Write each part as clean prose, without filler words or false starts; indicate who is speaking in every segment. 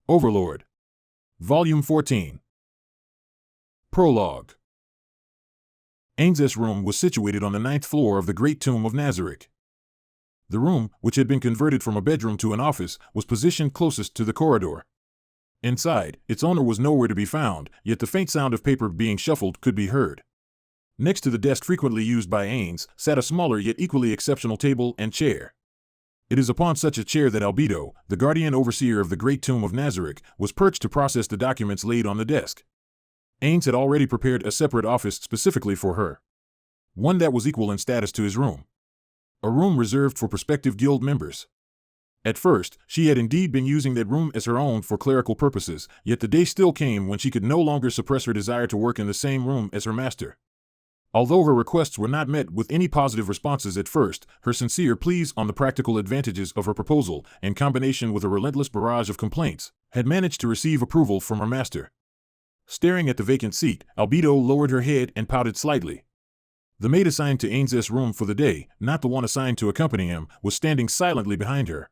Speaker 1: Overlord. Volume 14. Prologue. Ain's room was situated on the 9th floor of the Great Tomb of Nazarick. The room, which had been converted from a bedroom to an office, was positioned closest to the corridor. Inside, its owner was nowhere to be found, yet the faint sound of paper being shuffled could be heard. Next to the desk frequently used by Ains sat a smaller yet equally exceptional table and chair. It is upon such a chair that Albedo, the guardian overseer of the Great Tomb of Nazarick, was perched to process the documents laid on the desk. Ains had already prepared a separate office specifically for her. One that was equal in status to his room. A room reserved for prospective guild members. At first, she had indeed been using that room as her own for clerical purposes, yet the day still came when she could no longer suppress her desire to work in the same room as her master. Although her requests were not met with any positive responses at first, her sincere pleas on the practical advantages of her proposal, in combination with a relentless barrage of complaints, had managed to receive approval from her master. Staring at the vacant seat, Albedo lowered her head and pouted slightly. The maid assigned to Ain's room for the day, not the one assigned to accompany him, was standing silently behind her.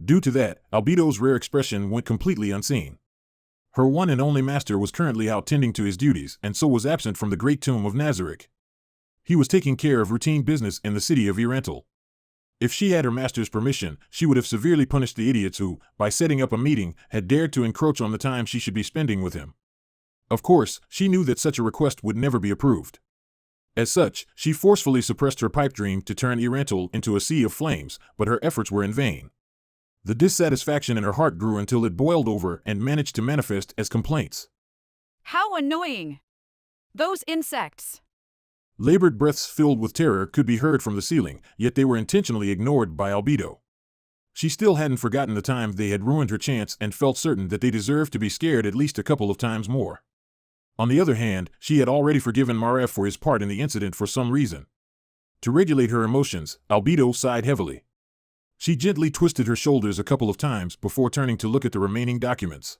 Speaker 1: Due to that, Albedo's rare expression went completely unseen. Her one and only master was currently out tending to his duties, and so was absent from the Great Tomb of Nazarick. He was taking care of routine business in the city of Erental. If she had her master's permission, she would have severely punished the idiots who, by setting up a meeting, had dared to encroach on the time she should be spending with him. Of course, she knew that such a request would never be approved. As such, she forcefully suppressed her pipe dream to turn Erental into a sea of flames, but her efforts were in vain. The dissatisfaction in her heart grew until it boiled over and managed to manifest as complaints.
Speaker 2: How annoying! Those insects!
Speaker 1: Labored breaths filled with terror could be heard from the ceiling, yet they were intentionally ignored by Albedo. She still hadn't forgotten the time they had ruined her chance and felt certain that they deserved to be scared at least a couple of times more. On the other hand, she had already forgiven Maref for his part in the incident for some reason. To regulate her emotions, Albedo sighed heavily. She gently twisted her shoulders a couple of times before turning to look at the remaining documents.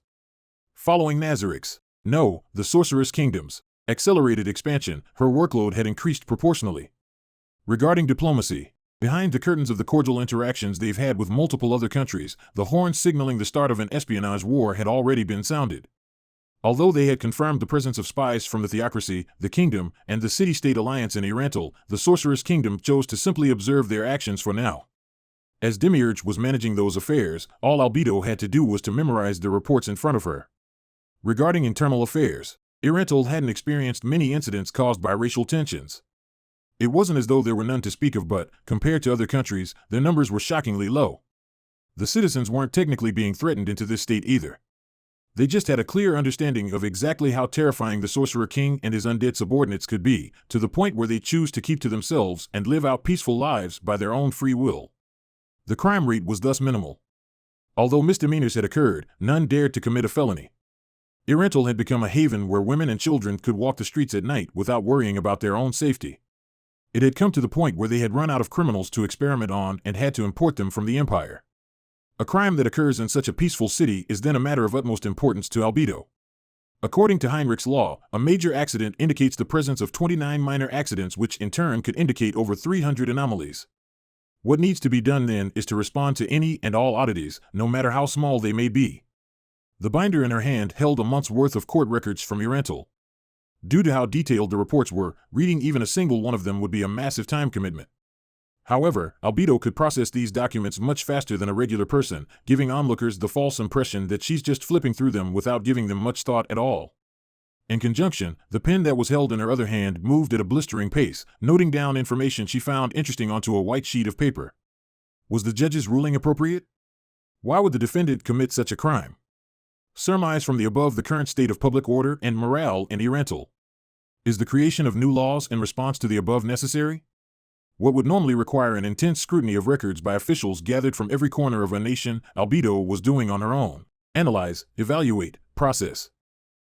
Speaker 1: Following Nazarick's, the Sorceress Kingdom's, accelerated expansion, her workload had increased proportionally. Regarding diplomacy, behind the curtains of the cordial interactions they've had with multiple other countries, the horn signaling the start of an espionage war had already been sounded. Although they had confirmed the presence of spies from the Theocracy, the Kingdom, and the City-State Alliance in Erental, the Sorceress Kingdom chose to simply observe their actions for now. As Demiurge was managing those affairs, all Albedo had to do was to memorize the reports in front of her. Regarding internal affairs, Erental hadn't experienced many incidents caused by racial tensions. It wasn't as though there were none to speak of, but, compared to other countries, their numbers were shockingly low. The citizens weren't technically being threatened into this state either. They just had a clear understanding of exactly how terrifying the Sorcerer King and his undead subordinates could be, to the point where they choose to keep to themselves and live out peaceful lives by their own free will. The crime rate was thus minimal. Although misdemeanors had occurred, none dared to commit a felony. Erental had become a haven where women and children could walk the streets at night without worrying about their own safety. It had come to the point where they had run out of criminals to experiment on and had to import them from the Empire. A crime that occurs in such a peaceful city is then a matter of utmost importance to Albedo. According to Heinrich's law, a major accident indicates the presence of 29 minor accidents, which in turn could indicate over 300 anomalies. What needs to be done then is to respond to any and all oddities, no matter how small they may be. The binder in her hand held a month's worth of court records from Erental. Due to how detailed the reports were, reading even a single one of them would be a massive time commitment. However, Albedo could process these documents much faster than a regular person, giving onlookers the false impression that she's just flipping through them without giving them much thought at all. In conjunction, the pen that was held in her other hand moved at a blistering pace, noting down information she found interesting onto a white sheet of paper. Was the judge's ruling appropriate? Why would the defendant commit such a crime? Surmise from the above the current state of public order and morale in Erental. Is the creation of new laws in response to the above necessary? What would normally require an intense scrutiny of records by officials gathered from every corner of a nation, Albedo was doing on her own. Analyze, evaluate, process.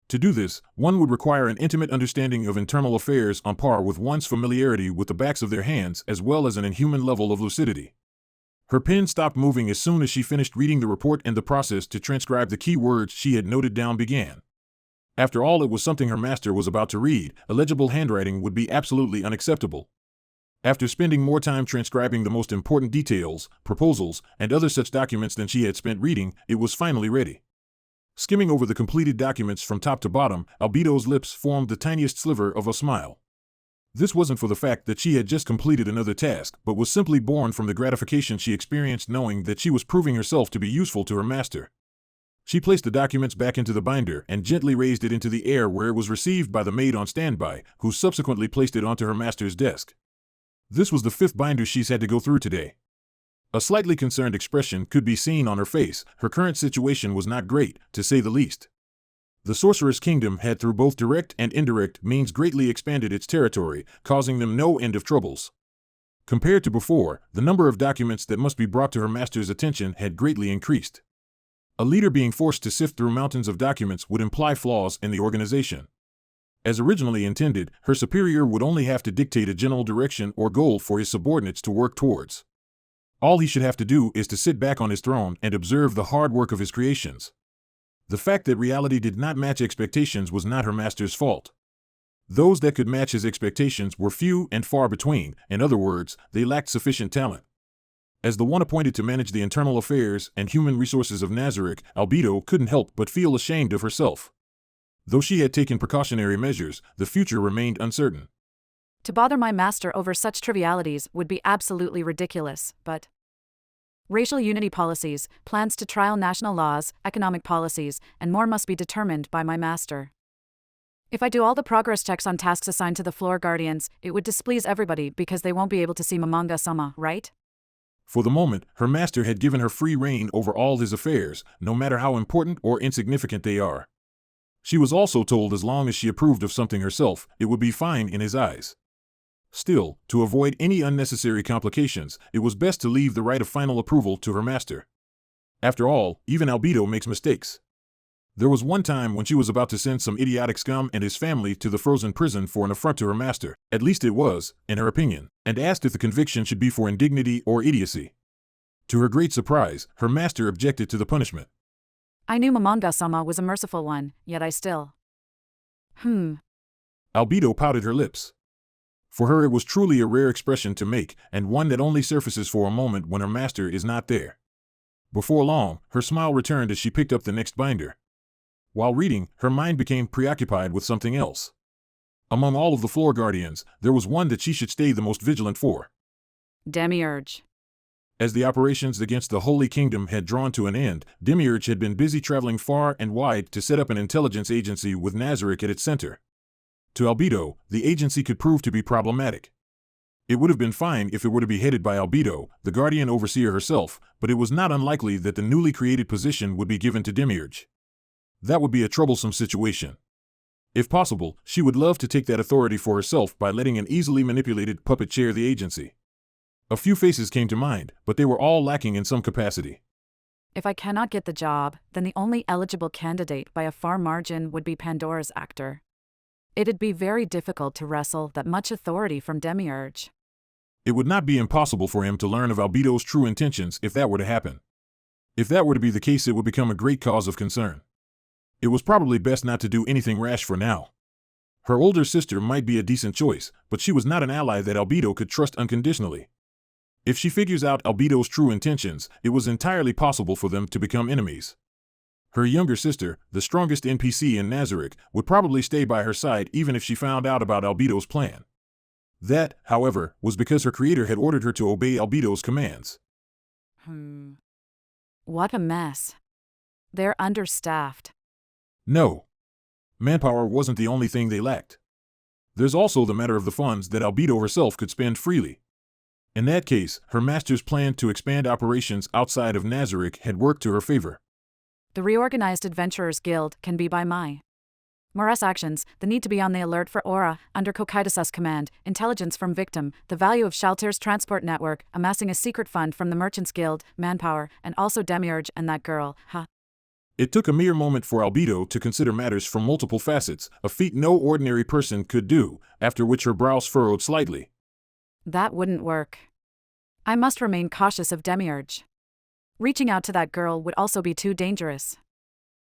Speaker 1: To do this, one would require an intimate understanding of internal affairs on par with one's familiarity with the backs of their hands, as well as an inhuman level of lucidity. Her pen stopped moving as soon as she finished reading the report, and the process to transcribe the key words she had noted down began. After all, it was something her master was about to read. Illegible handwriting would be absolutely unacceptable. After spending more time transcribing the most important details, proposals, and other such documents than she had spent reading, it was finally ready. Skimming over the completed documents from top to bottom, Albedo's lips formed the tiniest sliver of a smile. This wasn't for the fact that she had just completed another task, but was simply born from the gratification she experienced knowing that she was proving herself to be useful to her master. She placed the documents back into the binder and gently raised it into the air where it was received by the maid on standby, who subsequently placed it onto her master's desk. This was the 5th binder she's had to go through today. A slightly concerned expression could be seen on her face. Her current situation was not great, to say the least. The Sorcerer's Kingdom had through both direct and indirect means greatly expanded its territory, causing them no end of troubles. Compared to before, the number of documents that must be brought to her master's attention had greatly increased. A leader being forced to sift through mountains of documents would imply flaws in the organization. As originally intended, her superior would only have to dictate a general direction or goal for his subordinates to work towards. All he should have to do is to sit back on his throne and observe the hard work of his creations. The fact that reality did not match expectations was not her master's fault. Those that could match his expectations were few and far between. In other words, they lacked sufficient talent. As the one appointed to manage the internal affairs and human resources of Nazarick, Albedo couldn't help but feel ashamed of herself. Though she had taken precautionary measures, the future remained uncertain.
Speaker 2: To bother my master over such trivialities would be absolutely ridiculous, but racial unity policies, plans to trial national laws, economic policies, and more must be determined by my master. If I do all the progress checks on tasks assigned to the floor guardians, it would displease everybody because they won't be able to see Mamanga-sama, right?
Speaker 1: For the moment, her master had given her free rein over all his affairs, no matter how important or insignificant they are. She was also told as long as she approved of something herself, it would be fine in his eyes. Still, to avoid any unnecessary complications, it was best to leave the right of final approval to her master. After all, even Albedo makes mistakes. There was one time when she was about to send some idiotic scum and his family to the frozen prison for an affront to her master, at least it was, in her opinion, and asked if the conviction should be for indignity or idiocy. To her great surprise, her master objected to the punishment.
Speaker 2: I knew Mamanga-sama was a merciful one, yet I still…
Speaker 1: Albedo pouted her lips. For her it was truly a rare expression to make, and one that only surfaces for a moment when her master is not there. Before long, her smile returned as she picked up the next binder. While reading, her mind became preoccupied with something else. Among all of the floor guardians, there was one that she should stay the most vigilant for.
Speaker 2: Demiurge.
Speaker 1: As the operations against the Holy Kingdom had drawn to an end, Demiurge had been busy traveling far and wide to set up an intelligence agency with Nazarick at its center. To Albedo, the agency could prove to be problematic. It would have been fine if it were to be headed by Albedo, the Guardian Overseer herself, but it was not unlikely that the newly created position would be given to Demiurge. That would be a troublesome situation. If possible, she would love to take that authority for herself by letting an easily manipulated puppet chair the agency. A few faces came to mind, but they were all lacking in some capacity.
Speaker 2: If I cannot get the job, then the only eligible candidate by a far margin would be Pandora's actor. It'd be very difficult to wrestle that much authority from Demiurge.
Speaker 1: It would not be impossible for him to learn of Albedo's true intentions if that were to happen. If that were to be the case, it would become a great cause of concern. It was probably best not to do anything rash for now. Her older sister might be a decent choice, but she was not an ally that Albedo could trust unconditionally. If she figures out Albedo's true intentions, it was entirely possible for them to become enemies. Her younger sister, the strongest NPC in Nazarick, would probably stay by her side even if she found out about Albedo's plan. That, however, was because her creator had ordered her to obey Albedo's commands.
Speaker 2: What a mess. They're understaffed.
Speaker 1: No. Manpower wasn't the only thing they lacked. There's also the matter of the funds that Albedo herself could spend freely. In that case, her master's plan to expand operations outside of Nazarick had worked to her favor.
Speaker 2: The reorganized Adventurers Guild can be by my Morris actions, the need to be on the alert for Aura, under Kokaidasa's command, intelligence from victim, the value of Shalter's transport network, amassing a secret fund from the Merchants Guild, manpower, and also Demiurge and that girl,
Speaker 1: It took a mere moment for Albedo to consider matters from multiple facets, a feat no ordinary person could do, after which her brows furrowed slightly.
Speaker 2: That wouldn't work. I must remain cautious of Demiurge. Reaching out to that girl would also be too dangerous.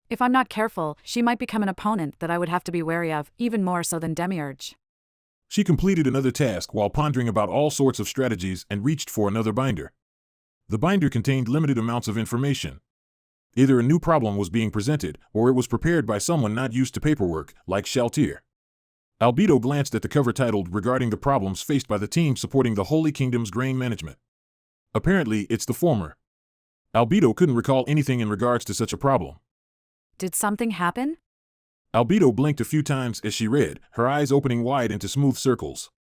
Speaker 2: If I'm not careful, she might become an opponent that I would have to be wary of, even more so than Demiurge.
Speaker 1: She completed another task while pondering about all sorts of strategies and reached for another binder. The binder contained limited amounts of information. Either a new problem was being presented, or it was prepared by someone not used to paperwork, like Shaltir. Albedo glanced at the cover titled regarding the problems faced by the team supporting the Holy Kingdom's grain management. Apparently, it's the former. Albedo couldn't recall anything in regards to such a problem.
Speaker 2: Did something happen?
Speaker 1: Albedo blinked a few times as she read, her eyes opening wide into smooth circles.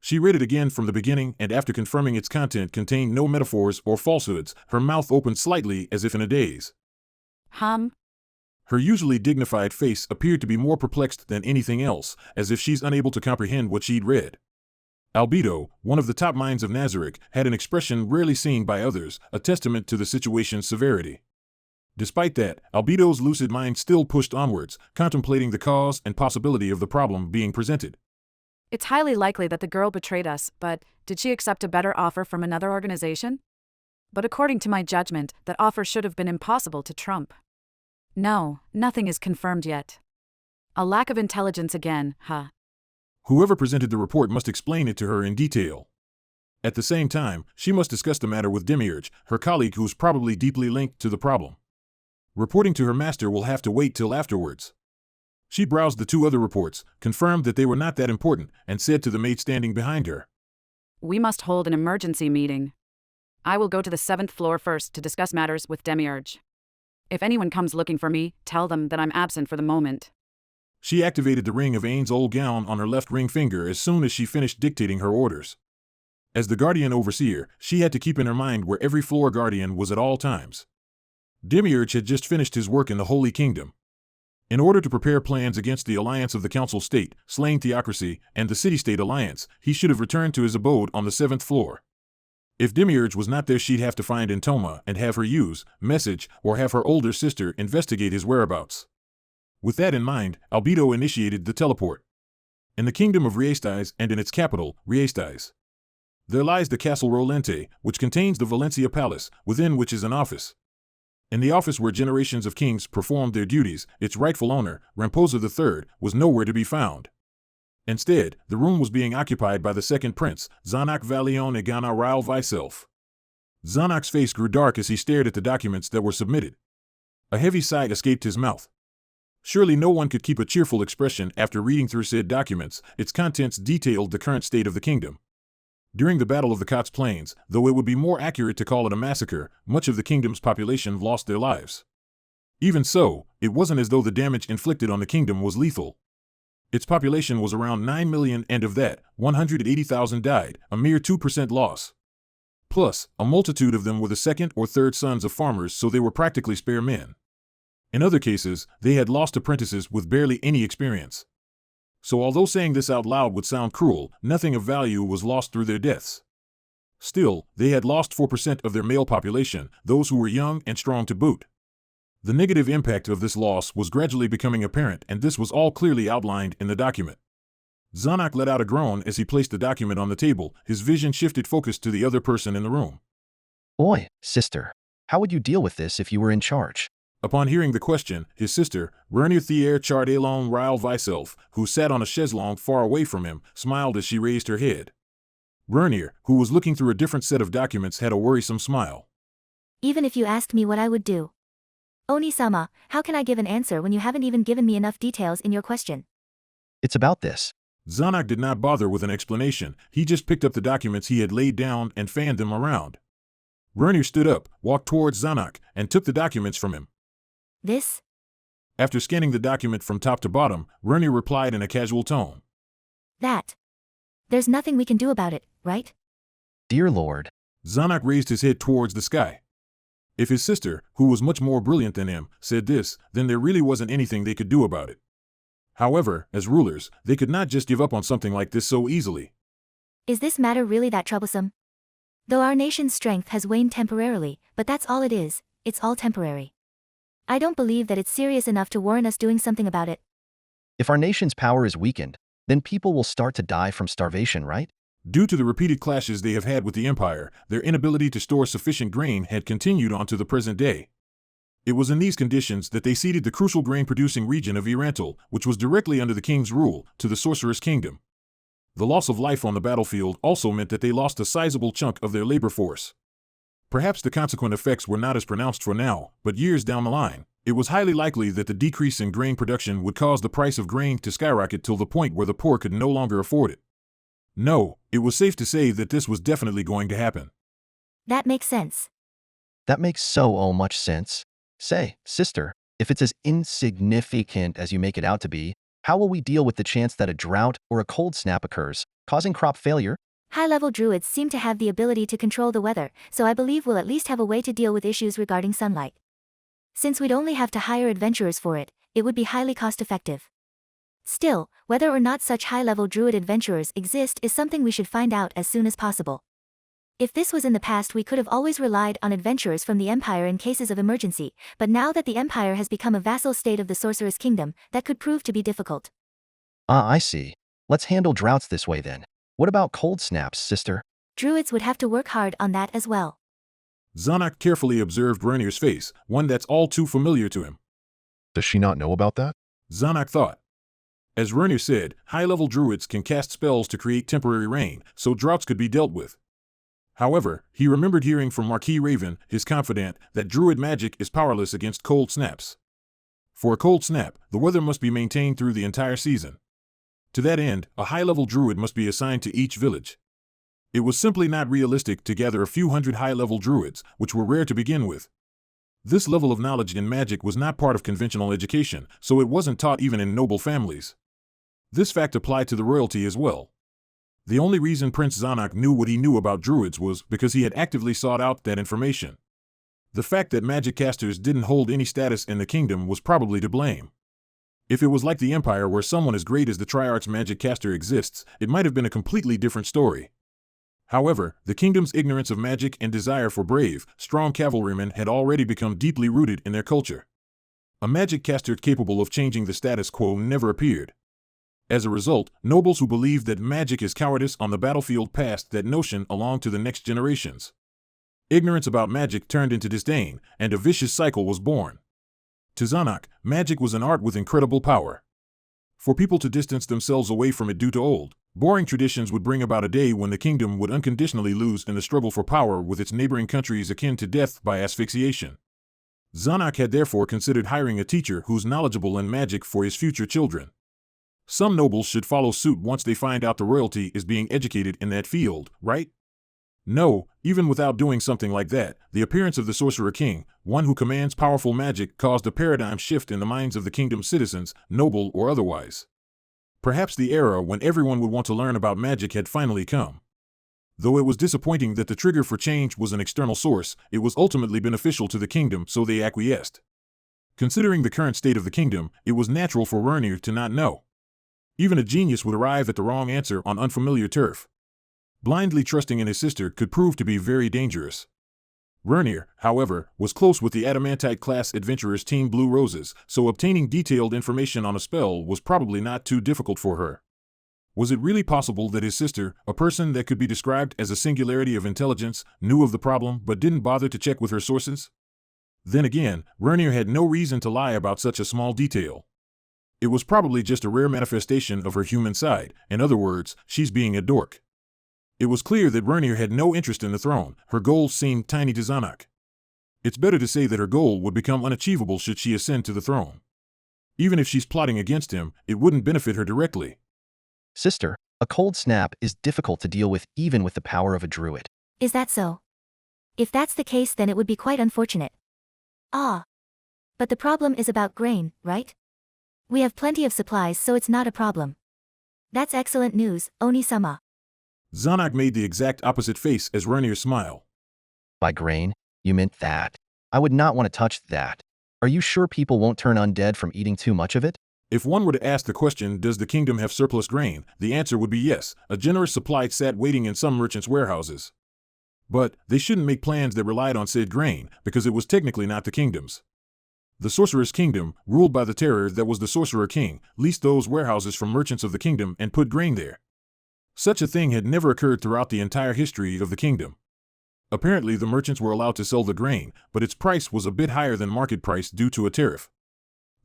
Speaker 1: She read it again from the beginning, and after confirming its content contained no metaphors or falsehoods, her mouth opened slightly as if in a daze. Her usually dignified face appeared to be more perplexed than anything else, as if she's unable to comprehend what she'd read. Albedo, one of the top minds of Nazarick, had an expression rarely seen by others, a testament to the situation's severity. Despite that, Albedo's lucid mind still pushed onwards, contemplating the cause and possibility of the problem being presented.
Speaker 2: It's highly likely that the girl betrayed us, but did she accept a better offer from another organization? But according to my judgment, that offer should have been impossible to trump. No, nothing is confirmed yet. A lack of intelligence again, huh?
Speaker 1: Whoever presented the report must explain it to her in detail. At the same time, she must discuss the matter with Demiurge, her colleague who's probably deeply linked to the problem. Reporting to her master will have to wait till afterwards. She browsed the two other reports, confirmed that they were not that important, and said to the maid standing behind her,
Speaker 2: "We must hold an emergency meeting. I will go to the 7th floor first to discuss matters with Demiurge. If anyone comes looking for me, tell them that I'm absent for the moment."
Speaker 1: She activated the ring of Ain's old gown on her left ring finger as soon as she finished dictating her orders. As the Guardian Overseer, she had to keep in her mind where every floor guardian was at all times. Demiurge had just finished his work in the Holy Kingdom. In order to prepare plans against the alliance of the Council State, Slaying Theocracy, and the City-State Alliance, he should have returned to his abode on the 7th floor. If Demiurge was not there, she'd have to find Intoma and have her use, message, or have her older sister investigate his whereabouts. With that in mind, Albedo initiated the teleport. In the kingdom of Riestais and in its capital, Riestais, there lies the Castle Rolente, which contains the Valencia Palace, within which is an office. In the office where generations of kings performed their duties, its rightful owner, Ramposa III, was nowhere to be found. Instead, the room was being occupied by the second prince, Zanak Valion Egana Raul Vyself. Zanak's face grew dark as he stared at the documents that were submitted. A heavy sigh escaped his mouth. Surely no one could keep a cheerful expression after reading through said documents. Its contents detailed the current state of the kingdom. During the Battle of the Kots Plains, though it would be more accurate to call it a massacre, much of the kingdom's population lost their lives. Even so, it wasn't as though the damage inflicted on the kingdom was lethal. Its population was around 9 million, and of that, 180,000 died, a mere 2% loss. Plus, a multitude of them were the second or third sons of farmers, so they were practically spare men. In other cases, they had lost apprentices with barely any experience. So although saying this out loud would sound cruel, nothing of value was lost through their deaths. Still, they had lost 4% of their male population, those who were young and strong to boot. The negative impact of this loss was gradually becoming apparent, and this was all clearly outlined in the document. Zanak let out a groan as he placed the document on the table. His vision shifted focus to the other person in the room.
Speaker 3: Oi, sister. How would you deal with this if you were in charge?
Speaker 1: Upon hearing the question, his sister, Vernier Thier Chardalon Raul Vyself, who sat on a chaiselong far away from him, smiled as she raised her head. Vernier, who was looking through a different set of documents, had a worrisome smile.
Speaker 4: Even if you asked me what I would do. Oni-sama, how can I give an answer when you haven't even given me enough details in your question?
Speaker 3: It's about this.
Speaker 1: Zanak did not bother with an explanation. He just picked up the documents he had laid down and fanned them around. Vernier stood up, walked towards Zanak, and took the documents from him.
Speaker 4: This?
Speaker 1: After scanning the document from top to bottom, Vernier replied in a casual tone.
Speaker 4: That. There's nothing we can do about it, right?
Speaker 3: Dear Lord.
Speaker 1: Zanak raised his head towards the sky. If his sister, who was much more brilliant than him, said this, then there really wasn't anything they could do about it. However, as rulers, they could not just give up on something like this so easily.
Speaker 4: Is this matter really that troublesome? Though our nation's strength has waned temporarily, but that's all it is, it's all temporary. I don't believe that it's serious enough to warrant us doing something about it.
Speaker 3: If our nation's power is weakened, then people will start to die from starvation, right?
Speaker 1: Due to the repeated clashes they have had with the Empire, their inability to store sufficient grain had continued on to the present day. It was in these conditions that they ceded the crucial grain-producing region of Irantal, which was directly under the king's rule, to the Sorceress Kingdom. The loss of life on the battlefield also meant that they lost a sizable chunk of their labor force. Perhaps the consequent effects were not as pronounced for now, but years down the line, it was highly likely that the decrease in grain production would cause the price of grain to skyrocket till the point where the poor could no longer afford it. No, it was safe to say that this was definitely going to happen.
Speaker 4: That makes sense.
Speaker 3: That makes so much sense. Say, sister, if it's as insignificant as you make it out to be, how will we deal with the chance that a drought or a cold snap occurs, causing crop failure?
Speaker 4: High-level druids seem to have the ability to control the weather, so I believe we'll at least have a way to deal with issues regarding sunlight. Since we'd only have to hire adventurers for it, it would be highly cost-effective. Still, whether or not such high-level druid adventurers exist is something we should find out as soon as possible. If this was in the past, we could have always relied on adventurers from the Empire in cases of emergency, but now that the Empire has become a vassal state of the Sorceress Kingdom, that could prove to be difficult.
Speaker 3: Ah, I see. Let's handle droughts this way then. What about cold snaps, sister?
Speaker 4: Druids would have to work hard on that as well.
Speaker 1: Zanak carefully observed Renier's face, one that's all too familiar to him.
Speaker 5: Does she not know about that?
Speaker 1: Zanak thought. As Renier said, high-level druids can cast spells to create temporary rain, so droughts could be dealt with. However, he remembered hearing from Marquis Raven, his confidant, that druid magic is powerless against cold snaps. For a cold snap, the weather must be maintained through the entire season. To that end, a high-level druid must be assigned to each village. It was simply not realistic to gather a few hundred high-level druids, which were rare to begin with. This level of knowledge in magic was not part of conventional education, so it wasn't taught even in noble families. This fact applied to the royalty as well. The only reason Prince Zanak knew what he knew about druids was because he had actively sought out that information. The fact that magic casters didn't hold any status in the kingdom was probably to blame. If it was like the Empire where someone as great as the Triarch's magic caster exists, it might have been a completely different story. However, the kingdom's ignorance of magic and desire for brave, strong cavalrymen had already become deeply rooted in their culture. A magic caster capable of changing the status quo never appeared. As a result, nobles who believed that magic is cowardice on the battlefield passed that notion along to the next generations. Ignorance about magic turned into disdain, and a vicious cycle was born. To Zanak, magic was an art with incredible power. For people to distance themselves away from it due to old, boring traditions would bring about a day when the kingdom would unconditionally lose in the struggle for power with its neighboring countries akin to death by asphyxiation. Zanak had therefore considered hiring a teacher who's knowledgeable in magic for his future children. Some nobles should follow suit once they find out the royalty is being educated in that field, right? No, even without doing something like that, the appearance of the Sorcerer King, one who commands powerful magic, caused a paradigm shift in the minds of the kingdom's citizens, noble or otherwise. Perhaps the era when everyone would want to learn about magic had finally come. Though it was disappointing that the trigger for change was an external source, it was ultimately beneficial to the kingdom, so they acquiesced. Considering the current state of the kingdom, it was natural for Renier to not know. Even a genius would arrive at the wrong answer on unfamiliar turf. Blindly trusting in his sister could prove to be very dangerous. Renier, however, was close with the Adamantite-class adventurers Team Blue Roses, so obtaining detailed information on a spell was probably not too difficult for her. Was it really possible that his sister, a person that could be described as a singularity of intelligence, knew of the problem but didn't bother to check with her sources? Then again, Renier had no reason to lie about such a small detail. It was probably just a rare manifestation of her human side. In other words, she's being a dork. It was clear that Renier had no interest in the throne. Her goals seemed tiny to Zanak. It's better to say that her goal would become unachievable should she ascend to the throne. Even if she's plotting against him, it wouldn't benefit her directly.
Speaker 3: Sister, a cold snap is difficult to deal with even with the power of a druid.
Speaker 4: Is that so? If that's the case, then it would be quite unfortunate. Ah. But the problem is about grain, right? We have plenty of supplies, so it's not a problem. That's excellent news, Oni-sama.
Speaker 1: Zanak made the exact opposite face as Renier smiled.
Speaker 3: By grain, you meant that. I would not want to touch that. Are you sure people won't turn undead from eating too much of it?
Speaker 1: If one were to ask the question, does the kingdom have surplus grain, the answer would be yes. A generous supply sat waiting in some merchants' warehouses. But they shouldn't make plans that relied on said grain, because it was technically not the kingdom's. The Sorcerer's Kingdom, ruled by the terror that was the Sorcerer King, leased those warehouses from merchants of the kingdom and put grain there. Such a thing had never occurred throughout the entire history of the kingdom. Apparently the merchants were allowed to sell the grain, but its price was a bit higher than market price due to a tariff.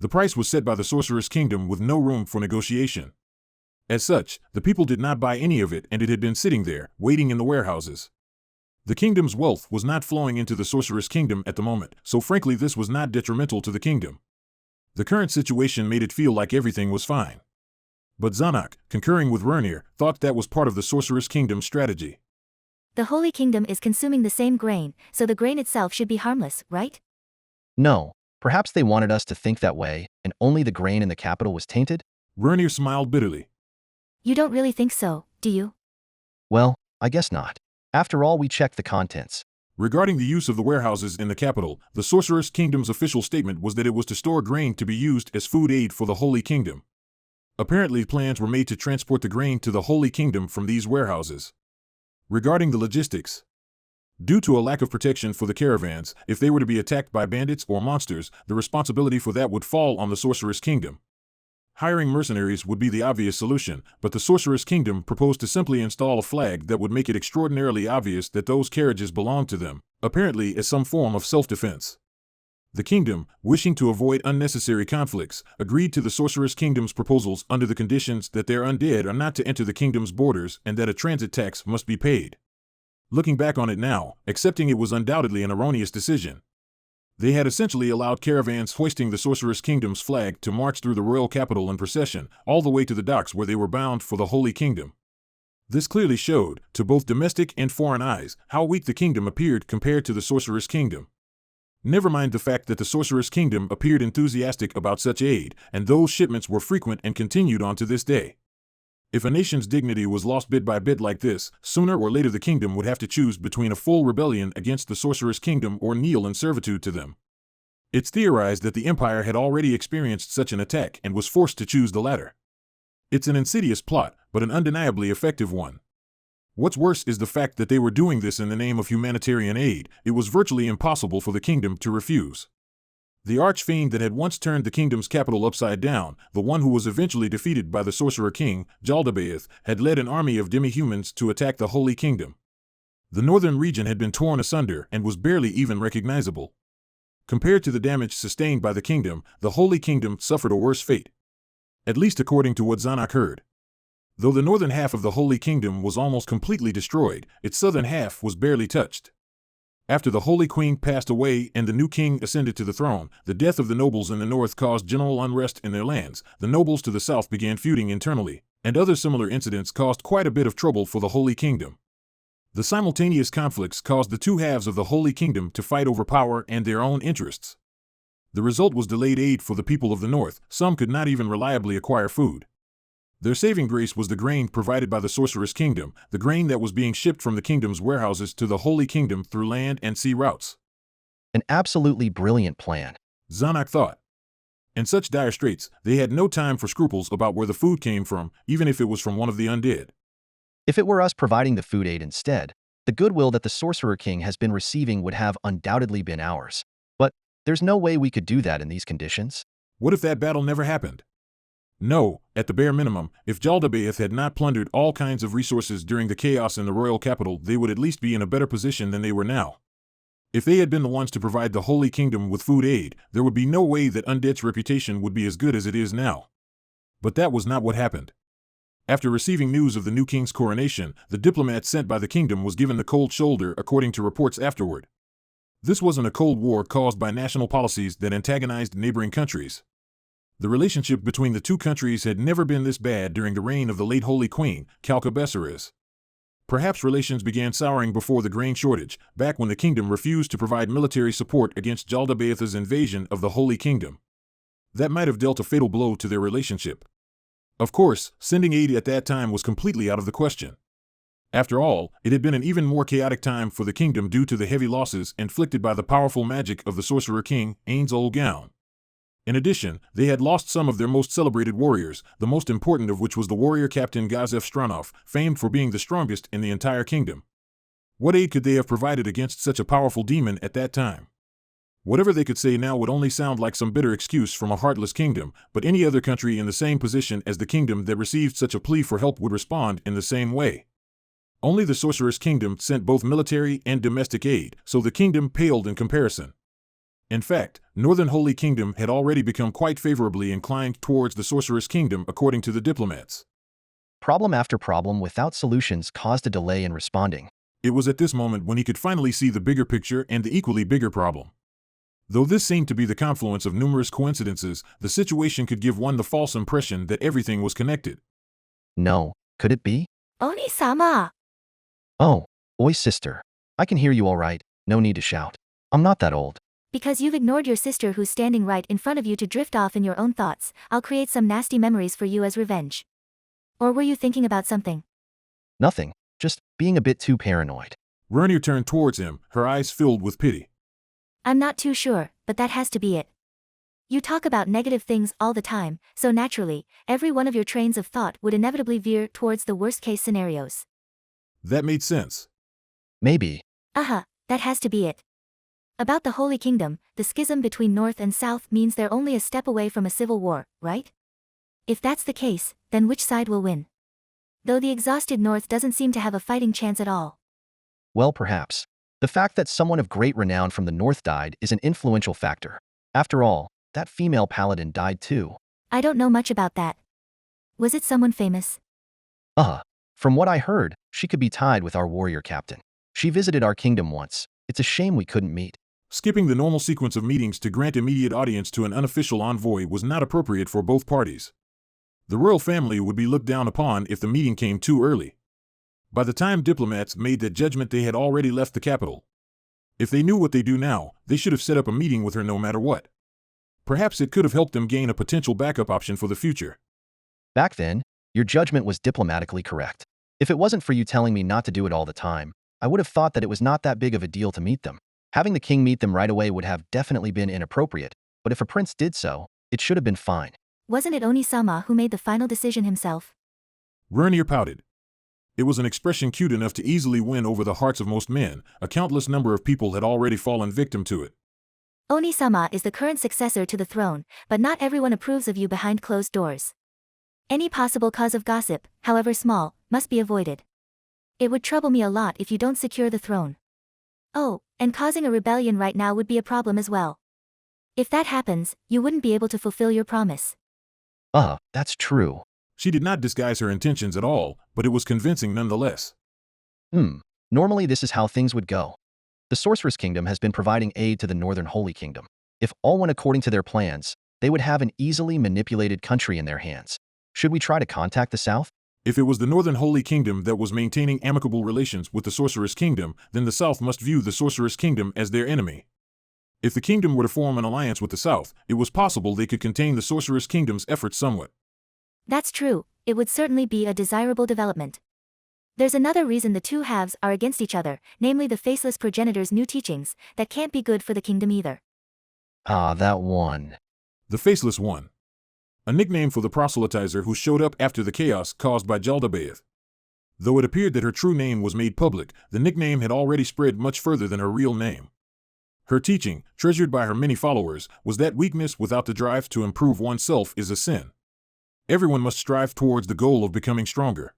Speaker 1: The price was set by the Sorcerer's Kingdom with no room for negotiation. As such, the people did not buy any of it, and it had been sitting there, waiting in the warehouses. The kingdom's wealth was not flowing into the Sorceress Kingdom at the moment, so frankly this was not detrimental to the kingdom. The current situation made it feel like everything was fine. But Zanak, concurring with Rernir, thought that was part of the Sorceress Kingdom's strategy.
Speaker 4: The Holy Kingdom is consuming the same grain, so the grain itself should be harmless, right?
Speaker 3: No, perhaps they wanted us to think that way, and only the grain in the capital was tainted?
Speaker 1: Rernir smiled bitterly.
Speaker 4: You don't really think so, do you?
Speaker 3: Well, I guess not. After all, we checked the contents.
Speaker 1: Regarding the use of the warehouses in the capital, the Sorceress Kingdom's official statement was that it was to store grain to be used as food aid for the Holy Kingdom. Apparently, plans were made to transport the grain to the Holy Kingdom from these warehouses. Regarding the logistics, due to a lack of protection for the caravans, if they were to be attacked by bandits or monsters, the responsibility for that would fall on the Sorceress Kingdom. Hiring mercenaries would be the obvious solution, but the Sorceress Kingdom proposed to simply install a flag that would make it extraordinarily obvious that those carriages belonged to them, apparently as some form of self-defense. The kingdom, wishing to avoid unnecessary conflicts, agreed to the Sorceress Kingdom's proposals under the conditions that their undead are not to enter the kingdom's borders and that a transit tax must be paid. Looking back on it now, accepting it was undoubtedly an erroneous decision. They had essentially allowed caravans hoisting the Sorceress Kingdom's flag to march through the royal capital in procession, all the way to the docks where they were bound for the Holy Kingdom. This clearly showed, to both domestic and foreign eyes, how weak the kingdom appeared compared to the Sorceress Kingdom. Never mind the fact that the Sorceress Kingdom appeared enthusiastic about such aid, and those shipments were frequent and continued on to this day. If a nation's dignity was lost bit by bit like this, sooner or later the kingdom would have to choose between a full rebellion against the Sorceress Kingdom or kneel in servitude to them. It's theorized that the Empire had already experienced such an attack and was forced to choose the latter. It's an insidious plot, but an undeniably effective one. What's worse is the fact that they were doing this in the name of humanitarian aid. It was virtually impossible for the kingdom to refuse. The archfiend that had once turned the kingdom's capital upside down, the one who was eventually defeated by the Sorcerer King, Jaldabaoth, had led an army of demi-humans to attack the Holy Kingdom. The northern region had been torn asunder and was barely even recognizable. Compared to the damage sustained by the kingdom, the Holy Kingdom suffered a worse fate. At least according to what Zanak heard. Though the northern half of the Holy Kingdom was almost completely destroyed, its southern half was barely touched. After the Holy Queen passed away and the new king ascended to the throne, the death of the nobles in the north caused general unrest in their lands. The nobles to the south began feuding internally, and other similar incidents caused quite a bit of trouble for the Holy Kingdom. The simultaneous conflicts caused the two halves of the Holy Kingdom to fight over power and their own interests. The result was delayed aid for the people of the north. Some could not even reliably acquire food. Their saving grace was the grain provided by the Sorceress Kingdom, the grain that was being shipped from the kingdom's warehouses to the Holy Kingdom through land and sea routes.
Speaker 3: An absolutely brilliant plan.
Speaker 1: Zanak thought. In such dire straits, they had no time for scruples about where the food came from, even if it was from one of the undead.
Speaker 3: If it were us providing the food aid instead, the goodwill that the Sorcerer King has been receiving would have undoubtedly been ours. But there's no way we could do that in these conditions.
Speaker 1: What if that battle never happened? No, at the bare minimum, if Jaldabaoth had not plundered all kinds of resources during the chaos in the royal capital, they would at least be in a better position than they were now. If they had been the ones to provide the Holy Kingdom with food aid, there would be no way that Undead's reputation would be as good as it is now. But that was not what happened. After receiving news of the new king's coronation, the diplomat sent by the kingdom was given the cold shoulder according to reports afterward. This wasn't a cold war caused by national policies that antagonized neighboring countries. The relationship between the two countries had never been this bad during the reign of the late Holy Queen, Calcabessares. Perhaps relations began souring before the grain shortage, back when the kingdom refused to provide military support against Jaldabaoth's invasion of the Holy Kingdom. That might have dealt a fatal blow to their relationship. Of course, sending aid at that time was completely out of the question. After all, it had been an even more chaotic time for the kingdom due to the heavy losses inflicted by the powerful magic of the Sorcerer King, Ain's Old Gown. In addition, they had lost some of their most celebrated warriors, the most important of which was the warrior captain Gazef Stranov, famed for being the strongest in the entire kingdom. What aid could they have provided against such a powerful demon at that time? Whatever they could say now would only sound like some bitter excuse from a heartless kingdom, but any other country in the same position as the kingdom that received such a plea for help would respond in the same way. Only the Sorceress Kingdom sent both military and domestic aid, so the kingdom paled in comparison. In fact, Northern Holy Kingdom had already become quite favorably inclined towards the Sorceress Kingdom according to the diplomats.
Speaker 3: Problem after problem without solutions caused a delay in responding.
Speaker 1: It was at this moment when he could finally see the bigger picture and the equally bigger problem. Though this seemed to be the confluence of numerous coincidences, the situation could give one the false impression that everything was connected.
Speaker 3: No, could it be?
Speaker 4: Oni-sama!
Speaker 3: Oh, oi sister. I can hear you all right, no need to shout. I'm not that old.
Speaker 4: Because you've ignored your sister who's standing right in front of you to drift off in your own thoughts, I'll create some nasty memories for you as revenge. Or were you thinking about something?
Speaker 3: Nothing, just being a bit too paranoid.
Speaker 1: Vernier turned towards him, her eyes filled with pity.
Speaker 4: I'm not too sure, but that has to be it. You talk about negative things all the time, so naturally, every one of your trains of thought would inevitably veer towards the worst-case scenarios.
Speaker 1: That made sense.
Speaker 3: Maybe.
Speaker 4: That has to be it. About the Holy Kingdom, the schism between North and South means they're only a step away from a civil war, right? If that's the case, then which side will win? Though the exhausted North doesn't seem to have a fighting chance at all.
Speaker 3: Well, perhaps. The fact that someone of great renown from the North died is an influential factor. After all, that female paladin died too.
Speaker 4: I don't know much about that. Was it someone famous?
Speaker 3: From what I heard, she could be tied with our warrior captain. She visited our kingdom once. It's a shame we couldn't meet.
Speaker 1: Skipping the normal sequence of meetings to grant immediate audience to an unofficial envoy was not appropriate for both parties. The royal family would be looked down upon if the meeting came too early. By the time diplomats made that judgment, they had already left the capital. If they knew what they do now, they should have set up a meeting with her no matter what. Perhaps it could have helped them gain a potential backup option for the future.
Speaker 3: Back then, your judgment was diplomatically correct. If it wasn't for you telling me not to do it all the time, I would have thought that it was not that big of a deal to meet them. Having the king meet them right away would have definitely been inappropriate, but if a prince did so, it should have been fine.
Speaker 4: Wasn't it Oni-sama who made the final decision himself?
Speaker 1: Vernier pouted. It was an expression cute enough to easily win over the hearts of most men. A countless number of people had already fallen victim to it.
Speaker 4: Oni-sama is the current successor to the throne, but not everyone approves of you behind closed doors. Any possible cause of gossip, however small, must be avoided. It would trouble me a lot if you don't secure the throne. Oh, and causing a rebellion right now would be a problem as well. If that happens, you wouldn't be able to fulfill your promise.
Speaker 3: That's true.
Speaker 1: She did not disguise her intentions at all, but it was convincing nonetheless.
Speaker 3: Normally this is how things would go. The Sorceress Kingdom has been providing aid to the Northern Holy Kingdom. If all went according to their plans, they would have an easily manipulated country in their hands. Should we try to contact the South?
Speaker 1: If it was the Northern Holy Kingdom that was maintaining amicable relations with the Sorceress Kingdom, then the South must view the Sorceress Kingdom as their enemy. If the kingdom were to form an alliance with the South, it was possible they could contain the Sorceress Kingdom's efforts somewhat.
Speaker 4: That's true, it would certainly be a desirable development. There's another reason the two halves are against each other, namely the faceless progenitor's new teachings, that can't be good for the kingdom either.
Speaker 3: That one.
Speaker 1: The Faceless One. A nickname for the proselytizer who showed up after the chaos caused by Jaldabaoth. Though it appeared that her true name was made public, the nickname had already spread much further than her real name. Her teaching, treasured by her many followers, was that weakness without the drive to improve oneself is a sin. Everyone must strive towards the goal of becoming stronger.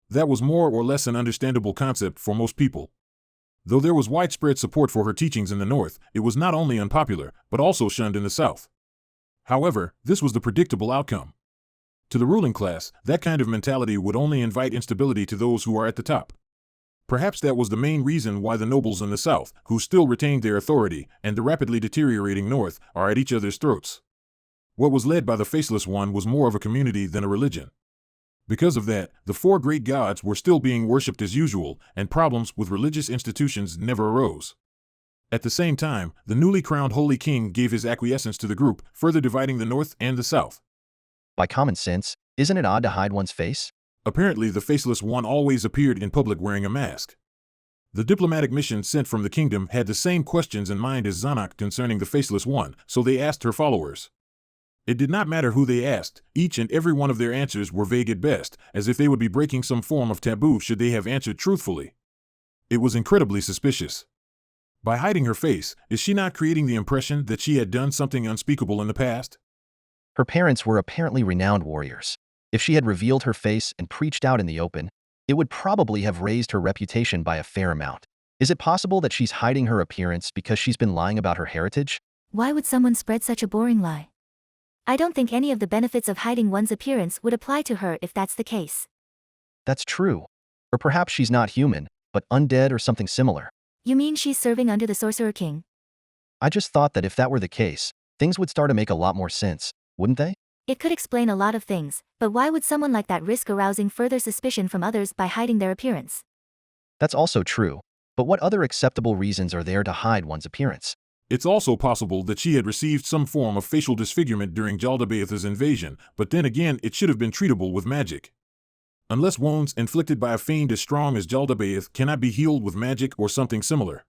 Speaker 1: That was more or less an understandable concept for most people. Though there was widespread support for her teachings in the North, it was not only unpopular, but also shunned in the South. However, this was the predictable outcome. To the ruling class, that kind of mentality would only invite instability to those who are at the top. Perhaps that was the main reason why the nobles in the South, who still retained their authority, and the rapidly deteriorating North, are at each other's throats. What was led by the Faceless One was more of a community than a religion. Because of that, the four great gods were still being worshipped as usual, and problems with religious institutions never arose. At the same time, the newly crowned Holy King gave his acquiescence to the group, further dividing the North and the South.
Speaker 3: By common sense, isn't it odd to hide one's face?
Speaker 1: Apparently, the Faceless One always appeared in public wearing a mask. The diplomatic mission sent from the kingdom had the same questions in mind as Zanak concerning the Faceless One, so they asked her followers. It did not matter who they asked, each and every one of their answers were vague at best, as if they would be breaking some form of taboo should they have answered truthfully. It was incredibly suspicious. By hiding her face, is she not creating the impression that she had done something unspeakable in the past?
Speaker 3: Her parents were apparently renowned warriors. If she had revealed her face and preached out in the open, it would probably have raised her reputation by a fair amount. Is it possible that she's hiding her appearance because she's been lying about her heritage?
Speaker 4: Why would someone spread such a boring lie? I don't think any of the benefits of hiding one's appearance would apply to her if that's the case.
Speaker 3: That's true. Or perhaps she's not human, but undead or something similar.
Speaker 4: You mean she's serving under the Sorcerer King?
Speaker 3: I just thought that if that were the case, things would start to make a lot more sense, wouldn't they?
Speaker 4: It could explain a lot of things, but why would someone like that risk arousing further suspicion from others by hiding their appearance?
Speaker 3: That's also true. But what other acceptable reasons are there to hide one's appearance?
Speaker 1: It's also possible that she had received some form of facial disfigurement during Jaldabaoth's invasion, but then again it should have been treatable with magic. Unless wounds inflicted by a fiend as strong as Jaldabaoth cannot be healed with magic or something similar.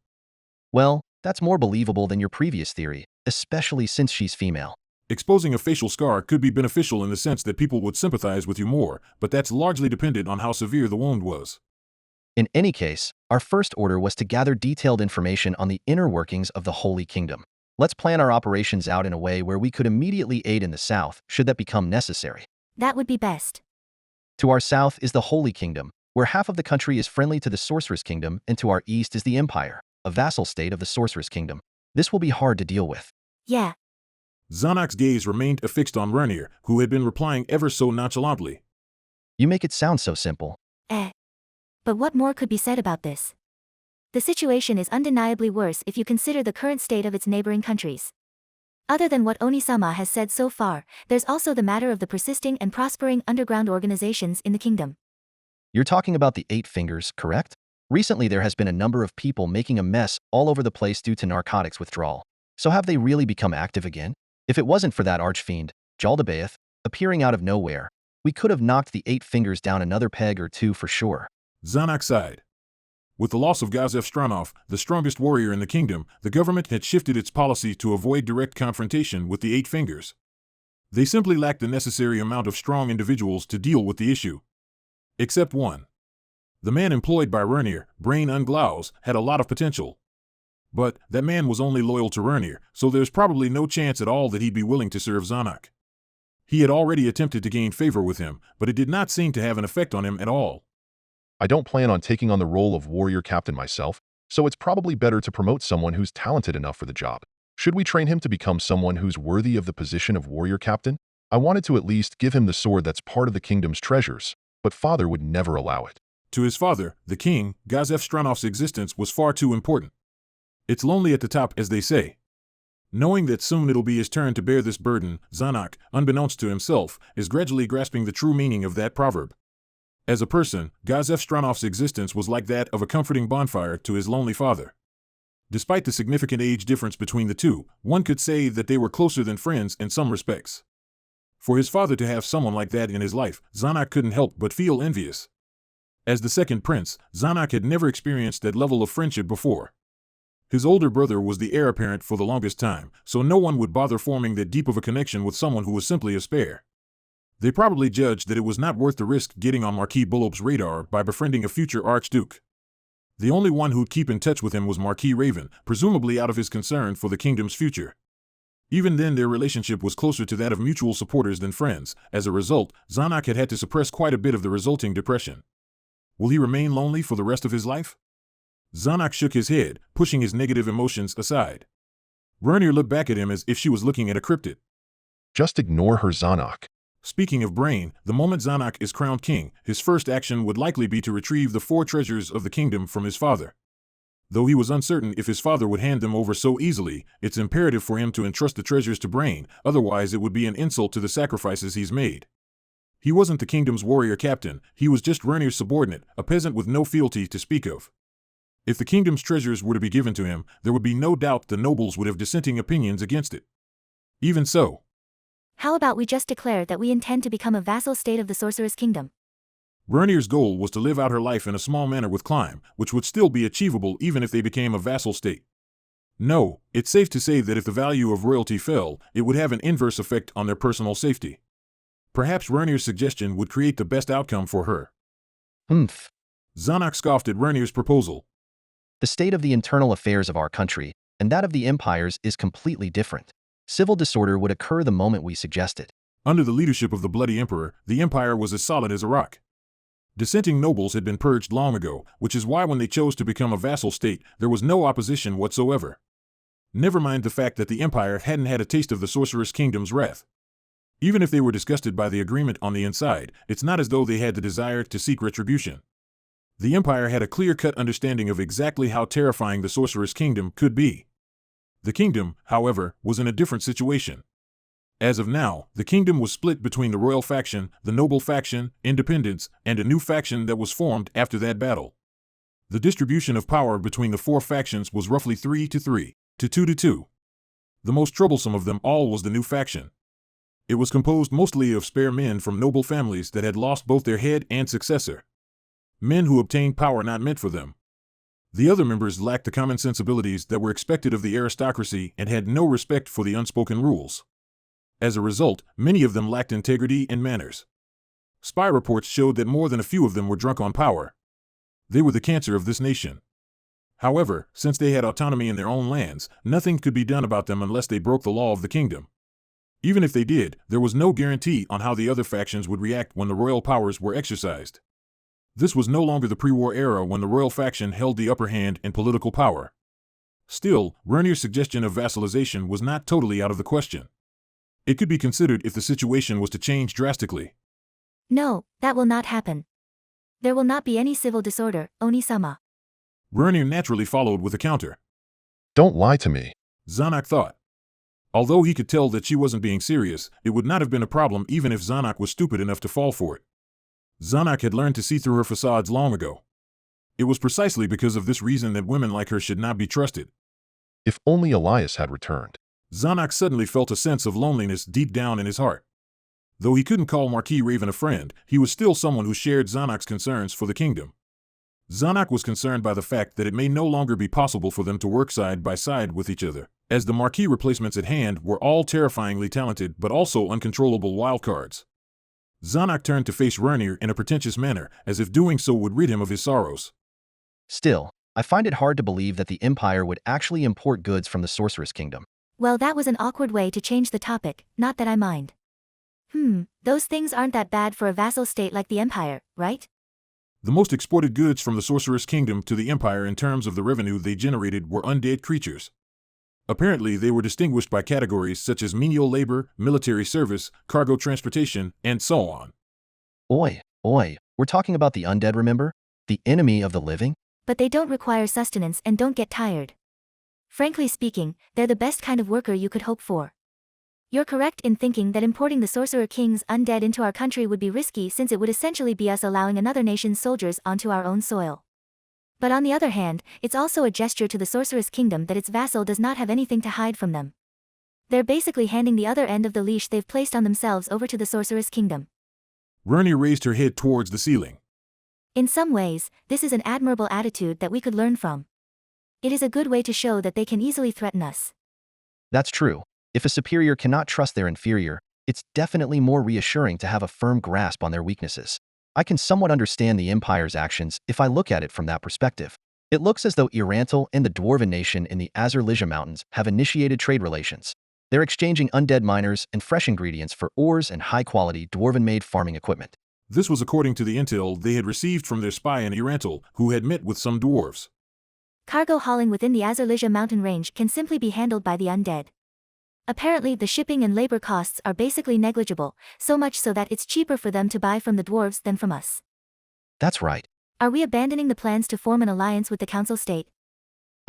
Speaker 3: Well, that's more believable than your previous theory, especially since she's female.
Speaker 1: Exposing a facial scar could be beneficial in the sense that people would sympathize with you more, but that's largely dependent on how severe the wound was.
Speaker 3: In any case, our first order was to gather detailed information on the inner workings of the Holy Kingdom. Let's plan our operations out in a way where we could immediately aid in the south, should that become necessary.
Speaker 4: That would be best.
Speaker 3: To our south is the Holy Kingdom, where half of the country is friendly to the Sorcerer's Kingdom, and to our east is the Empire, a vassal state of the Sorcerer's Kingdom. This will be hard to deal with.
Speaker 4: Yeah.
Speaker 1: Zanak's gaze remained affixed on Renier, who had been replying ever so nonchalantly.
Speaker 3: You make it sound so simple.
Speaker 4: But what more could be said about this? The situation is undeniably worse if you consider the current state of its neighboring countries. Other than what Onisama has said so far, there's also the matter of the persisting and prospering underground organizations in the kingdom.
Speaker 3: You're talking about the Eight Fingers, correct? Recently there has been a number of people making a mess all over the place due to narcotics withdrawal. So have they really become active again? If it wasn't for that archfiend, Jaldabaoth, appearing out of nowhere, we could have knocked the Eight Fingers down another peg or two for sure.
Speaker 1: Zanak sighed. With the loss of Gazef Stranov, the strongest warrior in the kingdom, the government had shifted its policy to avoid direct confrontation with the Eight Fingers. They simply lacked the necessary amount of strong individuals to deal with the issue. Except one. The man employed by Renier, Brain Unglaus, had a lot of potential. But that man was only loyal to Renier, so there's probably no chance at all that he'd be willing to serve Zanak. He had already attempted to gain favor with him, but it did not seem to have an effect on him at all.
Speaker 5: I don't plan on taking on the role of warrior captain myself, so it's probably better to promote someone who's talented enough for the job. Should we train him to become someone who's worthy of the position of warrior captain? I wanted to at least give him the sword that's part of the kingdom's treasures, but father would never allow it.
Speaker 1: To his father, the king, Gazef Stranov's existence was far too important. It's lonely at the top, as they say. Knowing that soon it'll be his turn to bear this burden, Zanak, unbeknownst to himself, is gradually grasping the true meaning of that proverb. As a person, Gazef Stranov's existence was like that of a comforting bonfire to his lonely father. Despite the significant age difference between the two, one could say that they were closer than friends in some respects. For his father to have someone like that in his life, Zanak couldn't help but feel envious. As the second prince, Zanak had never experienced that level of friendship before. His older brother was the heir apparent for the longest time, so no one would bother forming that deep of a connection with someone who was simply a spare. They probably judged that it was not worth the risk getting on Marquis Bulob's radar by befriending a future archduke. The only one who'd keep in touch with him was Marquis Raven, presumably out of his concern for the kingdom's future. Even then their relationship was closer to that of mutual supporters than friends. As a result, Zanak had to suppress quite a bit of the resulting depression. Will he remain lonely for the rest of his life? Zanak shook his head, pushing his negative emotions aside. Renier looked back at him as if she was looking at a cryptid.
Speaker 5: Just ignore her, Zanak.
Speaker 1: Speaking of Brain, the moment Zanak is crowned king, his first action would likely be to retrieve the 4 treasures of the kingdom from his father. Though he was uncertain if his father would hand them over so easily, it's imperative for him to entrust the treasures to Brain, otherwise it would be an insult to the sacrifices he's made. He wasn't the kingdom's warrior captain, he was just Renier's subordinate, a peasant with no fealty to speak of. If the kingdom's treasures were to be given to him, there would be no doubt the nobles would have dissenting opinions against it. Even so,
Speaker 4: How about we just declare that we intend to become a vassal state of the Sorcerer's Kingdom?
Speaker 1: Renier's goal was to live out her life in a small manner with Climb, which would still be achievable even if they became a vassal state. No, it's safe to say that if the value of royalty fell, it would have an inverse effect on their personal safety. Perhaps Renier's suggestion would create the best outcome for her. Zanak scoffed at Renier's proposal.
Speaker 3: The state of the internal affairs of our country, and that of the empires, is completely different. Civil disorder would occur the moment we suggest it.
Speaker 1: Under the leadership of the Bloody Emperor, the empire was as solid as a rock. Dissenting nobles had been purged long ago, which is why when they chose to become a vassal state, there was no opposition whatsoever. Never mind the fact that the empire hadn't had a taste of the Sorcerer's Kingdom's wrath. Even if they were disgusted by the agreement on the inside, it's not as though they had the desire to seek retribution. The Empire had a clear-cut understanding of exactly how terrifying the Sorceress Kingdom could be. The kingdom, however, was in a different situation. As of now, the kingdom was split between the royal faction, the noble faction, independents, and a new faction that was formed after that battle. The distribution of power between the four factions was roughly 3-3, to 2-2. The most troublesome of them all was the new faction. It was composed mostly of spare men from noble families that had lost both their head and successor. Men who obtained power not meant for them. The other members lacked the common sensibilities that were expected of the aristocracy and had no respect for the unspoken rules. As a result, many of them lacked integrity and manners. Spy reports showed that more than a few of them were drunk on power. They were the cancer of this nation. However, since they had autonomy in their own lands, nothing could be done about them unless they broke the law of the kingdom. Even if they did, there was no guarantee on how the other factions would react when the royal powers were exercised. This was no longer the pre-war era when the royal faction held the upper hand in political power. Still, Renier's suggestion of vassalization was not totally out of the question. It could be considered if the situation was to change drastically.
Speaker 4: No, that will not happen. There will not be any civil disorder, Oni-sama.
Speaker 1: Renier naturally followed with a counter.
Speaker 5: Don't lie to me.
Speaker 1: Zanuck thought. Although he could tell that she wasn't being serious, it would not have been a problem even if Zanuck was stupid enough to fall for it. Zanuck had learned to see through her facades long ago. It was precisely because of this reason that women like her should not be trusted.
Speaker 5: If only Elias had returned.
Speaker 1: Zanuck suddenly felt a sense of loneliness deep down in his heart. Though he couldn't call Marquis Raven a friend, he was still someone who shared Zanuck's concerns for the kingdom. Zanuck was concerned by the fact that it may no longer be possible for them to work side by side with each other, as the Marquis replacements at hand were all terrifyingly talented but also uncontrollable wildcards. Zanuck turned to face Renier in a pretentious manner, as if doing so would rid him of his sorrows.
Speaker 3: Still, I find it hard to believe that the Empire would actually import goods from the Sorceress Kingdom.
Speaker 4: Well, that was an awkward way to change the topic, not that I mind. Those things aren't that bad for a vassal state like the Empire, right?
Speaker 1: The most exported goods from the Sorceress Kingdom to the Empire in terms of the revenue they generated were undead creatures. Apparently, they were distinguished by categories such as menial labor, military service, cargo transportation, and so on.
Speaker 3: Oi, we're talking about the undead, remember? The enemy of the living?
Speaker 4: But they don't require sustenance and don't get tired. Frankly speaking, they're the best kind of worker you could hope for. You're correct in thinking that importing the Sorcerer King's undead into our country would be risky, since it would essentially be us allowing another nation's soldiers onto our own soil. But on the other hand, it's also a gesture to the Sorceress Kingdom that its vassal does not have anything to hide from them. They're basically handing the other end of the leash they've placed on themselves over to the Sorceress Kingdom.
Speaker 1: Renier raised her head towards the ceiling.
Speaker 4: In some ways, this is an admirable attitude that we could learn from. It is a good way to show that they can easily threaten us.
Speaker 3: That's true. If a superior cannot trust their inferior, it's definitely more reassuring to have a firm grasp on their weaknesses. I can somewhat understand the Empire's actions if I look at it from that perspective. It looks as though Irantal and the Dwarven nation in the Azure Mountains have initiated trade relations. They're exchanging undead miners and fresh ingredients for ores and high-quality Dwarven-made farming equipment.
Speaker 1: This was according to the intel they had received from their spy in Irantal, who had met with some dwarves.
Speaker 4: Cargo hauling within the Azure mountain range can simply be handled by the undead. Apparently, the shipping and labor costs are basically negligible, so much so that it's cheaper for them to buy from the dwarves than from us.
Speaker 3: That's right.
Speaker 4: Are we abandoning the plans to form an alliance with the Council State?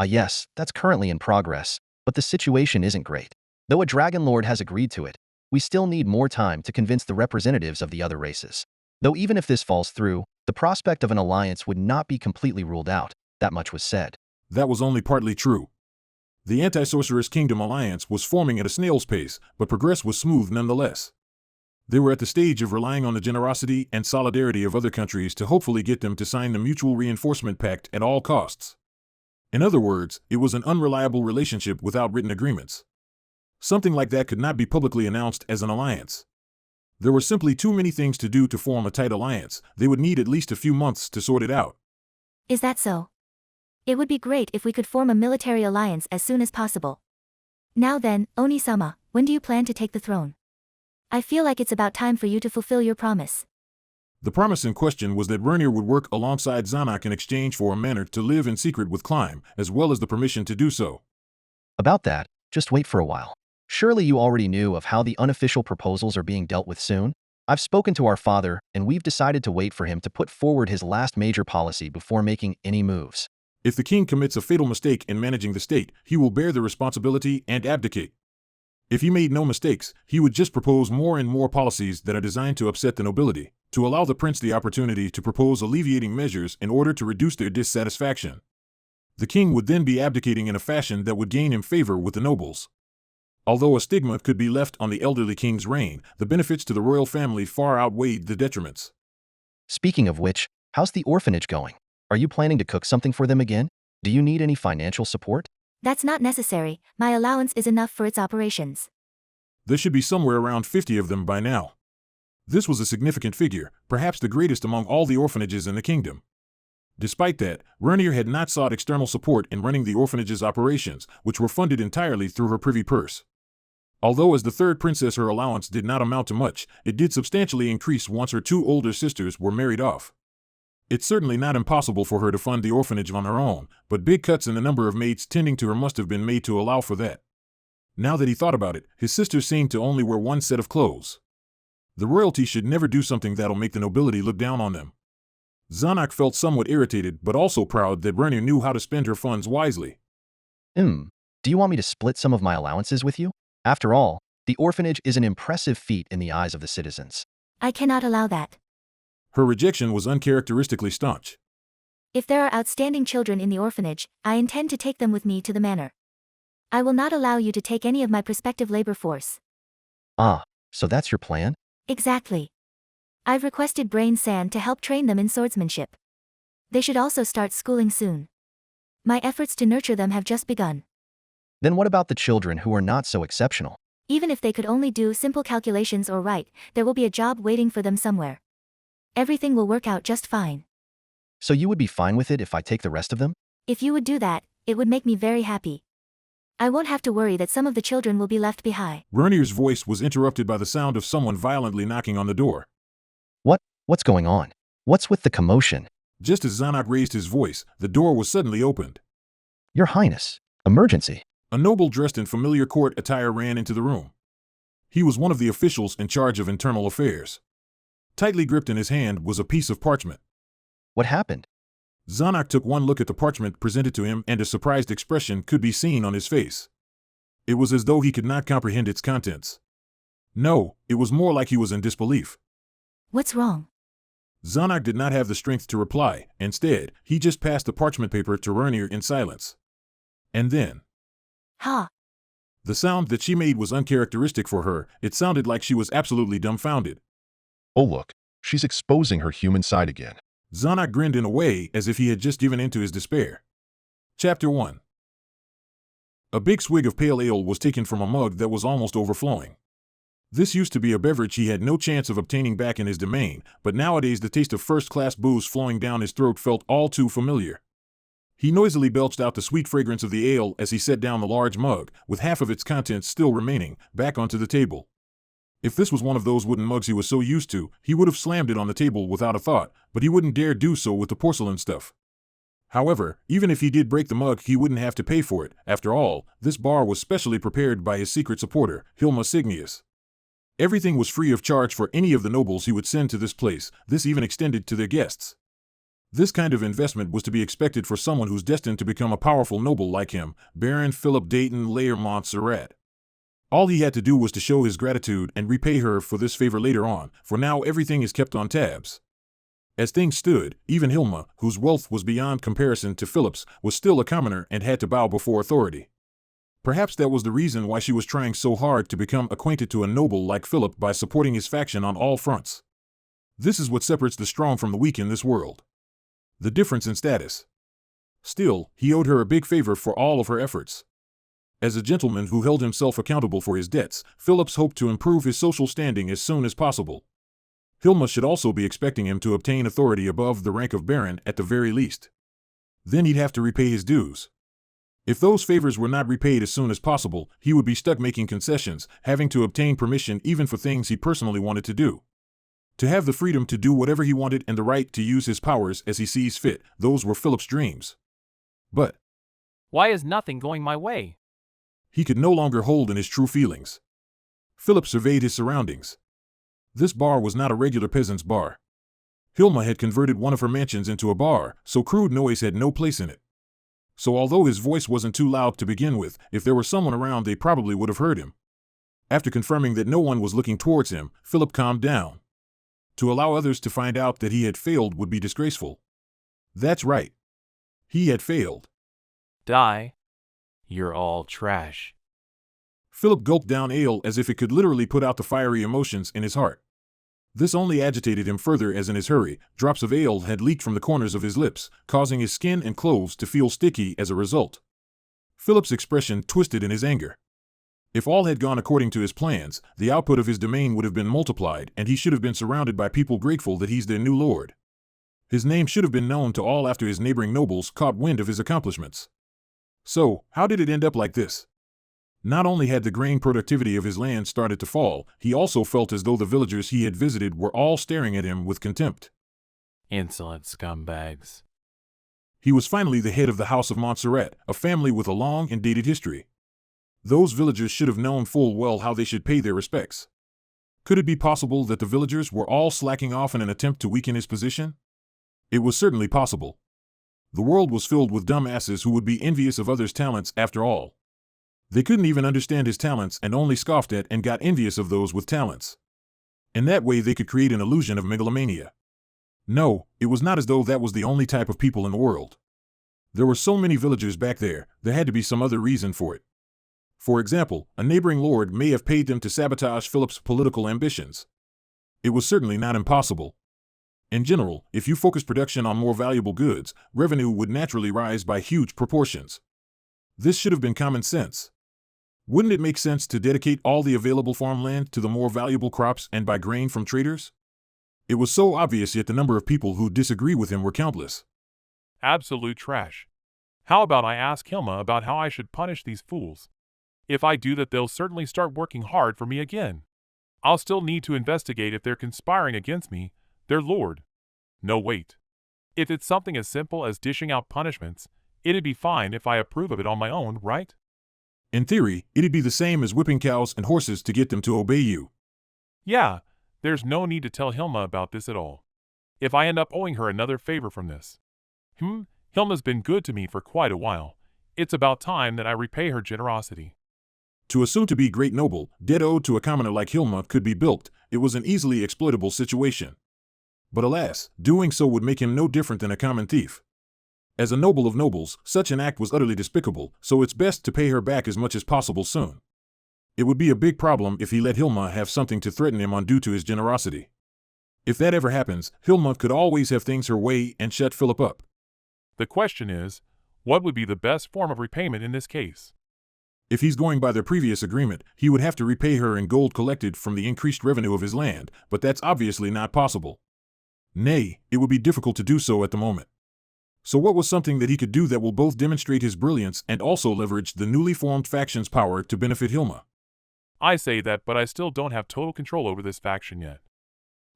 Speaker 3: Yes, that's currently in progress, but the situation isn't great. Though a Dragon Lord has agreed to it, we still need more time to convince the representatives of the other races. Though even if this falls through, the prospect of an alliance would not be completely ruled out, that much was said.
Speaker 1: That was only partly true. The Anti-Sorceress Kingdom alliance was forming at a snail's pace, but progress was smooth nonetheless. They were at the stage of relying on the generosity and solidarity of other countries to hopefully get them to sign the Mutual Reinforcement Pact at all costs. In other words, it was an unreliable relationship without written agreements. Something like that could not be publicly announced as an alliance. There were simply too many things to do to form a tight alliance. They would need at least a few months to sort it out.
Speaker 4: Is that so? It would be great if we could form a military alliance as soon as possible. Now then, Oni-sama, when do you plan to take the throne? I feel like it's about time for you to fulfill your promise.
Speaker 1: The promise in question was that Renier would work alongside Zanuck in exchange for a manor to live in secret with Climb, as well as the permission to do so.
Speaker 3: About that, just wait for a while. Surely you already knew of how the unofficial proposals are being dealt with soon? I've spoken to our father, and we've decided to wait for him to put forward his last major policy before making any moves.
Speaker 1: If the king commits a fatal mistake in managing the state, he will bear the responsibility and abdicate. If he made no mistakes, he would just propose more and more policies that are designed to upset the nobility, to allow the prince the opportunity to propose alleviating measures in order to reduce their dissatisfaction. The king would then be abdicating in a fashion that would gain him favor with the nobles. Although a stigma could be left on the elderly king's reign, the benefits to the royal family far outweighed the detriments.
Speaker 3: Speaking of which, how's the orphanage going? Are you planning to cook something for them again? Do you need any financial support?
Speaker 4: That's not necessary, my allowance is enough for its operations.
Speaker 1: There should be somewhere around 50 of them by now. This was a significant figure, perhaps the greatest among all the orphanages in the kingdom. Despite that, Vernier had not sought external support in running the orphanage's operations, which were funded entirely through her privy purse. Although as the third princess her allowance did not amount to much, it did substantially increase once her two older sisters were married off. It's certainly not impossible for her to fund the orphanage on her own, but big cuts in the number of maids tending to her must have been made to allow for that. Now that he thought about it, his sisters seemed to only wear one set of clothes. The royalty should never do something that'll make the nobility look down on them. Zanuck felt somewhat irritated but also proud that Vernier knew how to spend her funds wisely.
Speaker 3: Do you want me to split some of my allowances with you? After all, the orphanage is an impressive feat in the eyes of the citizens.
Speaker 4: I cannot allow that.
Speaker 1: Her rejection was uncharacteristically staunch.
Speaker 4: If there are outstanding children in the orphanage, I intend to take them with me to the manor. I will not allow you to take any of my prospective labor force.
Speaker 3: Ah, so that's your plan?
Speaker 4: Exactly. I've requested Brain Sand to help train them in swordsmanship. They should also start schooling soon. My efforts to nurture them have just begun.
Speaker 3: Then what about the children who are not so exceptional?
Speaker 4: Even if they could only do simple calculations or write, there will be a job waiting for them somewhere. Everything will work out just fine.
Speaker 3: So you would be fine with it if I take the rest of them?
Speaker 4: If you would do that, it would make me very happy. I won't have to worry that some of the children will be left behind.
Speaker 1: Vernier's voice was interrupted by the sound of someone violently knocking on the door.
Speaker 3: What's going on? What's with the commotion?
Speaker 1: Just as Zanuck raised his voice, the door was suddenly opened.
Speaker 3: Your Highness, emergency.
Speaker 1: A noble dressed in familiar court attire ran into the room. He was one of the officials in charge of internal affairs. Tightly gripped in his hand was a piece of parchment.
Speaker 3: What happened?
Speaker 1: Zanuck took one look at the parchment presented to him and a surprised expression could be seen on his face. It was as though he could not comprehend its contents. No, it was more like he was in disbelief.
Speaker 4: What's wrong?
Speaker 1: Zanuck did not have the strength to reply. Instead, he just passed the parchment paper to Vernier in silence. And then,
Speaker 4: Ha!
Speaker 1: the sound that she made was uncharacteristic for her. It sounded like she was absolutely dumbfounded.
Speaker 5: Oh look, she's exposing her human side again.
Speaker 1: Zanuck grinned in a way as if he had just given in to his despair. Chapter 1. A big swig of pale ale was taken from a mug that was almost overflowing. This used to be a beverage he had no chance of obtaining back in his domain, but nowadays the taste of first-class booze flowing down his throat felt all too familiar. He noisily belched out the sweet fragrance of the ale as he set down the large mug, with half of its contents still remaining, back onto the table. If this was one of those wooden mugs he was so used to, he would have slammed it on the table without a thought, but he wouldn't dare do so with the porcelain stuff. However, even if he did break the mug, he wouldn't have to pay for it. After all, this bar was specially prepared by his secret supporter, Hilma Signius. Everything was free of charge for any of the nobles he would send to this place. This even extended to their guests. This kind of investment was to be expected for someone who's destined to become a powerful noble like him, Baron Philip Dayton Lairmont-Surratt. All he had to do was to show his gratitude and repay her for this favor later on, for now everything is kept on tabs. As things stood, even Hilma, whose wealth was beyond comparison to Philip's, was still a commoner and had to bow before authority. Perhaps that was the reason why she was trying so hard to become acquainted to a noble like Philip by supporting his faction on all fronts. This is what separates the strong from the weak in this world. The difference in status. Still, he owed her a big favor for all of her efforts. As a gentleman who held himself accountable for his debts, Phillips hoped to improve his social standing as soon as possible. Hilma should also be expecting him to obtain authority above the rank of baron at the very least. Then he'd have to repay his dues. If those favors were not repaid as soon as possible, he would be stuck making concessions, having to obtain permission even for things he personally wanted to do. To have the freedom to do whatever he wanted and the right to use his powers as he sees fit, those were Philip's dreams. But
Speaker 6: why is nothing going my way?
Speaker 1: He could no longer hold in his true feelings. Philip surveyed his surroundings. This bar was not a regular peasant's bar. Hilma had converted one of her mansions into a bar, so crude noise had no place in it. So although his voice wasn't too loud to begin with, if there were someone around they probably would have heard him. After confirming that no one was looking towards him, Philip calmed down. To allow others to find out that he had failed would be disgraceful. That's right. He had failed.
Speaker 6: Die. You're all trash.
Speaker 1: Philip gulped down ale as if it could literally put out the fiery emotions in his heart. This only agitated him further as in his hurry, drops of ale had leaked from the corners of his lips, causing his skin and clothes to feel sticky as a result. Philip's expression twisted in his anger. If all had gone according to his plans, the output of his domain would have been multiplied and he should have been surrounded by people grateful that he's their new lord. His name should have been known to all after his neighboring nobles caught wind of his accomplishments. So, how did it end up like this? Not only had the grain productivity of his land started to fall, he also felt as though the villagers he had visited were all staring at him with contempt.
Speaker 6: Insolent scumbags.
Speaker 1: He was finally the head of the House of Montserrat, a family with a long and dated history. Those villagers should have known full well how they should pay their respects. Could it be possible that the villagers were all slacking off in an attempt to weaken his position? It was certainly possible. The world was filled with dumbasses who would be envious of others' talents after all. They couldn't even understand his talents and only scoffed at and got envious of those with talents. In that way they could create an illusion of megalomania. No, it was not as though that was the only type of people in the world. There were so many villagers back there had to be some other reason for it. For example, a neighboring lord may have paid them to sabotage Philip's political ambitions. It was certainly not impossible. In general, if you focus production on more valuable goods, revenue would naturally rise by huge proportions. This should have been common sense. Wouldn't it make sense to dedicate all the available farmland to the more valuable crops and buy grain from traders? It was so obvious, yet the number of people who disagree with him were countless.
Speaker 7: Absolute trash. How about I ask Hilma about how I should punish these fools? If I do that, they'll certainly start working hard for me again. I'll still need to investigate if they're conspiring against me, their lord. No, wait. If it's something as simple as dishing out punishments, it'd be fine if I approve of it on my own, right?
Speaker 1: In theory, it'd be the same as whipping cows and horses to get them to obey you.
Speaker 7: Yeah, there's no need to tell Hilma about this at all. If I end up owing her another favor from this. Hilma's been good to me for quite a while. It's about time that I repay her generosity.
Speaker 1: To a soon-to-be great noble, debt owed to a commoner like Hilma could be bilked. It was an easily exploitable situation. But alas, doing so would make him no different than a common thief. As a noble of nobles, such an act was utterly despicable, so it's best to pay her back as much as possible soon. It would be a big problem if he let Hilma have something to threaten him on due to his generosity. If that ever happens, Hilma could always have things her way and shut Philip up.
Speaker 7: The question is, what would be the best form of repayment in this case?
Speaker 1: If he's going by their previous agreement, he would have to repay her in gold collected from the increased revenue of his land, but that's obviously not possible. Nay, it would be difficult to do so at the moment. So what was something that he could do that will both demonstrate his brilliance and also leverage the newly formed faction's power to benefit Hilma?
Speaker 7: I say that, but I still don't have total control over this faction yet.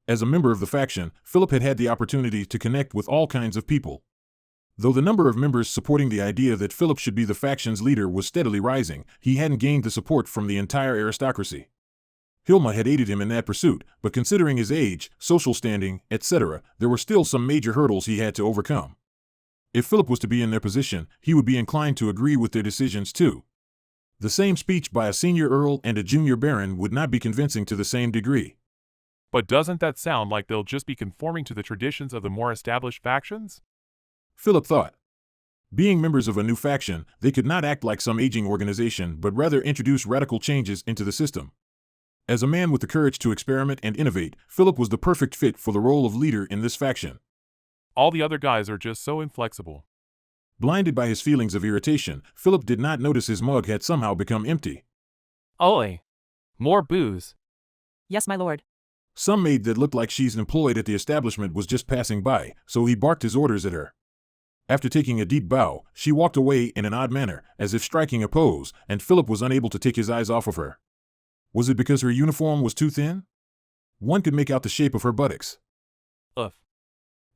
Speaker 1: As a member of the faction, Philip had had the opportunity to connect with all kinds of people. Though the number of members supporting the idea that Philip should be the faction's leader was steadily rising, he hadn't gained the support from the entire aristocracy. Hilma had aided him in that pursuit, but considering his age, social standing, etc., there were still some major hurdles he had to overcome. If Philip was to be in their position, he would be inclined to agree with their decisions too. The same speech by a senior earl and a junior baron would not be convincing to the same degree.
Speaker 7: But doesn't that sound like they'll just be conforming to the traditions of the more established factions?
Speaker 1: Philip thought. Being members of a new faction, they could not act like some aging organization but rather introduce radical changes into the system. As a man with the courage to experiment and innovate, Philip was the perfect fit for the role of leader in this faction.
Speaker 7: All the other guys are just so inflexible.
Speaker 1: Blinded by his feelings of irritation, Philip did not notice his mug had somehow become empty.
Speaker 6: Oi! More booze.
Speaker 2: Yes, my lord.
Speaker 1: Some maid that looked like she's employed at the establishment was just passing by, so he barked his orders at her. After taking a deep bow, she walked away in an odd manner, as if striking a pose, and Philip was unable to take his eyes off of her. Was it because her uniform was too thin? One could make out the shape of her buttocks.
Speaker 6: Ugh.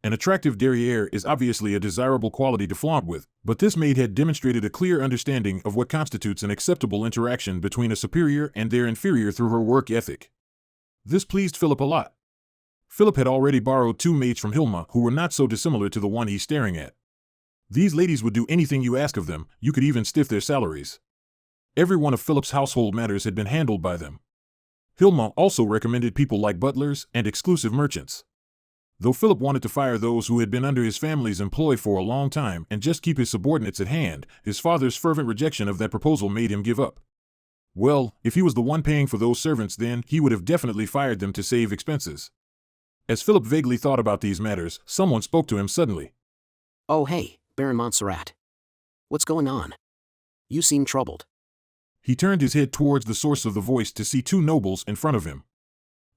Speaker 1: An attractive derriere is obviously a desirable quality to flaunt with, but this maid had demonstrated a clear understanding of what constitutes an acceptable interaction between a superior and their inferior through her work ethic. This pleased Philip a lot. Philip had already borrowed 2 maids from Hilma who were not so dissimilar to the one he's staring at. These ladies would do anything you ask of them, you could even stiff their salaries. Every one of Philip's household matters had been handled by them. Hilma also recommended people like butlers and exclusive merchants. Though Philip wanted to fire those who had been under his family's employ for a long time and just keep his subordinates at hand, his father's fervent rejection of that proposal made him give up. Well, if he was the one paying for those servants, then he would have definitely fired them to save expenses. As Philip vaguely thought about these matters, someone spoke to him suddenly.
Speaker 8: Oh hey, Baron Montserrat. What's going on? You seem troubled.
Speaker 1: He turned his head towards the source of the voice to see 2 nobles in front of him.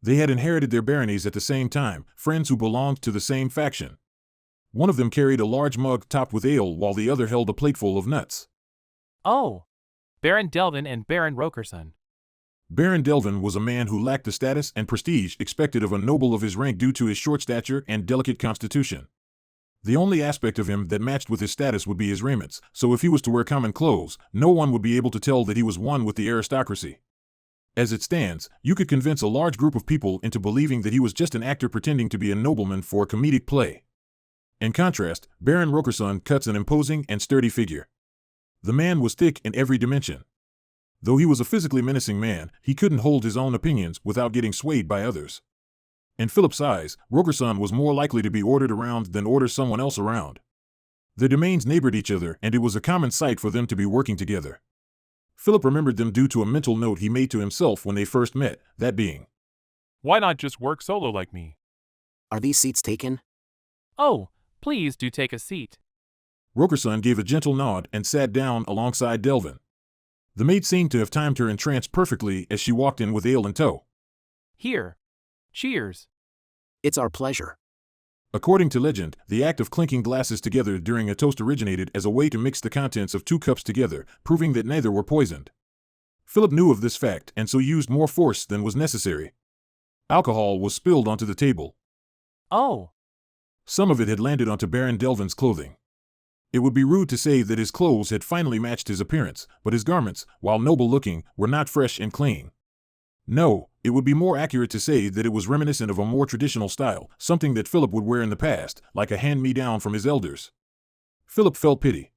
Speaker 1: They had inherited their baronies at the same time, friends who belonged to the same faction. One of them carried a large mug topped with ale while the other held a plateful of nuts.
Speaker 6: Oh, Baron Delvin and Baron Rokerson.
Speaker 1: Baron Delvin was a man who lacked the status and prestige expected of a noble of his rank due to his short stature and delicate constitution. The only aspect of him that matched with his status would be his raiments, so if he was to wear common clothes, no one would be able to tell that he was one with the aristocracy. As it stands, you could convince a large group of people into believing that he was just an actor pretending to be a nobleman for a comedic play. In contrast, Baron Rokerson cuts an imposing and sturdy figure. The man was thick in every dimension. Though he was a physically menacing man, he couldn't hold his own opinions without getting swayed by others. In Philip's eyes, Rokerson was more likely to be ordered around than order someone else around. Their domains neighbored each other, and it was a common sight for them to be working together. Philip remembered them due to a mental note he made to himself when they first met, that being,
Speaker 7: Why not just work solo like me?
Speaker 8: Are these seats taken?
Speaker 6: Oh, please do take a seat.
Speaker 1: Rokerson gave a gentle nod and sat down alongside Delvin. The maid seemed to have timed her entrance perfectly as she walked in with ale in tow.
Speaker 6: Here. Cheers.
Speaker 8: It's our pleasure.
Speaker 1: According to legend, the act of clinking glasses together during a toast originated as a way to mix the contents of 2 cups together, proving that neither were poisoned. Philip knew of this fact and so used more force than was necessary. Alcohol was spilled onto the table.
Speaker 6: Oh,
Speaker 1: Some of it had landed onto Baron Delvin's clothing. It would be rude to say that his clothes had finally matched his appearance, but his garments, while noble-looking, were not fresh and clean. No, it would be more accurate to say that it was reminiscent of a more traditional style, something that Philip would wear in the past, like a hand-me-down from his elders. Philip felt pity.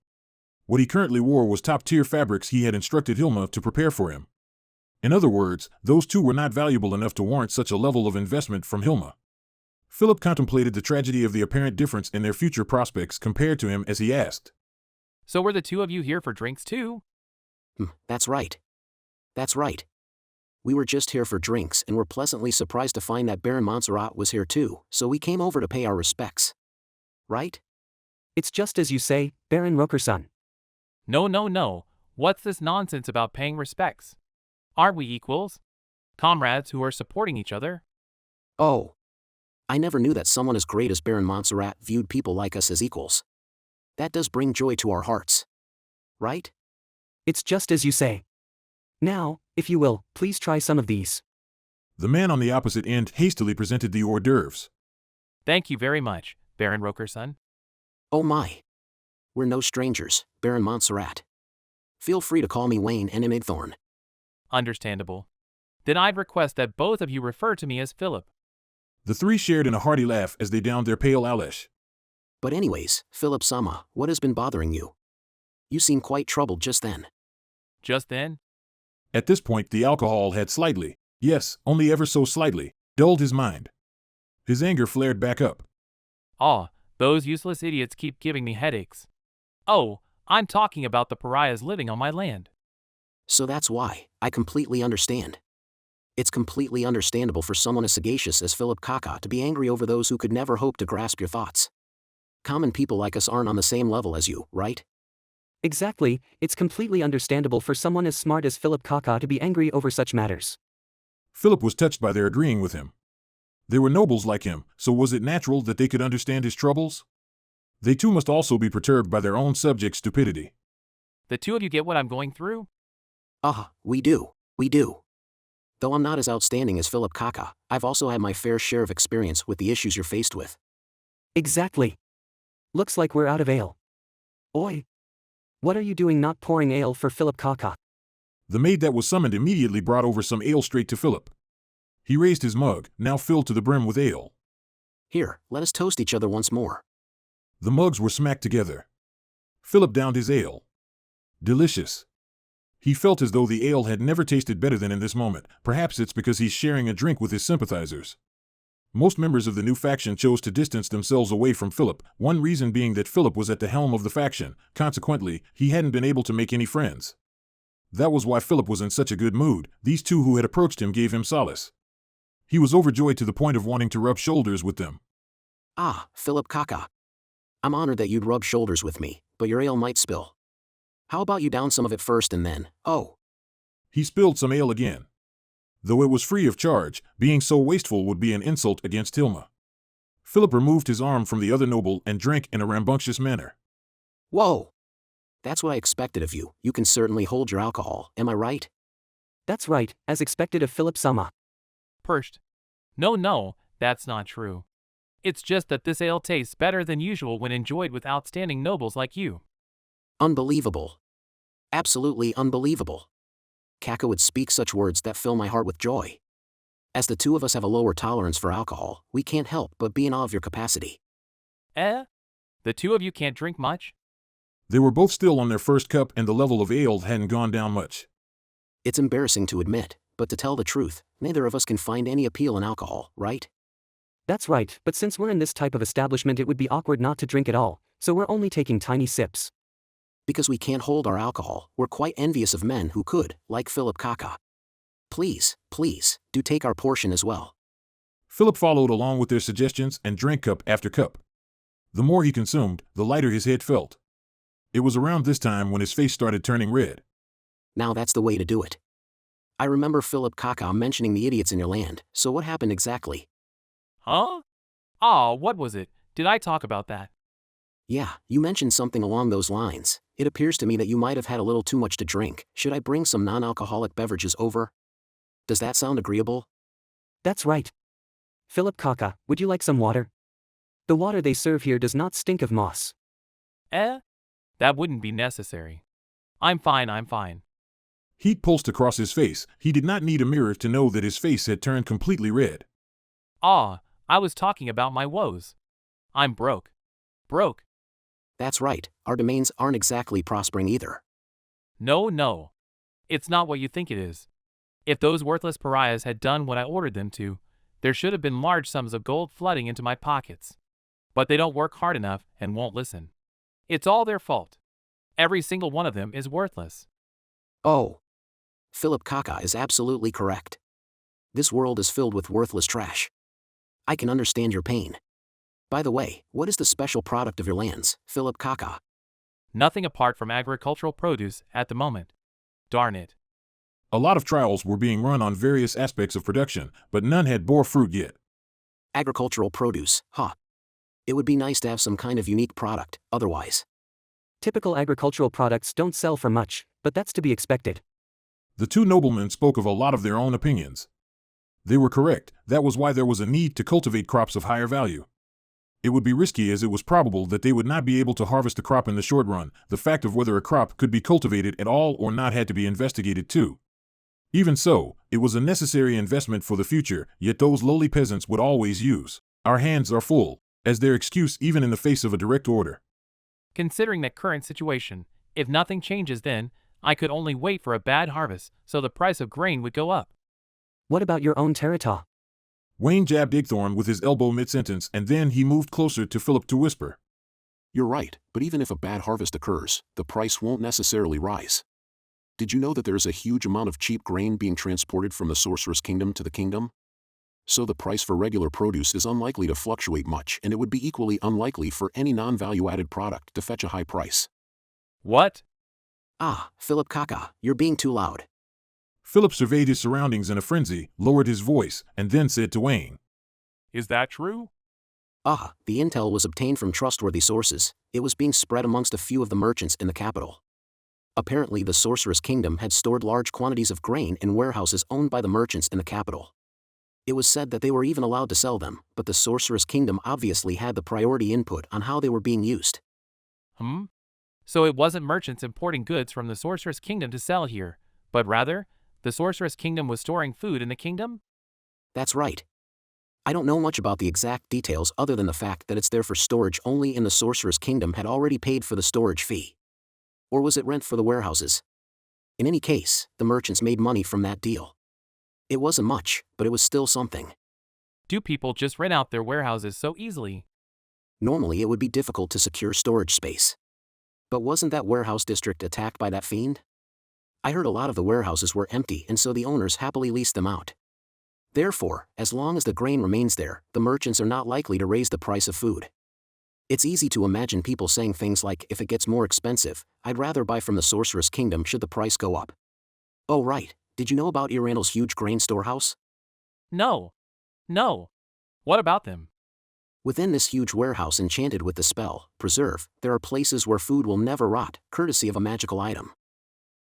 Speaker 1: What he currently wore was top-tier fabrics he had instructed Hilma to prepare for him. In other words, those 2 were not valuable enough to warrant such a level of investment from Hilma. Philip contemplated the tragedy of the apparent difference in their future prospects compared to him as he asked,
Speaker 6: so were the 2 of you here for drinks too?
Speaker 8: That's right. That's right. We were just here for drinks and were pleasantly surprised to find that Baron Montserrat was here too, so we came over to pay our respects. Right?
Speaker 9: It's just as you say, Baron Rokerson.
Speaker 6: No. What's this nonsense about paying respects? Aren't we equals? Comrades who are supporting each other?
Speaker 8: Oh. I never knew that someone as great as Baron Montserrat viewed people like us as equals. That does bring joy to our hearts. Right?
Speaker 9: It's just as you say. Now, if you will, please try some of these.
Speaker 1: The man on the opposite end hastily presented the hors d'oeuvres.
Speaker 6: Thank you very much, Baron Rokerson.
Speaker 8: Oh my. We're no strangers, Baron Montserrat. Feel free to call me Wayne and Emigthorn.
Speaker 6: Understandable. Then I'd request that both of you refer to me as Philip.
Speaker 1: The 3 shared in a hearty laugh as they downed their pale Alesh.
Speaker 8: But anyways, Philip Sama, what has been bothering you? You seem quite troubled just then.
Speaker 6: Just then?
Speaker 1: At this point, the alcohol had slightly, yes, only ever so slightly, dulled his mind. His anger flared back up.
Speaker 6: Ah, those useless idiots keep giving me headaches. Oh, I'm talking about the pariahs living on my land.
Speaker 8: So that's why, I completely understand. It's completely understandable for someone as sagacious as Philip Kaka to be angry over those who could never hope to grasp your thoughts. Common people like us aren't on the same level as you, right?
Speaker 9: Exactly, it's completely understandable for someone as smart as Philip Kaka to be angry over such matters.
Speaker 1: Philip was touched by their agreeing with him. They were nobles like him, so was it natural that they could understand his troubles? They too must also be perturbed by their own subjects' stupidity.
Speaker 6: The 2 of you get what I'm going through?
Speaker 8: We do. Though I'm not as outstanding as Philip Kaka, I've also had my fair share of experience with the issues you're faced with.
Speaker 9: Exactly. Looks like we're out of ale. Oi. What are you doing not pouring ale for Philip Kaka?
Speaker 1: The maid that was summoned immediately brought over some ale straight to Philip. He raised his mug, now filled to the brim with ale.
Speaker 8: Here, let us toast each other once more.
Speaker 1: The mugs were smacked together. Philip downed his ale. Delicious. He felt as though the ale had never tasted better than in this moment. Perhaps it's because he's sharing a drink with his sympathizers. Most members of the new faction chose to distance themselves away from Philip, one reason being that Philip was at the helm of the faction. Consequently, he hadn't been able to make any friends. That was why Philip was in such a good mood. These two who had approached him gave him solace. He was overjoyed to the point of wanting to rub shoulders with them.
Speaker 8: Ah, Philip Kaka. I'm honored that you'd rub shoulders with me, but your ale might spill. How about you down some of it first and then, oh.
Speaker 1: He spilled some ale again. Though it was free of charge, being so wasteful would be an insult against Hilma. Philip removed his arm from the other noble and drank in a rambunctious manner.
Speaker 8: Whoa! That's what I expected of you. You can certainly hold your alcohol, am I right?
Speaker 9: That's right, as expected of Philip Sama.
Speaker 6: Perched. No, that's not true. It's just that this ale tastes better than usual when enjoyed with outstanding nobles like you.
Speaker 8: Unbelievable. Absolutely unbelievable. Kaka would speak such words that fill my heart with joy. As the two of us have a lower tolerance for alcohol, we can't help but be in awe of your capacity.
Speaker 6: The two of you can't drink much?
Speaker 1: They were both still on their first cup and the level of ale hadn't gone down much.
Speaker 8: It's embarrassing to admit, but to tell the truth, neither of us can find any appeal in alcohol, right?
Speaker 9: That's right, but since we're in this type of establishment it would be awkward not to drink at all, so we're only taking tiny sips.
Speaker 8: Because we can't hold our alcohol, we're quite envious of men who could, like Philip Kaka. Please, do take our portion as well.
Speaker 1: Philip followed along with their suggestions and drank cup after cup. The more he consumed, the lighter his head felt. It was around this time when his face started turning red.
Speaker 8: Now that's the way to do it. I remember Philip Kaka mentioning the idiots in your land, so what happened exactly?
Speaker 6: Huh? Ah, what was it? Did I talk about that?
Speaker 8: Yeah, you mentioned something along those lines. It appears to me that you might have had a little too much to drink. Should I bring some non-alcoholic beverages over? Does that sound agreeable?
Speaker 9: That's right. Philip Kaka, would you like some water? The water they serve here does not stink of moss.
Speaker 6: That wouldn't be necessary. I'm fine.
Speaker 1: Heat pulsed across his face. He did not need a mirror to know that his face had turned completely red.
Speaker 6: Ah, I was talking about my woes. I'm broke.
Speaker 8: That's right, our domains aren't exactly prospering either.
Speaker 6: No. It's not what you think it is. If those worthless pariahs had done what I ordered them to, there should have been large sums of gold flooding into my pockets. But they don't work hard enough and won't listen. It's all their fault. Every single one of them is worthless.
Speaker 8: Oh. Philip Kaka is absolutely correct. This world is filled with worthless trash. I can understand your pain. By the way, what is the special product of your lands, Philip Kaka?
Speaker 6: Nothing apart from agricultural produce at the moment. Darn it.
Speaker 1: A lot of trials were being run on various aspects of production, but none had bore fruit yet.
Speaker 8: Agricultural produce, huh? It would be nice to have some kind of unique product, otherwise.
Speaker 9: Typical agricultural products don't sell for much, but that's to be expected.
Speaker 1: The two noblemen spoke of a lot of their own opinions. They were correct. That was why there was a need to cultivate crops of higher value. It would be risky as it was probable that they would not be able to harvest the crop in the short run. The fact of whether a crop could be cultivated at all or not had to be investigated too. Even so, it was a necessary investment for the future, yet those lowly peasants would always use "our hands are full" as their excuse even in the face of a direct order.
Speaker 6: Considering that current situation, if nothing changes then, I could only wait for a bad harvest, so the price of grain would go up.
Speaker 9: What about your own Terata?
Speaker 1: Wayne jabbed Igthorn with his elbow mid-sentence, and then he moved closer to Philip to whisper.
Speaker 10: You're right, but even if a bad harvest occurs, the price won't necessarily rise. Did you know that there's a huge amount of cheap grain being transported from the Sorceress Kingdom to the kingdom? So the price for regular produce is unlikely to fluctuate much, and it would be equally unlikely for any non-value-added product to fetch a high price.
Speaker 6: What?
Speaker 8: Ah, Philip Kaka, you're being too loud.
Speaker 1: Philip surveyed his surroundings in a frenzy, lowered his voice, and then said to Wayne,
Speaker 7: Is that true?
Speaker 8: Ah, the intel was obtained from trustworthy sources. It was being spread amongst a few of the merchants in the capital. Apparently the Sorceress Kingdom had stored large quantities of grain in warehouses owned by the merchants in the capital. It was said that they were even allowed to sell them, but the Sorceress Kingdom obviously had the priority input on how they were being used.
Speaker 6: So it wasn't merchants importing goods from the Sorceress Kingdom to sell here, but rather, the Sorceress Kingdom was storing food in the kingdom?
Speaker 8: That's right. I don't know much about the exact details other than the fact that it's there for storage only and the Sorcerer's Kingdom had already paid for the storage fee. Or was it rent for the warehouses? In any case, the merchants made money from that deal. It wasn't much, but it was still something.
Speaker 6: Do people just rent out their warehouses so easily?
Speaker 8: Normally it would be difficult to secure storage space. But wasn't that warehouse district attacked by that fiend? I heard a lot of the warehouses were empty and so the owners happily leased them out. Therefore, as long as the grain remains there, the merchants are not likely to raise the price of food. It's easy to imagine people saying things like, if it gets more expensive, I'd rather buy from the Sorcerer's Kingdom should the price go up. Oh right, did you know about Irandal's huge grain storehouse?
Speaker 6: No. What about them?
Speaker 8: Within this huge warehouse enchanted with the spell, Preserve, there are places where food will never rot, courtesy of a magical item.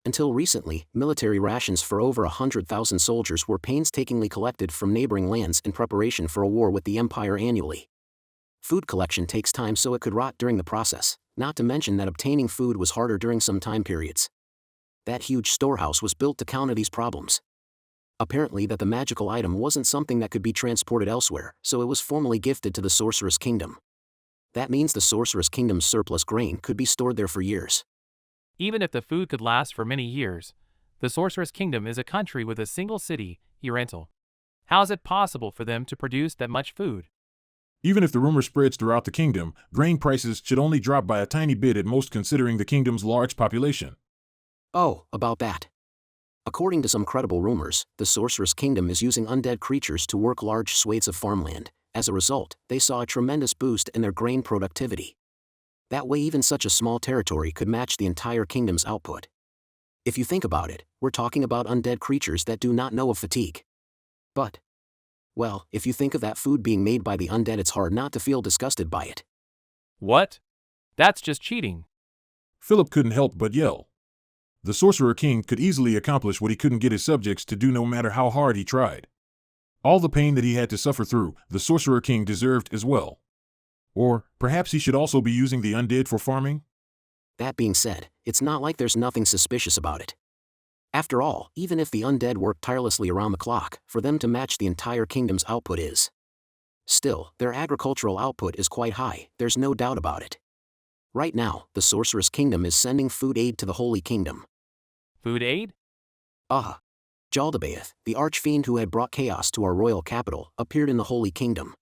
Speaker 8: Until recently, military rations for over 100,000 soldiers were painstakingly collected from neighboring lands in preparation for a war with the Empire annually. Food collection takes time so it could rot during the process, not to mention that obtaining food was harder during some time periods. That huge storehouse was built to counter these problems. Apparently that the magical item wasn't something that could be transported elsewhere, so it was formally gifted to the Sorcerer's Kingdom. That means the Sorcerer's Kingdom's surplus grain could be stored there for years.
Speaker 6: Even if the food could last for many years, the Sorcerer's Kingdom is a country with a single city, Irandal. How is it possible for them to produce that much food?
Speaker 1: Even if the rumor spreads throughout the kingdom, grain prices should only drop by a tiny bit at most considering the kingdom's large population.
Speaker 8: Oh, about that. According to some credible rumors, the Sorcerer's Kingdom is using undead creatures to work large swathes of farmland. As a result, they saw a tremendous boost in their grain productivity. That way even such a small territory could match the entire kingdom's output. If you think about it, we're talking about undead creatures that do not know of fatigue. But, well, if you think of that food being made by the undead, it's hard not to feel disgusted by it.
Speaker 6: What? That's just cheating.
Speaker 1: Philip couldn't help but yell. The Sorcerer King could easily accomplish what he couldn't get his subjects to do no matter how hard he tried. All the pain that he had to suffer through, the Sorcerer King deserved as well. Or, perhaps he should also be using the undead for farming?
Speaker 8: That being said, it's not like there's nothing suspicious about it. After all, even if the undead work tirelessly around the clock, for them to match the entire kingdom's output is. Still, their agricultural output is quite high, there's no doubt about it. Right now, the Sorcerer's Kingdom is sending food aid to the Holy Kingdom.
Speaker 6: Food aid?
Speaker 8: Jaldabaoth, the archfiend who had brought chaos to our royal capital, appeared in the Holy Kingdom.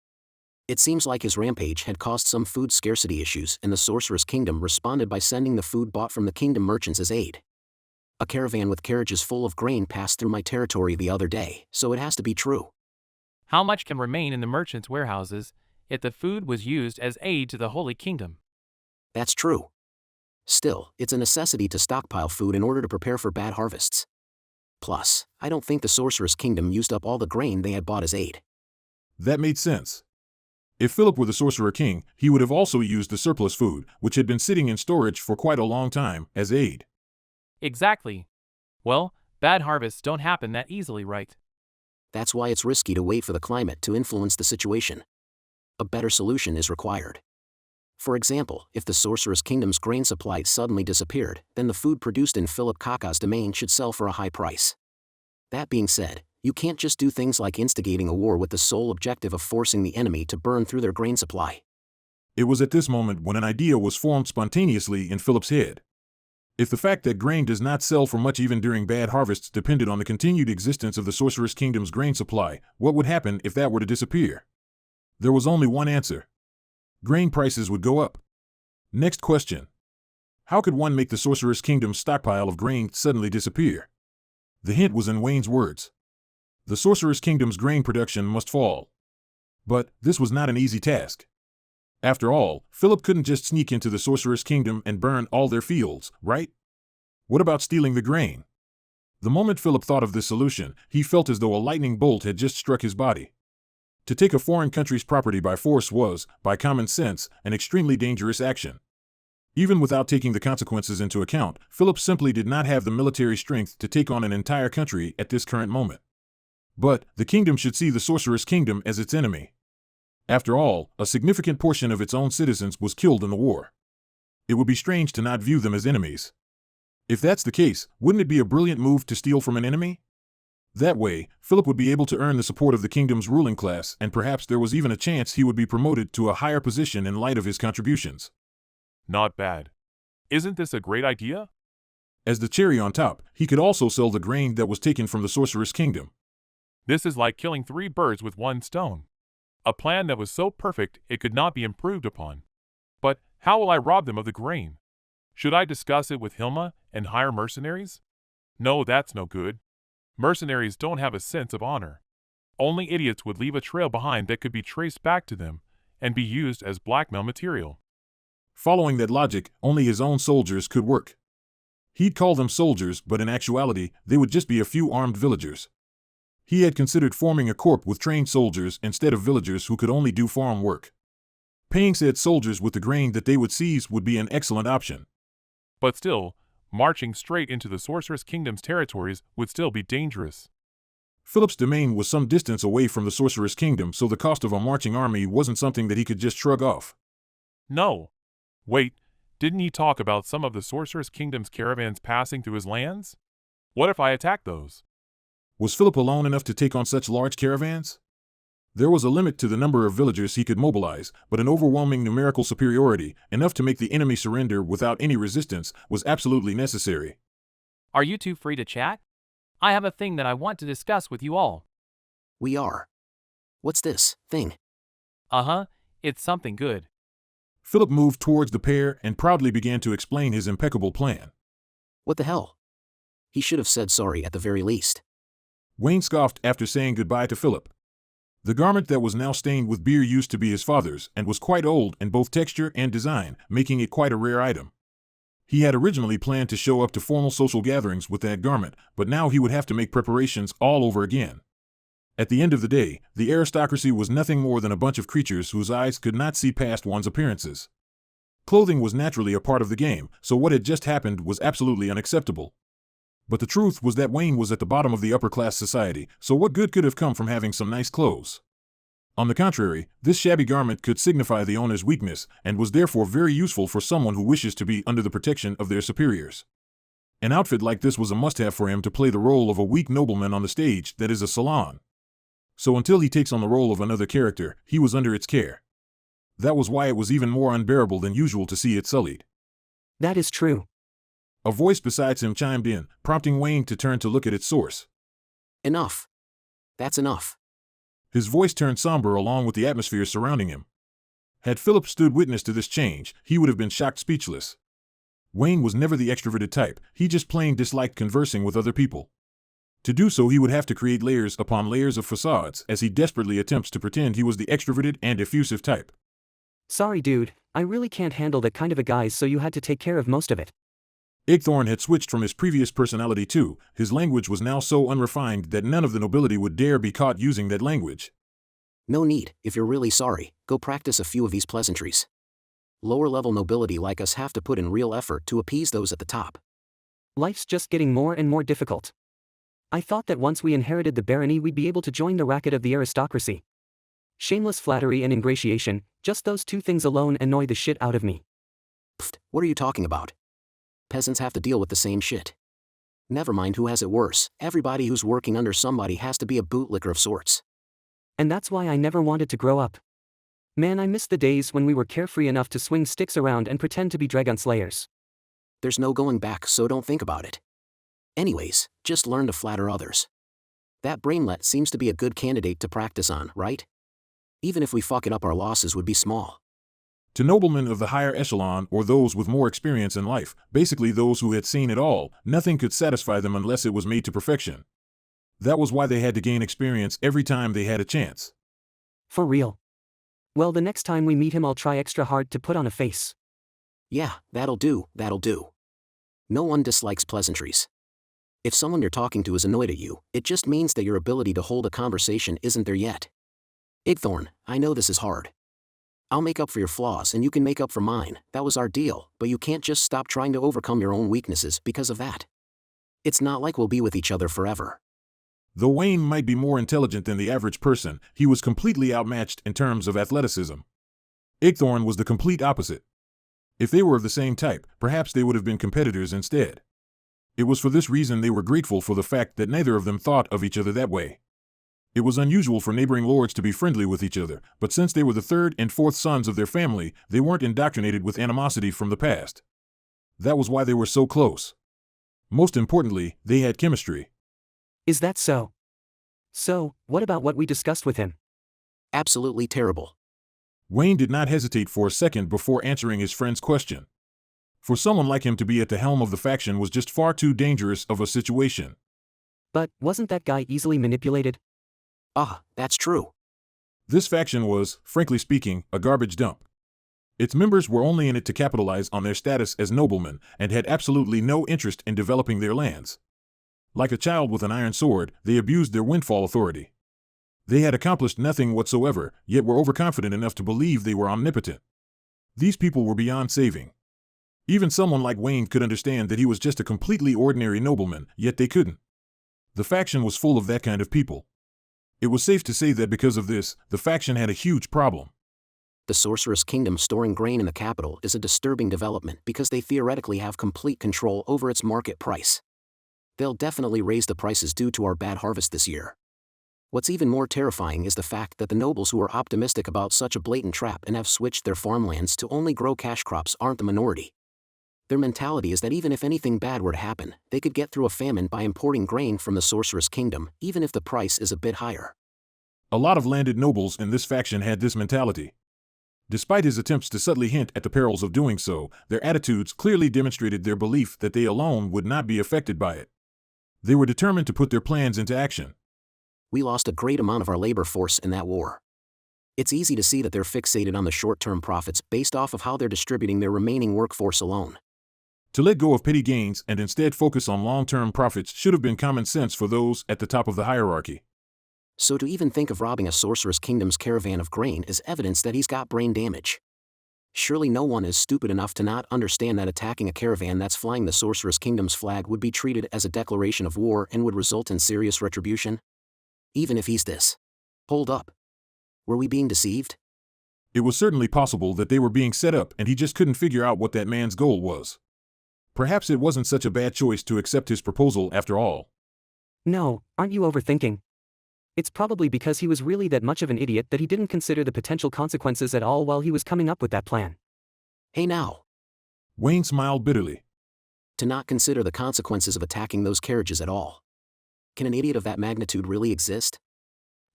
Speaker 8: It seems like his rampage had caused some food scarcity issues and the Sorcerer's Kingdom responded by sending the food bought from the kingdom merchants as aid. A caravan with carriages full of grain passed through my territory the other day, so it has to be true.
Speaker 6: How much can remain in the merchants' warehouses if the food was used as aid to the Holy Kingdom?
Speaker 8: That's true. Still, it's a necessity to stockpile food in order to prepare for bad harvests. Plus, I don't think the Sorcerer's Kingdom used up all the grain they had bought as aid.
Speaker 1: That made sense. If Philip were the Sorcerer King, he would have also used the surplus food, which had been sitting in storage for quite a long time, as aid.
Speaker 6: Exactly. Well, bad harvests don't happen that easily, right?
Speaker 8: That's why it's risky to wait for the climate to influence the situation. A better solution is required. For example, if the Sorcerer's Kingdom's grain supply suddenly disappeared, then the food produced in Philip Kaka's domain should sell for a high price. That being said, you can't just do things like instigating a war with the sole objective of forcing the enemy to burn through their grain supply.
Speaker 1: It was at this moment when an idea was formed spontaneously in Philip's head. If the fact that grain does not sell for much even during bad harvests depended on the continued existence of the Sorcerer's Kingdom's grain supply, what would happen if that were to disappear? There was only one answer. Grain prices would go up. Next question. How could one make the Sorcerer's Kingdom's stockpile of grain suddenly disappear? The hint was in Wayne's words. The Sorcerer's Kingdom's grain production must fall. But this was not an easy task. After all, Philip couldn't just sneak into the Sorcerer's Kingdom and burn all their fields, right? What about stealing the grain? The moment Philip thought of this solution, he felt as though a lightning bolt had just struck his body. To take a foreign country's property by force was, by common sense, an extremely dangerous action. Even without taking the consequences into account, Philip simply did not have the military strength to take on an entire country at this current moment. But the kingdom should see the Sorcerer's Kingdom as its enemy. After all, a significant portion of its own citizens was killed in the war. It would be strange to not view them as enemies. If that's the case, wouldn't it be a brilliant move to steal from an enemy? That way, Philip would be able to earn the support of the kingdom's ruling class, and perhaps there was even a chance he would be promoted to a higher position in light of his contributions.
Speaker 7: Not bad. Isn't this a great idea?
Speaker 1: As the cherry on top, he could also sell the grain that was taken from the sorceress kingdom.
Speaker 7: This is like killing 3 birds with 1 stone. A plan that was so perfect it could not be improved upon. But how will I rob them of the grain? Should I discuss it with Hilma and hire mercenaries? No, that's no good. Mercenaries don't have a sense of honor. Only idiots would leave a trail behind that could be traced back to them and be used as blackmail material.
Speaker 1: Following that logic, only his own soldiers could work. He'd call them soldiers, but in actuality, they would just be a few armed villagers. He had considered forming a corps with trained soldiers instead of villagers who could only do farm work. Paying said soldiers with the grain that they would seize would be an excellent option.
Speaker 7: But still, marching straight into the Sorceress Kingdom's territories would still be dangerous.
Speaker 1: Philip's domain was some distance away from the Sorceress Kingdom, so the cost of a marching army wasn't something that he could just shrug off.
Speaker 7: No. Wait, didn't he talk about some of the Sorceress Kingdom's caravans passing through his lands? What if I attack those?
Speaker 1: Was Philip alone enough to take on such large caravans? There was a limit to the number of villagers he could mobilize, but an overwhelming numerical superiority, enough to make the enemy surrender without any resistance, was absolutely necessary.
Speaker 6: Are you two free to chat? I have a thing that I want to discuss with you all.
Speaker 8: We are. What's this thing?
Speaker 6: It's something good.
Speaker 1: Philip moved towards the pair and proudly began to explain his impeccable plan.
Speaker 8: What the hell? He should have said sorry at the very least.
Speaker 1: Wayne scoffed after saying goodbye to Philip. The garment that was now stained with beer used to be his father's and was quite old in both texture and design, making it quite a rare item. He had originally planned to show up to formal social gatherings with that garment, but now he would have to make preparations all over again. At the end of the day, the aristocracy was nothing more than a bunch of creatures whose eyes could not see past one's appearances. Clothing was naturally a part of the game, so what had just happened was absolutely unacceptable. But the truth was that Wayne was at the bottom of the upper-class society, so what good could have come from having some nice clothes? On the contrary, this shabby garment could signify the owner's weakness, and was therefore very useful for someone who wishes to be under the protection of their superiors. An outfit like this was a must-have for him to play the role of a weak nobleman on the stage that is a salon. So until he takes on the role of another character, he was under its care. That was why it was even more unbearable than usual to see it sullied.
Speaker 9: That is true.
Speaker 1: A voice beside him chimed in, prompting Wayne to turn to look at its source.
Speaker 8: Enough. That's enough.
Speaker 1: His voice turned somber along with the atmosphere surrounding him. Had Philip stood witness to this change, he would have been shocked speechless. Wayne was never the extroverted type, he just plain disliked conversing with other people. To do so, he would have to create layers upon layers of facades as he desperately attempts to pretend he was the extroverted and effusive type.
Speaker 9: Sorry dude, I really can't handle that kind of a guy, so you had to take care of most of it.
Speaker 1: Igthorn had switched from his previous personality too. His language was now so unrefined that none of the nobility would dare be caught using that language.
Speaker 8: No need, if you're really sorry, go practice a few of these pleasantries. Lower-level nobility like us have to put in real effort to appease those at the top.
Speaker 9: Life's just getting more and more difficult. I thought that once we inherited the barony we'd be able to join the racket of the aristocracy. Shameless flattery and ingratiation, just those 2 things alone annoy the shit out of me.
Speaker 8: Pfft, what are you talking about? Peasants have to deal with the same shit. Never mind who has it worse, everybody who's working under somebody has to be a bootlicker of sorts.
Speaker 9: And that's why I never wanted to grow up. Man, I miss the days when we were carefree enough to swing sticks around and pretend to be dragon slayers.
Speaker 8: There's no going back, so don't think about it. Anyways, just learn to flatter others. That brainlet seems to be a good candidate to practice on, right? Even if we fuck it up, our losses would be small.
Speaker 1: To noblemen of the higher echelon or those with more experience in life, basically those who had seen it all, nothing could satisfy them unless it was made to perfection. That was why they had to gain experience every time they had a chance.
Speaker 9: For real. Well, the next time we meet him I'll try extra hard to put on a face.
Speaker 8: Yeah, that'll do, that'll do. No one dislikes pleasantries. If someone you're talking to is annoyed at you, it just means that your ability to hold a conversation isn't there yet. Igthorn, I know this is hard. I'll make up for your flaws and you can make up for mine, that was our deal, but you can't just stop trying to overcome your own weaknesses because of that. It's not like we'll be with each other forever.
Speaker 1: Though Wayne might be more intelligent than the average person, he was completely outmatched in terms of athleticism. Igthorn was the complete opposite. If they were of the same type, perhaps they would have been competitors instead. It was for this reason they were grateful for the fact that neither of them thought of each other that way. It was unusual for neighboring lords to be friendly with each other, but since they were the third and fourth sons of their family, they weren't indoctrinated with animosity from the past. That was why they were so close. Most importantly, they had chemistry.
Speaker 9: Is that so? So, what about what we discussed with him?
Speaker 8: Absolutely terrible.
Speaker 1: Wayne did not hesitate for a second before answering his friend's question. For someone like him to be at the helm of the faction was just far too dangerous of a situation.
Speaker 9: But wasn't that guy easily manipulated?
Speaker 8: That's true.
Speaker 1: This faction was, frankly speaking, a garbage dump. Its members were only in it to capitalize on their status as noblemen and had absolutely no interest in developing their lands. Like a child with an iron sword, they abused their windfall authority. They had accomplished nothing whatsoever, yet were overconfident enough to believe they were omnipotent. These people were beyond saving. Even someone like Wayne could understand that he was just a completely ordinary nobleman, yet they couldn't. The faction was full of that kind of people. It was safe to say that because of this, the faction had a huge problem.
Speaker 8: The Sorceress Kingdom storing grain in the capital is a disturbing development because they theoretically have complete control over its market price. They'll definitely raise the prices due to our bad harvest this year. What's even more terrifying is the fact that the nobles who are optimistic about such a blatant trap and have switched their farmlands to only grow cash crops aren't the minority. Their mentality is that even if anything bad were to happen, they could get through a famine by importing grain from the Sorceress Kingdom, even if the price is a bit higher.
Speaker 1: A lot of landed nobles in this faction had this mentality. Despite his attempts to subtly hint at the perils of doing so, their attitudes clearly demonstrated their belief that they alone would not be affected by it. They were determined to put their plans into action.
Speaker 8: We lost a great amount of our labor force in that war. It's easy to see that they're fixated on the short-term profits based off of how they're distributing their remaining workforce alone.
Speaker 1: To let go of petty gains and instead focus on long-term profits should have been common sense for those at the top of the hierarchy.
Speaker 8: So to even think of robbing a Sorceress Kingdom's caravan of grain is evidence that he's got brain damage. Surely no one is stupid enough to not understand that attacking a caravan that's flying the Sorceress Kingdom's flag would be treated as a declaration of war and would result in serious retribution? Even if he's this. Hold up. Were we being deceived?
Speaker 1: It was certainly possible that they were being set up and he just couldn't figure out what that man's goal was. Perhaps it wasn't such a bad choice to accept his proposal after all.
Speaker 9: No, aren't you overthinking? It's probably because he was really that much of an idiot that he didn't consider the potential consequences at all while he was coming up with that plan.
Speaker 8: Hey now.
Speaker 1: Wayne smiled bitterly.
Speaker 8: To not consider the consequences of attacking those carriages at all. Can an idiot of that magnitude really exist?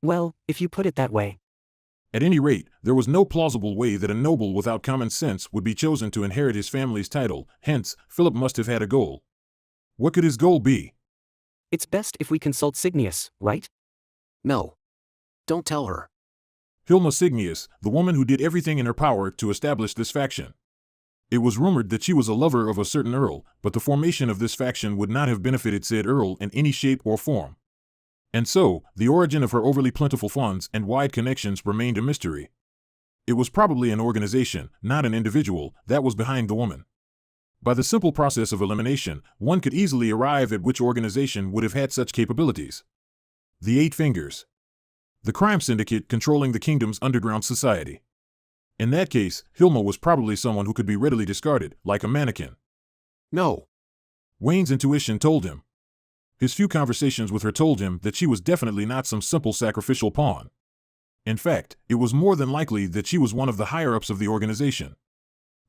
Speaker 9: Well, if you put it that way.
Speaker 1: At any rate, there was no plausible way that a noble without common sense would be chosen to inherit his family's title, hence, Philip must have had a goal. What could his goal be?
Speaker 9: It's best if we consult Signius, right?
Speaker 8: No. Don't tell her.
Speaker 1: Hilma Signius, the woman who did everything in her power to establish this faction. It was rumored that she was a lover of a certain earl, but the formation of this faction would not have benefited said earl in any shape or form. And so, the origin of her overly plentiful funds and wide connections remained a mystery. It was probably an organization, not an individual, that was behind the woman. By the simple process of elimination, one could easily arrive at which organization would have had such capabilities. The Eight Fingers. The crime syndicate controlling the kingdom's underground society. In that case, Hilma was probably someone who could be readily discarded, like a mannequin.
Speaker 10: No.
Speaker 1: Wayne's intuition told him. His few conversations with her told him that she was definitely not some simple sacrificial pawn. In fact, it was more than likely that she was one of the higher-ups of the organization.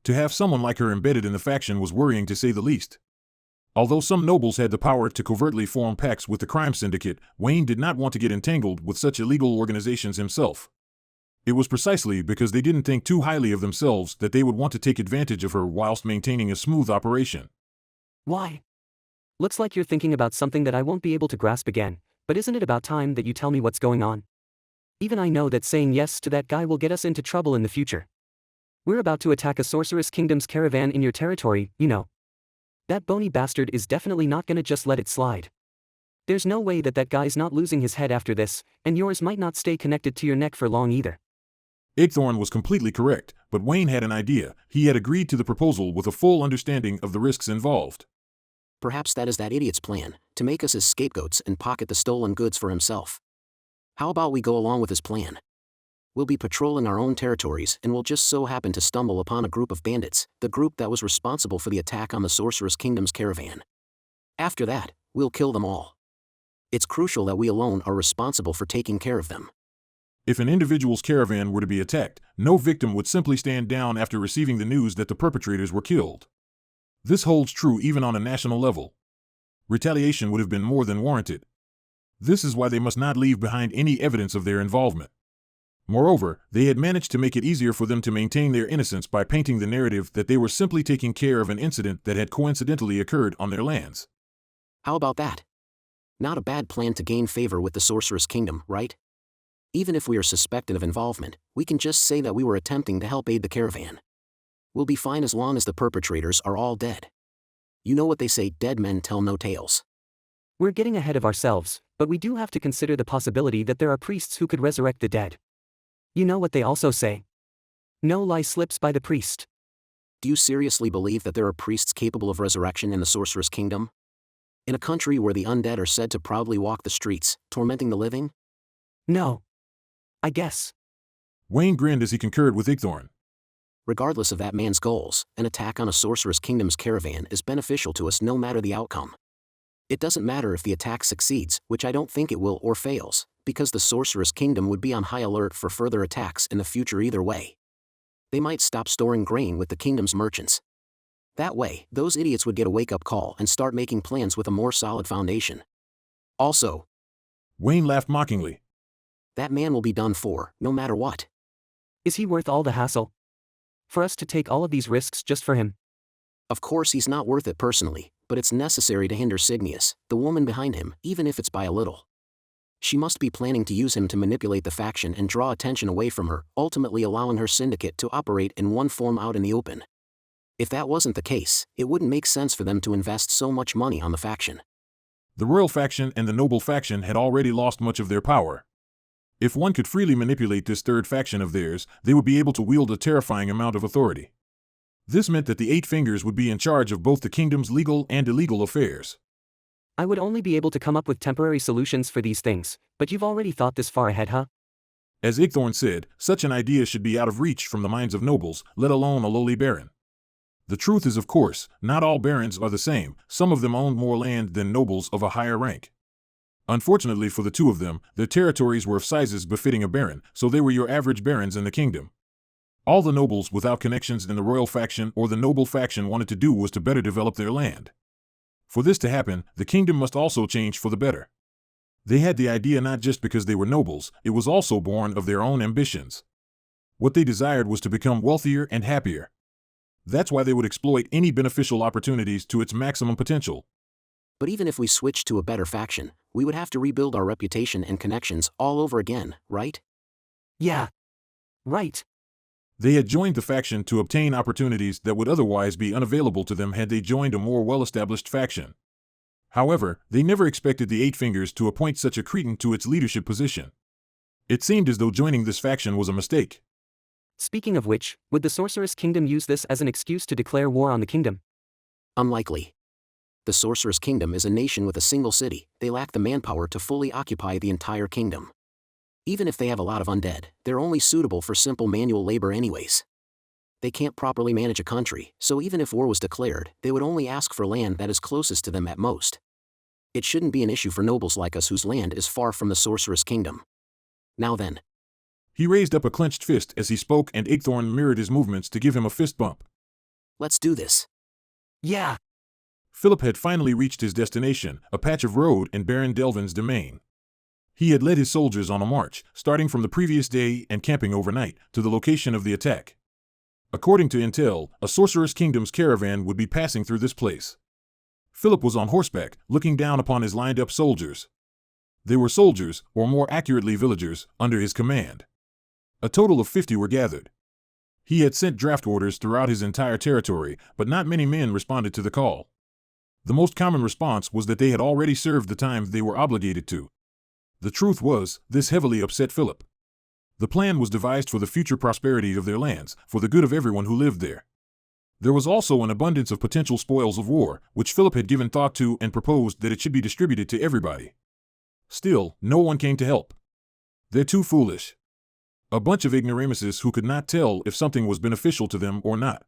Speaker 1: To have someone like her embedded in the faction was worrying to say the least. Although some nobles had the power to covertly form pacts with the crime syndicate, Wayne did not want to get entangled with such illegal organizations himself. It was precisely because they didn't think too highly of themselves that they would want to take advantage of her whilst maintaining a smooth operation.
Speaker 9: Why? Looks like you're thinking about something that I won't be able to grasp again, but isn't it about time that you tell me what's going on? Even I know that saying yes to that guy will get us into trouble in the future. We're about to attack a Sorceress Kingdom's caravan in your territory, you know. That bony bastard is definitely not gonna just let it slide. There's no way that guy's not losing his head after this, and yours might not stay connected to your neck for long either.
Speaker 1: Eggthorn was completely correct, but Wayne had an idea. He had agreed to the proposal with a full understanding of the risks involved.
Speaker 8: Perhaps that is that idiot's plan, to make us his scapegoats and pocket the stolen goods for himself. How about we go along with his plan? We'll be patrolling our own territories and we'll just so happen to stumble upon a group of bandits, the group that was responsible for the attack on the Sorceress Kingdom's caravan. After that, we'll kill them all. It's crucial that we alone are responsible for taking care of them.
Speaker 1: If an individual's caravan were to be attacked, no victim would simply stand down after receiving the news that the perpetrators were killed. This holds true even on a national level. Retaliation would have been more than warranted. This is why they must not leave behind any evidence of their involvement. Moreover, they had managed to make it easier for them to maintain their innocence by painting the narrative that they were simply taking care of an incident that had coincidentally occurred on their lands.
Speaker 8: How about that? Not a bad plan to gain favor with the Sorceress Kingdom, right? Even if we are suspected of involvement, we can just say that we were attempting to help aid the caravan. We'll be fine as long as the perpetrators are all dead. You know what they say, dead men tell no tales.
Speaker 9: We're getting ahead of ourselves, but we do have to consider the possibility that there are priests who could resurrect the dead. You know what they also say? No lie slips by the priest.
Speaker 8: Do you seriously believe that there are priests capable of resurrection in the Sorceress Kingdom? In a country where the undead are said to proudly walk the streets, tormenting the living?
Speaker 9: No. I guess.
Speaker 1: Wayne grinned as he concurred with Igthorn.
Speaker 8: Regardless of that man's goals, an attack on a Sorceress Kingdom's caravan is beneficial to us no matter the outcome. It doesn't matter if the attack succeeds, which I don't think it will, or fails, because the Sorceress Kingdom would be on high alert for further attacks in the future either way. They might stop storing grain with the kingdom's merchants. That way, those idiots would get a wake-up call and start making plans with a more solid foundation. Also,
Speaker 1: Wayne laughed mockingly.
Speaker 8: That man will be done for, no matter what.
Speaker 9: Is he worth all the hassle? For us to take all of these risks just for him?
Speaker 8: Of course he's not worth it personally, but it's necessary to hinder Signius, the woman behind him, even if it's by a little. She must be planning to use him to manipulate the faction and draw attention away from her, ultimately allowing her syndicate to operate in one form out in the open. If that wasn't the case, it wouldn't make sense for them to invest so much money on the faction.
Speaker 1: The royal faction and the noble faction had already lost much of their power. If one could freely manipulate this third faction of theirs, they would be able to wield a terrifying amount of authority. This meant that the Eight Fingers would be in charge of both the kingdom's legal and illegal affairs.
Speaker 9: I would only be able to come up with temporary solutions for these things, but you've already thought this far ahead, huh?
Speaker 1: As Igthorn said, such an idea should be out of reach from the minds of nobles, let alone a lowly baron. The truth is, of course, not all barons are the same. Some of them owned more land than nobles of a higher rank. Unfortunately for the two of them, their territories were of sizes befitting a baron, so they were your average barons in the kingdom. All the nobles without connections in the royal faction or the noble faction wanted to do was to better develop their land. For this to happen, the kingdom must also change for the better. They had the idea not just because they were nobles, it was also born of their own ambitions. What they desired was to become wealthier and happier. That's why they would exploit any beneficial opportunities to its maximum potential.
Speaker 8: But even if we switched to a better faction, we would have to rebuild our reputation and connections all over again, right?
Speaker 9: Yeah. Right.
Speaker 1: They had joined the faction to obtain opportunities that would otherwise be unavailable to them had they joined a more well-established faction. However, they never expected the Eight Fingers to appoint such a cretin to its leadership position. It seemed as though joining this faction was a mistake.
Speaker 9: Speaking of which, would the Sorceress Kingdom use this as an excuse to declare war on the kingdom?
Speaker 8: Unlikely. The Sorceress Kingdom is a nation with a single city. They lack the manpower to fully occupy the entire kingdom. Even if they have a lot of undead, they're only suitable for simple manual labor anyways. They can't properly manage a country, so even if war was declared, they would only ask for land that is closest to them at most. It shouldn't be an issue for nobles like us whose land is far from the Sorceress Kingdom. Now then.
Speaker 1: He raised up a clenched fist as he spoke, and Igthorn mirrored his movements to give him a fist bump.
Speaker 8: Let's do this.
Speaker 9: Yeah.
Speaker 1: Philip had finally reached his destination, a patch of road in Baron Delvin's domain. He had led his soldiers on a march, starting from the previous day and camping overnight, to the location of the attack. According to intel, a Sorceress Kingdom's caravan would be passing through this place. Philip was on horseback, looking down upon his lined-up soldiers. They were soldiers, or more accurately villagers, under his command. A total of 50 were gathered. He had sent draft orders throughout his entire territory, but not many men responded to the call. The most common response was that they had already served the time they were obligated to. The truth was, this heavily upset Philip. The plan was devised for the future prosperity of their lands, for the good of everyone who lived there. There was also an abundance of potential spoils of war, which Philip had given thought to and proposed that it should be distributed to everybody. Still, no one came to help. They're too foolish. A bunch of ignoramuses who could not tell if something was beneficial to them or not.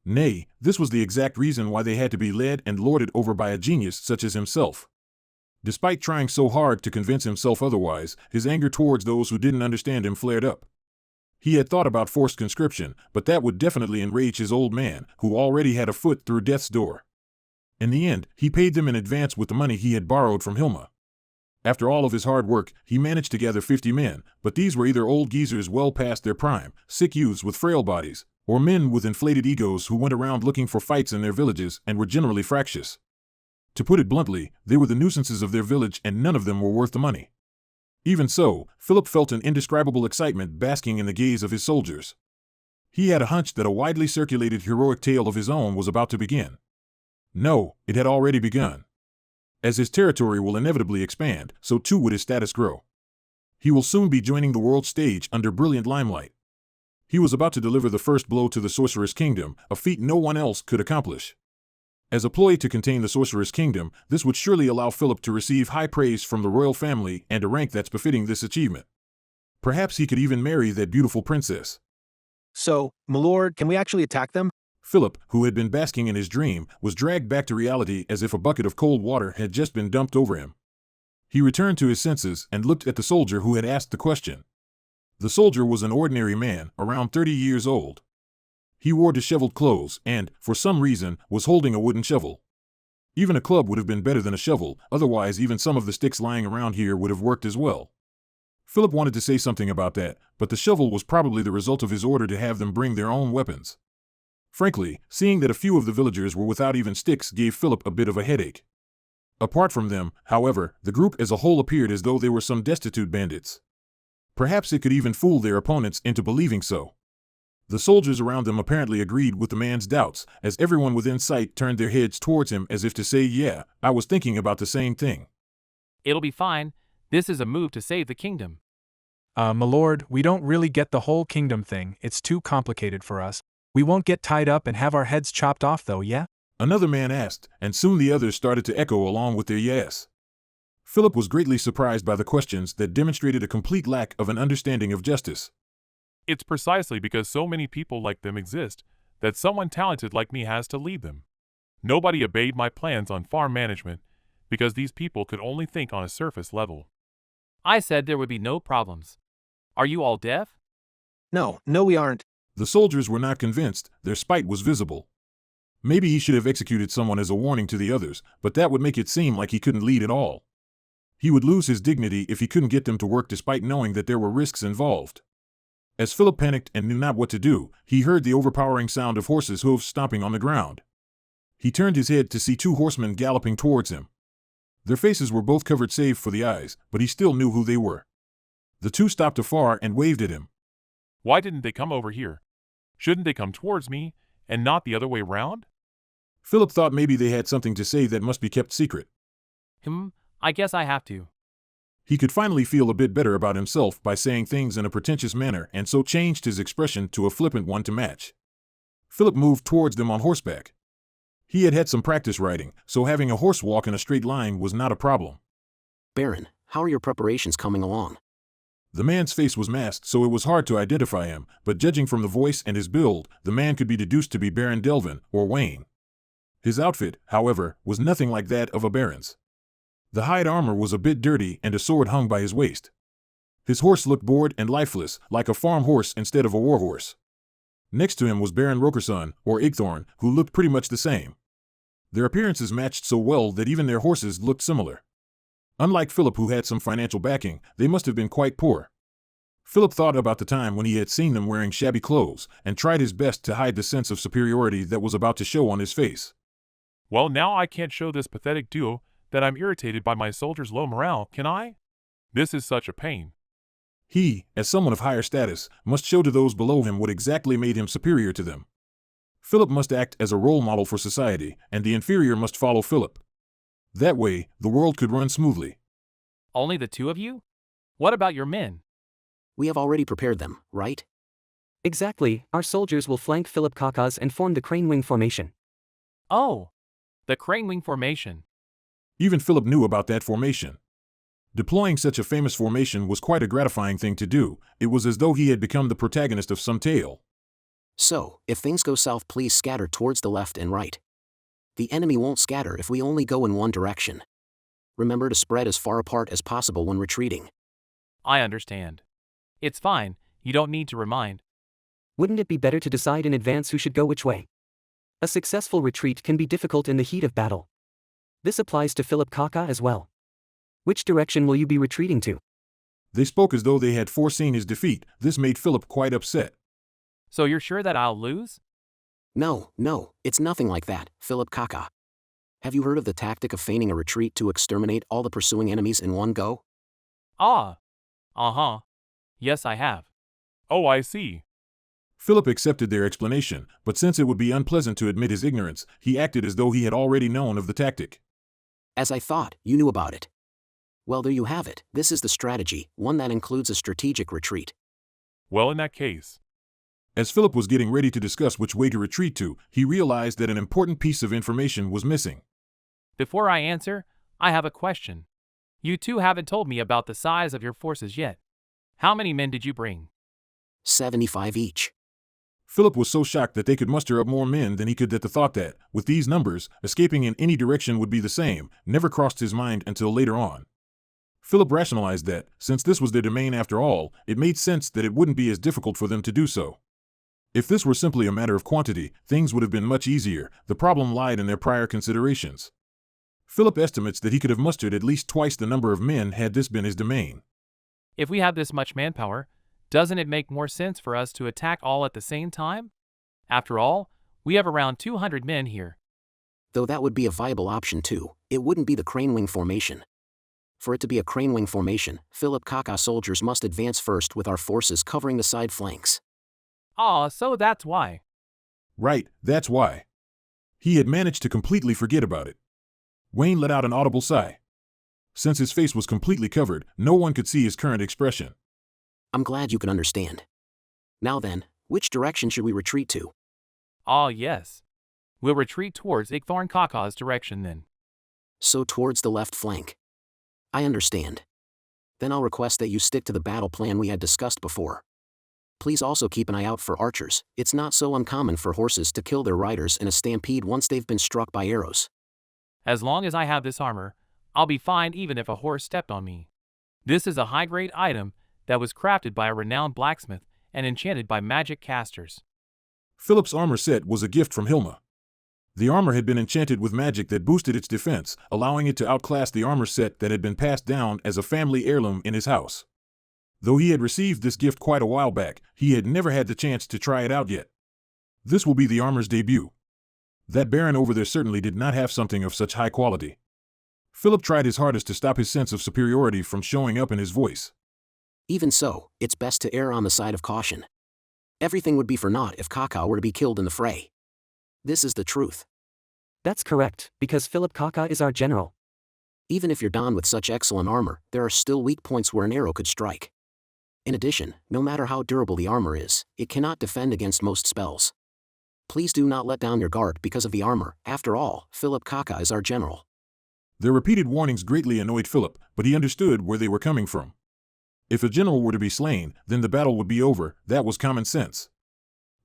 Speaker 1: Nay, this was the exact reason why they had to be led and lorded over by a genius such as himself. Despite trying so hard to convince himself otherwise, his anger towards those who didn't understand him flared up. He had thought about forced conscription, but that would definitely enrage his old man, who already had a foot through death's door. In the end, he paid them in advance with the money he had borrowed from Hilma. After all of his hard work, he managed to gather 50 men, but these were either old geezers well past their prime, sick youths with frail bodies, or men with inflated egos who went around looking for fights in their villages and were generally fractious. To put it bluntly, they were the nuisances of their village and none of them were worth the money. Even so, Philip felt an indescribable excitement basking in the gaze of his soldiers. He had a hunch that a widely circulated heroic tale of his own was about to begin. No, it had already begun. As his territory will inevitably expand, so too would his status grow. He will soon be joining the world stage under brilliant limelight. He was about to deliver the first blow to the Sorceress Kingdom, a feat no one else could accomplish. As a ploy to contain the Sorceress Kingdom, this would surely allow Philip to receive high praise from the royal family and a rank that's befitting this achievement. Perhaps he could even marry that beautiful princess.
Speaker 11: So, my lord, can we actually attack them?
Speaker 1: Philip, who had been basking in his dream, was dragged back to reality as if a bucket of cold water had just been dumped over him. He returned to his senses and looked at the soldier who had asked the question. The soldier was an ordinary man, around 30 years old. He wore disheveled clothes and, for some reason, was holding a wooden shovel. Even a club would have been better than a shovel, otherwise even some of the sticks lying around here would have worked as well. Philip wanted to say something about that, but the shovel was probably the result of his order to have them bring their own weapons. Frankly, seeing that a few of the villagers were without even sticks gave Philip a bit of a headache. Apart from them, however, the group as a whole appeared as though they were some destitute bandits. Perhaps it could even fool their opponents into believing so. The soldiers around them apparently agreed with the man's doubts, as everyone within sight turned their heads towards him as if to say, yeah, I was thinking about the same thing.
Speaker 6: It'll be fine. This is a move to save the kingdom.
Speaker 12: My lord, we don't really get the whole kingdom thing. It's too complicated for us. We won't get tied up and have our heads chopped off though, yeah?
Speaker 1: Another man asked, and soon the others started to echo along with their yes. Philip was greatly surprised by the questions that demonstrated a complete lack of an understanding of justice.
Speaker 7: It's precisely because so many people like them exist that someone talented like me has to lead them. Nobody obeyed my plans on farm management because these people could only think on a surface level.
Speaker 6: I said there would be no problems. Are you all deaf?
Speaker 11: No, we aren't.
Speaker 1: The soldiers were not convinced, their spite was visible. Maybe he should have executed someone as a warning to the others, but that would make it seem like he couldn't lead at all. He would lose his dignity if he couldn't get them to work despite knowing that there were risks involved. As Philip panicked and knew not what to do, he heard the overpowering sound of horses' hooves stomping on the ground. He turned his head to see two horsemen galloping towards him. Their faces were both covered save for the eyes, but he still knew who they were. The two stopped afar and waved at him.
Speaker 7: Why didn't they come over here? Shouldn't they come towards me and not the other way round?
Speaker 1: Philip thought maybe they had something to say that must be kept secret.
Speaker 6: I guess I have to.
Speaker 1: He could finally feel a bit better about himself by saying things in a pretentious manner and so changed his expression to a flippant one to match. Philip moved towards them on horseback. He had had some practice riding, so having a horse walk in a straight line was not a problem.
Speaker 8: Baron, how are your preparations coming along?
Speaker 1: The man's face was masked, so it was hard to identify him, but judging from the voice and his build, the man could be deduced to be Baron Delvin, or Wayne. His outfit, however, was nothing like that of a baron's. The hide armor was a bit dirty and a sword hung by his waist. His horse looked bored and lifeless, like a farm horse instead of a war horse. Next to him was Baron Rokerson, or Igthorn, who looked pretty much the same. Their appearances matched so well that even their horses looked similar. Unlike Philip, who had some financial backing, they must have been quite poor. Philip thought about the time when he had seen them wearing shabby clothes and tried his best to hide the sense of superiority that was about to show on his face.
Speaker 7: Well, now I can't show this pathetic duo that I'm irritated by my soldiers' low morale, can I? This is such a pain.
Speaker 1: He, as someone of higher status, must show to those below him what exactly made him superior to them. Philip must act as a role model for society, and the inferior must follow Philip. That way, the world could run smoothly.
Speaker 6: Only the two of you? What about your men?
Speaker 8: We have already prepared them, right?
Speaker 9: Exactly, our soldiers will flank Philip Kakas and form the crane wing formation.
Speaker 6: Oh, the crane wing formation.
Speaker 1: Even Philip knew about that formation. Deploying such a famous formation was quite a gratifying thing to do. It was as though he had become the protagonist of some tale.
Speaker 8: So, if things go south, please scatter towards the left and right. The enemy won't scatter if we only go in one direction. Remember to spread as far apart as possible when retreating.
Speaker 6: I understand. It's fine, you don't need to remind.
Speaker 9: Wouldn't it be better to decide in advance who should go which way? A successful retreat can be difficult in the heat of battle. This applies to Philip Kaka as well. Which direction will you be retreating to?
Speaker 1: They spoke as though they had foreseen his defeat. This made Philip quite upset.
Speaker 6: So you're sure that I'll lose?
Speaker 8: No, it's nothing like that, Philip Kaka. Have you heard of the tactic of feigning a retreat to exterminate all the pursuing enemies in one go?
Speaker 6: Ah. Uh-huh. Yes, I have.
Speaker 7: Oh, I see.
Speaker 1: Philip accepted their explanation, but since it would be unpleasant to admit his ignorance, he acted as though he had already known of the tactic.
Speaker 8: As I thought, you knew about it. Well, there you have it. This is the strategy, one that includes a strategic retreat.
Speaker 7: Well, in that case.
Speaker 1: As Philip was getting ready to discuss which way to retreat to, he realized that an important piece of information was missing.
Speaker 6: Before I answer, I have a question. You two haven't told me about the size of your forces yet. How many men did you bring?
Speaker 8: 75 each.
Speaker 1: Philip was so shocked that they could muster up more men than he could at the thought that, with these numbers, escaping in any direction would be the same, never crossed his mind until later on. Philip rationalized that, since this was their domain after all, it made sense that it wouldn't be as difficult for them to do so. If this were simply a matter of quantity, things would have been much easier. The problem lied in their prior considerations. Philip estimates that he could have mustered at least twice the number of men had this been his domain.
Speaker 6: If we have this much manpower, doesn't it make more sense for us to attack all at the same time? After all, we have around 200 men here.
Speaker 8: Though that would be a viable option too, it wouldn't be the crane wing formation. For it to be a crane wing formation, Philip Kaka soldiers must advance first with our forces covering the side flanks.
Speaker 6: Ah, so that's why.
Speaker 1: Right, that's why. He had managed to completely forget about it. Wayne let out an audible sigh. Since his face was completely covered, no one could see his current expression.
Speaker 8: I'm glad you can understand. Now then, which direction should we retreat to?
Speaker 6: Ah, yes. We'll retreat towards Igthorn Kaka's direction then.
Speaker 8: So towards the left flank. I understand. Then I'll request that you stick to the battle plan we had discussed before. Please also keep an eye out for archers. It's not so uncommon for horses to kill their riders in a stampede once they've been struck by arrows.
Speaker 6: As long as I have this armor, I'll be fine even if a horse stepped on me. This is a high-grade item that was crafted by a renowned blacksmith and enchanted by magic casters.
Speaker 1: Philip's armor set was a gift from Hilma. The armor had been enchanted with magic that boosted its defense, allowing it to outclass the armor set that had been passed down as a family heirloom in his house. Though he had received this gift quite a while back, he had never had the chance to try it out yet. This will be the armor's debut. That baron over there certainly did not have something of such high quality. Philip tried his hardest to stop his sense of superiority from showing up in his voice.
Speaker 8: Even so, it's best to err on the side of caution. Everything would be for naught if Kaka were to be killed in the fray. This is the truth.
Speaker 9: That's correct, because Philip Kaka is our general.
Speaker 8: Even if you're donned with such excellent armor, there are still weak points where an arrow could strike. In addition, no matter how durable the armor is, it cannot defend against most spells. Please do not let down your guard because of the armor. After all, Philip Kaka is our general.
Speaker 1: Their repeated warnings greatly annoyed Philip, but he understood where they were coming from. If a general were to be slain, then the battle would be over. That was common sense.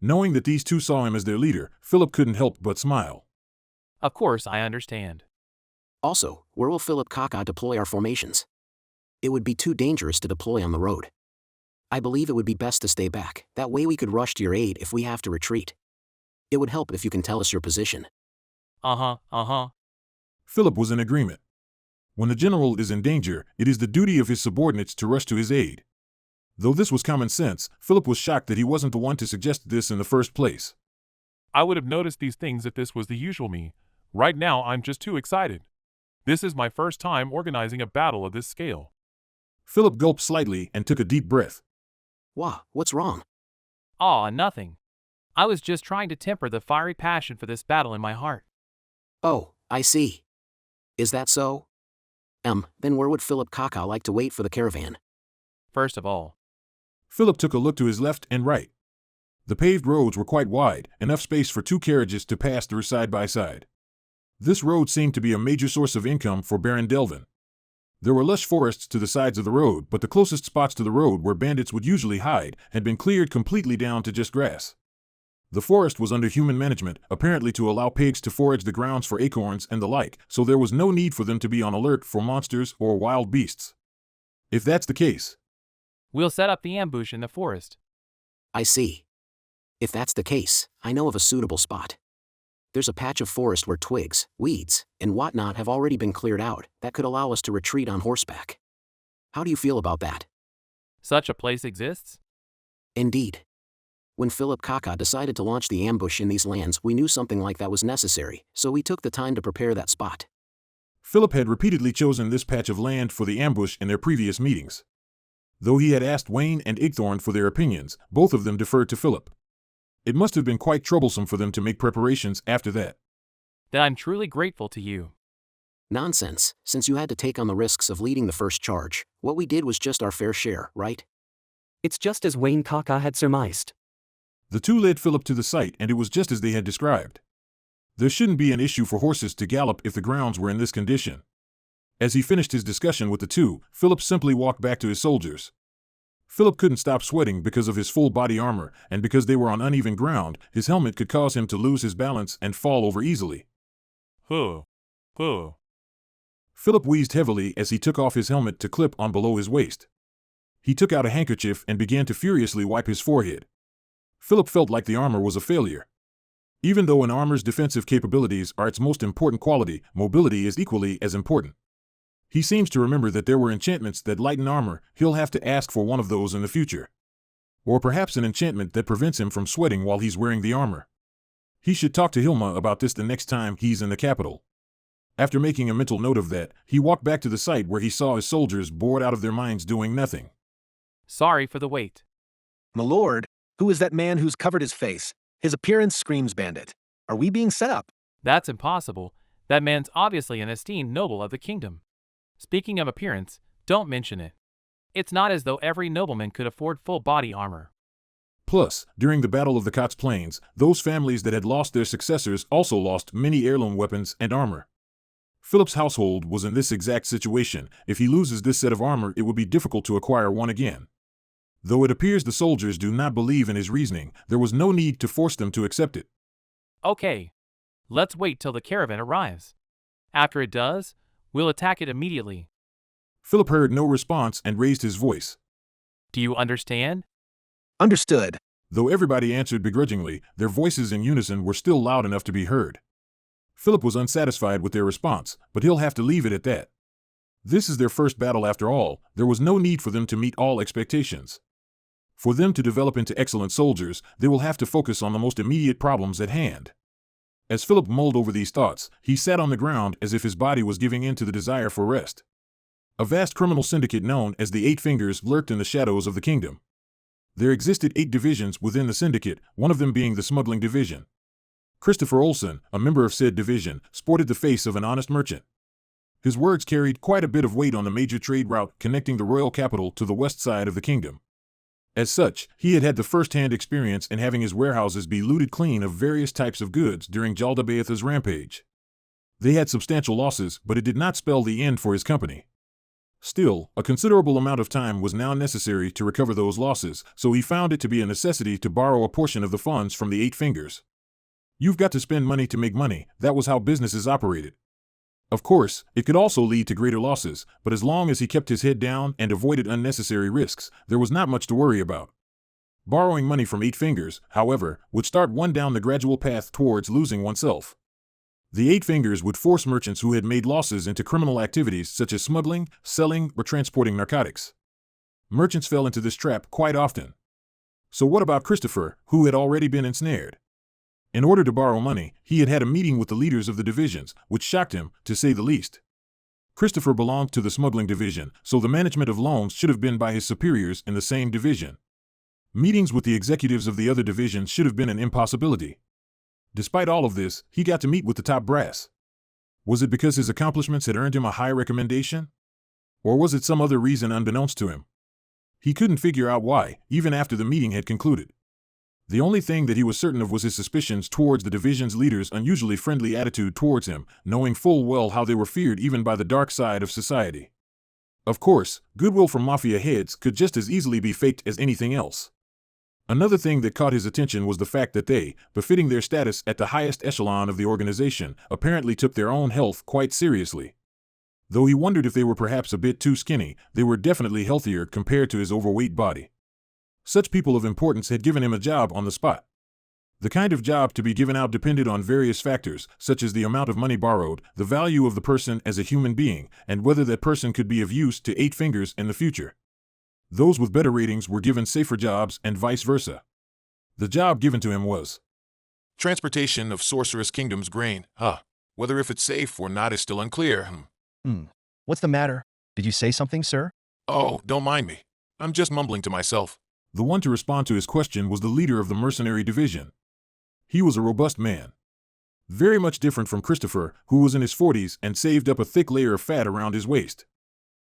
Speaker 1: Knowing that these two saw him as their leader, Philip couldn't help but smile.
Speaker 6: Of course, I understand.
Speaker 8: Also, where will Philip Kaka deploy our formations? It would be too dangerous to deploy on the road. I believe it would be best to stay back. That way we could rush to your aid if we have to retreat. It would help if you can tell us your position.
Speaker 1: Philip was in agreement. When the general is in danger, it is the duty of his subordinates to rush to his aid. Though this was common sense, Philip was shocked that he wasn't the one to suggest this in the first place.
Speaker 7: I would have noticed these things if this was the usual me. Right now, I'm just too excited. This is my first time organizing a battle of this scale.
Speaker 1: Philip gulped slightly and took a deep breath.
Speaker 8: What's wrong?
Speaker 6: Nothing. I was just trying to temper the fiery passion for this battle in my heart.
Speaker 8: Oh, I see. Is that so? Then where would Philip Kaka like to wait for the caravan?
Speaker 6: First of all,
Speaker 1: Philip took a look to his left and right. The paved roads were quite wide, enough space for two carriages to pass through side by side. This road seemed to be a major source of income for Baron Delvin. There were lush forests to the sides of the road, but the closest spots to the road where bandits would usually hide had been cleared completely down to just grass. The forest was under human management, apparently to allow pigs to forage the grounds for acorns and the like, so there was no need for them to be on alert for monsters or wild beasts. If that's the case,
Speaker 6: We'll set up the ambush in the forest.
Speaker 8: I see. If that's the case, I know of a suitable spot. There's a patch of forest where twigs, weeds, and whatnot have already been cleared out that could allow us to retreat on horseback. How do you feel about that?
Speaker 6: Such a place exists?
Speaker 8: Indeed. When Philip Kaka decided to launch the ambush in these lands, we knew something like that was necessary, so we took the time to prepare that spot.
Speaker 1: Philip had repeatedly chosen this patch of land for the ambush in their previous meetings. Though he had asked Wayne and Igthorn for their opinions, both of them deferred to Philip. It must have been quite troublesome for them to make preparations after that.
Speaker 6: Then I'm truly grateful to you.
Speaker 8: Nonsense, since you had to take on the risks of leading the first charge. What we did was just our fair share, right?
Speaker 9: It's just as Wayne Kaka had surmised.
Speaker 1: The two led Philip to the site, and it was just as they had described. There shouldn't be an issue for horses to gallop if the grounds were in this condition. As he finished his discussion with the two, Philip simply walked back to his soldiers. Philip couldn't stop sweating because of his full body armor, and because they were on uneven ground, his helmet could cause him to lose his balance and fall over easily.
Speaker 7: Huh.
Speaker 1: Philip wheezed heavily as he took off his helmet to clip on below his waist. He took out a handkerchief and began to furiously wipe his forehead. Philip felt like the armor was a failure. Even though an armor's defensive capabilities are its most important quality, mobility is equally as important. He seems to remember that there were enchantments that lighten armor. He'll have to ask for one of those in the future. Or perhaps an enchantment that prevents him from sweating while he's wearing the armor. He should talk to Hilma about this the next time he's in the capital. After making a mental note of that, he walked back to the site where he saw his soldiers bored out of their minds doing nothing.
Speaker 6: Sorry for the wait.
Speaker 11: My lord, who is that man who's covered his face? His appearance screams bandit. Are we being set up?
Speaker 6: That's impossible. That man's obviously an esteemed noble of the kingdom. Speaking of appearance, don't mention it. It's not as though every nobleman could afford full body armor.
Speaker 1: Plus, during the Battle of the Cots Plains, those families that had lost their successors also lost many heirloom weapons and armor. Philip's household was in this exact situation. If he loses this set of armor, it would be difficult to acquire one again. Though it appears the soldiers do not believe in his reasoning, there was no need to force them to accept it.
Speaker 6: Okay. Let's wait till the caravan arrives. After it does, we'll attack it immediately.
Speaker 1: Philip heard no response and raised his voice.
Speaker 6: Do you understand?
Speaker 11: Understood.
Speaker 1: Though everybody answered begrudgingly, their voices in unison were still loud enough to be heard. Philip was unsatisfied with their response, but he'll have to leave it at that. This is their first battle after all. There was no need for them to meet all expectations. For them to develop into excellent soldiers, they will have to focus on the most immediate problems at hand. As Philip mulled over these thoughts, he sat on the ground as if his body was giving in to the desire for rest. A vast criminal syndicate known as the Eight Fingers lurked in the shadows of the kingdom. There existed 8 divisions within the syndicate, one of them being the smuggling division. Christopher Olson, a member of said division, sported the face of an honest merchant. His words carried quite a bit of weight on the major trade route connecting the royal capital to the west side of the kingdom. As such, he had had the first-hand experience in having his warehouses be looted clean of various types of goods during Jaldabaoth's rampage. They had substantial losses, but it did not spell the end for his company. Still, a considerable amount of time was now necessary to recover those losses, so he found it to be a necessity to borrow a portion of the funds from the Eight Fingers. You've got to spend money to make money. That was how businesses operated. Of course, it could also lead to greater losses, but as long as he kept his head down and avoided unnecessary risks, there was not much to worry about. Borrowing money from Eight Fingers, however, would start one down the gradual path towards losing oneself. The Eight Fingers would force merchants who had made losses into criminal activities such as smuggling, selling, or transporting narcotics. Merchants fell into this trap quite often. So what about Christopher, who had already been ensnared? In order to borrow money, he had had a meeting with the leaders of the divisions, which shocked him, to say the least. Christopher belonged to the smuggling division, so the management of loans should have been by his superiors in the same division. Meetings with the executives of the other divisions should have been an impossibility. Despite all of this, he got to meet with the top brass. Was it because his accomplishments had earned him a high recommendation? Or was it some other reason unbeknownst to him? He couldn't figure out why, even after the meeting had concluded. The only thing that he was certain of was his suspicions towards the division's leaders' unusually friendly attitude towards him, knowing full well how they were feared even by the dark side of society. Of course, goodwill from mafia heads could just as easily be faked as anything else. Another thing that caught his attention was the fact that they, befitting their status at the highest echelon of the organization, apparently took their own health quite seriously. Though he wondered if they were perhaps a bit too skinny, they were definitely healthier compared to his overweight body. Such people of importance had given him a job on the spot. The kind of job to be given out depended on various factors, such as the amount of money borrowed, the value of the person as a human being, and whether that person could be of use to Eight Fingers in the future. Those with better ratings were given safer jobs and vice versa. The job given to him was
Speaker 13: transportation of Sorceress Kingdom's grain. Whether if it's safe or not is still unclear.
Speaker 3: What's the matter? Did you say something, sir?
Speaker 13: Oh, don't mind me. I'm just mumbling to myself.
Speaker 1: The one to respond to his question was the leader of the mercenary division. He was a robust man. Very much different from Christopher, who was in his 40s and saved up a thick layer of fat around his waist.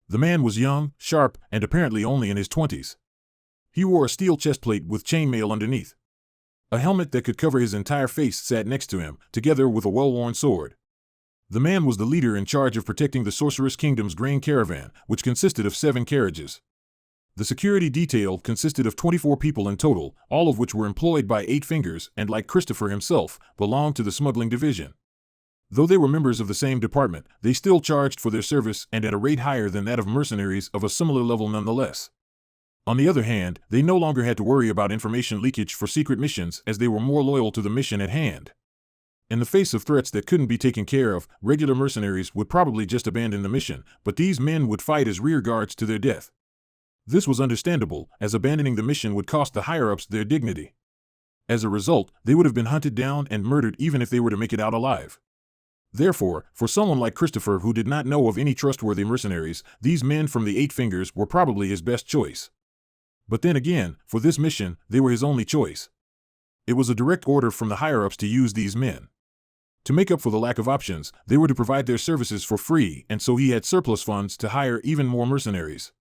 Speaker 1: The man was young, sharp, and apparently only in his 20s. He wore a steel chestplate with chainmail underneath. A helmet that could cover his entire face sat next to him, together with a well-worn sword. The man was the leader in charge of protecting the Sorceress Kingdom's grain caravan, which consisted of 7 carriages. The security detail consisted of 24 people in total, all of which were employed by Eight Fingers and, like Christopher himself, belonged to the smuggling division. Though they were members of the same department, they still charged for their service and at a rate higher than that of mercenaries of a similar level nonetheless. On the other hand, they no longer had to worry about information leakage for secret missions as they were more loyal to the mission at hand. In the face of threats that couldn't be taken care of, regular mercenaries would probably just abandon the mission, but these men would fight as rear guards to their death. This was understandable, as abandoning the mission would cost the higher-ups their dignity. As a result, they would have been hunted down and murdered even if they were to make it out alive. Therefore, for someone like Christopher who did not know of any trustworthy mercenaries, these men from the Eight Fingers were probably his best choice. But then again, for this mission, they were his only choice. It was a direct order from the higher-ups to use these men. To make up for the lack of options, they were to provide their services for free, and so he had surplus funds to hire even more mercenaries.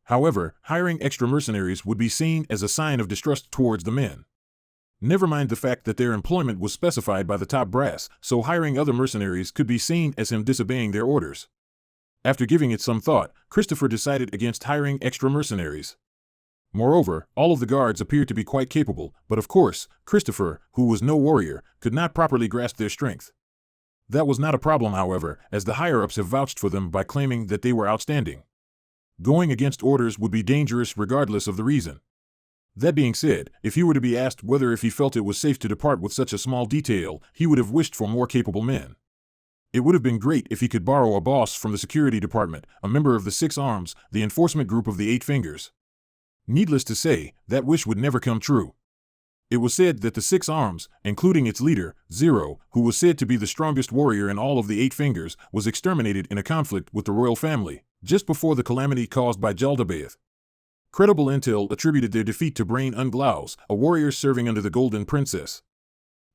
Speaker 1: However, hiring extra mercenaries would be seen as a sign of distrust towards the men. Never mind the fact that their employment was specified by the top brass, so hiring other mercenaries could be seen as him disobeying their orders. After giving it some thought, Christopher decided against hiring extra mercenaries. Moreover, all of the guards appeared to be quite capable, but of course, Christopher, who was no warrior, could not properly grasp their strength. That was not a problem, however, as the higher-ups have vouched for them by claiming that they were outstanding. Going against orders would be dangerous regardless of the reason. That being said, if he were to be asked whether if he felt it was safe to depart with such a small detail, he would have wished for more capable men. It would have been great if he could borrow a boss from the security department, a member of the 6 Arms, the enforcement group of the Eight Fingers. Needless to say, that wish would never come true. It was said that the 6 Arms, including its leader, Zero, who was said to be the strongest warrior in all of the Eight Fingers, was exterminated in a conflict with the royal family, just before the calamity caused by Jaldabaoth. Credible intel attributed their defeat to Brain Unglaus, a warrior serving under the Golden Princess.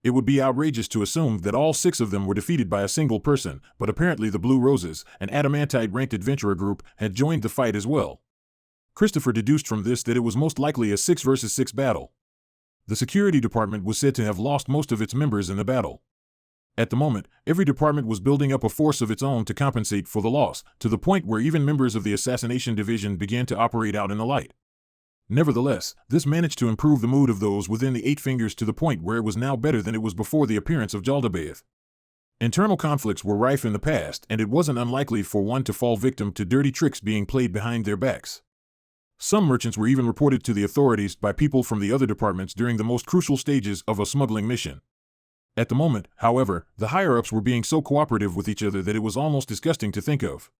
Speaker 1: It would be outrageous to assume that all 6 of them were defeated by a single person, but apparently the Blue Roses, an adamantite-ranked adventurer group, had joined the fight as well. Christopher deduced from this that it was most likely a 6 versus 6 battle. The security department was said to have lost most of its members in the battle. At the moment, every department was building up a force of its own to compensate for the loss, to the point where even members of the assassination division began to operate out in the light. Nevertheless, this managed to improve the mood of those within the Eight Fingers to the point where it was now better than it was before the appearance of Jaldabaoth. Internal conflicts were rife in the past, and it wasn't unlikely for one to fall victim to dirty tricks being played behind their backs. Some merchants were even reported to the authorities by people from the other departments during the most crucial stages of a smuggling mission. At the moment, however, the higher-ups were being so cooperative with each other that it was almost disgusting to think of.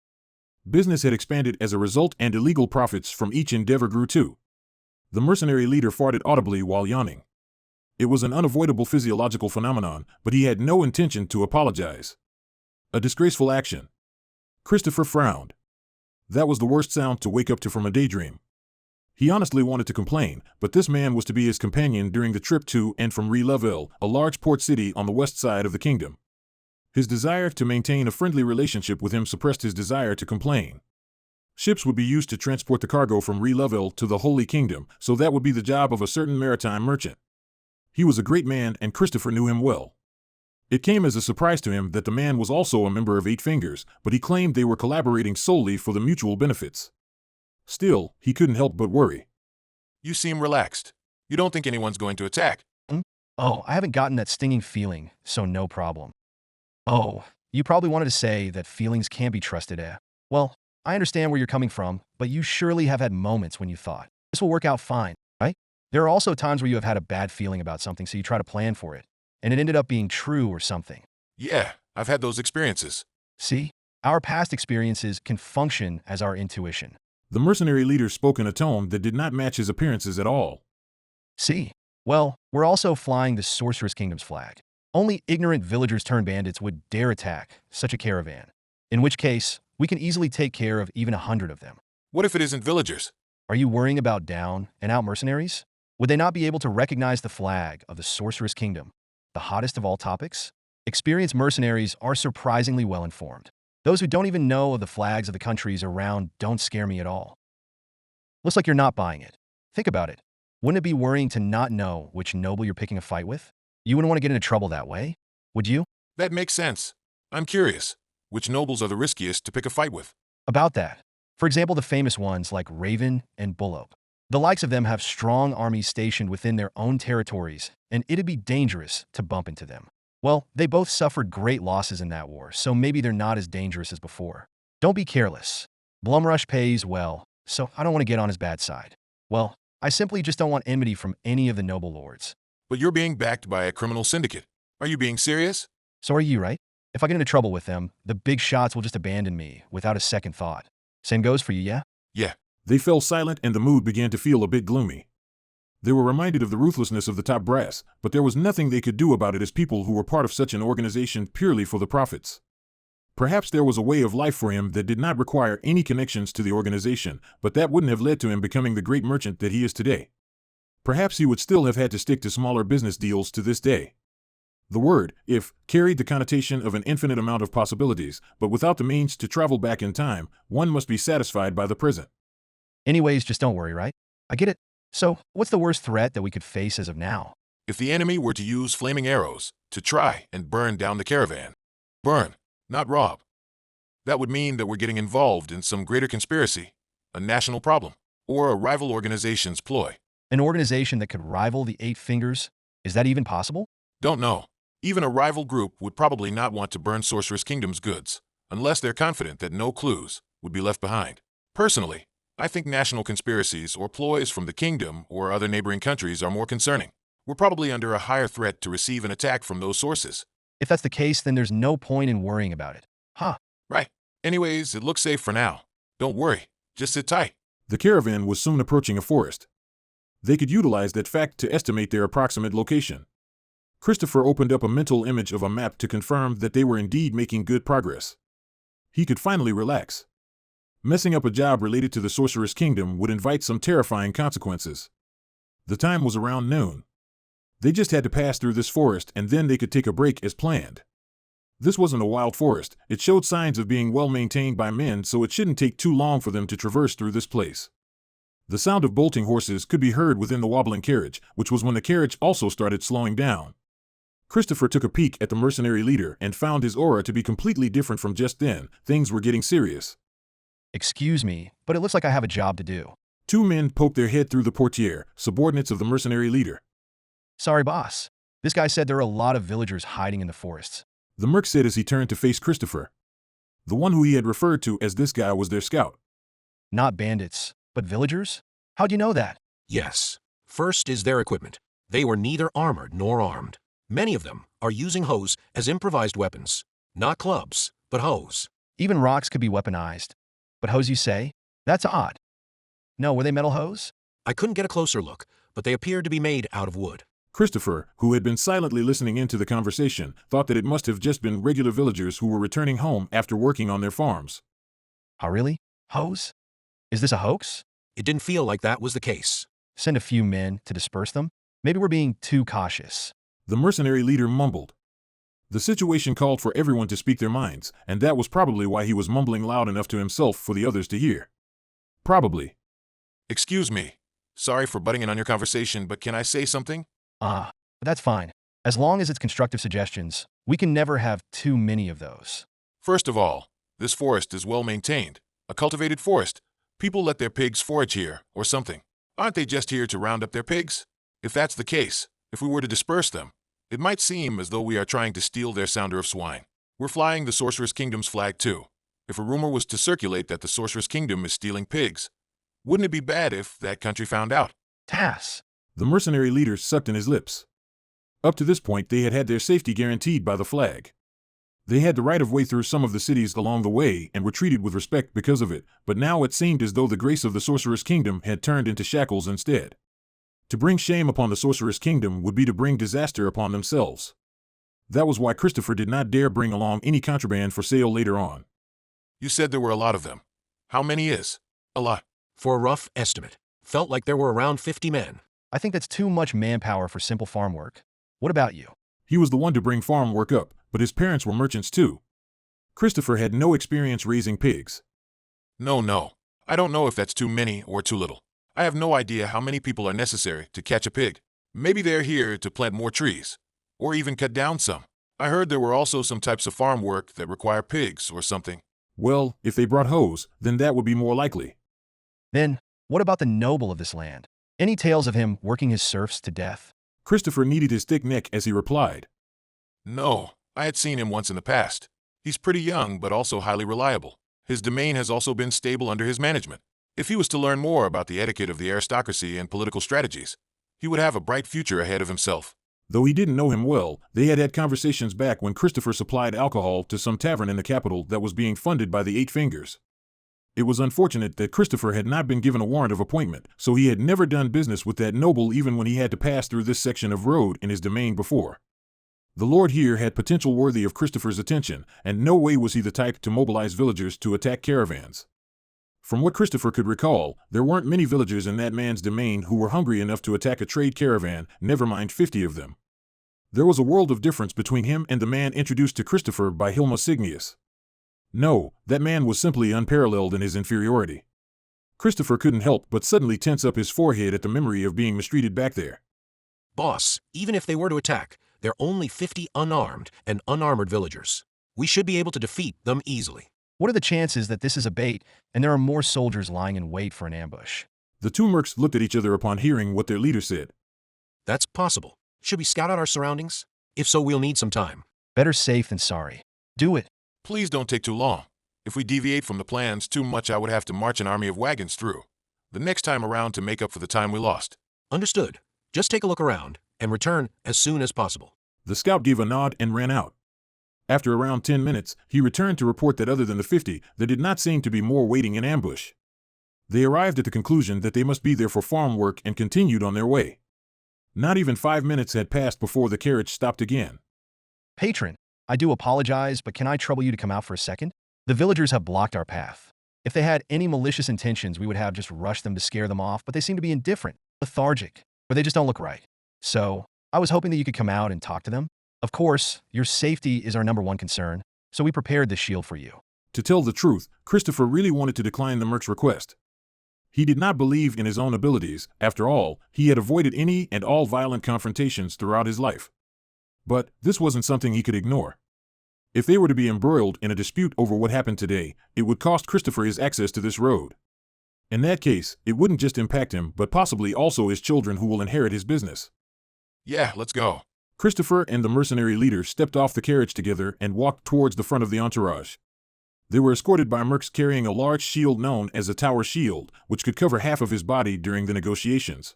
Speaker 1: Business had expanded as a result, and illegal profits from each endeavor grew too. The mercenary leader farted audibly while yawning. It was an unavoidable physiological phenomenon, but he had no intention to apologize. A disgraceful action. Christopher frowned. That was the worst sound to wake up to from a daydream. He honestly wanted to complain, but this man was to be his companion during the trip to and from Re-Level, a large port city on the west side of the kingdom. His desire to maintain a friendly relationship with him suppressed his desire to complain. Ships would be used to transport the cargo from Re-Level to the Holy Kingdom, so that would be the job of a certain maritime merchant. He was a great man, and Christopher knew him well. It came as a surprise to him that the man was also a member of Eight Fingers, but he claimed they were collaborating solely for the mutual benefits. Still, he couldn't help but worry.
Speaker 13: You seem relaxed. You don't think anyone's going to attack?
Speaker 3: Oh, I haven't gotten that stinging feeling, so no problem. Oh, you probably wanted to say that feelings can't be trusted, eh? Well, I understand where you're coming from, but you surely have had moments when you thought, this will work out fine, right? There are also times where you have had a bad feeling about something, so you try to plan for it, and it ended up being true or something.
Speaker 13: Yeah, I've had those experiences.
Speaker 3: See, our past experiences can function as our intuition.
Speaker 1: The mercenary leader spoke in a tone that did not match his appearances at all.
Speaker 3: See, well, we're also flying the Sorceress Kingdom's flag. Only ignorant villagers turned bandits would dare attack such a caravan, in which case, we can easily take care of even 100 of them.
Speaker 13: What if it isn't villagers?
Speaker 3: Are you worrying about down and out mercenaries? Would they not be able to recognize the flag of the Sorceress Kingdom, the hottest of all topics? Experienced mercenaries are surprisingly well informed. Those who don't even know of the flags of the countries around don't scare me at all. Looks like you're not buying it. Think about it. Wouldn't it be worrying to not know which noble you're picking a fight with? You wouldn't want to get into trouble that way, would you?
Speaker 13: That makes sense. I'm curious. Which nobles are the riskiest to pick a fight with?
Speaker 3: About that. For example, the famous ones like Raven and Bullock. The likes of them have strong armies stationed within their own territories, and it'd be dangerous to bump into them. Well, they both suffered great losses in that war, so maybe they're not as dangerous as before. Don't be careless. Blumrush pays well, so I don't want to get on his bad side. Well, I simply just don't want enmity from any of the noble lords.
Speaker 13: But you're being backed by a criminal syndicate. Are you being serious?
Speaker 3: So are you, right? If I get into trouble with them, the big shots will just abandon me without a second thought. Same goes for you, yeah?
Speaker 13: Yeah.
Speaker 1: They fell silent and the mood began to feel a bit gloomy. They were reminded of the ruthlessness of the top brass, but there was nothing they could do about it as people who were part of such an organization purely for the profits. Perhaps there was a way of life for him that did not require any connections to the organization, but that wouldn't have led to him becoming the great merchant that he is today. Perhaps he would still have had to stick to smaller business deals to this day. The word, if, carried the connotation of an infinite amount of possibilities, but without the means to travel back in time, one must be satisfied by the present.
Speaker 3: Anyways, just don't worry, right? I get it. So, what's the worst threat that we could face as of now?
Speaker 13: If the enemy were to use flaming arrows to try and burn down the caravan. Burn, not rob. That would mean that we're getting involved in some greater conspiracy, a national problem, or a rival organization's ploy.
Speaker 3: An organization that could rival the Eight Fingers? Is that even possible?
Speaker 13: Don't know. Even a rival group would probably not want to burn Sorceress Kingdom's goods, unless they're confident that no clues would be left behind. Personally, I think national conspiracies or ploys from the kingdom or other neighboring countries are more concerning. We're probably under a higher threat to receive an attack from those sources.
Speaker 3: If that's the case, then there's no point in worrying about it. Huh.
Speaker 13: Right. Anyways, it looks safe for now. Don't worry. Just sit tight.
Speaker 1: The caravan was soon approaching a forest. They could utilize that fact to estimate their approximate location. Christopher opened up a mental image of a map to confirm that they were indeed making good progress. He could finally relax. Messing up a job related to the Sorceress Kingdom would invite some terrifying consequences. The time was around noon. They just had to pass through this forest and then they could take a break as planned. This wasn't a wild forest. It showed signs of being well maintained by men, so it shouldn't take too long for them to traverse through this place. The sound of bolting horses could be heard within the wobbling carriage, which was when the carriage also started slowing down. Christopher took a peek at the mercenary leader and found his aura to be completely different from just then. Things were getting serious.
Speaker 3: Excuse me, but it looks like I have a job to do.
Speaker 1: Two men poked their head through the portiere, subordinates of the mercenary leader.
Speaker 3: Sorry, boss. This guy said there are a lot of villagers hiding in the forests.
Speaker 1: The merc said as he turned to face Christopher. The one who he had referred to as this guy was their scout.
Speaker 3: Not bandits, but villagers? How'd you know that?
Speaker 14: Yes. First is their equipment. They were neither armored nor armed. Many of them are using hoes as improvised weapons. Not clubs, but hoes.
Speaker 3: Even rocks could be weaponized. But hoes, you say? That's odd. No, were they metal hoes?
Speaker 14: I couldn't get a closer look, but they appeared to be made out of wood.
Speaker 1: Christopher, who had been silently listening into the conversation, thought that it must have just been regular villagers who were returning home after working on their farms.
Speaker 3: Oh, really? Hoes? Is this a hoax?
Speaker 14: It didn't feel like that was the case.
Speaker 3: Send a few men to disperse them? Maybe we're being too cautious.
Speaker 1: The mercenary leader mumbled. The situation called for everyone to speak their minds, and that was probably why he was mumbling loud enough to himself for the others to hear. Probably.
Speaker 13: Excuse me. Sorry for butting in on your conversation, but can I say something?
Speaker 3: That's fine. As long as it's constructive suggestions, we can never have too many of those.
Speaker 13: First of all, this forest is well maintained. A cultivated forest. People let their pigs forage here, or something. Aren't they just here to round up their pigs? If that's the case, if we were to disperse them, it might seem as though we are trying to steal their sounder of swine. We're flying the Sorceress Kingdom's flag too. If a rumor was to circulate that the Sorceress Kingdom is stealing pigs, wouldn't it be bad if that country found out?
Speaker 3: Tass.
Speaker 1: The mercenary leader sucked in his lips. Up to this point, they had had their safety guaranteed by the flag. They had the right of way through some of the cities along the way and were treated with respect because of it, but now it seemed as though the grace of the Sorceress Kingdom had turned into shackles instead. To bring shame upon the Sorceress Kingdom would be to bring disaster upon themselves. That was why Christopher did not dare bring along any contraband for sale later on.
Speaker 13: You said there were a lot of them. How many is a lot?
Speaker 14: For a rough estimate, felt like there were around 50 men.
Speaker 3: I think that's too much manpower for simple farm work. What about you?
Speaker 1: He was the one to bring farm work up, but his parents were merchants too. Christopher had no experience raising pigs.
Speaker 13: No. I don't know if that's too many or too little. I have no idea how many people are necessary to catch a pig. Maybe they're here to plant more trees, or even cut down some. I heard there were also some types of farm work that require pigs or something.
Speaker 1: Well, if they brought hoes, then that would be more likely.
Speaker 3: Then, what about the noble of this land? Any tales of him working his serfs to death?
Speaker 1: Christopher kneaded his thick neck as he replied.
Speaker 13: No, I had seen him once in the past. He's pretty young, but also highly reliable. His domain has also been stable under his management. If he was to learn more about the etiquette of the aristocracy and political strategies, he would have a bright future ahead of himself.
Speaker 1: Though he didn't know him well, they had had conversations back when Christopher supplied alcohol to some tavern in the capital that was being funded by the Eight Fingers. It was unfortunate that Christopher had not been given a warrant of appointment, so he had never done business with that noble even when he had to pass through this section of road in his domain before. The lord here had potential worthy of Christopher's attention, and no way was he the type to mobilize villagers to attack caravans. From what Christopher could recall, there weren't many villagers in that man's domain who were hungry enough to attack a trade caravan, never mind 50 of them. There was a world of difference between him and the man introduced to Christopher by Hilma Signius. No, that man was simply unparalleled in his inferiority. Christopher couldn't help but suddenly tense up his forehead at the memory of being mistreated back there.
Speaker 14: Boss, even if they were to attack, there are only 50 unarmed and unarmored villagers. We should be able to defeat them easily.
Speaker 3: What are the chances that this is a bait and there are more soldiers lying in wait for an ambush?
Speaker 1: The two mercs looked at each other upon hearing what their leader said.
Speaker 14: That's possible. Should we scout out our surroundings? If so, we'll need some time.
Speaker 3: Better safe than sorry. Do it.
Speaker 13: Please don't take too long. If we deviate from the plans too much, I would have to march an army of wagons through the next time around to make up for the time we lost.
Speaker 14: Understood. Just take a look around and return as soon as possible.
Speaker 1: The scout gave a nod and ran out. After around 10 minutes, he returned to report that other than the 50, there did not seem to be more waiting in ambush. They arrived at the conclusion that they must be there for farm work and continued on their way. Not even 5 minutes had passed before the carriage stopped again.
Speaker 3: Patron, I do apologize, but can I trouble you to come out for a second? The villagers have blocked our path. If they had any malicious intentions, we would have just rushed them to scare them off, but they seem to be indifferent, lethargic, or they just don't look right. So, I was hoping that you could come out and talk to them. Of course, your safety is our #1 concern, so we prepared this shield for you.
Speaker 1: To tell the truth, Christopher really wanted to decline the merc's request. He did not believe in his own abilities. After all, he had avoided any and all violent confrontations throughout his life. But this wasn't something he could ignore. If they were to be embroiled in a dispute over what happened today, it would cost Christopher his access to this road. In that case, it wouldn't just impact him, but possibly also his children who will inherit his business.
Speaker 13: Yeah, let's go.
Speaker 1: Christopher and the mercenary leader stepped off the carriage together and walked towards the front of the entourage. They were escorted by mercs carrying a large shield known as a tower shield, which could cover half of his body during the negotiations.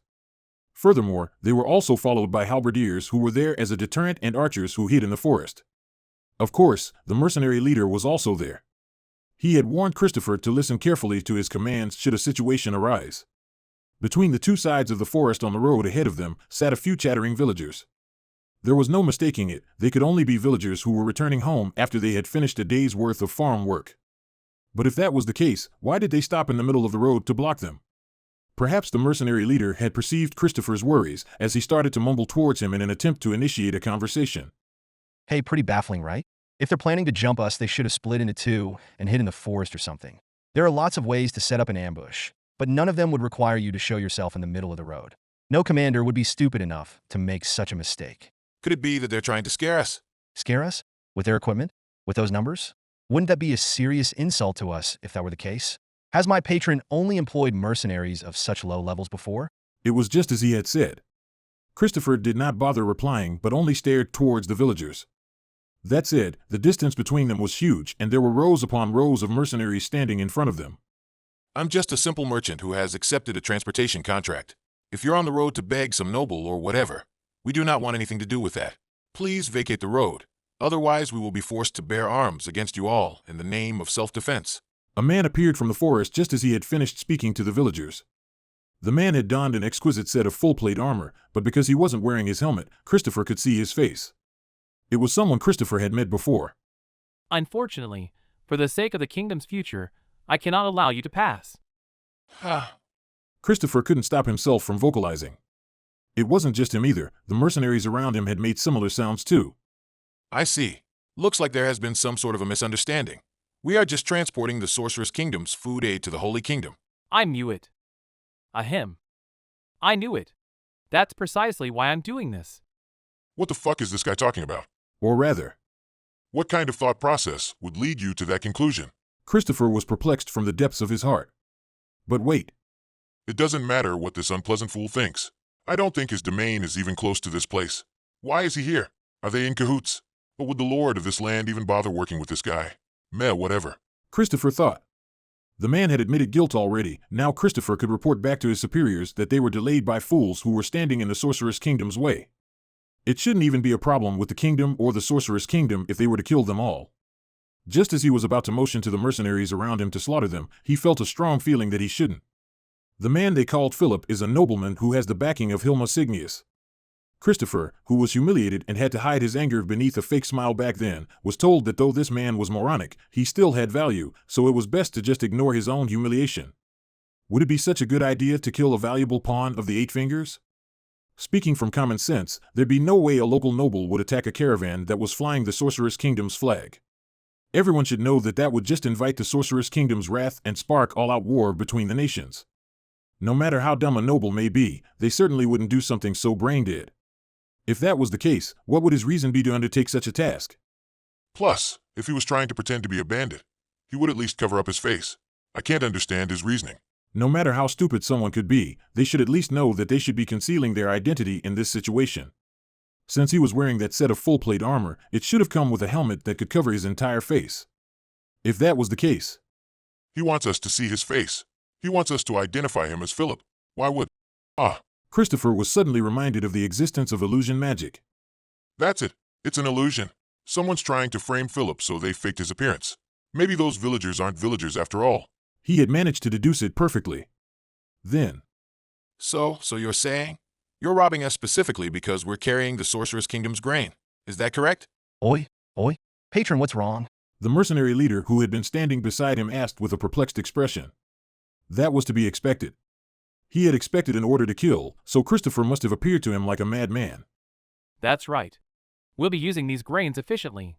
Speaker 1: Furthermore, they were also followed by halberdiers who were there as a deterrent and archers who hid in the forest. Of course, the mercenary leader was also there. He had warned Christopher to listen carefully to his commands should a situation arise. Between the two sides of the forest on the road ahead of them sat a few chattering villagers. There was no mistaking it, they could only be villagers who were returning home after they had finished a day's worth of farm work. But if that was the case, why did they stop in the middle of the road to block them? Perhaps the mercenary leader had perceived Christopher's worries as he started to mumble towards him in an attempt to initiate a conversation.
Speaker 3: Hey, pretty baffling, right? If they're planning to jump us, they should have split into two and hid in the forest or something. There are lots of ways to set up an ambush, but none of them would require you to show yourself in the middle of the road. No commander would be stupid enough to make such a mistake.
Speaker 13: Could it be that they're trying to scare us?
Speaker 3: Scare us? With their equipment? With those numbers? Wouldn't that be a serious insult to us if that were the case? Has my patron only employed mercenaries of such low levels before?
Speaker 1: It was just as he had said. Christopher did not bother replying but only stared towards the villagers. That said, the distance between them was huge and there were rows upon rows of mercenaries standing in front of them.
Speaker 13: I'm just a simple merchant who has accepted a transportation contract. If you're on the road to beg some noble or whatever, we do not want anything to do with that. Please vacate the road. Otherwise, we will be forced to bear arms against you all in the name of self-defense.
Speaker 1: A man appeared from the forest just as he had finished speaking to the villagers. The man had donned an exquisite set of full-plate armor, but because he wasn't wearing his helmet, Christopher could see his face. It was someone Christopher had met before.
Speaker 6: Unfortunately, for the sake of the kingdom's future, I cannot allow you to pass.
Speaker 1: Christopher couldn't stop himself from vocalizing. It wasn't just him either, the mercenaries around him had made similar sounds too.
Speaker 13: I see. Looks like there has been some sort of a misunderstanding. We are just transporting the Sorceress Kingdom's food aid to the Holy Kingdom.
Speaker 6: I knew it. Ahem. I knew it. That's precisely why I'm doing this.
Speaker 7: What the fuck is this guy talking about?
Speaker 1: Or rather,
Speaker 7: what kind of thought process would lead you to that conclusion?
Speaker 1: Christopher was perplexed from the depths of his heart. But wait.
Speaker 7: It doesn't matter what this unpleasant fool thinks. I don't think his domain is even close to this place. Why is he here? Are they in cahoots? But would the lord of this land even bother working with this guy? Meh, whatever.
Speaker 1: Christopher thought. The man had admitted guilt already. Now Christopher could report back to his superiors that they were delayed by fools who were standing in the Sorceress Kingdom's way. It shouldn't even be a problem with the kingdom or the Sorceress Kingdom if they were to kill them all. Just as he was about to motion to the mercenaries around him to slaughter them, he felt a strong feeling that he shouldn't. The man they called Philip is a nobleman who has the backing of Hilma Signius. Christopher, who was humiliated and had to hide his anger beneath a fake smile back then, was told that though this man was moronic, he still had value, so it was best to just ignore his own humiliation. Would it be such a good idea to kill a valuable pawn of the Eight Fingers? Speaking from common sense, there'd be no way a local noble would attack a caravan that was flying the Sorceress Kingdom's flag. Everyone should know that that would just invite the Sorceress Kingdom's wrath and spark all-out war between the nations. No matter how dumb a noble may be, they certainly wouldn't do something so brain-dead. If that was the case, what would his reason be to undertake such a task?
Speaker 7: Plus, if he was trying to pretend to be a bandit, he would at least cover up his face. I can't understand his reasoning.
Speaker 1: No matter how stupid someone could be, they should at least know that they should be concealing their identity in this situation. Since he was wearing that set of full-plate armor, it should have come with a helmet that could cover his entire face. If that was the case.
Speaker 7: He wants us to see his face. He wants us to identify him as Philip. Why would...
Speaker 1: Christopher was suddenly reminded of the existence of illusion magic.
Speaker 7: That's it. It's an illusion. Someone's trying to frame Philip so they faked his appearance. Maybe those villagers aren't villagers after all.
Speaker 1: He had managed to deduce it perfectly. Then.
Speaker 13: So you're saying? You're robbing us specifically because we're carrying the Sorceress Kingdom's grain. Is that correct?
Speaker 3: Oi, patron, what's wrong?
Speaker 1: The mercenary leader who had been standing beside him asked with a perplexed expression. That was to be expected. He had expected an order to kill, so Christopher must have appeared to him like a madman.
Speaker 6: That's right. We'll be using these grains efficiently.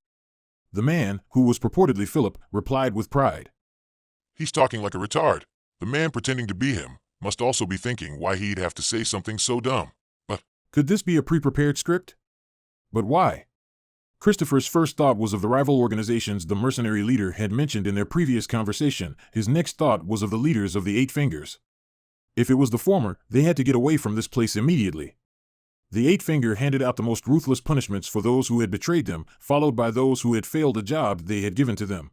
Speaker 1: The man, who was purportedly Philip, replied with pride.
Speaker 7: He's talking like a retard. The man pretending to be him must also be thinking why he'd have to say something so dumb. But
Speaker 1: could this be a pre-prepared script? But why? Christopher's first thought was of the rival organizations the mercenary leader had mentioned in their previous conversation. His next thought was of the leaders of the Eight Fingers. If it was the former, they had to get away from this place immediately. The Eight Finger handed out the most ruthless punishments for those who had betrayed them, followed by those who had failed a job they had given to them.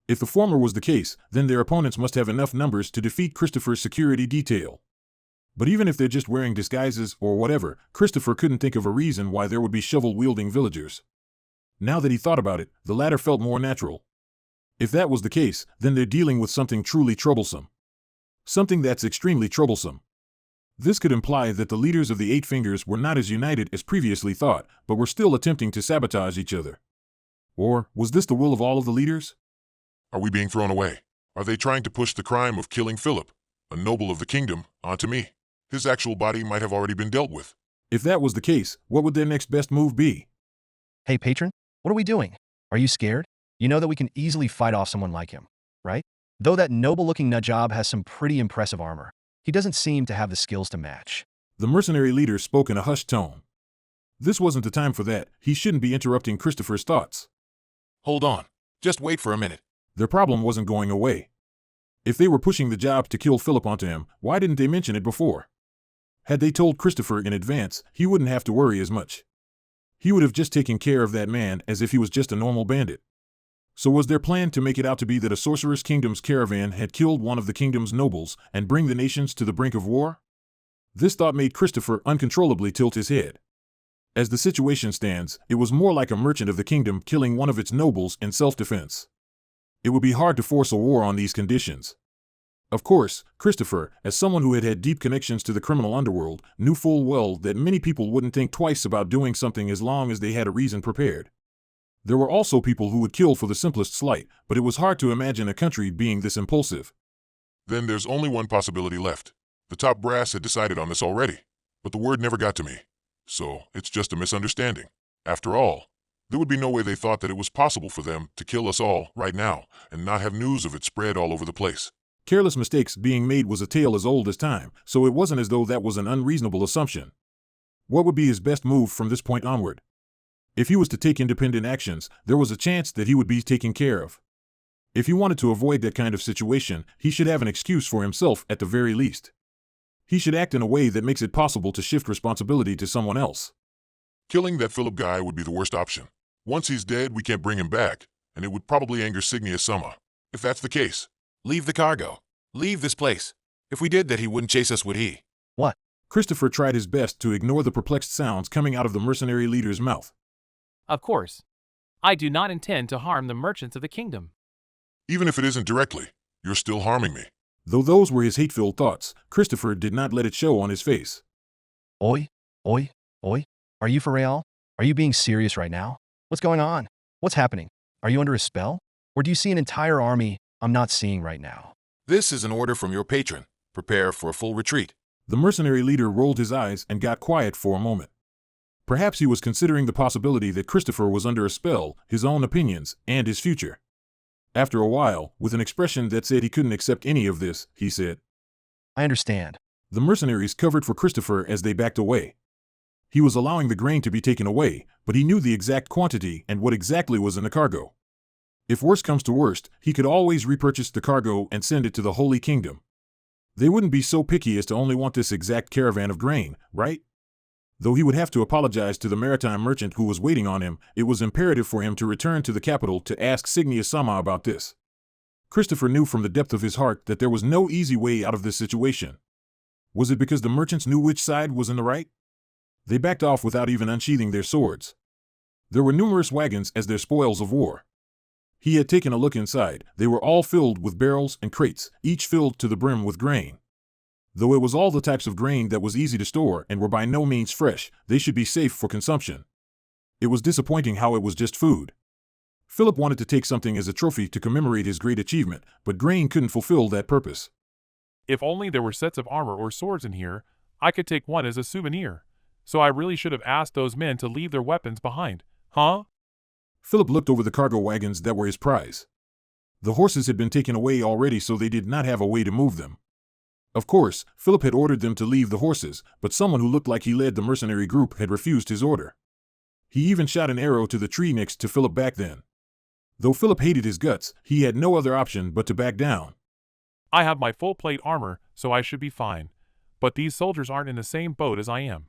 Speaker 1: If the former was the case, then their opponents must have enough numbers to defeat Christopher's security detail. But even if they're just wearing disguises or whatever, Christopher couldn't think of a reason why there would be shovel-wielding villagers. Now that he thought about it, the latter felt more natural. If that was the case, then they're dealing with something truly troublesome. Something that's extremely troublesome. This could imply that the leaders of the Eight Fingers were not as united as previously thought, but were still attempting to sabotage each other. Or, was this the will of all of the leaders?
Speaker 7: are we being thrown away? Are they trying to push the crime of killing Philip, a noble of the kingdom, onto me? His actual body might have already been dealt with.
Speaker 1: If that was the case, what would their next best move be?
Speaker 3: Hey, patron, what are we doing? Are you scared? You know that we can easily fight off someone like him, right? Though that noble-looking nutjob has some pretty impressive armor, he doesn't seem to have the skills to match.
Speaker 1: The mercenary leader spoke in a hushed tone. This wasn't the time for that. He shouldn't be interrupting Christopher's thoughts.
Speaker 13: Hold on. Just wait for a minute.
Speaker 1: Their problem wasn't going away. If they were pushing the job to kill Philip onto him, why didn't they mention it before? Had they told Christopher in advance, he wouldn't have to worry as much. He would have just taken care of that man as if he was just a normal bandit. So was their plan to make it out to be that a sorcerer's kingdom's caravan had killed one of the kingdom's nobles and bring the nations to the brink of war? This thought made Christopher uncontrollably tilt his head. As the situation stands, it was more like a merchant of the kingdom killing one of its nobles in self-defense. It would be hard to force a war on these conditions. Of course, Christopher, as someone who had had deep connections to the criminal underworld, knew full well that many people wouldn't think twice about doing something as long as they had a reason prepared. There were also people who would kill for the simplest slight, but it was hard to imagine a country being this impulsive.
Speaker 13: Then there's only one possibility left. The top brass had decided on this already, but the word never got to me. So it's just a misunderstanding. After all, there would be no way they thought that it was possible for them to kill us all right now and not have news of it spread all over the place.
Speaker 1: Careless mistakes being made was a tale as old as time, so it wasn't as though that was an unreasonable assumption. What would be his best move from this point onward? If he was to take independent actions, there was a chance that he would be taken care of. If he wanted to avoid that kind of situation, he should have an excuse for himself at the very least. He should act in a way that makes it possible to shift responsibility to someone else.
Speaker 13: Killing that Philip guy would be the worst option. Once he's dead, we can't bring him back, and it would probably anger Signia Summa. If that's the case,
Speaker 15: leave the cargo. Leave this place. If we did that, he wouldn't chase us, would he?
Speaker 3: What?
Speaker 1: Christopher tried his best to ignore the perplexed sounds coming out of the mercenary leader's mouth.
Speaker 6: Of course. I do not intend to harm the merchants of the kingdom.
Speaker 13: even if it isn't directly, you're still harming me.
Speaker 1: Though those were his hate-filled thoughts, Christopher did not let it show on his face.
Speaker 3: Oi, oi, oi, are you for real? Are you being serious right now? What's going on? What's happening? Are you under a spell? Or do you see an entire army I'm not seeing right now?
Speaker 15: This is an order from your patron. Prepare for a full retreat.
Speaker 1: The mercenary leader rolled his eyes and got quiet for a moment. Perhaps he was considering the possibility that Christopher was under a spell, his own opinions, and his future. After a while, with an expression that said he couldn't accept any of this, he said,
Speaker 3: I understand.
Speaker 1: The mercenaries covered for Christopher as they backed away. He was allowing the grain to be taken away, but he knew the exact quantity and what exactly was in the cargo. If worst comes to worst, he could always repurchase the cargo and send it to the Holy Kingdom. They wouldn't be so picky as to only want this exact caravan of grain, right? Though he would have to apologize to the maritime merchant who was waiting on him, it was imperative for him to return to the capital to ask Signia-sama about this. Christopher knew from the depth of his heart that there was no easy way out of this situation. Was it because the merchants knew which side was in the right? They backed off without even unsheathing their swords. There were numerous wagons as their spoils of war. He had taken a look inside. They were all filled with barrels and crates, each filled to the brim with grain. Though it was all the types of grain that was easy to store and were by no means fresh, they should be safe for consumption. It was disappointing how it was just food. Philip wanted to take something as a trophy to commemorate his great achievement, but grain couldn't fulfill that purpose.
Speaker 7: If only there were sets of armor or swords in here, I could take one as a souvenir. So I really should have asked those men to leave their weapons behind, huh?
Speaker 1: Philip looked over the cargo wagons that were his prize. The horses had been taken away already, so they did not have a way to move them. Of course, Philip had ordered them to leave the horses, but someone who looked like he led the mercenary group had refused his order. He even shot an arrow to the tree next to Philip back then. Though Philip hated his guts, he had no other option but to back down.
Speaker 7: I have my full plate armor, so I should be fine. But these soldiers aren't in the same boat as I am.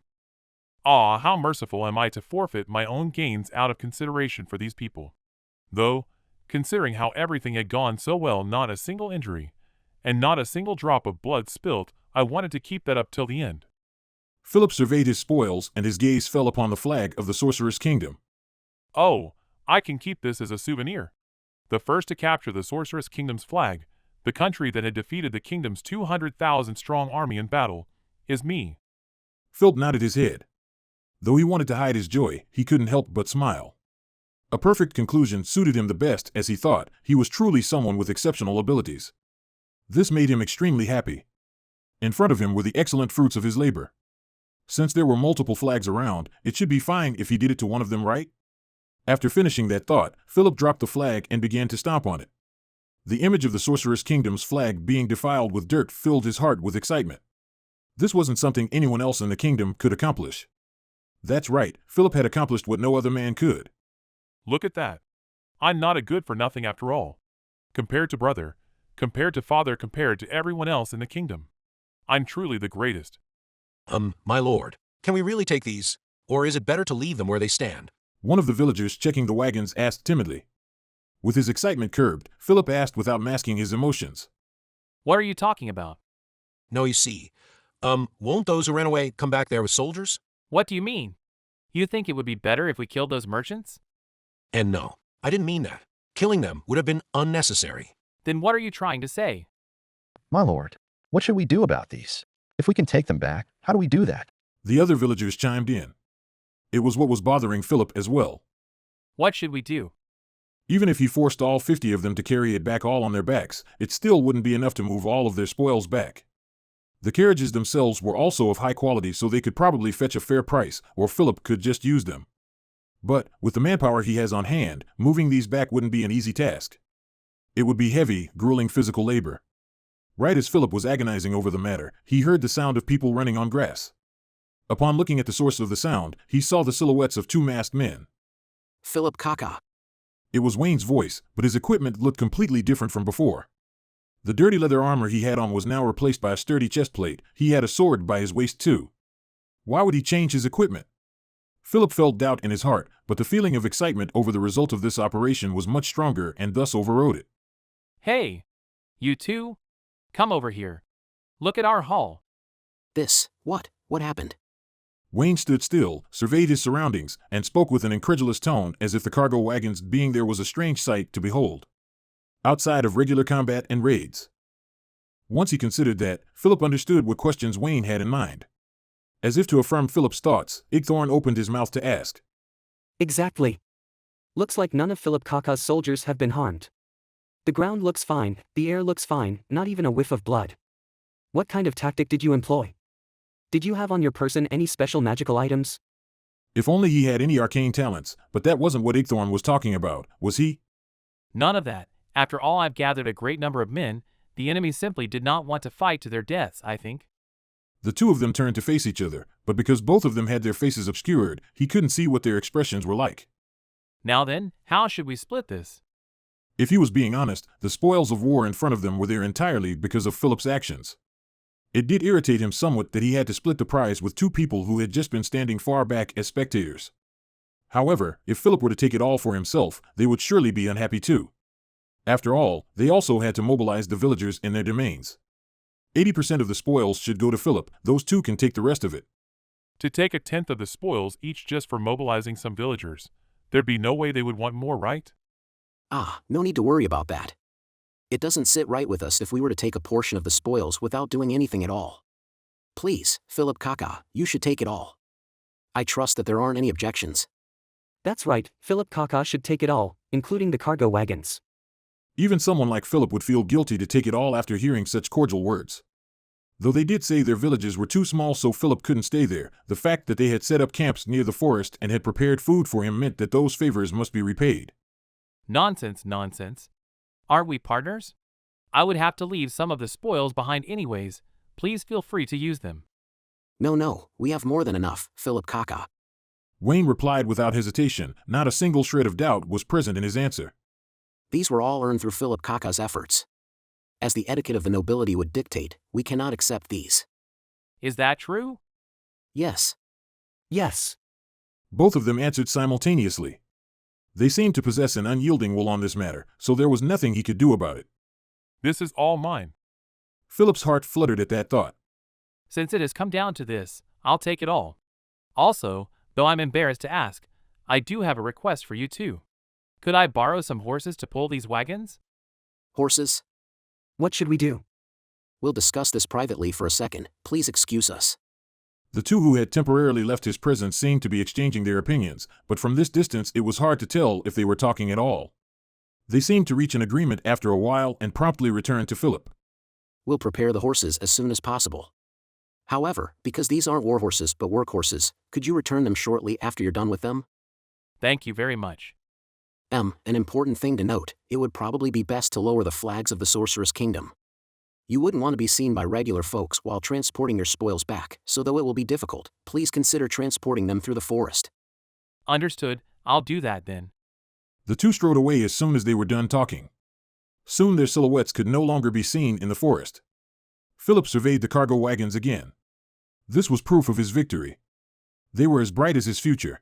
Speaker 7: Ah, how merciful am I to forfeit my own gains out of consideration for these people. Though, considering how everything had gone so well, not a single injury, and not a single drop of blood spilt, I wanted to keep that up till the end.
Speaker 1: Philip surveyed his spoils, and his gaze fell upon the flag of the Sorcerer's Kingdom.
Speaker 7: Oh, I can keep this as a souvenir. The first to capture the Sorcerer's Kingdom's flag, the country that had defeated the kingdom's 200,000-strong army in battle, is me.
Speaker 1: Philip nodded his head. Though he wanted to hide his joy, he couldn't help but smile. A perfect conclusion suited him the best, as he thought. He was truly someone with exceptional abilities. This made him extremely happy. In front of him were the excellent fruits of his labor. Since there were multiple flags around, it should be fine if he did it to one of them right. After finishing that thought, Philip dropped the flag and began to stomp on it. The image of the Sorcerer's Kingdom's flag being defiled with dirt filled his heart with excitement. This wasn't something anyone else in the kingdom could accomplish. That's right, Philip had accomplished what no other man could.
Speaker 7: Look at that. I'm not a good-for-nothing after all. Compared to brother, compared to father, compared to everyone else in the kingdom. I'm truly the greatest.
Speaker 14: My lord, can we really take these? Or is it better to leave them where they stand?
Speaker 1: One of the villagers checking the wagons asked timidly. With his excitement curbed, Philip asked without masking his emotions.
Speaker 6: What are you talking about?
Speaker 14: No, you see. Won't those who ran away come back there with soldiers?
Speaker 6: What do you mean? You think it would be better if we killed those merchants?
Speaker 14: And no, I didn't mean that. Killing them would have been unnecessary.
Speaker 6: Then what are you trying to say?
Speaker 3: My lord, what should we do about these? If we can take them back, how do we do that?
Speaker 1: The other villagers chimed in. It was what was bothering Philip as well.
Speaker 6: What should we do?
Speaker 1: Even if he forced all 50 of them to carry it back all on their backs, it still wouldn't be enough to move all of their spoils back. The carriages themselves were also of high quality, so they could probably fetch a fair price, or Philip could just use them. But, with the manpower he has on hand, moving these back wouldn't be an easy task. It would be heavy, grueling physical labor. Right as Philip was agonizing over the matter, he heard the sound of people running on grass. Upon looking at the source of the sound, he saw the silhouettes of two masked men.
Speaker 8: Philip Kaka.
Speaker 1: It was Wayne's voice, but his equipment looked completely different from before. The dirty leather armor he had on was now replaced by a sturdy chestplate. He had a sword by his waist too. Why would he change his equipment? Philip felt doubt in his heart, but the feeling of excitement over the result of this operation was much stronger and thus overrode it.
Speaker 6: Hey! You two? Come over here. Look at our haul.
Speaker 8: What? What happened?
Speaker 1: Wayne stood still, surveyed his surroundings, and spoke with an incredulous tone as if the cargo wagons being there was a strange sight to behold. Outside of regular combat and raids. Once he considered that, Philip understood what questions Wayne had in mind. As if to affirm Philip's thoughts, Igthorn opened his mouth to ask.
Speaker 9: Exactly. Looks like none of Philip Kaka's soldiers have been harmed. The ground looks fine, the air looks fine, not even a whiff of blood. What kind of tactic did you employ? Did you have on your person any special magical items?
Speaker 1: If only he had any arcane talents, but that wasn't what Igthorn was talking about, was he?
Speaker 6: None of that. After all, I've gathered a great number of men. The enemy simply did not want to fight to their deaths, I think.
Speaker 1: The two of them turned to face each other, but because both of them had their faces obscured, he couldn't see what their expressions were like.
Speaker 6: Now then, how should we split this?
Speaker 1: If he was being honest, the spoils of war in front of them were there entirely because of Philip's actions. It did irritate him somewhat that he had to split the prize with two people who had just been standing far back as spectators. However, if Philip were to take it all for himself, they would surely be unhappy too. After all, they also had to mobilize the villagers in their domains. 80% of the spoils should go to Philip, those two can take the rest of it.
Speaker 7: To take 1/10 of the spoils each just for mobilizing some villagers, there'd be no way they would want more, right?
Speaker 8: No need to worry about that. It doesn't sit right with us if we were to take a portion of the spoils without doing anything at all. Please, Philip Kaka, you should take it all. I trust that there aren't any objections.
Speaker 9: That's right, Philip Kaka should take it all, including the cargo wagons.
Speaker 1: Even someone like Philip would feel guilty to take it all after hearing such cordial words. Though they did say their villages were too small so Philip couldn't stay there, the fact that they had set up camps near the forest and had prepared food for him meant that those favors must be repaid.
Speaker 6: Nonsense, nonsense. Aren't we partners? I would have to leave some of the spoils behind anyways. Please feel free to use them.
Speaker 8: No, we have more than enough, Philip Kaka.
Speaker 1: Wayne replied without hesitation. Not a single shred of doubt was present in his answer.
Speaker 8: These were all earned through Philip Kaka's efforts. As the etiquette of the nobility would dictate, we cannot accept these.
Speaker 6: Is that true?
Speaker 8: Yes.
Speaker 9: Yes.
Speaker 1: Both of them answered simultaneously. They seemed to possess an unyielding will on this matter, so there was nothing he could do about it.
Speaker 7: This is all mine.
Speaker 1: Philip's heart fluttered at that thought.
Speaker 6: Since it has come down to this, I'll take it all. Also, though I'm embarrassed to ask, I do have a request for you too. Could I borrow some horses to pull these wagons?
Speaker 8: Horses?
Speaker 9: What should we do?
Speaker 8: We'll discuss this privately for a second. Please excuse us.
Speaker 1: The two who had temporarily left his presence seemed to be exchanging their opinions, but from this distance it was hard to tell if they were talking at all. They seemed to reach an agreement after a while and promptly returned to Philip.
Speaker 8: We'll prepare the horses as soon as possible. However, because these aren't war horses but work horses, could you return them shortly after you're done with them?
Speaker 6: Thank you very much.
Speaker 8: An important thing to note, it would probably be best to lower the flags of the Sorceress Kingdom. You wouldn't want to be seen by regular folks while transporting your spoils back, so though it will be difficult, please consider transporting them through the forest.
Speaker 6: Understood, I'll do that then.
Speaker 1: The two strode away as soon as they were done talking. Soon their silhouettes could no longer be seen in the forest. Philip surveyed the cargo wagons again. This was proof of his victory. They were as bright as his future.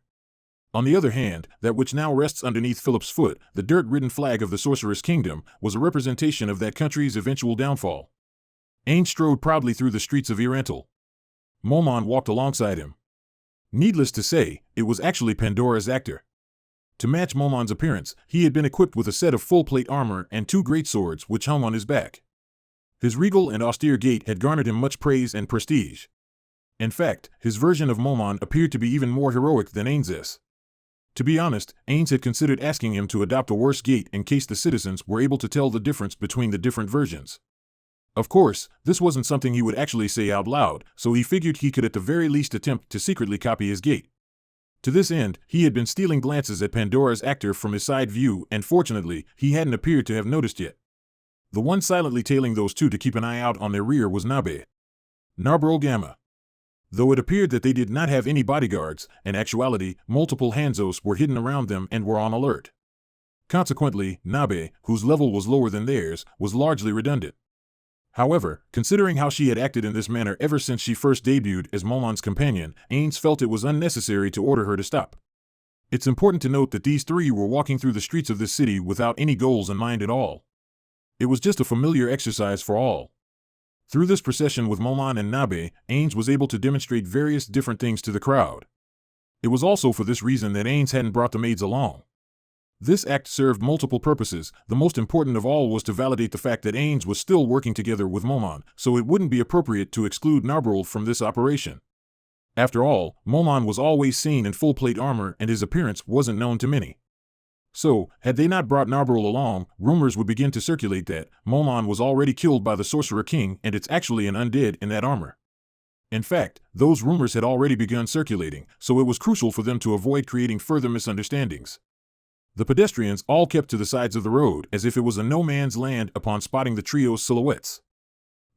Speaker 1: On the other hand, that which now rests underneath Philip's foot, the dirt-ridden flag of the Sorceress Kingdom, was a representation of that country's eventual downfall. Ain strode proudly through the streets of Irantal. Momon walked alongside him. Needless to say, it was actually Pandora's actor. To match Momon's appearance, he had been equipped with a set of full-plate armor and 2 great swords which hung on his back. His regal and austere gait had garnered him much praise and prestige. In fact, his version of Momon appeared to be even more heroic than Ains's. To be honest, Ains had considered asking him to adopt a worse gait in case the citizens were able to tell the difference between the different versions. Of course, this wasn't something he would actually say out loud, so he figured he could at the very least attempt to secretly copy his gait. To this end, he had been stealing glances at Pandora's actor from his side view, and fortunately, he hadn't appeared to have noticed yet. The one silently tailing those two to keep an eye out on their rear was Nabe. Narbro Gamma. Though it appeared that they did not have any bodyguards, in actuality, multiple Hanzos were hidden around them and were on alert. Consequently, Nabe, whose level was lower than theirs, was largely redundant. However, considering how she had acted in this manner ever since she first debuted as Momon's companion, Ains felt it was unnecessary to order her to stop. It's important to note that these 3 were walking through the streets of this city without any goals in mind at all. It was just a familiar exercise for all. Through this procession with Momon and Nabe, Ains was able to demonstrate various different things to the crowd. It was also for this reason that Ains hadn't brought the maids along. This act served multiple purposes. The most important of all was to validate the fact that Ains was still working together with Momon, so it wouldn't be appropriate to exclude Narbrol from this operation. After all, Momon was always seen in full-plate armor and his appearance wasn't known to many. So, had they not brought Narbrol along, rumors would begin to circulate that Momon was already killed by the Sorcerer King and it's actually an undead in that armor. In fact, those rumors had already begun circulating, so it was crucial for them to avoid creating further misunderstandings. The pedestrians all kept to the sides of the road as if it was a no-man's land upon spotting the trio's silhouettes.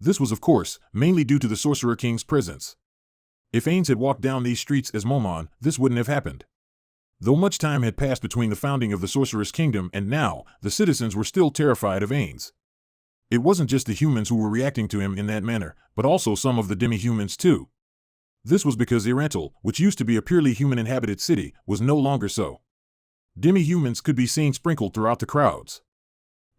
Speaker 1: This was, of course, mainly due to the Sorcerer King's presence. If Ains had walked down these streets as Momon, this wouldn't have happened. Though much time had passed between the founding of the Sorceress Kingdom and now, the citizens were still terrified of Ains. It wasn't just the humans who were reacting to him in that manner, but also some of the demi-humans too. This was because Irantal, which used to be a purely human-inhabited city, was no longer so. Demi-humans could be seen sprinkled throughout the crowds.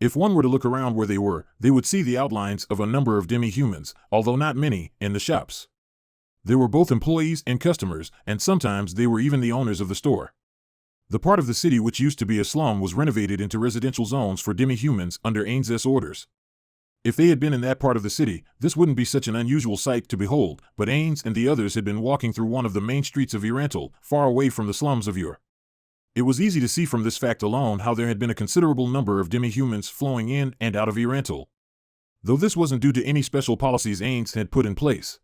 Speaker 1: If one were to look around where they were, they would see the outlines of a number of demi-humans, although not many, in the shops. They were both employees and customers, and sometimes they were even the owners of the store. The part of the city which used to be a slum was renovated into residential zones for demi-humans under Ains's orders. If they had been in that part of the city, this wouldn't be such an unusual sight to behold, but Ains and the others had been walking through one of the main streets of Irantal, far away from the slums of Ur. It was easy to see from this fact alone how there had been a considerable number of demi-humans flowing in and out of Irantal. Though this wasn't due to any special policies Ains had put in place.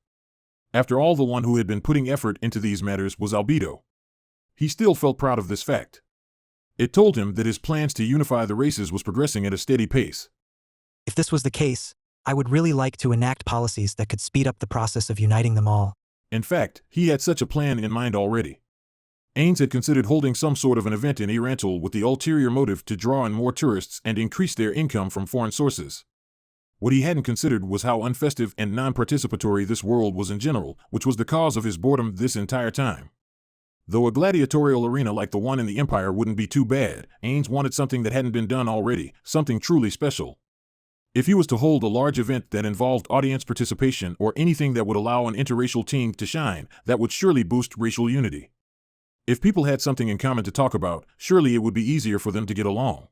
Speaker 1: After all, the one who had been putting effort into these matters was Albedo. He still felt proud of this fact. It told him that his plans to unify the races was progressing at a steady pace.
Speaker 16: If this was the case, I would really like to enact policies that could speed up the process of uniting them all.
Speaker 1: In fact, he had such a plan in mind already. Ains had considered holding some sort of an event in Irantal with the ulterior motive to draw in more tourists and increase their income from foreign sources. What he hadn't considered was how unfestive and non-participatory this world was in general, which was the cause of his boredom this entire time. Though a gladiatorial arena like the one in the Empire wouldn't be too bad, Ains wanted something that hadn't been done already, something truly special. If he was to hold a large event that involved audience participation or anything that would allow an interracial team to shine, that would surely boost racial unity. If people had something in common to talk about, surely it would be easier for them to get along.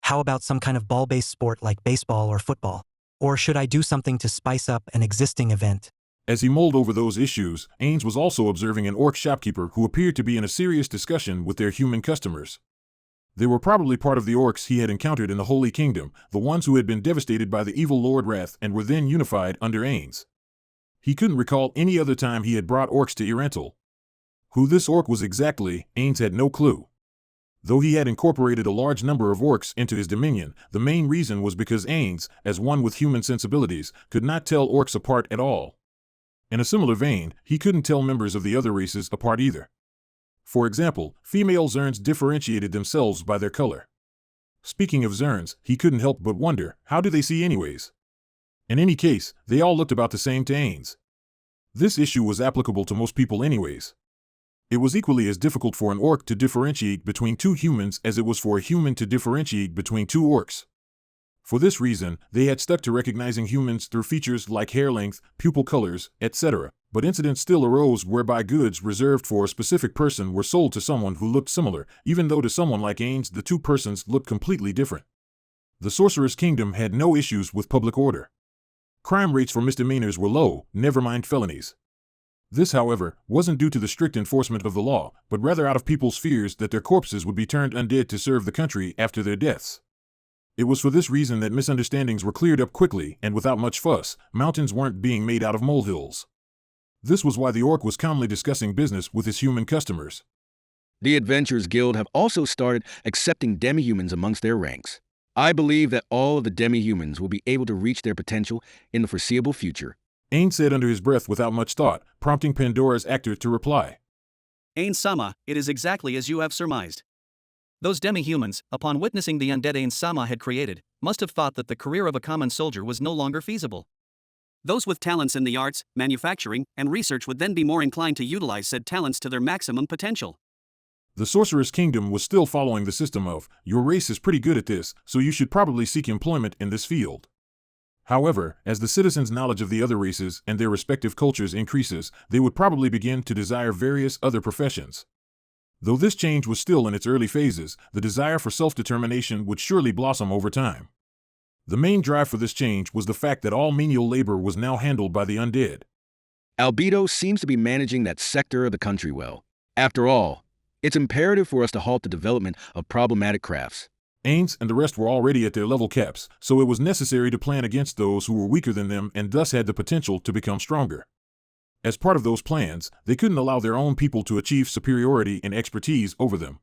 Speaker 16: How about some kind of ball-based sport like baseball or football? Or should I do something to spice up an existing event?
Speaker 1: As he mulled over those issues, Ains was also observing an orc shopkeeper who appeared to be in a serious discussion with their human customers. They were probably part of the orcs he had encountered in the Holy Kingdom, the ones who had been devastated by the evil Lord Wrath and were then unified under Ains. He couldn't recall any other time he had brought orcs to Irantal. Who this orc was exactly, Ains had no clue. Though he had incorporated a large number of orcs into his dominion, the main reason was because Ains, as one with human sensibilities, could not tell orcs apart at all. In a similar vein, he couldn't tell members of the other races apart either. For example, female Zerns differentiated themselves by their color. Speaking of Zerns, he couldn't help but wonder, how do they see anyways? In any case, they all looked about the same to Ains. This issue was applicable to most people anyways. It was equally as difficult for an orc to differentiate between two humans as it was for a human to differentiate between two orcs. For this reason, they had stuck to recognizing humans through features like hair length, pupil colors, etc., but incidents still arose whereby goods reserved for a specific person were sold to someone who looked similar, even though to someone like Ains the two persons looked completely different. The Sorcerer's Kingdom had no issues with public order. Crime rates for misdemeanors were low, never mind felonies. This, however, wasn't due to the strict enforcement of the law, but rather out of people's fears that their corpses would be turned undead to serve the country after their deaths. It was for this reason that misunderstandings were cleared up quickly and without much fuss. Mountains weren't being made out of molehills. This was why the orc was calmly discussing business with his human customers.
Speaker 17: The Adventurers Guild have also started accepting demi-humans amongst their ranks. I believe that all of the demi-humans will be able to reach their potential in the foreseeable future.
Speaker 1: Ain said under his breath without much thought, prompting Pandora's actor to reply.
Speaker 18: Ain-sama, it is exactly as you have surmised. Those demi-humans, upon witnessing the undead Ain-sama had created, must have thought that the career of a common soldier was no longer feasible. Those with talents in the arts, manufacturing, and research would then be more inclined to utilize said talents to their maximum potential.
Speaker 1: The Sorcerer's Kingdom was still following the system of, your race is pretty good at this, so you should probably seek employment in this field. However, as the citizens' knowledge of the other races and their respective cultures increases, they would probably begin to desire various other professions. Though this change was still in its early phases, the desire for self-determination would surely blossom over time. The main drive for this change was the fact that all menial labor was now handled by the undead.
Speaker 17: Albedo seems to be managing that sector of the country well. After all, it's imperative for us to halt the development of problematic crafts.
Speaker 1: Ains and the rest were already at their level caps, so it was necessary to plan against those who were weaker than them and thus had the potential to become stronger. As part of those plans, they couldn't allow their own people to achieve superiority in expertise over them.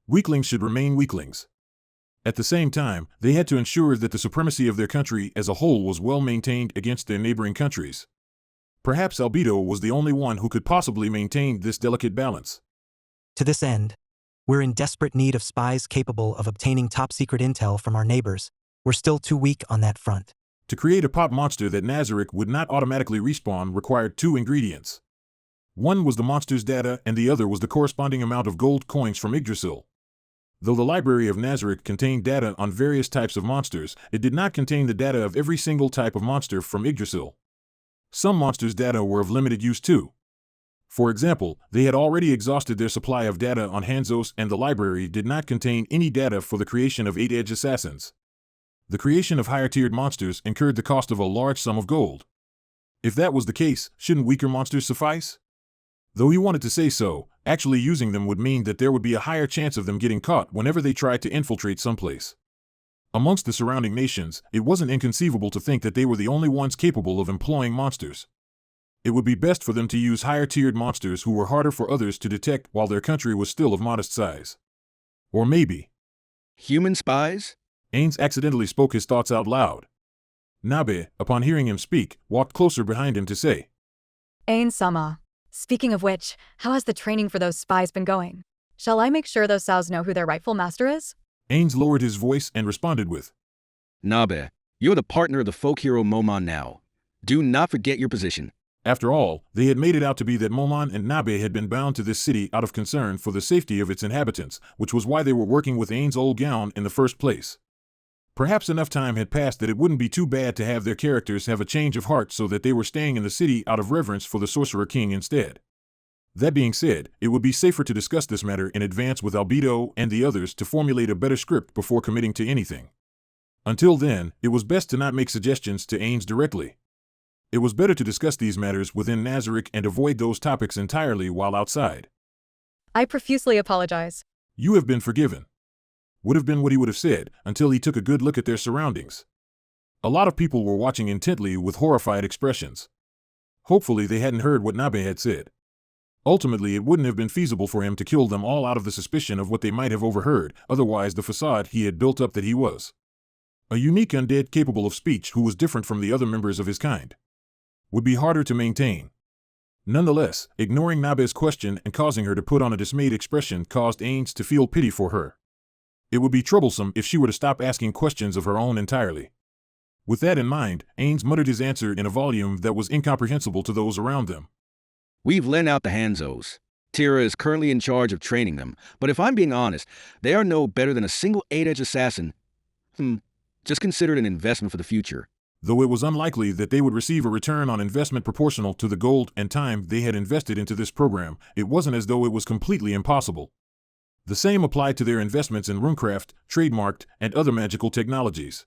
Speaker 1: Weaklings should remain weaklings. At the same time, they had to ensure that the supremacy of their country as a whole was well maintained against their neighboring countries. Perhaps Albedo was the only one who could possibly maintain this delicate balance.
Speaker 16: To this end, we're in desperate need of spies capable of obtaining top-secret intel from our neighbors. We're still too weak on that front.
Speaker 1: To create a pop monster that Nazarick would not automatically respawn required two ingredients. One was the monster's data and the other was the corresponding amount of gold coins from Yggdrasil. Though the library of Nazarick contained data on various types of monsters, it did not contain the data of every single type of monster from Yggdrasil. Some monsters' data were of limited use too. For example, they had already exhausted their supply of data on Hanzos and the library did not contain any data for the creation of 8-edge assassins. The creation of higher-tiered monsters incurred the cost of a large sum of gold. If that was the case, shouldn't weaker monsters suffice? Though he wanted to say so, actually using them would mean that there would be a higher chance of them getting caught whenever they tried to infiltrate someplace. Amongst the surrounding nations, it wasn't inconceivable to think that they were the only ones capable of employing monsters. It would be best for them to use higher-tiered monsters who were harder for others to detect while their country was still of modest size. Or maybe
Speaker 17: human spies?
Speaker 1: Ains accidentally spoke his thoughts out loud. Nabe, upon hearing him speak, walked closer behind him to say,
Speaker 19: Ain-sama, speaking of which, how has the training for those spies been going? Shall I make sure those sows know who their rightful master is?
Speaker 1: Ains lowered his voice and responded with,
Speaker 17: Nabe, you're the partner of the folk hero Momon now. Do not forget your position.
Speaker 1: After all, they had made it out to be that Momon and Nabe had been bound to this city out of concern for the safety of its inhabitants, which was why they were working with Ains' old gown in the first place. Perhaps enough time had passed that it wouldn't be too bad to have their characters have a change of heart so that they were staying in the city out of reverence for the Sorcerer King instead. That being said, it would be safer to discuss this matter in advance with Albedo and the others to formulate a better script before committing to anything. Until then, it was best to not make suggestions to Ains directly. It was better to discuss these matters within Nazarick and avoid those topics entirely while outside.
Speaker 19: I profusely apologize.
Speaker 1: You have been forgiven. Would have been what he would have said, until he took a good look at their surroundings. A lot of people were watching intently with horrified expressions. Hopefully they hadn't heard what Nabe had said. Ultimately, it wouldn't have been feasible for him to kill them all out of the suspicion of what they might have overheard, otherwise the facade he had built up that he was a unique undead capable of speech who was different from the other members of his kind would be harder to maintain. Nonetheless, ignoring Nabe's question and causing her to put on a dismayed expression caused Ains to feel pity for her. It would be troublesome if she were to stop asking questions of her own entirely. With that in mind, Ains muttered his answer in a volume that was incomprehensible to those around them.
Speaker 17: We've lent out the Hanzos. Tira is currently in charge of training them, but if I'm being honest, they are no better than a single 8-edge assassin. Just considered an investment for the future.
Speaker 1: Though it was unlikely that they would receive a return on investment proportional to the gold and time they had invested into this program, it wasn't as though it was completely impossible. The same applied to their investments in runecraft, trademarked, and other magical technologies.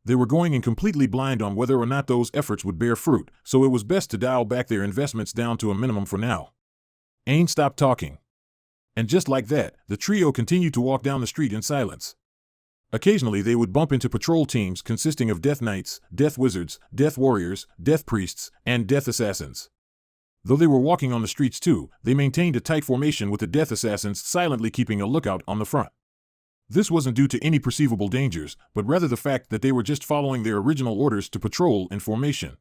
Speaker 1: They were going in completely blind on whether or not those efforts would bear fruit, so it was best to dial back their investments down to a minimum for now. Ain stopped talking. And just like that, the trio continued to walk down the street in silence. Occasionally they would bump into patrol teams consisting of Death Knights, Death Wizards, Death Warriors, Death Priests, and Death Assassins. Though they were walking on the streets too, they maintained a tight formation with the Death Assassins silently keeping a lookout on the front. This wasn't due to any perceivable dangers, but rather the fact that they were just following their original orders to patrol in formation.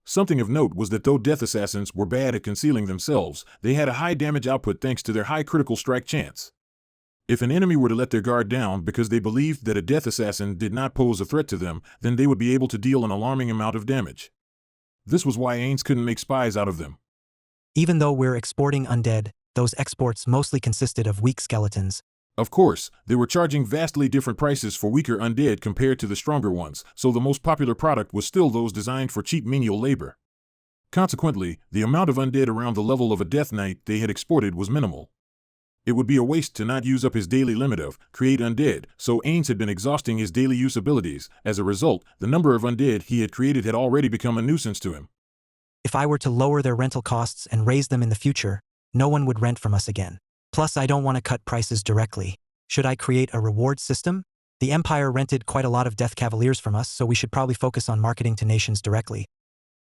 Speaker 1: Something of note was that though Death Assassins were bad at concealing themselves, they had a high damage output thanks to their high critical strike chance. If an enemy were to let their guard down because they believed that a Death Assassin did not pose a threat to them, then they would be able to deal an alarming amount of damage. This was why Ains couldn't make spies out of them.
Speaker 16: Even though we're exporting undead, those exports mostly consisted of weak skeletons.
Speaker 1: Of course, they were charging vastly different prices for weaker undead compared to the stronger ones, so the most popular product was still those designed for cheap menial labor. Consequently, the amount of undead around the level of a Death Knight they had exported was minimal. It would be a waste to not use up his daily limit of create undead, so Ains had been exhausting his daily use abilities. As a result, the number of undead he had created had already become a nuisance to him.
Speaker 16: If I were to lower their rental costs and raise them in the future, no one would rent from us again. Plus, I don't want to cut prices directly. Should I create a reward system? The Empire rented quite a lot of Death Cavaliers from us, so we should probably focus on marketing to nations directly.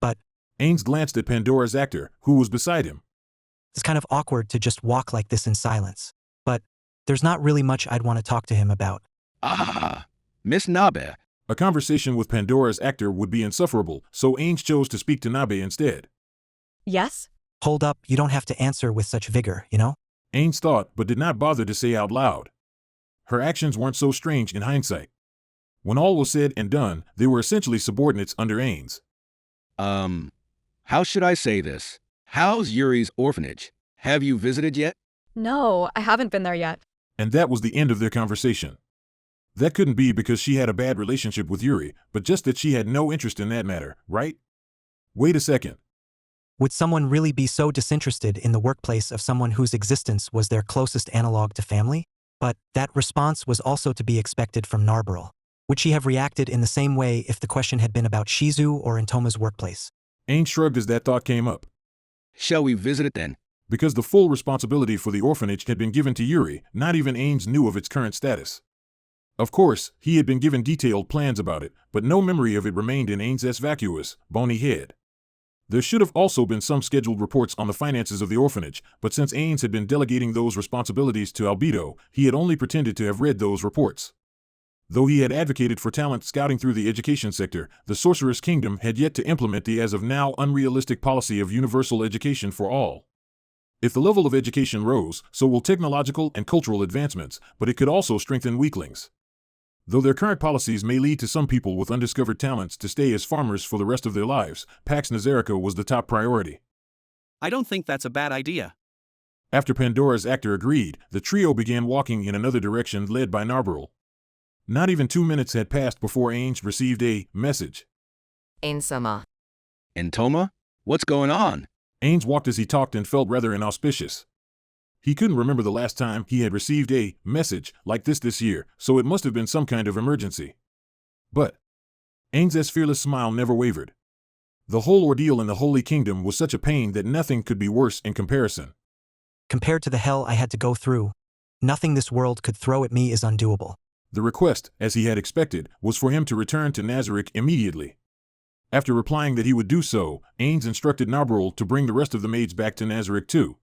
Speaker 16: But
Speaker 1: Ains glanced at Pandora's actor, who was beside him.
Speaker 16: It's kind of awkward to just walk like this in silence. But there's not really much I'd want to talk to him about.
Speaker 17: Miss Nabe.
Speaker 1: A conversation with Pandora's actor would be insufferable, so Ains chose to speak to Nabe instead.
Speaker 19: Yes?
Speaker 16: Hold up, you don't have to answer with such vigor, you know?
Speaker 1: Ains thought, but did not bother to say out loud. Her actions weren't so strange in hindsight. When all was said and done, they were essentially subordinates under Ains.
Speaker 17: How should I say this? How's Yuri's orphanage? Have you visited yet?
Speaker 19: No, I haven't been there yet.
Speaker 1: And that was the end of their conversation. That couldn't be because she had a bad relationship with Yuri, but just that she had no interest in that matter, right? Wait a second.
Speaker 16: Would someone really be so disinterested in the workplace of someone whose existence was their closest analog to family? But that response was also to be expected from Narberl. Would she have reacted in the same way if the question had been about Shizu or Intoma's workplace?
Speaker 1: Ains shrugged as that thought came up.
Speaker 17: Shall we visit it then?
Speaker 1: Because the full responsibility for the orphanage had been given to Yuri, not even Ains knew of its current status. Of course, he had been given detailed plans about it, but no memory of it remained in Ains' vacuous, bony head. There should have also been some scheduled reports on the finances of the orphanage, but since Ains had been delegating those responsibilities to Albedo, he had only pretended to have read those reports. Though he had advocated for talent scouting through the education sector, the Sorceress Kingdom had yet to implement the as of now unrealistic policy of universal education for all. If the level of education rose, so will technological and cultural advancements, but it could also strengthen weaklings. Though their current policies may lead to some people with undiscovered talents to stay as farmers for the rest of their lives, Pax Nazarica was the top priority.
Speaker 18: I don't think that's a bad idea.
Speaker 1: After Pandora's actor agreed, the trio began walking in another direction led by Narberl. Not even 2 minutes had passed before Ains received a message.
Speaker 20: Ainsama.
Speaker 17: Intoma? What's going on?
Speaker 1: Ains walked as he talked and felt rather inauspicious. He couldn't remember the last time he had received a message like this year, so it must have been some kind of emergency. But Ains' fearless smile never wavered. The whole ordeal in the Holy Kingdom was such a pain that nothing could be worse in comparison.
Speaker 16: Compared to the hell I had to go through, nothing this world could throw at me is undoable.
Speaker 1: The request, as he had expected, was for him to return to Nazarick immediately. After replying that he would do so, Ains instructed Narberl to bring the rest of the maids back to Nazarick too.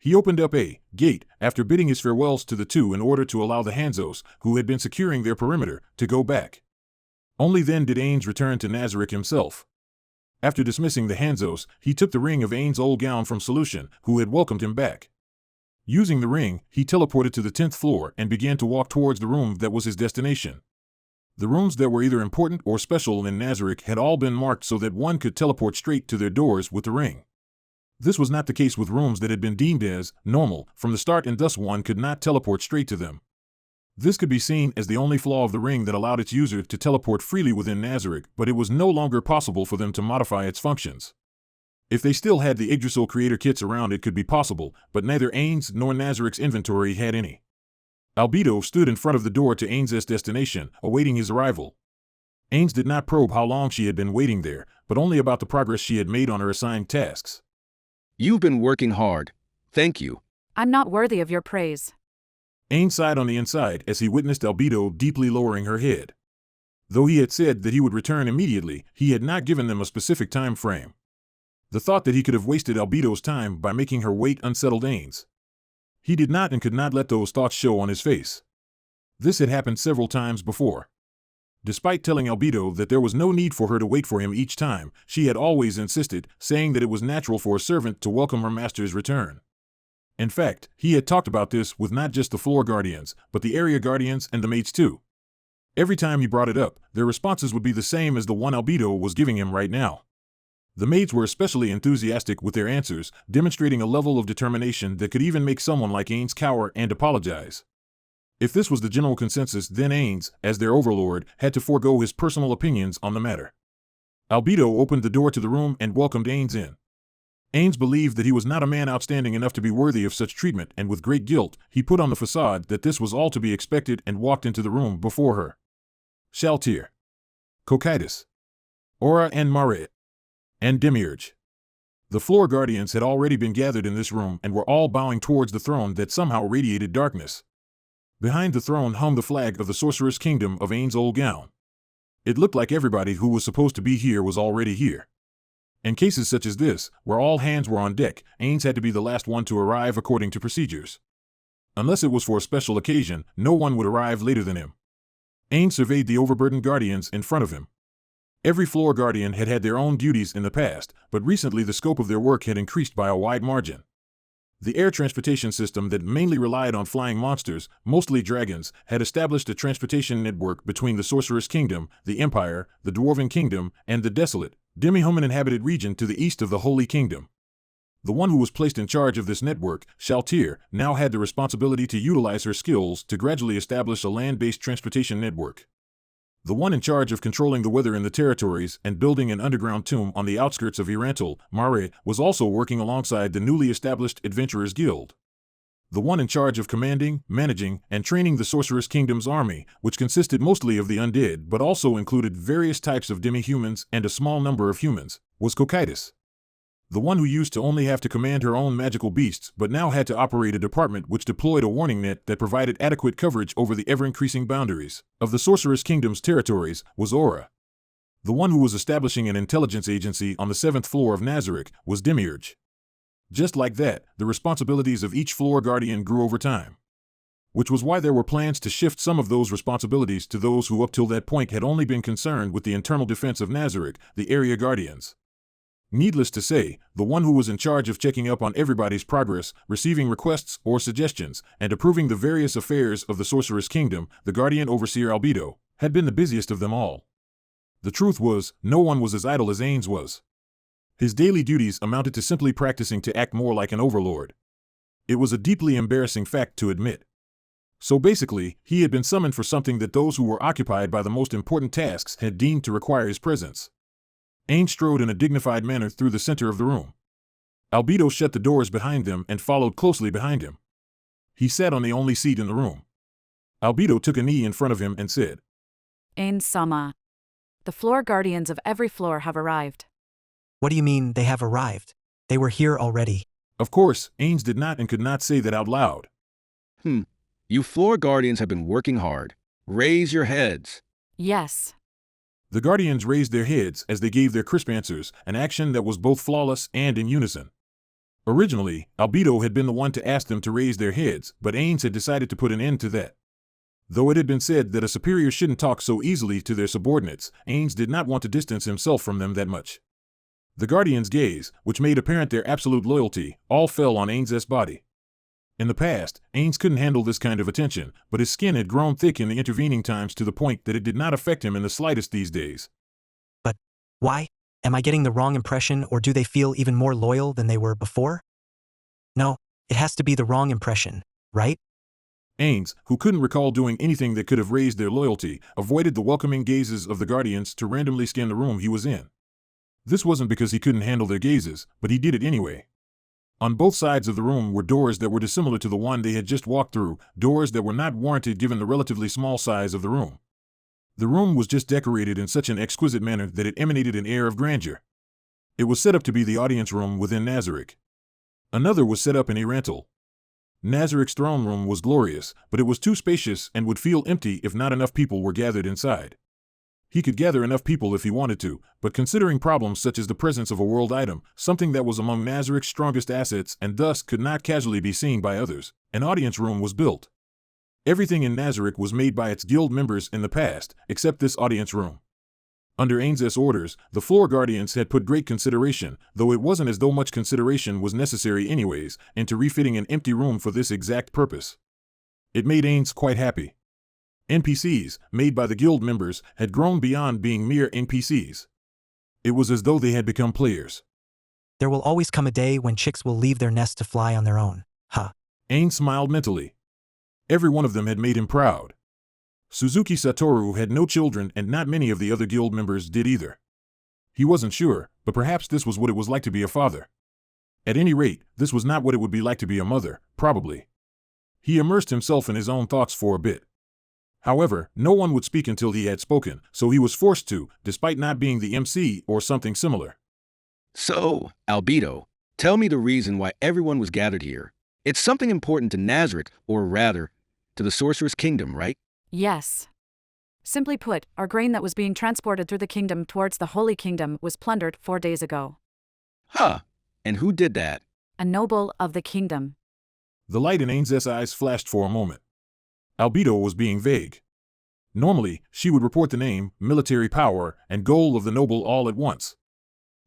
Speaker 1: He opened up a gate after bidding his farewells to the two in order to allow the Hanzos, who had been securing their perimeter, to go back. Only then did Ains return to Nazarick himself. After dismissing the Hanzos, he took the ring of Ains' old gown from Solution, who had welcomed him back. Using the ring, he teleported to the 10th floor and began to walk towards the room that was his destination. The rooms that were either important or special in Nazarick had all been marked so that one could teleport straight to their doors with the ring. This was not the case with rooms that had been deemed as normal from the start, and thus one could not teleport straight to them. This could be seen as the only flaw of the ring that allowed its user to teleport freely within Nazarick, but it was no longer possible for them to modify its functions. If they still had the Yggdrasil creator kits around, it could be possible, but neither Ain's nor Nazarick's inventory had any. Albedo stood in front of the door to Ain's destination, awaiting his arrival. Ain's did not probe how long she had been waiting there, but only about the progress she had made on her assigned tasks.
Speaker 17: You've been working hard. Thank you.
Speaker 2: I'm not worthy of your praise.
Speaker 1: Ain sighed on the inside as he witnessed Albedo deeply lowering her head. Though he had said that he would return immediately, he had not given them a specific time frame. The thought that he could have wasted Albedo's time by making her wait unsettled Ain's. He did not and could not let those thoughts show on his face. This had happened several times before. Despite telling Albedo that there was no need for her to wait for him each time, she had always insisted, saying that it was natural for a servant to welcome her master's return. In fact, he had talked about this with not just the floor guardians, but the area guardians and the maids too. Every time he brought it up, their responses would be the same as the one Albedo was giving him right now. The maids were especially enthusiastic with their answers, demonstrating a level of determination that could even make someone like Ain's cower and apologize. If this was the general consensus, then Ain's, as their overlord, had to forego his personal opinions on the matter. Albedo opened the door to the room and welcomed Ain's in. Ain's believed that he was not a man outstanding enough to be worthy of such treatment, and with great guilt, he put on the facade that this was all to be expected and walked into the room before her. Shaltir, Cocytus, Aura and Marit, and Demiurge. The floor guardians had already been gathered in this room and were all bowing towards the throne that somehow radiated darkness. Behind the throne hung the flag of the sorcerer's kingdom of Ain's old gown. It looked like everybody who was supposed to be here was already here. In cases such as this, where all hands were on deck, Ain's had to be the last one to arrive according to procedures. Unless it was for a special occasion, no one would arrive later than him. Ain surveyed the overburdened guardians in front of him. Every floor guardian had had their own duties in the past, but recently the scope of their work had increased by a wide margin. The air transportation system that mainly relied on flying monsters, mostly dragons, had established a transportation network between the Sorcerer's Kingdom, the Empire, the Dwarven Kingdom, and the desolate, demi-human-inhabited region to the east of the Holy Kingdom. The one who was placed in charge of this network, Shaltir, now had the responsibility to utilize her skills to gradually establish a land-based transportation network. The one in charge of controlling the weather in the territories and building an underground tomb on the outskirts of Irantul, Mare, was also working alongside the newly established Adventurers Guild. The one in charge of commanding, managing, and training the Sorcerer's Kingdom's army, which consisted mostly of the undead but also included various types of demi-humans and a small number of humans, was Cocytus. The one who used to only have to command her own magical beasts but now had to operate a department which deployed a warning net that provided adequate coverage over the ever-increasing boundaries of the Sorcerer's Kingdom's territories, was Aura. The one who was establishing an intelligence agency on the 7th floor of Nazarick was Demiurge. Just like that, the responsibilities of each floor guardian grew over time. Which was why there were plans to shift some of those responsibilities to those who up till that point had only been concerned with the internal defense of Nazarick, the area guardians. Needless to say, the one who was in charge of checking up on everybody's progress, receiving requests or suggestions, and approving the various affairs of the Sorcerer's Kingdom, the Guardian Overseer Albedo, had been the busiest of them all. The truth was, no one was as idle as Ain's was. His daily duties amounted to simply practicing to act more like an overlord. It was a deeply embarrassing fact to admit. So basically, he had been summoned for something that those who were occupied by the most important tasks had deemed to require his presence. Ain strode in a dignified manner through the center of the room. Albedo shut the doors behind them and followed closely behind him. He sat on the only seat in the room. Albedo took a knee in front of him and said,
Speaker 2: Ain-sama, the floor guardians of every floor have arrived.
Speaker 16: What do you mean, they have arrived? They were here already.
Speaker 1: Of course, Ains did not and could not say that out loud.
Speaker 17: You floor guardians have been working hard. Raise your heads.
Speaker 2: Yes.
Speaker 1: The guardians raised their heads as they gave their crisp answers, an action that was both flawless and in unison. Originally, Albedo had been the one to ask them to raise their heads, but Ains had decided to put an end to that. Though it had been said that a superior shouldn't talk so easily to their subordinates, Ains did not want to distance himself from them that much. The guardians' gaze, which made apparent their absolute loyalty, all fell on Ains's body. In the past, Ains couldn't handle this kind of attention, but his skin had grown thick in the intervening times to the point that it did not affect him in the slightest these days.
Speaker 16: But why? Am I getting the wrong impression, or do they feel even more loyal than they were before? No, it has to be the wrong impression, right?
Speaker 1: Ains, who couldn't recall doing anything that could have raised their loyalty, avoided the welcoming gazes of the Guardians to randomly scan the room he was in. This wasn't because he couldn't handle their gazes, but he did it anyway. On both sides of the room were doors that were dissimilar to the one they had just walked through, doors that were not warranted given the relatively small size of the room. The room was just decorated in such an exquisite manner that it emanated an air of grandeur. It was set up to be the audience room within Nazarick. Another was set up in Erantal. Nazarick's throne room was glorious, but it was too spacious and would feel empty if not enough people were gathered inside. He could gather enough people if he wanted to, but considering problems such as the presence of a world item, something that was among Nazarick's strongest assets and thus could not casually be seen by others, an audience room was built. Everything in Nazarick was made by its guild members in the past, except this audience room. Under Ains's orders, the floor guardians had put great consideration, though it wasn't as though much consideration was necessary anyways, into refitting an empty room for this exact purpose. It made Ains quite happy. NPCs, made by the guild members, had grown beyond being mere NPCs. It was as though they had become players.
Speaker 16: There will always come a day when chicks will leave their nest to fly on their own. Huh.
Speaker 1: Ains smiled mentally. Every one of them had made him proud. Suzuki Satoru had no children and not many of the other guild members did either. He wasn't sure, but perhaps this was what it was like to be a father. At any rate, this was not what it would be like to be a mother, probably. He immersed himself in his own thoughts for a bit. However, no one would speak until he had spoken, so he was forced to, despite not being the MC or something similar.
Speaker 17: So, Albedo, tell me the reason why everyone was gathered here. It's something important to Nazarick, or rather, to the Sorcerer's Kingdom, right?
Speaker 2: Yes. Simply put, our grain that was being transported through the kingdom towards the Holy Kingdom was plundered 4 days ago.
Speaker 17: Huh. And who did that?
Speaker 2: A noble of the kingdom.
Speaker 1: The light in Ains's eyes flashed for a moment. Albedo was being vague. Normally, she would report the name, military power, and goal of the noble all at once.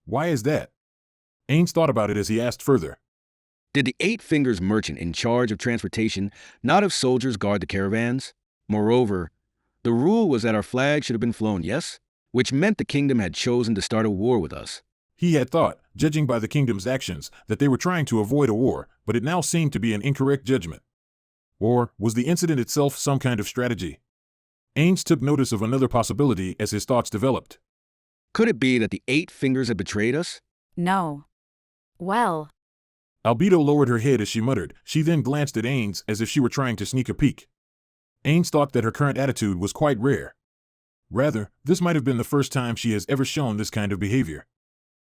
Speaker 1: Why is that? Ains thought about it as he asked further.
Speaker 17: Did the Eight Fingers merchant in charge of transportation not have soldiers guard the caravans? Moreover, the rule was that our flag should have been flown, yes? Which meant the kingdom had chosen to start a war with us.
Speaker 1: He had thought, judging by the kingdom's actions, that they were trying to avoid a war, but it now seemed to be an incorrect judgment. Or was the incident itself some kind of strategy? Ains took notice of another possibility as his thoughts developed.
Speaker 17: Could it be that the Eight Fingers had betrayed us?
Speaker 2: No. Well.
Speaker 1: Albedo lowered her head as she muttered. She then glanced at Ains as if she were trying to sneak a peek. Ains thought that her current attitude was quite rare. Rather, this might have been the first time she has ever shown this kind of behavior.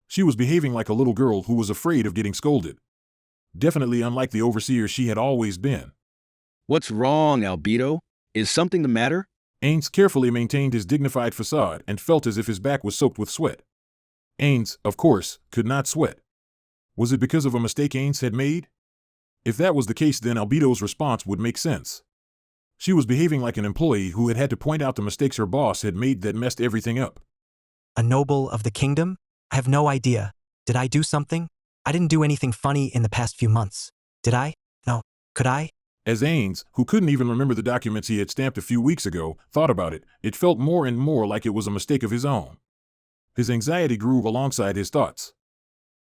Speaker 1: She was behaving like a little girl who was afraid of getting scolded. Definitely unlike the overseer she had always been.
Speaker 17: What's wrong, Albedo? Is something the matter?
Speaker 1: Ains carefully maintained his dignified facade and felt as if his back was soaked with sweat. Ains, of course, could not sweat. Was it because of a mistake Ains had made? If that was the case, then Albedo's response would make sense. She was behaving like an employee who had to point out the mistakes her boss had made that messed everything up.
Speaker 16: A noble of the kingdom? I have no idea. Did I do something? I didn't do anything funny in the past few months. Did I? No. Could I?
Speaker 1: As Ains, who couldn't even remember the documents he had stamped a few weeks ago, thought about it, it felt more and more like it was a mistake of his own. His anxiety grew alongside his thoughts.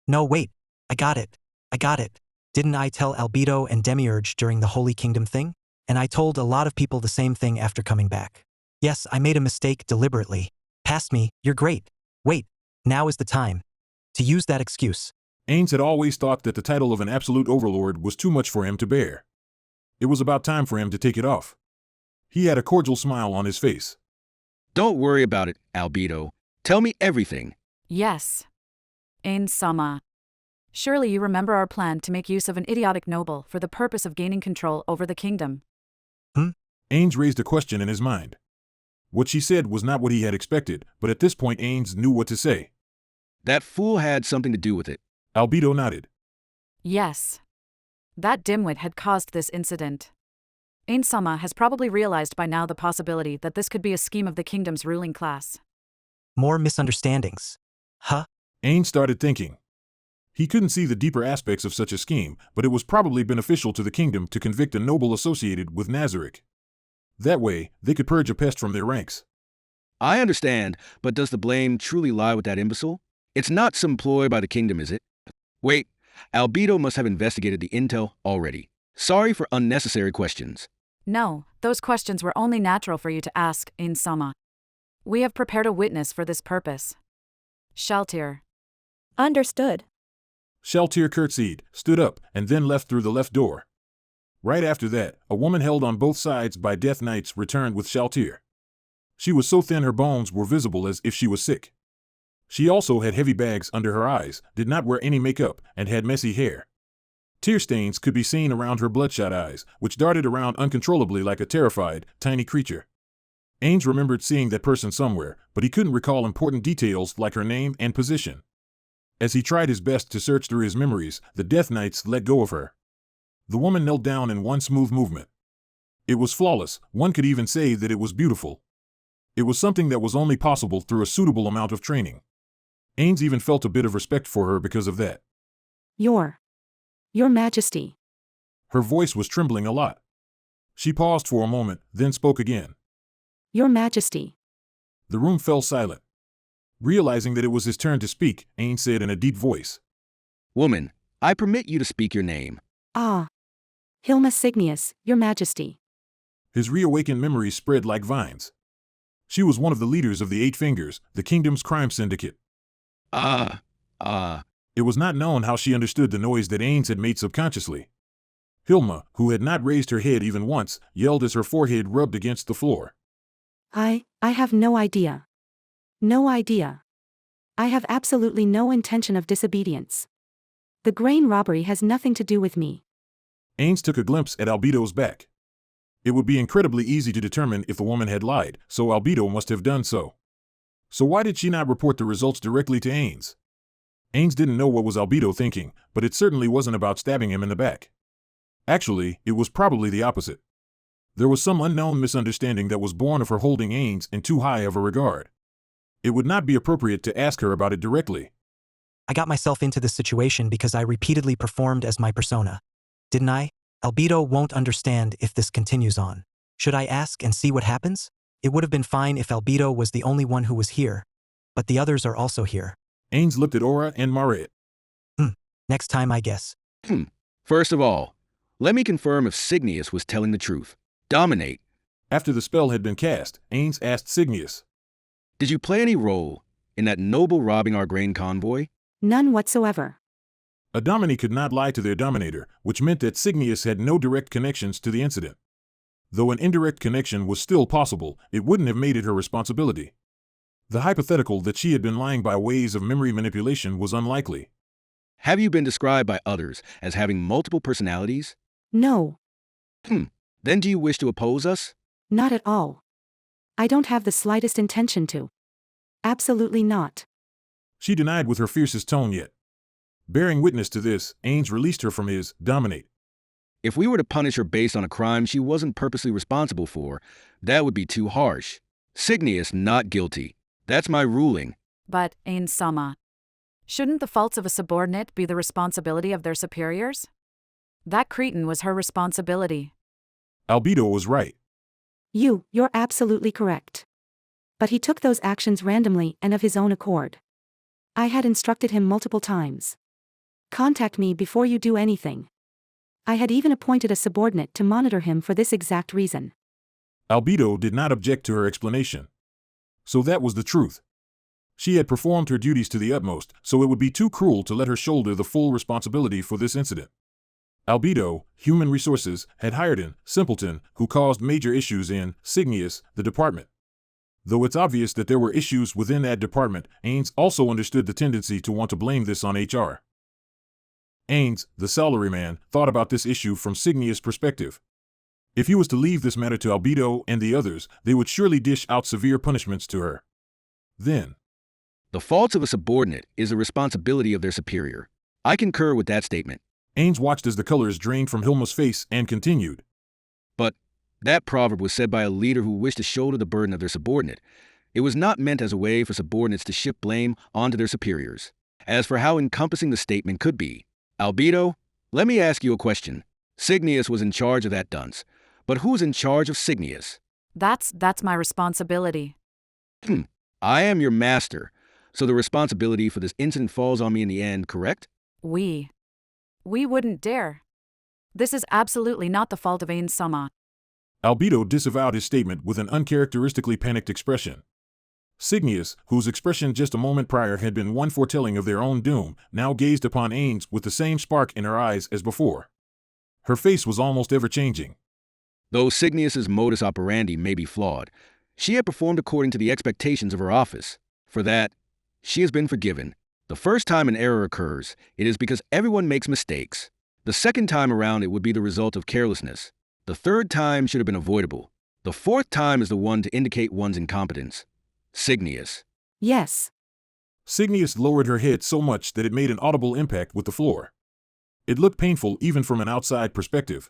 Speaker 16: No, wait. I got it. Didn't I tell Albedo and Demiurge during the Holy Kingdom thing? And I told a lot of people the same thing after coming back. Yes, I made a mistake deliberately. Past me, you're great. Wait, now is the time to use that excuse.
Speaker 1: Ains had always thought that the title of an absolute overlord was too much for him to bear. It was about time for him to take it off. He had a cordial smile on his face.
Speaker 17: Don't worry about it, Albedo. Tell me everything.
Speaker 2: Yes. Ains-sama. Surely you remember our plan to make use of an idiotic noble for the purpose of gaining control over the kingdom.
Speaker 1: Ains raised a question in his mind. What she said was not what he had expected, but at this point Ains knew what to say.
Speaker 17: That fool had something to do with it.
Speaker 1: Albedo nodded.
Speaker 2: Yes. That dimwit had caused this incident. Ains-sama has probably realized by now the possibility that this could be a scheme of the kingdom's ruling class.
Speaker 16: More misunderstandings. Huh?
Speaker 1: Ains started thinking. He couldn't see the deeper aspects of such a scheme, but it was probably beneficial to the kingdom to convict a noble associated with Nazarick. That way, they could purge a pest from their ranks.
Speaker 17: I understand, but does the blame truly lie with that imbecile? It's not some ploy by the kingdom, is it? Wait, Albedo must have investigated the intel already. Sorry for unnecessary questions.
Speaker 2: No, those questions were only natural for you to ask, in Sama. We have prepared a witness for this purpose. Shaltir.
Speaker 19: Understood.
Speaker 1: Shaltir curtsied, stood up, and then left through the left door. Right after that, a woman held on both sides by Death Knights returned with Shaltir. She was so thin her bones were visible as if she was sick. She also had heavy bags under her eyes, did not wear any makeup, and had messy hair. Tear stains could be seen around her bloodshot eyes, which darted around uncontrollably like a terrified, tiny creature. Ains remembered seeing that person somewhere, but he couldn't recall important details like her name and position. As he tried his best to search through his memories, the Death Knights let go of her. The woman knelt down in one smooth movement. It was flawless, one could even say that it was beautiful. It was something that was only possible through a suitable amount of training. Ains even felt a bit of respect for her because of that.
Speaker 20: Your Majesty.
Speaker 1: Her voice was trembling a lot. She paused for a moment, then spoke again.
Speaker 20: Your Majesty.
Speaker 1: The room fell silent. Realizing that it was his turn to speak, Ains said in a deep voice.
Speaker 17: Woman, I permit you to speak your name.
Speaker 20: Ah. Hilma Signius, Your Majesty.
Speaker 1: His reawakened memories spread like vines. She was one of the leaders of the Eight Fingers, the kingdom's crime syndicate. It was not known how she understood the noise that Ains had made subconsciously. Hilma, who had not raised her head even once, yelled as her forehead rubbed against the floor.
Speaker 20: I have no idea. No idea. I have absolutely no intention of disobedience. The grain robbery has nothing to do with me.
Speaker 1: Ains took a glimpse at Albedo's back. It would be incredibly easy to determine if the woman had lied, so Albedo must have done so. So why did she not report the results directly to Ains? Ains didn't know what was Albedo thinking, but it certainly wasn't about stabbing him in the back. Actually, it was probably the opposite. There was some unknown misunderstanding that was born of her holding Ains in too high of a regard. It would not be appropriate to ask her about it directly.
Speaker 16: I got myself into this situation because I repeatedly performed as my persona. Didn't I? Albedo won't understand if this continues on. Should I ask and see what happens? It would have been fine if Albedo was the only one who was here. But the others are also here.
Speaker 1: Ains looked at Aura and Maret.
Speaker 16: Next time, I guess.
Speaker 17: First of all, let me confirm if Signius was telling the truth. Dominate.
Speaker 1: After the spell had been cast, Ains asked Signius.
Speaker 17: Did you play any role in that noble robbing our grain convoy?
Speaker 20: None whatsoever.
Speaker 1: A dominie could not lie to their dominator, which meant that Signius had no direct connections to the incident. Though an indirect connection was still possible, it wouldn't have made it her responsibility. The hypothetical that she had been lying by ways of memory manipulation was unlikely.
Speaker 17: Have you been described by others as having multiple personalities?
Speaker 20: No.
Speaker 17: Then do you wish to oppose us?
Speaker 20: Not at all. I don't have the slightest intention to. Absolutely not.
Speaker 1: She denied with her fiercest tone yet. Bearing witness to this, Ains released her from his dominate.
Speaker 17: If we were to punish her based on a crime she wasn't purposely responsible for, that would be too harsh. Signius not guilty. That's my ruling.
Speaker 2: But, Ain Sama, shouldn't the faults of a subordinate be the responsibility of their superiors? That cretin was her responsibility.
Speaker 1: Albedo was right.
Speaker 20: You're absolutely correct. But he took those actions randomly and of his own accord. I had instructed him multiple times. Contact me before you do anything. I had even appointed a subordinate to monitor him for this exact reason.
Speaker 1: Albedo did not object to her explanation. So that was the truth. She had performed her duties to the utmost, so it would be too cruel to let her shoulder the full responsibility for this incident. Albedo, Human Resources, had hired an simpleton who caused major issues in Signius, the department. Though it's obvious that there were issues within that department, Ains also understood the tendency to want to blame this on HR. Ains, the salaryman, thought about this issue from Signius' perspective. If he was to leave this matter to Albedo and the others, they would surely dish out severe punishments to her. Then,
Speaker 17: the faults of a subordinate is the responsibility of their superior. I concur with that statement.
Speaker 1: Ains watched as the colors drained from Hilma's face and continued.
Speaker 17: But that proverb was said by a leader who wished to shoulder the burden of their subordinate. It was not meant as a way for subordinates to shift blame onto their superiors. As for how encompassing the statement could be, Albedo, let me ask you a question. Cygnius was in charge of that dunce, but who's in charge of Cygnius?
Speaker 2: That's my responsibility.
Speaker 17: I am your master, so the responsibility for this incident falls on me in the end, correct?
Speaker 2: We wouldn't dare. This is absolutely not the fault of Ain Sama.
Speaker 1: Albedo disavowed his statement with an uncharacteristically panicked expression. Cygnius, whose expression just a moment prior had been one foretelling of their own doom, now gazed upon Ain's with the same spark in her eyes as before. Her face was almost ever-changing.
Speaker 17: Though Cygnius's modus operandi may be flawed, she had performed according to the expectations of her office. For that, she has been forgiven. The first time an error occurs, it is because everyone makes mistakes. The second time around, it would be the result of carelessness. The third time should have been avoidable. The fourth time is the one to indicate one's incompetence. Cygnius.
Speaker 20: Yes.
Speaker 1: Cygnius lowered her head so much that it made an audible impact with the floor. It looked painful even from an outside perspective.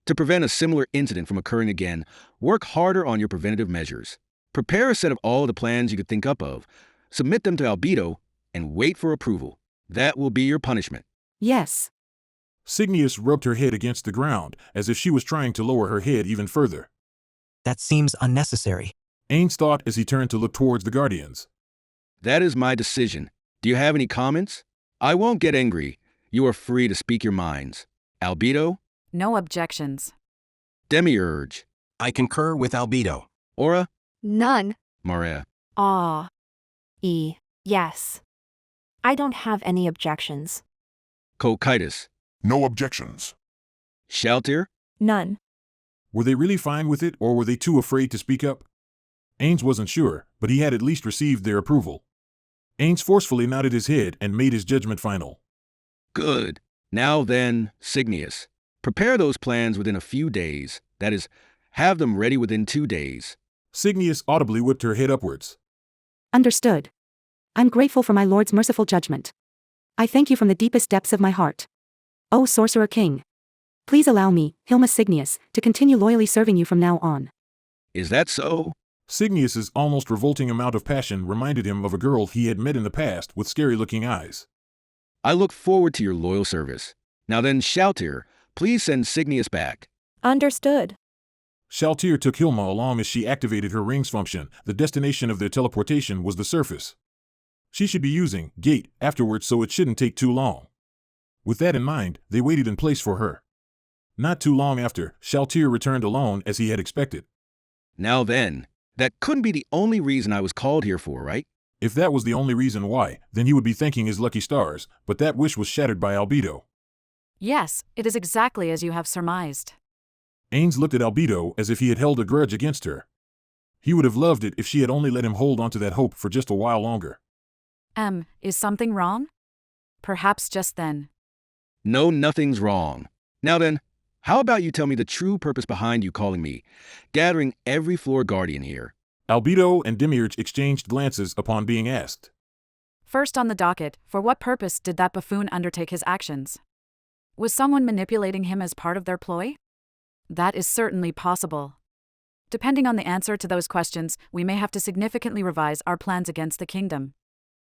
Speaker 17: To prevent a similar incident from occurring again, work harder on your preventative measures. Prepare a set of all of the plans you could think up of, submit them to Albedo, and wait for approval. That will be your punishment.
Speaker 20: Yes.
Speaker 1: Cygnius rubbed her head against the ground, as if she was trying to lower her head even further.
Speaker 16: That seems unnecessary.
Speaker 1: Ains thought as he turned to look towards the Guardians.
Speaker 17: That is my decision. Do you have any comments? I won't get angry. You are free to speak your minds. Albedo?
Speaker 2: No objections.
Speaker 17: Demiurge?
Speaker 14: I concur with Albedo.
Speaker 17: Aura?
Speaker 21: None.
Speaker 17: Maria?
Speaker 21: Yes. I don't have any objections.
Speaker 17: Cocytus?
Speaker 15: No objections.
Speaker 17: Shaltir?
Speaker 21: None.
Speaker 1: Were they really fine with it, or were they too afraid to speak up? Ains wasn't sure, but he had at least received their approval. Ains forcefully nodded his head and made his judgment final.
Speaker 17: Good. Now then, Cygnius. Prepare those plans within a few days. That is, have them ready within 2 days.
Speaker 1: Cygnius audibly whipped her head upwards.
Speaker 20: Understood. I'm grateful for my lord's merciful judgment. I thank you from the deepest depths of my heart. O Sorcerer King. Please allow me, Hilma Cygnius, to continue loyally serving you from now on.
Speaker 17: Is that so?
Speaker 1: Cygnius's almost revolting amount of passion reminded him of a girl he had met in the past with scary-looking eyes.
Speaker 17: I look forward to your loyal service. Now then, Shaltir, please send Cygnius back.
Speaker 21: Understood.
Speaker 1: Shaltir took Hilma along as she activated her ring's function. The destination of their teleportation was the surface. She should be using Gate afterwards, so it shouldn't take too long. With that in mind, they waited in place for her. Not too long after, Shaltir returned alone as he had expected.
Speaker 17: Now then, that couldn't be the only reason I was called here for, right?
Speaker 1: If that was the only reason why, then he would be thanking his lucky stars, but that wish was shattered by Albedo.
Speaker 2: Yes, it is exactly as you have surmised.
Speaker 1: Ains looked at Albedo as if he had held a grudge against her. He would have loved it if she had only let him hold onto that hope for just a while longer.
Speaker 2: Is something wrong? Perhaps just then.
Speaker 17: No, nothing's wrong. Now then, how about you tell me the true purpose behind you calling me, gathering every floor guardian here?
Speaker 1: Albedo and Demiurge exchanged glances upon being asked.
Speaker 2: First on the docket, for what purpose did that buffoon undertake his actions? Was someone manipulating him as part of their ploy? That is certainly possible. Depending on the answer to those questions, we may have to significantly revise our plans against the kingdom.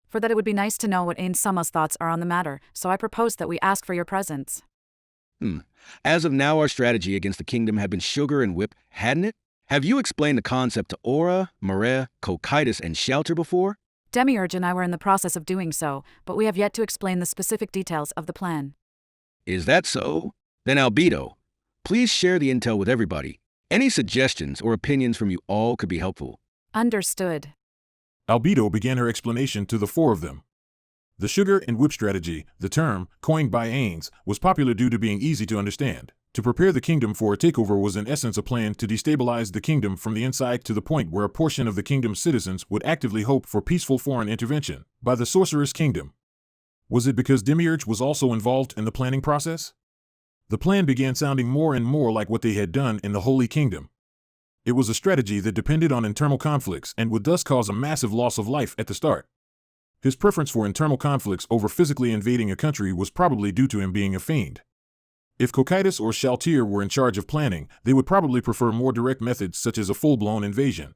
Speaker 2: For that, it would be nice to know what Ain Sama's thoughts are on the matter, so I propose that we ask for your presence.
Speaker 17: As of now, our strategy against the kingdom had been sugar and whip, hadn't it? Have you explained the concept to Aura, Maria, Cocytus, and Shaltir before?
Speaker 2: Demiurge and I were in the process of doing so, but we have yet to explain the specific details of the plan.
Speaker 17: Is that so? Then Albedo, please share the intel with everybody. Any suggestions or opinions from you all could be helpful.
Speaker 2: Understood.
Speaker 1: Albedo began her explanation to the four of them. The sugar and whip strategy, the term, coined by Ains, was popular due to being easy to understand. To prepare the kingdom for a takeover was in essence a plan to destabilize the kingdom from the inside to the point where a portion of the kingdom's citizens would actively hope for peaceful foreign intervention by the sorcerer's kingdom. Was it because Demiurge was also involved in the planning process? The plan began sounding more and more like what they had done in the Holy Kingdom. It was a strategy that depended on internal conflicts and would thus cause a massive loss of life at the start. His preference for internal conflicts over physically invading a country was probably due to him being a fiend. If Cocytus or Shaltir were in charge of planning, they would probably prefer more direct methods such as a full-blown invasion.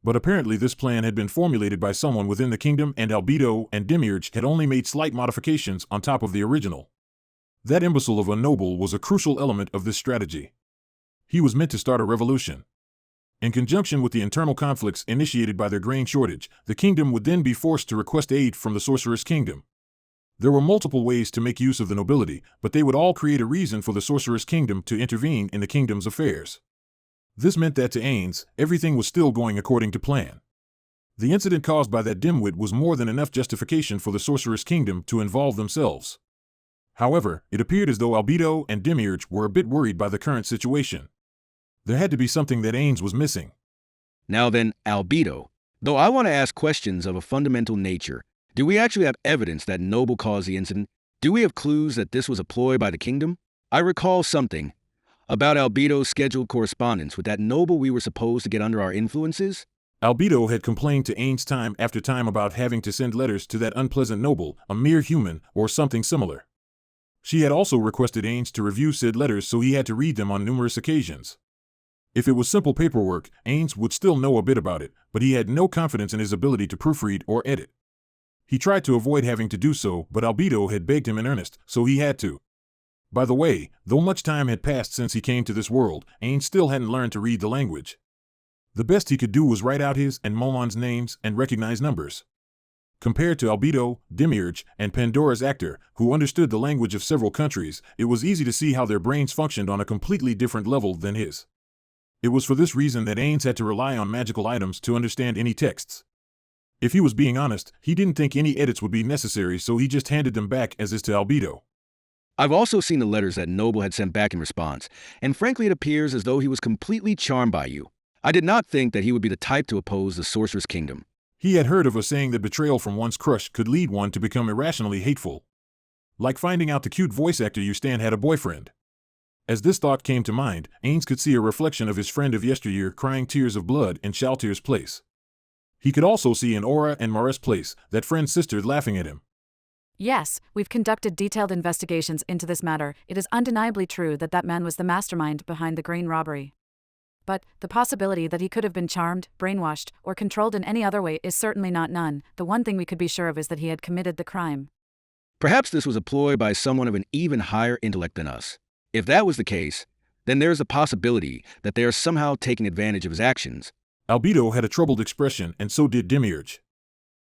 Speaker 1: But apparently this plan had been formulated by someone within the kingdom, and Albedo and Demiurge had only made slight modifications on top of the original. That imbecile of a noble was a crucial element of this strategy. He was meant to start a revolution. In conjunction with the internal conflicts initiated by their grain shortage, the kingdom would then be forced to request aid from the Sorceress Kingdom. There were multiple ways to make use of the nobility, but they would all create a reason for the Sorceress Kingdom to intervene in the kingdom's affairs. This meant that to Ains, everything was still going according to plan. The incident caused by that dimwit was more than enough justification for the Sorceress Kingdom to involve themselves. However, it appeared as though Albedo and Demiurge were a bit worried by the current situation. There had to be something that Ains was missing.
Speaker 17: Now then, Albedo, though I want to ask questions of a fundamental nature, do we actually have evidence that Noble caused the incident? Do we have clues that this was a ploy by the kingdom? I recall something about Albedo's scheduled correspondence with that noble we were supposed to get under our influences.
Speaker 1: Albedo had complained to Ains time after time about having to send letters to that unpleasant noble, a mere human, or something similar. She had also requested Ains to review said letters, so he had to read them on numerous occasions. If it was simple paperwork, Ains would still know a bit about it, but he had no confidence in his ability to proofread or edit. He tried to avoid having to do so, but Albedo had begged him in earnest, so he had to. By the way, though much time had passed since he came to this world, Ains still hadn't learned to read the language. The best he could do was write out his and Momon's names and recognize numbers. Compared to Albedo, Demiurge, and Pandora's actor, who understood the language of several countries, it was easy to see how their brains functioned on a completely different level than his. It was for this reason that Ains had to rely on magical items to understand any texts. If he was being honest, he didn't think any edits would be necessary, so he just handed them back as is to Albedo.
Speaker 17: I've also seen the letters that Noble had sent back in response, and frankly it appears as though he was completely charmed by you. I did not think that he would be the type to oppose the Sorceress Kingdom.
Speaker 1: He had heard of a saying that betrayal from one's crush could lead one to become irrationally hateful. Like finding out the cute voice actor you stand had a boyfriend. As this thought came to mind, Ains could see a reflection of his friend of yesteryear crying tears of blood in Shaltyr's place. He could also see in Aura and Mare's place that friend's sister laughing at him.
Speaker 2: Yes, we've conducted detailed investigations into this matter. It is undeniably true that that man was the mastermind behind the grain robbery. But the possibility that he could have been charmed, brainwashed, or controlled in any other way is certainly not none. The one thing we could be sure of is that he had committed the crime.
Speaker 17: Perhaps this was a ploy by someone of an even higher intellect than us. If that was the case, then there is a possibility that they are somehow taking advantage of his actions.
Speaker 1: Albedo had a troubled expression, and so did Demiurge.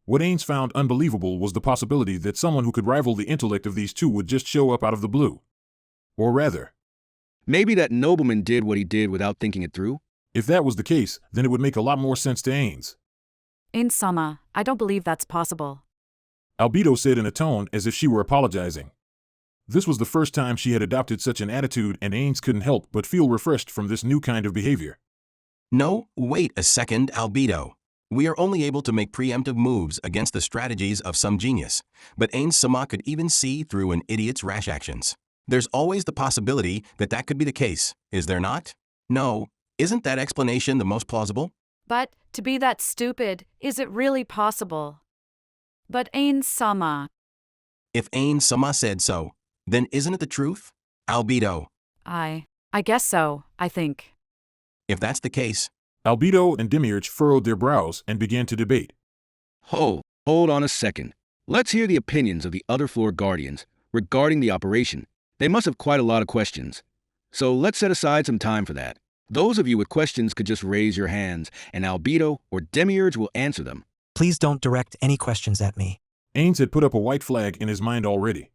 Speaker 1: What Ains found unbelievable was the possibility that someone who could rival the intellect of these two would just show up out of the blue. Or rather,
Speaker 17: maybe that nobleman did what he did without thinking it through?
Speaker 1: If that was the case, then it would make a lot more sense to Ains.
Speaker 2: Ains-sama, I don't believe that's possible.
Speaker 1: Albedo said in a tone as if she were apologizing. This was the first time she had adopted such an attitude, and Ains couldn't help but feel refreshed from this new kind of behavior.
Speaker 4: No, wait a second, Albedo. We are only able to make preemptive moves against the strategies of some genius, but Ains-sama could even see through an idiot's rash actions. There's always the possibility that that could be the case, is there not? No, isn't that explanation the most plausible?
Speaker 2: But, to be that stupid, is it really possible? But Ains-sama.
Speaker 4: If Ains-sama said so, then isn't it the truth? Albedo.
Speaker 2: I guess so, I think.
Speaker 4: If that's the case.
Speaker 1: Albedo and Demiurge furrowed their brows and began to debate.
Speaker 17: Hold on a second. Let's hear the opinions of the other floor guardians regarding the operation. They must have quite a lot of questions. So let's set aside some time for that. Those of you with questions could just raise your hands, and Albedo or Demiurge will answer them.
Speaker 16: Please don't direct any questions at me.
Speaker 1: Ains had put up a white flag in his mind already.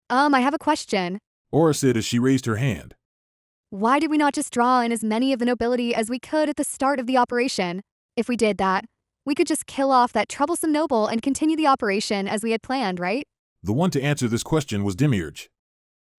Speaker 22: I have a question.
Speaker 1: Aura said as she raised her hand.
Speaker 22: Why did we not just draw in as many of the nobility as we could at the start of the operation? If we did that, we could just kill off that troublesome noble and continue the operation as we had planned, right?
Speaker 1: The one to answer this question was Demiurge.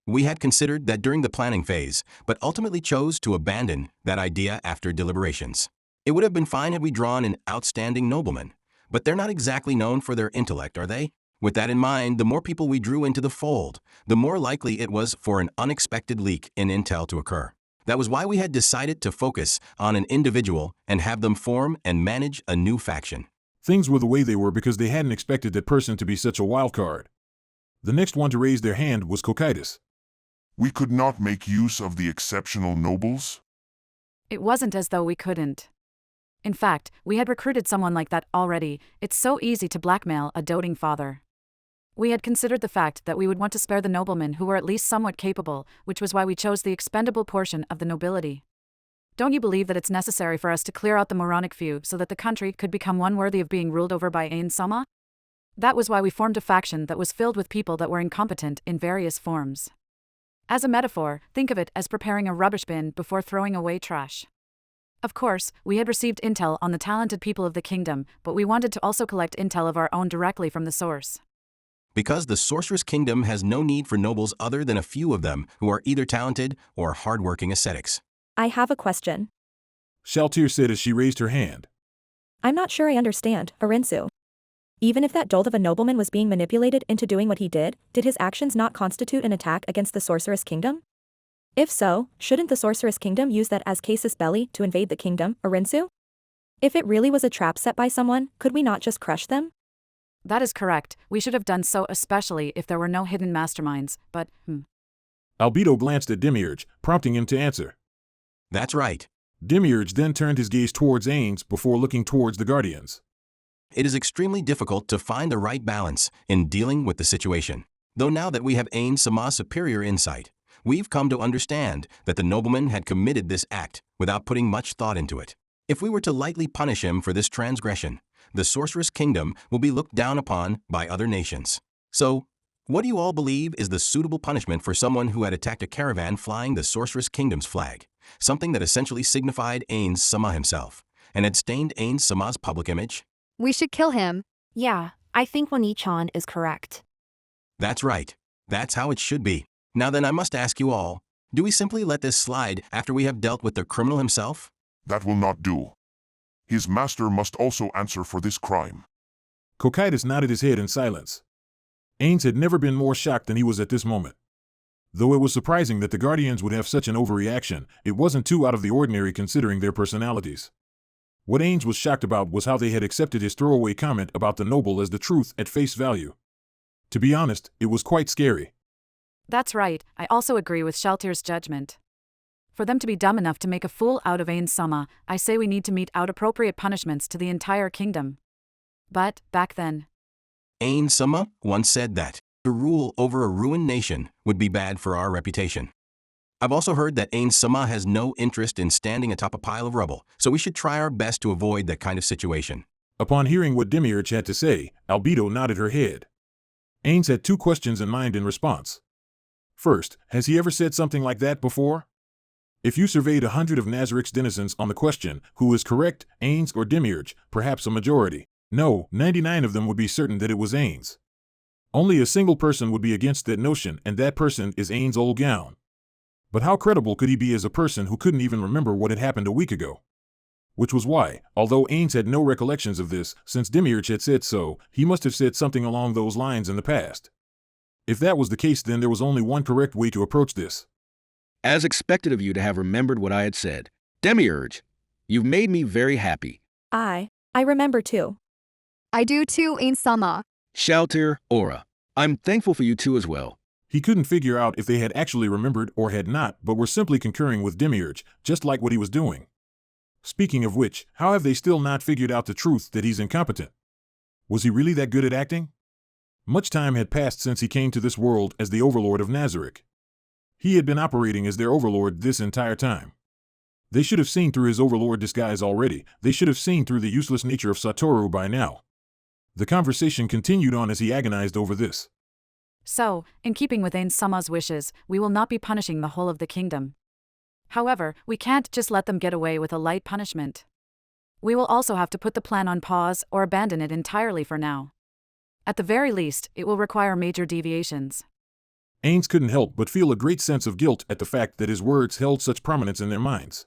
Speaker 4: We had considered that during the planning phase, but ultimately chose to abandon that idea after deliberations. It would have been fine had we drawn an outstanding nobleman, but they're not exactly known for their intellect, are they? With that in mind, the more people we drew into the fold, the more likely it was for an unexpected leak in intel to occur. That was why we had decided to focus on an individual and have them form and manage a new faction.
Speaker 1: Things were the way they were because they hadn't expected that person to be such a wild card. The next one to raise their hand was Cocytus.
Speaker 23: We could not make use of the exceptional nobles?
Speaker 2: It wasn't as though we couldn't. In fact, we had recruited someone like that already. It's so easy to blackmail a doting father. We had considered the fact that we would want to spare the noblemen who were at least somewhat capable, which was why we chose the expendable portion of the nobility. Don't you believe that it's necessary for us to clear out the moronic few so that the country could become one worthy of being ruled over by Ain Sama? That was why we formed a faction that was filled with people that were incompetent in various forms. As a metaphor, think of it as preparing a rubbish bin before throwing away trash. Of course, we had received intel on the talented people of the kingdom, but we wanted to also collect intel of our own directly from the source.
Speaker 4: Because the Sorceress Kingdom has no need for nobles other than a few of them who are either talented or hardworking ascetics.
Speaker 5: I have a question.
Speaker 1: Shaltir said as she raised her hand.
Speaker 5: I'm not sure I understand, Arinsu. Even if that dolt of a nobleman was being manipulated into doing what he did his actions not constitute an attack against the Sorceress Kingdom? If so, shouldn't the Sorceress Kingdom use that as casus belli to invade the kingdom, Arinsu? If it really was a trap set by someone, could we not just crush them?
Speaker 2: That is correct. We should have done so, especially if there were no hidden masterminds, but,
Speaker 1: Albedo glanced at Demiurge, prompting him to answer.
Speaker 4: That's right.
Speaker 1: Demiurge then turned his gaze towards Ains before looking towards the Guardians.
Speaker 4: It is extremely difficult to find the right balance in dealing with the situation. Though now that we have Ain Sama's superior insight, we've come to understand that the nobleman had committed this act without putting much thought into it. If we were to lightly punish him for this transgression, the Sorceress Kingdom will be looked down upon by other nations. So, what do you all believe is the suitable punishment for someone who had attacked a caravan flying the Sorceress Kingdom's flag, something that essentially signified Ain Sama himself, and had stained Ain Sama's public image?
Speaker 22: We should kill him.
Speaker 21: Yeah, I think Wani-chan is correct.
Speaker 4: That's right. That's how it should be. Now then, I must ask you all, do we simply let this slide after we have dealt with the criminal himself?
Speaker 10: That will not do. His master must also answer for this crime.
Speaker 1: Cocytus nodded his head in silence. Ains had never been more shocked than he was at this moment. Though it was surprising that the Guardians would have such an overreaction, it wasn't too out of the ordinary considering their personalities. What Ains was shocked about was how they had accepted his throwaway comment about the noble as the truth at face value. To be honest, it was quite scary.
Speaker 2: That's right, I also agree with Shaltir's judgment. For them to be dumb enough to make a fool out of Ain Sama, I say we need to mete out appropriate punishments to the entire kingdom. But, back then,
Speaker 4: Ain Sama once said that to rule over a ruined nation would be bad for our reputation. I've also heard that Ain Sama has no interest in standing atop a pile of rubble, so we should try our best to avoid that kind of situation.
Speaker 1: Upon hearing what Demiurge had to say, Albedo nodded her head. Ains had two questions in mind in response. First, has he ever said something like that before? If you surveyed 100 of Nazarik's denizens on the question, who is correct, Ains or Demiurge, perhaps a majority. No, 99 of them would be certain that it was Ains. Only a single person would be against that notion, and that person is Ains' old gown. But how credible could he be as a person who couldn't even remember what had happened a week ago? Which was why, although Ains had no recollections of this, since Demiurge had said so, he must have said something along those lines in the past. If that was the case, then there was only one correct way to approach this.
Speaker 17: As expected of you to have remembered what I had said. Demiurge, you've made me very happy.
Speaker 5: I remember too.
Speaker 22: I do too, Ain Sama.
Speaker 17: Shaltir, Aura, I'm thankful for you too as well.
Speaker 1: He couldn't figure out if they had actually remembered or had not, but were simply concurring with Demiurge, just like what he was doing. Speaking of which, how have they still not figured out the truth that he's incompetent? Was he really that good at acting? Much time had passed since he came to this world as the Overlord of Nazarik. He had been operating as their Overlord this entire time. They should have seen through his Overlord disguise already. They should have seen through the useless nature of Satoru by now. The conversation continued on as he agonized over this.
Speaker 2: So, in keeping with Ain Sama's wishes, we will not be punishing the whole of the kingdom. However, we can't just let them get away with a light punishment. We will also have to put the plan on pause or abandon it entirely for now. At the very least, it will require major deviations.
Speaker 1: Ains couldn't help but feel a great sense of guilt at the fact that his words held such prominence in their minds.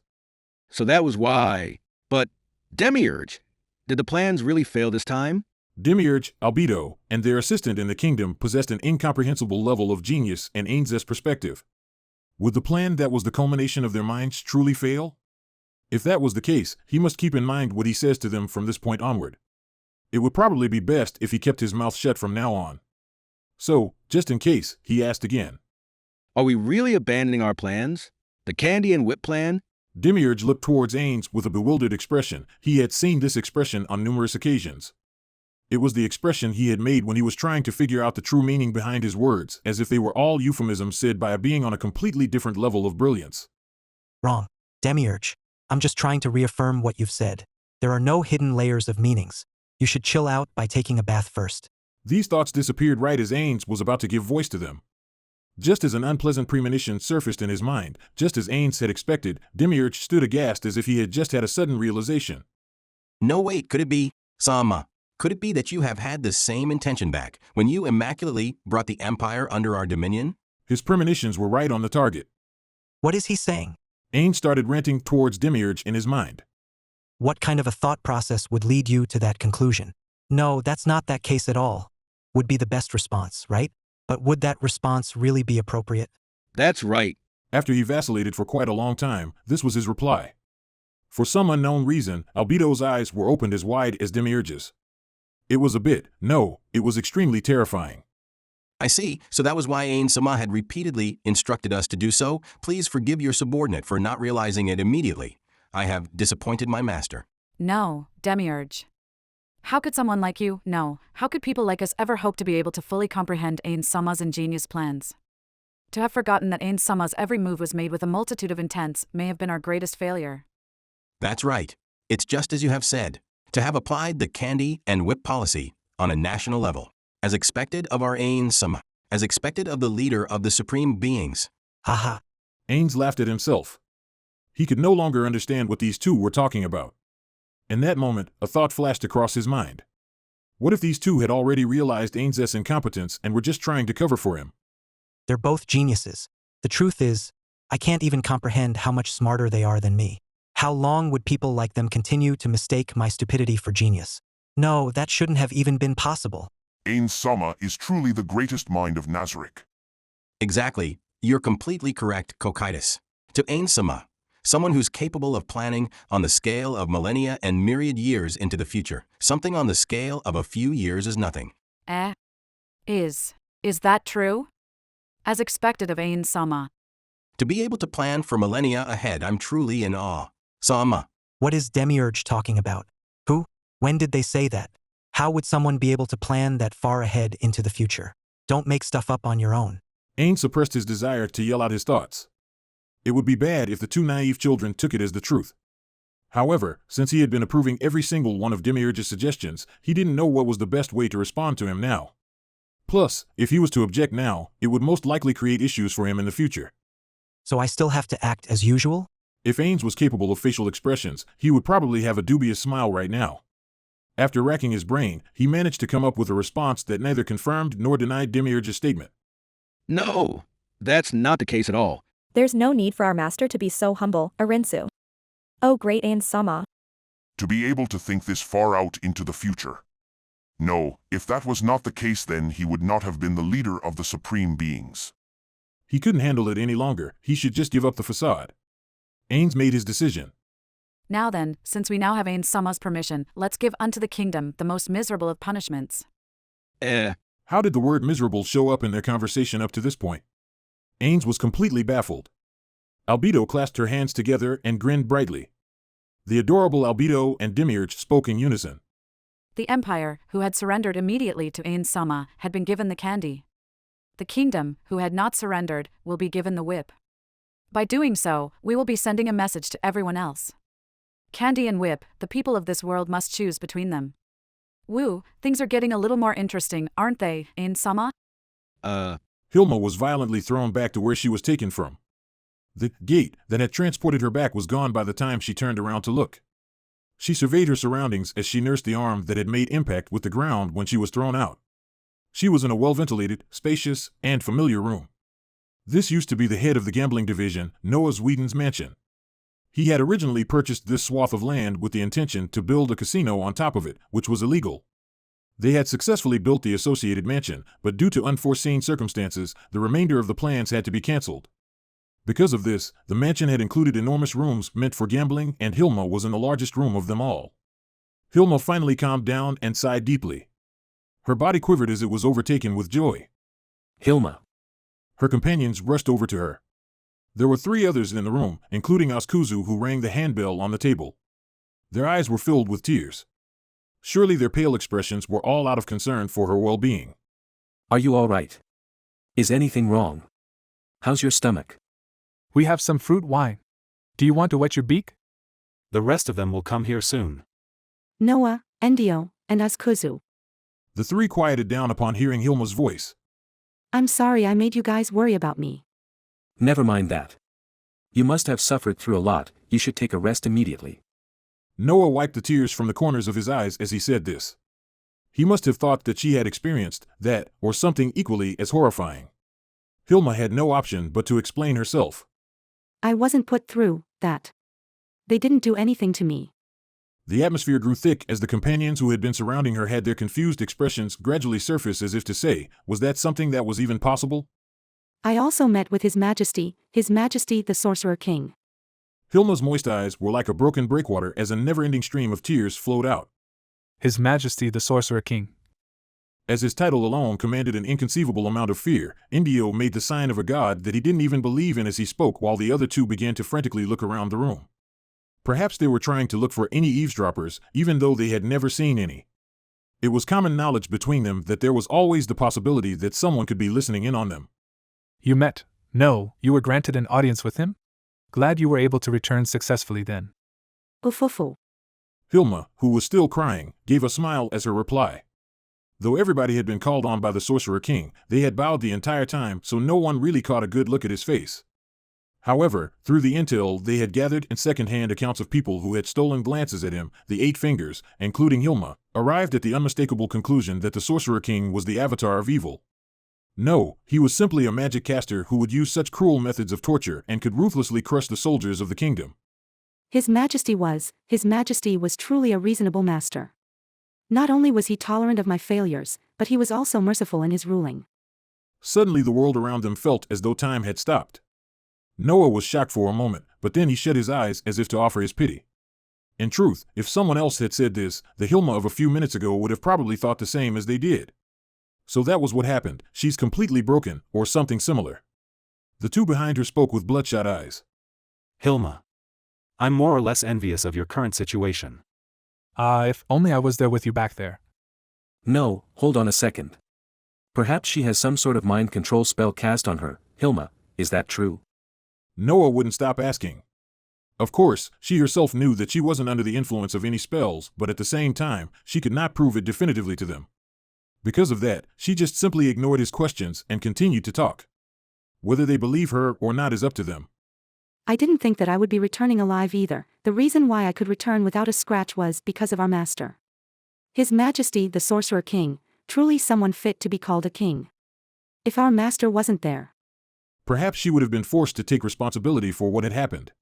Speaker 17: So that was why. But, Demiurge, did the plans really fail this time?
Speaker 1: Demiurge, Albedo, and their assistant in the kingdom possessed an incomprehensible level of genius and Ains's perspective. Would the plan that was the culmination of their minds truly fail? If that was the case, he must keep in mind what he says to them from this point onward. It would probably be best if he kept his mouth shut from now on. So, just in case, he asked again.
Speaker 17: Are we really abandoning our plans? The candy and whip plan?
Speaker 1: Demiurge looked towards Ains with a bewildered expression. He had seen this expression on numerous occasions. It was the expression he had made when he was trying to figure out the true meaning behind his words, as if they were all euphemisms said by a being on a completely different level of brilliance.
Speaker 16: Wrong. Demiurge. I'm just trying to reaffirm what you've said. There are no hidden layers of meanings. You should chill out by taking a bath first.
Speaker 1: These thoughts disappeared right as Ains was about to give voice to them. Just as an unpleasant premonition surfaced in his mind, just as Ains had expected, Demiurge stood aghast as if he had just had a sudden realization.
Speaker 4: No, wait, could it be, Sama? Could it be that you have had the same intention back when you immaculately brought the Empire under our dominion?
Speaker 1: His premonitions were right on the target.
Speaker 16: What is he saying?
Speaker 1: Ains started ranting towards Demiurge in his mind.
Speaker 16: What kind of a thought process would lead you to that conclusion? No, that's not that case at all. Would be the best response, right? But would that response really be appropriate?
Speaker 17: That's right.
Speaker 1: After he vacillated for quite a long time, this was his reply. For some unknown reason, Albedo's eyes were opened as wide as Demiurge's. It was it was extremely terrifying.
Speaker 4: I see, so that was why Ain-sama had repeatedly instructed us to do so. Please forgive your subordinate for not realizing it immediately. I have disappointed my master.
Speaker 2: No, Demiurge. How could someone like you, how could people like us ever hope to be able to fully comprehend Ain-sama's ingenious plans? To have forgotten that Ain-sama's every move was made with a multitude of intents may have been our greatest failure.
Speaker 4: That's right. It's just as you have said. To have applied the candy and whip policy on a national level, as expected of our Ain-sama, as expected of the leader of the supreme beings.
Speaker 16: Haha.
Speaker 1: Ains laughed at himself. He could no longer understand what these two were talking about. In that moment, a thought flashed across his mind. What if these two had already realized Ains's incompetence and were just trying to cover for him?
Speaker 16: They're both geniuses. The truth is, I can't even comprehend how much smarter they are than me. How long would people like them continue to mistake my stupidity for genius? No, that shouldn't have even been possible.
Speaker 10: Ain-sama is truly the greatest mind of Nazarick.
Speaker 4: Exactly. You're completely correct, Kokaitis. To Ain-sama, someone who's capable of planning on the scale of millennia and myriad years into the future. Something on the scale of a few years is nothing.
Speaker 2: Is that true? As expected of Ain-sama.
Speaker 4: To be able to plan for millennia ahead, I'm truly in awe. Sama.
Speaker 16: What is Demiurge talking about? Who? When did they say that? How would someone be able to plan that far ahead into the future? Don't make stuff up on your own.
Speaker 1: Ain suppressed his desire to yell out his thoughts. It would be bad if the two naive children took it as the truth. However, since he had been approving every single one of Demiurge's suggestions, he didn't know what was the best way to respond to him now. Plus, if he was to object now, it would most likely create issues for him in the future.
Speaker 16: So I still have to act as usual?
Speaker 1: If Ains was capable of facial expressions, he would probably have a dubious smile right now. After racking his brain, he managed to come up with a response that neither confirmed nor denied Demiurge's statement.
Speaker 17: No, that's not the case at all.
Speaker 5: There's no need for our master to be so humble, Arinsu. Oh great Ain-sama.
Speaker 10: To be able to think this far out into the future. No, if that was not the case, then he would not have been the leader of the supreme beings.
Speaker 1: He couldn't handle it any longer. He should just give up the facade. Ains made his decision.
Speaker 2: Now then, since we now have Ain-sama's permission, let's give unto the kingdom the most miserable of punishments.
Speaker 1: How did the word miserable show up in their conversation up to this point? Ains was completely baffled. Albedo clasped her hands together and grinned brightly. The adorable Albedo and Demiurge spoke in unison.
Speaker 2: The Empire, who had surrendered immediately to Ain-sama, had been given the candy. The kingdom, who had not surrendered, will be given the whip. By doing so, we will be sending a message to everyone else. Candy and whip, the people of this world must choose between them. Woo, things are getting a little more interesting, aren't they, Ain-sama?
Speaker 1: Hilma was violently thrown back to where she was taken from. The gate that had transported her back was gone by the time she turned around to look. She surveyed her surroundings as she nursed the arm that had made impact with the ground when she was thrown out. She was in a well-ventilated, spacious, and familiar room. This used to be the head of the gambling division, Noah's Whedon's mansion. He had originally purchased this swath of land with the intention to build a casino on top of it, which was illegal. They had successfully built the associated mansion, but due to unforeseen circumstances, the remainder of the plans had to be cancelled. Because of this, the mansion had included enormous rooms meant for gambling, and Hilma was in the largest room of them all. Hilma finally calmed down and sighed deeply. Her body quivered as it was overtaken with joy.
Speaker 14: Hilma.
Speaker 1: Her companions rushed over to her. There were 3 others in the room, including Oskuzu, who rang the handbell on the table. Their eyes were filled with tears. Surely their pale expressions were all out of concern for her well-being.
Speaker 11: Are you all right? Is anything wrong? How's your stomach?
Speaker 12: We have some fruit wine. Do you want to wet your beak?
Speaker 23: The rest of them will come here soon.
Speaker 20: Noah, Endio, and Oskuzu.
Speaker 1: The 3 quieted down upon hearing Hilma's voice.
Speaker 20: I'm sorry I made you guys worry about me.
Speaker 11: Never mind that. You must have suffered through a lot, you should take a rest immediately.
Speaker 1: Noah wiped the tears from the corners of his eyes as he said this. He must have thought that she had experienced that, or something equally as horrifying. Hilma had no option but to explain herself.
Speaker 20: I wasn't put through that. They didn't do anything to me.
Speaker 1: The atmosphere grew thick as the companions who had been surrounding her had their confused expressions gradually surface, as if to say, was that something that was even possible?
Speaker 20: I also met with His Majesty the Sorcerer King.
Speaker 1: Hilma's moist eyes were like a broken breakwater as a never-ending stream of tears flowed out.
Speaker 12: His Majesty the Sorcerer King.
Speaker 1: As his title alone commanded an inconceivable amount of fear, Indio made the sign of a god that he didn't even believe in as he spoke, while the other 2 began to frantically look around the room. Perhaps they were trying to look for any eavesdroppers, even though they had never seen any. It was common knowledge between them that there was always the possibility that someone could be listening in on them.
Speaker 12: You met, no, you were granted an audience with him? Glad you were able to return successfully then.
Speaker 20: Ufufu.
Speaker 1: Hilma, who was still crying, gave a smile as her reply. Though everybody had been called on by the Sorcerer King, they had bowed the entire time, so no one really caught a good look at his face. However, through the intel they had gathered and second-hand accounts of people who had stolen glances at him, the 8 fingers, including Hilma, arrived at the unmistakable conclusion that the Sorcerer King was the avatar of evil. No, he was simply a magic caster who would use such cruel methods of torture and could ruthlessly crush the soldiers of the kingdom.
Speaker 20: His Majesty was truly a reasonable master. Not only was he tolerant of my failures, but he was also merciful in his ruling.
Speaker 1: Suddenly the world around them felt as though time had stopped. Noah was shocked for a moment, but then he shut his eyes as if to offer his pity. In truth, if someone else had said this, the Hilma of a few minutes ago would have probably thought the same as they did. So that was what happened, she's completely broken, or something similar. The 2 behind her spoke with bloodshot eyes.
Speaker 23: Hilma. I'm more or less envious of your current situation.
Speaker 12: If only I was there with you back there.
Speaker 11: No, hold on a second. Perhaps she has some sort of mind control spell cast on her. Hilma, is that true?
Speaker 1: Noah wouldn't stop asking. Of course, she herself knew that she wasn't under the influence of any spells, but at the same time, she could not prove it definitively to them. Because of that, she just simply ignored his questions and continued to talk. Whether they believe her or not is up to them.
Speaker 20: I didn't think that I would be returning alive either. The reason why I could return without a scratch was because of our master. His Majesty the Sorcerer King, truly someone fit to be called a king. If our master wasn't there,
Speaker 1: perhaps she would have been forced to take responsibility for what had happened.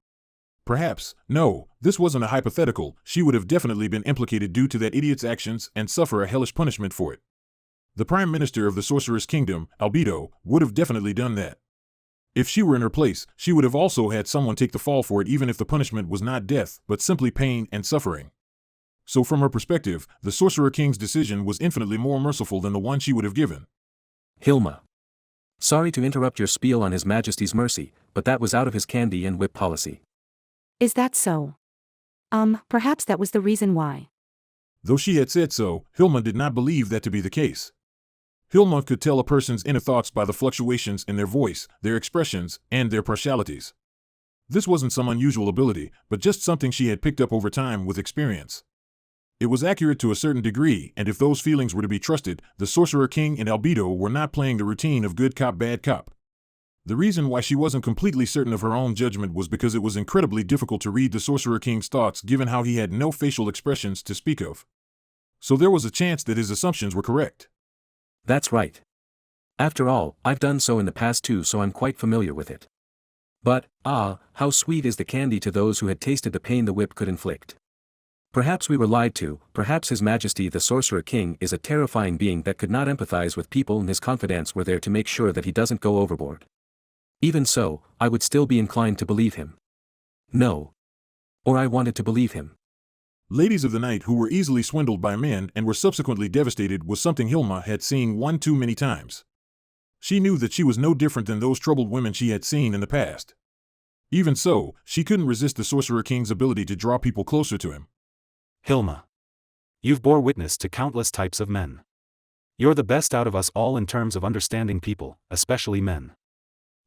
Speaker 1: Perhaps, no, this wasn't a hypothetical, she would have definitely been implicated due to that idiot's actions and suffer a hellish punishment for it. The Prime Minister of the Sorcerer's Kingdom, Albedo, would have definitely done that. If she were in her place, she would have also had someone take the fall for it, even if the punishment was not death, but simply pain and suffering. So from her perspective, the Sorcerer King's decision was infinitely more merciful than the one she would have given.
Speaker 11: Hilma. Sorry to interrupt your spiel on His Majesty's mercy, but that was out of his candy and whip policy.
Speaker 20: Is that so? Perhaps that was the reason why.
Speaker 1: Though she had said so, Hilma did not believe that to be the case. Hilma could tell a person's inner thoughts by the fluctuations in their voice, their expressions, and their partialities. This wasn't some unusual ability, but just something she had picked up over time with experience. It was accurate to a certain degree, and if those feelings were to be trusted, the Sorcerer King and Albedo were not playing the routine of good cop bad cop. The reason why she wasn't completely certain of her own judgment was because it was incredibly difficult to read the Sorcerer King's thoughts given how he had no facial expressions to speak of. So there was a chance that his assumptions were correct.
Speaker 11: That's right. After all, I've done so in the past too, so I'm quite familiar with it. But, how sweet is the candy to those who had tasted the pain the whip could inflict. Perhaps we were lied to, perhaps His Majesty the Sorcerer King is a terrifying being that could not empathize with people and his confidants were there to make sure that he doesn't go overboard. Even so, I would still be inclined to believe him. No. Or I wanted to believe him.
Speaker 1: Ladies of the night who were easily swindled by men and were subsequently devastated was something Hilma had seen one too many times. She knew that she was no different than those troubled women she had seen in the past. Even so, she couldn't resist the Sorcerer King's ability to draw people closer to him.
Speaker 23: Hilma. You've bore witness to countless types of men. You're the best out of us all in terms of understanding people, especially men.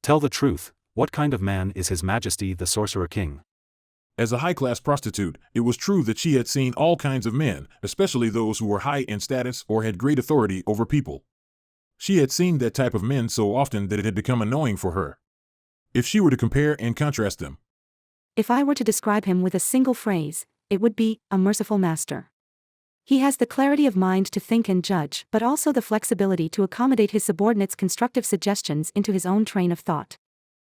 Speaker 23: Tell the truth, what kind of man is His Majesty the Sorcerer King?
Speaker 1: As a high-class prostitute, it was true that she had seen all kinds of men, especially those who were high in status or had great authority over people. She had seen that type of men so often that it had become annoying for her. If she were to compare and contrast them,
Speaker 20: If I were to describe him with a single phrase, it would be, a merciful master. He has the clarity of mind to think and judge, but also the flexibility to accommodate his subordinates' constructive suggestions into his own train of thought.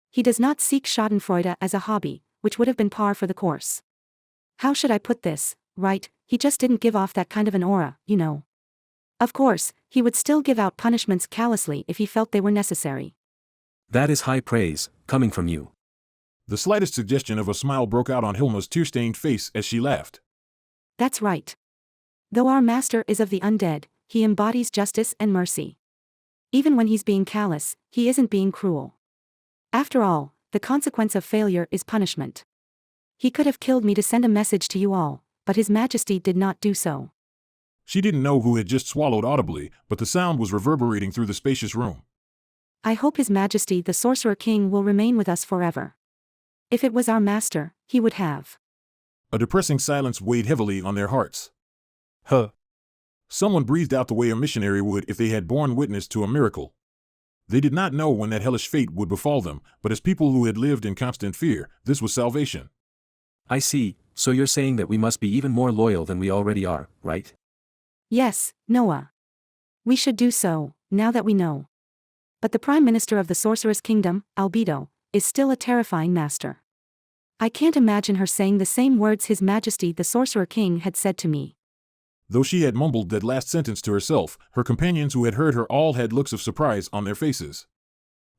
Speaker 20: He does not seek schadenfreude as a hobby, which would have been par for the course. How should I put this, right? He just didn't give off that kind of an aura, you know. Of course, he would still give out punishments callously if he felt they were necessary.
Speaker 11: That is high praise, coming from you.
Speaker 1: the slightest suggestion of a smile broke out on Hilma's tear-stained face as she laughed.
Speaker 20: That's right. Though our master is of the undead, he embodies justice and mercy. Even when he's being callous, he isn't being cruel. After all, the consequence of failure is punishment. He could have killed me to send a message to you all, but His Majesty did not do so.
Speaker 1: She didn't know who had just swallowed audibly, but the sound was reverberating through the spacious room.
Speaker 20: I hope His Majesty the Sorcerer King will remain with us forever. If it was our master, he would have.
Speaker 1: A depressing silence weighed heavily on their hearts.
Speaker 12: Huh.
Speaker 1: Someone breathed out the way a missionary would if they had borne witness to a miracle. They did not know when that hellish fate would befall them, but as people who had lived in constant fear, this was salvation.
Speaker 11: I see, so you're saying that we must be even more loyal than we already are, right?
Speaker 20: Yes, Noah. We should do so, now that we know. But the Prime Minister of the Sorceress Kingdom, Albedo, is still a terrifying master. I can't imagine her saying the same words His Majesty the Sorcerer King had said to me.
Speaker 1: Though she had mumbled that last sentence to herself, her companions who had heard her all had looks of surprise on their faces.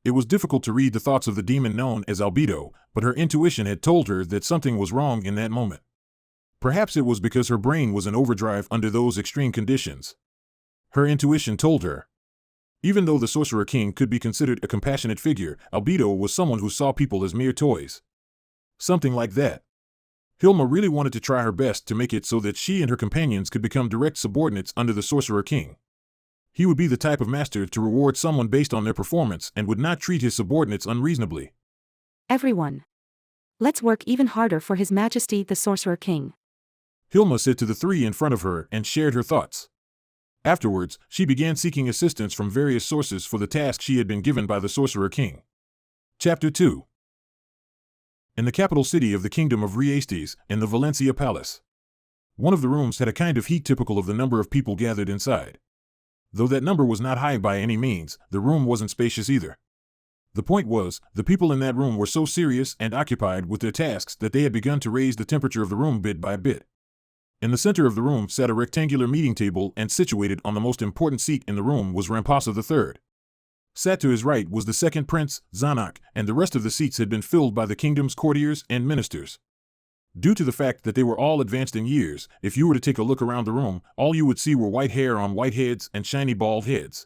Speaker 1: It was difficult to read the thoughts of the demon known as Albedo, but her intuition had told her that something was wrong in that moment. Perhaps it was because her brain was in overdrive under those extreme conditions. Her intuition told her. Even though the Sorcerer King could be considered a compassionate figure, Albedo was someone who saw people as mere toys. Something like that. Hilma really wanted to try her best to make it so that she and her companions could become direct subordinates under the Sorcerer King. He would be the type of master to reward someone based on their performance and would not treat his subordinates unreasonably.
Speaker 20: Everyone. Let's work even harder for His Majesty the Sorcerer King.
Speaker 1: Hilma said to the three in front of her and shared her thoughts. Afterwards, she began seeking assistance from various sources for the task she had been given by the Sorcerer King. Chapter 2. In the capital city of the Kingdom of Riestes, in the Valencia Palace. One of the rooms had a kind of heat typical of the number of people gathered inside. Though that number was not high by any means, the room wasn't spacious either. The point was, the people in that room were so serious and occupied with their tasks that they had begun to raise the temperature of the room bit by bit. In the center of the room sat a rectangular meeting table, and situated on the most important seat in the room was Rampasa III. Sat to his right was the second prince, Zanak, and the rest of the seats had been filled by the kingdom's courtiers and ministers. Due to the fact that they were all advanced in years, if you were to take a look around the room, all you would see were white hair on white heads and shiny bald heads.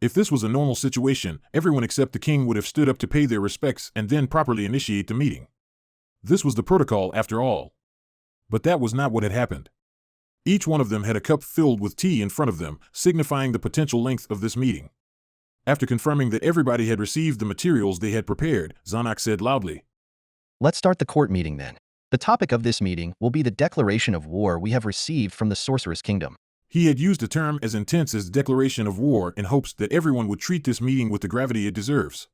Speaker 1: If this was a normal situation, everyone except the king would have stood up to pay their respects and then properly initiate the meeting. This was the protocol after all. But that was not what had happened. Each one of them had a cup filled with tea in front of them, signifying the potential length of this meeting. After confirming that everybody had received the materials they had prepared, Zanak said loudly,
Speaker 3: "Let's start the court meeting then. The topic of this meeting will be the declaration of war we have received from the Sorceress Kingdom."
Speaker 1: He had used a term as intense as declaration of war in hopes that everyone would treat this meeting with the gravity it deserves.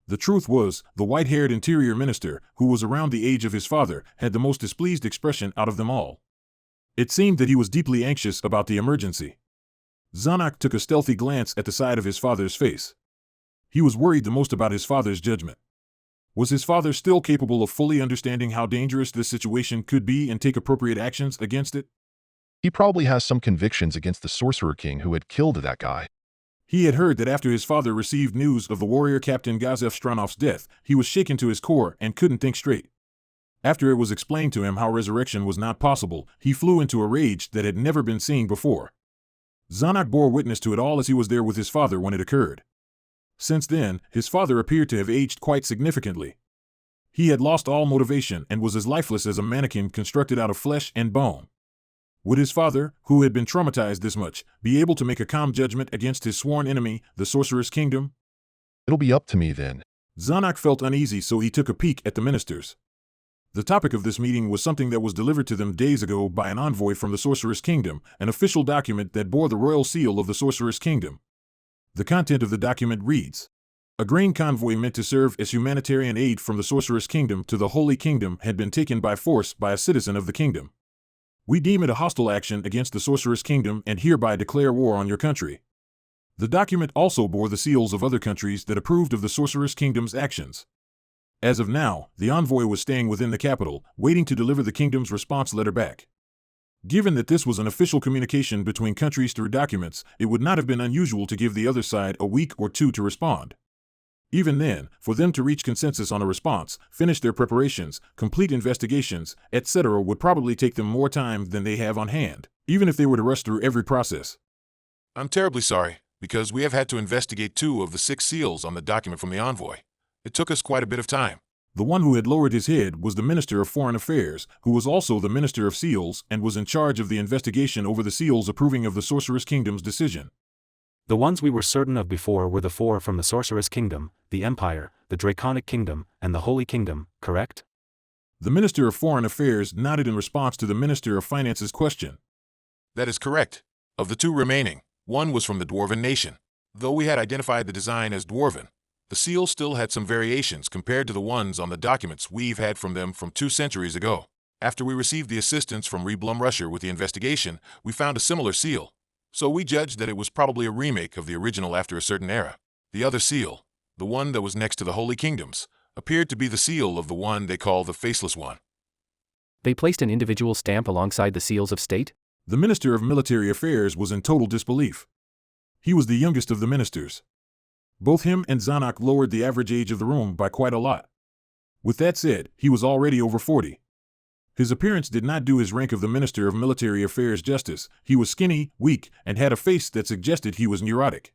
Speaker 1: The truth was, the white-haired interior minister, who was around the age of his father, had the most displeased expression out of them all. It seemed that he was deeply anxious about the emergency. Zanak took a stealthy glance at the side of his father's face. He was worried the most about his father's judgment. Was his father still capable of fully understanding how dangerous this situation could be and take appropriate actions against it?
Speaker 7: He probably has some convictions against the Sorcerer King who had killed that guy.
Speaker 1: He had heard that after his father received news of the warrior captain Gazef Stranov's death, he was shaken to his core and couldn't think straight. After it was explained to him how resurrection was not possible, he flew into a rage that had never been seen before. Zanak bore witness to it all as he was there with his father when it occurred. Since then, his father appeared to have aged quite significantly. He had lost all motivation and was as lifeless as a mannequin constructed out of flesh and bone. Would his father, who had been traumatized this much, be able to make a calm judgment against his sworn enemy, the Sorcerer's Kingdom?
Speaker 7: It'll be up to me then.
Speaker 1: Zanuck felt uneasy, so he took a peek at the ministers. The topic of this meeting was something that was delivered to them days ago by an envoy from the Sorcerer's Kingdom, an official document that bore the royal seal of the Sorcerer's Kingdom. The content of the document reads: a grain convoy meant to serve as humanitarian aid from the Sorcerer's Kingdom to the Holy Kingdom had been taken by force by a citizen of the kingdom. We deem it a hostile action against the Sorcerer's Kingdom and hereby declare war on your country. The document also bore the seals of other countries that approved of the Sorcerer's Kingdom's actions. As of now, the envoy was staying within the capital, waiting to deliver the kingdom's response letter back. Given that this was an official communication between countries through documents, it would not have been unusual to give the other side a week or two to respond. Even then, for them to reach consensus on a response, finish their preparations, complete investigations, etc. would probably take them more time than they have on hand, even if they were to rush through every process.
Speaker 15: I'm terribly sorry, because we have had to investigate 2 of the 6 seals on the document from the envoy. It took us quite a bit of time.
Speaker 1: The one who had lowered his head was the Minister of Foreign Affairs, who was also the Minister of Seals and was in charge of the investigation over the seals approving of the Sorcerer's Kingdom's decision.
Speaker 23: The ones we were certain of before were the 4 from the Sorcerer's Kingdom, the Empire, the Draconic Kingdom, and the Holy Kingdom, correct?
Speaker 1: The Minister of Foreign Affairs nodded in response to the Minister of Finance's question.
Speaker 15: That is correct. Of the 2 remaining, one was from the Dwarven nation. Though we had identified the design as Dwarven, the seal still had some variations compared to the ones on the documents we've had from them from 2 centuries ago. After we received the assistance from Reblum Rusher with the investigation, we found a similar seal. So we judged that it was probably a remake of the original after a certain era. The other seal, the one that was next to the Holy Kingdoms, appeared to be the seal of the one they call the Faceless One.
Speaker 8: They placed an individual stamp alongside the seals of state?
Speaker 1: The Minister of Military Affairs was in total disbelief. He was the youngest of the ministers. Both him and Zanuck lowered the average age of the room by quite a lot. With that said, he was already over 40. His appearance did not do his rank of the Minister of Military Affairs justice. He was skinny, weak, and had a face that suggested he was neurotic.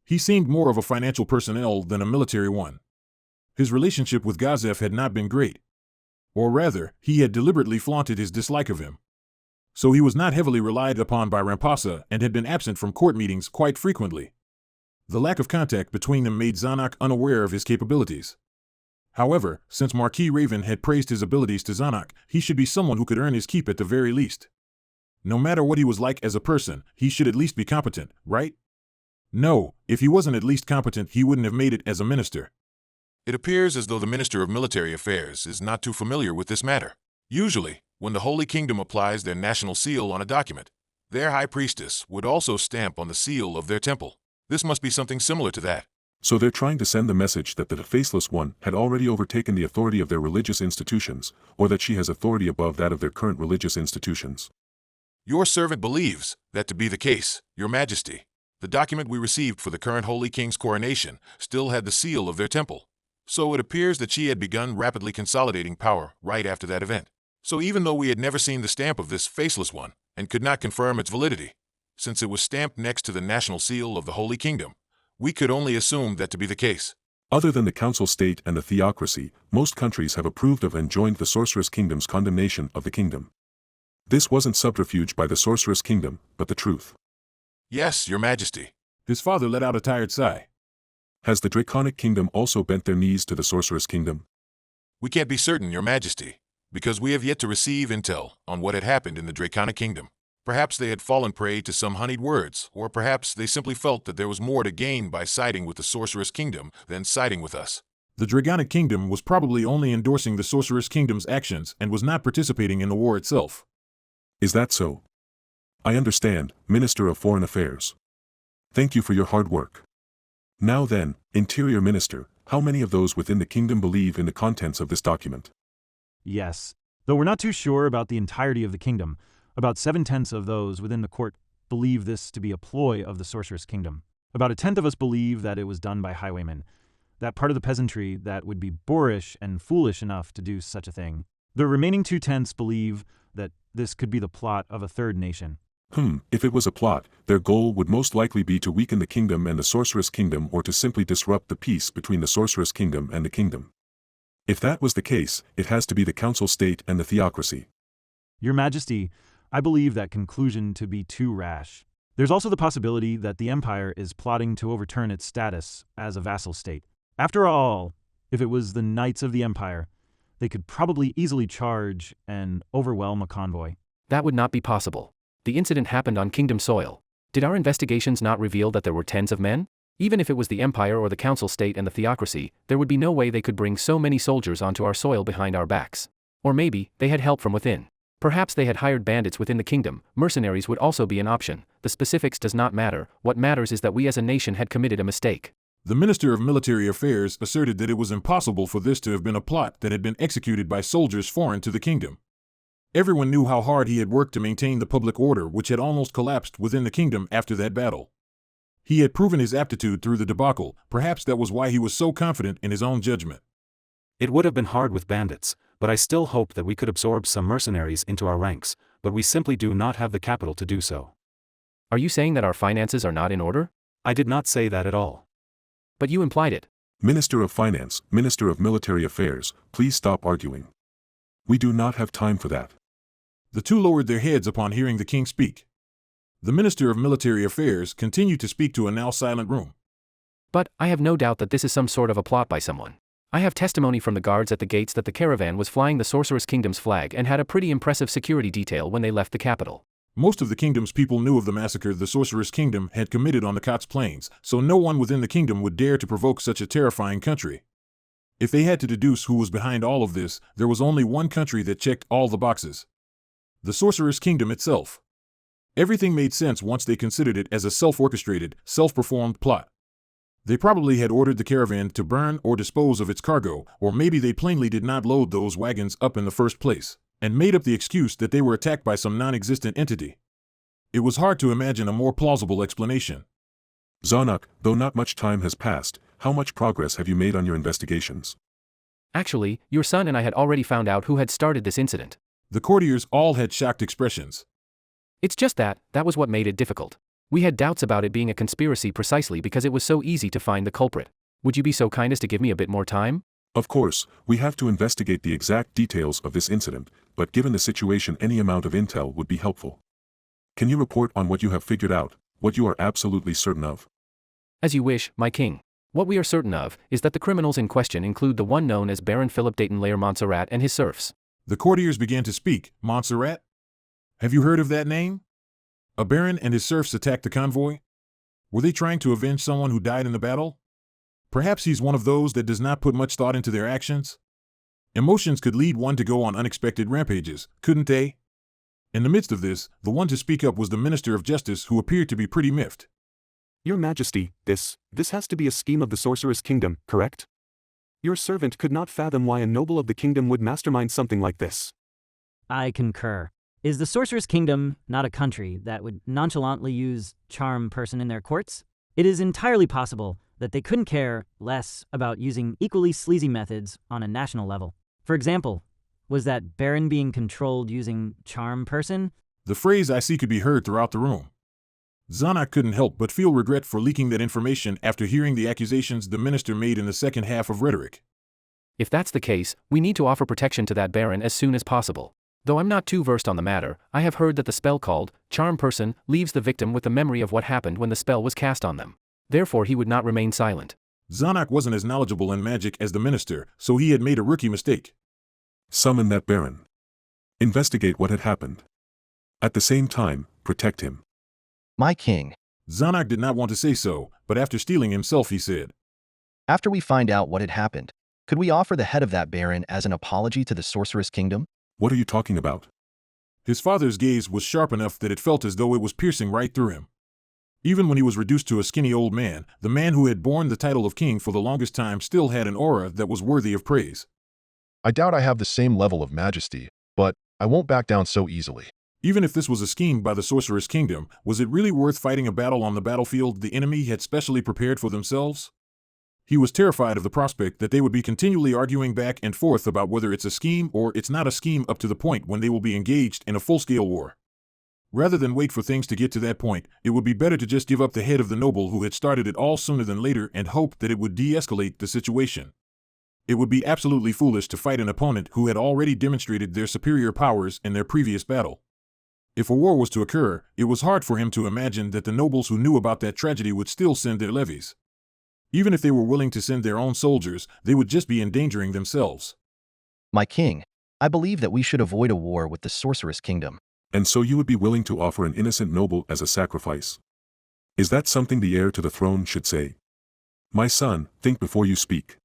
Speaker 1: He seemed more of a financial personnel than a military one. His relationship with Gazef had not been great. Or rather, he had deliberately flaunted his dislike of him. So he was not heavily relied upon by Rampasa and had been absent from court meetings quite frequently. The lack of contact between them made Zanuck unaware of his capabilities. However, since Marquis Raven had praised his abilities to Zanuck, he should be someone who could earn his keep at the very least. No matter what he was like as a person, he should at least be competent, right? No, if he wasn't at least competent, he wouldn't have made it as a minister.
Speaker 15: It appears as though the Minister of Military Affairs is not too familiar with this matter. Usually, when the Holy Kingdom applies their national seal on a document, their High Priestess would also stamp on the seal of their temple. This must be something similar to that.
Speaker 7: So they're trying to send the message that the Faceless One had already overtaken the authority of their religious institutions, or that she has authority above that of their current religious institutions.
Speaker 15: Your servant believes that to be the case, Your Majesty. The document we received for the current Holy King's coronation still had the seal of their temple. So it appears that she had begun rapidly consolidating power right after that event. So even though we had never seen the stamp of this Faceless One, and could not confirm its validity, since it was stamped next to the national seal of the Holy Kingdom, we could only assume that to be the case.
Speaker 7: Other than the Council State and the Theocracy, most countries have approved of and joined the Sorceress Kingdom's condemnation of the kingdom. This wasn't subterfuge by the Sorceress Kingdom, but the truth.
Speaker 15: Yes, Your Majesty.
Speaker 1: His father let out a tired sigh.
Speaker 7: Has the Draconic Kingdom also bent their knees to the Sorceress Kingdom?
Speaker 15: We can't be certain, Your Majesty, because we have yet to receive intel on what had happened in the Draconic Kingdom. Perhaps they had fallen prey to some honeyed words, or perhaps they simply felt that there was more to gain by siding with the Sorceress Kingdom than siding with us.
Speaker 1: The Draconic Kingdom was probably only endorsing the Sorceress Kingdom's actions and was not participating in the war itself.
Speaker 7: Is that so? I understand, Minister of Foreign Affairs. Thank you for your hard work. Now then, Interior Minister, how many of those within the kingdom believe in the contents of this document?
Speaker 9: Yes, though we're not too sure about the entirety of the kingdom. About 7/10 of those within the court believe this to be a ploy of the Sorceress Kingdom. About 1/10 of us believe that it was done by highwaymen, that part of the peasantry that would be boorish and foolish enough to do such a thing. The remaining 2/10 believe that this could be the plot of a third nation.
Speaker 7: If it was a plot, their goal would most likely be to weaken the kingdom and the Sorceress Kingdom, or to simply disrupt the peace between the Sorceress Kingdom and the kingdom. If that was the case, it has to be the council state and the theocracy.
Speaker 9: Your Majesty, I believe that conclusion to be too rash. There's also the possibility that the Empire is plotting to overturn its status as a vassal state. After all, if it was the Knights of the Empire, they could probably easily charge and overwhelm a convoy.
Speaker 8: That would not be possible. The incident happened on kingdom soil. Did our investigations not reveal that there were tens of men? Even if it was the Empire or the Council State and the theocracy, there would be no way they could bring so many soldiers onto our soil behind our backs. Or maybe, they had help from within. Perhaps they had hired bandits within the kingdom. Mercenaries would also be an option. The specifics does not matter. What matters is that we as a nation had committed a mistake.
Speaker 1: The Minister of Military Affairs asserted that it was impossible for this to have been a plot that had been executed by soldiers foreign to the kingdom. Everyone knew how hard he had worked to maintain the public order, which had almost collapsed within the kingdom after that battle. He had proven his aptitude through the debacle. Perhaps that was why he was so confident in his own judgment.
Speaker 23: It would have been hard with bandits, but I still hope that we could absorb some mercenaries into our ranks, but we simply do not have the capital to do so.
Speaker 8: Are you saying that our finances are not in order?
Speaker 23: I did not say that at all.
Speaker 8: But you implied it.
Speaker 7: Minister of Finance, Minister of Military Affairs, please stop arguing. We do not have time for that.
Speaker 1: The two lowered their heads upon hearing the king speak. The Minister of Military Affairs continued to speak to a now silent room.
Speaker 8: But I have no doubt that this is some sort of a plot by someone. I have testimony from the guards at the gates that the caravan was flying the Sorceress Kingdom's flag and had a pretty impressive security detail when they left the capital.
Speaker 1: Most of the kingdom's people knew of the massacre the Sorceress Kingdom had committed on the Kotz Plains, so no one within the kingdom would dare to provoke such a terrifying country. If they had to deduce who was behind all of this, there was only one country that checked all the boxes: the Sorceress Kingdom itself. Everything made sense once they considered it as a self-orchestrated, self-performed plot. They probably had ordered the caravan to burn or dispose of its cargo, or maybe they plainly did not load those wagons up in the first place, and made up the excuse that they were attacked by some non-existent entity. It was hard to imagine a more plausible explanation.
Speaker 7: Zarnak, though not much time has passed, how much progress have you made on your investigations?
Speaker 8: Actually, your son and I had already found out who had started this incident.
Speaker 1: The courtiers all had shocked expressions.
Speaker 8: It's just that was what made it difficult. We had doubts about it being a conspiracy precisely because it was so easy to find the culprit. Would you be so kind as to give me a bit more time?
Speaker 7: Of course, we have to investigate the exact details of this incident, but given the situation, any amount of intel would be helpful. Can you report on what you have figured out, what you are absolutely certain of?
Speaker 8: As you wish, my king. What we are certain of is that the criminals in question include the one known as Baron Philip Dayton Lair Montserrat and his serfs.
Speaker 1: The courtiers began to speak. Montserrat? Have you heard of that name? A baron and his serfs attacked the convoy? Were they trying to avenge someone who died in the battle? Perhaps he's one of those that does not put much thought into their actions? Emotions could lead one to go on unexpected rampages, couldn't they? In the midst of this, the one to speak up was the Minister of Justice, who appeared to be pretty miffed.
Speaker 23: Your Majesty, this has to be a scheme of the Sorceress Kingdom, correct? Your servant could not fathom why a noble of the kingdom would mastermind something like this.
Speaker 6: I concur. Is the Sorceress Kingdom not a country that would nonchalantly use charm person in their courts? It is entirely possible that they couldn't care less about using equally sleazy methods on a national level. For example, was that Baron being controlled using charm person?
Speaker 1: The phrase "I see" could be heard throughout the room. Zarnak couldn't help but feel regret for leaking that information after hearing the accusations the minister made in the second half of Rhetoric.
Speaker 8: If that's the case, we need to offer protection to that Baron as soon as possible. Though I'm not too versed on the matter, I have heard that the spell called Charm Person leaves the victim with the memory of what happened when the spell was cast on them. Therefore he would not remain silent.
Speaker 1: Zarnak wasn't as knowledgeable in magic as the minister, so he had made a rookie mistake.
Speaker 7: Summon that Baron. Investigate what had happened. At the same time, protect him.
Speaker 3: My king.
Speaker 1: Zarnak did not want to say so, but after steeling himself he said,
Speaker 3: After we find out what had happened, could we offer the head of that Baron as an apology to the Sorceress Kingdom?
Speaker 7: What are you talking about?
Speaker 1: His father's gaze was sharp enough that it felt as though it was piercing right through him. Even when he was reduced to a skinny old man, the man who had borne the title of king for the longest time still had an aura that was worthy of praise.
Speaker 13: I doubt I have the same level of majesty, but I won't back down so easily.
Speaker 1: Even if this was a scheme by the Sorceress Kingdom, was it really worth fighting a battle on the battlefield the enemy had specially prepared for themselves? He was terrified of the prospect that they would be continually arguing back and forth about whether it's a scheme or it's not a scheme up to the point when they will be engaged in a full-scale war. Rather than wait for things to get to that point, it would be better to just give up the head of the noble who had started it all sooner than later and hope that it would de-escalate the situation. It would be absolutely foolish to fight an opponent who had already demonstrated their superior powers in their previous battle. If a war was to occur, it was hard for him to imagine that the nobles who knew about that tragedy would still send their levies. Even if they were willing to send their own soldiers, they would just be endangering themselves.
Speaker 3: My king, I believe that we should avoid a war with the Sorceress Kingdom.
Speaker 7: And so you would be willing to offer an innocent noble as a sacrifice? Is that something the heir to the throne should say? My son, think before you speak.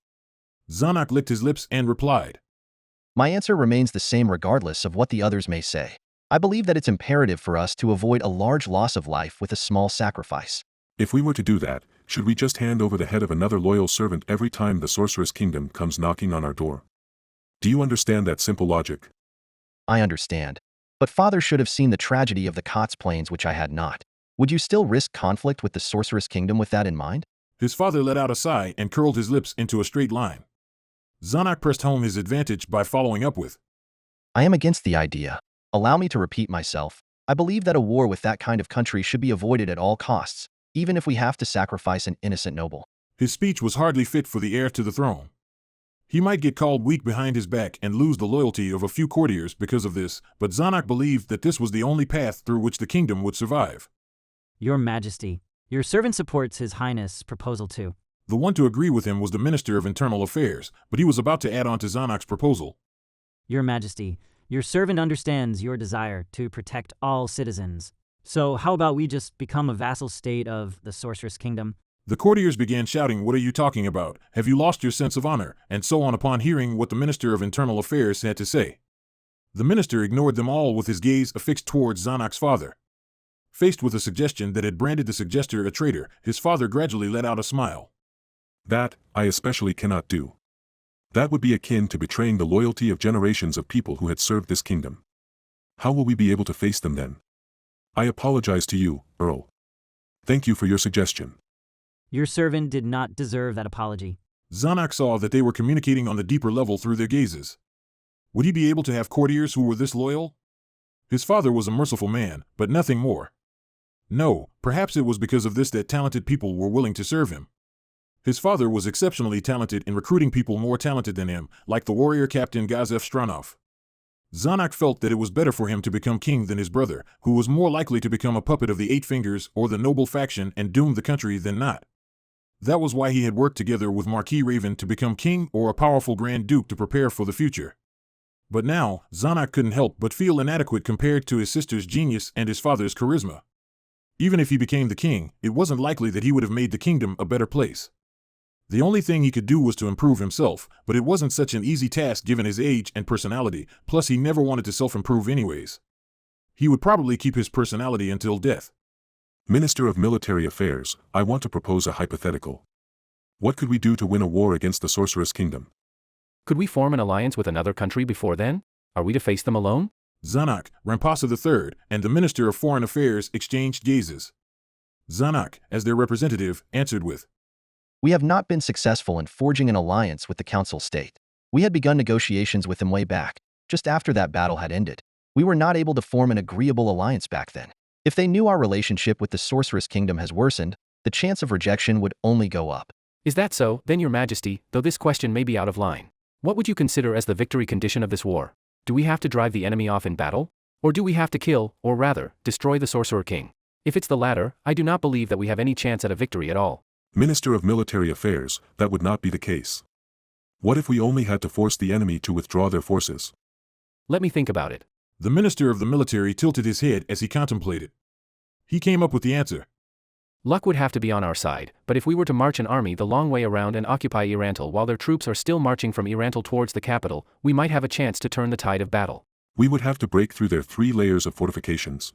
Speaker 1: Zanak licked his lips and replied.
Speaker 3: My answer remains the same regardless of what the others may say. I believe that it's imperative for us to avoid a large loss of life with a small sacrifice.
Speaker 7: If we were to do that, should we just hand over the head of another loyal servant every time the Sorceress Kingdom comes knocking on our door? Do you understand that simple logic?
Speaker 3: I understand. But father should have seen the tragedy of the Kotz Plains, which I had not. Would you still risk conflict with the Sorceress Kingdom with that in mind?
Speaker 1: His father let out a sigh and curled his lips into a straight line. Zanak pressed home his advantage by following up with,
Speaker 3: I am against the idea. Allow me to repeat myself. I believe that a war with that kind of country should be avoided at all costs, even if we have to sacrifice an innocent noble.
Speaker 1: His speech was hardly fit for the heir to the throne. He might get called weak behind his back and lose the loyalty of a few courtiers because of this, but Zanak believed that this was the only path through which the kingdom would survive.
Speaker 6: Your Majesty, your servant supports His Highness' proposal too.
Speaker 1: The one to agree with him was the Minister of Internal Affairs, but he was about to add on to Zanak's proposal.
Speaker 6: Your Majesty, your servant understands your desire to protect all citizens. So how about we just become a vassal state of the Sorceress Kingdom?
Speaker 1: The courtiers began shouting, "What are you talking about? Have you lost your sense of honor?" and so on upon hearing what the Minister of Internal Affairs had to say. The minister ignored them all with his gaze affixed towards Zanak's father. Faced with a suggestion that had branded the suggester a traitor, his father gradually let out a smile.
Speaker 7: That, I especially cannot do. That would be akin to betraying the loyalty of generations of people who had served this kingdom. How will we be able to face them then? I apologize to you, Earl. Thank you for your suggestion.
Speaker 6: Your servant did not deserve that apology.
Speaker 1: Zanak saw that they were communicating on the deeper level through their gazes. Would he be able to have courtiers who were this loyal? His father was a merciful man, but nothing more. No, perhaps it was because of this that talented people were willing to serve him. His father was exceptionally talented in recruiting people more talented than him, like the warrior captain Gazef Stranov. Zanak felt that it was better for him to become king than his brother, who was more likely to become a puppet of the Eight Fingers or the noble faction and doom the country than not. That was why he had worked together with Marquis Raven to become king or a powerful Grand Duke to prepare for the future. But now, Zanak couldn't help but feel inadequate compared to his sister's genius and his father's charisma. Even if he became the king, it wasn't likely that he would have made the kingdom a better place. The only thing he could do was to improve himself, but it wasn't such an easy task given his age and personality, plus he never wanted to self-improve anyways. He would probably keep his personality until death.
Speaker 7: Minister of Military Affairs, I want to propose a hypothetical. What could we do to win a war against the Sorceress Kingdom?
Speaker 8: Could we form an alliance with another country before then? Are we to face them alone?
Speaker 1: Zanak, Rampasa III, and the Minister of Foreign Affairs exchanged gazes. Zanak, as their representative, answered with,
Speaker 3: We have not been successful in forging an alliance with the Council State. We had begun negotiations with them way back, just after that battle had ended. We were not able to form an agreeable alliance back then. If they knew our relationship with the Sorceress Kingdom has worsened, the chance of rejection would only go up.
Speaker 8: Is that so, then, Your Majesty, though this question may be out of line? What would you consider as the victory condition of this war? Do we have to drive the enemy off in battle? Or do we have to kill, or rather, destroy the Sorcerer King? If it's the latter, I do not believe that we have any chance at a victory at all.
Speaker 7: Minister of Military Affairs, that would not be the case. What if we only had to force the enemy to withdraw their forces?
Speaker 8: Let me think about it.
Speaker 1: The Minister of the Military tilted his head as he contemplated. He came up with the answer.
Speaker 8: Luck would have to be on our side, but if we were to march an army the long way around and occupy Irantal while their troops are still marching from Irantal towards the capital, we might have a chance to turn the tide of battle.
Speaker 7: We would have to break through their 3 layers of fortifications.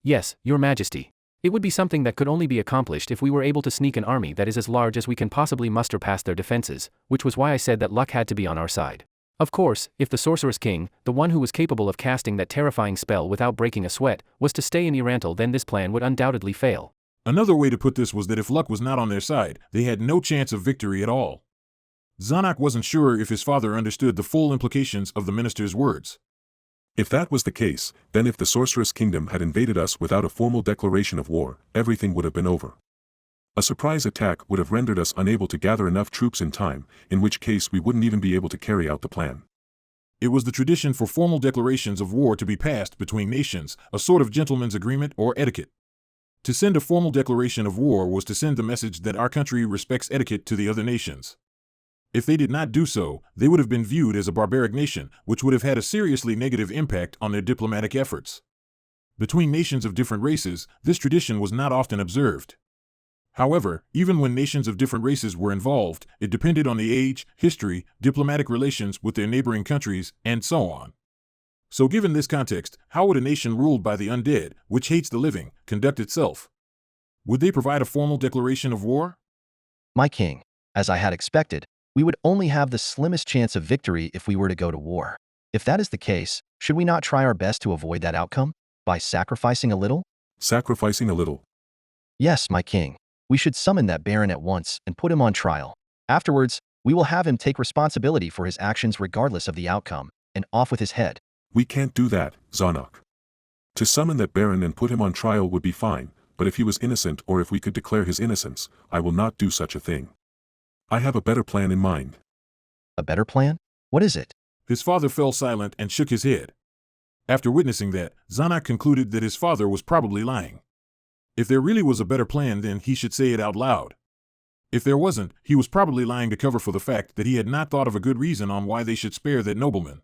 Speaker 8: Yes, Your Majesty. It would be something that could only be accomplished if we were able to sneak an army that is as large as we can possibly muster past their defenses, which was why I said that luck had to be on our side. Of course, if the Sorceress King, the one who was capable of casting that terrifying spell without breaking a sweat, was to stay in Irantal, then this plan would undoubtedly fail.
Speaker 1: Another way to put this was that if luck was not on their side, they had no chance of victory at all. Zanak wasn't sure if his father understood the full implications of the minister's words.
Speaker 7: If that was the case, then if the Sorceress Kingdom had invaded us without a formal declaration of war, everything would have been over. A surprise attack would have rendered us unable to gather enough troops in time, in which case we wouldn't even be able to carry out the plan.
Speaker 1: It was the tradition for formal declarations of war to be passed between nations, a sort of gentleman's agreement or etiquette. To send a formal declaration of war was to send the message that our country respects etiquette to the other nations. If they did not do so, they would have been viewed as a barbaric nation, which would have had a seriously negative impact on their diplomatic efforts. Between nations of different races, this tradition was not often observed. However, even when nations of different races were involved, it depended on the age, history, diplomatic relations with their neighboring countries, and so on. So given this context, how would a nation ruled by the undead, which hates the living, conduct itself? Would they provide a formal declaration of war?
Speaker 3: My king, as I had expected, we would only have the slimmest chance of victory if we were to go to war. If that is the case, should we not try our best to avoid that outcome? By sacrificing a little?
Speaker 7: Sacrificing a little?
Speaker 3: Yes, my king. We should summon that baron at once and put him on trial. Afterwards, we will have him take responsibility for his actions regardless of the outcome, and off with his head.
Speaker 7: We can't do that, Zanuck. To summon that baron and put him on trial would be fine, but if he was innocent or if we could declare his innocence, I will not do such a thing. I have a better plan in mind.
Speaker 3: A better plan? What is it?
Speaker 1: His father fell silent and shook his head. After witnessing that, Zanuck concluded that his father was probably lying. If there really was a better plan, then he should say it out loud. If there wasn't, he was probably lying to cover for the fact that he had not thought of a good reason on why they should spare that nobleman.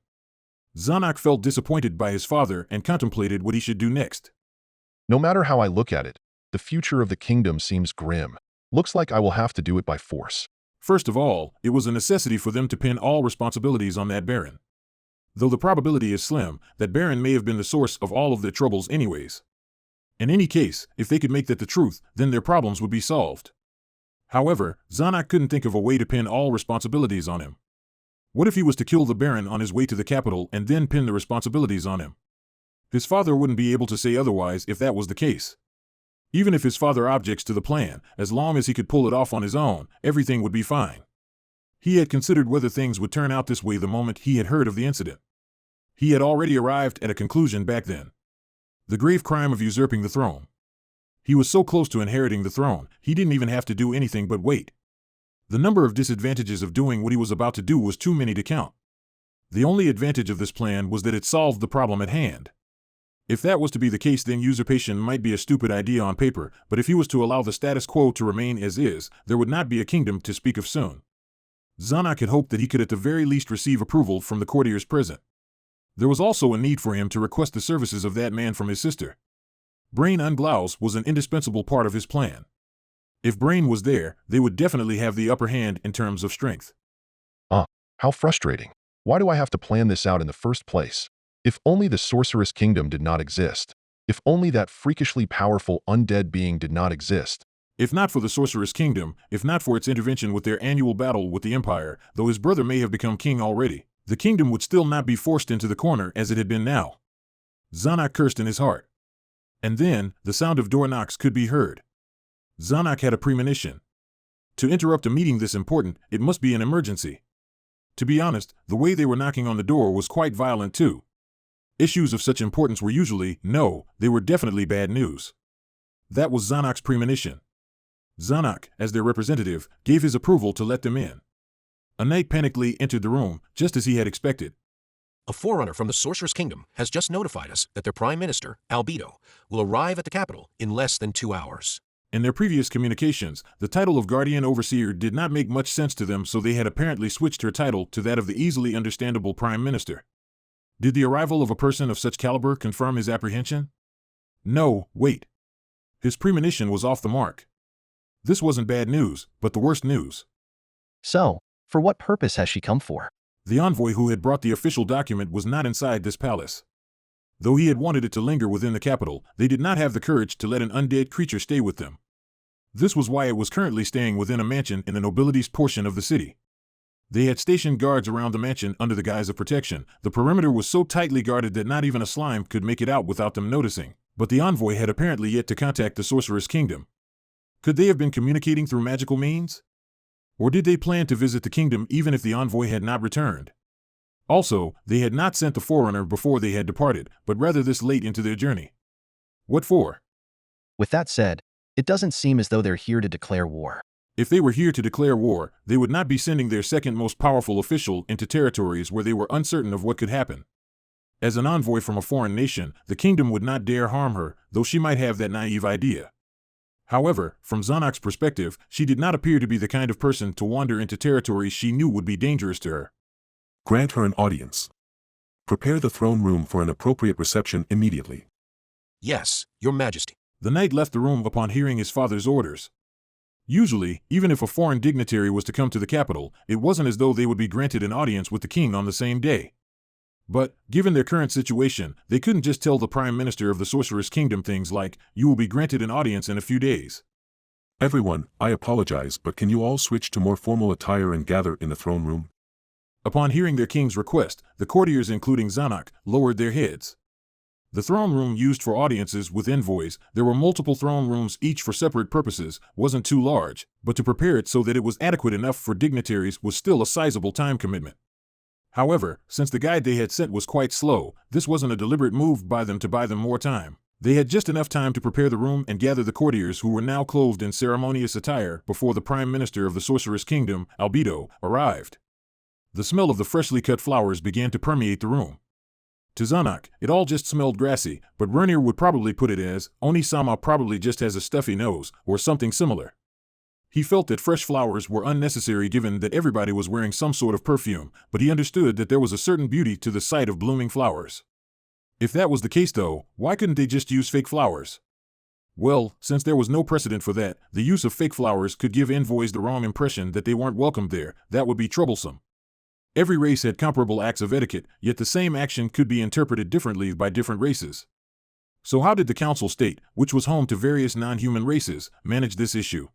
Speaker 1: Zanuck felt disappointed by his father and contemplated what he should do next.
Speaker 13: No matter how I look at it, the future of the kingdom seems grim. Looks like I will have to do it by force.
Speaker 1: First of all, it was a necessity for them to pin all responsibilities on that baron. Though the probability is slim, that baron may have been the source of all of their troubles anyways. In any case, if they could make that the truth, then their problems would be solved. However, Zanuck couldn't think of a way to pin all responsibilities on him. What if he was to kill the baron on his way to the capital and then pin the responsibilities on him? His father wouldn't be able to say otherwise if that was the case. Even if his father objects to the plan, as long as he could pull it off on his own, everything would be fine. He had considered whether things would turn out this way the moment he had heard of the incident. He had already arrived at a conclusion back then. The grave crime of usurping the throne. He was so close to inheriting the throne, he didn't even have to do anything but wait. The number of disadvantages of doing what he was about to do was too many to count. The only advantage of this plan was that it solved the problem at hand. If that was to be the case, then usurpation might be a stupid idea on paper, but if he was to allow the status quo to remain as is, there would not be a kingdom to speak of soon. Zanuck had hoped that he could at the very least receive approval from the courtiers present. There was also a need for him to request the services of that man from his sister. Brain Unglaus was an indispensable part of his plan. If Brain was there, they would definitely have the upper hand in terms of strength.
Speaker 13: How frustrating. Why do I have to plan this out in the first place? If only the sorceress kingdom did not exist. If only that freakishly powerful undead being did not exist.
Speaker 1: If not for the sorceress kingdom, if not for its intervention with their annual battle with the Empire, though his brother may have become king already, the kingdom would still not be forced into the corner as it had been now. Zanuck cursed in his heart. And then, the sound of door knocks could be heard. Zanuck had a premonition. To interrupt a meeting this important, it must be an emergency. To be honest, the way they were knocking on the door was quite violent too. Issues of such importance were usually, no, they were definitely bad news. That was Zanuck's premonition. Zanuck, as their representative, gave his approval to let them in. A knight panically entered the room, just as he had expected.
Speaker 14: A forerunner from the Sorcerer's Kingdom has just notified us that their Prime Minister, Albedo, will arrive at the capital in less than 2 hours.
Speaker 1: In their previous communications, the title of Guardian Overseer did not make much sense to them, so they had apparently switched her title to that of the easily understandable Prime Minister. Did the arrival of a person of such caliber confirm his apprehension? No, wait. His premonition was off the mark. This wasn't bad news, but the worst news.
Speaker 3: So, for what purpose has she come for?
Speaker 1: The envoy who had brought the official document was not inside this palace. Though he had wanted it to linger within the capital, they did not have the courage to let an undead creature stay with them. This was why it was currently staying within a mansion in the nobility's portion of the city. They had stationed guards around the mansion under the guise of protection. The perimeter was so tightly guarded that not even a slime could make it out without them noticing. But the envoy had apparently yet to contact the Sorcerer's Kingdom. Could they have been communicating through magical means? Or did they plan to visit the kingdom even if the envoy had not returned? Also, they had not sent the forerunner before they had departed, but rather this late into their journey. What for?
Speaker 3: With that said, It doesn't seem as though they're here to declare war.
Speaker 1: If they were here to declare war, they would not be sending their second most powerful official into territories where they were uncertain of what could happen. As an envoy from a foreign nation, the kingdom would not dare harm her, though she might have that naive idea. However, from Zanok's perspective, she did not appear to be the kind of person to wander into territories she knew would be dangerous to her.
Speaker 7: Grant her an audience. Prepare the throne room for an appropriate reception immediately.
Speaker 14: Yes, Your Majesty.
Speaker 1: The knight left the room upon hearing his father's orders. Usually, even if a foreign dignitary was to come to the capital, it wasn't as though they would be granted an audience with the king on the same day. But, given their current situation, they couldn't just tell the Prime Minister of the Sorceress Kingdom things like, "You will be granted an audience in a few days."
Speaker 7: Everyone, I apologize, but can you all switch to more formal attire and gather in the throne room?
Speaker 1: Upon hearing their king's request, the courtiers, including Zanok, lowered their heads. The throne room used for audiences with envoys, there were multiple throne rooms each for separate purposes, wasn't too large, but to prepare it so that it was adequate enough for dignitaries was still a sizable time commitment. However, since the guide they had sent was quite slow, this wasn't a deliberate move by them to buy them more time. They had just enough time to prepare the room and gather the courtiers who were now clothed in ceremonious attire before the Prime Minister of the Sorceress Kingdom, Albedo, arrived. The smell of the freshly cut flowers began to permeate the room. To Zanok, it all just smelled grassy, but Renier would probably put it as, Oni-sama probably just has a stuffy nose, or something similar. He felt that fresh flowers were unnecessary given that everybody was wearing some sort of perfume, but he understood that there was a certain beauty to the sight of blooming flowers. If that was the case though, why couldn't they just use fake flowers? Well, since there was no precedent for that, the use of fake flowers could give envoys the wrong impression that they weren't welcomed there. That would be troublesome. Every race had comparable acts of etiquette, yet the same action could be interpreted differently by different races. So how did the Council State, which was home to various non-human races, manage this issue?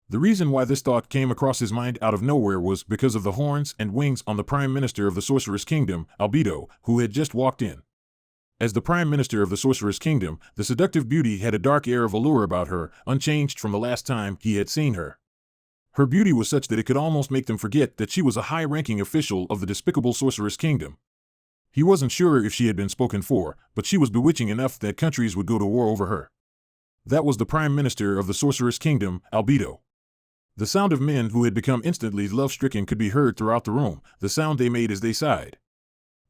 Speaker 1: The reason why this thought came across his mind out of nowhere was because of the horns and wings on the Prime Minister of the Sorceress Kingdom, Albedo, who had just walked in. As the Prime Minister of the Sorceress Kingdom, the seductive beauty had a dark air of allure about her, unchanged from the last time he had seen her. Her beauty was such that it could almost make them forget that she was a high-ranking official of the despicable Sorceress Kingdom. He wasn't sure if she had been spoken for, but she was bewitching enough that countries would go to war over her. That was the Prime Minister of the Sorceress Kingdom, Albedo. The sound of men who had become instantly love-stricken could be heard throughout the room, the sound they made as they sighed.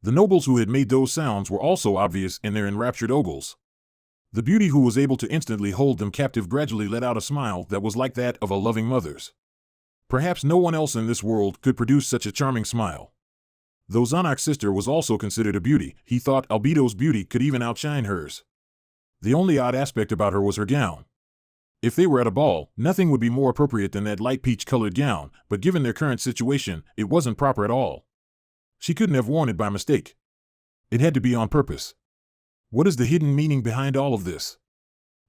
Speaker 1: The nobles who had made those sounds were also obvious in their enraptured ogles. The beauty who was able to instantly hold them captive gradually let out a smile that was like that of a loving mother's. Perhaps no one else in this world could produce such a charming smile. Though Zanok's sister was also considered a beauty, he thought Albedo's beauty could even outshine hers. The only odd aspect about her was her gown. If they were at a ball, nothing would be more appropriate than that light peach-colored gown, but given their current situation, it wasn't proper at all. She couldn't have worn it by mistake. It had to be on purpose. What is the hidden meaning behind all of this?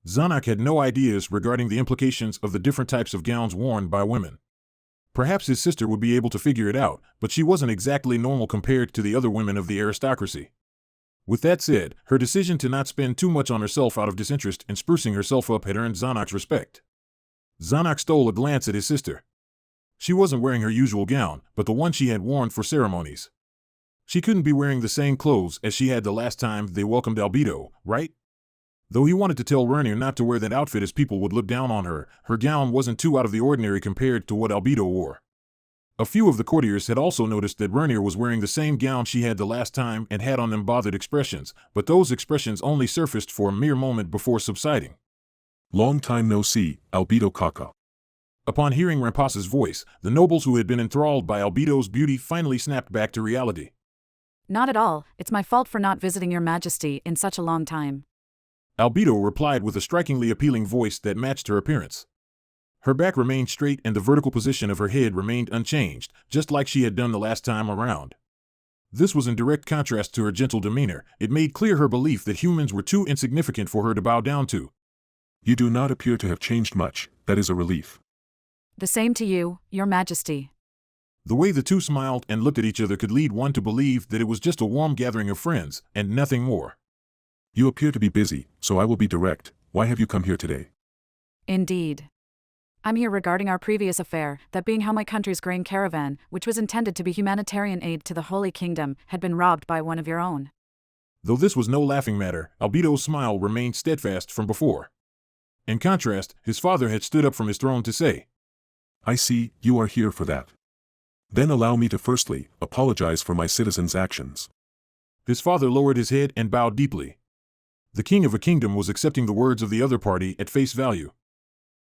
Speaker 1: Zanok had no ideas regarding the implications of the different types of gowns worn by women. Perhaps his sister would be able to figure it out, but she wasn't exactly normal compared to the other women of the aristocracy. With that said, her decision to not spend too much on herself out of disinterest in sprucing herself up had earned Zanok's respect. Zanok stole a glance at his sister. She wasn't wearing her usual gown, but the one she had worn for ceremonies. She couldn't be wearing the same clothes as she had the last time they welcomed Albedo, right? Though he wanted to tell Renier not to wear that outfit as people would look down on her, her gown wasn't too out of the ordinary compared to what Albedo wore. A few of the courtiers had also noticed that Renier was wearing the same gown she had the last time and had on them bothered expressions, but those expressions only surfaced for a mere moment before subsiding.
Speaker 7: Long time no see, Albedo Kaka.
Speaker 1: Upon hearing Rampas's voice, the nobles who had been enthralled by Albedo's beauty finally snapped back to reality.
Speaker 2: Not at all, it's my fault for not visiting your majesty in such a long time.
Speaker 1: Albedo replied with a strikingly appealing voice that matched her appearance. Her back remained straight and the vertical position of her head remained unchanged, just like she had done the last time around. This was in direct contrast to her gentle demeanor. It made clear her belief that humans were too insignificant for her to bow down to.
Speaker 7: You do not appear to have changed much, that is a relief.
Speaker 2: The same to you, your majesty.
Speaker 1: The way the two smiled and looked at each other could lead one to believe that it was just a warm gathering of friends, and nothing more.
Speaker 7: You appear to be busy, so I will be direct. Why have you come here today?
Speaker 2: Indeed. I'm here regarding our previous affair, that being how my country's grain caravan, which was intended to be humanitarian aid to the Holy Kingdom, had been robbed by one of your own.
Speaker 1: Though this was no laughing matter, Albedo's smile remained steadfast from before. In contrast, his father had stood up from his throne to say,
Speaker 7: I see, you are here for that. Then allow me to firstly apologize for my citizens' actions.
Speaker 1: His father lowered his head and bowed deeply. The king of a kingdom was accepting the words of the other party at face value.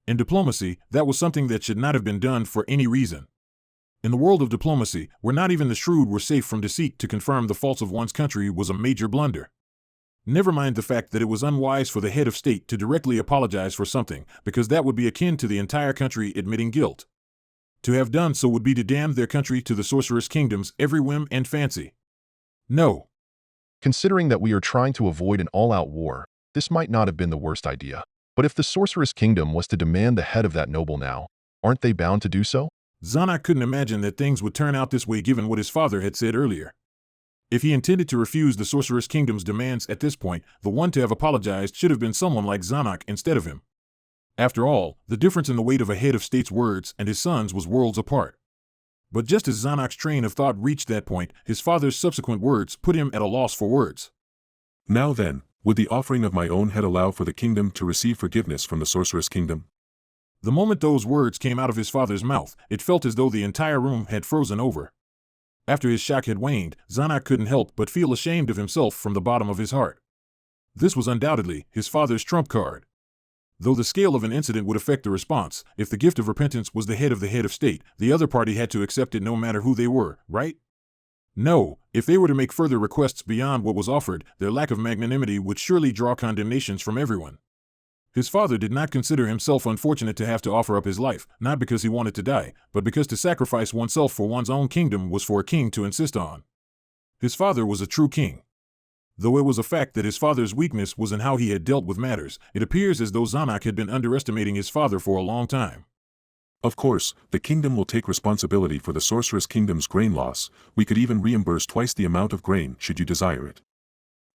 Speaker 1: In diplomacy, that was something that should not have been done for any reason. In the world of diplomacy, where not even the shrewd were safe from deceit, to confirm the faults of one's country was a major blunder. Never mind the fact that it was unwise for the head of state to directly apologize for something, because that would be akin to the entire country admitting guilt. To have done so would be to damn their country to the sorceress kingdom's every whim and fancy. No.
Speaker 13: Considering that we are trying to avoid an all-out war, this might not have been the worst idea. But if the sorceress kingdom was to demand the head of that noble now, aren't they bound to do so?
Speaker 1: Zanuck couldn't imagine that things would turn out this way given what his father had said earlier. If he intended to refuse the sorceress kingdom's demands at this point, the one to have apologized should have been someone like Zanuck instead of him. After all, the difference in the weight of a head of state's words and his son's was worlds apart. But just as Zanuck's train of thought reached that point, his father's subsequent words put him at a loss for words.
Speaker 7: Now then, would the offering of my own head allow for the kingdom to receive forgiveness from the sorceress kingdom?
Speaker 1: The moment those words came out of his father's mouth, it felt as though the entire room had frozen over. After his shock had waned, Zanuck couldn't help but feel ashamed of himself from the bottom of his heart. This was undoubtedly his father's trump card. Though the scale of an incident would affect the response, if the gift of repentance was the head of state, the other party had to accept it no matter who they were, right? No, if they were to make further requests beyond what was offered, their lack of magnanimity would surely draw condemnations from everyone. His father did not consider himself unfortunate to have to offer up his life, not because he wanted to die, but because to sacrifice oneself for one's own kingdom was for a king to insist on. His father was a true king. Though it was a fact that his father's weakness was in how he had dealt with matters, it appears as though Zanuck had been underestimating his father for a long time.
Speaker 7: Of course, the kingdom will take responsibility for the sorceress kingdom's grain loss. We could even reimburse twice the amount of grain should you desire it.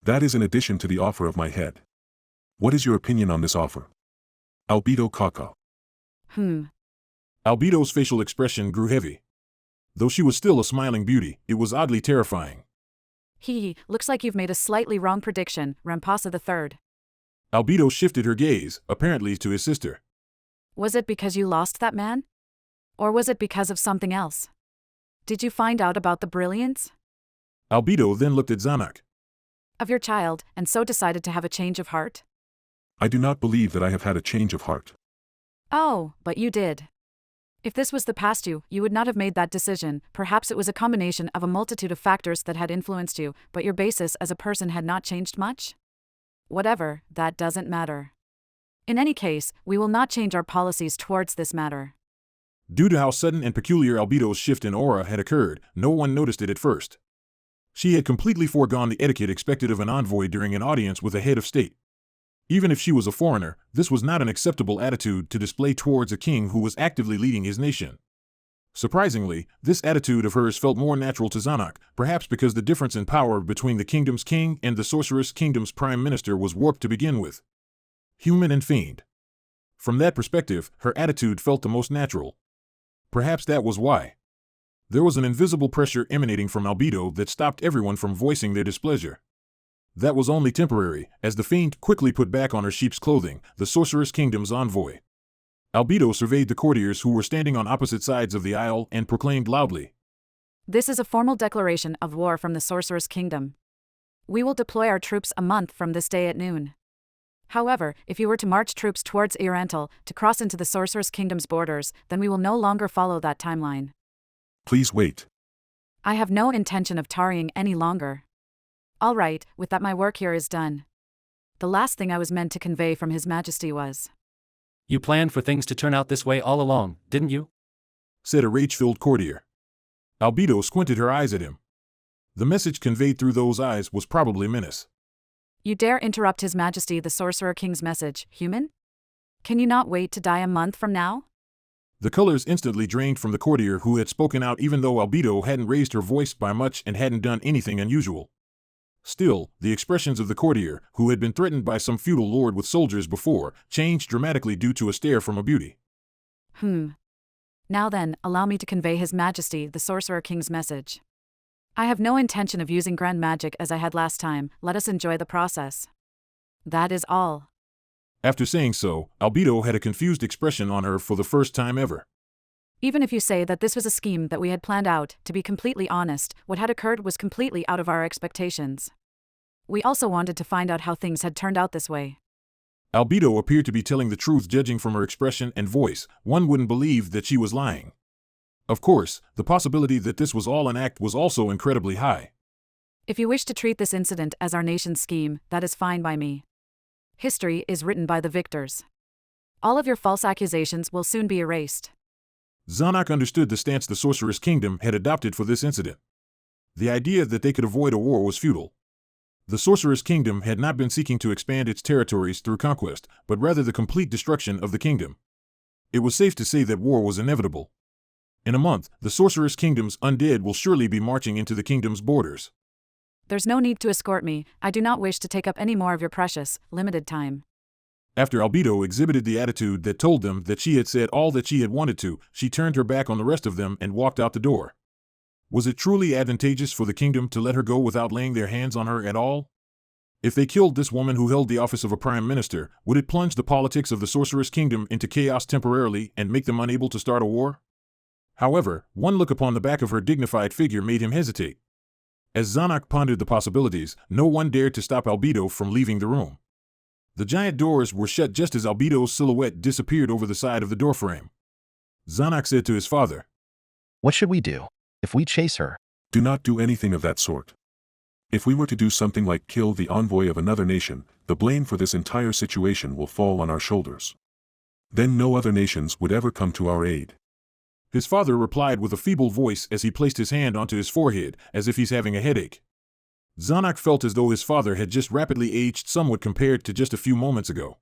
Speaker 7: That is in addition to the offer of my head. What is your opinion on this offer? Albedo Kaka.
Speaker 1: Albedo's facial expression grew heavy. Though she was still a smiling beauty, it was oddly terrifying.
Speaker 2: Looks like you've made a slightly wrong prediction, Rampasa III.
Speaker 1: Albedo shifted her gaze, apparently to his sister.
Speaker 2: Was it because you lost that man? Or was it because of something else? Did you find out about the brilliance?
Speaker 1: Albedo then looked at Zanuck.
Speaker 2: Of your child, and so decided to have a change of heart?
Speaker 7: I do not believe that I have had a change of heart.
Speaker 2: Oh, but you did. If this was the past you would not have made that decision. Perhaps it was a combination of a multitude of factors that had influenced you, but your basis as a person had not changed much? Whatever, that doesn't matter. In any case, we will not change our policies towards this matter.
Speaker 1: Due to how sudden and peculiar Albedo's shift in aura had occurred, no one noticed it at first. She had completely foregone the etiquette expected of an envoy during an audience with a head of state. Even if she was a foreigner, this was not an acceptable attitude to display towards a king who was actively leading his nation. Surprisingly, this attitude of hers felt more natural to Zanuck, perhaps because the difference in power between the kingdom's king and the sorceress kingdom's prime minister was warped to begin with. Human and fiend. From that perspective, her attitude felt the most natural. Perhaps that was why. There was an invisible pressure emanating from Albedo that stopped everyone from voicing their displeasure. That was only temporary, as the fiend quickly put back on her sheep's clothing, the sorceress kingdom's envoy. Albedo surveyed the courtiers who were standing on opposite sides of the aisle and proclaimed loudly,
Speaker 2: "This is a formal declaration of war from the sorceress kingdom. We will deploy our troops a month from this day at noon. However, if you were to march troops towards Irantal to cross into the sorceress kingdom's borders, then we will no longer follow that timeline.
Speaker 7: Please wait.
Speaker 2: I have no intention of tarrying any longer. All right, with that my work here is done. The last thing I was meant to convey from His Majesty was..."
Speaker 8: You planned for things to turn out this way all along, didn't you?
Speaker 1: Said a rage-filled courtier. Albedo squinted her eyes at him. The message conveyed through those eyes was probably menace.
Speaker 2: You dare interrupt His Majesty the Sorcerer King's message, human? Can you not wait to die a month from now?
Speaker 1: The colors instantly drained from the courtier who had spoken out even though Albedo hadn't raised her voice by much and hadn't done anything unusual. Still, the expressions of the courtier, who had been threatened by some feudal lord with soldiers before, changed dramatically due to a stare from a beauty.
Speaker 2: Now then, allow me to convey His Majesty the Sorcerer King's message. I have no intention of using grand magic as I had last time. Let us enjoy the process. That is all.
Speaker 1: After saying so, Albedo had a confused expression on her for the first time ever.
Speaker 2: Even if you say that this was a scheme that we had planned out, to be completely honest, what had occurred was completely out of our expectations. We also wanted to find out how things had turned out this way.
Speaker 1: Albedo appeared to be telling the truth judging from her expression and voice. One wouldn't believe that she was lying. Of course, the possibility that this was all an act was also incredibly high.
Speaker 2: If you wish to treat this incident as our nation's scheme, that is fine by me. History is written by the victors. All of your false accusations will soon be erased.
Speaker 1: Zanak understood the stance the Sorceress Kingdom had adopted for this incident. The idea that they could avoid a war was futile. The Sorceress Kingdom had not been seeking to expand its territories through conquest, but rather the complete destruction of the kingdom. It was safe to say that war was inevitable. In a month, the Sorceress Kingdom's undead will surely be marching into the kingdom's borders.
Speaker 2: There's no need to escort me. I do not wish to take up any more of your precious, limited time.
Speaker 1: After Albedo exhibited the attitude that told them that she had said all that she had wanted to, she turned her back on the rest of them and walked out the door. Was it truly advantageous for the kingdom to let her go without laying their hands on her at all? If they killed this woman who held the office of a prime minister, would it plunge the politics of the Sorceress Kingdom into chaos temporarily and make them unable to start a war? However, one look upon the back of her dignified figure made him hesitate. As Zanak pondered the possibilities, no one dared to stop Albedo from leaving the room. The giant doors were shut just as Albedo's silhouette disappeared over the side of the doorframe. Zanak said to his father,
Speaker 3: "What should we do? If we chase her?"
Speaker 7: Do not do anything of that sort. If we were to do something like kill the envoy of another nation, the blame for this entire situation will fall on our shoulders. Then no other nations would ever come to our aid.
Speaker 1: His father replied with a feeble voice as he placed his hand onto his forehead, as if he's having a headache. Zanak felt as though his father had just rapidly aged somewhat compared to just a few moments ago.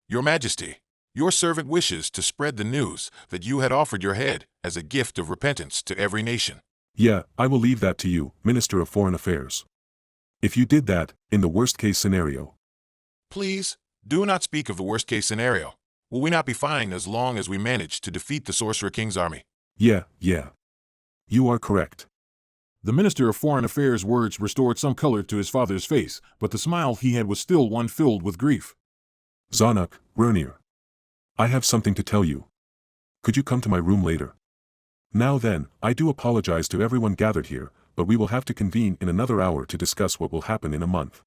Speaker 15: Your Majesty, your servant wishes to spread the news that you had offered your head as a gift of repentance to every nation.
Speaker 7: Yeah, I will leave that to you, Minister of Foreign Affairs. If you did that, in the worst-case scenario.
Speaker 15: Please, do not speak of the worst-case scenario. Will we not be fine as long as we manage to defeat the Sorcerer King's army?
Speaker 7: Yeah. You are correct.
Speaker 1: The Minister of Foreign Affairs' words restored some color to his father's face, but the smile he had was still one filled with grief.
Speaker 7: Zanak, Rernir. I have something to tell you. Could you come to my room later? Now then, I do apologize to everyone gathered here, but we will have to convene in another hour to discuss what will happen in a month.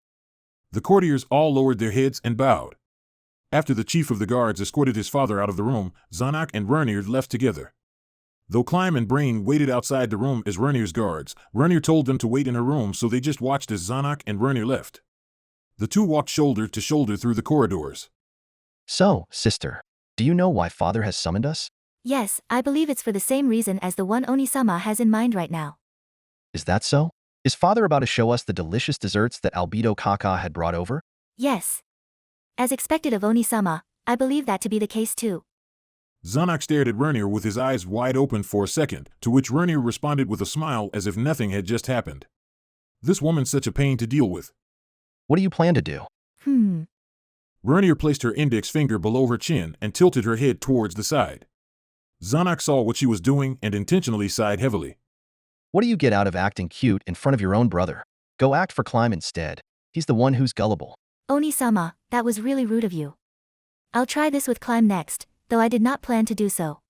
Speaker 1: The courtiers all lowered their heads and bowed. After the chief of the guards escorted his father out of the room, Zanak and Rernir left together. Though Climb and Brain waited outside the room as Rernir's guards, Rernir told them to wait in her room, so they just watched as Zanak and Rernir left. The two walked shoulder to shoulder through the corridors.
Speaker 3: "So, sister, do you know why father has summoned us?"
Speaker 18: "Yes, I believe it's for the same reason as the one Oni-sama has in mind right now."
Speaker 3: "Is that so? Is father about to show us the delicious desserts that Albedo Kaka had brought over?"
Speaker 18: "Yes. As expected of Oni-sama, I believe that to be the case too."
Speaker 1: Zanak stared at Rernir with his eyes wide open for a second, to which Rernir responded with a smile as if nothing had just happened. This woman's such a pain to deal with.
Speaker 3: "What do you plan to do?"
Speaker 1: Rernir placed her index finger below her chin and tilted her head towards the side. Zanak saw what she was doing and intentionally sighed heavily.
Speaker 3: "What do you get out of acting cute in front of your own brother? Go act for Climb instead. He's the one who's gullible."
Speaker 18: "Oni-sama, that was really rude of you. I'll try this with Climb next, though I did not plan to do so.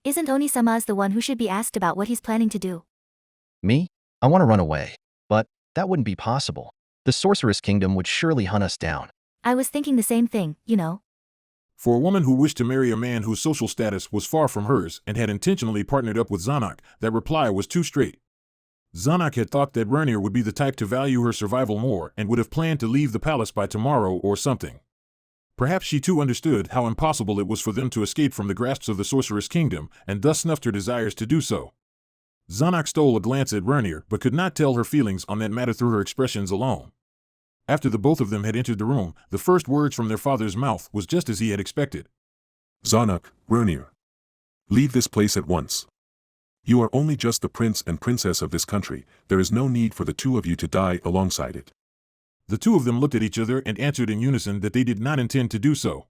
Speaker 18: Isn't Oni-sama's the one who should be asked about what he's planning to do?"
Speaker 3: "Me? I want to run away. But that wouldn't be possible. The Sorceress Kingdom would surely hunt us down."
Speaker 18: "I was thinking the same thing, you know."
Speaker 1: For a woman who wished to marry a man whose social status was far from hers and had intentionally partnered up with Zanak, that reply was too straight. Zanak had thought that Rernir would be the type to value her survival more and would have planned to leave the palace by tomorrow or something. Perhaps she too understood how impossible it was for them to escape from the grasps of the Sorceress Kingdom, and thus snuffed her desires to do so. Zanak stole a glance at Rernir, but could not tell her feelings on that matter through her expressions alone. After the both of them had entered the room, the first words from their father's mouth was just as he had expected.
Speaker 7: Zanak, Rernir. Leave this place at once. You are only just the prince and princess of this country. There is no need for the two of you to die alongside it.
Speaker 1: The two of them looked at each other and answered in unison that they did not intend to do so.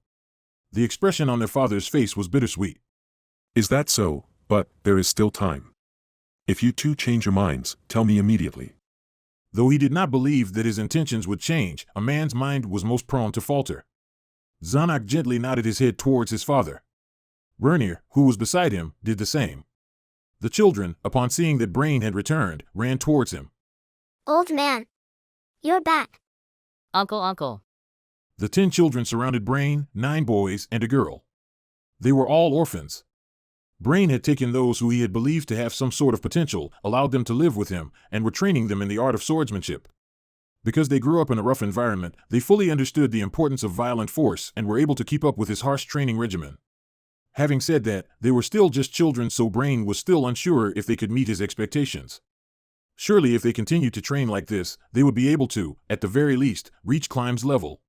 Speaker 1: The expression on their father's face was bittersweet.
Speaker 7: Is that so? But there is still time. If you two change your minds, tell me immediately.
Speaker 1: Though he did not believe that his intentions would change, a man's mind was most prone to falter. Zanak gently nodded his head towards his father. Vernier, who was beside him, did the same. The children, upon seeing that Brain had returned, ran towards him.
Speaker 19: Old man, you're back.
Speaker 21: Uncle.
Speaker 1: The 10 children surrounded Brain, 9 boys and a girl. They were all orphans. Brain had taken those who he had believed to have some sort of potential, allowed them to live with him, and were training them in the art of swordsmanship. Because they grew up in a rough environment, they fully understood the importance of violent force and were able to keep up with his harsh training regimen. Having said that, they were still just children, so Brain was still unsure if they could meet his expectations. Surely if they continued to train like this, they would be able to, at the very least, reach Climb's level.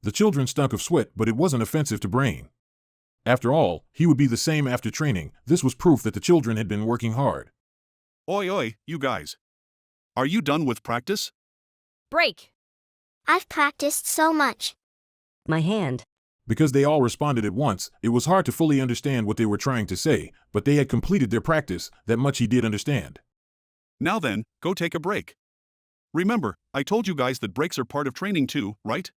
Speaker 1: The children stunk of sweat, but it wasn't offensive to Brain. After all, he would be the same after training. This was proof that the children had been working hard.
Speaker 22: Oi, you guys. Are you done with practice?
Speaker 21: Break!
Speaker 19: I've practiced so much.
Speaker 24: My hand.
Speaker 1: Because they all responded at once, it was hard to fully understand what they were trying to say, but they had completed their practice. That much he did understand.
Speaker 22: Now then, go take a break. Remember, I told you guys that breaks are part of training too, right?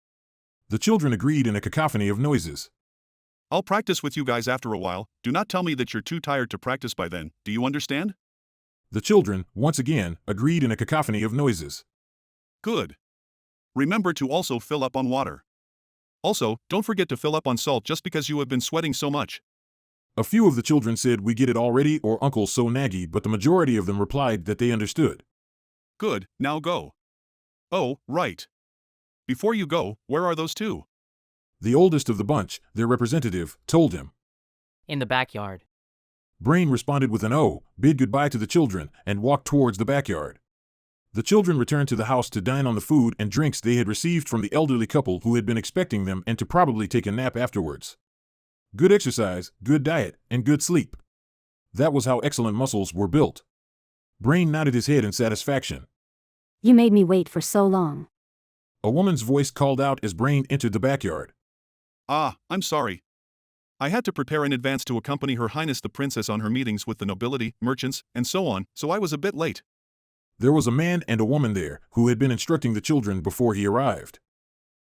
Speaker 1: The children agreed in a cacophony of noises.
Speaker 22: I'll practice with you guys after a while. Do not tell me that you're too tired to practice by then. Do you understand?
Speaker 1: The children, once again, agreed in a cacophony of noises.
Speaker 22: Good. Remember to also fill up on water. Also, don't forget to fill up on salt just because you have been sweating so much.
Speaker 1: A few of the children said we get it already or Uncle so naggy, but the majority of them replied that they understood.
Speaker 22: Good, now go. Oh, right. Before you go, where are those 2?
Speaker 1: The oldest of the bunch, their representative, told him.
Speaker 21: In the backyard.
Speaker 1: Brain responded with an "oh," bid goodbye to the children, and walked towards the backyard. The children returned to the house to dine on the food and drinks they had received from the elderly couple who had been expecting them and to probably take a nap afterwards. Good exercise, good diet, and good sleep. That was how excellent muscles were built. Brain nodded his head in satisfaction.
Speaker 20: You made me wait for so long.
Speaker 1: A woman's voice called out as Brain entered the backyard.
Speaker 22: Ah, I'm sorry. I had to prepare in advance to accompany Her Highness the Princess on her meetings with the nobility, merchants, and so on, so I was a bit late.
Speaker 1: There was a man and a woman there who had been instructing the children before he arrived.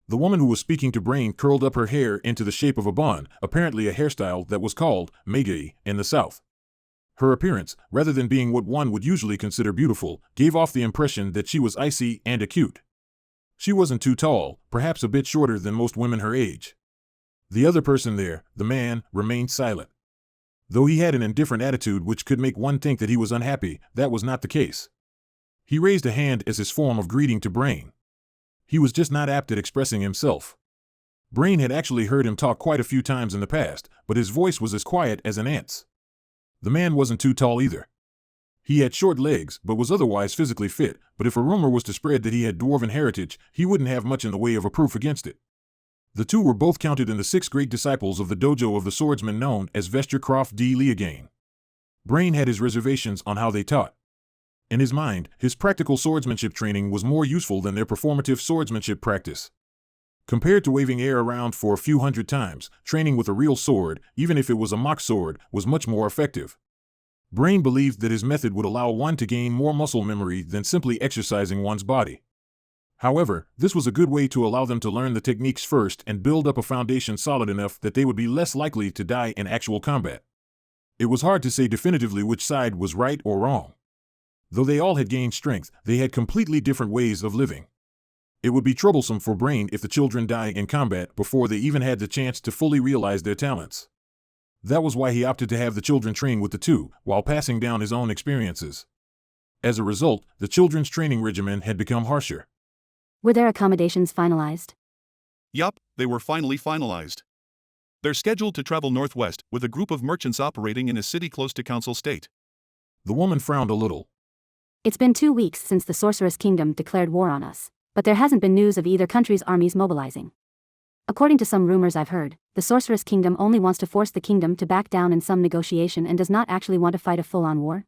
Speaker 1: The woman who was speaking to Brain curled up her hair into the shape of a bun, apparently a hairstyle that was called btih in the South. Her appearance, rather than being what one would usually consider beautiful, gave off the impression that she was icy and acute. She wasn't too tall, perhaps a bit shorter than most women her age. The other person there, the man, remained silent. Though he had an indifferent attitude which could make one think that he was unhappy, that was not the case. He raised a hand as his form of greeting to Brain. He was just not apt at expressing himself. Brain had actually heard him talk quite a few times in the past, but his voice was as quiet as an ant's. The man wasn't too tall either. He had short legs, but was otherwise physically fit, but if a rumor was to spread that he had dwarven heritage, he wouldn't have much in the way of a proof against it. The two were both counted in the 6 great disciples of the dojo of the swordsman known as Vestercroft de Leogain. Brain had his reservations on how they taught. In his mind, his practical swordsmanship training was more useful than their performative swordsmanship practice. Compared to waving air around for a few hundred times, training with a real sword, even if it was a mock sword, was much more effective. Brain believed that his method would allow one to gain more muscle memory than simply exercising one's body. However, this was a good way to allow them to learn the techniques first and build up a foundation solid enough that they would be less likely to die in actual combat. It was hard to say definitively which side was right or wrong. Though they all had gained strength, they had completely different ways of living. It would be troublesome for Brain if the children died in combat before they even had the chance to fully realize their talents. That was why he opted to have the children train with the two, while passing down his own experiences. As a result, the children's training regimen had become harsher.
Speaker 20: Were their accommodations finalized?
Speaker 22: Yup, they were finally finalized. They're scheduled to travel northwest with a group of merchants operating in a city close to Council State.
Speaker 1: The woman frowned a little.
Speaker 20: It's been 2 weeks since the Sorceress Kingdom declared war on us, but there hasn't been news of either country's armies mobilizing. According to some rumors I've heard, the Sorceress Kingdom only wants to force the kingdom to back down in some negotiation and does not actually want to fight a full-on war.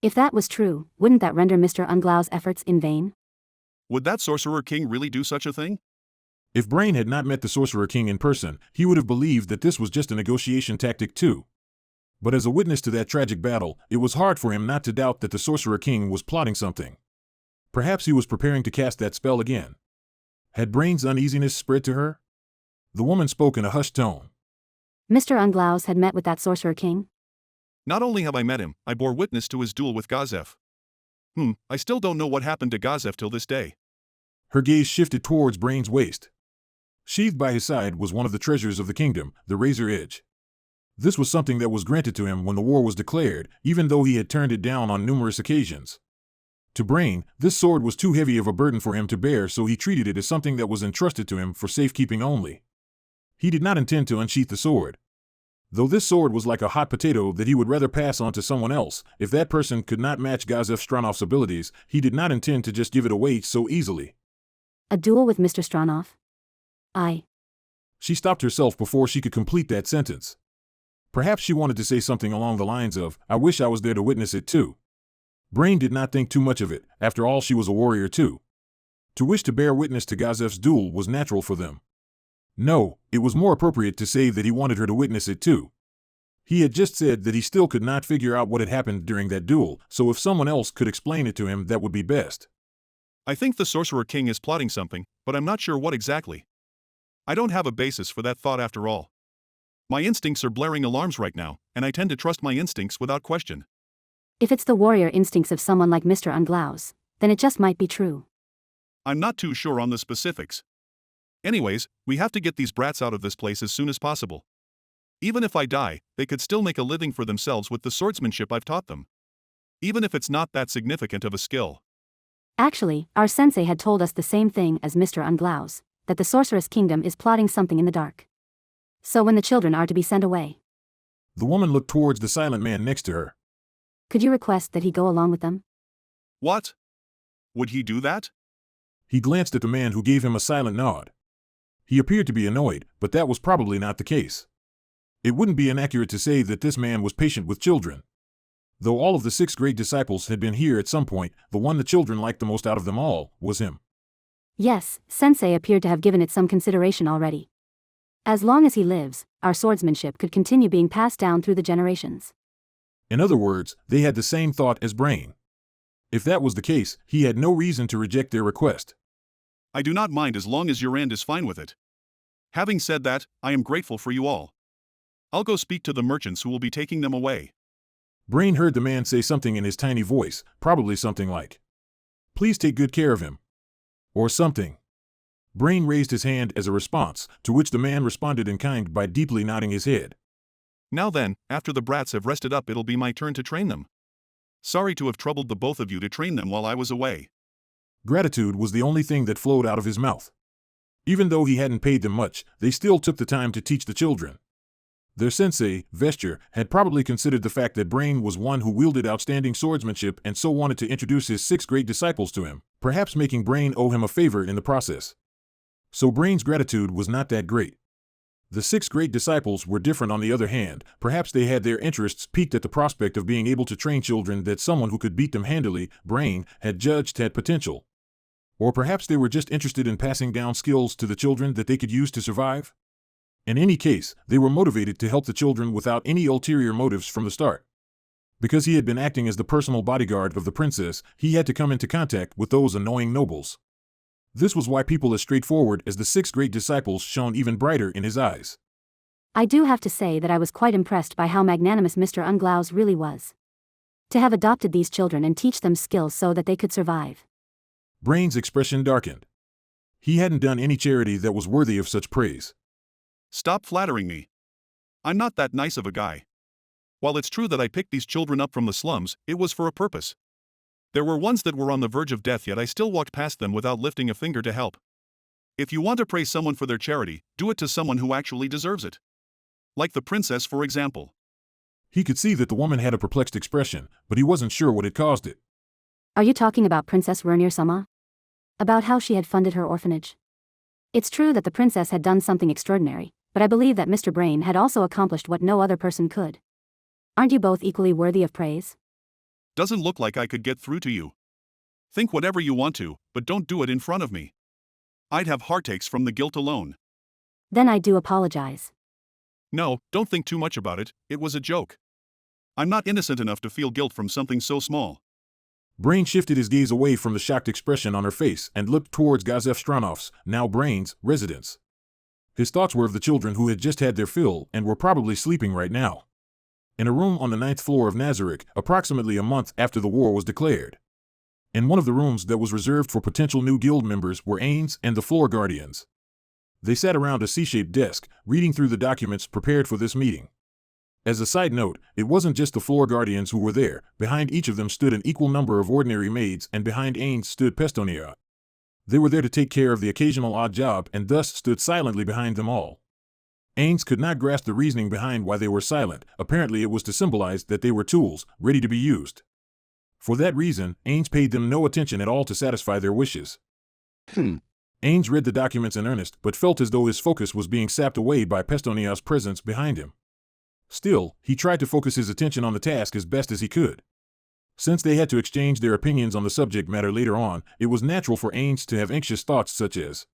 Speaker 20: If that was true, wouldn't that render Mr. Unglau's efforts in vain?
Speaker 22: Would that Sorcerer King really do such a thing?
Speaker 1: If Brain had not met the Sorcerer King in person, he would have believed that this was just a negotiation tactic too. But as a witness to that tragic battle, it was hard for him not to doubt that the Sorcerer King was plotting something. Perhaps he was preparing to cast that spell again. Had Brain's uneasiness spread to her? The woman spoke in a hushed tone.
Speaker 20: Mr. Unglaus had met with that sorcerer king?
Speaker 22: Not only have I met him, I bore witness to his duel with Gazef. I still don't know what happened to Gazef till this day.
Speaker 1: Her gaze shifted towards Brain's waist. Sheathed by his side was one of the treasures of the kingdom, the razor edge. This was something that was granted to him when the war was declared, even though he had turned it down on numerous occasions. To Brain, this sword was too heavy of a burden for him to bear, so he treated it as something that was entrusted to him for safekeeping only. He did not intend to unsheath the sword. Though this sword was like a hot potato that he would rather pass on to someone else, if that person could not match Gazef Stranov's abilities, he did not intend to just give it away so easily.
Speaker 20: A duel with Mr. Stranov?
Speaker 1: She stopped herself before she could complete that sentence. Perhaps she wanted to say something along the lines of, I wish I was there to witness it too. Brain did not think too much of it, after all she was a warrior too. To wish to bear witness to Gazef's duel was natural for them. No, it was more appropriate to say that he wanted her to witness it too. He had just said that he still could not figure out what had happened during that duel, so if someone else could explain it to him, that would be best.
Speaker 22: I think the Sorcerer King is plotting something, but I'm not sure what exactly. I don't have a basis for that thought after all. My instincts are blaring alarms right now, and I tend to trust my instincts without question.
Speaker 20: If it's the warrior instincts of someone like Mr. Unglaus, then it just might be true.
Speaker 22: I'm not too sure on the specifics. Anyways, we have to get these brats out of this place as soon as possible. Even if I die, they could still make a living for themselves with the swordsmanship I've taught them. Even if it's not that significant of a skill.
Speaker 20: Actually, our sensei had told us the same thing as Mr. Unglaus, that the Sorceress Kingdom is plotting something in the dark. So when the children are to be sent away.
Speaker 1: The woman looked towards the silent man next to her.
Speaker 20: Could you request that he go along with them?
Speaker 22: What? Would he do that?
Speaker 1: He glanced at the man who gave him a silent nod. He appeared to be annoyed, but that was probably not the case. It wouldn't be inaccurate to say that this man was patient with children. Though all of the 6 great disciples had been here at some point, the one the children liked the most out of them all was him.
Speaker 20: Yes, Sensei appeared to have given it some consideration already. As long as he lives, our swordsmanship could continue being passed down through the generations.
Speaker 1: In other words, they had the same thought as Brain. If that was the case, he had no reason to reject their request.
Speaker 22: I do not mind as long as your end is fine with it. Having said that, I am grateful for you all. I'll go speak to the merchants who will be taking them away.
Speaker 1: Brain heard the man say something in his tiny voice, probably something like, "Please take good care of him." Or something. Brain raised his hand as a response, to which the man responded in kind by deeply nodding his head.
Speaker 22: Now then, after the brats have rested up, it'll be my turn to train them. Sorry to have troubled the both of you to train them while I was away.
Speaker 1: Gratitude was the only thing that flowed out of his mouth. Even though he hadn't paid them much, they still took the time to teach the children. Their sensei, Vesture, had probably considered the fact that Brain was one who wielded outstanding swordsmanship and so wanted to introduce his 6 great disciples to him, perhaps making Brain owe him a favor in the process. So Brain's gratitude was not that great. The 6 great disciples were different on the other hand. Perhaps they had their interests piqued at the prospect of being able to train children that someone who could beat them handily, Brain, had judged had potential. Or perhaps they were just interested in passing down skills to the children that they could use to survive. In any case, they were motivated to help the children without any ulterior motives from the start. Because he had been acting as the personal bodyguard of the princess, he had to come into contact with those annoying nobles. This was why people as straightforward as the 6 great disciples shone even brighter in his eyes.
Speaker 20: I do have to say that I was quite impressed by how magnanimous Mr. Unglaus really was. To have adopted these children and teach them skills so that they could survive.
Speaker 1: Brain's expression darkened. He hadn't done any charity that was worthy of such praise.
Speaker 22: Stop flattering me. I'm not that nice of a guy. While it's true that I picked these children up from the slums, it was for a purpose. There were ones that were on the verge of death, yet I still walked past them without lifting a finger to help. If you want to praise someone for their charity, do it to someone who actually deserves it. Like the princess, for example.
Speaker 1: He could see that the woman had a perplexed expression, but he wasn't sure what had caused it.
Speaker 20: Are you talking about Princess Rernir-sama? About how she had funded her orphanage? It's true that the princess had done something extraordinary, but I believe that Mr. Brain had also accomplished what no other person could. Aren't you both equally worthy of praise?
Speaker 22: Doesn't look like I could get through to you. Think whatever you want to, but don't do it in front of me. I'd have heartaches from the guilt alone.
Speaker 20: Then I do apologize.
Speaker 22: No, don't think too much about it, it was a joke. I'm not innocent enough to feel guilt from something so small.
Speaker 1: Brain shifted his gaze away from the shocked expression on her face and looked towards Gazef Stranov's, now Brain's, residence. His thoughts were of the children who had just had their fill and were probably sleeping right now. In a room on the 9th floor of Nazareth, approximately a month after the war was declared. In one of the rooms that was reserved for potential new guild members were Ains and the floor guardians. They sat around a C-shaped desk, reading through the documents prepared for this meeting. As a side note, it wasn't just the floor guardians who were there. Behind each of them stood an equal number of ordinary maids, and behind Ains stood Pestonia. They were there to take care of the occasional odd job and thus stood silently behind them all. Ains could not grasp the reasoning behind why they were silent. Apparently it was to symbolize that they were tools, ready to be used. For that reason, Ains paid them no attention at all to satisfy their wishes. Ains read the documents in earnest, but felt as though his focus was being sapped away by Pestonia's presence behind him. Still, he tried to focus his attention on the task as best as he could. Since they had to exchange their opinions on the subject matter later on, it was natural for Ains to have anxious thoughts such as,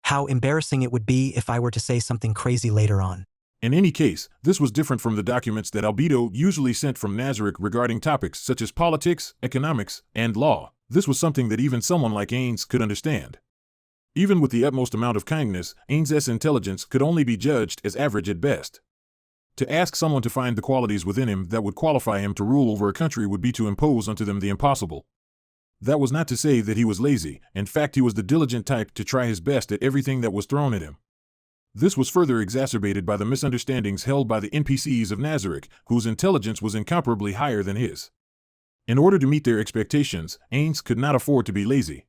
Speaker 4: how embarrassing it would be if I were to say something crazy later on.
Speaker 1: In any case, this was different from the documents that Albedo usually sent from Nazareth regarding topics such as politics, economics, and law. This was something that even someone like Ains could understand. Even with the utmost amount of kindness, Ains's intelligence could only be judged as average at best. To ask someone to find the qualities within him that would qualify him to rule over a country would be to impose unto them the impossible. That was not to say that he was lazy. In fact, he was the diligent type to try his best at everything that was thrown at him. This was further exacerbated by the misunderstandings held by the NPCs of Nazareth, whose intelligence was incomparably higher than his. In order to meet their expectations, Ains could not afford to be lazy.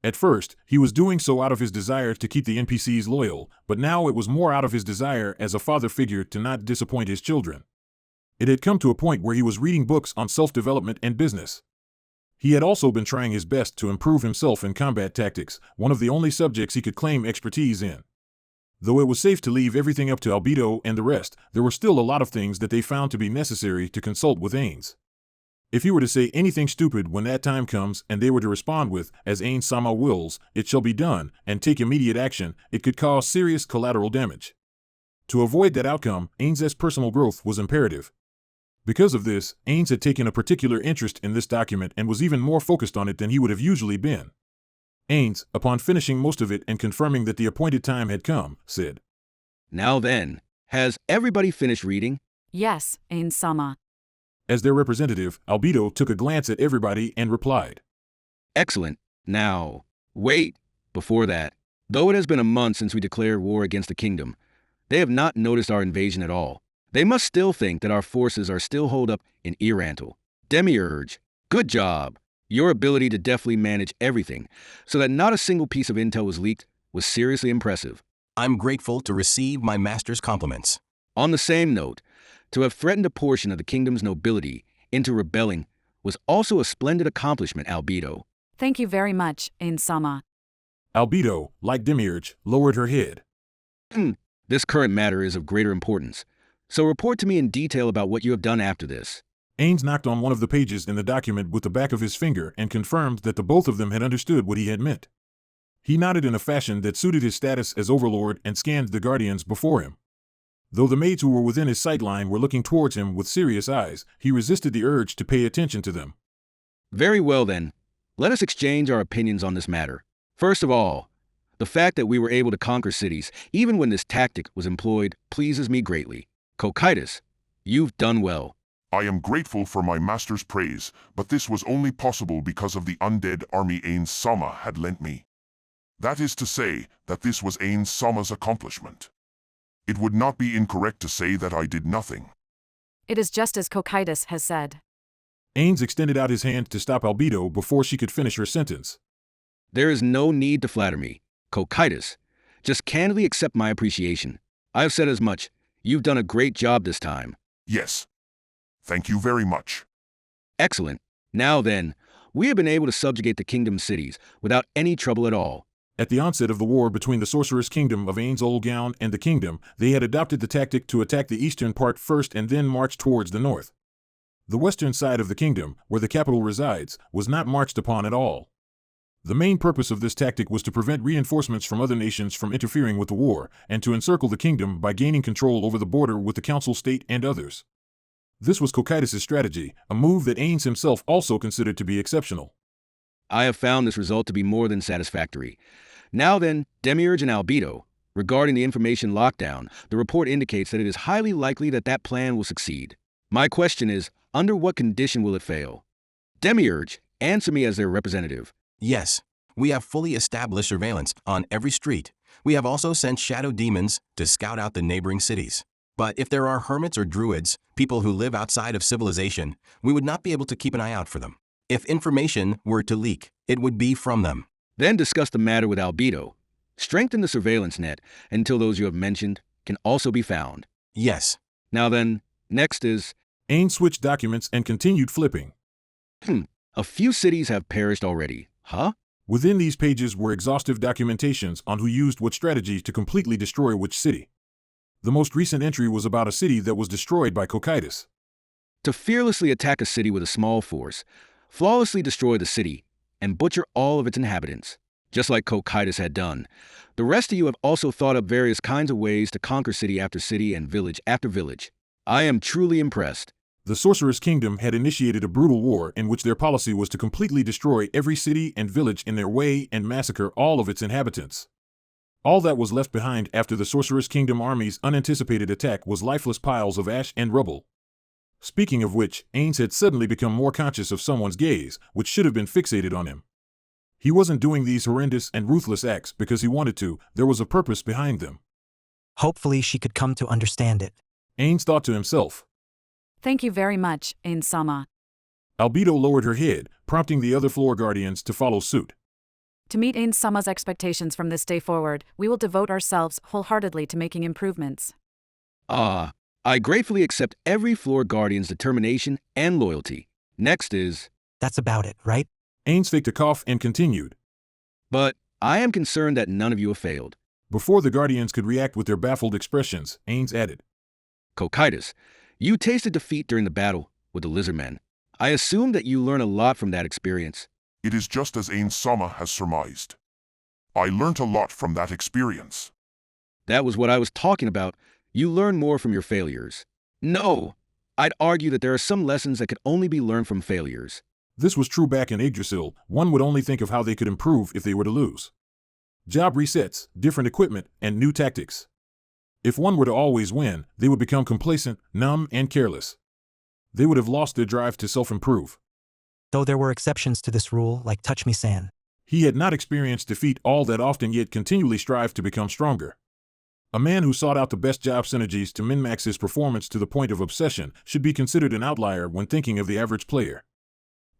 Speaker 1: At first, he was doing so out of his desire to keep the NPCs loyal, but now it was more out of his desire as a father figure to not disappoint his children. It had come to a point where he was reading books on self-development and business. He had also been trying his best to improve himself in combat tactics, one of the only subjects he could claim expertise in. Though it was safe to leave everything up to Albedo and the rest, there were still a lot of things that they found to be necessary to consult with Ains. If he were to say anything stupid when that time comes and they were to respond with, as Ains Sama wills, it shall be done, and take immediate action, it could cause serious collateral damage. To avoid that outcome, Ains's personal growth was imperative. Because of this, Ains had taken a particular interest in this document and was even more focused on it than he would have usually been. Ains, upon finishing most of it and confirming that the appointed time had come, said,
Speaker 16: "Now then, has everybody finished reading?"
Speaker 2: Yes, Ains Sama.
Speaker 1: As their representative, Albedo took a glance at everybody and replied,
Speaker 16: "Excellent. Now, wait. Before that, though it has been a month since we declared war against the kingdom, they have not noticed our invasion at all. They must still think that our forces are still holed up in Irantal. Demiurge, good job. Your ability to deftly manage everything so that not a single piece of intel was leaked was seriously impressive.
Speaker 14: I'm grateful to receive my master's compliments."
Speaker 16: On the same note, to have threatened a portion of the kingdom's nobility into rebelling was also a splendid accomplishment, Albedo.
Speaker 2: Thank you very much, Ains Sama.
Speaker 1: Albedo, like Demiurge, lowered her head.
Speaker 16: This current matter is of greater importance, so report to me in detail about what you have done after this.
Speaker 1: Ains knocked on one of the pages in the document with the back of his finger and confirmed that the both of them had understood what he had meant. He nodded in a fashion that suited his status as overlord and scanned the guardians before him. Though the maids who were within his sightline were looking towards him with serious eyes, he resisted the urge to pay attention to them.
Speaker 16: Very well then, let us exchange our opinions on this matter. First of all, the fact that we were able to conquer cities, even when this tactic was employed, pleases me greatly. Cocytus, you've done well.
Speaker 10: I am grateful for my master's praise, but this was only possible because of the undead army Ains Sama had lent me. That is to say, that this was Ains Sama's accomplishment. It would not be incorrect to say that I did nothing.
Speaker 2: It is just as Cocytus has said.
Speaker 1: Ains extended out his hand to stop Albedo before she could finish her sentence.
Speaker 16: There is no need to flatter me, Cocytus. Just candidly accept my appreciation. I have said as much. You've done a great job this time.
Speaker 10: Yes. Thank you very much.
Speaker 16: Excellent. Now then, we have been able to subjugate the kingdom's cities without any trouble at all.
Speaker 1: At the onset of the war between the sorceress kingdom of Ains Olgown and the kingdom, they had adopted the tactic to attack the eastern part first and then march towards the north. The western side of the kingdom, where the capital resides, was not marched upon at all. The main purpose of this tactic was to prevent reinforcements from other nations from interfering with the war, and to encircle the kingdom by gaining control over the border with the council state and others. This was Cocytus' strategy, a move that Ains himself also considered to be exceptional.
Speaker 16: I have found this result to be more than satisfactory. Now then, Demiurge and Albedo, Regarding the information lockdown, the report indicates that it is highly likely that that plan will succeed. My question is, under what condition will it fail? Demiurge, answer me as their representative.
Speaker 5: Yes, we have fully established surveillance on every street. We have also sent shadow demons to scout out the neighboring cities. But if there are hermits or druids, people who live outside of civilization, we would not be able to keep an eye out for them. If information were to leak, it would be from them.
Speaker 16: Then discuss the matter with Albedo. Strengthen the surveillance net until those you have mentioned can also be found.
Speaker 5: Yes.
Speaker 16: Now then, next is...
Speaker 1: Ain switched documents and continued flipping.
Speaker 16: A few cities have perished already, huh?
Speaker 1: Within these pages were exhaustive documentations on who used what strategy to completely destroy which city. The most recent entry was about a city that was destroyed by Cocytus.
Speaker 16: To fearlessly attack a city with a small force, flawlessly destroy the city, and butcher all of its inhabitants, just like Cocytus had done. The rest of you have also thought up various kinds of ways to conquer city after city and village after village. I am truly impressed.
Speaker 1: The Sorceress Kingdom had initiated a brutal war in which their policy was to completely destroy every city and village in their way and massacre all of its inhabitants. All that was left behind after the Sorceress Kingdom army's unanticipated attack was lifeless piles of ash and rubble. Speaking of which, Ains had suddenly become more conscious of someone's gaze, which should have been fixated on him. He wasn't doing these horrendous and ruthless acts because he wanted to, there was a purpose behind them.
Speaker 4: Hopefully she could come to understand it.
Speaker 1: Ains thought to himself.
Speaker 2: Thank you very much, Ain-sama.
Speaker 1: Albedo lowered her head, prompting the other floor guardians to follow suit.
Speaker 2: To meet Ain-sama's expectations from this day forward, we will devote ourselves wholeheartedly to making improvements.
Speaker 16: I gratefully accept every floor guardian's determination and loyalty. Next is...
Speaker 4: That's about it, right?
Speaker 1: Ains faked a cough and continued.
Speaker 16: But I am concerned that none of you have failed.
Speaker 1: Before the guardians could react with their baffled expressions, Ains added.
Speaker 16: Cocytus, you tasted defeat during the battle with the lizardmen. I assume that you learn a lot from that experience.
Speaker 10: It is just as Ain-sama has surmised. I learnt a lot from that experience.
Speaker 16: That was what I was talking about. You learn more from your failures. No, I'd argue that there are some lessons that could only be learned from failures.
Speaker 1: This was true back in Yggdrasil. One would only think of how they could improve if they were to lose. Job resets, different equipment, and new tactics. If one were to always win, they would become complacent, numb, and careless. They would have lost their drive to self-improve.
Speaker 4: Though there were exceptions to this rule, like Touch Me San.
Speaker 1: He had not experienced defeat all that often, yet continually strived to become stronger. A man who sought out the best job synergies to min-max his performance to the point of obsession should be considered an outlier when thinking of the average player.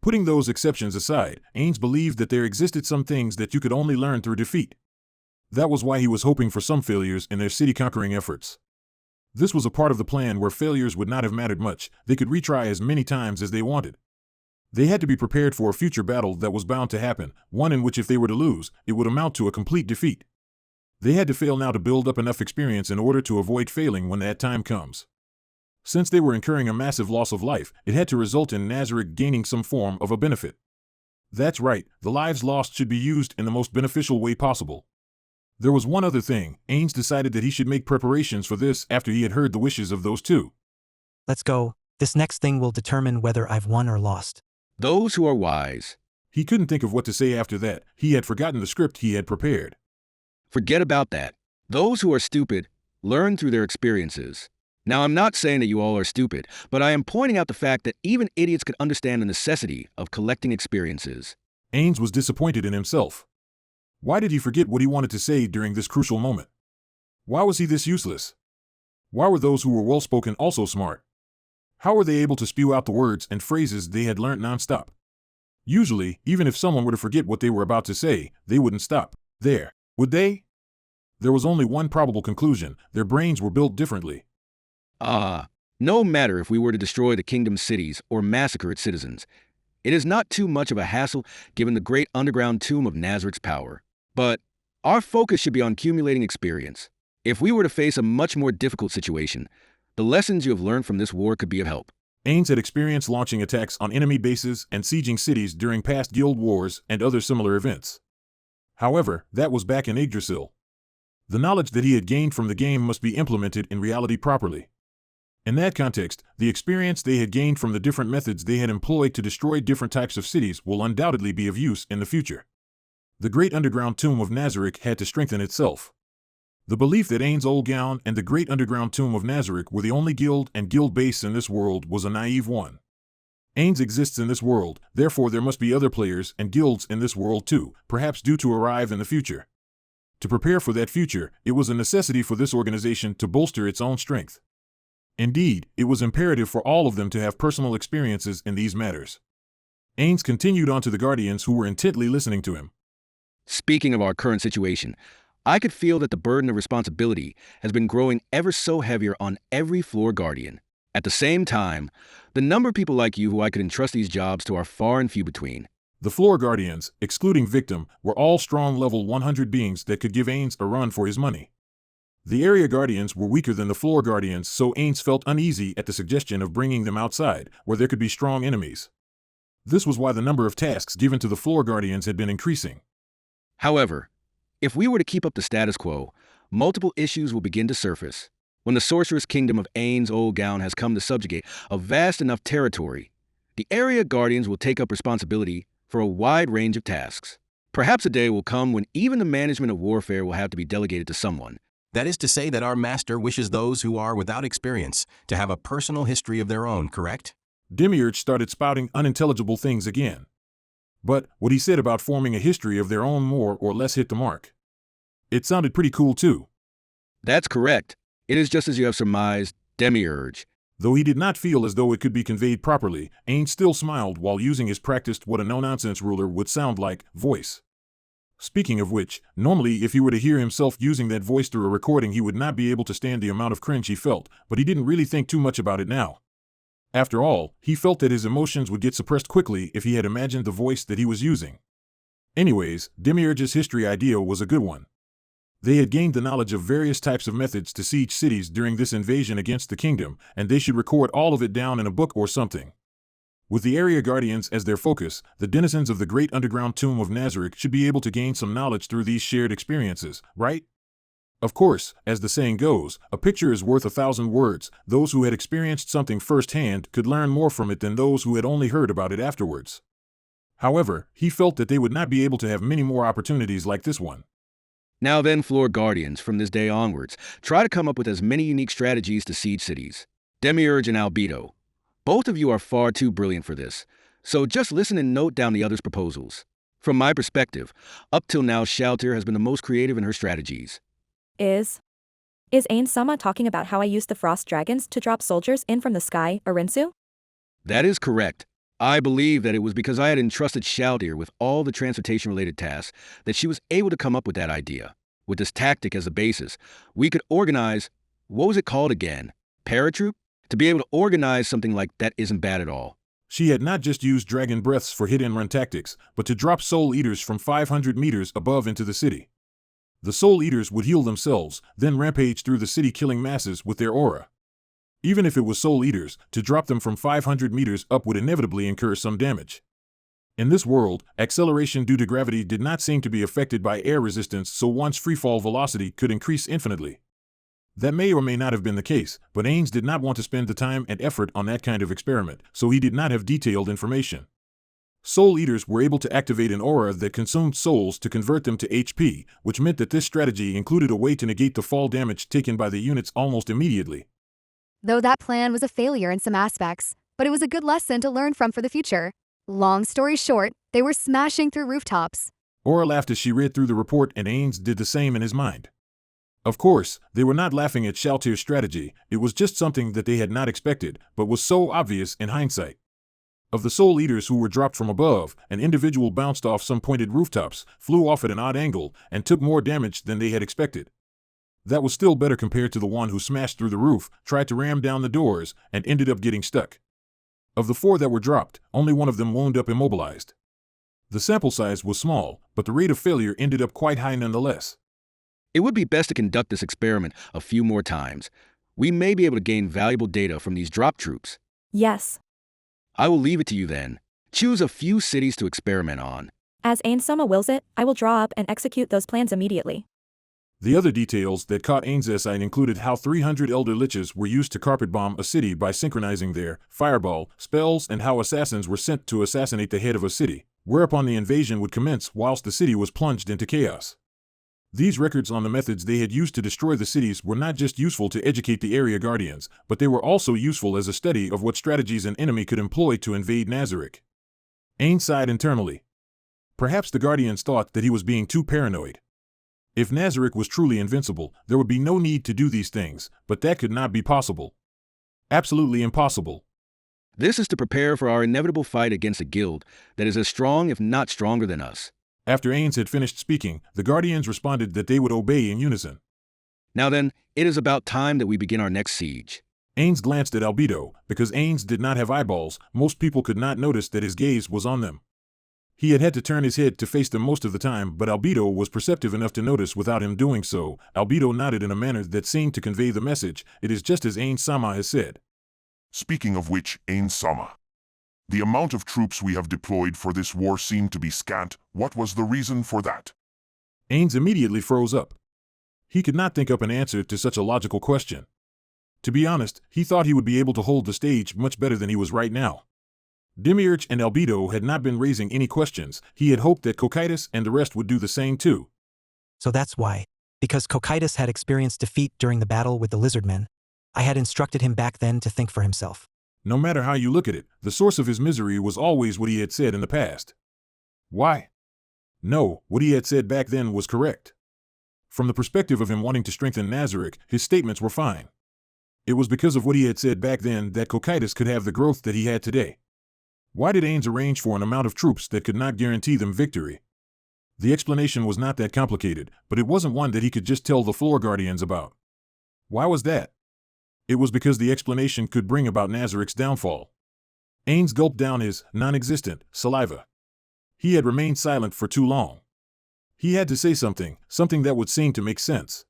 Speaker 1: Putting those exceptions aside, Ains believed that there existed some things that you could only learn through defeat. That was why he was hoping for some failures in their city-conquering efforts. This was a part of the plan where failures would not have mattered much. They could retry as many times as they wanted. They had to be prepared for a future battle that was bound to happen, one in which if they were to lose, it would amount to a complete defeat. They had to fail now to build up enough experience in order to avoid failing when that time comes. Since they were incurring a massive loss of life, it had to result in Nazarick gaining some form of a benefit. That's right, the lives lost should be used in the most beneficial way possible. There was one other thing. Ains decided that he should make preparations for this after he had heard the wishes of those two.
Speaker 4: Let's go. This next thing will determine whether I've won or lost.
Speaker 16: Those who are wise.
Speaker 1: He couldn't think of what to say after that. He had forgotten the script he had prepared.
Speaker 16: Forget about that. Those who are stupid learn through their experiences. Now, I'm not saying that you all are stupid, but I am pointing out the fact that even idiots could understand the necessity of collecting experiences.
Speaker 1: Ains was disappointed in himself. Why did he forget what he wanted to say during this crucial moment? Why was he this useless? Why were those who were well-spoken also smart? How were they able to spew out the words and phrases they had learned non-stop? Usually, even if someone were to forget what they were about to say, they wouldn't stop there, would they? There was only one probable conclusion: their brains were built differently.
Speaker 16: No matter if we were to destroy the kingdom's cities or massacre its citizens, it is not too much of a hassle given the great underground tomb of Nazarick's power. But our focus should be on accumulating experience. If we were to face a much more difficult situation, the lessons you have learned from this war could be of help.
Speaker 1: Ains had experienced launching attacks on enemy bases and sieging cities during past guild wars and other similar events. However, that was back in Yggdrasil. The knowledge that he had gained from the game must be implemented in reality properly. In that context, the experience they had gained from the different methods they had employed to destroy different types of cities will undoubtedly be of use in the future. The great underground tomb of Nazarick had to strengthen itself. The belief that Ain's old gown and the great underground tomb of Nazarick were the only guild and guild base in this world was a naive one. Ain's exists in this world, therefore there must be other players and guilds in this world too, perhaps due to arrive in the future. To prepare for that future, it was a necessity for this organization to bolster its own strength. Indeed, it was imperative for all of them to have personal experiences in these matters. Ains continued on to the Guardians who were intently listening to him.
Speaker 16: Speaking of our current situation, I could feel that the burden of responsibility has been growing ever so heavier on every floor Guardian. At the same time, the number of people like you who I could entrust these jobs to are far and few between.
Speaker 1: The floor Guardians, excluding Victim, were all strong level 100 beings that could give Ains a run for his money. The area Guardians were weaker than the floor Guardians, so Ains felt uneasy at the suggestion of bringing them outside, where there could be strong enemies. This was why the number of tasks given to the floor Guardians had been increasing.
Speaker 16: However, if we were to keep up the status quo, multiple issues will begin to surface. When the sorceress kingdom of Ain's old gown has come to subjugate a vast enough territory, the area Guardians will take up responsibility for a wide range of tasks. Perhaps a day will come when even the management of warfare will have to be delegated to someone.
Speaker 5: That is to say that our master wishes those who are without experience to have a personal history of their own, correct?
Speaker 1: Demiurge started spouting unintelligible things again. But what he said about forming a history of their own more or less hit the mark. It sounded pretty cool too.
Speaker 16: That's correct. It is just as you have surmised, Demiurge.
Speaker 1: Though he did not feel as though it could be conveyed properly, Ains still smiled while using his practiced what a no-nonsense ruler would sound like voice. Speaking of which, normally if he were to hear himself using that voice through a recording he would not be able to stand the amount of cringe he felt, but he didn't really think too much about it now. After all, he felt that his emotions would get suppressed quickly if he had imagined the voice that he was using. Anyways, Demiurge's history idea was a good one. They had gained the knowledge of various types of methods to siege cities during this invasion against the kingdom, and they should record all of it down in a book or something. With the area Guardians as their focus, the denizens of the great underground tomb of Nazarick should be able to gain some knowledge through these shared experiences, right? Of course, as the saying goes, a picture is worth 1,000 words. Those who had experienced something firsthand could learn more from it than those who had only heard about it afterwards. However, he felt that they would not be able to have many more opportunities like this one.
Speaker 16: Now then, floor Guardians, from this day onwards, try to come up with as many unique strategies to siege cities. Demiurge and Albedo. Both of you are far too brilliant for this, so just listen and note down the others' proposals. From my perspective, up till now Shaltir has been the most creative in her strategies.
Speaker 11: Is Ain-sama talking about how I used the frost dragons to drop soldiers in from the sky, Arinsu?
Speaker 16: That is correct. I believe that it was because I had entrusted Shaltir with all the transportation-related tasks that she was able to come up with that idea. With this tactic as a basis, we could organize, what was it called again? Paratroop? To be able to organize something like that isn't bad at all.
Speaker 1: She had not just used dragon breaths for hit-and-run tactics, but to drop soul eaters from 500 meters above into the city. The soul eaters would heal themselves, then rampage through the city killing masses with their aura. Even if it was soul eaters, to drop them from 500 meters up would inevitably incur some damage. In this world, acceleration due to gravity did not seem to be affected by air resistance, so one's freefall velocity could increase infinitely. That may or may not have been the case, but Ains did not want to spend the time and effort on that kind of experiment, so he did not have detailed information. Soul Eaters were able to activate an aura that consumed souls to convert them to HP, which meant that this strategy included a way to negate the fall damage taken by the units almost immediately.
Speaker 12: Though that plan was a failure in some aspects, but it was a good lesson to learn from for the future. Long story short, they were smashing through rooftops.
Speaker 1: Aura laughed as she read through the report, and Ains did the same in his mind. Of course, they were not laughing at Shaltir's strategy, it was just something that they had not expected, but was so obvious in hindsight. Of the Soul Eaters who were dropped from above, an individual bounced off some pointed rooftops, flew off at an odd angle, and took more damage than they had expected. That was still better compared to the one who smashed through the roof, tried to ram down the doors, and ended up getting stuck. Of the 4 that were dropped, only one of them wound up immobilized. The sample size was small, but the rate of failure ended up quite high nonetheless.
Speaker 16: It would be best to conduct this experiment a few more times. We may be able to gain valuable data from these drop troops.
Speaker 11: Yes.
Speaker 16: I will leave it to you then. Choose a few cities to experiment on.
Speaker 11: As Ain-sama wills it, I will draw up and execute those plans immediately.
Speaker 1: The other details that caught Ain's eye included how 300 Elder Liches were used to carpet bomb a city by synchronizing their fireball spells, and how assassins were sent to assassinate the head of a city, whereupon the invasion would commence whilst the city was plunged into chaos. These records on the methods they had used to destroy the cities were not just useful to educate the area guardians, but they were also useful as a study of what strategies an enemy could employ to invade Nazarick. Ain sighed internally. Perhaps the guardians thought that he was being too paranoid. If Nazarick was truly invincible, there would be no need to do these things, but that could not be possible. Absolutely impossible.
Speaker 16: This is to prepare for our inevitable fight against a guild that is as strong, if not stronger than us.
Speaker 1: After Ains had finished speaking, the guardians responded that they would obey in unison.
Speaker 16: Now then, it is about time that we begin our next siege.
Speaker 1: Ains glanced at Albedo. Because Ains did not have eyeballs, most people could not notice that his gaze was on them. He had to turn his head to face them most of the time, but Albedo was perceptive enough to notice without him doing so. Albedo nodded in a manner that seemed to convey the message. It is just as Ains Sama has said.
Speaker 10: Speaking of which, Ain Sama. The amount of troops we have deployed for this war seemed to be scant. What was the reason for that?
Speaker 1: Ains immediately froze up. He could not think up an answer to such a logical question. To be honest, he thought he would be able to hold the stage much better than he was right now. Demiurge and Albedo had not been raising any questions. He had hoped that Cocytus and the rest would do the same too.
Speaker 4: So that's why. Because Cocytus had experienced defeat during the battle with the lizardmen, I had instructed him back then to think for himself.
Speaker 1: No matter how you look at it, the source of his misery was always what he had said in the past. Why? No, what he had said back then was correct. From the perspective of him wanting to strengthen Nazarick, his statements were fine. It was because of what he had said back then that Cocytus could have the growth that he had today. Why did Ains arrange for an amount of troops that could not guarantee them victory? The explanation was not that complicated, but it wasn't one that he could just tell the floor guardians about. Why was that? It was because the explanation could bring about Nazarick's downfall. Ains gulped down his non-existent saliva. He had remained silent for too long. He had to say something that would seem to make sense.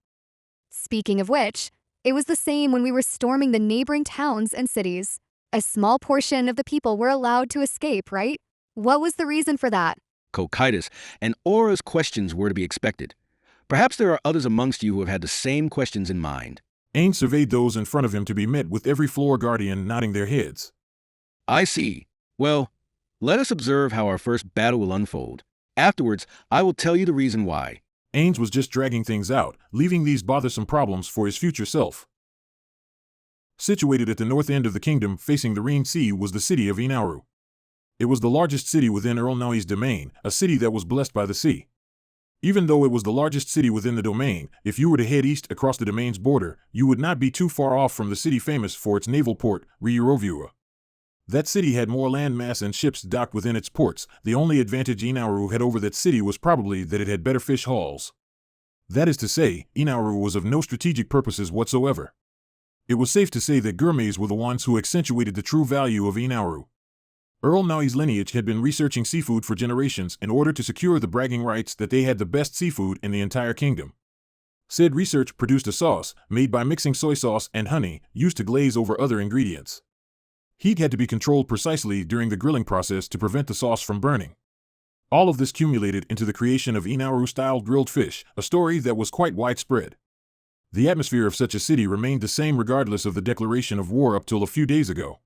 Speaker 12: Speaking of which, it was the same when we were storming the neighboring towns and cities. A small portion of the people were allowed to escape, right? What was the reason for that?
Speaker 16: Cocytus and Aura's questions were to be expected. Perhaps there are others amongst you who have had the same questions in mind.
Speaker 1: Ains surveyed those in front of him to be met with every floor guardian nodding their heads.
Speaker 16: I see. Well, let us observe how our first battle will unfold. Afterwards, I will tell you the reason why.
Speaker 1: Ains was just dragging things out, leaving these bothersome problems for his future self. Situated at the north end of the kingdom facing the Rhine Sea was the city of Inauru. It was the largest city within Earl Naui's domain, a city that was blessed by the sea. Even though it was the largest city within the domain, if you were to head east across the domain's border, you would not be too far off from the city famous for its naval port, Ryurovua. That city had more land mass and ships docked within its ports. The only advantage Inauru had over that city was probably that it had better fish hauls. That is to say, Inauru was of no strategic purposes whatsoever. It was safe to say that gourmets were the ones who accentuated the true value of Inauru. Earl Naui's lineage had been researching seafood for generations in order to secure the bragging rights that they had the best seafood in the entire kingdom. Said research produced a sauce, made by mixing soy sauce and honey, used to glaze over other ingredients. Heat had to be controlled precisely during the grilling process to prevent the sauce from burning. All of this accumulated into the creation of Inauru-style grilled fish, a story that was quite widespread. The atmosphere of such a city remained the same regardless of the declaration of war up till a few days ago.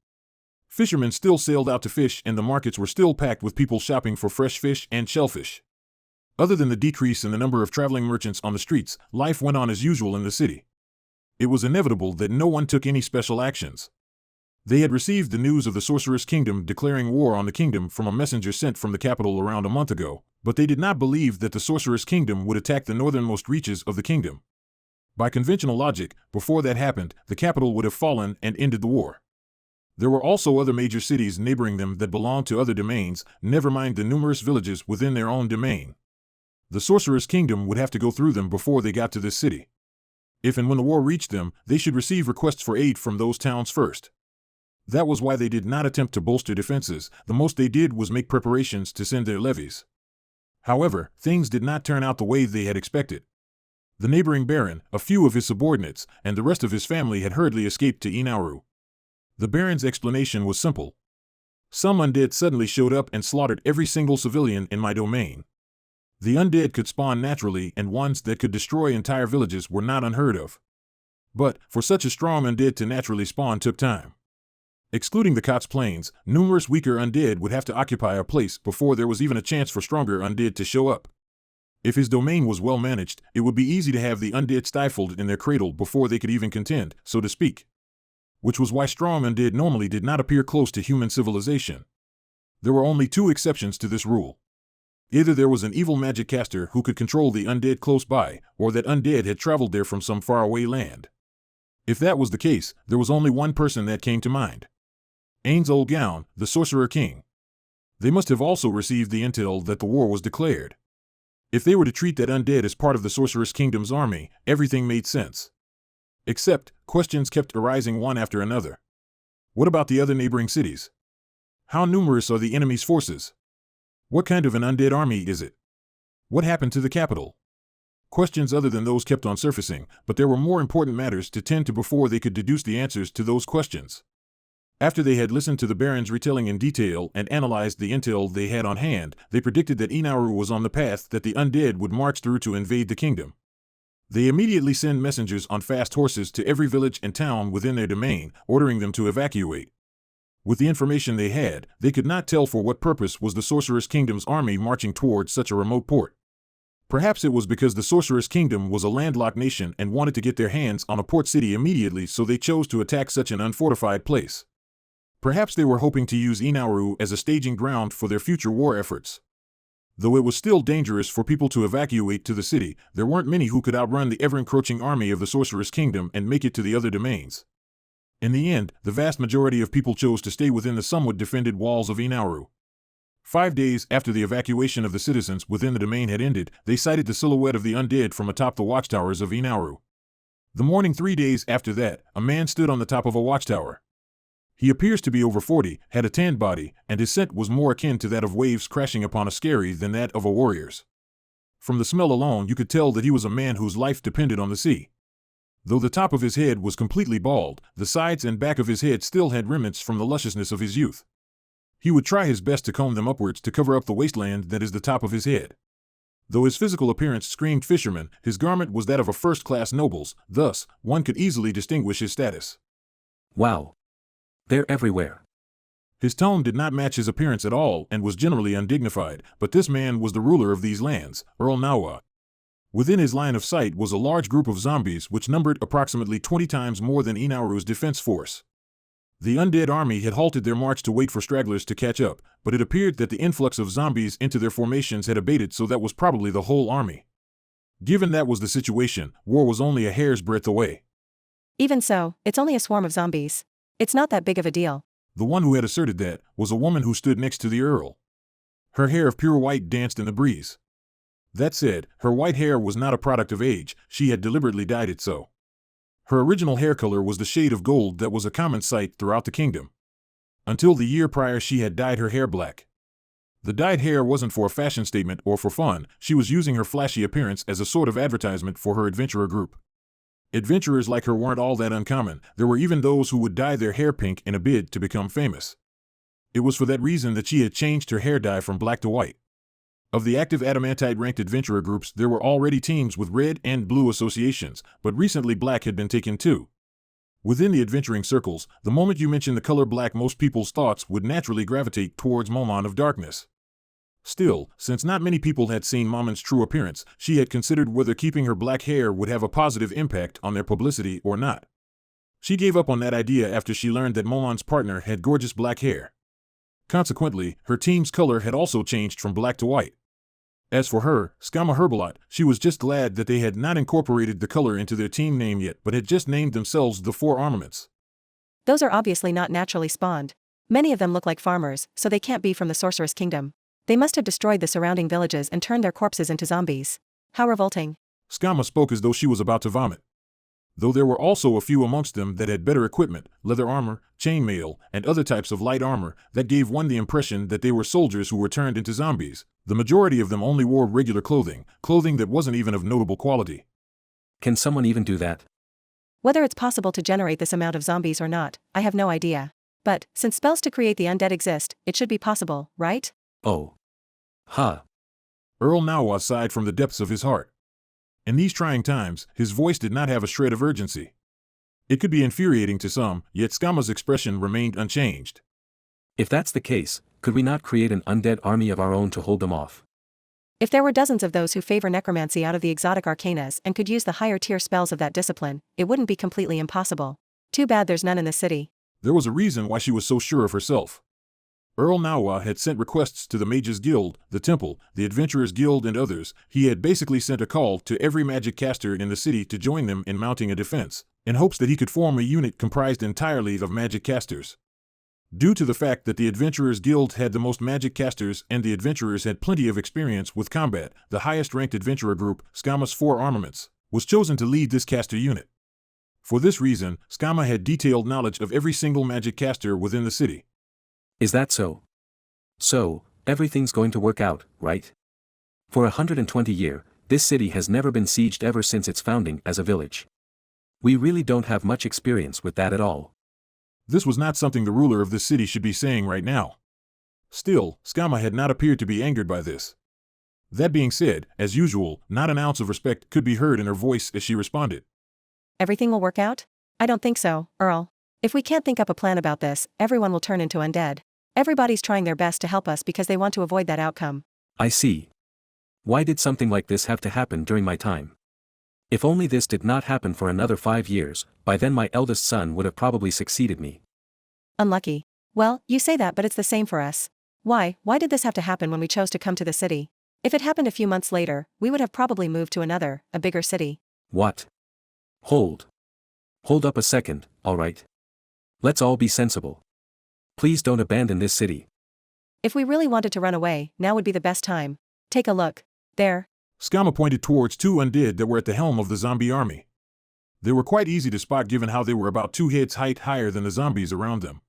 Speaker 1: Fishermen still sailed out to fish and the markets were still packed with people shopping for fresh fish and shellfish. Other than the decrease in the number of traveling merchants on the streets, life went on as usual in the city. It was inevitable that no one took any special actions. They had received the news of the Sorceress Kingdom declaring war on the kingdom from a messenger sent from the capital around a month ago, but they did not believe that the Sorceress Kingdom would attack the northernmost reaches of the kingdom. By conventional logic, before that happened, the capital would have fallen and ended the war. There were also other major cities neighboring them that belonged to other domains, never mind the numerous villages within their own domain. The Sorceress Kingdom would have to go through them before they got to this city. If and when the war reached them, they should receive requests for aid from those towns first. That was why they did not attempt to bolster defenses. The most they did was make preparations to send their levies. However, things did not turn out the way they had expected. The neighboring baron, a few of his subordinates, and the rest of his family had hurriedly escaped to Inauru. The baron's explanation was simple. Some undead suddenly showed up and slaughtered every single civilian in my domain. The undead could spawn naturally, and ones that could destroy entire villages were not unheard of. But, for such a strong undead to naturally spawn took time. Excluding the Kotz Plains, numerous weaker undead would have to occupy a place before there was even a chance for stronger undead to show up. If his domain was well managed, it would be easy to have the undead stifled in their cradle before they could even contend, so to speak. Which was why strong undead normally did not appear close to human civilization. There were only two exceptions to this rule. Either there was an evil magic caster who could control the undead close by, or that undead had traveled there from some faraway land. If that was the case, there was only one person that came to mind. Ain's old gown, the Sorcerer King. They must have also received the intel that the war was declared. If they were to treat that undead as part of the Sorceress Kingdom's army, everything made sense. Except, questions kept arising one after another. What about the other neighboring cities? How numerous are the enemy's forces? What kind of an undead army is it? What happened to the capital? Questions other than those kept on surfacing, but there were more important matters to tend to before they could deduce the answers to those questions. After they had listened to the Baron's retelling in detail and analyzed the intel they had on hand, they predicted that Inaru was on the path that the undead would march through to invade the kingdom. They immediately send messengers on fast horses to every village and town within their domain, ordering them to evacuate. With the information they had, they could not tell for what purpose was the Sorceress Kingdom's army marching towards such a remote port. Perhaps it was because the Sorceress Kingdom was a landlocked nation and wanted to get their hands on a port city immediately, so they chose to attack such an unfortified place. Perhaps they were hoping to use Inaru as a staging ground for their future war efforts. Though it was still dangerous for people to evacuate to the city, there weren't many who could outrun the ever-encroaching army of the Sorceress Kingdom and make it to the other domains. In the end, the vast majority of people chose to stay within the somewhat defended walls of Inaru. 5 days after the evacuation of the citizens within the domain had ended, they sighted the silhouette of the undead from atop the watchtowers of Inaru. The morning 3 days after that, a man stood on the top of a watchtower. He appears to be over 40, had a tanned body, and his scent was more akin to that of waves crashing upon a skerry than that of a warrior's. From the smell alone, you could tell that he was a man whose life depended on the sea. Though the top of his head was completely bald, the sides and back of his head still had remnants from the lusciousness of his youth. He would try his best to comb them upwards to cover up the wasteland that is the top of his head. Though his physical appearance screamed fisherman, his garment was that of a first-class noble's, thus, one could easily distinguish his status.
Speaker 8: Wow. They're everywhere.
Speaker 1: His tone did not match his appearance at all and was generally undignified, but this man was the ruler of these lands, Earl Nawa. Within his line of sight was a large group of zombies which numbered approximately 20 times more than Inaru's defense force. The undead army had halted their march to wait for stragglers to catch up, but it appeared that the influx of zombies into their formations had abated, so that was probably the whole army. Given that was the situation, war was only a hair's breadth away.
Speaker 20: Even so, it's only a swarm of zombies. It's not that big of a deal.
Speaker 1: The one who had asserted that was a woman who stood next to the Earl. Her hair of pure white danced in the breeze. That said, her white hair was not a product of age, she had deliberately dyed it so. Her original hair color was the shade of gold that was a common sight throughout the kingdom. Until the year prior, she had dyed her hair black. The dyed hair wasn't for a fashion statement or for fun, she was using her flashy appearance as a sort of advertisement for her adventurer group. Adventurers like her weren't all that uncommon, there were even those who would dye their hair pink in a bid to become famous. It was for that reason that she had changed her hair dye from black to white. Of the active adamantite-ranked adventurer groups, there were already teams with red and blue associations, but recently black had been taken too. Within the adventuring circles, the moment you mentioned the color black, most people's thoughts would naturally gravitate towards Momon of Darkness. Still, since not many people had seen Momon's true appearance, she had considered whether keeping her black hair would have a positive impact on their publicity or not. She gave up on that idea after she learned that Momon's partner had gorgeous black hair. Consequently, her team's color had also changed from black to white. As for her, Skama Herbalot, she was just glad that they had not incorporated the color into their team name yet, but had just named themselves the Four Armaments.
Speaker 20: Those are obviously not naturally spawned. Many of them look like farmers, so they can't be from the Sorceress Kingdom. They must have destroyed the surrounding villages and turned their corpses into zombies. How revolting.
Speaker 1: Skama spoke as though she was about to vomit. Though there were also a few amongst them that had better equipment, leather armor, chainmail, and other types of light armor, that gave one the impression that they were soldiers who were turned into zombies. The majority of them only wore regular clothing that wasn't even of notable quality.
Speaker 8: Can someone even do that?
Speaker 20: Whether it's possible to generate this amount of zombies or not, I have no idea. But, since spells to create the undead exist, it should be possible, right?
Speaker 8: Oh. Huh.
Speaker 1: Earl Nawa sighed from the depths of his heart. In these trying times, his voice did not have a shred of urgency. It could be infuriating to some, yet Skama's expression remained unchanged.
Speaker 8: If that's the case, could we not create an undead army of our own to hold them off?
Speaker 9: If there were dozens of those who favor necromancy out of the exotic arcanas and could use the higher tier spells of that discipline, it wouldn't be completely impossible. Too bad there's none in the city.
Speaker 1: There was a reason why she was so sure of herself. Earl Nawa had sent requests to the Mages Guild, the Temple, the Adventurers Guild and others. He had basically sent a call to every magic caster in the city to join them in mounting a defense, in hopes that he could form a unit comprised entirely of magic casters. Due to the fact that the Adventurers Guild had the most magic casters and the adventurers had plenty of experience with combat, the highest-ranked adventurer group, Skama's 4 Armaments, was chosen to lead this caster unit. For this reason, Skama had detailed knowledge of every single magic caster within the city.
Speaker 8: Is that so? So, everything's going to work out, right? For 120 years, this city has never been sieged ever since its founding as a village. We really don't have much experience with that at all.
Speaker 1: This was not something the ruler of this city should be saying right now. Still, Skama had not appeared to be angered by this. That being said, as usual, not an ounce of respect could be heard in her voice as she responded.
Speaker 9: Everything will work out? I don't think so, Earl. If we can't think up a plan about this, everyone will turn into undead. Everybody's trying their best to help us because they want to avoid that outcome.
Speaker 8: I see. Why did something like this have to happen during my time? If only this did not happen for another 5 years, by then my eldest son would have probably succeeded me.
Speaker 9: Unlucky. Well, you say that, but it's the same for us. Why did this have to happen when we chose to come to the city? If it happened a few months later, we would have probably moved to another, a bigger city.
Speaker 8: What? Hold up a second, alright? Let's all be sensible. Please don't abandon this city.
Speaker 9: If we really wanted to run away, now would be the best time. Take a look. There.
Speaker 1: Skama pointed towards 2 undead that were at the helm of the zombie army. They were quite easy to spot given how they were about 2 heads height higher than the zombies around them.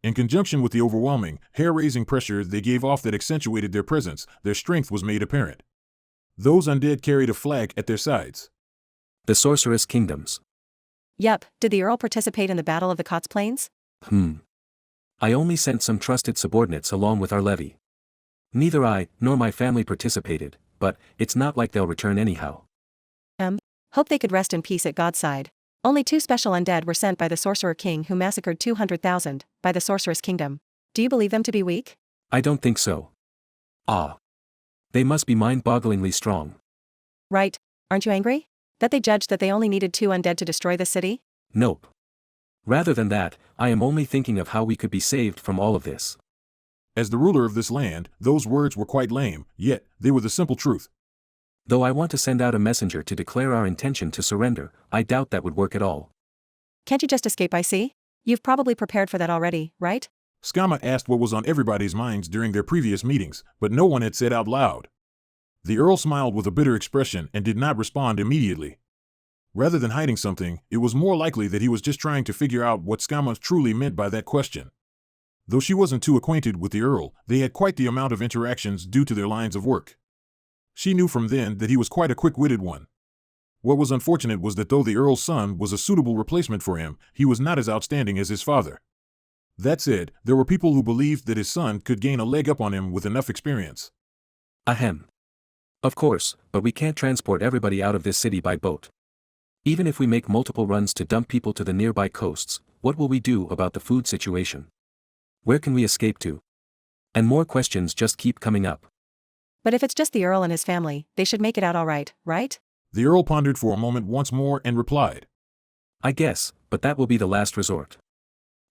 Speaker 1: In conjunction with the overwhelming, hair-raising pressure they gave off that accentuated their presence, their strength was made apparent. Those undead carried a flag at their sides.
Speaker 8: The Sorceress Kingdoms.
Speaker 9: Yep, did the Earl participate in the Battle of the Kots Plains?
Speaker 8: I only sent some trusted subordinates along with our levy. Neither I nor my family participated, but it's not like they'll return anyhow.
Speaker 9: Hope they could rest in peace at God's side. Only 2 special undead were sent by the Sorcerer King who massacred 200,000, by the Sorceress Kingdom. Do you believe them to be weak?
Speaker 8: I don't think so. They must be mind-bogglingly strong.
Speaker 9: Right. Aren't you angry? That they judged that they only needed 2 undead to destroy the city?
Speaker 8: Nope. Rather than that, I am only thinking of how we could be saved from all of this.
Speaker 1: As the ruler of this land, those words were quite lame, yet they were the simple truth.
Speaker 8: Though I want to send out a messenger to declare our intention to surrender, I doubt that would work at all.
Speaker 9: Can't you just escape by sea? You've probably prepared for that already, right?
Speaker 1: Skama asked what was on everybody's minds during their previous meetings, but no one had said out loud. The Earl smiled with a bitter expression and did not respond immediately. Rather than hiding something, it was more likely that he was just trying to figure out what Skama truly meant by that question. Though she wasn't too acquainted with the Earl, they had quite the amount of interactions due to their lines of work. She knew from then that he was quite a quick-witted one. What was unfortunate was that though the Earl's son was a suitable replacement for him, he was not as outstanding as his father. That said, there were people who believed that his son could gain a leg up on him with enough experience.
Speaker 8: Of course, but we can't transport everybody out of this city by boat. Even if we make multiple runs to dump people to the nearby coasts, what will we do about the food situation? Where can we escape to? And more questions just keep coming up.
Speaker 9: But if it's just the Earl and his family, they should make it out all right, right?
Speaker 1: The Earl pondered for a moment once more and replied.
Speaker 8: I guess, but that will be the last resort.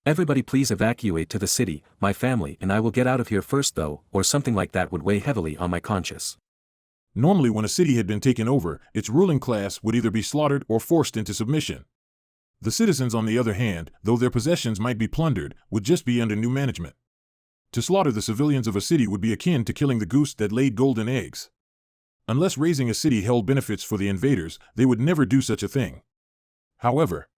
Speaker 8: Everybody please evacuate to the city, my family and I will get out of here first though, or something like that would weigh heavily on my conscience.
Speaker 1: Normally when a city had been taken over, its ruling class would either be slaughtered or forced into submission. The citizens, on the other hand, though their possessions might be plundered, would just be under new management. To slaughter the civilians of a city would be akin to killing the goose that laid golden eggs. Unless raising a city held benefits for the invaders, they would never do such a thing. However,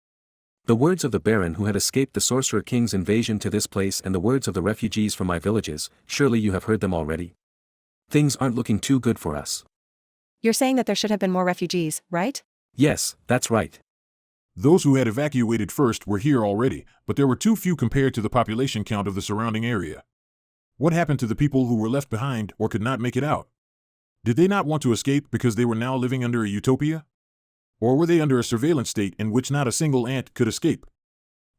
Speaker 8: the words of the Baron who had escaped the Sorcerer King's invasion to this place and the words of the refugees from my villages, surely you have heard them already. Things aren't looking too good for us.
Speaker 9: You're saying that there should have been more refugees, right?
Speaker 8: Yes, that's right.
Speaker 1: Those who had evacuated first were here already, but there were too few compared to the population count of the surrounding area. What happened to the people who were left behind or could not make it out? Did they not want to escape because they were now living under a utopia? Or were they under a surveillance state in which not a single ant could escape?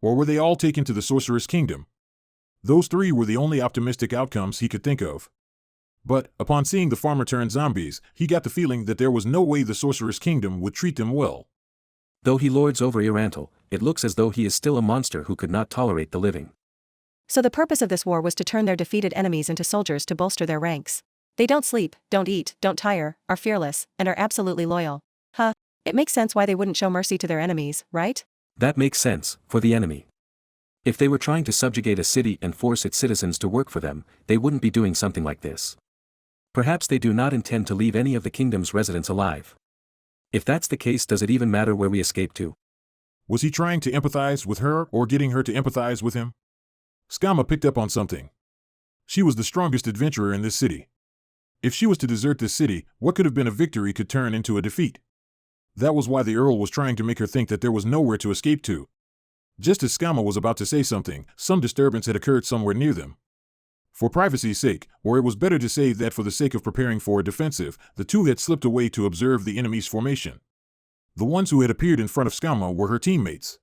Speaker 1: Or were they all taken to the Sorceress Kingdom? Those 3 were the only optimistic outcomes he could think of. But, upon seeing the farmer turn zombies, he got the feeling that there was no way the Sorceress Kingdom would treat them well.
Speaker 8: Though he lords over Irantal, it looks as though he is still a monster who could not tolerate the living.
Speaker 9: So the purpose of this war was to turn their defeated enemies into soldiers to bolster their ranks. They don't sleep, don't eat, don't tire, are fearless, and are absolutely loyal. Huh, it makes sense why they wouldn't show mercy to their enemies, right?
Speaker 8: That makes sense, for the enemy. If they were trying to subjugate a city and force its citizens to work for them, they wouldn't be doing something like this. Perhaps they do not intend to leave any of the kingdom's residents alive. If that's the case, does it even matter where we escape to?
Speaker 1: Was he trying to empathize with her or getting her to empathize with him? Skama picked up on something. She was the strongest adventurer in this city. If she was to desert this city, what could have been a victory could turn into a defeat. That was why the Earl was trying to make her think that there was nowhere to escape to. Just as Skama was about to say something, some disturbance had occurred somewhere near them. For privacy's sake, or it was better to say that for the sake of preparing for a defensive, the two had slipped away to observe the enemy's formation. The ones who had appeared in front of Skama were her teammates.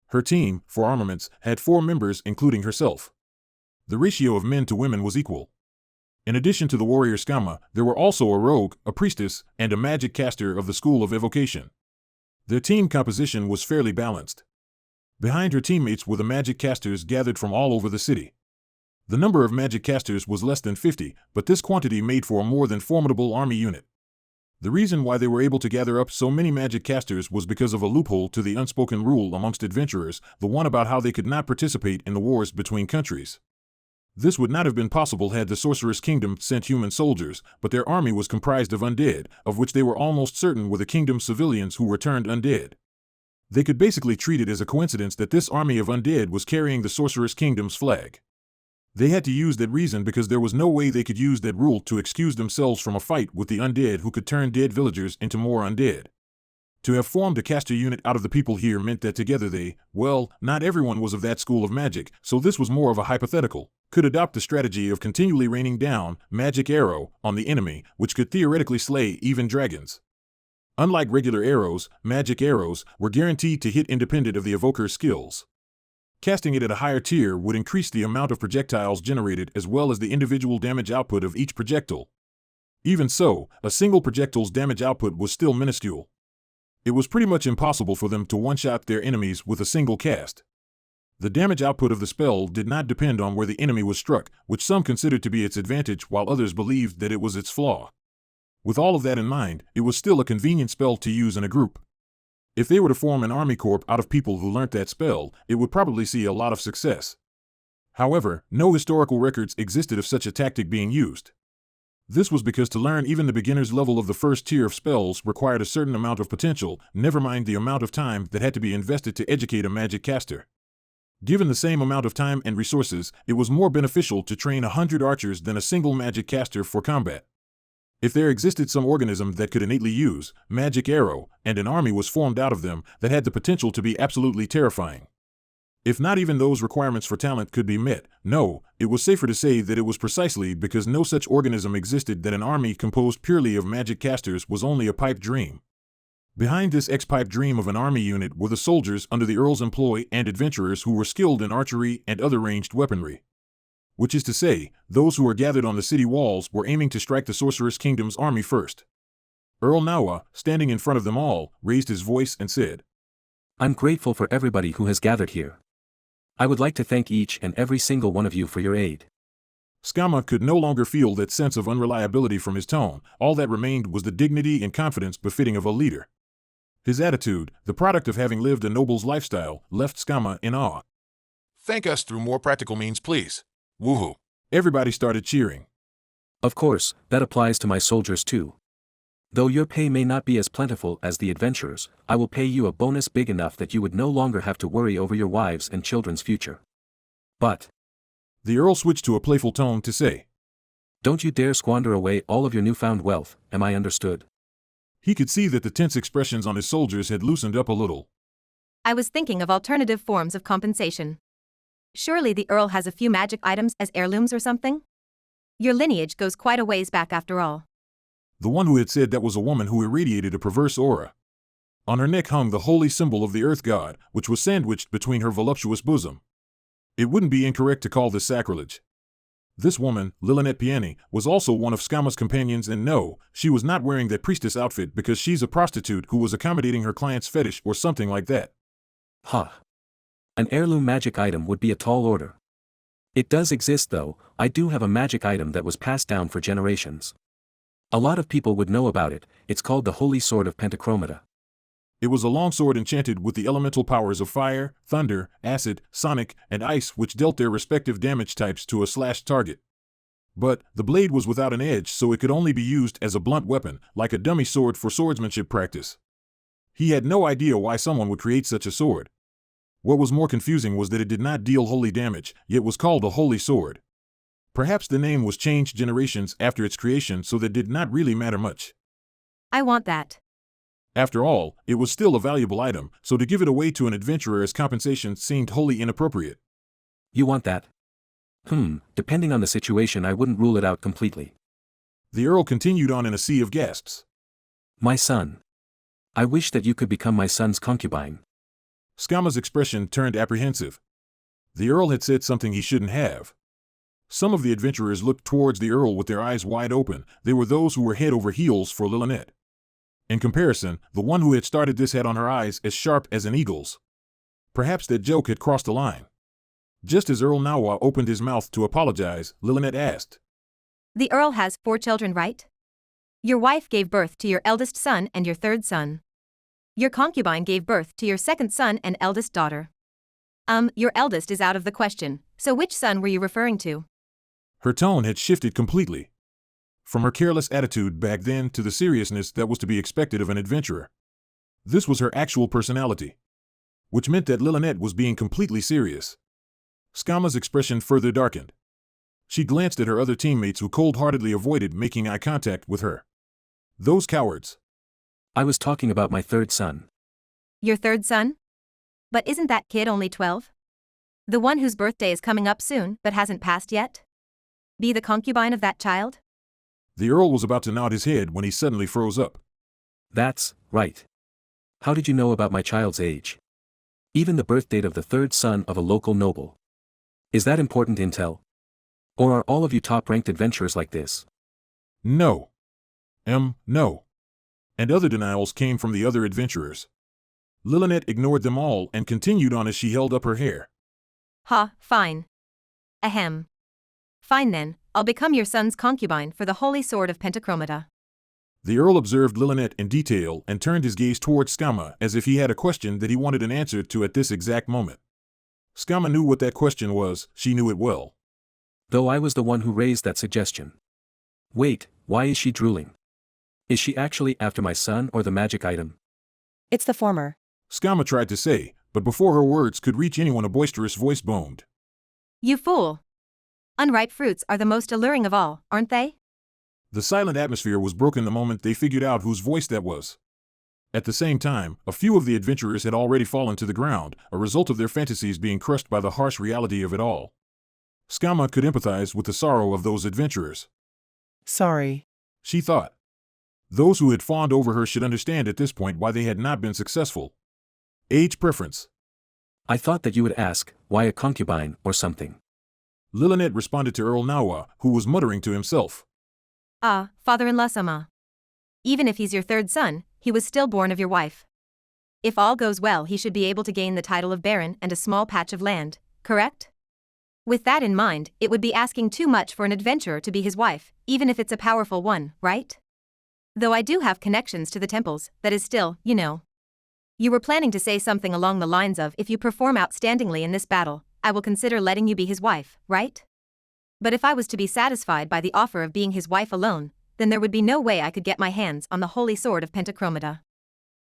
Speaker 1: Her team, for armaments, had 4 members including herself. The ratio of men to women was equal. In addition to the warrior Skama, there were also a rogue, a priestess, and a magic caster of the School of Evocation. Their team composition was fairly balanced. Behind her teammates were the magic casters gathered from all over the city. The number of magic casters was less than 50, but this quantity made for a more than formidable army unit. The reason why they were able to gather up so many magic casters was because of a loophole to the unspoken rule amongst adventurers, the one about how they could not participate in the wars between countries. This would not have been possible had the Sorceress Kingdom sent human soldiers, but their army was comprised of undead, of which they were almost certain were the kingdom's civilians who were turned undead. They could basically treat it as a coincidence that this army of undead was carrying the Sorceress Kingdom's flag. They had to use that reason because there was no way they could use that rule to excuse themselves from a fight with the undead who could turn dead villagers into more undead. To have formed a caster unit out of the people here meant that together they, well, not everyone was of that school of magic, so this was more of a hypothetical, could adopt the strategy of continually raining down magic arrow on the enemy, which could theoretically slay even dragons. Unlike regular arrows, magic arrows were guaranteed to hit independent of the evoker's skills. Casting it at a higher tier would increase the amount of projectiles generated as well as the individual damage output of each projectile. Even so, a single projectile's damage output was still minuscule. It was pretty much impossible for them to one-shot their enemies with a single cast. The damage output of the spell did not depend on where the enemy was struck, which some considered to be its advantage while others believed that it was its flaw. With all of that in mind, it was still a convenient spell to use in a group. If they were to form an army corps out of people who learnt that spell, it would probably see a lot of success. However, no historical records existed of such a tactic being used. This was because to learn even the beginner's level of the first tier of spells required a certain amount of potential, never mind the amount of time that had to be invested to educate a magic caster. Given the same amount of time and resources, it was more beneficial to train 100 archers than a single magic caster for combat. If there existed some organism that could innately use magic arrow, and an army was formed out of them that had the potential to be absolutely terrifying. If not even those requirements for talent could be met, no, it was safer to say that it was precisely because no such organism existed that an army composed purely of magic casters was only a pipe dream. Behind this ex-pipe dream of an army unit were the soldiers under the Earl's employ and adventurers who were skilled in archery and other ranged weaponry. Which is to say, those who were gathered on the city walls were aiming to strike the Sorceress Kingdom's army first. Earl Nawa, standing in front of them all, raised his voice and said,
Speaker 8: "I'm grateful for everybody who has gathered here. I would like to thank each and every single one of you for your aid."
Speaker 1: Skama could no longer feel that sense of unreliability from his tone. All that remained was the dignity and confidence befitting of a leader. His attitude, the product of having lived a noble's lifestyle, left Skama in awe.
Speaker 15: "Thank us through more practical means, please. Woohoo."
Speaker 1: Everybody started cheering.
Speaker 8: "Of course, that applies to my soldiers too. Though your pay may not be as plentiful as the adventurers, I will pay you a bonus big enough that you would no longer have to worry over your wives and children's future. But,"
Speaker 1: the Earl switched to a playful tone to say,
Speaker 8: "don't you dare squander away all of your newfound wealth, am I understood?"
Speaker 1: He could see that the tense expressions on his soldiers had loosened up a little.
Speaker 6: "I was thinking of alternative forms of compensation. Surely the Earl has a few magic items as heirlooms or something? Your lineage goes quite a ways back after all."
Speaker 1: The one who had said that was a woman who irradiated a perverse aura. On her neck hung the holy symbol of the Earth God, which was sandwiched between her voluptuous bosom. It wouldn't be incorrect to call this sacrilege. This woman, Lilinet Piani, was also one of Skama's companions, and no, she was not wearing that priestess outfit because she's a prostitute who was accommodating her client's fetish or something like that.
Speaker 8: Huh. An heirloom magic item would be a tall order. It does exist though. I do have a magic item that was passed down for generations. A lot of people would know about it. It's called the Holy Sword of Pentachromata.
Speaker 1: It was a long sword enchanted with the elemental powers of fire, thunder, acid, sonic, and ice, which dealt their respective damage types to a slashed target. But the blade was without an edge, so it could only be used as a blunt weapon, like a dummy sword for swordsmanship practice. He had no idea why someone would create such a sword. What was more confusing was that it did not deal holy damage, yet was called a holy sword. Perhaps the name was changed generations after its creation, so that did not really matter much.
Speaker 6: I want that.
Speaker 1: After all, it was still a valuable item, so to give it away to an adventurer as compensation seemed wholly inappropriate.
Speaker 8: You want that? Depending on the situation, I wouldn't rule it out completely.
Speaker 1: The Earl continued on in a sea of gasps.
Speaker 8: My son. I wish that you could become my son's concubine.
Speaker 1: Skama's expression turned apprehensive. The Earl had said something he shouldn't have. Some of the adventurers looked towards the Earl with their eyes wide open. They were those who were head over heels for Lilinet. In comparison, the one who had started this had on her eyes as sharp as an eagle's. Perhaps that joke had crossed the line. Just as Earl Nawa opened his mouth to apologize, Lilinet asked.
Speaker 6: The Earl has 4 children, right? Your wife gave birth to your eldest son and your third son. Your concubine gave birth to your second son and eldest daughter. Your eldest is out of the question, so which son were you referring to?
Speaker 1: Her tone had shifted completely. From her careless attitude back then to the seriousness that was to be expected of an adventurer. This was her actual personality. Which meant that Lilinet was being completely serious. Skama's expression further darkened. She glanced at her other teammates who cold-heartedly avoided making eye contact with her. Those cowards.
Speaker 8: I was talking about my third son.
Speaker 6: Your third son? But isn't that kid only 12? The one whose birthday is coming up soon but hasn't passed yet? Be the concubine of that child?
Speaker 1: The Earl was about to nod his head when he suddenly froze up.
Speaker 8: That's right. How did you know about my child's age? Even the birth date of the third son of a local noble. Is that important intel? Or are all of you top-ranked adventurers like this?
Speaker 1: No. No. And other denials came from the other adventurers. Lilinet ignored them all and continued on as she held up her hair.
Speaker 6: Fine. Ahem. Fine then, I'll become your son's concubine for the Holy Sword of Pentachromata.
Speaker 1: The Earl observed Lilinet in detail and turned his gaze towards Skama as if he had a question that he wanted an answer to at this exact moment. Skama knew what that question was, she knew it well.
Speaker 8: Though I was the one who raised that suggestion. Wait, why is she drooling? Is she actually after my son or the magic item?
Speaker 9: It's the former.
Speaker 1: Skama tried to say, but before her words could reach anyone a boisterous voice boomed.
Speaker 6: You fool! Unripe fruits are the most alluring of all, aren't they?
Speaker 1: The silent atmosphere was broken the moment they figured out whose voice that was. At the same time, a few of the adventurers had already fallen to the ground, a result of their fantasies being crushed by the harsh reality of it all. Skama could empathize with the sorrow of those adventurers.
Speaker 13: Sorry,
Speaker 1: she thought. Those who had fawned over her should understand at this point why they had not been successful. Age preference.
Speaker 8: I thought that you would ask, why a concubine or something.
Speaker 1: Lilinet responded to Earl Nawa, who was muttering to himself.
Speaker 6: Father-in-law Sama. Even if he's your third son, he was still born of your wife. If all goes well, he should be able to gain the title of Baron and a small patch of land, correct? With that in mind, it would be asking too much for an adventurer to be his wife, even if it's a powerful one, right? Though I do have connections to the temples, that is still, you know. You were planning to say something along the lines of, if you perform outstandingly in this battle, I will consider letting you be his wife, right? But if I was to be satisfied by the offer of being his wife alone, then there would be no way I could get my hands on the Holy Sword of Pentachromata.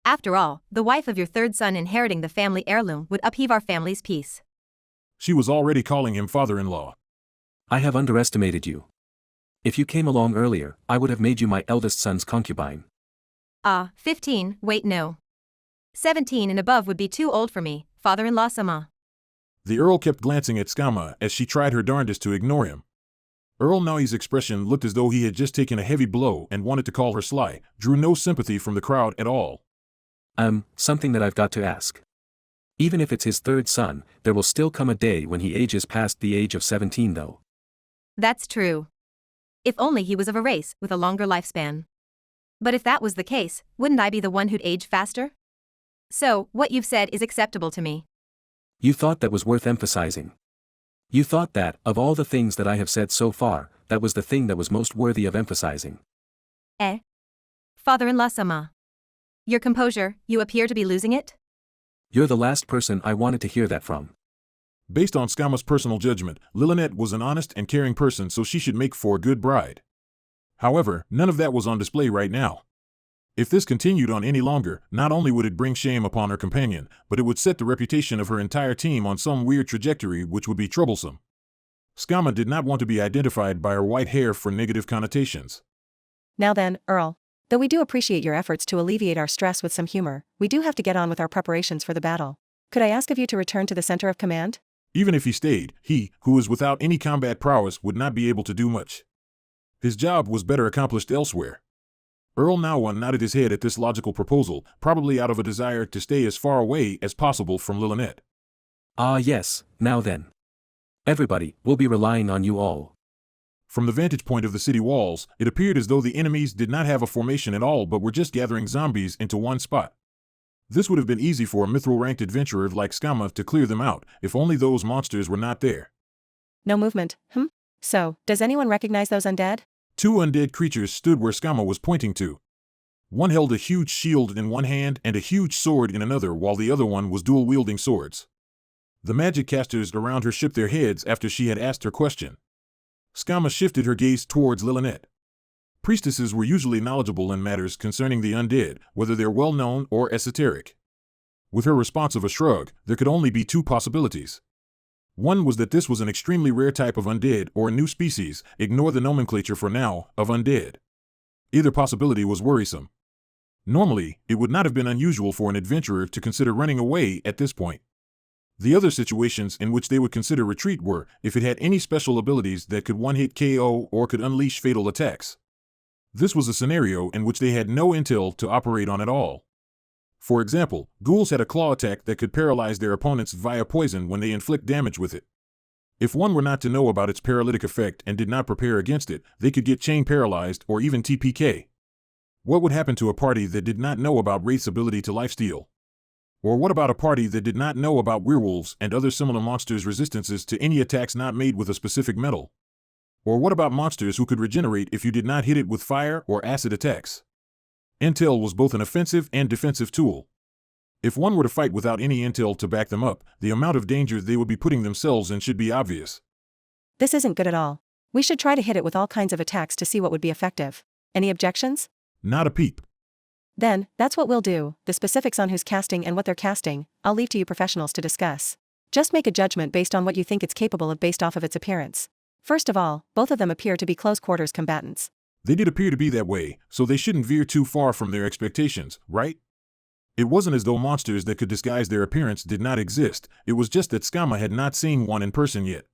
Speaker 6: After all, the wife of your third son inheriting the family heirloom would upheave our family's peace.
Speaker 1: She was already calling him father-in-law.
Speaker 8: I have underestimated you. If you came along earlier, I would have made you my eldest son's concubine.
Speaker 6: 15, wait no. 17 and above would be too old for me, father-in-law Sama.
Speaker 1: The Earl kept glancing at Skama as she tried her darndest to ignore him. Earl Nawi's expression looked as though he had just taken a heavy blow and wanted to call her sly, drew no sympathy from the crowd at all.
Speaker 8: Something that I've got to ask. Even if it's his third son, there will still come a day when he ages past the age of 17 though.
Speaker 6: That's true. If only he was of a race with a longer lifespan. But if that was the case, wouldn't I be the one who'd age faster? So, what you've said is acceptable to me.
Speaker 8: You thought that was worth emphasizing. You thought that, of all the things that I have said so far, that was the thing that was most worthy of emphasizing.
Speaker 6: Father-in-law Sama. Your composure, you appear to be losing it?
Speaker 8: You're the last person I wanted to hear that from.
Speaker 1: Based on Skama's personal judgment, Lilynette was an honest and caring person, so she should make for a good bride. However, none of that was on display right now. If this continued on any longer, not only would it bring shame upon her companion, but it would set the reputation of her entire team on some weird trajectory which would be troublesome. Skama did not want to be identified by her white hair for negative connotations.
Speaker 9: Now then, Earl. Though we do appreciate your efforts to alleviate our stress with some humor, we do have to get on with our preparations for the battle. Could I ask of you to return to the center of command?
Speaker 1: Even if he stayed, he, who is without any combat prowess, would not be able to do much. His job was better accomplished elsewhere. Earl Nawan nodded his head at this logical proposal, probably out of a desire to stay as far away as possible from Lilynette.
Speaker 8: Ah yes, now then. Everybody will be relying on you all.
Speaker 1: From the vantage point of the city walls, it appeared as though the enemies did not have a formation at all but were just gathering zombies into one spot. This would have been easy for a mithril-ranked adventurer like Skama to clear them out, if only those monsters were not there.
Speaker 9: No movement, So, does anyone recognize those undead?
Speaker 1: 2 undead creatures stood where Skama was pointing to. One held a huge shield in one hand and a huge sword in another, while the other one was dual-wielding swords. The magic casters around her shook their heads after she had asked her question. Skama shifted her gaze towards Lilynette. Priestesses were usually knowledgeable in matters concerning the undead, whether they're well-known or esoteric. With her response of a shrug, there could only be 2 possibilities. One was that this was an extremely rare type of undead or a new species, ignore the nomenclature for now, of undead. Either possibility was worrisome. Normally, it would not have been unusual for an adventurer to consider running away at this point. The other situations in which they would consider retreat were if it had any special abilities that could one-hit KO or could unleash fatal attacks. This was a scenario in which they had no intel to operate on at all. For example, ghouls had a claw attack that could paralyze their opponents via poison when they inflict damage with it. If one were not to know about its paralytic effect and did not prepare against it, they could get chain paralyzed or even TPK. What would happen to a party that did not know about Wraith's ability to lifesteal? Or what about a party that did not know about werewolves and other similar monsters' resistances to any attacks not made with a specific metal? Or what about monsters who could regenerate if you did not hit it with fire or acid attacks? Intel was both an offensive and defensive tool. If one were to fight without any intel to back them up, the amount of danger they would be putting themselves in should be obvious.
Speaker 9: This isn't good at all. We should try to hit it with all kinds of attacks to see what would be effective. Any objections?
Speaker 1: Not a peep.
Speaker 9: Then, that's what we'll do. The specifics on who's casting and what they're casting, I'll leave to you professionals to discuss. Just make a judgment based on what you think it's capable of based off of its appearance. First of all, both of them appear to be close-quarters combatants.
Speaker 1: They did appear to be that way, so they shouldn't veer too far from their expectations, right? It wasn't as though monsters that could disguise their appearance did not exist, it was just that Skama had not seen one in person yet.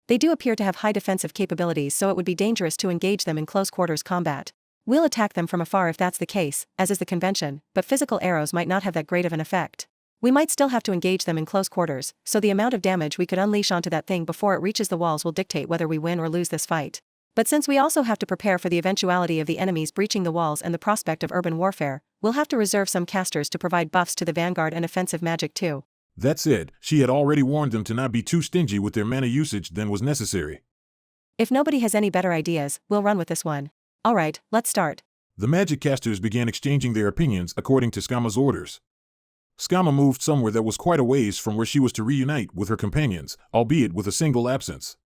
Speaker 9: They do appear to have high defensive capabilities, so it would be dangerous to engage them in close-quarters combat. We'll attack them from afar if that's the case, as is the convention, but physical arrows might not have that great of an effect. We might still have to engage them in close quarters, so the amount of damage we could unleash onto that thing before it reaches the walls will dictate whether we win or lose this fight. But since we also have to prepare for the eventuality of the enemies breaching the walls and the prospect of urban warfare, we'll have to reserve some casters to provide buffs to the vanguard and offensive magic too.
Speaker 1: That said, she had already warned them to not be too stingy with their mana usage than was necessary.
Speaker 9: If nobody has any better ideas, we'll run with this one. Alright, let's start.
Speaker 1: The magic casters began exchanging their opinions according to Skama's orders. Skama moved somewhere that was quite a ways from where she was to reunite with her companions, albeit with a single absence.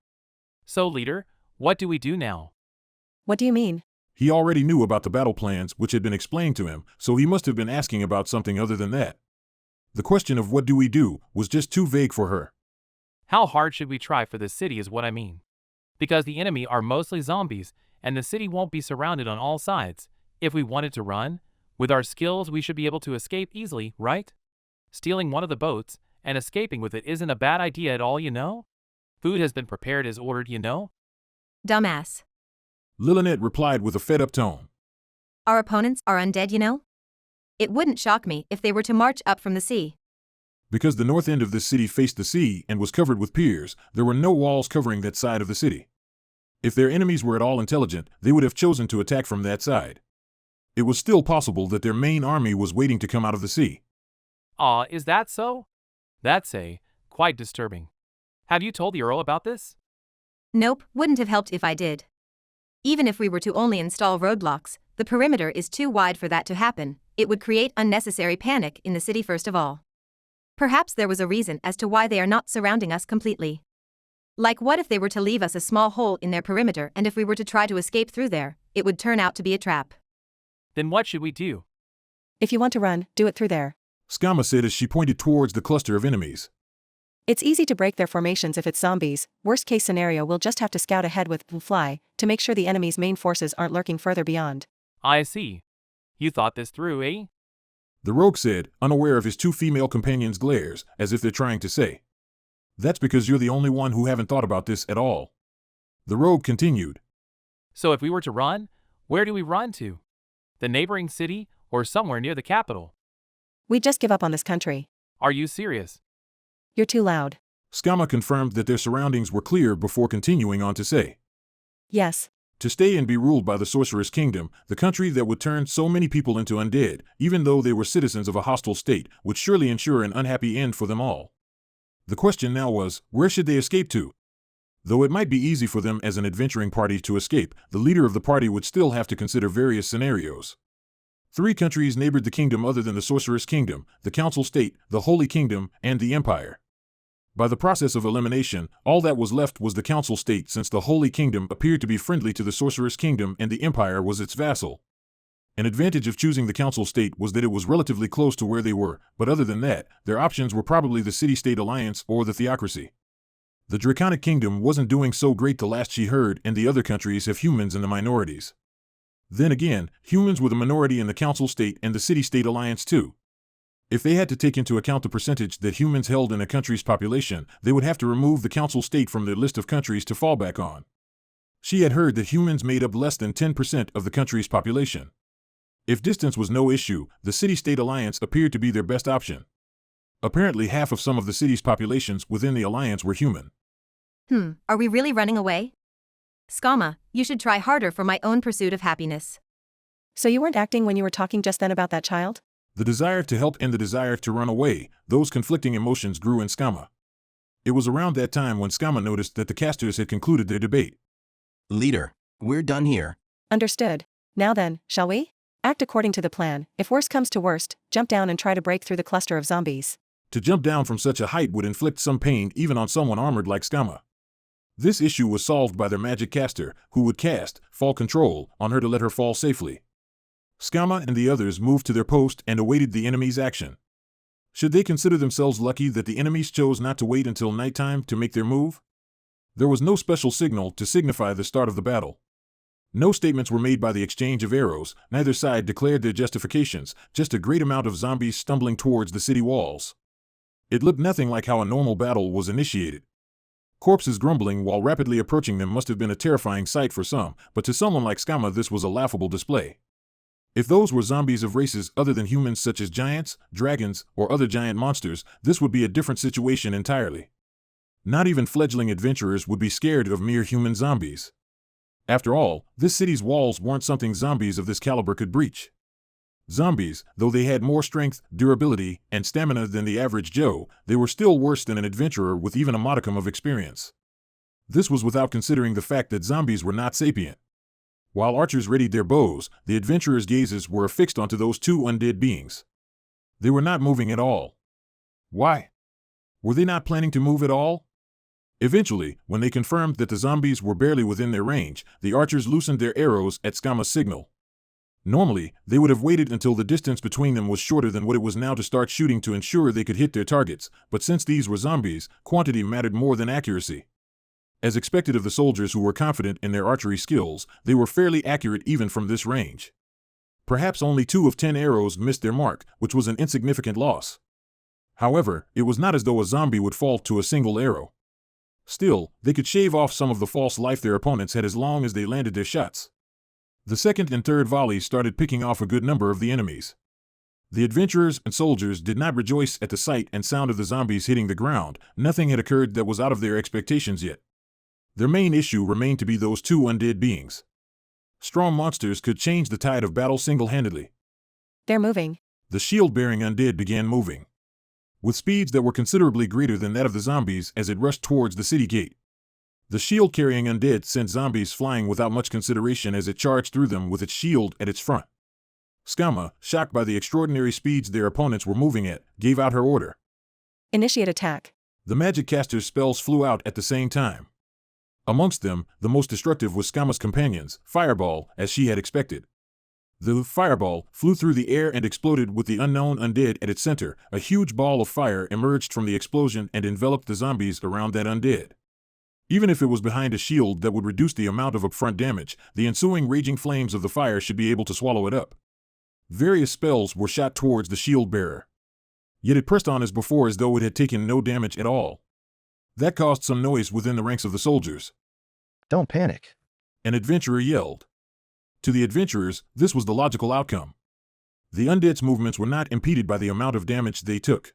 Speaker 21: So, leader, what do we do now?
Speaker 9: What do you mean?
Speaker 1: He already knew about the battle plans which had been explained to him, so he must have been asking about something other than that. The question of what do we do was just too vague for her.
Speaker 21: How hard should we try for this city is what I mean. Because the enemy are mostly zombies, and the city won't be surrounded on all sides. If we wanted to run, with our skills we should be able to escape easily, right? Stealing one of the boats and escaping with it isn't a bad idea at all, you know? Food has been prepared as ordered, you know?
Speaker 6: Dumbass.
Speaker 1: Lilynette replied with a fed-up tone.
Speaker 6: Our opponents are undead, you know? It wouldn't shock me if they were to march up from the sea.
Speaker 1: Because the north end of this city faced the sea and was covered with piers, there were no walls covering that side of the city. If their enemies were at all intelligent, they would have chosen to attack from that side. It was still possible that their main army was waiting to come out of the sea.
Speaker 21: Is that so? That's quite disturbing. Have you told the Earl about this?
Speaker 6: Nope, wouldn't have helped if I did. Even if we were to only install roadblocks, the perimeter is too wide for that to happen. It would create unnecessary panic in the city first of all. Perhaps there was a reason as to why they are not surrounding us completely. Like what if they were to leave us a small hole in their perimeter, and if we were to try to escape through there, it would turn out to be a trap.
Speaker 21: Then what should we do?
Speaker 9: If you want to run, do it through there.
Speaker 1: Skama said as she pointed towards the cluster of enemies.
Speaker 9: It's easy to break their formations if it's zombies. Worst case scenario, we'll just have to scout ahead with fly to make sure the enemy's main forces aren't lurking further beyond.
Speaker 21: I see. You thought this through, eh?
Speaker 1: The rogue said, unaware of his two female companions' glares, as if they're trying to say, "That's because you're the only one who haven't thought about this at all." The rogue continued.
Speaker 21: So if we were to run, where do we run to? The neighboring city or somewhere near the capital?
Speaker 9: We'd just give up on this country.
Speaker 21: Are you serious?
Speaker 9: You're too loud.
Speaker 1: Skama confirmed that their surroundings were clear before continuing on to say,
Speaker 9: Yes.
Speaker 1: To stay and be ruled by the Sorceress Kingdom, the country that would turn so many people into undead, even though they were citizens of a hostile state, would surely ensure an unhappy end for them all. The question now was, where should they escape to? Though it might be easy for them as an adventuring party to escape, the leader of the party would still have to consider various scenarios. 3 countries neighbored the kingdom other than the Sorceress Kingdom, the Council State, the Holy Kingdom, and the Empire. By the process of elimination, all that was left was the Council State, since the Holy Kingdom appeared to be friendly to the Sorceress Kingdom and the Empire was its vassal. An advantage of choosing the Council State was that it was relatively close to where they were, but other than that, their options were probably the City-State Alliance or the Theocracy. The Draconic Kingdom wasn't doing so great the last she heard, and the other countries have humans in the minorities. Then again, humans were the minority in the Council State and the City-State Alliance too. If they had to take into account the percentage that humans held in a country's population, they would have to remove the Council State from their list of countries to fall back on. She had heard that humans made up less than 10% of the country's population. If distance was no issue, the City-State Alliance appeared to be their best option. Apparently half of some of the city's populations within the alliance were human.
Speaker 6: Are we really running away? Skama, you should try harder for my own pursuit of happiness.
Speaker 9: So you weren't acting when you were talking just then about that child?
Speaker 1: The desire to help and the desire to run away, those conflicting emotions grew in Skama. It was around that time when Skama noticed that the casters had concluded their debate.
Speaker 5: Leader, we're done here.
Speaker 9: Understood. Now then, shall we? Act according to the plan. If worst comes to worst, jump down and try to break through the cluster of zombies.
Speaker 1: To jump down from such a height would inflict some pain even on someone armored like Skama. This issue was solved by their magic caster, who would cast fall control on her to let her fall safely. Skama and the others moved to their post and awaited the enemy's action. Should they consider themselves lucky that the enemies chose not to wait until nighttime to make their move? There was no special signal to signify the start of the battle. No statements were made by the exchange of arrows, neither side declared their justifications, just a great amount of zombies stumbling towards the city walls. It looked nothing like how a normal battle was initiated. Corpses grumbling while rapidly approaching them must have been a terrifying sight for some, but to someone like Skama this was a laughable display. If those were zombies of races other than humans such as giants, dragons, or other giant monsters, this would be a different situation entirely. Not even fledgling adventurers would be scared of mere human zombies. After all, this city's walls weren't something zombies of this caliber could breach. Zombies, though they had more strength, durability, and stamina than the average Joe, they were still worse than an adventurer with even a modicum of experience. This was without considering the fact that zombies were not sapient. While archers readied their bows, the adventurers' gazes were affixed onto those 2 undead beings. They were not moving at all. Why? Were they not planning to move at all? Eventually, when they confirmed that the zombies were barely within their range, the archers loosened their arrows at Skama's signal. Normally, they would have waited until the distance between them was shorter than what it was now to start shooting to ensure they could hit their targets, but since these were zombies, quantity mattered more than accuracy. As expected of the soldiers who were confident in their archery skills, they were fairly accurate even from this range. Perhaps only 2 of 10 arrows missed their mark, which was an insignificant loss. However, it was not as though a zombie would fall to a single arrow. Still, they could shave off some of the false life their opponents had as long as they landed their shots. The second and third volleys started picking off a good number of the enemies. The adventurers and soldiers did not rejoice at the sight and sound of the zombies hitting the ground. Nothing had occurred that was out of their expectations yet. Their main issue remained to be those two undead beings. Strong monsters could change the tide of battle single-handedly.
Speaker 9: They're moving.
Speaker 1: The shield-bearing undead began moving, with speeds that were considerably greater than that of the zombies as it rushed towards the city gate. The shield-carrying undead sent zombies flying without much consideration as it charged through them with its shield at its front. Skama, shocked by the extraordinary speeds their opponents were moving at, gave out her order.
Speaker 9: Initiate attack.
Speaker 1: The magic caster's spells flew out at the same time. Amongst them, the most destructive was Skama's companions, Fireball, as she had expected. The fireball flew through the air and exploded with the unknown undead at its center. A huge ball of fire emerged from the explosion and enveloped the zombies around that undead. Even if it was behind a shield that would reduce the amount of upfront damage, the ensuing raging flames of the fire should be able to swallow it up. Various spells were shot towards the shield bearer. Yet it pressed on as before as though it had taken no damage at all. That caused some noise within the ranks of the soldiers.
Speaker 3: Don't panic.
Speaker 1: An adventurer yelled. To the adventurers, this was the logical outcome. The undead's movements were not impeded by the amount of damage they took.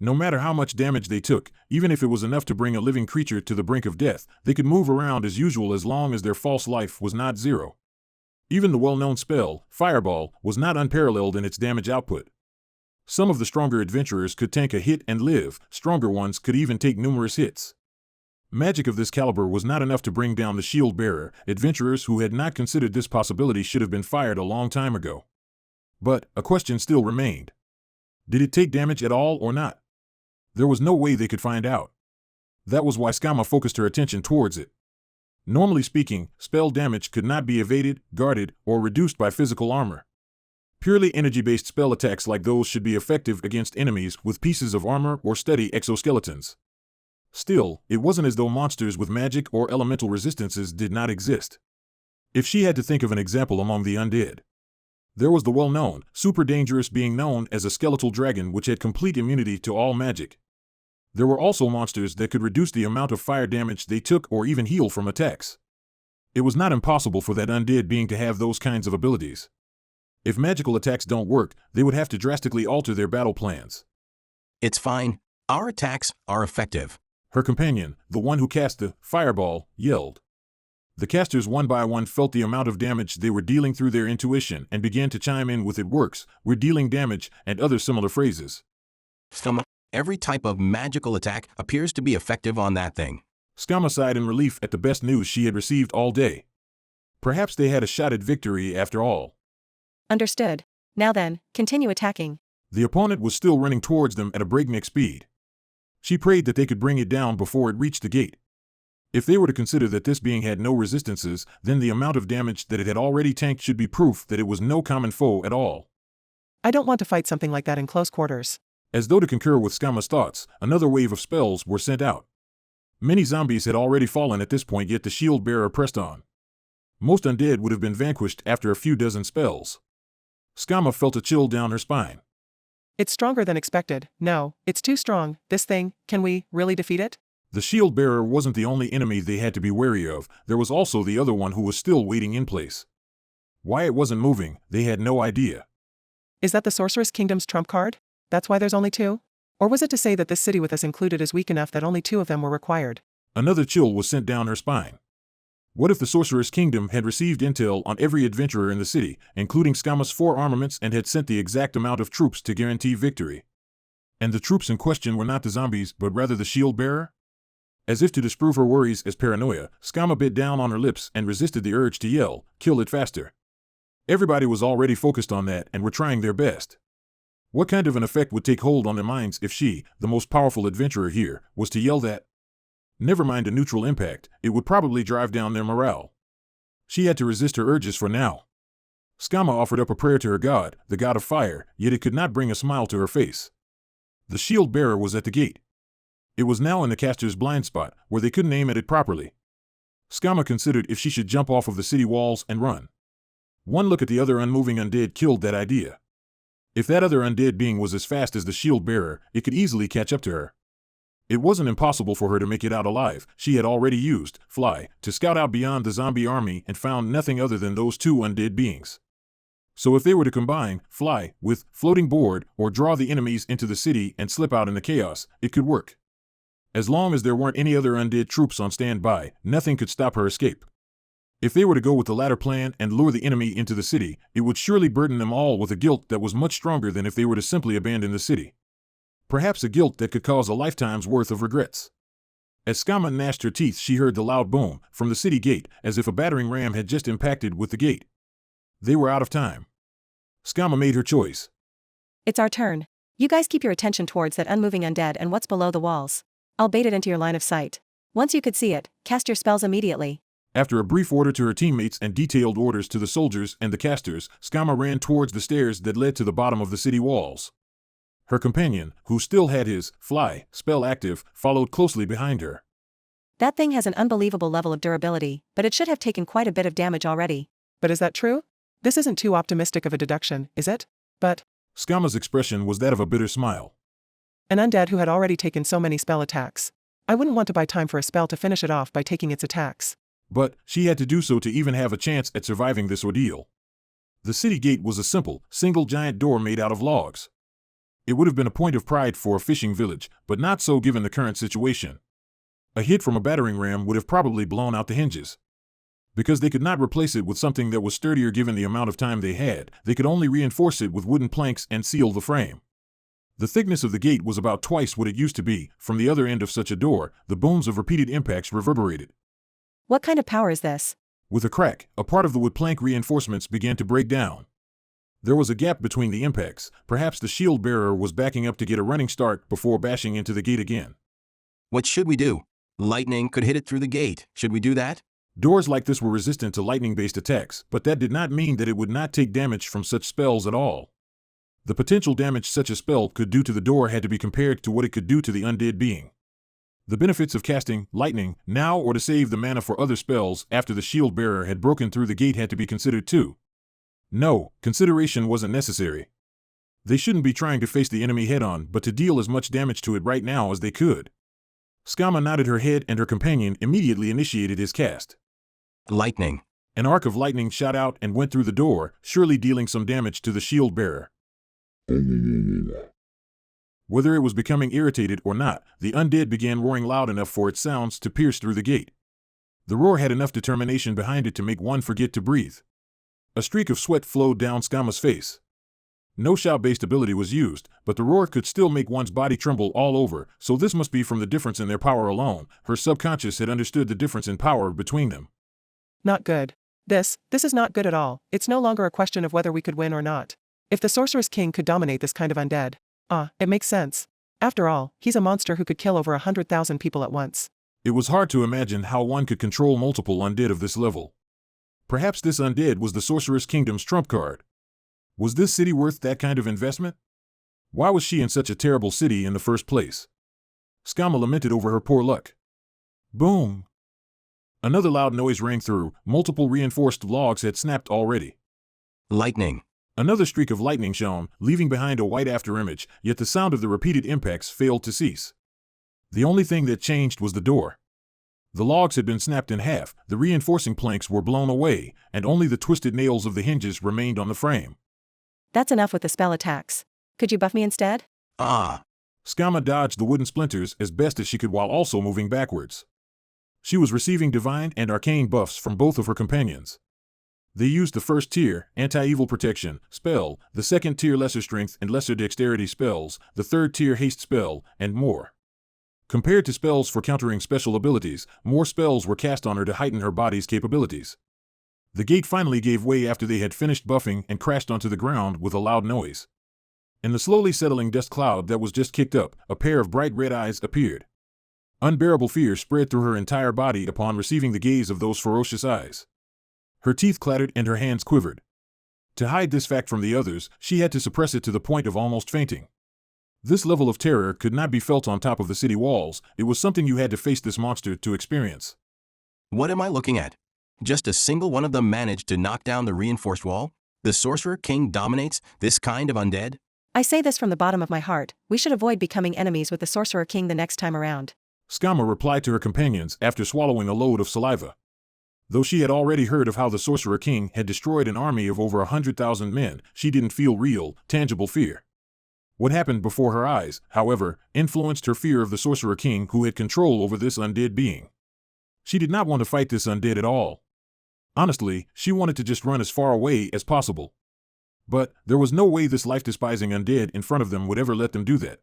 Speaker 1: No matter how much damage they took, even if it was enough to bring a living creature to the brink of death, they could move around as usual as long as their false life was not zero. Even the well-known spell, Fireball, was not unparalleled in its damage output. Some of the stronger adventurers could tank a hit and live, stronger ones could even take numerous hits. Magic of this caliber was not enough to bring down the shield bearer. Adventurers who had not considered this possibility should have been fired a long time ago. But a question still remained. Did it take damage at all or not? There was no way they could find out. That was why Skama focused her attention towards it. Normally speaking, spell damage could not be evaded, guarded, or reduced by physical armor. Purely energy-based spell attacks like those should be effective against enemies with pieces of armor or steady exoskeletons. Still, it wasn't as though monsters with magic or elemental resistances did not exist. If she had to think of an example among the undead, there was the well-known, super dangerous being known as a skeletal dragon which had complete immunity to all magic. There were also monsters that could reduce the amount of fire damage they took or even heal from attacks. It was not impossible for that undead being to have those kinds of abilities. If magical attacks don't work, they would have to drastically alter their battle plans.
Speaker 5: It's fine. Our attacks are effective.
Speaker 1: Her companion, the one who cast the fireball, yelled. The casters one by one felt the amount of damage they were dealing through their intuition and began to chime in with "it works, we're dealing damage," and other similar phrases.
Speaker 5: Skama, every type of magical attack appears to be effective on that thing.
Speaker 1: Skama sighed in relief at the best news she had received all day. Perhaps they had a shot at victory after all.
Speaker 9: Understood. Now then, continue attacking.
Speaker 1: The opponent was still running towards them at a breakneck speed. She prayed that they could bring it down before it reached the gate. If they were to consider that this being had no resistances, then the amount of damage that it had already tanked should be proof that it was no common foe at all.
Speaker 13: I don't want to fight something like that in close quarters.
Speaker 1: As though to concur with Skama's thoughts, another wave of spells were sent out. Many zombies had already fallen at this point, yet the shield bearer pressed on. Most undead would have been vanquished after a few dozen spells. Skama felt a chill down her spine.
Speaker 13: It's stronger than expected. No, it's too strong. This thing, can we really defeat it?
Speaker 1: The shield bearer wasn't the only enemy they had to be wary of. There was also the other one who was still waiting in place. Why it wasn't moving, they had no idea.
Speaker 13: Is that the Sorceress Kingdom's trump card? That's why there's only two? Or was it to say that this city with us included is weak enough that only two of them were required?
Speaker 1: Another chill was sent down her spine. What if the Sorceress Kingdom had received intel on every adventurer in the city, including Skama's 4 armaments, and had sent the exact amount of troops to guarantee victory? And the troops in question were not the zombies, but rather the shield bearer? As if to disprove her worries as paranoia, Skama bit down on her lips and resisted the urge to yell, "Kill it faster." Everybody was already focused on that and were trying their best. What kind of an effect would take hold on their minds if she, the most powerful adventurer here, was to yell that? Never mind a neutral impact, it would probably drive down their morale. She had to resist her urges for now. Skama offered up a prayer to her god, the god of fire, yet it could not bring a smile to her face. The shield bearer was at the gate. It was now in the caster's blind spot, where they couldn't aim at it properly. Skama considered if she should jump off of the city walls and run. One look at the other unmoving undead killed that idea. If that other undead being was as fast as the shield bearer, it could easily catch up to her. It wasn't impossible for her to make it out alive. She had already used Fly to scout out beyond the zombie army and found nothing other than those 2 undead beings. So if they were to combine Fly with Floating Board or draw the enemies into the city and slip out in the chaos, it could work. As long as there weren't any other undead troops on standby, nothing could stop her escape. If they were to go with the latter plan and lure the enemy into the city, it would surely burden them all with a guilt that was much stronger than if they were to simply abandon the city. Perhaps a guilt that could cause a lifetime's worth of regrets. As Skama gnashed her teeth, she heard the loud boom from the city gate, as if a battering ram had just impacted with the gate. They were out of time. Skama made her choice.
Speaker 9: It's our turn. You guys keep your attention towards that unmoving undead and what's below the walls. I'll bait it into your line of sight. Once you could see it, cast your spells immediately.
Speaker 1: After a brief order to her teammates and detailed orders to the soldiers and the casters, Skama ran towards the stairs that led to the bottom of the city walls. Her companion, who still had his fly spell active, followed closely behind her.
Speaker 9: That thing has an unbelievable level of durability, but it should have taken quite a bit of damage already.
Speaker 13: But is that true? This isn't too optimistic of a deduction, is it? But
Speaker 1: Skama's expression was that of a bitter smile.
Speaker 13: An undead who had already taken so many spell attacks. I wouldn't want to buy time for a spell to finish it off by taking its attacks.
Speaker 1: But she had to do so to even have a chance at surviving this ordeal. The city gate was a simple, single giant door made out of logs. It would have been a point of pride for a fishing village, but not so given the current situation. A hit from a battering ram would have probably blown out the hinges. Because they could not replace it with something that was sturdier given the amount of time they had, they could only reinforce it with wooden planks and seal the frame. The thickness of the gate was about twice what it used to be. From the other end of such a door, the booms of repeated impacts reverberated.
Speaker 9: What kind of power is this?
Speaker 1: With a crack, a part of the wood plank reinforcements began to break down. There was a gap between the impacts. Perhaps the shield bearer was backing up to get a running start before bashing into the gate again.
Speaker 5: What should we do? Lightning could hit it through the gate. Should we do that?
Speaker 1: Doors like this were resistant to lightning-based attacks, but that did not mean that it would not take damage from such spells at all. The potential damage such a spell could do to the door had to be compared to what it could do to the undead being. The benefits of casting lightning now or to save the mana for other spells after the shield bearer had broken through the gate had to be considered too. No, consideration wasn't necessary. They shouldn't be trying to face the enemy head-on, but to deal as much damage to it right now as they could. Skama nodded her head and her companion immediately initiated his cast.
Speaker 5: Lightning.
Speaker 1: An arc of lightning shot out and went through the door, surely dealing some damage to the shield bearer. Whether it was becoming irritated or not, the undead began roaring loud enough for its sounds to pierce through the gate. The roar had enough determination behind it to make one forget to breathe. A streak of sweat flowed down Skama's face. No shout-based ability was used, but the roar could still make one's body tremble all over, so this must be from the difference in their power alone. Her subconscious had understood the difference in power between them.
Speaker 13: Not good. This is not good at all. It's no longer a question of whether we could win or not. If the Sorceress King could dominate this kind of undead, it makes sense. After all, he's a monster who could kill over 100,000 people at once.
Speaker 1: It was hard to imagine how one could control multiple undead of this level. Perhaps this undead was the Sorceress Kingdom's trump card. Was this city worth that kind of investment? Why was she in such a terrible city in the first place? Skama lamented over her poor luck. Boom! Another loud noise rang through. Multiple reinforced logs had snapped already.
Speaker 5: Lightning.
Speaker 1: Another streak of lightning shone, leaving behind a white afterimage, yet the sound of the repeated impacts failed to cease. The only thing that changed was the door. The logs had been snapped in half, the reinforcing planks were blown away, and only the twisted nails of the hinges remained on the frame.
Speaker 9: That's enough with the spell attacks. Could you buff me instead?
Speaker 1: Skama dodged the wooden splinters as best as she could while also moving backwards. She was receiving divine and arcane buffs from both of her companions. They used the first tier, anti-evil protection, spell, the second tier lesser strength and lesser dexterity spells, the third tier haste spell, and more. Compared to spells for countering special abilities, more spells were cast on her to heighten her body's capabilities. The gate finally gave way after they had finished buffing and crashed onto the ground with a loud noise. In the slowly settling dust cloud that was just kicked up, a pair of bright red eyes appeared. Unbearable fear spread through her entire body upon receiving the gaze of those ferocious eyes. Her teeth clattered and her hands quivered. To hide this fact from the others, she had to suppress it to the point of almost fainting. This level of terror could not be felt on top of the city walls. It was something you had to face this monster to experience.
Speaker 5: What am I looking at? Just a single one of them managed to knock down the reinforced wall? The Sorcerer King dominates this kind of undead?
Speaker 9: I say this from the bottom of my heart. We should avoid becoming enemies with the Sorcerer King the next time around.
Speaker 1: Skama replied to her companions after swallowing a load of saliva. Though she had already heard of how the Sorcerer King had destroyed an army of over 100,000 men, she didn't feel real, tangible fear. What happened before her eyes, however, influenced her fear of the Sorcerer King who had control over this undead being. She did not want to fight this undead at all. Honestly, she wanted to just run as far away as possible. But there was no way this life-despising undead in front of them would ever let them do that.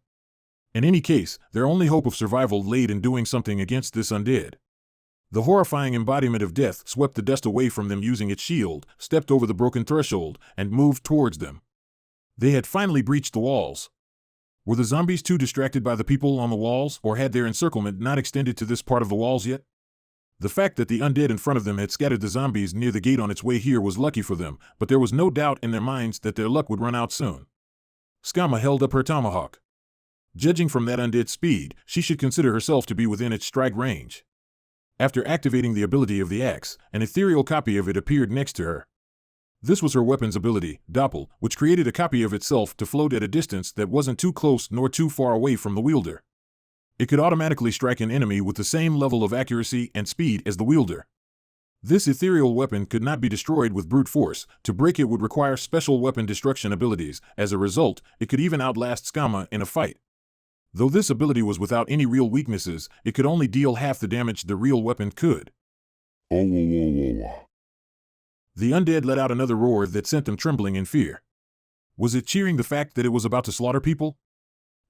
Speaker 1: In any case, their only hope of survival laid in doing something against this undead. The horrifying embodiment of death swept the dust away from them using its shield, stepped over the broken threshold, and moved towards them. They had finally breached the walls. Were the zombies too distracted by the people on the walls, or had their encirclement not extended to this part of the walls yet? The fact that the undead in front of them had scattered the zombies near the gate on its way here was lucky for them, but there was no doubt in their minds that their luck would run out soon. Skama held up her tomahawk. Judging from that undead's speed, she should consider herself to be within its strike range. After activating the ability of the axe, an ethereal copy of it appeared next to her. This was her weapon's ability, Doppel, which created a copy of itself to float at a distance that wasn't too close nor too far away from the wielder. It could automatically strike an enemy with the same level of accuracy and speed as the wielder. This ethereal weapon could not be destroyed with brute force. To break it would require special weapon destruction abilities. As a result, it could even outlast Skama in a fight. Though this ability was without any real weaknesses, it could only deal half the damage the real weapon could. The undead let out another roar that sent them trembling in fear. Was it cheering the fact that it was about to slaughter people?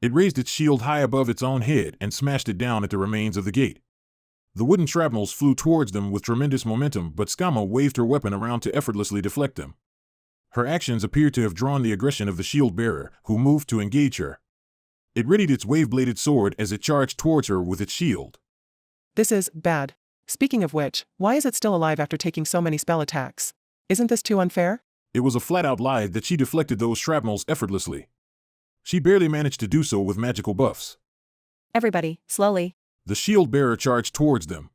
Speaker 1: It raised its shield high above its own head and smashed it down at the remains of the gate. The wooden shrapnels flew towards them with tremendous momentum, but Skama waved her weapon around to effortlessly deflect them. Her actions appeared to have drawn the aggression of the shield bearer, who moved to engage her. It readied its wave-bladed sword as it charged towards her with its shield.
Speaker 13: This is bad. Speaking of which, why is it still alive after taking so many spell attacks? Isn't this too unfair?
Speaker 1: It was a flat-out lie that she deflected those shrapnels effortlessly. She barely managed to do so with magical buffs.
Speaker 9: Everybody, slowly.
Speaker 1: The shield bearer charged towards them.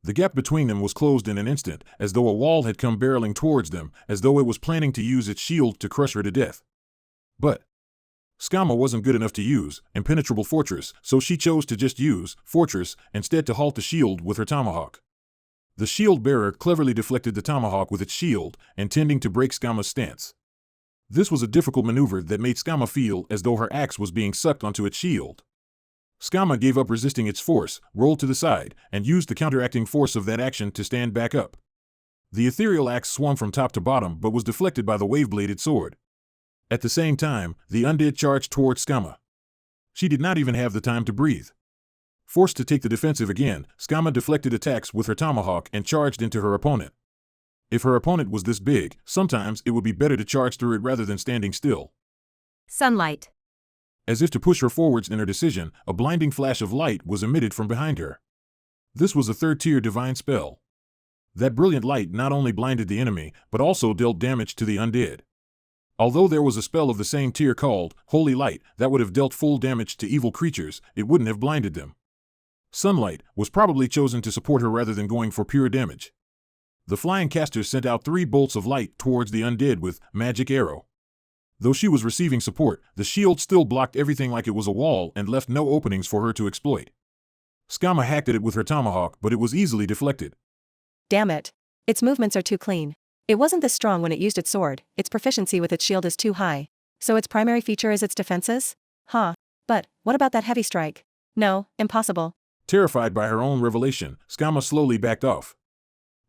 Speaker 1: The gap between them was closed in an instant, as though a wall had come barreling towards them, as though it was planning to use its shield to crush her to death. But Skama wasn't good enough to use Impenetrable Fortress, so she chose to just use Fortress instead to halt the shield with her tomahawk. The shield bearer cleverly deflected the tomahawk with its shield, intending to break Skama's stance. This was a difficult maneuver that made Skama feel as though her axe was being sucked onto its shield. Skama gave up resisting its force, rolled to the side, and used the counteracting force of that action to stand back up. The ethereal axe swung from top to bottom but was deflected by the wave-bladed sword. At the same time, the undead charged towards Skama. She did not even have the time to breathe. Forced to take the defensive again, Skama deflected attacks with her tomahawk and charged into her opponent. If her opponent was this big, sometimes it would be better to charge through it rather than standing still.
Speaker 6: Sunlight.
Speaker 1: As if to push her forwards in her decision, a blinding flash of light was emitted from behind her. This was a third-tier divine spell. That brilliant light not only blinded the enemy, but also dealt damage to the undead. Although there was a spell of the same tier called Holy Light that would have dealt full damage to evil creatures, it wouldn't have blinded them. Sunlight was probably chosen to support her rather than going for pure damage. The flying caster sent out 3 bolts of light towards the undead with Magic Arrow. Though she was receiving support, the shield still blocked everything like it was a wall and left no openings for her to exploit. Skama hacked at it with her tomahawk, but it was easily deflected.
Speaker 9: Damn it. Its movements are too clean. It wasn't this strong when it used its sword, its proficiency with its shield is too high. So its primary feature is its defenses? Huh. But, what about that heavy strike? No, impossible.
Speaker 1: Terrified by her own revelation, Skama slowly backed off.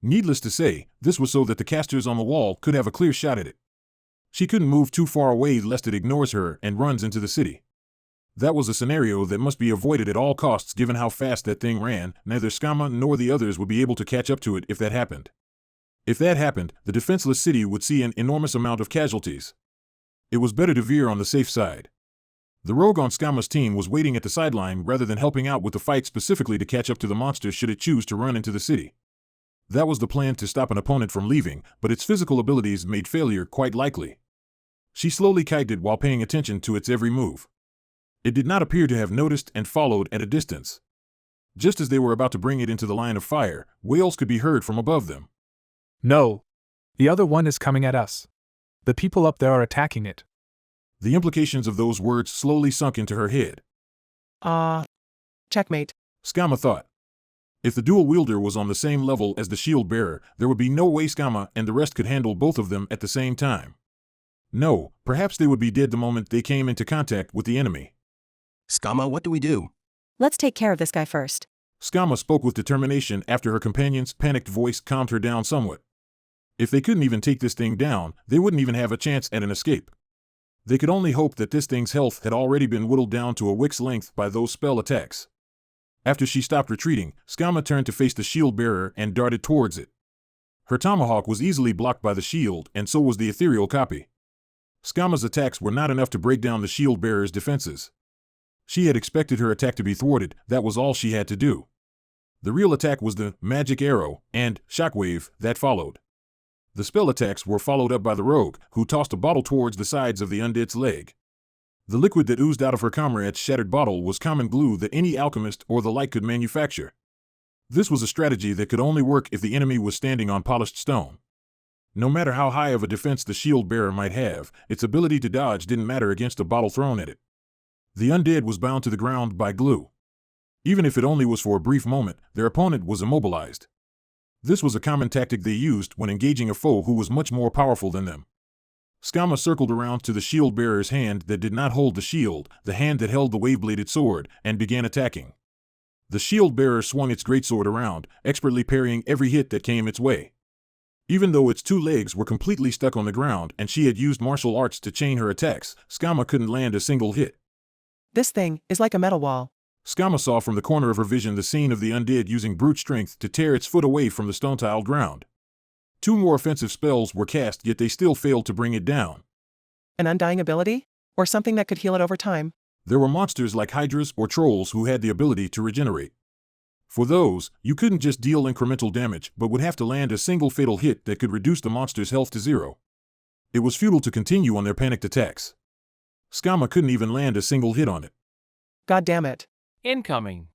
Speaker 1: Needless to say, this was so that the casters on the wall could have a clear shot at it. She couldn't move too far away lest it ignores her and runs into the city. That was a scenario that must be avoided at all costs given how fast that thing ran. Neither Skama nor the others would be able to catch up to it if that happened. If that happened, the defenseless city would see an enormous amount of casualties. It was better to veer on the safe side. The rogue on Skama's team was waiting at the sideline rather than helping out with the fight specifically to catch up to the monster should it choose to run into the city. That was the plan to stop an opponent from leaving, but its physical abilities made failure quite likely. She slowly kited while paying attention to its every move. It did not appear to have noticed and followed at a distance. Just as they were about to bring it into the line of fire, wails could be heard from above them.
Speaker 17: No. The other one is coming at us. The people up there are attacking it.
Speaker 1: The implications of those words slowly sunk into her head.
Speaker 13: Checkmate.
Speaker 1: Skama thought. If the dual wielder was on the same level as the shield bearer, there would be no way Skama and the rest could handle both of them at the same time. No, perhaps they would be dead the moment they came into contact with the enemy.
Speaker 5: Skama, what do we do?
Speaker 9: Let's take care of this guy first.
Speaker 1: Skama spoke with determination after her companion's panicked voice calmed her down somewhat. If they couldn't even take this thing down, they wouldn't even have a chance at an escape. They could only hope that this thing's health had already been whittled down to a wick's length by those spell attacks. After she stopped retreating, Skama turned to face the shield bearer and darted towards it. Her tomahawk was easily blocked by the shield, and so was the ethereal copy. Skama's attacks were not enough to break down the shield bearer's defenses. She had expected her attack to be thwarted, that was all she had to do. The real attack was the magic arrow and shockwave that followed. The spell attacks were followed up by the rogue, who tossed a bottle towards the sides of the undead's leg. The liquid that oozed out of her comrade's shattered bottle was common glue that any alchemist or the like could manufacture. This was a strategy that could only work if the enemy was standing on polished stone. No matter how high of a defense the shield bearer might have, its ability to dodge didn't matter against a bottle thrown at it. The undead was bound to the ground by glue. Even if it only was for a brief moment, their opponent was immobilized. This was a common tactic they used when engaging a foe who was much more powerful than them. Skama circled around to the shield bearer's hand that did not hold the shield, the hand that held the wave-bladed sword, and began attacking. The shield bearer swung its greatsword around, expertly parrying every hit that came its way. Even though its two legs were completely stuck on the ground and she had used martial arts to chain her attacks, Skama couldn't land a single hit.
Speaker 13: This thing is like a metal wall.
Speaker 1: Skama saw from the corner of her vision the scene of the undead using brute strength to tear its foot away from the stone-tiled ground. 2 more offensive spells were cast, yet they still failed to bring it down.
Speaker 13: An undying ability? Or something that could heal it over time?
Speaker 1: There were monsters like hydras or trolls who had the ability to regenerate. For those, you couldn't just deal incremental damage, but would have to land a single fatal hit that could reduce the monster's health to 0. It was futile to continue on their panicked attacks. Skama couldn't even land a single hit on it.
Speaker 13: God damn it.
Speaker 21: Incoming.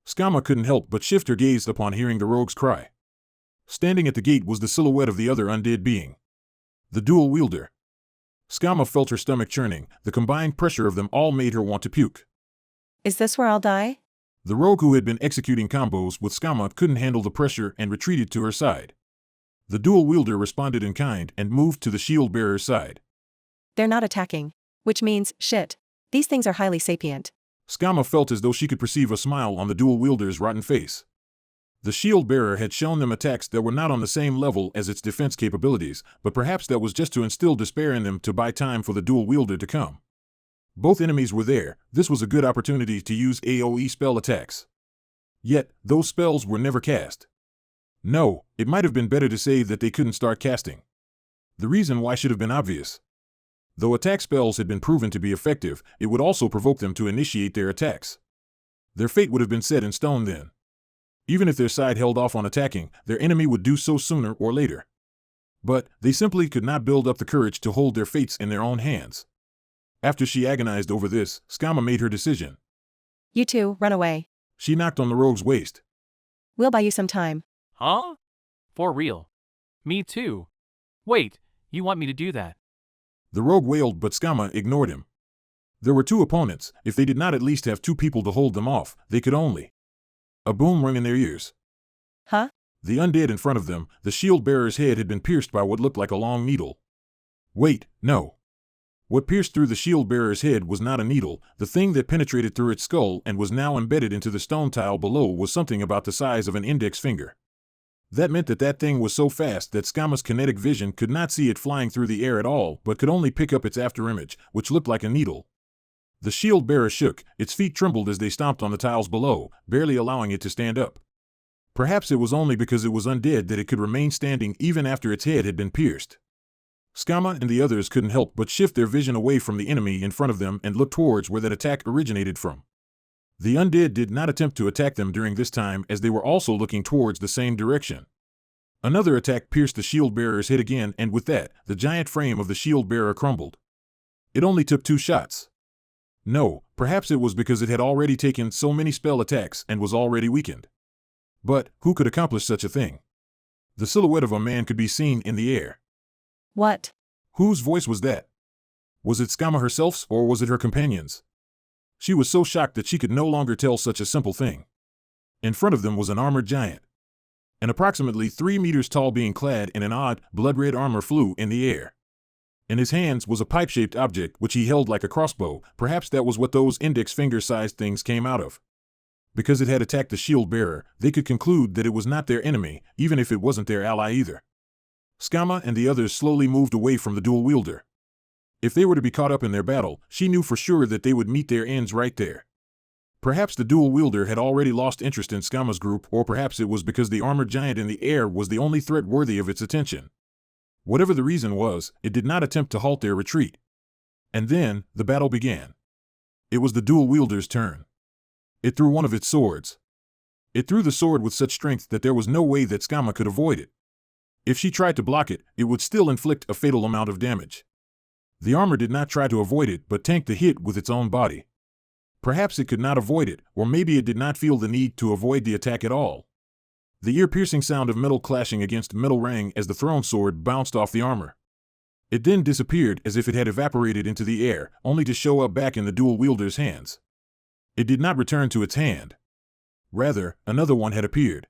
Speaker 1: Skama couldn't help but shift her gaze upon hearing the rogue's cry. Standing at the gate was the silhouette of the other undead being. The dual wielder. Skama felt her stomach churning, the combined pressure of them all made her want to puke.
Speaker 9: Is this where I'll die?
Speaker 1: The rogue who had been executing combos with Skama couldn't handle the pressure and retreated to her side. The dual wielder responded in kind and moved to the shield bearer's side.
Speaker 9: They're not attacking. Which means, shit. These things are highly sapient.
Speaker 1: Skama felt as though she could perceive a smile on the dual wielder's rotten face. The shield bearer had shown them attacks that were not on the same level as its defense capabilities, but perhaps that was just to instill despair in them to buy time for the dual wielder to come. Both enemies were there. This was a good opportunity to use AoE spell attacks. Yet, those spells were never cast. No, it might have been better to say that they couldn't start casting. The reason why should have been obvious. Though attack spells had been proven to be effective, it would also provoke them to initiate their attacks. Their fate would have been set in stone then. Even if their side held off on attacking, their enemy would do so sooner or later. But they simply could not build up the courage to hold their fates in their own hands. After she agonized over this, Skama made her decision.
Speaker 9: You two, run away.
Speaker 1: She knocked on the rogue's waist.
Speaker 9: We'll buy you some time.
Speaker 21: Huh? For real? Me too. Wait, you want me to do that?
Speaker 1: The rogue wailed, but Skama ignored him. There were 2 opponents. If they did not at least have 2 people to hold them off, they could only. A boom rang in their ears.
Speaker 9: Huh?
Speaker 1: The undead in front of them, the shield bearer's head had been pierced by what looked like a long needle. Wait, no. What pierced through the shield bearer's head was not a needle. The thing that penetrated through its skull and was now embedded into the stone tile below was something about the size of an index finger. That meant that thing was so fast that Skama's kinetic vision could not see it flying through the air at all, but could only pick up its afterimage, which looked like a needle. The shield bearer shook, its feet trembled as they stomped on the tiles below, barely allowing it to stand up. Perhaps it was only because it was undead that it could remain standing even after its head had been pierced. Skama and the others couldn't help but shift their vision away from the enemy in front of them and look towards where that attack originated from. The undead did not attempt to attack them during this time, as they were also looking towards the same direction. Another attack pierced the shield bearer's head again, and with that, the giant frame of the shield bearer crumbled. It only took 2 shots. No, perhaps it was because it had already taken so many spell attacks and was already weakened. But who could accomplish such a thing? The silhouette of a man could be seen in the air.
Speaker 9: What?
Speaker 1: Whose voice was that? Was it Skama herself's, or was it her companion's? She was so shocked that she could no longer tell such a simple thing. In front of them was an armored giant. An approximately 3 meters tall being clad in an odd, blood-red armor flew in the air. In his hands was a pipe-shaped object which he held like a crossbow. Perhaps that was what those index finger-sized things came out of. Because it had attacked the shield bearer, they could conclude that it was not their enemy, even if it wasn't their ally either. Skama and the others slowly moved away from the dual wielder. If they were to be caught up in their battle, she knew for sure that they would meet their ends right there. Perhaps the dual wielder had already lost interest in Skama's group, or perhaps it was because the armored giant in the air was the only threat worthy of its attention. Whatever the reason was, it did not attempt to halt their retreat. And then, the battle began. It was the dual wielder's turn. It threw one of its swords. It threw the sword with such strength that there was no way that Skama could avoid it. If she tried to block it, it would still inflict a fatal amount of damage. The armor did not try to avoid it, but tanked the hit with its own body. Perhaps it could not avoid it, or maybe it did not feel the need to avoid the attack at all. The ear-piercing sound of metal clashing against metal rang as the thrown sword bounced off the armor. It then disappeared as if it had evaporated into the air, only to show up back in the dual wielder's hands. It did not return to its hand. Rather, another one had appeared.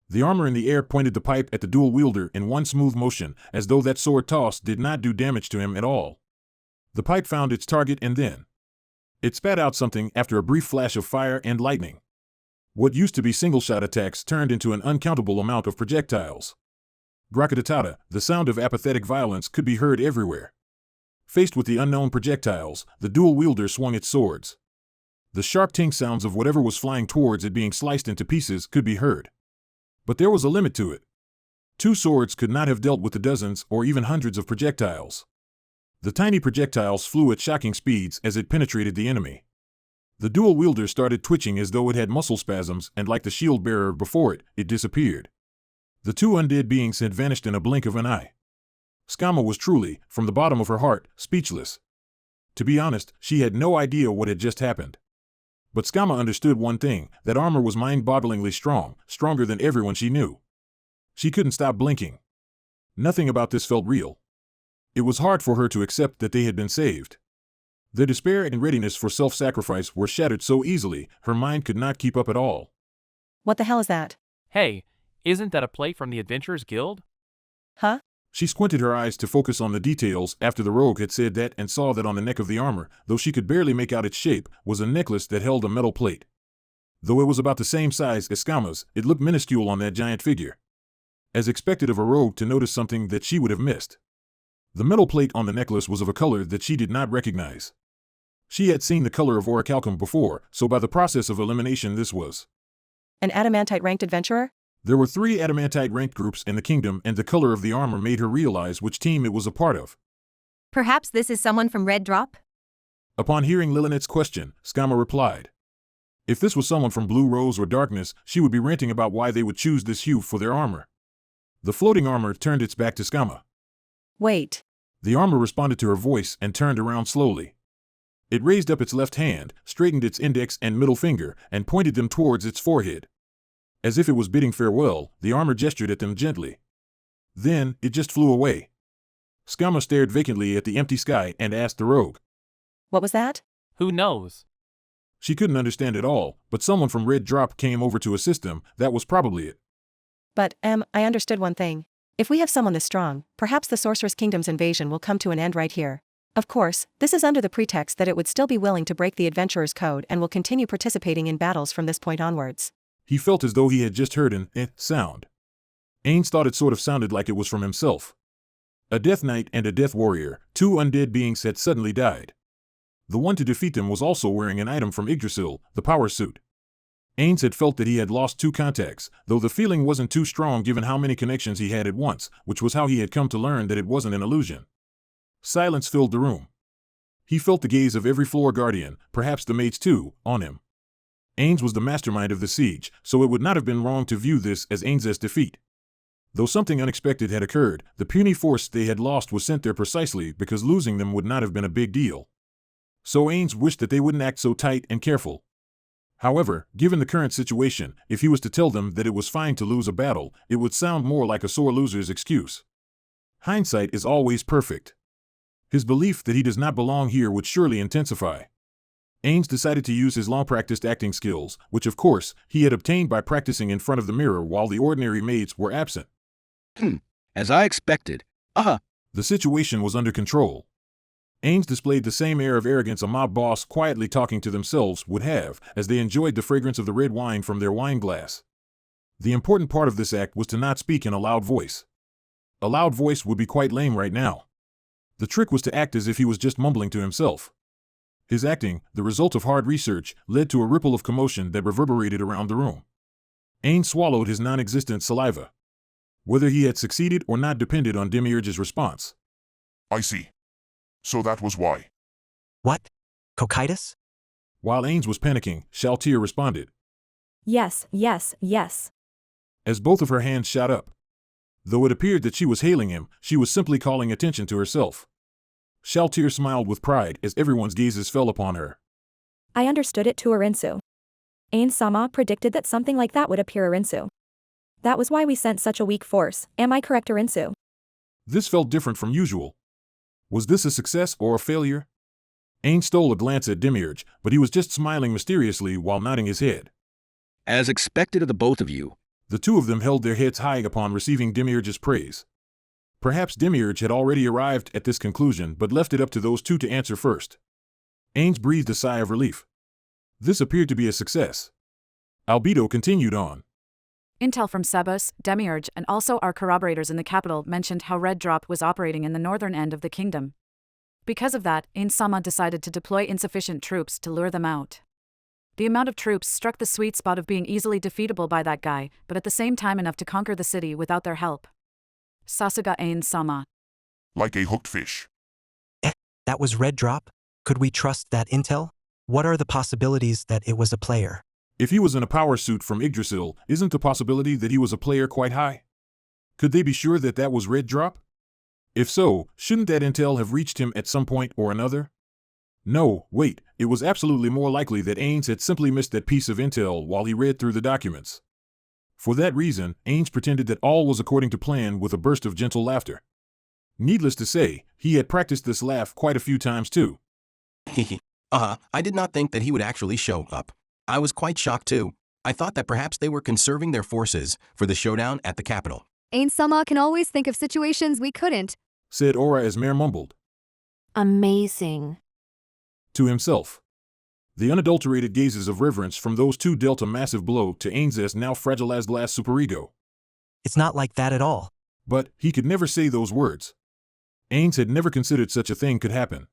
Speaker 1: The armor in the air pointed the pipe at the dual wielder in one smooth motion, as though that sword toss did not do damage to him at all. The pipe found its target and then it spat out something after a brief flash of fire and lightning. What used to be single-shot attacks turned into an uncountable amount of projectiles. Grakatatata, the sound of apathetic violence could be heard everywhere. Faced with the unknown projectiles, the dual wielder swung its swords. The sharp ting sounds of whatever was flying towards it being sliced into pieces could be heard. But there was a limit to it. 2 swords could not have dealt with the dozens or even hundreds of projectiles. The tiny projectiles flew at shocking speeds as it penetrated the enemy. The dual wielder started twitching as though it had muscle spasms, and like the shield bearer before it, it disappeared. The 2 undead beings had vanished in a blink of an eye. Skama was truly, from the bottom of her heart, speechless. To be honest, she had no idea what had just happened. But Skama understood one thing: that armor was mind-bogglingly strong, stronger than everyone she knew. She couldn't stop blinking. Nothing about this felt real. It was hard for her to accept that they had been saved. Their despair and readiness for self-sacrifice were shattered so easily, her mind could not keep up at all.
Speaker 9: What the hell is that?
Speaker 21: Hey, isn't that a plate from the Adventurers Guild?
Speaker 9: Huh?
Speaker 1: She squinted her eyes to focus on the details after the rogue had said that and saw that on the neck of the armor, though she could barely make out its shape, was a necklace that held a metal plate. Though it was about the same size as Skama's, it looked minuscule on that giant figure. As expected of a rogue to notice something that she would have missed. The metal plate on the necklace was of a color that she did not recognize. She had seen the color of orichalcum before, so by the process of elimination this was
Speaker 9: an adamantite-ranked adventurer?
Speaker 1: There were 3 adamantite-ranked groups in the kingdom, and the color of the armor made her realize which team it was a part of.
Speaker 6: Perhaps this is someone from Red Drop?
Speaker 1: Upon hearing Lillinet's question, Skama replied. If this was someone from Blue Rose or Darkness, she would be ranting about why they would choose this hue for their armor. The floating armor turned its back to Skama.
Speaker 9: Wait.
Speaker 1: The armor responded to her voice and turned around slowly. It raised up its left hand, straightened its index and middle finger, and pointed them towards its forehead. As if it was bidding farewell, the armor gestured at them gently. Then, it just flew away. Skama stared vacantly at the empty sky and asked the rogue.
Speaker 9: What was that?
Speaker 21: Who knows?
Speaker 1: She couldn't understand it all, but someone from Red Drop came over to assist them. That was probably it.
Speaker 9: But, I understood one thing. If we have someone this strong, perhaps the Sorceress Kingdom's invasion will come to an end right here. Of course, this is under the pretext that it would still be willing to break the Adventurer's Code and will continue participating in battles from this point onwards.
Speaker 1: He felt as though he had just heard an sound. Ains thought it sort of sounded like it was from himself. A Death Knight and a Death Warrior, 2 undead beings had suddenly died. The one to defeat them was also wearing an item from Yggdrasil, the power suit. Ains had felt that he had lost 2 contacts, though the feeling wasn't too strong given how many connections he had at once, which was how he had come to learn that it wasn't an illusion. Silence filled the room. He felt the gaze of every floor guardian, perhaps the mates too, on him. Ains was the mastermind of the siege, so it would not have been wrong to view this as Ains's defeat. Though something unexpected had occurred, the puny force they had lost was sent there precisely because losing them would not have been a big deal. So Ains wished that they wouldn't act so tight and careful. However, given the current situation, if he was to tell them that it was fine to lose a battle, it would sound more like a sore loser's excuse. Hindsight is always perfect. His belief that he does not belong here would surely intensify. Ains decided to use his long-practiced acting skills, which of course, he had obtained by practicing in front of the mirror while the ordinary maids were absent.
Speaker 16: As I expected.
Speaker 1: The situation was under control. Ains displayed the same air of arrogance a mob boss quietly talking to themselves would have, as they enjoyed the fragrance of the red wine from their wine glass. The important part of this act was to not speak in a loud voice. A loud voice would be quite lame right now. The trick was to act as if he was just mumbling to himself. His acting, the result of hard research, led to a ripple of commotion that reverberated around the room. Ains swallowed his non-existent saliva. Whether he had succeeded or not depended on Demiurge's response.
Speaker 10: I see. So that was why.
Speaker 4: What? Cocytus?
Speaker 1: While Ains was panicking, Shaltir responded.
Speaker 11: Yes, yes, yes.
Speaker 1: As both of her hands shot up. Though it appeared that she was hailing him, she was simply calling attention to herself. Shaltir smiled with pride as everyone's gazes fell upon her.
Speaker 11: I understood it to Arinsu. Ain-sama predicted that something like that would appear Arinsu. That was why we sent such a weak force, am I correct, Arinsu?
Speaker 1: This felt different from usual. Was this a success or a failure? Ains stole a glance at Demiurge, but he was just smiling mysteriously while nodding his head.
Speaker 16: As expected of the both of you.
Speaker 1: The two of them held their heads high upon receiving Demiurge's praise. Perhaps Demiurge had already arrived at this conclusion but left it up to those two to answer first. Ains breathed a sigh of relief. This appeared to be a success. Albedo continued on.
Speaker 2: Intel from Sebus, Demiurge, and also our corroborators in the capital mentioned how Red Drop was operating in the northern end of the kingdom. Because of that, Ain-sama decided to deploy insufficient troops to lure them out. The amount of troops struck the sweet spot of being easily defeatable by that guy, but at the same time enough to conquer the city without their help. Sasuga Ain-sama.
Speaker 10: Like a hooked fish.
Speaker 4: That was Red Drop? Could we trust that intel? What are the possibilities that it was a player?
Speaker 1: If he was in a power suit from Yggdrasil, isn't the possibility that he was a player quite high? Could they be sure that that was Red Drop? If so, shouldn't that intel have reached him at some point or another? No, wait, it was absolutely more likely that Ains had simply missed that piece of intel while he read through the documents. For that reason, Ains pretended that all was according to plan with a burst of gentle laughter. Needless to say, he had practiced this laugh quite a few times too.
Speaker 5: I did not think that he would actually show up. I was quite shocked too. I thought that perhaps they were conserving their forces for the showdown at the capital.
Speaker 12: Ain-sama can always think of situations we couldn't,
Speaker 1: said Aura as Mare mumbled.
Speaker 7: Amazing.
Speaker 1: To himself. The unadulterated gazes of reverence from those two dealt a massive blow to Ains's now fragilized glass superego.
Speaker 4: It's not like that at all.
Speaker 1: But he could never say those words. Ains had never considered such a thing could happen.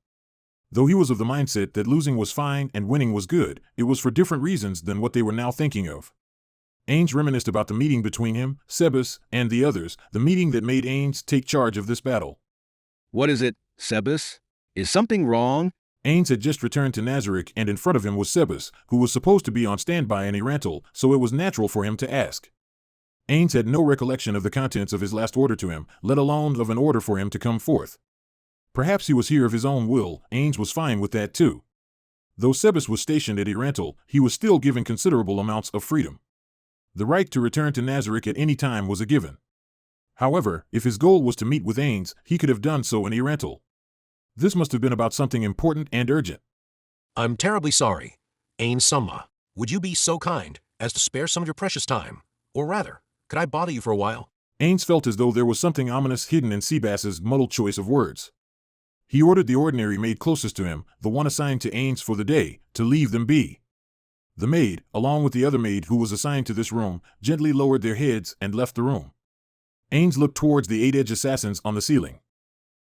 Speaker 1: Though he was of the mindset that losing was fine and winning was good, it was for different reasons than what they were now thinking of. Ains reminisced about the meeting between him, Sebus, and the others, the meeting that made Ains take charge of this battle.
Speaker 16: What is it, Sebus? Is something wrong?
Speaker 1: Ains had just returned to Nazarick and in front of him was Sebus, who was supposed to be on standby in Erantal, so it was natural for him to ask. Ains had no recollection of the contents of his last order to him, let alone of an order for him to come forth. Perhaps he was here of his own will, Ains was fine with that too. Though Sebus was stationed at Erantal, he was still given considerable amounts of freedom. The right to return to Nazarick at any time was a given. However, if his goal was to meet with Ains, he could have done so in Erantal. This must have been about something important and urgent.
Speaker 14: I'm terribly sorry. Ain-sama, would you be so kind as to spare some of your precious time? Or rather, could I bother you for a while?
Speaker 1: Ains felt as though there was something ominous hidden in Seabass's muddled choice of words. He ordered the ordinary maid closest to him, the one assigned to Ains for the day, to leave them be. The maid, along with the other maid who was assigned to this room, gently lowered their heads and left the room. Ains looked towards the 8-edge assassins on the ceiling.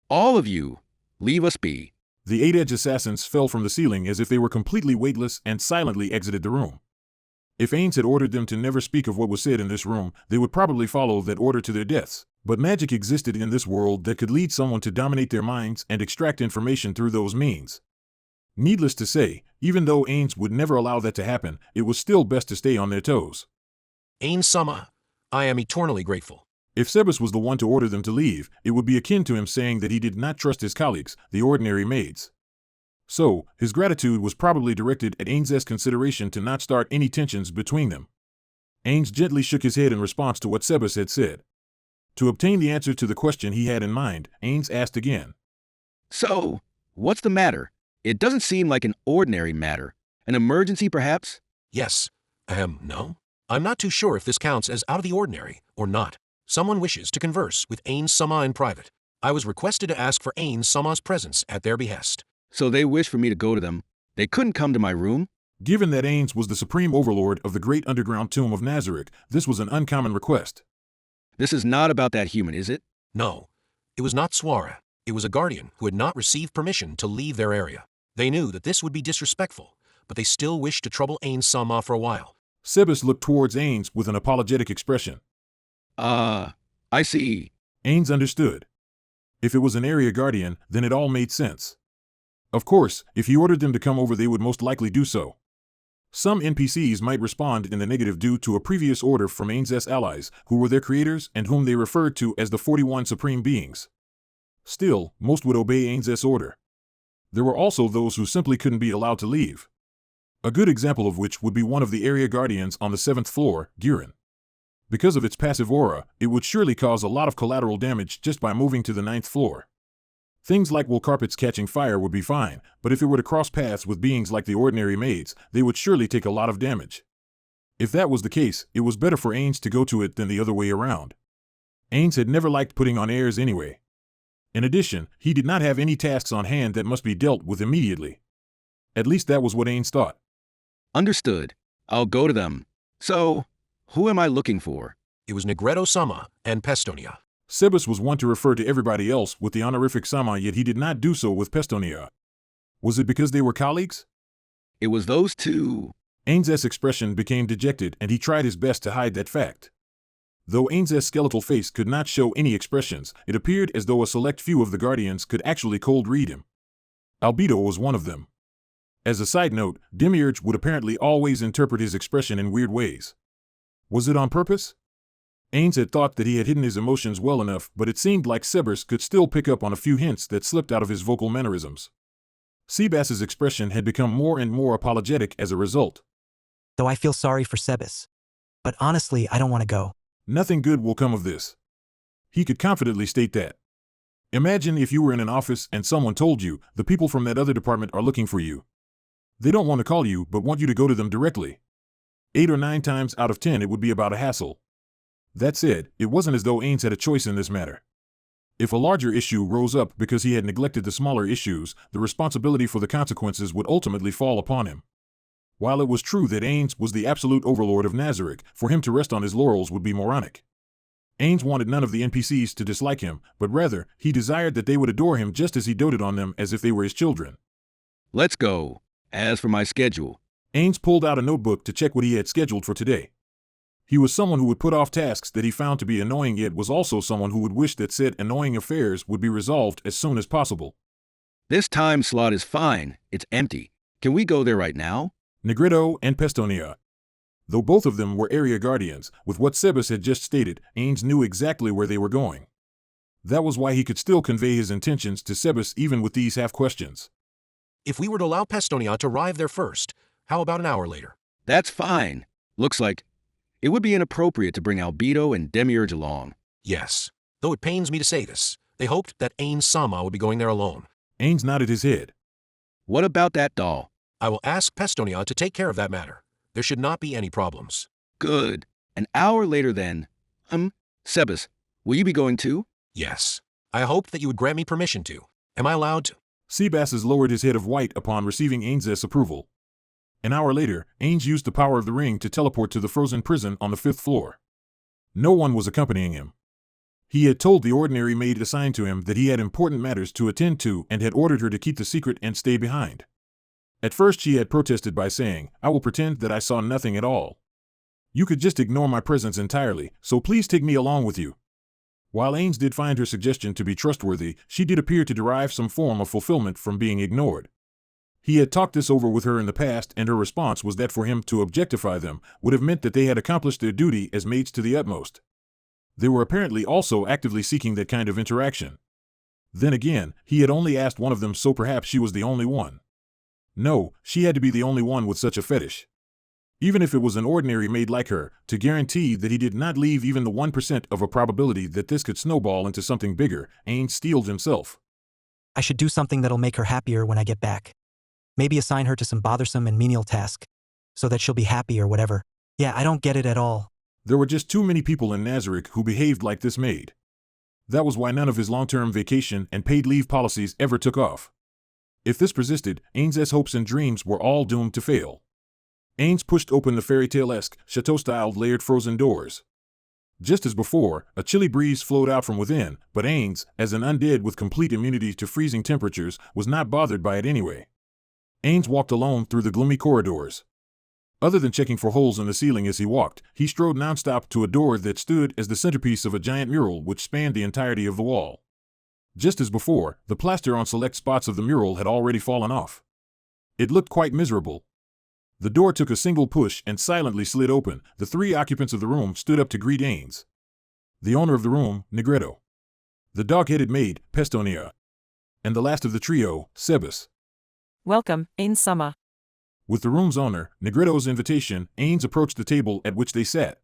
Speaker 16: All of you, leave us be.
Speaker 1: The 8-edge assassins fell from the ceiling as if they were completely weightless and silently exited the room. If Ains had ordered them to never speak of what was said in this room, they would probably follow that order to their deaths. But magic existed in this world that could lead someone to dominate their minds and extract information through those means. Needless to say, even though Ains would never allow that to happen, it was still best to stay on their toes.
Speaker 14: Ain-sama, I am eternally grateful.
Speaker 1: If Sebus was the one to order them to leave, it would be akin to him saying that he did not trust his colleagues, the ordinary maids. So, his gratitude was probably directed at Ains's consideration to not start any tensions between them. Ains gently shook his head in response to what Sebus had said. To obtain the answer to the question he had in mind, Ains asked again.
Speaker 16: So, what's the matter? It doesn't seem like an ordinary matter. An emergency, perhaps?
Speaker 14: Yes. No. I'm not too sure if this counts as out of the ordinary or not. Someone wishes to converse with Ain-sama in private. I was requested to ask for Ain Sama's presence at their behest.
Speaker 16: So they wish for me to go to them. They couldn't come to my room?
Speaker 1: Given that Ains was the supreme overlord of the great underground tomb of Nazareth, this was an uncommon request.
Speaker 16: This is not about that human, is it?
Speaker 14: No. It was not Swara. It was a guardian who had not received permission to leave their area. They knew that this would be disrespectful, but they still wished to trouble Ain Sama for a while.
Speaker 1: Sebas looked towards Ains with an apologetic expression.
Speaker 16: I see.
Speaker 1: Ains understood. If it was an area guardian, then it all made sense. Of course, if he ordered them to come over, they would most likely do so. Some NPCs might respond in the negative due to a previous order from Ains's allies, who were their creators and whom they referred to as the 41 Supreme Beings. Still, most would obey Ains's order. There were also those who simply couldn't be allowed to leave. A good example of which would be one of the area guardians on the 7th floor, Giran. Because of its passive aura, it would surely cause a lot of collateral damage just by moving to the 9th floor. Things like wool carpets catching fire would be fine, but if it were to cross paths with beings like the ordinary maids, they would surely take a lot of damage. If that was the case, it was better for Ains to go to it than the other way around. Ains had never liked putting on airs anyway. In addition, he did not have any tasks on hand that must be dealt with immediately. At least that was what Ains thought.
Speaker 16: Understood. I'll go to them. So, who am I looking for?
Speaker 14: It was Negredo Sama and Pestonia.
Speaker 1: Sebas was one to refer to everybody else with the honorific Sama, yet he did not do so with Pestonia. Was it because they were colleagues?
Speaker 16: It was those two.
Speaker 1: Ains's expression became dejected, and he tried his best to hide that fact. Though Ains's skeletal face could not show any expressions, it appeared as though a select few of the Guardians could actually cold read him. Albedo was one of them. As a side note, Demiurge would apparently always interpret his expression in weird ways. Was it on purpose? Ains had thought that he had hidden his emotions well enough, but it seemed like Sebas could still pick up on a few hints that slipped out of his vocal mannerisms. Sebas's expression had become more and more apologetic as a result.
Speaker 4: Though I feel sorry for Sebas. But honestly, I don't want to go.
Speaker 1: Nothing good will come of this. He could confidently state that. Imagine if you were in an office and someone told you, the people from that other department are looking for you. They don't want to call you, but want you to go to them directly. 8 or 9 times out of 10 it would be about a hassle. That said, it wasn't as though Ains had a choice in this matter. If a larger issue rose up because he had neglected the smaller issues, the responsibility for the consequences would ultimately fall upon him. While it was true that Ains was the absolute overlord of Nazareth, for him to rest on his laurels would be moronic. Ains wanted none of the NPCs to dislike him, but rather, he desired that they would adore him just as he doted on them as if they were his children.
Speaker 16: Let's go. As for my schedule.
Speaker 1: Ains pulled out a notebook to check what he had scheduled for today. He was someone who would put off tasks that he found to be annoying, yet was also someone who would wish that said annoying affairs would be resolved as soon as possible.
Speaker 16: This time slot is fine. It's empty. Can we go there right now?
Speaker 1: Negredo and Pestonia. Though both of them were area guardians, with what Sebas had just stated, Ains knew exactly where they were going. That was why he could still convey his intentions to Sebas even with these half-questions.
Speaker 14: If we were to allow Pestonia to arrive there first, how about an hour later?
Speaker 16: That's fine. Looks like it would be inappropriate to bring Albedo and Demiurge along.
Speaker 14: Yes. Though it pains me to say this, they hoped that Ain Sama would be going there alone.
Speaker 1: Ains nodded his head.
Speaker 16: What about that doll?
Speaker 14: I will ask Pestonia to take care of that matter. There should not be any problems.
Speaker 16: Good. An hour later then. Sebas, will you be going too?
Speaker 14: Yes. I hoped that you would grant me permission to. Am I allowed to?
Speaker 1: Sebas lowered his head of white upon receiving Ains's approval. An hour later, Ains used the power of the ring to teleport to the frozen prison on the 5th floor. No one was accompanying him. He had told the ordinary maid assigned to him that he had important matters to attend to and had ordered her to keep the secret and stay behind. At first she had protested by saying, "I will pretend that I saw nothing at all. You could just ignore my presence entirely, so please take me along with you." While Ains did find her suggestion to be trustworthy, she did appear to derive some form of fulfillment from being ignored. He had talked this over with her in the past, and her response was that for him to objectify them would have meant that they had accomplished their duty as maids to the utmost. They were apparently also actively seeking that kind of interaction. Then again, he had only asked one of them, so perhaps she was the only one. No, she had to be the only one with such a fetish. Even if it was an ordinary maid like her, to guarantee that he did not leave even the 1% of a probability that this could snowball into something bigger, Ains steeled himself.
Speaker 4: I should do something that'll make her happier when I get back. Maybe assign her to some bothersome and menial task, so that she'll be happy or whatever. Yeah, I don't get it at all.
Speaker 1: There were just too many people in Nazareth who behaved like this maid. That was why none of his long-term vacation and paid leave policies ever took off. If this persisted, Ains's hopes and dreams were all doomed to fail. Ains pushed open the fairy tale-esque, chateau-styled layered frozen doors. Just as before, a chilly breeze flowed out from within, but Ains, as an undead with complete immunity to freezing temperatures, was not bothered by it anyway. Ains walked alone through the gloomy corridors. Other than checking for holes in the ceiling as he walked, he strode nonstop to a door that stood as the centerpiece of a giant mural which spanned the entirety of the wall. Just as before, the plaster on select spots of the mural had already fallen off. It looked quite miserable. The door took a single push and silently slid open. The three occupants of the room stood up to greet Ains. The owner of the room, Negretto. The dog-headed maid, Pestonia. And the last of the trio, Sebas.
Speaker 13: Welcome, Ains Sama.
Speaker 1: With the room's owner, Negretto's invitation, Ains approached the table at which they sat.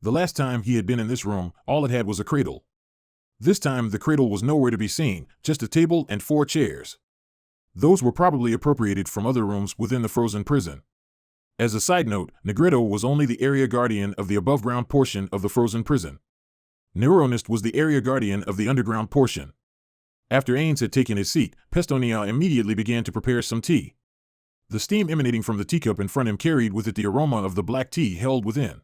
Speaker 1: The last time he had been in this room, all it had was a cradle. This time the cradle was nowhere to be seen, just a table and 4 chairs. Those were probably appropriated from other rooms within the frozen prison. As a side note, Negretto was only the area guardian of the above-ground portion of the frozen prison. Neuronist was the area guardian of the underground portion. After Ains had taken his seat, Pestonia immediately began to prepare some tea. The steam emanating from the teacup in front of him carried with it the aroma of the black tea held within.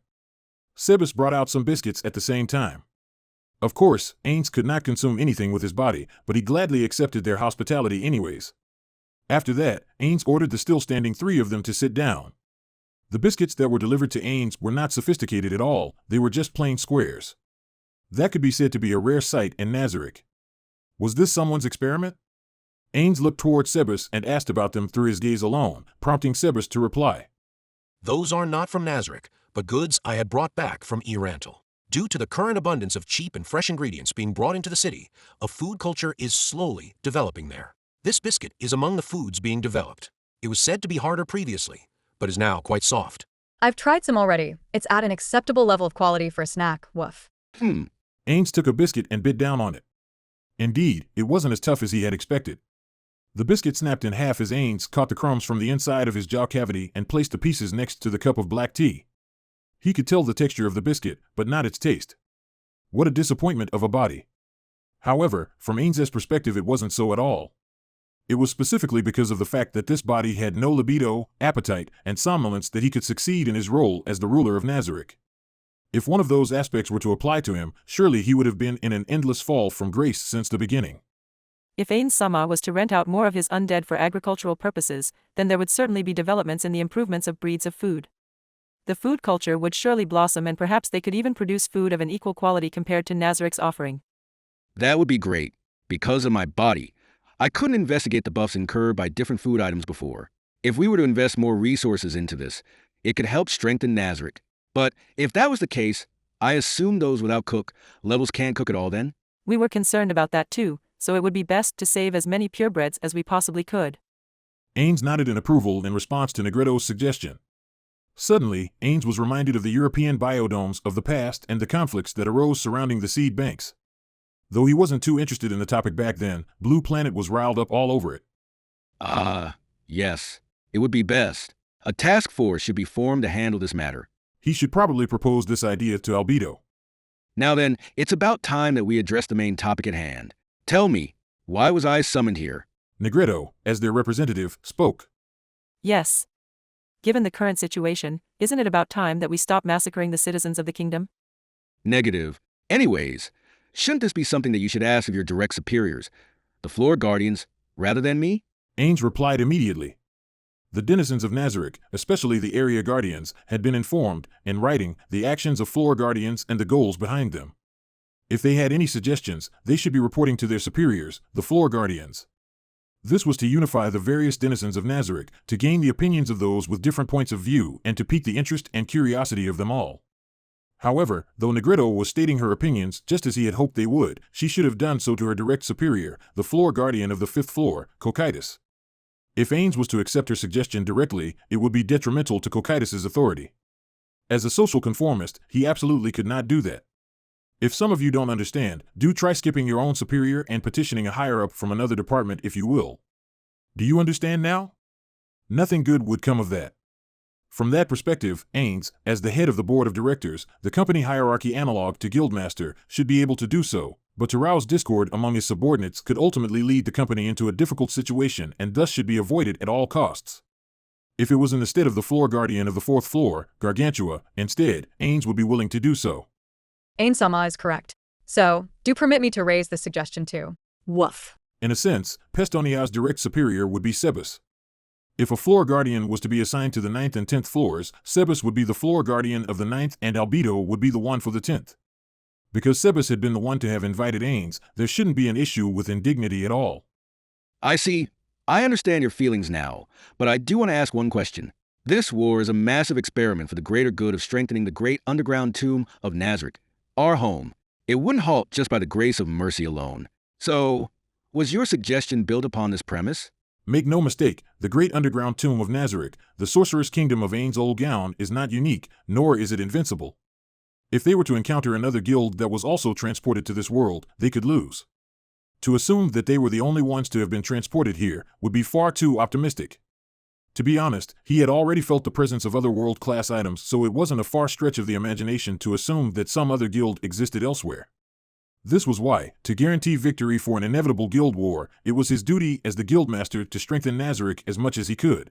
Speaker 1: Sebas brought out some biscuits at the same time. Of course, Ains could not consume anything with his body, but he gladly accepted their hospitality anyways. After that, Ains ordered the still-standing 3 of them to sit down. The biscuits that were delivered to Ains were not sophisticated at all, they were just plain squares. That could be said to be a rare sight in Nazarick. Was this someone's experiment? Ains looked toward Sebas and asked about them through his gaze alone, prompting Sebas to reply.
Speaker 14: Those are not from Nazarick, but goods I had brought back from Erantal. Due to the current abundance of cheap and fresh ingredients being brought into the city, a food culture is slowly developing there. This biscuit is among the foods being developed. It was said to be harder previously, but is now quite soft.
Speaker 18: I've tried some already. It's at an acceptable level of quality for a snack, woof.
Speaker 1: Ains took a biscuit and bit down on it. Indeed, it wasn't as tough as he had expected. The biscuit snapped in half as Ains caught the crumbs from the inside of his jaw cavity and placed the pieces next to the cup of black tea. He could tell the texture of the biscuit, but not its taste. What a disappointment of a body. However, from Ains's perspective it wasn't so at all. It was specifically because of the fact that this body had no libido, appetite, and somnolence that he could succeed in his role as the ruler of Nazarick. If one of those aspects were to apply to him, surely he would have been in an endless fall from grace since the beginning.
Speaker 13: If Ains Sama was to rent out more of his undead for agricultural purposes, then there would certainly be developments in the improvements of breeds of food. The food culture would surely blossom and perhaps they could even produce food of an equal quality compared to Nazarick's offering.
Speaker 16: That would be great. Because of my body, I couldn't investigate the buffs incurred by different food items before. If we were to invest more resources into this, it could help strengthen Nazarick. But if that was the case, I assume those without cook levels can't cook at all then?
Speaker 13: We were concerned about that too, so it would be best to save as many purebreds as we possibly could.
Speaker 1: Ains nodded in approval in response to Negretto's suggestion. Suddenly, Ains was reminded of the European biodomes of the past and the conflicts that arose surrounding the seed banks. Though he wasn't too interested in the topic back then, Blue Planet was riled up all over it.
Speaker 16: Yes. It would be best. A task force should be formed to handle this matter.
Speaker 1: He should probably propose this idea to Albedo.
Speaker 16: Now then, it's about time that we address the main topic at hand. Tell me, why was I summoned here?
Speaker 1: Negretto, as their representative, spoke.
Speaker 13: Yes. Given the current situation, isn't it about time that we stop massacring the citizens of the kingdom?
Speaker 16: Negative. Anyways, shouldn't this be something that you should ask of your direct superiors, the floor guardians, rather than me?
Speaker 1: Ains replied immediately. The denizens of Nazarick, especially the area guardians, had been informed, in writing, the actions of floor guardians and the goals behind them. If they had any suggestions, they should be reporting to their superiors, the floor guardians. This was to unify the various denizens of Nazarick, to gain the opinions of those with different points of view, and to pique the interest and curiosity of them all. However, though Negretto was stating her opinions just as he had hoped they would, she should have done so to her direct superior, the floor guardian of the 5th floor, Cocytus. If Ains was to accept her suggestion directly, it would be detrimental to Cocytus's authority. As a social conformist, he absolutely could not do that. If some of you don't understand, do try skipping your own superior and petitioning a higher-up from another department if you will. Do you understand now? Nothing good would come of that. From that perspective, Ains, as the head of the board of directors, the company hierarchy analog to Guildmaster, should be able to do so, But to rouse discord among his subordinates could ultimately lead the company into a difficult situation and thus should be avoided at all costs. If it was in the stead of the floor guardian of the fourth floor, Gargantua, instead, Ains would be willing to do so.
Speaker 18: Ain-sama is correct. So, do permit me to raise this suggestion too. Woof.
Speaker 1: In a sense, Pestonia's direct superior would be Sebas. If a floor guardian was to be assigned to the 9th and 10th floors, Sebas would be the floor guardian of the 9th and Albedo would be the one for the 10th. Because Sebas had been the one to have invited Ains, there shouldn't be an issue with indignity at all.
Speaker 16: I see. I understand your feelings now, but I do want to ask one question. This war is a massive experiment for the greater good of strengthening the great underground tomb of Nazarick, our home. It wouldn't halt just by the grace of mercy alone. So, was your suggestion built upon this premise?
Speaker 1: Make no mistake, the great underground tomb of Nazarick, the sorcerer's kingdom of Ain's old gown, is not unique, nor is it invincible. If they were to encounter another guild that was also transported to this world, they could lose. To assume that they were the only ones to have been transported here would be far too optimistic. To be honest, he had already felt the presence of other world-class items, so it wasn't a far stretch of the imagination to assume that some other guild existed elsewhere. This was why, to guarantee victory for an inevitable guild war, it was his duty as the guildmaster to strengthen Nazarick as much as he could.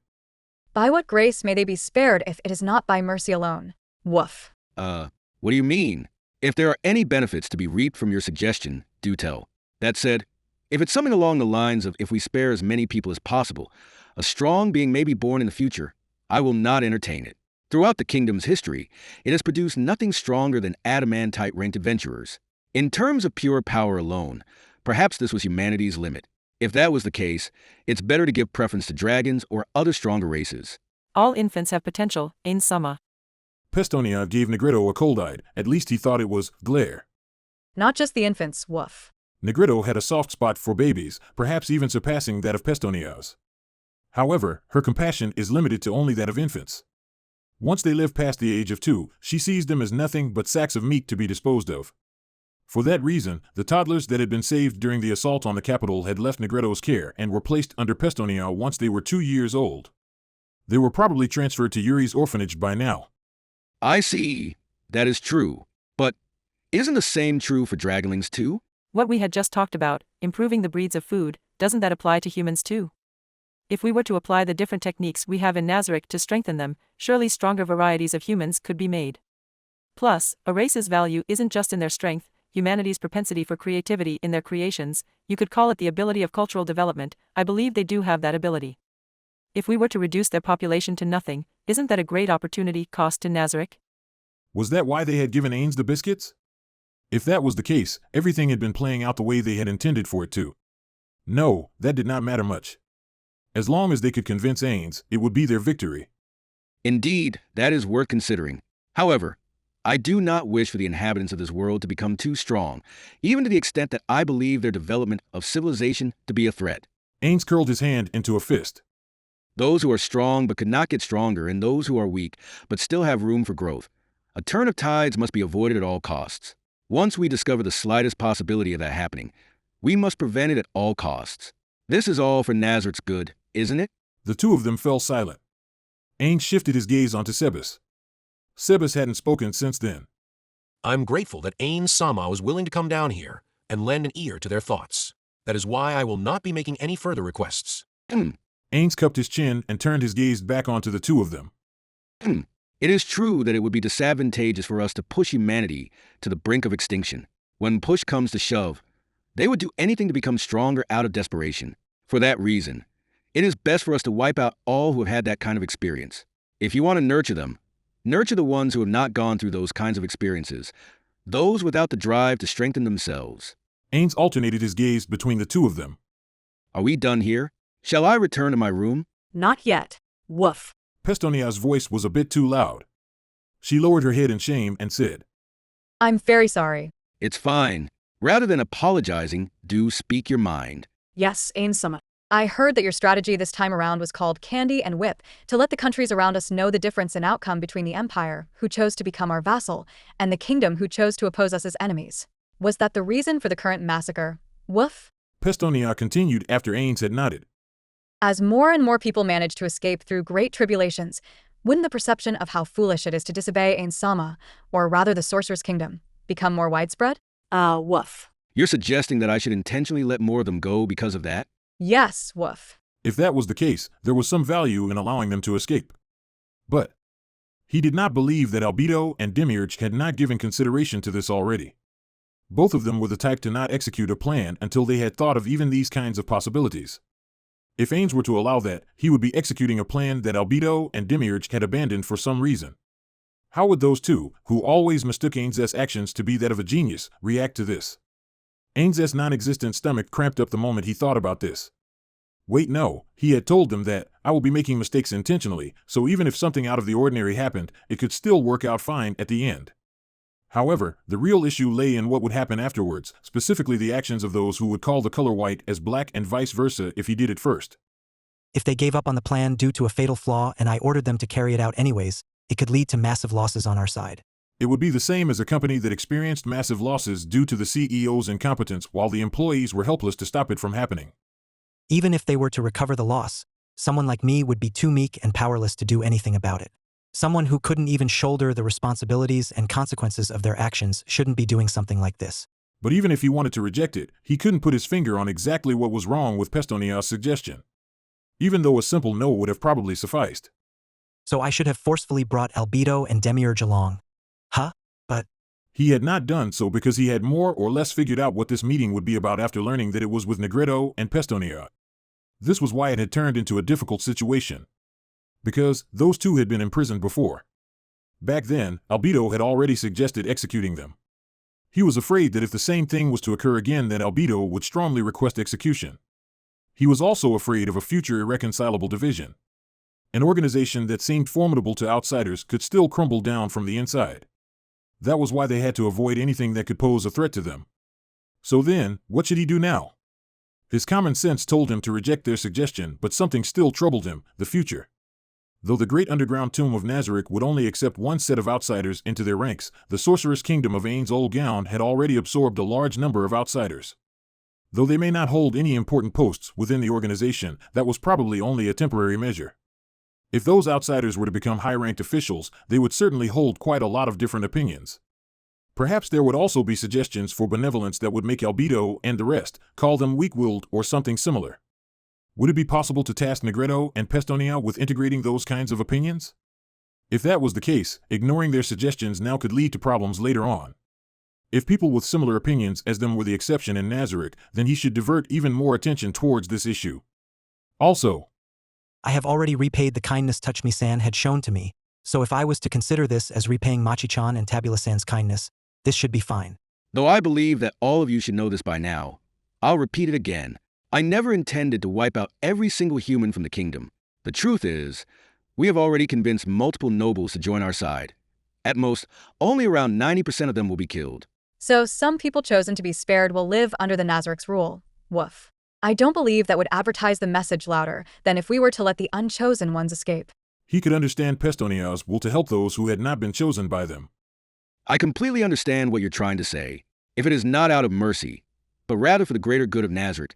Speaker 18: By what grace may they be spared if it is not by mercy alone? Woof.
Speaker 16: What do you mean? If there are any benefits to be reaped from your suggestion, do tell. That said, if it's something along the lines of if we spare as many people as possible, a strong being may be born in the future, I will not entertain it. Throughout the kingdom's history, it has produced nothing stronger than adamantite-ranked adventurers. In terms of pure power alone, perhaps this was humanity's limit. If that was the case, it's better to give preference to dragons or other stronger races.
Speaker 13: All infants have potential, Ain-sama.
Speaker 1: Pestonia gave Negretto a cold-eyed, at least he thought it was, glare.
Speaker 18: Not just the infants, woof.
Speaker 1: Negretto had a soft spot for babies, perhaps even surpassing that of Pestonia's. However, her compassion is limited to only that of infants. Once they live past the age of 2, she sees them as nothing but sacks of meat to be disposed of. For that reason, the toddlers that had been saved during the assault on the capital had left Negretto's care and were placed under Pestonia once they were 2 years old. They were probably transferred to Yuri's orphanage by now.
Speaker 16: I see. That is true. But isn't the same true for dragonlings too?
Speaker 13: What we had just talked about, improving the breeds of food, doesn't that apply to humans too? If we were to apply the different techniques we have in Nazarick to strengthen them, surely stronger varieties of humans could be made. Plus, a race's value isn't just in their strength, humanity's propensity for creativity in their creations, you could call it the ability of cultural development. I believe they do have that ability. If we were to reduce their population to nothing, isn't that a great opportunity cost to Nazarick?
Speaker 1: Was that why they had given Ains the biscuits? If that was the case, everything had been playing out the way they had intended for it to. No, that did not matter much. As long as they could convince Ains, it would be their victory.
Speaker 16: Indeed, that is worth considering. However, I do not wish for the inhabitants of this world to become too strong, even to the extent that I believe their development of civilization to be a threat.
Speaker 1: Ains curled his hand into a fist.
Speaker 16: Those who are strong but could not get stronger, and those who are weak but still have room for growth. A turn of tides must be avoided at all costs. Once we discover the slightest possibility of that happening, we must prevent it at all costs. This is all for Nazarick's good, isn't it?
Speaker 1: The two of them fell silent. Ains shifted his gaze onto Sebas. Sebas hadn't spoken since then.
Speaker 14: I'm grateful that Ain-sama was willing to come down here and lend an ear to their thoughts. That is why I will not be making any further requests.
Speaker 1: Ains cupped his chin and turned his gaze back onto the two of them.
Speaker 16: It is true that it would be disadvantageous for us to push humanity to the brink of extinction. When push comes to shove, they would do anything to become stronger out of desperation. For that reason, it is best for us to wipe out all who have had that kind of experience. If you want to nurture them, nurture the ones who have not gone through those kinds of experiences, those without the drive to strengthen themselves.
Speaker 1: Ains alternated his gaze between the two of them.
Speaker 16: Are we done here? Shall I return to my room?
Speaker 18: Not yet. Woof.
Speaker 1: Pestonia's voice was a bit too loud. She lowered her head in shame and said,
Speaker 18: I'm very sorry.
Speaker 16: It's fine. Rather than apologizing, do speak your mind.
Speaker 18: Yes, Ain-sama. I heard that your strategy this time around was called Candy and Whip, to let the countries around us know the difference in outcome between the Empire, who chose to become our vassal, and the Kingdom, who chose to oppose us as enemies. Was that the reason for the current massacre? Woof?
Speaker 1: Pestonia continued after Ains had nodded.
Speaker 18: As more and more people manage to escape through great tribulations, wouldn't the perception of how foolish it is to disobey Ain-sama, or rather the Sorcerer's Kingdom, become more widespread? Woof.
Speaker 16: You're suggesting that I should intentionally let more of them go because of that?
Speaker 18: Yes, Woof.
Speaker 1: If that was the case, there was some value in allowing them to escape. But he did not believe that Albedo and Demiurge had not given consideration to this already. Both of them were the type to not execute a plan until they had thought of even these kinds of possibilities. If Ains were to allow that, he would be executing a plan that Albedo and Demiurge had abandoned for some reason. How would those two, who always mistook Ains's actions to be that of a genius, react to this? Ains's non-existent stomach cramped up the moment he thought about this. Wait, no, he had told them that, I will be making mistakes intentionally, so even if something out of the ordinary happened, it could still work out fine at the end. However, the real issue lay in what would happen afterwards, specifically the actions of those who would call the color white as black and vice versa if he did it first.
Speaker 4: If they gave up on the plan due to a fatal flaw and I ordered them to carry it out anyways, it could lead to massive losses on our side.
Speaker 1: It would be the same as a company that experienced massive losses due to the CEO's incompetence while the employees were helpless to stop it from happening.
Speaker 4: Even if they were to recover the loss, someone like me would be too meek and powerless to do anything about it. Someone who couldn't even shoulder the responsibilities and consequences of their actions shouldn't be doing something like this.
Speaker 1: But even if he wanted to reject it, he couldn't put his finger on exactly what was wrong with Pestonia's suggestion. Even though a simple no would have probably sufficed.
Speaker 4: So I should have forcefully brought Albedo and Demiurge along. Huh? But
Speaker 1: he had not done so because he had more or less figured out what this meeting would be about after learning that it was with Negretto and Pestonia. This was why it had turned into a difficult situation. Because those two had been imprisoned before. Back then, Albedo had already suggested executing them. He was afraid that if the same thing was to occur again, then Albedo would strongly request execution. He was also afraid of a future irreconcilable division. An organization that seemed formidable to outsiders could still crumble down from the inside. That was why they had to avoid anything that could pose a threat to them. So then, what should he do now? His common sense told him to reject their suggestion, but something still troubled him, the future. Though the great underground tomb of Nazarick would only accept one set of outsiders into their ranks, the sorcerous kingdom of Ains Old Gown had already absorbed a large number of outsiders. Though they may not hold any important posts within the organization, that was probably only a temporary measure. If those outsiders were to become high-ranked officials, they would certainly hold quite a lot of different opinions. Perhaps there would also be suggestions for benevolence that would make Albedo and the rest call them weak-willed or something similar. Would it be possible to task Negretto and Pestonia with integrating those kinds of opinions? If that was the case, ignoring their suggestions now could lead to problems later on. If people with similar opinions as them were the exception in Nazarick, then he should divert even more attention towards this issue. Also,
Speaker 4: I have already repaid the kindness Touch-Me-san had shown to me, so if I was to consider this as repaying Machi-chan and Tabula-san's kindness, this should be fine.
Speaker 16: Though I believe that all of you should know this by now, I'll repeat it again. I never intended to wipe out every single human from the kingdom. The truth is, we have already convinced multiple nobles to join our side. At most, only around 90% of them will be killed.
Speaker 18: So some people chosen to be spared will live under the Nazarick's rule. Woof. I don't believe that would advertise the message louder than if we were to let the unchosen ones escape.
Speaker 1: He could understand Pestonia's will to help those who had not been chosen by them.
Speaker 16: I completely understand what you're trying to say. If it is not out of mercy, but rather for the greater good of Nazarick,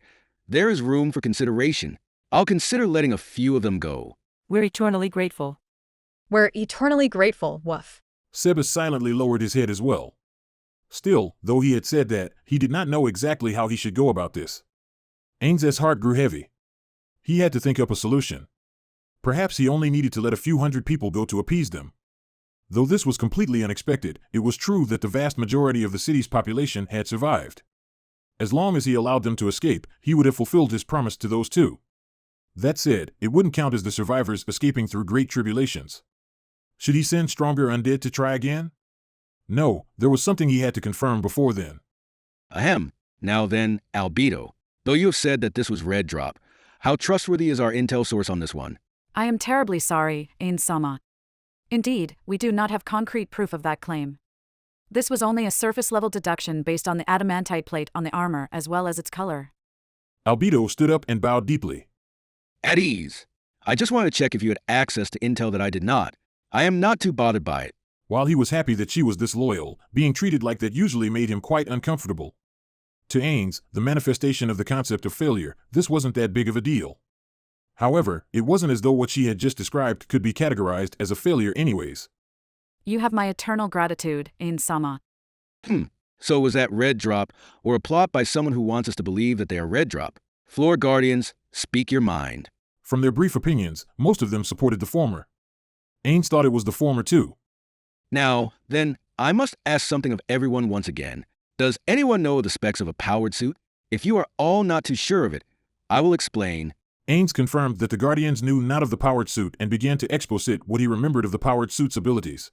Speaker 16: there is room for consideration. I'll consider letting a few of them go.
Speaker 13: We're eternally grateful.
Speaker 18: We're eternally grateful, Woof.
Speaker 1: Sebas silently lowered his head as well. Still, though he had said that, he did not know exactly how he should go about this. Ains's heart grew heavy. He had to think up a solution. Perhaps he only needed to let a few hundred people go to appease them. Though this was completely unexpected, it was true that the vast majority of the city's population had survived. As long as he allowed them to escape, he would have fulfilled his promise to those two. That said, it wouldn't count as the survivors escaping through great tribulations. Should he send stronger undead to try again? No, there was something he had to confirm before then.
Speaker 16: Ahem. Now then, Albedo. Though you have said that this was Red Drop, how trustworthy is our intel source on this one?
Speaker 2: I am terribly sorry, Ain-sama. Indeed, we do not have concrete proof of that claim. This was only a surface-level deduction based on the adamantite plate on the armor as well as its color.
Speaker 1: Albedo stood up and bowed deeply.
Speaker 16: At ease. I just wanted to check if you had access to intel that I did not. I am not too bothered by it.
Speaker 1: While he was happy that she was this loyal, being treated like that usually made him quite uncomfortable. To Ains, the manifestation of the concept of failure, this wasn't that big of a deal. However, it wasn't as though what she had just described could be categorized as a failure anyways.
Speaker 2: You have my eternal gratitude, Ain-sama.
Speaker 16: So was that red drop, or a plot by someone who wants us to believe that they are red drop? Floor Guardians, speak your mind.
Speaker 1: From their brief opinions, most of them supported the former. Ains thought it was the former too.
Speaker 16: Now, then, I must ask something of everyone once again. Does anyone know the specs of a powered suit? If you are all not too sure of it, I will explain.
Speaker 1: Ains confirmed that the Guardians knew not of the powered suit and began to exposit what he remembered of the powered suit's abilities.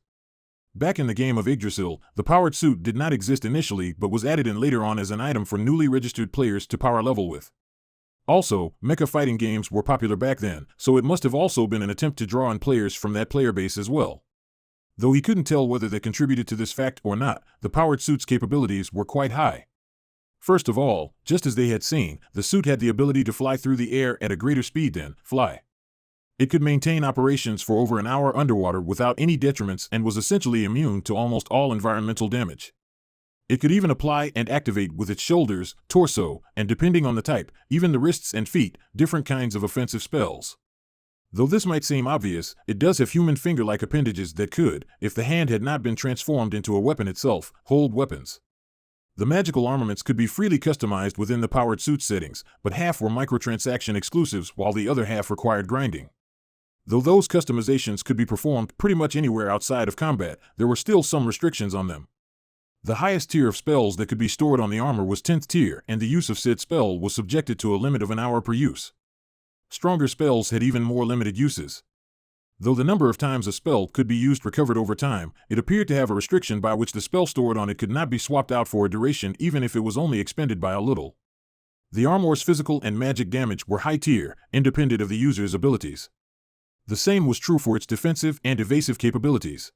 Speaker 1: Back in the game of Yggdrasil, the powered suit did not exist initially but was added in later on as an item for newly registered players to power level with. Also, mecha fighting games were popular back then, so it must have also been an attempt to draw in players from that player base as well. Though he couldn't tell whether they contributed to this fact or not, the powered suit's capabilities were quite high. First of all, just as they had seen, the suit had the ability to fly through the air at a greater speed than fly. It could maintain operations for over an hour underwater without any detriments and was essentially immune to almost all environmental damage. It could even apply and activate with its shoulders, torso, and depending on the type, even the wrists and feet, different kinds of offensive spells. Though this might seem obvious, it does have human finger-like appendages that could, if the hand had not been transformed into a weapon itself, hold weapons. The magical armaments could be freely customized within the powered suit settings, but half were microtransaction exclusives while the other half required grinding. Though those customizations could be performed pretty much anywhere outside of combat, there were still some restrictions on them. The highest tier of spells that could be stored on the armor was 10th tier, and the use of said spell was subjected to a limit of an hour per use. Stronger spells had even more limited uses. Though the number of times a spell could be used recovered over time, it appeared to have a restriction by which the spell stored on it could not be swapped out for a duration even if it was only expended by a little. The armor's physical and magic damage were high tier, independent of the user's abilities. The same was true for its defensive and evasive capabilities.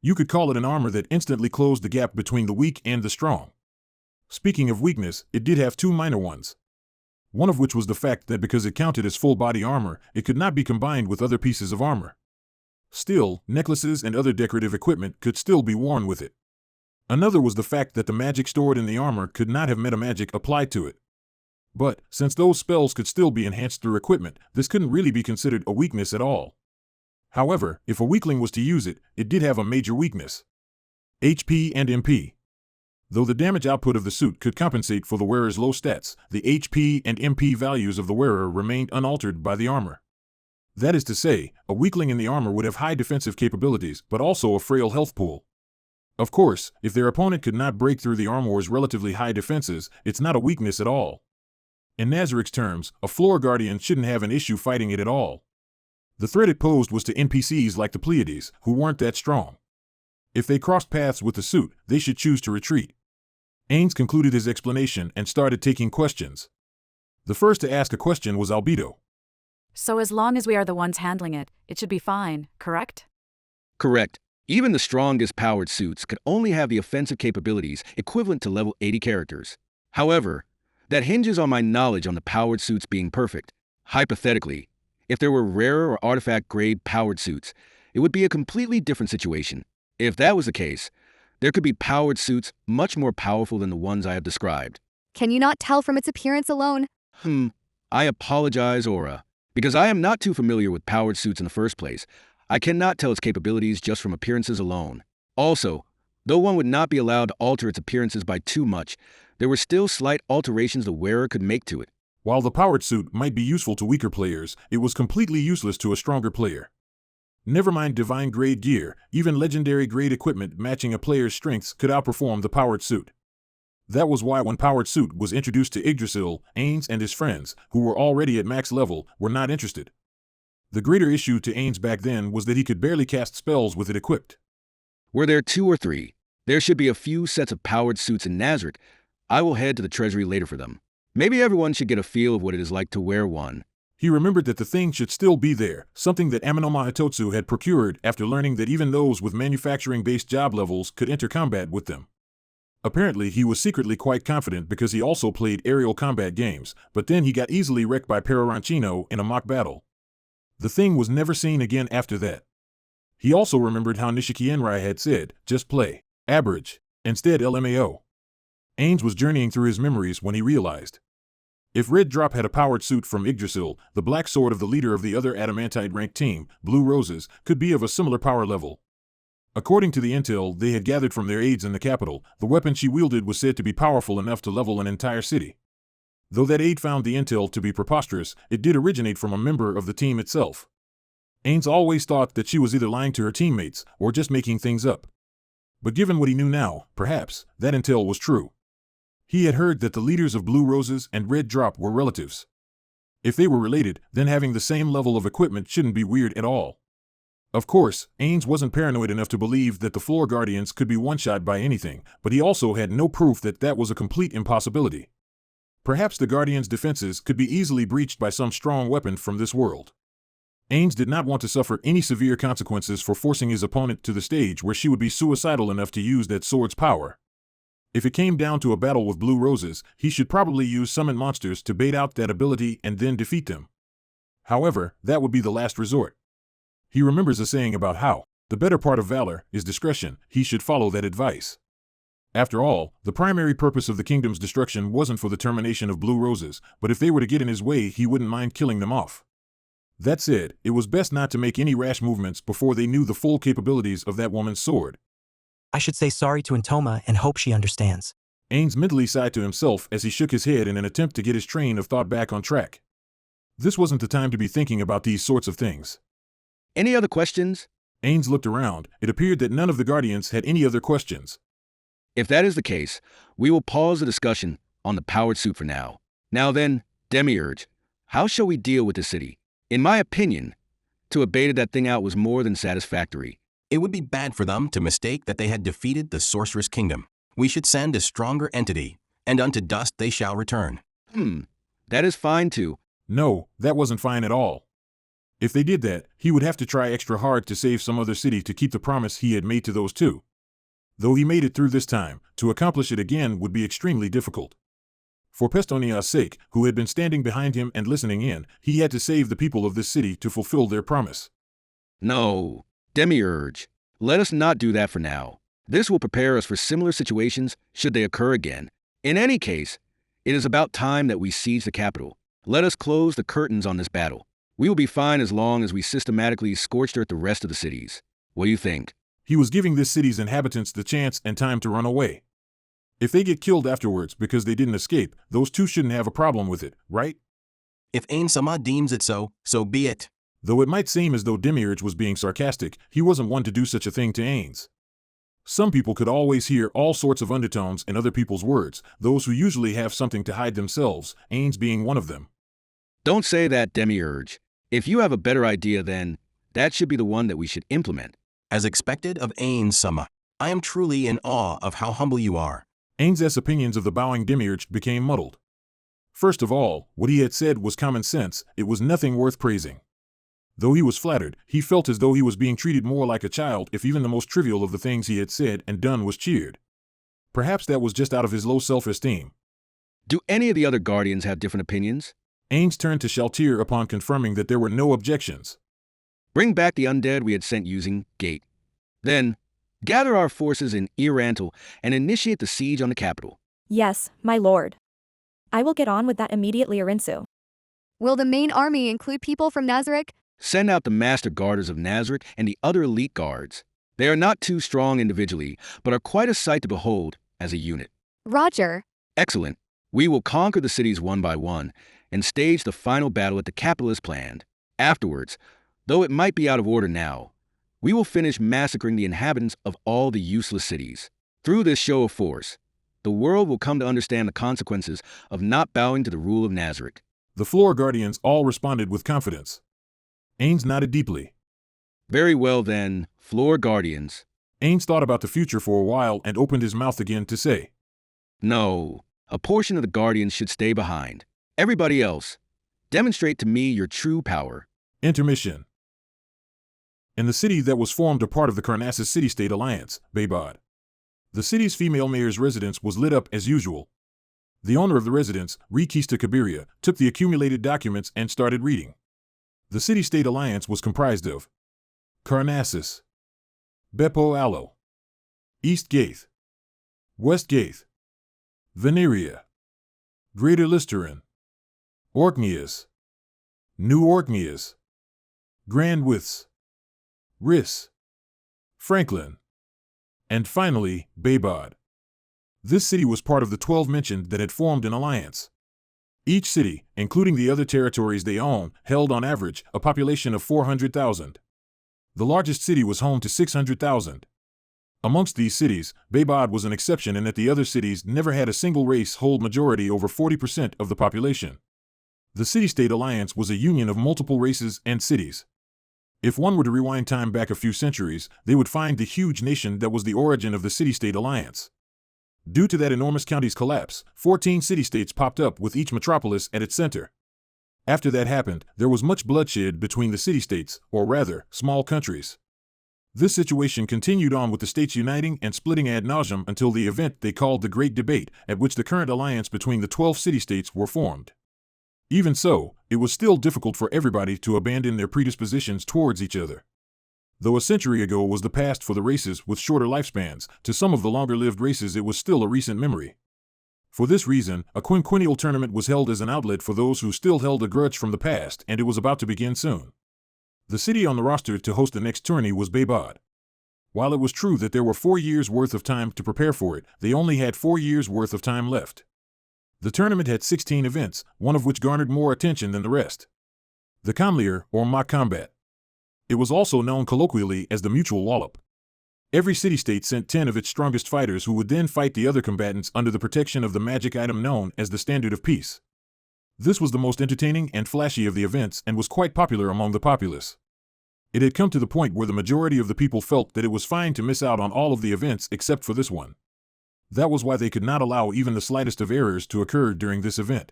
Speaker 1: You could call it an armor that instantly closed the gap between the weak and the strong. Speaking of weakness, it did have two minor ones. One of which was the fact that because it counted as full-body armor, it could not be combined with other pieces of armor. Still, necklaces and other decorative equipment could still be worn with it. Another was the fact that the magic stored in the armor could not have metamagic applied to it. But, since those spells could still be enhanced through equipment, this couldn't really be considered a weakness at all. However, if a weakling was to use it, it did have a major weakness: HP and MP. Though the damage output of the suit could compensate for the wearer's low stats, the HP and MP values of the wearer remained unaltered by the armor. That is to say, a weakling in the armor would have high defensive capabilities but also a frail health pool. Of course, if their opponent could not break through the armor's relatively high defenses, it's not a weakness at all. In Nazaric's terms, a floor guardian shouldn't have an issue fighting it at all. The threat it posed was to NPCs like the Pleiades, who weren't that strong. If they crossed paths with the suit, they should choose to retreat. Ains concluded his explanation and started taking questions. The first to ask a question was Albedo.
Speaker 2: So as long as we are the ones handling it, it should be fine, correct?
Speaker 16: Correct. Even the strongest powered suits could only have the offensive capabilities equivalent to level 80 characters. However, that hinges on my knowledge on the powered suits being perfect. Hypothetically, if there were rarer or artifact-grade powered suits, it would be a completely different situation. If that was the case, there could be powered suits much more powerful than the ones I have described.
Speaker 12: Can you not tell from its appearance alone?
Speaker 16: I apologize, Aura. Because I am not too familiar with powered suits in the first place, I cannot tell its capabilities just from appearances alone. Also, though one would not be allowed to alter its appearances by too much, there were still slight alterations the wearer could make to it.
Speaker 1: While the powered suit might be useful to weaker players, it was completely useless to a stronger player. Never mind divine grade gear, even legendary grade equipment matching a player's strengths could outperform the powered suit. That was why when powered suit was introduced to Yggdrasil, Ains and his friends, who were already at max level, were not interested. The greater issue to Ains back then was that he could barely cast spells with it equipped.
Speaker 16: Were there 2 or 3? There should be a few sets of powered suits in Nazareth. I will head to the treasury later for them. Maybe everyone should get a feel of what it is like to wear one.
Speaker 1: He remembered that the thing should still be there, something that Aminoma Hitotsu had procured after learning that even those with manufacturing-based job levels could enter combat with them. Apparently, he was secretly quite confident because he also played aerial combat games, but then he got easily wrecked by Perarancino in a mock battle. The thing was never seen again after that. He also remembered how Nishiki Enrai had said, just play average, instead LMAO. Ains was journeying through his memories when he realized. If Red Drop had a powered suit from Yggdrasil, the black sword of the leader of the other Adamantite-ranked team, Blue Roses, could be of a similar power level. According to the intel they had gathered from their aides in the capital, the weapon she wielded was said to be powerful enough to level an entire city. Though that aide found the intel to be preposterous, it did originate from a member of the team itself. Ains always thought that she was either lying to her teammates or just making things up. But given what he knew now, perhaps, that intel was true. He had heard that the leaders of Blue Roses and Red Drop were relatives. If they were related, then having the same level of equipment shouldn't be weird at all. Of course, Ains wasn't paranoid enough to believe that the Floor Guardians could be one-shot by anything, but he also had no proof that that was a complete impossibility. Perhaps the Guardians' defenses could be easily breached by some strong weapon from this world. Ains did not want to suffer any severe consequences for forcing his opponent to the stage where she would be suicidal enough to use that sword's power. If it came down to a battle with Blue Roses, he should probably use summoned monsters to bait out that ability and then defeat them. However, that would be the last resort. He remembers a saying about how, the better part of valor is discretion. He should follow that advice. After all, the primary purpose of the kingdom's destruction wasn't for the termination of Blue Roses, but if they were to get in his way he wouldn't mind killing them off. That said, it was best not to make any rash movements before they knew the full capabilities of that woman's sword.
Speaker 4: I should say sorry to Intoma and hope she understands.
Speaker 1: Ains mentally sighed to himself as he shook his head in an attempt to get his train of thought back on track. This wasn't the time to be thinking about these sorts of things.
Speaker 16: Any other questions?
Speaker 1: Ains looked around. It appeared that none of the Guardians had any other questions.
Speaker 16: If that is the case, we will pause the discussion on the powered suit for now. Now then, Demiurge, how shall we deal with the city? In my opinion, to have baited that thing out was more than satisfactory.
Speaker 5: It would be bad for them to mistake that they had defeated the Sorceress Kingdom. We should send a stronger entity, and unto dust they shall return.
Speaker 16: That is fine too.
Speaker 1: No, that wasn't fine at all. If they did that, he would have to try extra hard to save some other city to keep the promise he had made to those two. Though he made it through this time, to accomplish it again would be extremely difficult. For Pestonia's sake, who had been standing behind him and listening in, he had to save the people of this city to fulfill their promise.
Speaker 16: No, Demiurge, let us not do that for now. This will prepare us for similar situations should they occur again. In any case, it is about time that we siege the capital. Let us close the curtains on this battle. We will be fine as long as we systematically scorched earth the rest of the cities. What do you think?
Speaker 1: He was giving this city's inhabitants the chance and time to run away. If they get killed afterwards because they didn't escape, those two shouldn't have a problem with it, right?
Speaker 5: If Ain Sama deems it so be it.
Speaker 1: Though it might seem as though Demiurge was being sarcastic, he wasn't one to do such a thing to Ains. Some people could always hear all sorts of undertones in other people's words, those who usually have something to hide themselves, Ains being one of them.
Speaker 16: Don't say that, Demiurge. If you have a better idea, then that should be the one that we should implement.
Speaker 5: As expected of Ain Sama, I am truly in awe of how humble you are.
Speaker 1: Ains's opinions of the bowing Demiurge became muddled. First of all, what he had said was common sense. It was nothing worth praising. Though he was flattered, he felt as though he was being treated more like a child if even the most trivial of the things he had said and done was cheered. Perhaps that was just out of his low self-esteem.
Speaker 16: Do any of the other Guardians have different opinions?
Speaker 1: Ains turned to Shaltir upon confirming that there were no objections.
Speaker 16: Bring back the undead we had sent using Gate. Then, gather our forces in Irantal and initiate the siege on the capital.
Speaker 11: Yes, my lord. I will get on with that immediately, Arinsu.
Speaker 12: Will the main army include people from Nazarick?
Speaker 16: Send out the Master Guarders of Nazarick and the other elite guards. They are not too strong individually, but are quite a sight to behold as a unit.
Speaker 12: Roger.
Speaker 16: Excellent. We will conquer the cities one by one and stage the final battle at the capital as planned. Afterwards, though it might be out of order now, we will finish massacring the inhabitants of all the useless cities. Through this show of force, the world will come to understand the consequences of not bowing to the rule of Nazarick.
Speaker 1: The Floor Guardians all responded with confidence. Ains nodded deeply.
Speaker 16: Very well then, Floor Guardians.
Speaker 1: Ains thought about the future for a while and opened his mouth again to say,
Speaker 16: No, a portion of the Guardians should stay behind. Everybody else, demonstrate to me your true power.
Speaker 1: Intermission. In the city that was formed a part of the Karnassus City-State Alliance, Baybad, the city's female mayor's residence was lit up as usual. The owner of the residence, Rikista Kabiria, took the accumulated documents and started reading. The City-State Alliance was comprised of Karnassus, Beppo Allo, East Gaith, West Gaith, Veneria, Greater Listerin, Orkneys, New Orkneys, Grand Withs, Riss, Franklin, And finally, Baybod. This city was part of the 12 mentioned that had formed an alliance. Each city, including the other territories they own, held on average a population of 400,000. The largest city was home to 600,000. Amongst these cities, Baybod was an exception in that the other cities never had a single race hold majority over 40% of the population. The city-state alliance was a union of multiple races and cities. If one were to rewind time back a few centuries, they would find the huge nation that was the origin of the city-state alliance. Due to that enormous county's collapse, 14 city-states popped up with each metropolis at its center. After that happened, there was much bloodshed between the city-states, or rather, small countries. This situation continued on with the states uniting and splitting ad nauseum until the event they called the Great Debate, at which the current alliance between the 12 city-states were formed. Even so, it was still difficult for everybody to abandon their predispositions towards each other. Though a century ago was the past for the races with shorter lifespans, to some of the longer-lived races it was still a recent memory. For this reason, a quinquennial tournament was held as an outlet for those who still held a grudge from the past, and it was about to begin soon. The city on the roster to host the next tourney was Baybod. While it was true that there were 4 years' worth of time to prepare for it, they only had 4 years' worth of time left. The tournament had 16 events, one of which garnered more attention than the rest. The Conlier, or mock combat. It was also known colloquially as the mutual wallop. Every city-state sent 10 of its strongest fighters who would then fight the other combatants under the protection of the magic item known as the Standard of Peace. This was the most entertaining and flashy of the events and was quite popular among the populace. It had come to the point where the majority of the people felt that it was fine to miss out on all of the events except for this one. That was why they could not allow even the slightest of errors to occur during this event.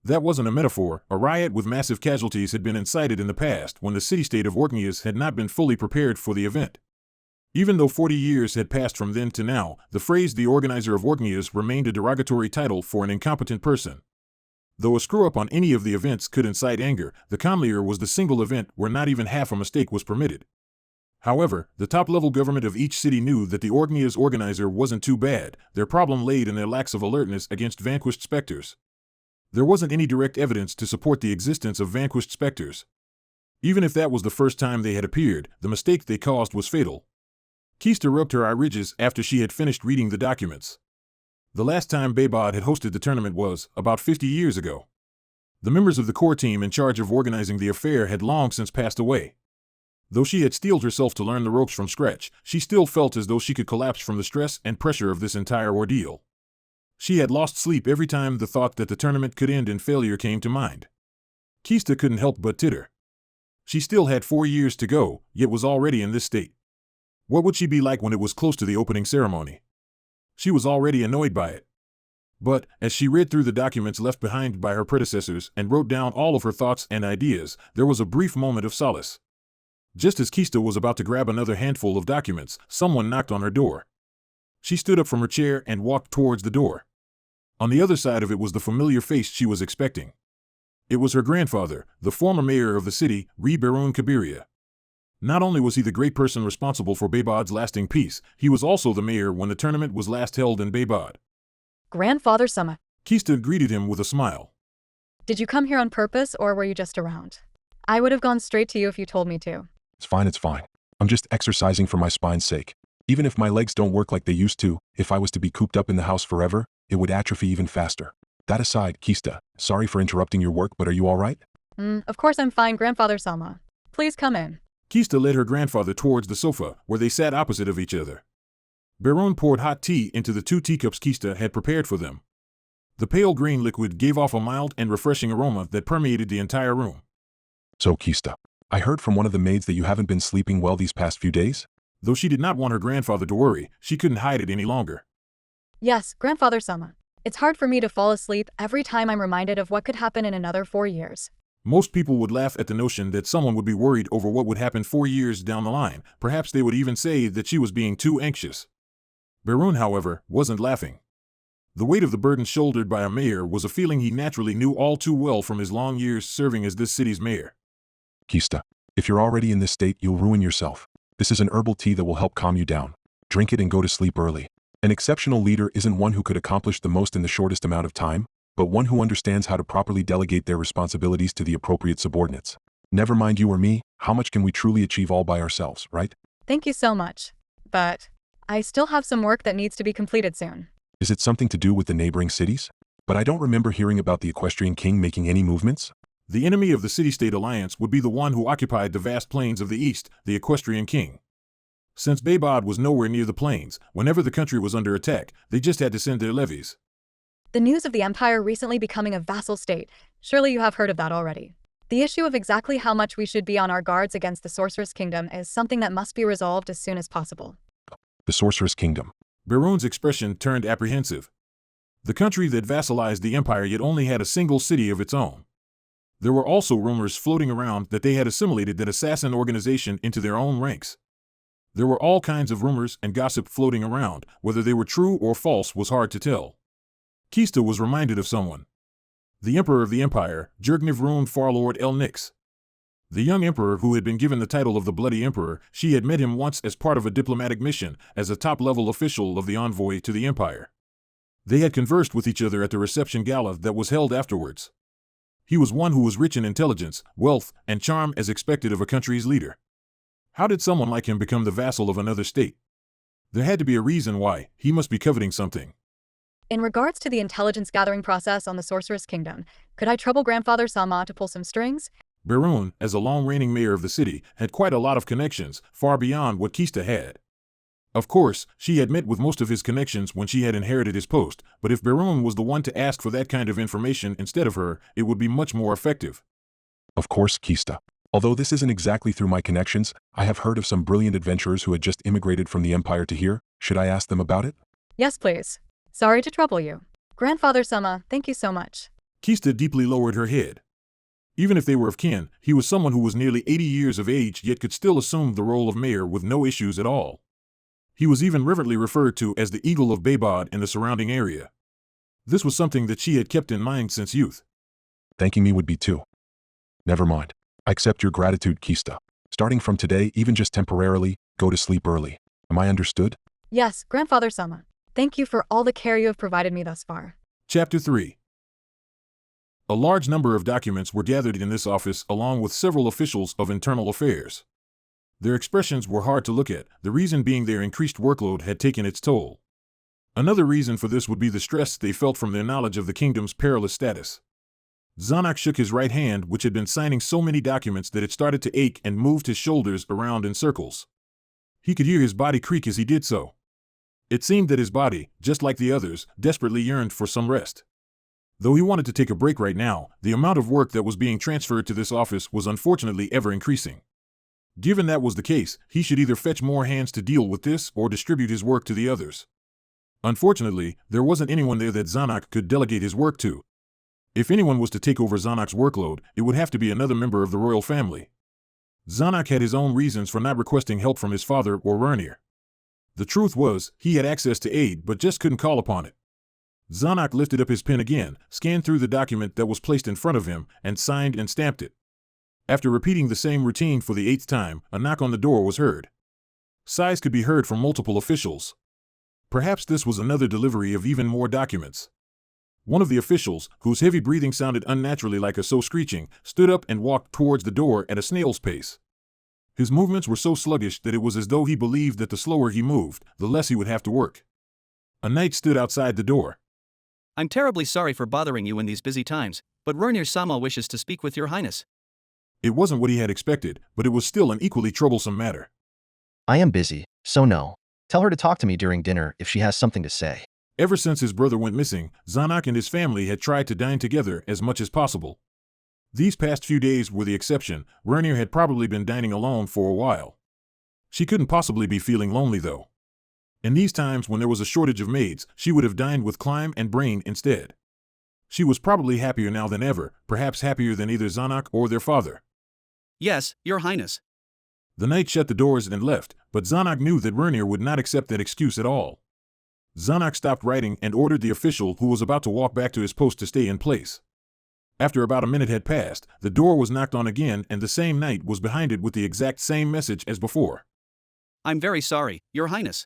Speaker 1: That wasn't a metaphor. A riot with massive casualties had been incited in the past when the city-state of Orkneys had not been fully prepared for the event. Even though 40 years had passed from then to now, the phrase the organizer of Orkneys remained a derogatory title for an incompetent person. Though a screw-up on any of the events could incite anger, the Conlier was the single event where not even half a mistake was permitted. However, the top-level government of each city knew that the Orkneys organizer wasn't too bad. Their problem laid in their lack of alertness against vanquished specters. There wasn't any direct evidence to support the existence of vanquished specters. Even if that was the first time they had appeared, the mistake they caused was fatal. Kista rubbed her eye ridges after she had finished reading the documents. The last time Baybod had hosted the tournament was about 50 years ago. The members of the core team in charge of organizing the affair had long since passed away. Though she had steeled herself to learn the ropes from scratch, she still felt as though she could collapse from the stress and pressure of this entire ordeal. She had lost sleep every time the thought that the tournament could end in failure came to mind. Kista couldn't help but titter. She still had 4 years to go, yet was already in this state. What would she be like when it was close to the opening ceremony? She was already annoyed by it. But, as she read through the documents left behind by her predecessors and wrote down all of her thoughts and ideas, there was a brief moment of solace. Just as Kista was about to grab another handful of documents, someone knocked on her door. She stood up from her chair and walked towards the door. On the other side of it was the familiar face she was expecting. It was her grandfather, the former mayor of the city, Barun Kabiria. Not only was he the great person responsible for Baybod's lasting peace, he was also the mayor when the tournament was last held in Baybod.
Speaker 18: Grandfather Sama.
Speaker 1: Kista greeted him with a smile.
Speaker 18: Did you come here on purpose or were you just around? I would have gone straight to you if you told me to.
Speaker 19: It's fine. I'm just exercising for my spine's sake. Even if my legs don't work like they used to, if I was to be cooped up in the house forever, it would atrophy even faster. That aside, Kista, sorry for interrupting your work, but are you all right?
Speaker 18: Of course I'm fine, Grandfather Sama. Please come in.
Speaker 1: Kista led her grandfather towards the sofa, where they sat opposite of each other. Barun poured hot tea into the 2 teacups Kista had prepared for them. The pale green liquid gave off a mild and refreshing aroma that permeated the entire room.
Speaker 19: So, Kista, I heard from one of the maids that you haven't been sleeping well these past few days?
Speaker 1: Though she did not want her grandfather to worry, she couldn't hide it any longer.
Speaker 18: Yes, Grandfather Sama. It's hard for me to fall asleep every time I'm reminded of what could happen in another 4 years.
Speaker 1: Most people would laugh at the notion that someone would be worried over what would happen 4 years down the line. Perhaps they would even say that she was being too anxious. Barun, however, wasn't laughing. The weight of the burden shouldered by a mayor was a feeling he naturally knew all too well from his long years serving as this city's mayor.
Speaker 19: Kista, if you're already in this state, you'll ruin yourself. This is an herbal tea that will help calm you down. Drink it and go to sleep early. An exceptional leader isn't one who could accomplish the most in the shortest amount of time, but one who understands how to properly delegate their responsibilities to the appropriate subordinates. Never mind you or me, how much can we truly achieve all by ourselves, right?
Speaker 18: Thank you so much. But I still have some work that needs to be completed soon.
Speaker 19: Is it something to do with the neighboring cities? But I don't remember hearing about the Equestrian King making any movements.
Speaker 1: The enemy of the city-state alliance would be the one who occupied the vast plains of the east, the Equestrian King. Since Baybod was nowhere near the plains, whenever the country was under attack, they just had to send their levies.
Speaker 18: The news of the Empire recently becoming a vassal state, surely you have heard of that already. The issue of exactly how much we should be on our guards against the Sorceress Kingdom is something that must be resolved as soon as possible.
Speaker 19: The Sorceress Kingdom.
Speaker 1: Beroon's expression turned apprehensive. The country that vassalized the Empire yet only had a single city of its own. There were also rumors floating around that they had assimilated that assassin organization into their own ranks. There were all kinds of rumors and gossip floating around. Whether they were true or false was hard to tell. Kista was reminded of someone. The Emperor of the Empire, Jurgniv Rune Farlord El Nix. The young emperor who had been given the title of the Bloody Emperor, she had met him once as part of a diplomatic mission, as a top-level official of the envoy to the Empire. They had conversed with each other at the reception gala that was held afterwards. He was one who was rich in intelligence, wealth, and charm as expected of a country's leader. How did someone like him become the vassal of another state? There had to be a reason why. He must be coveting something.
Speaker 18: In regards to the intelligence gathering process on the Sorceress Kingdom, could I trouble Grandfather Sama to pull some strings?
Speaker 1: Beroon, as a long-reigning mayor of the city, had quite a lot of connections, far beyond what Kista had. Of course, she had met with most of his connections when she had inherited his post, but if Beroon was the one to ask for that kind of information instead of her, it would be much more effective.
Speaker 19: Of course, Kista. Although this isn't exactly through my connections, I have heard of some brilliant adventurers who had just immigrated from the Empire to here. Should I ask them about it?
Speaker 18: Yes, please. Sorry to trouble you. Grandfather Sama, thank you so much.
Speaker 1: Kista deeply lowered her head. Even if they were of kin, he was someone who was nearly 80 years of age yet could still assume the role of mayor with no issues at all. He was even reverently referred to as the Eagle of Baybod in the surrounding area. This was something that she had kept in mind since youth.
Speaker 19: Thanking me would be too. Never mind. I accept your gratitude, Kista. Starting from today, even just temporarily, go to sleep early. Am I understood?
Speaker 18: Yes, Grandfather Sama. Thank you for all the care you have provided me thus far.
Speaker 1: Chapter 3. A large number of documents were gathered in this office along with several officials of internal affairs. Their expressions were hard to look at, the reason being their increased workload had taken its toll. Another reason for this would be the stress they felt from their knowledge of the kingdom's perilous status. Zanak shook his right hand, which had been signing so many documents that it started to ache, and moved his shoulders around in circles. He could hear his body creak as he did so. It seemed that his body, just like the others, desperately yearned for some rest. Though he wanted to take a break right now, the amount of work that was being transferred to this office was unfortunately ever increasing. Given that was the case, he should either fetch more hands to deal with this or distribute his work to the others. Unfortunately, there wasn't anyone there that Zanak could delegate his work to. If anyone was to take over Zanak's workload, it would have to be another member of the royal family. Zanak had his own reasons for not requesting help from his father or Rernir. The truth was, he had access to aid but just couldn't call upon it. Zanak lifted up his pen again, scanned through the document that was placed in front of him, and signed and stamped it. After repeating the same routine for the 8th time, a knock on the door was heard. Sighs could be heard from multiple officials. Perhaps this was another delivery of even more documents. One of the officials, whose heavy breathing sounded unnaturally like a so screeching, stood up and walked towards the door at a snail's pace. His movements were so sluggish that it was as though he believed that the slower he moved, the less he would have to work. A knight stood outside the door.
Speaker 20: I'm terribly sorry for bothering you in these busy times, but Rernir Sama wishes to speak with your highness.
Speaker 1: It wasn't what he had expected, but it was still an equally troublesome matter.
Speaker 3: I am busy, so no. Tell her to talk to me during dinner if she has something to say.
Speaker 1: Ever since his brother went missing, Zanak and his family had tried to dine together as much as possible. These past few days were the exception. Rernir had probably been dining alone for a while. She couldn't possibly be feeling lonely though. In these times when there was a shortage of maids, she would have dined with Climb and Brain instead. She was probably happier now than ever, perhaps happier than either Zanak or their father.
Speaker 20: Yes, your highness.
Speaker 1: The knight shut the doors and left, but Zanak knew that Rernir would not accept that excuse at all. Zanak stopped writing and ordered the official who was about to walk back to his post to stay in place. After about a minute had passed, the door was knocked on again and the same knight was behind it with the exact same message as before.
Speaker 20: I'm very sorry, your highness.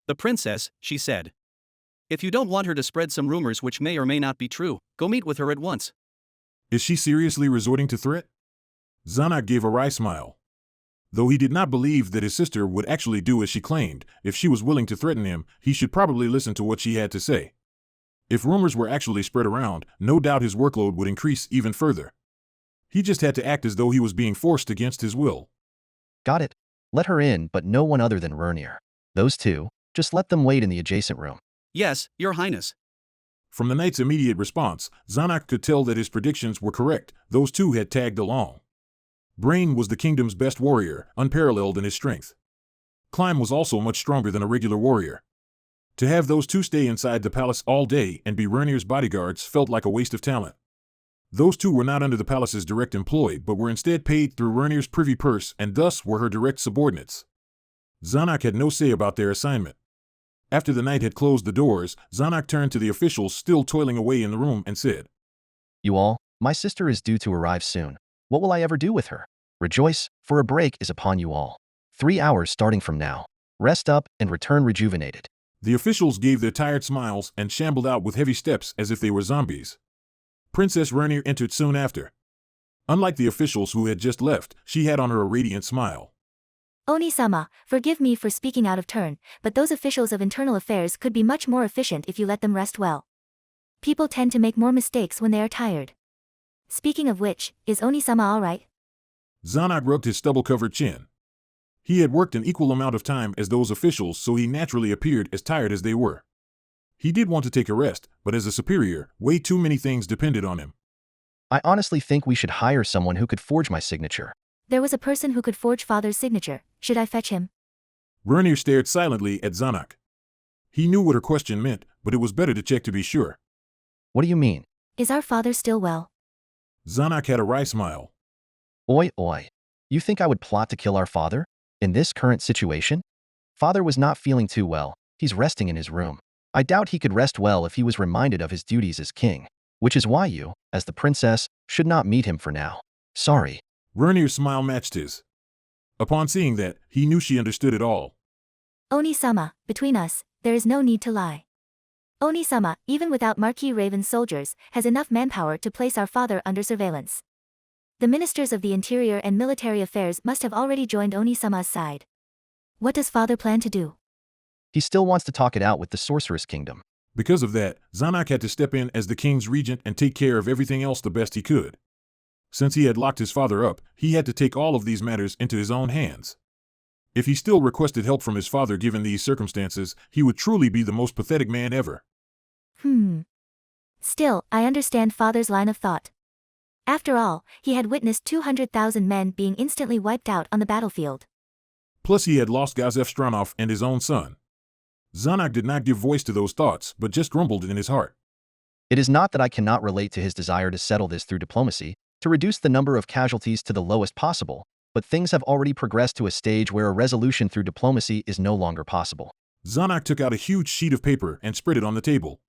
Speaker 20: The princess, she said. If you don't want her to spread some rumors which may or may not be true, go meet with her at once.
Speaker 1: Is she seriously resorting to threat? Zanak gave a wry smile. Though he did not believe that his sister would actually do as she claimed, if she was willing to threaten him, he should probably listen to what she had to say. If rumors were actually spread around, no doubt his workload would increase even further. He just had to act as though he was being forced against his will.
Speaker 3: Got it. Let her in, but no one other than Rernir. Those two, just let them wait in the adjacent room.
Speaker 20: Yes, Your Highness.
Speaker 1: From the knight's immediate response, Zanak could tell that his predictions were correct. Those two had tagged along. Brain was the kingdom's best warrior, unparalleled in his strength. Climb was also much stronger than a regular warrior. To have those two stay inside the palace all day and be Rernir's bodyguards felt like a waste of talent. Those two were not under the palace's direct employ, but were instead paid through Rernir's privy purse and thus were her direct subordinates. Zanak had no say about their assignment. After the knight had closed the doors, Zanak turned to the officials still toiling away in the room and said,
Speaker 3: You all, my sister is due to arrive soon. What will I ever do with her? Rejoice, for a break is upon you all. 3 hours starting from now. Rest up and return rejuvenated.
Speaker 1: The officials gave their tired smiles and shambled out with heavy steps as if they were zombies. Princess Rernir entered soon after. Unlike the officials who had just left, she had on her a radiant smile.
Speaker 15: Oni-sama, forgive me for speaking out of turn, but those officials of internal affairs could be much more efficient if you let them rest well. People tend to make more mistakes when they are tired. Speaking of which, is Oni-sama all right?
Speaker 1: Zanak rubbed his stubble-covered chin. He had worked an equal amount of time as those officials, so he naturally appeared as tired as they were. He did want to take a rest, but as a superior, way too many things depended on him.
Speaker 3: I honestly think we should hire someone who could forge my signature.
Speaker 15: There was a person who could forge father's signature. Should I fetch him?
Speaker 1: Rernir stared silently at Zanak. He knew what her question meant, but it was better to check to be sure.
Speaker 3: What do you mean?
Speaker 15: Is our father still well?
Speaker 1: Zanak had a wry smile.
Speaker 3: Oi, oi. You think I would plot to kill our father? In this current situation? Father was not feeling too well. He's resting in his room. I doubt he could rest well if he was reminded of his duties as king, which is why you, as the princess, should not meet him for now. Sorry.
Speaker 1: Rernir's smile matched his. Upon seeing that, he knew she understood it all.
Speaker 15: Oni-sama, between us, there is no need to lie. Oni-sama, even without Marquis Raven's soldiers, has enough manpower to place our father under surveillance. The ministers of the Interior and Military Affairs must have already joined Oni-sama's side. What does father plan to do?
Speaker 3: He still wants to talk it out with the Sorceress Kingdom.
Speaker 1: Because of that, Zanak had to step in as the king's regent and take care of everything else the best he could. Since he had locked his father up, he had to take all of these matters into his own hands. If he still requested help from his father given these circumstances, he would truly be the most pathetic man ever.
Speaker 15: Still, I understand father's line of thought. After all, he had witnessed 200,000 men being instantly wiped out on the battlefield.
Speaker 1: Plus he had lost Gazef Stranov and his own son. Zanak did not give voice to those thoughts, but just grumbled in his heart.
Speaker 3: It is not that I cannot relate to his desire to settle this through diplomacy, to reduce the number of casualties to the lowest possible, but things have already progressed to a stage where a resolution through diplomacy is no longer possible.
Speaker 1: Zanak took out a huge sheet of paper and spread it on the table.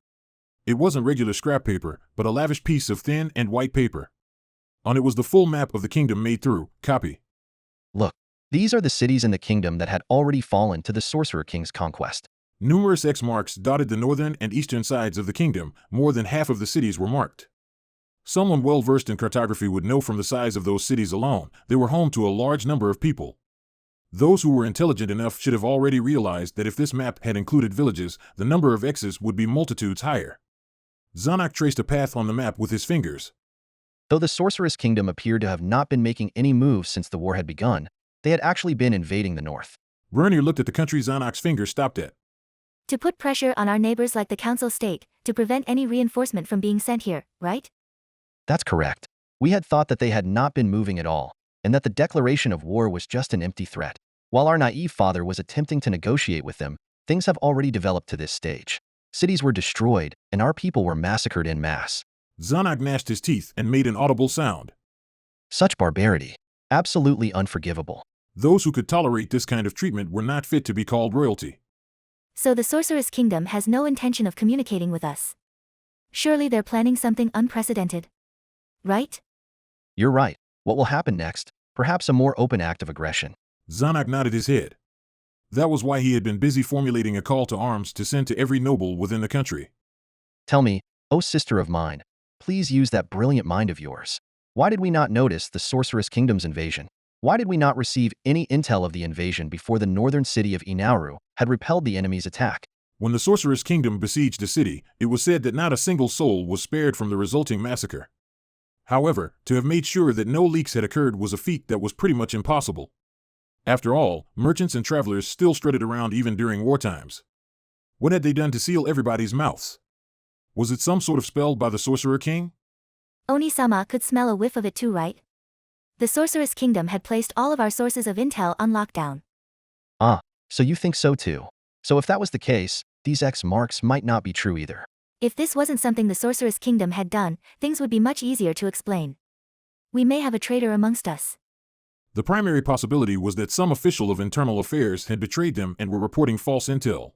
Speaker 1: It wasn't regular scrap paper, but a lavish piece of thin and white paper. On it was the full map of the kingdom made through copy.
Speaker 3: Look, these are the cities in the kingdom that had already fallen to the Sorcerer King's conquest.
Speaker 1: Numerous X marks dotted the northern and eastern sides of the kingdom. More than half of the cities were marked. Someone well-versed in cartography would know from the size of those cities alone, they were home to a large number of people. Those who were intelligent enough should have already realized that if this map had included villages, the number of X's would be multitudes higher. Zanak traced a path on the map with his fingers.
Speaker 3: Though the Sorceress Kingdom appeared to have not been making any moves since the war had begun, they had actually been invading the north.
Speaker 1: Rernir looked at the country Zanak's finger stopped at.
Speaker 15: To put pressure on our neighbors like the Council State, to prevent any reinforcement from being sent here, right?
Speaker 3: That's correct. We had thought that they had not been moving at all, and that the declaration of war was just an empty threat. While our naive father was attempting to negotiate with them, things have already developed to this stage. Cities were destroyed, and our people were massacred en masse.
Speaker 1: Zanak gnashed his teeth and made an audible sound.
Speaker 3: Such barbarity. Absolutely unforgivable.
Speaker 1: Those who could tolerate this kind of treatment were not fit to be called royalty.
Speaker 15: So the Sorceress Kingdom has no intention of communicating with us. Surely they're planning something unprecedented. Right?
Speaker 3: You're right. What will happen next? Perhaps a more open act of aggression.
Speaker 1: Zanak nodded his head. That was why he had been busy formulating a call to arms to send to every noble within the country.
Speaker 3: Tell me, oh sister of mine, please use that brilliant mind of yours. Why did we not notice the Sorceress Kingdom's invasion? Why did we not receive any intel of the invasion before the northern city of Inauru had repelled the enemy's attack?
Speaker 1: When the Sorceress Kingdom besieged the city, it was said that not a single soul was spared from the resulting massacre. However, to have made sure that no leaks had occurred was a feat that was pretty much impossible. After all, merchants and travelers still strutted around even during war times. What had they done to seal everybody's mouths? Was it some sort of spell by the Sorcerer King?
Speaker 15: Oni-sama could smell a whiff of it too, right? The Sorceress Kingdom had placed all of our sources of intel on lockdown.
Speaker 3: Ah, so you think so too. So if that was the case, these X marks might not be true either.
Speaker 15: If this wasn't something the Sorceress Kingdom had done, things would be much easier to explain. We may have a traitor amongst us.
Speaker 1: The primary possibility was that some official of internal affairs had betrayed them and were reporting false intel.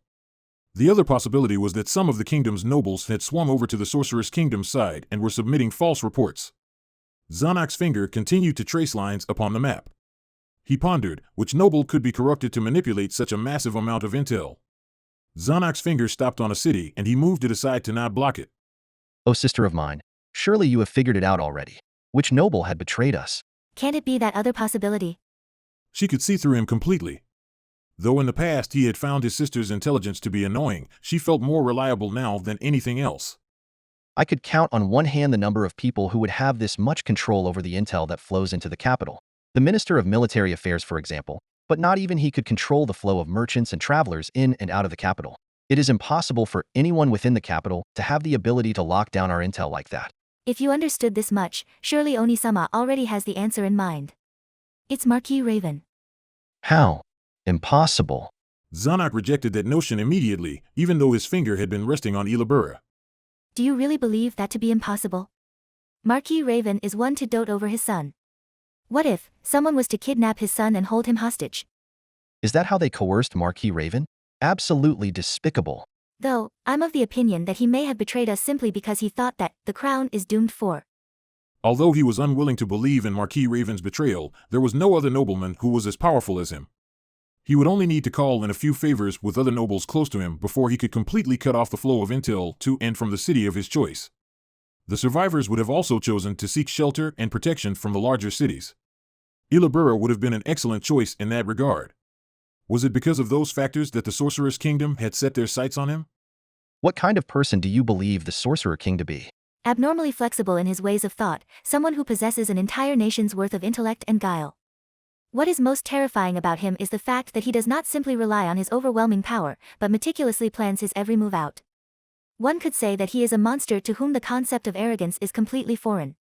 Speaker 1: The other possibility was that some of the kingdom's nobles had swum over to the Sorceress Kingdom's side and were submitting false reports. Zanak's finger continued to trace lines upon the map. He pondered, which noble could be corrupted to manipulate such a massive amount of intel. Zanak's finger stopped on a city and he moved it aside to not block it.
Speaker 3: Oh, sister of mine, surely you have figured it out already. Which noble had betrayed us?
Speaker 15: Can't it be that other possibility?
Speaker 1: She could see through him completely. Though in the past he had found his sister's intelligence to be annoying, she felt more reliable now than anything else.
Speaker 3: I could count on one hand the number of people who would have this much control over the intel that flows into the capital. The Minister of Military Affairs, for example, but not even he could control the flow of merchants and travelers in and out of the capital. It is impossible for anyone within the capital to have the ability to lock down our intel like that.
Speaker 15: If you understood this much, surely Oni-sama already has the answer in mind. It's Marquis Raven.
Speaker 3: How? Impossible.
Speaker 1: Zanak rejected that notion immediately, even though his finger had been resting on Ilabura.
Speaker 15: Do you really believe that to be impossible? Marquis Raven is one to dote over his son. What if someone was to kidnap his son and hold him hostage?
Speaker 3: Is that how they coerced Marquis Raven? Absolutely despicable.
Speaker 15: Though, I'm of the opinion that he may have betrayed us simply because he thought that the crown is doomed for.
Speaker 1: Although he was unwilling to believe in Marquis Raven's betrayal, there was no other nobleman who was as powerful as him. He would only need to call in a few favors with other nobles close to him before he could completely cut off the flow of intel to and from the city of his choice. The survivors would have also chosen to seek shelter and protection from the larger cities. Ilabura would have been an excellent choice in that regard. Was it because of those factors that the Sorceress Kingdom had set their sights on him?
Speaker 3: What kind of person do you believe the Sorcerer King to be?
Speaker 15: Abnormally flexible in his ways of thought, someone who possesses an entire nation's worth of intellect and guile. What is most terrifying about him is the fact that he does not simply rely on his overwhelming power, but meticulously plans his every move out. One could say that he is a monster to whom the concept of arrogance is completely foreign.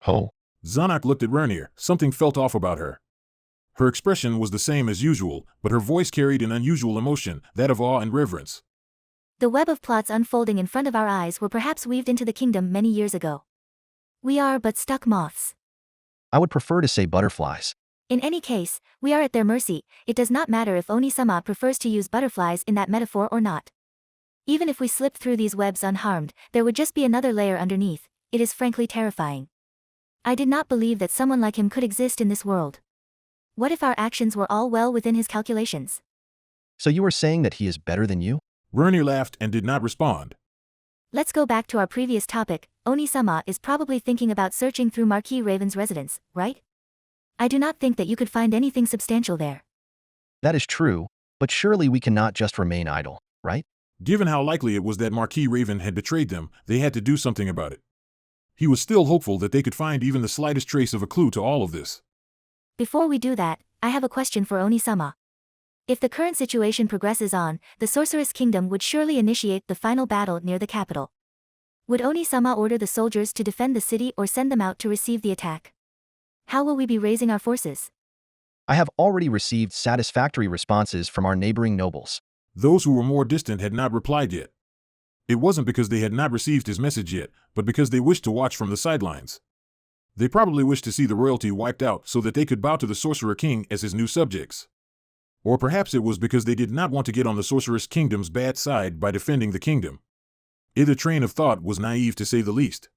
Speaker 3: Oh.
Speaker 1: Zanak looked at Rernir, something felt off about her. Her expression was the same as usual, but her voice carried an unusual emotion, that of awe and reverence.
Speaker 15: The web of plots unfolding in front of our eyes were perhaps weaved into the kingdom many years ago. We are but stuck moths.
Speaker 3: I would prefer to say butterflies.
Speaker 15: In any case, we are at their mercy. It does not matter if Oni-sama prefers to use butterflies in that metaphor or not. Even if we slip through these webs unharmed, there would just be another layer underneath. It is frankly terrifying. I did not believe that someone like him could exist in this world. What if our actions were all well within his calculations?
Speaker 3: So you are saying that he is better than you?
Speaker 1: Rernir laughed and did not respond.
Speaker 15: Let's go back to our previous topic. Oni-sama is probably thinking about searching through Marquis Raven's residence, right? I do not think that you could find anything substantial there.
Speaker 3: That is true, but surely we cannot just remain idle, right?
Speaker 1: Given how likely it was that Marquis Raven had betrayed them, they had to do something about it. He was still hopeful that they could find even the slightest trace of a clue to all of this.
Speaker 15: Before we do that, I have a question for Oni-sama. If the current situation progresses on, the Sorceress Kingdom would surely initiate the final battle near the capital. Would Oni-sama order the soldiers to defend the city or send them out to receive the attack? How will we be raising our forces?
Speaker 3: I have already received satisfactory responses from our neighboring nobles.
Speaker 1: Those who were more distant had not replied yet. It wasn't because they had not received his message yet, but because they wished to watch from the sidelines. They probably wished to see the royalty wiped out so that they could bow to the Sorcerer King as his new subjects. Or perhaps it was because they did not want to get on the Sorceress Kingdom's bad side by defending the kingdom. Either train of thought was naive to say the least.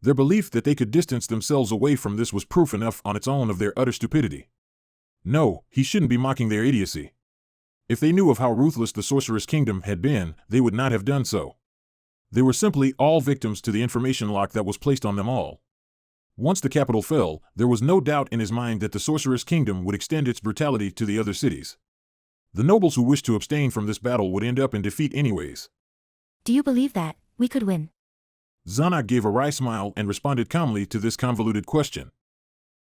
Speaker 1: Their belief that they could distance themselves away from this was proof enough on its own of their utter stupidity. No, he shouldn't be mocking their idiocy. If they knew of how ruthless the Sorceress Kingdom had been, they would not have done so. They were simply all victims to the information lock that was placed on them all. Once the capital fell, there was no doubt in his mind that the sorcerer's kingdom would extend its brutality to the other cities. The nobles who wished to abstain from this battle would end up in defeat anyways.
Speaker 15: Do you believe that we could win?
Speaker 1: Zanak gave a wry smile and responded calmly to this convoluted question.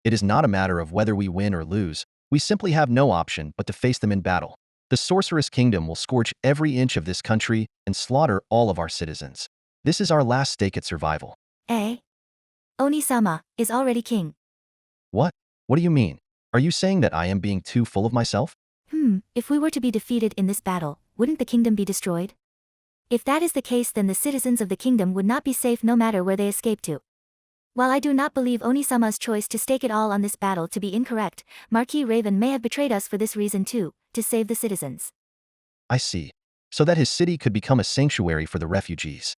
Speaker 3: It is not a matter of whether we win or lose. We simply have no option but to face them in battle. The sorceress kingdom will scorch every inch of this country and slaughter all of our citizens. This is our last stake at survival.
Speaker 15: Oni-sama is already king.
Speaker 3: What? What do you mean? Are you saying that I am being too full of myself?
Speaker 15: If we were to be defeated in this battle, wouldn't the kingdom be destroyed? If that is the case, then the citizens of the kingdom would not be safe no matter where they escape to. While I do not believe Oni-sama's choice to stake it all on this battle to be incorrect, Marquis Raven may have betrayed us for this reason too, to save the citizens.
Speaker 3: I see. So that his city could become a sanctuary for the refugees.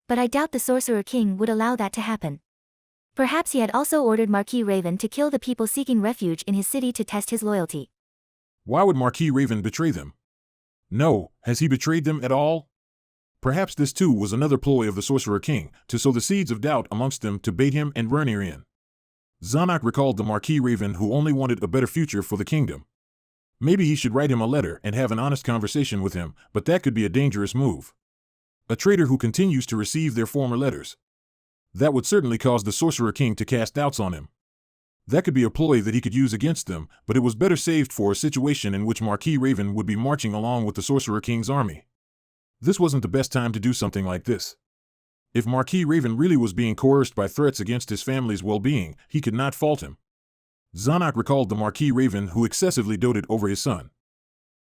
Speaker 15: But I doubt the Sorcerer King would allow that to happen. Perhaps he had also ordered Marquis Raven to kill the people seeking refuge in his city to test his loyalty.
Speaker 1: Why would Marquis Raven betray them? No, has he betrayed them at all? Perhaps this too was another ploy of the Sorcerer King, to sow the seeds of doubt amongst them to bait him and Rernir in. Zanak recalled the Marquis Raven who only wanted a better future for the kingdom. Maybe he should write him a letter and have an honest conversation with him, but that could be a dangerous move. A traitor who continues to receive their former letters. That would certainly cause the Sorcerer King to cast doubts on him. That could be a ploy that he could use against them, but it was better saved for a situation in which Marquis Raven would be marching along with the Sorcerer King's army. This wasn't the best time to do something like this. If Marquis Raven really was being coerced by threats against his family's well-being, he could not fault him. Zanak recalled the Marquis Raven who excessively doted over his son.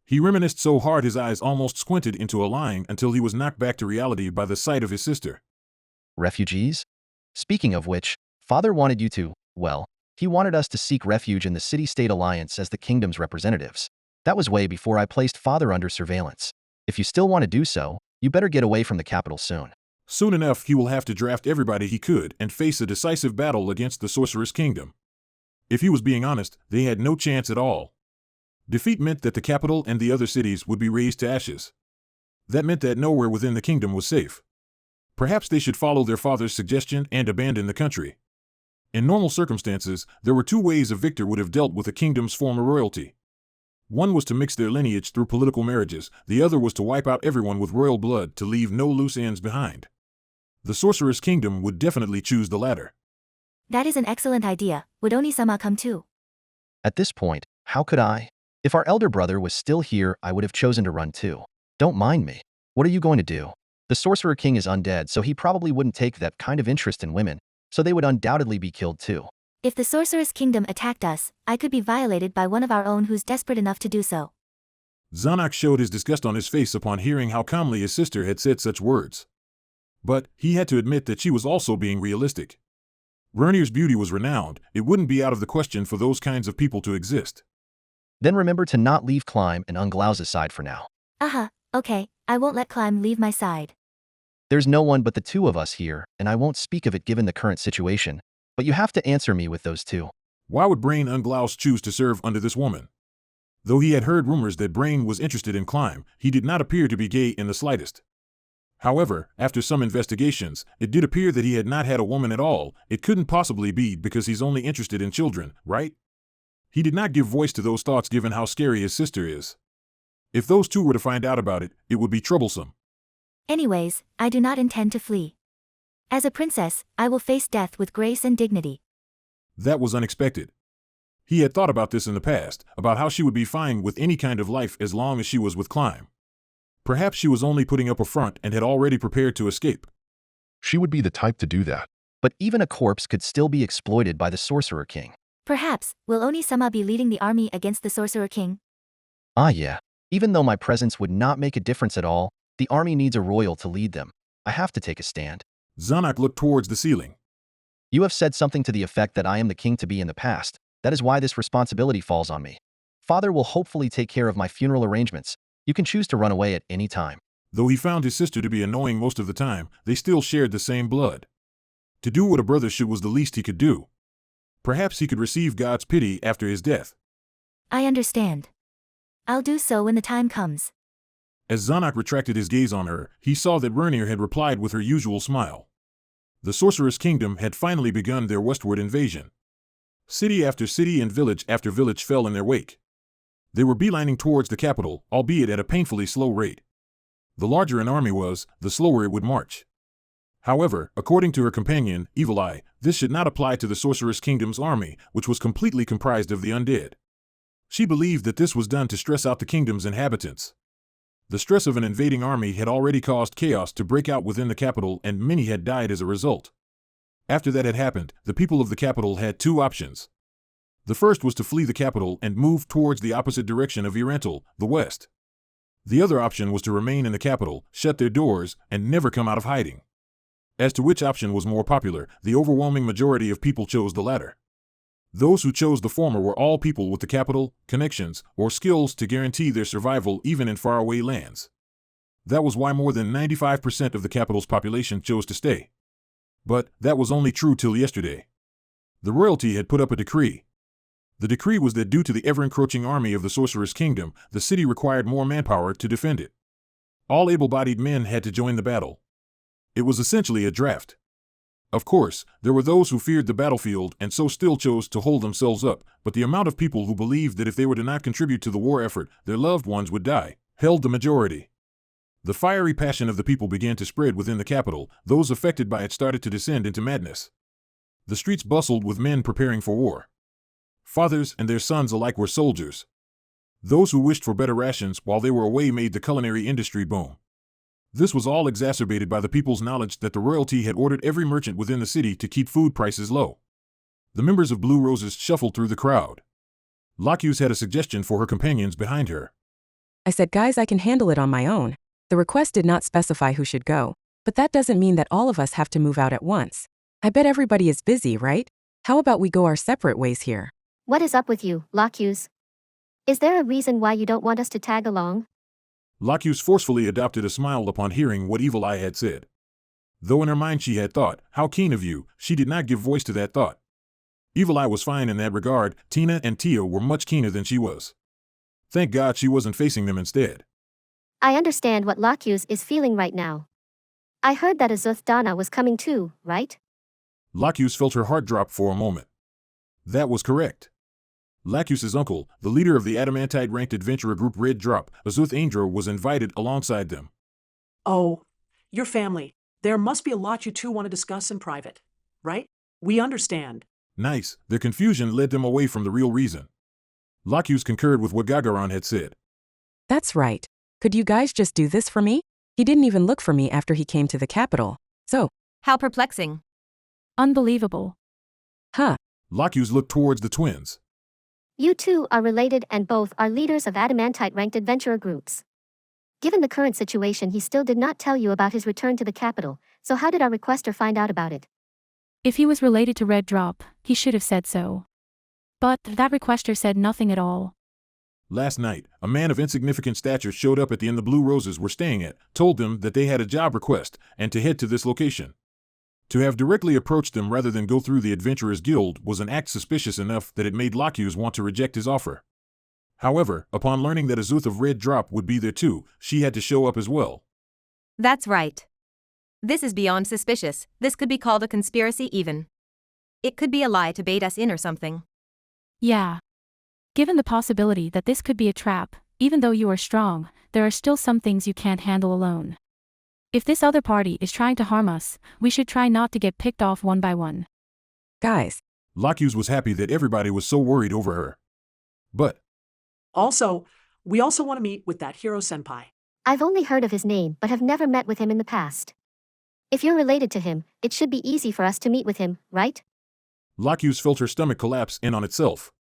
Speaker 1: He reminisced so hard his eyes almost squinted into a line until he was knocked back to reality by the sight of his sister.
Speaker 3: Refugees? Speaking of which, Father wanted you to, well, he wanted us to seek refuge in the City-State Alliance as the kingdom's representatives. That was way before I placed Father under surveillance. If you still want to do so, you better get away from the capital soon.
Speaker 1: Soon enough he will have to draft everybody he could and face a decisive battle against the Sorcerer's Kingdom. If he was being honest, they had no chance at all. Defeat meant that the capital and the other cities would be razed to ashes. That meant that nowhere within the kingdom was safe. Perhaps they should follow their father's suggestion and abandon the country. In normal circumstances, there were two ways a victor would have dealt with a kingdom's former royalty. One was to mix their lineage through political marriages, the other was to wipe out everyone with royal blood to leave no loose ends behind. The Sorcerer's Kingdom would definitely choose the latter.
Speaker 15: That is an excellent idea. Would Oni-sama come too?
Speaker 3: At this point, how could I? If our elder brother was still here, I would have chosen to run too. Don't mind me. What are you going to do? The Sorcerer King is undead, so he probably wouldn't take that kind of interest in women, so they would undoubtedly be killed too.
Speaker 15: If the Sorcerer's Kingdom attacked us, I could be violated by one of our own who's desperate enough to do so.
Speaker 1: Zanak showed his disgust on his face upon hearing how calmly his sister had said such words. But he had to admit that she was also being realistic. Rernir's beauty was renowned, it wouldn't be out of the question for those kinds of people to exist.
Speaker 3: Then remember to not leave Climb and Unglau's side for now.
Speaker 15: Okay, I won't let Climb leave my side.
Speaker 3: There's no one but the two of us here, and I won't speak of it given the current situation, but you have to answer me with those two.
Speaker 1: Why would Brain Unglaus choose to serve under this woman? Though he had heard rumors that Brain was interested in Climb, he did not appear to be gay in the slightest. However, after some investigations, it did appear that he had not had a woman at all. It couldn't possibly be because he's only interested in children, right? He did not give voice to those thoughts given how scary his sister is. If those two were to find out about it, it would be troublesome.
Speaker 15: Anyways, I do not intend to flee. As a princess, I will face death with grace and dignity.
Speaker 1: That was unexpected. He had thought about this in the past, about how she would be fine with any kind of life as long as she was with Climb. Perhaps she was only putting up a front and had already prepared to escape.
Speaker 19: She would be the type to do that.
Speaker 3: But even a corpse could still be exploited by the Sorcerer King.
Speaker 15: Perhaps, will Oni-sama be leading the army against the Sorcerer King?
Speaker 3: Ah yeah. Even though my presence would not make a difference at all, the army needs a royal to lead them. I have to take a stand.
Speaker 1: Zanak looked towards the ceiling.
Speaker 3: You have said something to the effect that I am the king to be in the past. That is why this responsibility falls on me. Father will hopefully take care of my funeral arrangements. You can choose to run away at any time.
Speaker 1: Though he found his sister to be annoying most of the time, they still shared the same blood. To do what a brother should was the least he could do. Perhaps he could receive God's pity after his death.
Speaker 15: I understand. I'll do so when the time comes.
Speaker 1: As Zanak retracted his gaze on her, he saw that Rernir had replied with her usual smile. The Sorcerer's Kingdom had finally begun their westward invasion. City after city and village after village fell in their wake. They were beelining towards the capital, albeit at a painfully slow rate. The larger an army was, the slower it would march. However, according to her companion, Evil Eye, this should not apply to the Sorcerer's Kingdom's army, which was completely comprised of the undead. She believed that this was done to stress out the kingdom's inhabitants. The stress of an invading army had already caused chaos to break out within the capital, and many had died as a result. After that had happened, the people of the capital had two options. The first was to flee the capital and move towards the opposite direction of Irantal, the west. The other option was to remain in the capital, shut their doors, and never come out of hiding. As to which option was more popular, the overwhelming majority of people chose the latter. Those who chose the former were all people with the capital, connections, or skills to guarantee their survival even in faraway lands. That was why more than 95% of the capital's population chose to stay. But that was only true till yesterday. The royalty had put up a decree. The decree was that due to the ever-encroaching army of the Sorcerer's Kingdom, the city required more manpower to defend it. All able-bodied men had to join the battle. It was essentially a draft. Of course, there were those who feared the battlefield and so still chose to hold themselves up, but the amount of people who believed that if they were to not contribute to the war effort, their loved ones would die, held the majority. The fiery passion of the people began to spread within the capital. Those affected by it started to descend into madness. The streets bustled with men preparing for war. Fathers and their sons alike were soldiers. Those who wished for better rations while they were away made the culinary industry boom. This was all exacerbated by the people's knowledge that the royalty had ordered every merchant within the city to keep food prices low. The members of Blue Roses shuffled through the crowd. Locuse had a suggestion for her companions behind her.
Speaker 13: I said, guys, I can handle it on my own. The request did not specify who should go, but that doesn't mean that all of us have to move out at once. I bet everybody is busy, right? How about we go our separate ways here?
Speaker 15: What is up with you, Locuse? Is there a reason why you don't want us to tag along?
Speaker 1: Locuse forcefully adopted a smile upon hearing what Evil Eye had said. Though in her mind she had thought, how keen of you, she did not give voice to that thought. Evil Eye was fine in that regard. Tina and Tio were much keener than she was. Thank God she wasn't facing them instead.
Speaker 15: I understand what Locuse is feeling right now. I heard that Azuth Dana was coming too, right?
Speaker 1: Locuse felt her heart drop for a moment. That was correct. Lacuse's uncle, the leader of the Adamantite-ranked adventurer group Red Drop, Azuth Angel, was invited alongside them.
Speaker 8: Oh, your family. There must be a lot you two want to discuss in private, right? We understand.
Speaker 1: Nice. Their confusion led them away from the real reason. Locuse concurred with what Gagaron had said.
Speaker 13: That's right. Could you guys just do this for me? He didn't even look for me after he came to the capital. So.
Speaker 6: How perplexing.
Speaker 11: Unbelievable.
Speaker 13: Huh.
Speaker 1: Locuse looked towards the twins.
Speaker 15: You two are related and both are leaders of Adamantite-ranked adventurer groups. Given the current situation, he still did not tell you about his return to the capital, so how did our requester find out about it?
Speaker 11: If he was related to Red Drop, he should have said so. But that requester said nothing at all.
Speaker 1: Last night, a man of insignificant stature showed up at the inn the Blue Roses were staying at, told them that they had a job request, and to head to this location. To have directly approached them rather than go through the Adventurers Guild was an act suspicious enough that it made Locuse want to reject his offer. However, upon learning that Azuth of Red Drop would be there too, she had to show up as well.
Speaker 6: That's right. This is beyond suspicious. This could be called a conspiracy even. It could be a lie to bait us in or something.
Speaker 11: Yeah. Given the possibility that this could be a trap, even though you are strong, there are still some things you can't handle alone. If this other party is trying to harm us, we should try not to get picked off one by one.
Speaker 13: Guys.
Speaker 1: Locuse was happy that everybody was so worried over her. But.
Speaker 8: We also want to meet with that hero senpai.
Speaker 15: I've only heard of his name but have never met with him in the past. If you're related to him, it should be easy for us to meet with him, right?
Speaker 1: Locuse felt her stomach collapse in on itself.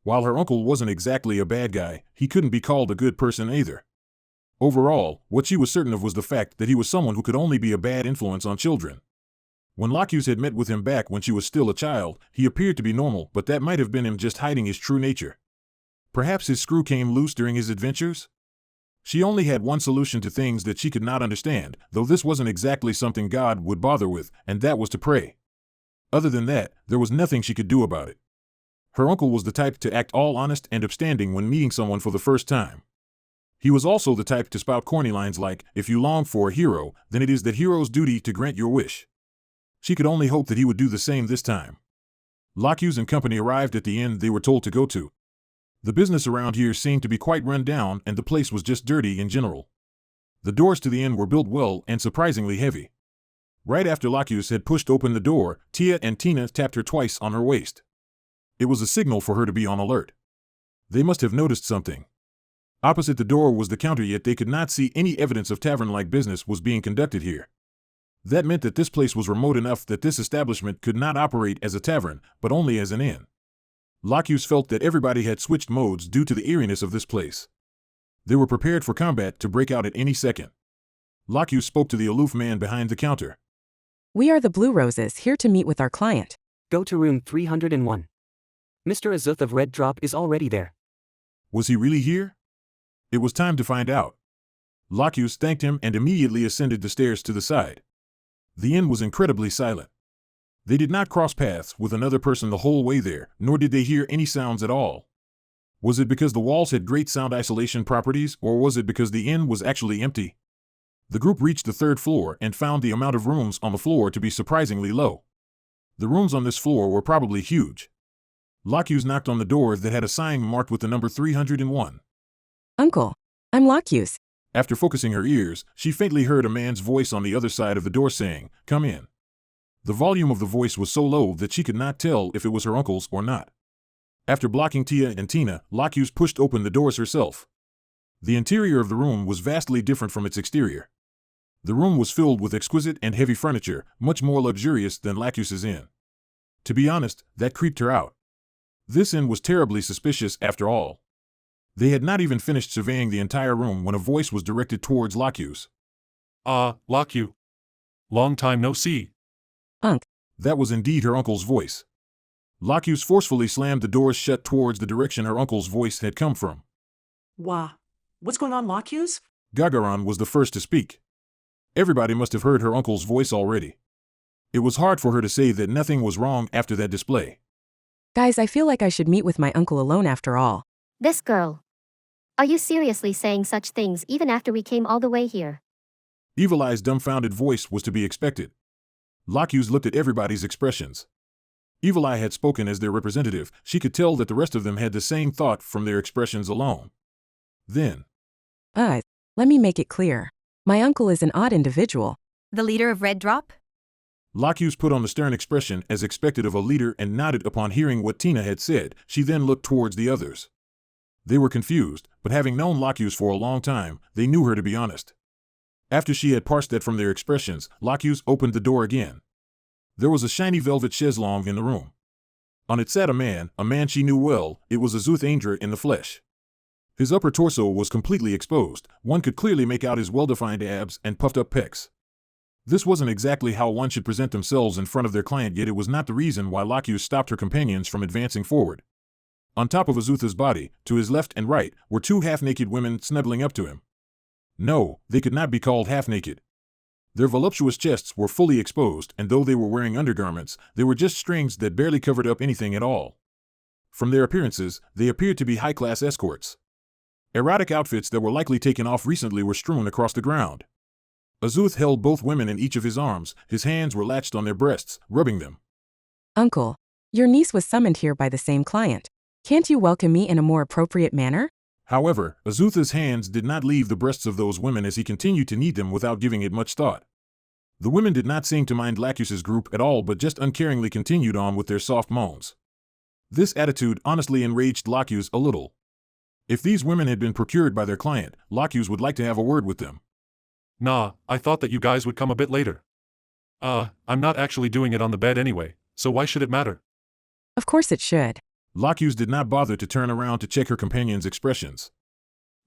Speaker 1: While her uncle wasn't exactly a bad guy, he couldn't be called a good person either. Overall, what she was certain of was the fact that he was someone who could only be a bad influence on children. When Locuse had met with him back when she was still a child, he appeared to be normal, but that might have been him just hiding his true nature. Perhaps his screw came loose during his adventures? She only had one solution to things that she could not understand, though this wasn't exactly something God would bother with, and that was to pray. Other than that, there was nothing she could do about it. Her uncle was the type to act all honest and upstanding when meeting someone for the first time. He was also the type to spout corny lines like, if you long for a hero, then it is that hero's duty to grant your wish. She could only hope that he would do the same this time. Lockhughes and company arrived at the inn they were told to go to. The business around here seemed to be quite run down, and the place was just dirty in general. The doors to the inn were built well and surprisingly heavy. Right after Lockhughes had pushed open the door, Tia and Tina tapped her twice on her waist. It was a signal for her to be on alert. They must have noticed something. Opposite the door was the counter, yet they could not see any evidence of tavern-like business was being conducted here. That meant that this place was remote enough that this establishment could not operate as a tavern, but only as an inn. Lockhughes felt that everybody had switched modes due to the eeriness of this place. They were prepared for combat to break out at any second. Lockhughes spoke to the aloof man behind the counter.
Speaker 17: We are the Blue Roses, here to meet with our client.
Speaker 22: Go to room 301. Mr. Azuth of Red Drop is already there.
Speaker 1: Was he really here? It was time to find out. Lockhughes thanked him and immediately ascended the stairs to the side. The inn was incredibly silent. They did not cross paths with another person the whole way there, nor did they hear any sounds at all. Was it because the walls had great sound isolation properties, or was it because the inn was actually empty? The group reached the third floor and found the amount of rooms on the floor to be surprisingly low. The rooms on this floor were probably huge. Lockhughes knocked on the door that had a sign marked with the number 301.
Speaker 17: Uncle, I'm Lockhughes.
Speaker 1: After focusing her ears, she faintly heard a man's voice on the other side of the door saying, "Come in." The volume of the voice was so low that she could not tell if it was her uncle's or not. After blocking Tia and Tina, Lockhughes pushed open the doors herself. The interior of the room was vastly different from its exterior. The room was filled with exquisite and heavy furniture, much more luxurious than Lockhughes' inn. To be honest, that creeped her out. This inn was terribly suspicious after all. They had not even finished surveying the entire room when a voice was directed towards Lockhughes.
Speaker 23: Lockhughes. Long time no see.
Speaker 17: Unc.
Speaker 1: That was indeed her uncle's voice. Lockhughes forcefully slammed the doors shut towards the direction her uncle's voice had come from.
Speaker 8: What's going on, Lockhughes?
Speaker 1: Gagarin was the first to speak. Everybody must have heard her uncle's voice already. It was hard for her to say that nothing was wrong after that display.
Speaker 17: Guys, I feel like I should meet with my uncle alone after all.
Speaker 15: This girl. Are you seriously saying such things even after we came all the way here?
Speaker 1: Evil Eye's dumbfounded voice was to be expected. Lockhughes looked at everybody's expressions. Evil Eye had spoken as their representative. She could tell that the rest of them had the same thought from their expressions alone. Then.
Speaker 17: Let me make it clear. My uncle is an odd individual.
Speaker 6: The leader of Red Drop?
Speaker 1: Lockhughes put on the stern expression as expected of a leader and nodded upon hearing what Tina had said. She then looked towards the others. They were confused, but having known Lockhughes for a long time, they knew her to be honest. After she had parsed that from their expressions, Lockhughes opened the door again. There was a shiny velvet chaiselong in the room. On it sat a man she knew well. It was Azuth Aindra in the flesh. His upper torso was completely exposed. One could clearly make out his well-defined abs and puffed-up pecs. This wasn't exactly how one should present themselves in front of their client, yet it was not the reason why Lockhughes stopped her companions from advancing forward. On top of Azuth's body, to his left and right, were two half-naked women snuggling up to him. No, they could not be called half-naked. Their voluptuous chests were fully exposed, and though they were wearing undergarments, they were just strings that barely covered up anything at all. From their appearances, they appeared to be high-class escorts. Erotic outfits that were likely taken off recently were strewn across the ground. Azuth held both women in each of his arms. His hands were latched on their breasts, rubbing them.
Speaker 17: Uncle, your niece was summoned here by the same client. Can't you welcome me in a more appropriate manner?
Speaker 1: However, Azuth's hands did not leave the breasts of those women as he continued to knead them without giving it much thought. The women did not seem to mind Lockhughes' group at all, but just uncaringly continued on with their soft moans. This attitude honestly enraged Lockhughes a little. If these women had been procured by their client, Lockhughes would like to have a word with them.
Speaker 23: Nah, I thought that you guys would come a bit later. I'm not actually doing it on the bed anyway, so why should it matter?
Speaker 17: Of course it should.
Speaker 1: Lockhughes did not bother to turn around to check her companion's expressions.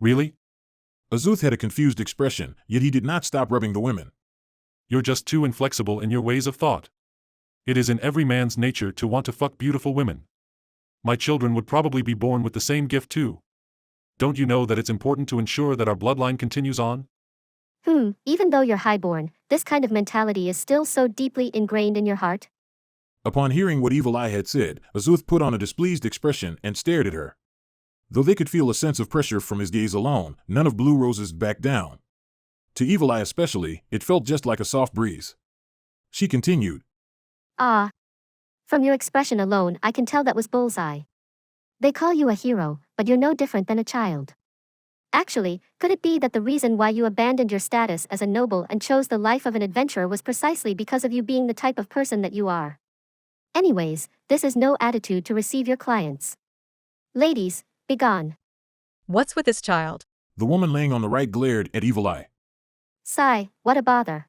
Speaker 23: Really?
Speaker 1: Azuth had a confused expression, yet he did not stop rubbing the women.
Speaker 23: You're just too inflexible in your ways of thought. It is in every man's nature to want to fuck beautiful women. My children would probably be born with the same gift too. Don't you know that it's important to ensure that our bloodline continues on?
Speaker 15: Even though you're highborn, this kind of mentality is still so deeply ingrained in your heart?
Speaker 1: Upon hearing what Evil Eye had said, Azuth put on a displeased expression and stared at her. Though they could feel a sense of pressure from his gaze alone, none of Blue Rose's backed down. To Evil Eye especially, it felt just like a soft breeze. She continued.
Speaker 9: Ah. From your expression alone, I can tell that was bullseye. They call you a hero, but you're no different than a child. Actually, could it be that the reason why you abandoned your status as a noble and chose the life of an adventurer was precisely because of you being the type of person that you are? Anyways, this is no attitude to receive your clients. Ladies, begone.
Speaker 18: What's with this child?
Speaker 1: The woman laying on the right glared at Evil Eye.
Speaker 9: Sigh, what a bother.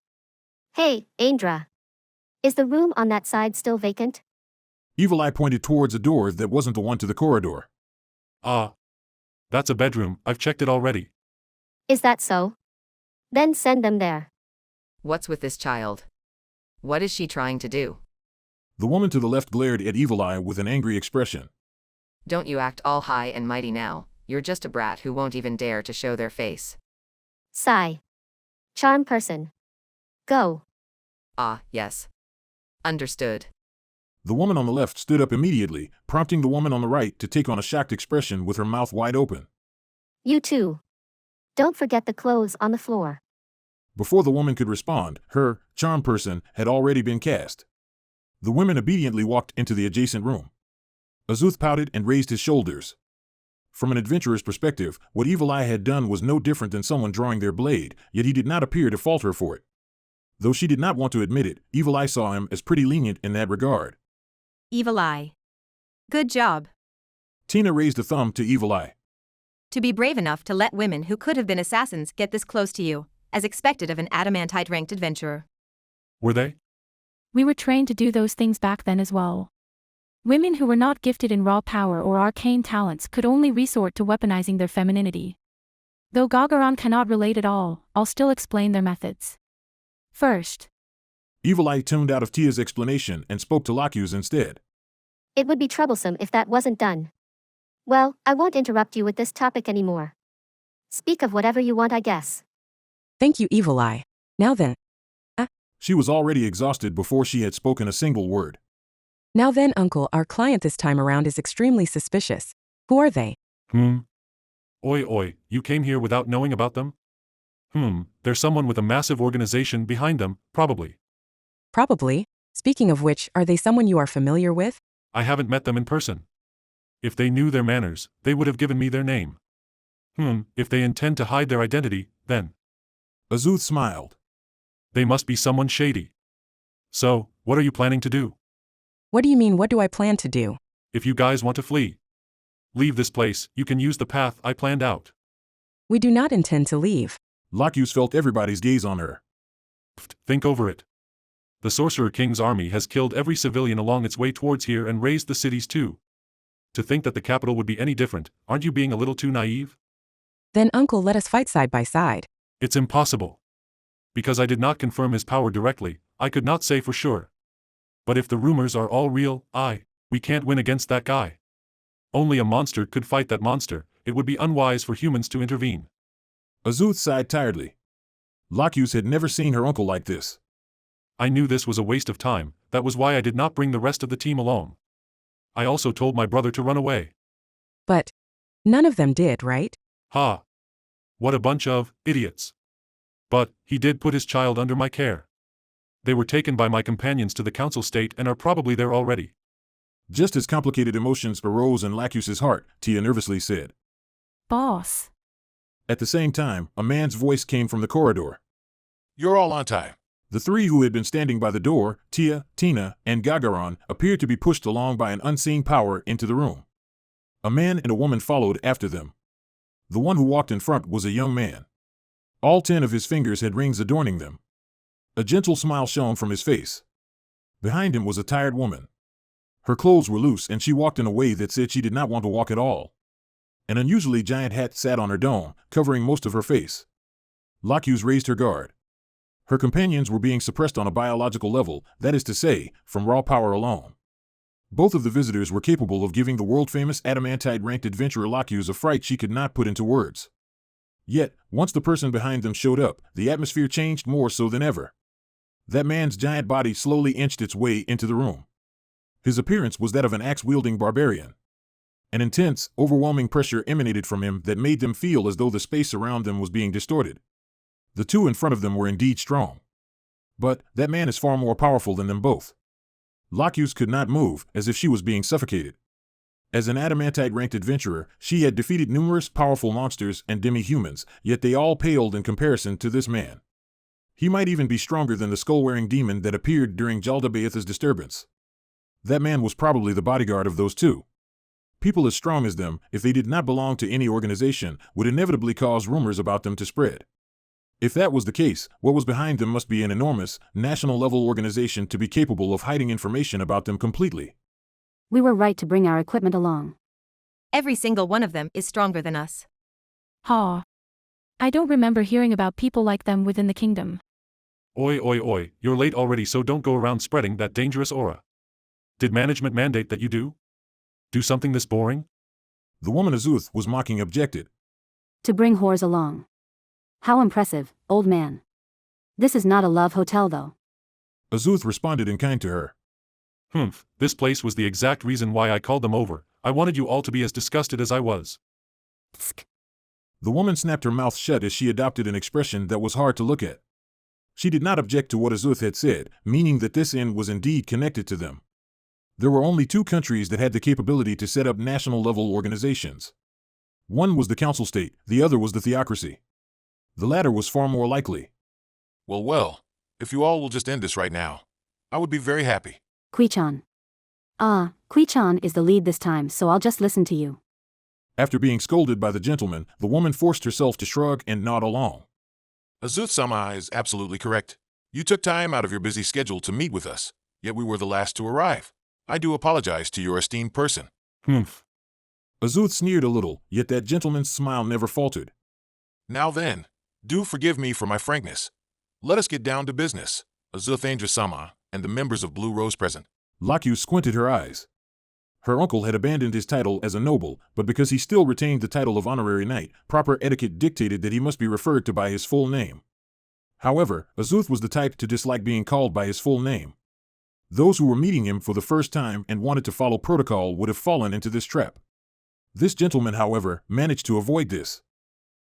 Speaker 9: Hey, Aindra. Is the room on that side still vacant?
Speaker 1: Evil Eye pointed towards a door that wasn't the one to the corridor.
Speaker 23: That's a bedroom, I've checked it already.
Speaker 9: Is that so? Then send them there.
Speaker 10: What's with this child? What is she trying to do?
Speaker 1: The woman to the left glared at Evil Eye with an angry expression.
Speaker 10: Don't you act all high and mighty now, you're just a brat who won't even dare to show their face.
Speaker 9: Sigh. Charm person. Go.
Speaker 10: Yes. Understood.
Speaker 1: The woman on the left stood up immediately, prompting the woman on the right to take on a shocked expression with her mouth wide open.
Speaker 9: You too. Don't forget the clothes on the floor.
Speaker 1: Before the woman could respond, her charm person had already been cast. The women obediently walked into the adjacent room. Azuth pouted and raised his shoulders. From an adventurer's perspective, what Evil Eye had done was no different than someone drawing their blade, yet he did not appear to fault her for it. Though she did not want to admit it, Evil Eye saw him as pretty lenient in that regard.
Speaker 6: Evil Eye. Good job.
Speaker 1: Tina raised a thumb to Evil Eye.
Speaker 6: To be brave enough to let women who could have been assassins get this close to you, as expected of an adamantite-ranked adventurer.
Speaker 23: Were they?
Speaker 11: We were trained to do those things back then as well. Women who were not gifted in raw power or arcane talents could only resort to weaponizing their femininity. Though Gagaron cannot relate at all, I'll still explain their methods. First,
Speaker 1: Evil Eye tuned out of Tia's explanation and spoke to Lacuse instead.
Speaker 9: It would be troublesome if that wasn't done. Well, I won't interrupt you with this topic anymore. Speak of whatever you want, I guess.
Speaker 17: Thank you, Evil Eye. Now then.
Speaker 1: She was already exhausted before she had spoken a single word.
Speaker 17: Now then, Uncle, our client this time around is extremely suspicious. Who are they?
Speaker 23: Oi, you came here without knowing about them? There's someone with a massive organization behind them, probably.
Speaker 17: Probably. Speaking of which, are they someone you are familiar with?
Speaker 23: I haven't met them in person. If they knew their manners, they would have given me their name. If they intend to hide their identity, then.
Speaker 1: Azuth smiled.
Speaker 23: They must be someone shady. So, what are you planning to do?
Speaker 17: What do you mean, what do I plan to do?
Speaker 23: If you guys want to flee, leave this place, you can use the path I planned out.
Speaker 17: We do not intend to leave.
Speaker 1: Lacuse felt everybody's gaze on her.
Speaker 23: Think over it. The Sorcerer King's army has killed every civilian along its way towards here and razed the cities too. To think that the capital would be any different, aren't you being a little too naive?
Speaker 17: Then, Uncle, let us fight side by side.
Speaker 23: It's impossible. Because I did not confirm his power directly, I could not say for sure. But if the rumors are all real, we can't win against that guy. Only a monster could fight that monster, it would be unwise for humans to intervene.
Speaker 1: Azuth sighed tiredly. Lacuse had never seen her uncle like this.
Speaker 23: I knew this was a waste of time, that was why I did not bring the rest of the team along. I also told my brother to run away.
Speaker 17: But none of them did, right?
Speaker 23: Ha! What a bunch of idiots. But he did put his child under my care. They were taken by my companions to the council state and are probably there already.
Speaker 1: Just as complicated emotions arose in Lacuse's heart, Tia nervously said.
Speaker 11: Boss.
Speaker 1: At the same time, a man's voice came from the corridor.
Speaker 14: You're all on time.
Speaker 1: The three who had been standing by the door, Tia, Tina, and Gagaron, appeared to be pushed along by an unseen power into the room. A man and a woman followed after them. The one who walked in front was a young man. All 10 of his fingers had rings adorning them. A gentle smile shone from his face. Behind him was a tired woman. Her clothes were loose and she walked in a way that said she did not want to walk at all. An unusually giant hat sat on her dome, covering most of her face. Lacuse raised her guard. Her companions were being suppressed on a biological level, that is to say, from raw power alone. Both of the visitors were capable of giving the world-famous adamantite-ranked adventurer Lacuse a fright she could not put into words. Yet, once the person behind them showed up, the atmosphere changed more so than ever. That man's giant body slowly inched its way into the room. His appearance was that of an axe-wielding barbarian. An intense, overwhelming pressure emanated from him that made them feel as though the space around them was being distorted. The two in front of them were indeed strong. But that man is far more powerful than them both. Locuse could not move, as if she was being suffocated. As an adamantite-ranked adventurer, she had defeated numerous powerful monsters and demi-humans, yet they all paled in comparison to this man. He might even be stronger than the skull-wearing demon that appeared during Jaldabaoth's disturbance. That man was probably the bodyguard of those two. People as strong as them, if they did not belong to any organization, would inevitably cause rumors about them to spread. If that was the case, what was behind them must be an enormous, national-level organization to be capable of hiding information about them completely.
Speaker 2: We were right to bring our equipment along.
Speaker 6: Every single one of them is stronger than us.
Speaker 11: Ha. I don't remember hearing about people like them within the kingdom.
Speaker 23: Oi oi oi, you're late already, so don't go around spreading that dangerous aura. Did management mandate that you do? Do something this boring?
Speaker 1: The woman Azuth was mocking objected.
Speaker 2: To bring whores along. How impressive, old man. This is not a love hotel though.
Speaker 1: Azuth responded in kind to her.
Speaker 23: This place was the exact reason why I called them over. I wanted you all to be as disgusted as I was.
Speaker 2: Tsk.
Speaker 1: The woman snapped her mouth shut as she adopted an expression that was hard to look at. She did not object to what Azuth had said, meaning that this end was indeed connected to them. There were only two countries that had the capability to set up national-level organizations. One was the council state, the other was the theocracy. The latter was far more likely.
Speaker 14: Well, if you all will just end this right now, I would be very happy.
Speaker 2: Kui-chan. Kui-chan is the lead this time, so I'll just listen to you.
Speaker 1: After being scolded by the gentleman, the woman forced herself to shrug and nod along.
Speaker 14: Azuth-sama is absolutely correct. You took time out of your busy schedule to meet with us, yet we were the last to arrive. I do apologize to your esteemed person.
Speaker 1: Azuth sneered a little, yet that gentleman's smile never faltered.
Speaker 14: Now then, do forgive me for my frankness. Let us get down to business. Azuth-sama and the members of Blue Rose present.
Speaker 1: Locuse squinted her eyes. Her uncle had abandoned his title as a noble, but because he still retained the title of honorary knight, proper etiquette dictated that he must be referred to by his full name. However, Azuth was the type to dislike being called by his full name. Those who were meeting him for the first time and wanted to follow protocol would have fallen into this trap. This gentleman, however, managed to avoid this.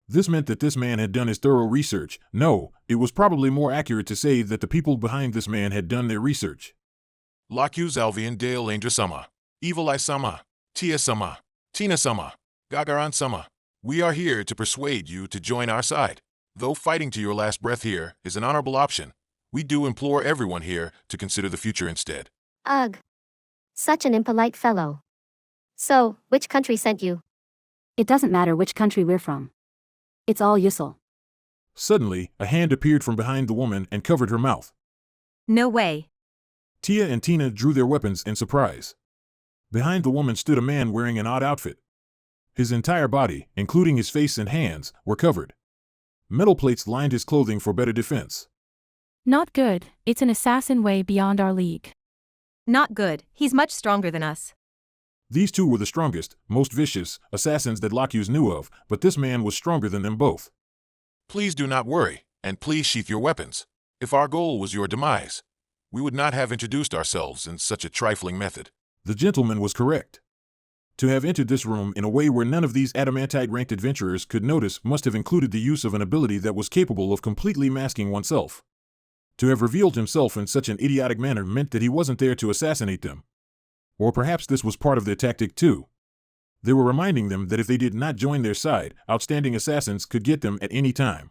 Speaker 1: This meant that this man had done his thorough research. No, it was probably more accurate to say that the people behind this man had done their research.
Speaker 14: Locuse Alvian de Elendra-sama, Evil Eye-sama, Tia-sama, Tina-sama, Gagaran-sama. We are here to persuade you to join our side. Though fighting to your last breath here is an honorable option, we do implore everyone here to consider the future instead.
Speaker 9: Ugh. Such an impolite fellow. So, which country sent you?
Speaker 2: It doesn't matter which country we're from. It's all useful.
Speaker 1: Suddenly, a hand appeared from behind the woman and covered her mouth.
Speaker 6: No way.
Speaker 1: Tia and Tina drew their weapons in surprise. Behind the woman stood a man wearing an odd outfit. His entire body, including his face and hands, were covered. Metal plates lined his clothing for better defense.
Speaker 11: Not good, it's an assassin way beyond our league.
Speaker 6: Not good, he's much stronger than us.
Speaker 1: These two were the strongest, most vicious assassins that Locuse knew of, but this man was stronger than them both.
Speaker 14: Please do not worry, and please sheath your weapons. If our goal was your demise, we would not have introduced ourselves in such a trifling method.
Speaker 1: The gentleman was correct. To have entered this room in a way where none of these adamantite-ranked adventurers could notice must have included the use of an ability that was capable of completely masking oneself. To have revealed himself in such an idiotic manner meant that he wasn't there to assassinate them. Or perhaps this was part of their tactic too. They were reminding them that if they did not join their side, outstanding assassins could get them at any time.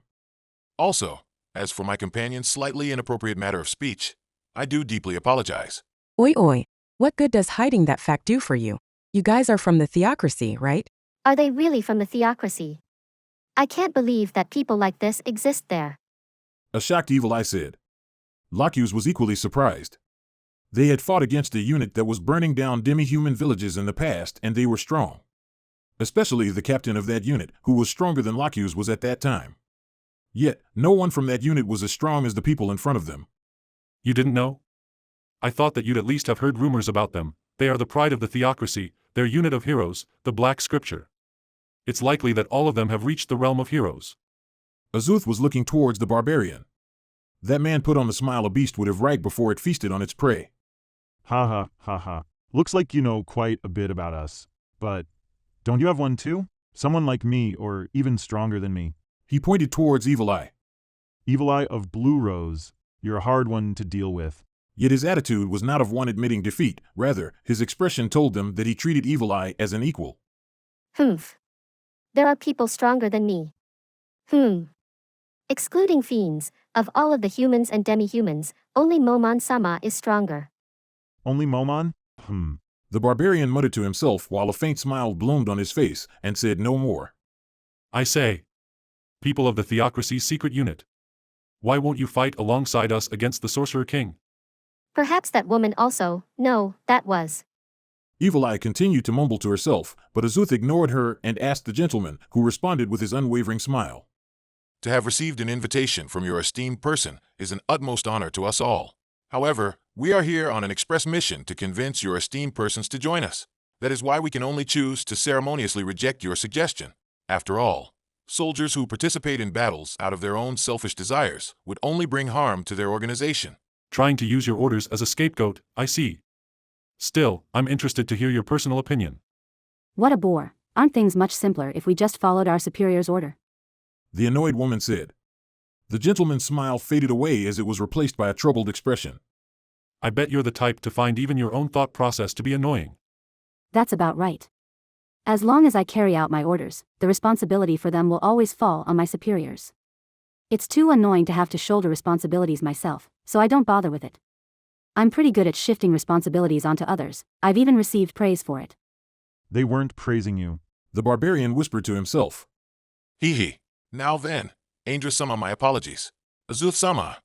Speaker 14: Also, as for my companion's slightly inappropriate matter of speech, I do deeply apologize.
Speaker 17: Oi, what good does hiding that fact do for you? You guys are from the theocracy, right?
Speaker 9: Are they really from the theocracy? I can't believe that people like this exist there.
Speaker 1: A shocked Evil Eye said. Locuse was equally surprised. They had fought against a unit that was burning down demi-human villages in the past, and they were strong. Especially the captain of that unit, who was stronger than Locuse was at that time. Yet, no one from that unit was as strong as the people in front of them.
Speaker 23: You didn't know? I thought that you'd at least have heard rumors about them. They are the pride of the theocracy, their unit of heroes, the Black Scripture. It's likely that all of them have reached the realm of heroes.
Speaker 1: Azuth was looking towards the barbarian. That man put on the smile a beast would have right before it feasted on its prey.
Speaker 7: Ha ha. Looks like you know quite a bit about us. But don't you have one too? Someone like me, or even stronger than me.
Speaker 1: He pointed towards Evil Eye.
Speaker 7: Evil Eye of Blue Rose, you're a hard one to deal with.
Speaker 1: Yet his attitude was not of one admitting defeat, rather, his expression told them that he treated Evil Eye as an equal.
Speaker 9: Humph. There are people stronger than me. Excluding fiends, of all of the humans and demi-humans, only Momon-sama is stronger.
Speaker 7: Only Momon?
Speaker 1: The barbarian muttered to himself while a faint smile bloomed on his face, and said no more.
Speaker 23: I say, people of the Theocracy's secret unit, why won't you fight alongside us against the Sorcerer King?
Speaker 9: Perhaps that woman also. No, that was.
Speaker 1: Evil Eye continued to mumble to herself, but Azuth ignored her and asked the gentleman, who responded with his unwavering smile.
Speaker 14: To have received an invitation from your esteemed person is an utmost honor to us all. However, we are here on an express mission to convince your esteemed persons to join us. That is why we can only choose to ceremoniously reject your suggestion. After all, soldiers who participate in battles out of their own selfish desires would only bring harm to their organization.
Speaker 23: Trying to use your orders as a scapegoat, I see. Still, I'm interested to hear your personal opinion.
Speaker 2: What a bore. Aren't things much simpler if we just followed our superior's order?
Speaker 1: The annoyed woman said. The gentleman's smile faded away as it was replaced by a troubled expression.
Speaker 23: I bet you're the type to find even your own thought process to be annoying.
Speaker 2: That's about right. As long as I carry out my orders, the responsibility for them will always fall on my superiors. It's too annoying to have to shoulder responsibilities myself, so I don't bother with it. I'm pretty good at shifting responsibilities onto others. I've even received praise for it.
Speaker 7: They weren't praising you.
Speaker 1: The barbarian whispered to himself.
Speaker 14: Hee. Now then, Angel-sama, my apologies. Azuth-sama,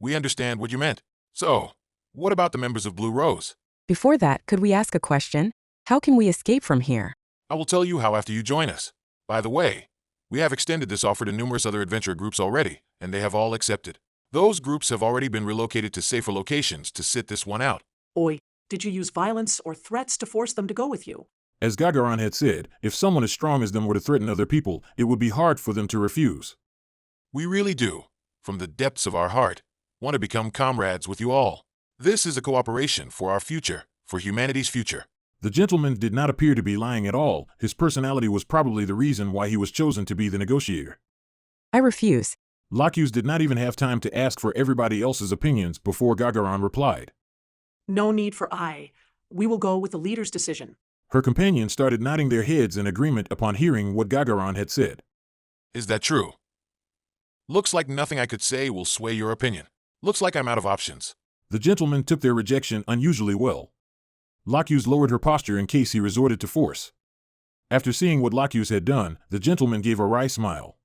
Speaker 14: we understand what you meant. So, what about the members of Blue Rose?
Speaker 17: Before that, could we ask a question? How can we escape from here?
Speaker 14: I will tell you how after you join us. By the way, we have extended this offer to numerous other adventure groups already, and they have all accepted. Those groups have already been relocated to safer locations to sit this one out.
Speaker 8: Oi, did you use violence or threats to force them to go with you?
Speaker 1: As Gagaron had said, if someone as strong as them were to threaten other people, it would be hard for them to refuse.
Speaker 14: We really do, from the depths of our heart, want to become comrades with you all. This is a cooperation for our future, for humanity's future.
Speaker 1: The gentleman did not appear to be lying at all. His personality was probably the reason why he was chosen to be the negotiator.
Speaker 17: I refuse.
Speaker 1: Lacus did not even have time to ask for everybody else's opinions before Gagaron replied.
Speaker 8: No need for I. We will go with the leader's decision.
Speaker 1: Her companions started nodding their heads in agreement upon hearing what Gagaron had said.
Speaker 14: Is that true? Looks like nothing I could say will sway your opinion. Looks like I'm out of options.
Speaker 1: The gentleman took their rejection unusually well. Lacus lowered her posture in case he resorted to force. After seeing what Lacus had done, the gentleman gave a wry smile.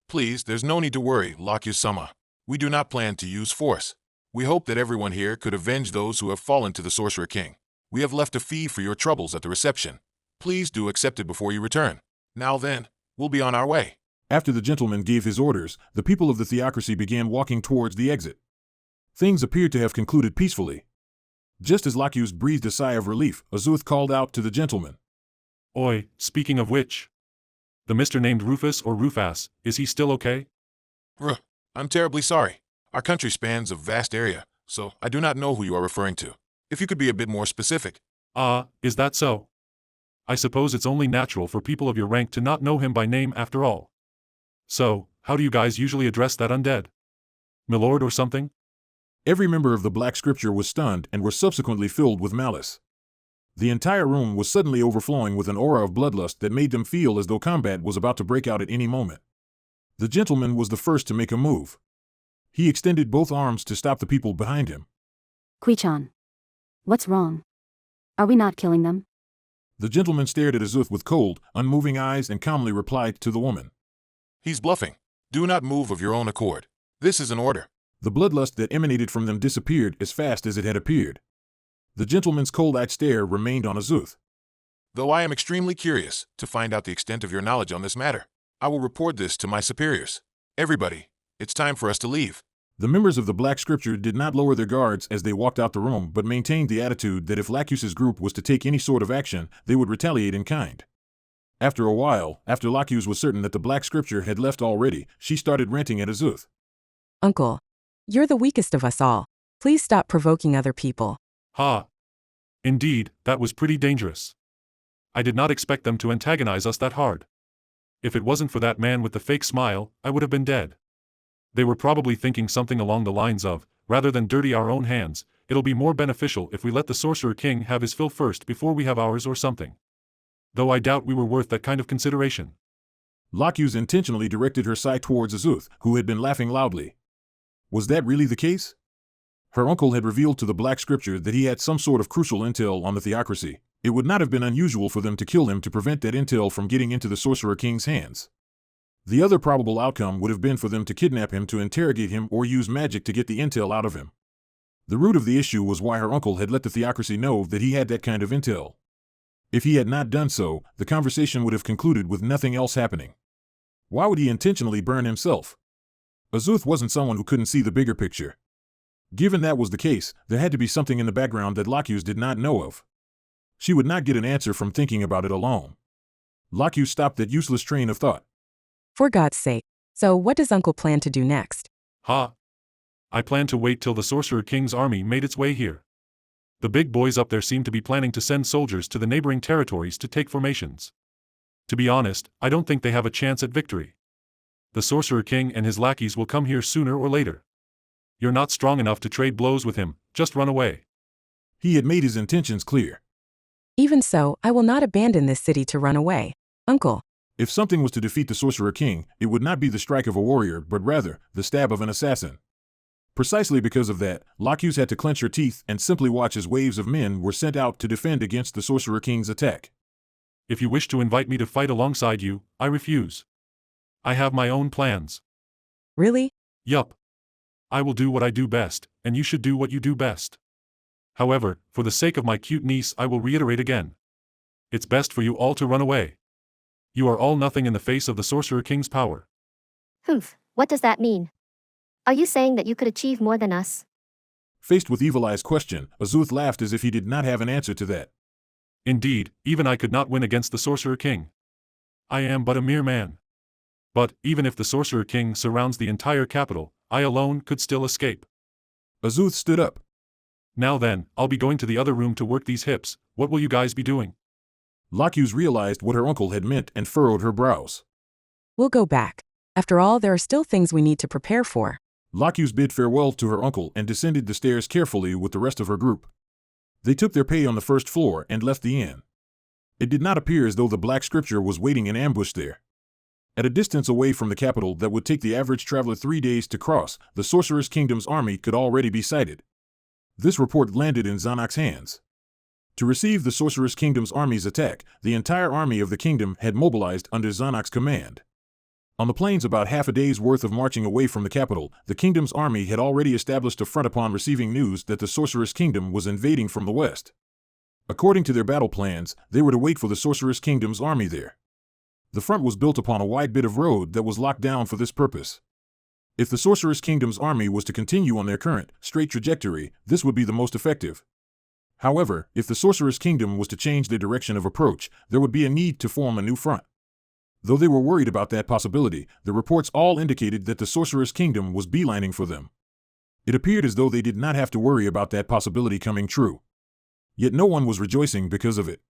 Speaker 14: Please, there's no need to worry, Lacus-sama. We do not plan to use force. We hope that everyone here could avenge those who have fallen to the Sorcerer King. We have left a fee for your troubles at the reception. Please do accept it before you return. Now then, we'll be on our way.
Speaker 1: After the gentleman gave his orders, the people of the Theocracy began walking towards the exit. Things appeared to have concluded peacefully. Just as Lacus breathed a sigh of relief, Azuth called out to the gentleman.
Speaker 23: Oi, speaking of which, the Mr. named Rufus or Rufas, is he still okay?
Speaker 14: I'm terribly sorry. Our country spans a vast area, so I do not know who you are referring to. If you could be a bit more specific.
Speaker 23: Is that so? I suppose it's only natural for people of your rank to not know him by name after all. So, how do you guys usually address that undead? Milord or something?
Speaker 1: Every member of the Black Scripture was stunned and were subsequently filled with malice. The entire room was suddenly overflowing with an aura of bloodlust that made them feel as though combat was about to break out at any moment. The gentleman was the first to make a move. He extended both arms to stop the people behind him.
Speaker 2: Kui-chan. What's wrong? Are we not killing them?
Speaker 1: The gentleman stared at Azuth with cold, unmoving eyes and calmly replied to the woman.
Speaker 14: He's bluffing. Do not move of your own accord. This is an order.
Speaker 1: The bloodlust that emanated from them disappeared as fast as it had appeared. The gentleman's cold-eyed stare remained on Azuth.
Speaker 14: Though I am extremely curious to find out the extent of your knowledge on this matter, I will report this to my superiors. Everybody, it's time for us to leave.
Speaker 1: The members of the Black Scripture did not lower their guards as they walked out the room but maintained the attitude that if Lacus's group was to take any sort of action, they would retaliate in kind. After a while, after Lacus was certain that the Black Scripture had left already, she started ranting at Azuth.
Speaker 17: Uncle, you're the weakest of us all. Please stop provoking other people.
Speaker 23: Ha! Indeed, that was pretty dangerous. I did not expect them to antagonize us that hard. If it wasn't for that man with the fake smile, I would have been dead. They were probably thinking something along the lines of, rather than dirty our own hands, it'll be more beneficial if we let the Sorcerer King have his fill first before we have ours or something. Though I doubt we were worth that kind of consideration.
Speaker 1: Locuse intentionally directed her sight towards Azuth, who had been laughing loudly. Was that really the case? Her uncle had revealed to the Black Scripture that he had some sort of crucial intel on the theocracy. It would not have been unusual for them to kill him to prevent that intel from getting into the Sorcerer King's hands. The other probable outcome would have been for them to kidnap him to interrogate him or use magic to get the intel out of him. The root of the issue was why her uncle had let the theocracy know that he had that kind of intel. If he had not done so, the conversation would have concluded with nothing else happening. Why would he intentionally burn himself? Azuth wasn't someone who couldn't see the bigger picture. Given that was the case, there had to be something in the background that Locuse did not know of. She would not get an answer from thinking about it alone. Locuse stopped that useless train of thought.
Speaker 17: For God's sake. So what does Uncle plan to do next?
Speaker 23: Ha! I plan to wait till the Sorcerer King's army made its way here. The big boys up there seem to be planning to send soldiers to the neighboring territories to take formations. To be honest, I don't think they have a chance at victory. The Sorcerer King and his lackeys will come here sooner or later. You're not strong enough to trade blows with him, just run away.
Speaker 1: He had made his intentions clear.
Speaker 17: Even so, I will not abandon this city to run away. Uncle.
Speaker 1: If something was to defeat the Sorcerer King, it would not be the strike of a warrior, but rather, the stab of an assassin. Precisely because of that, Locuse had to clench her teeth and simply watch as waves of men were sent out to defend against the Sorcerer King's attack.
Speaker 23: If you wish to invite me to fight alongside you, I refuse. I have my own plans.
Speaker 17: Really?
Speaker 23: Yup. I will do what I do best, and you should do what you do best. However, for the sake of my cute niece, I will reiterate again. It's best for you all to run away. You are all nothing in the face of the Sorcerer King's power.
Speaker 9: Humph, what does that mean? Are you saying that you could achieve more than us?
Speaker 1: Faced with Evil Eye's question, Azuth laughed as if he did not have an answer to that.
Speaker 23: Indeed, even I could not win against the Sorcerer King. I am but a mere man. But, even if the Sorcerer King surrounds the entire capital, I alone could still escape.
Speaker 1: Azuth stood up.
Speaker 23: Now then, I'll be going to the other room to work these hips. What will you guys be doing?
Speaker 1: Locuse realized what her uncle had meant and furrowed her brows.
Speaker 17: We'll go back. After all, there are still things we need to prepare for.
Speaker 1: Locuse bid farewell to her uncle and descended the stairs carefully with the rest of her group. They took their pay on the first floor and left the inn. It did not appear as though the Black Scripture was waiting in ambush there. At a distance away from the capital that would take the average traveler 3 days to cross, the Sorcerer's Kingdom's army could already be sighted. This report landed in Zanok's hands. To receive the Sorcerer's Kingdom's army's attack, the entire army of the kingdom had mobilized under Zanok's command. On the plains about half a day's worth of marching away from the capital, the kingdom's army had already established a front upon receiving news that the Sorcerer's Kingdom was invading from the west. According to their battle plans, they were to wait for the Sorcerer's Kingdom's army there. The front was built upon a wide bit of road that was locked down for this purpose. If the Sorcerer's Kingdom's army was to continue on their current, straight trajectory, this would be the most effective. However, if the Sorcerer's Kingdom was to change their direction of approach, there would be a need to form a new front. Though they were worried about that possibility, the reports all indicated that the Sorcerer's Kingdom was beelining for them. It appeared as though they did not have to worry about that possibility coming true. Yet no one was rejoicing because of it.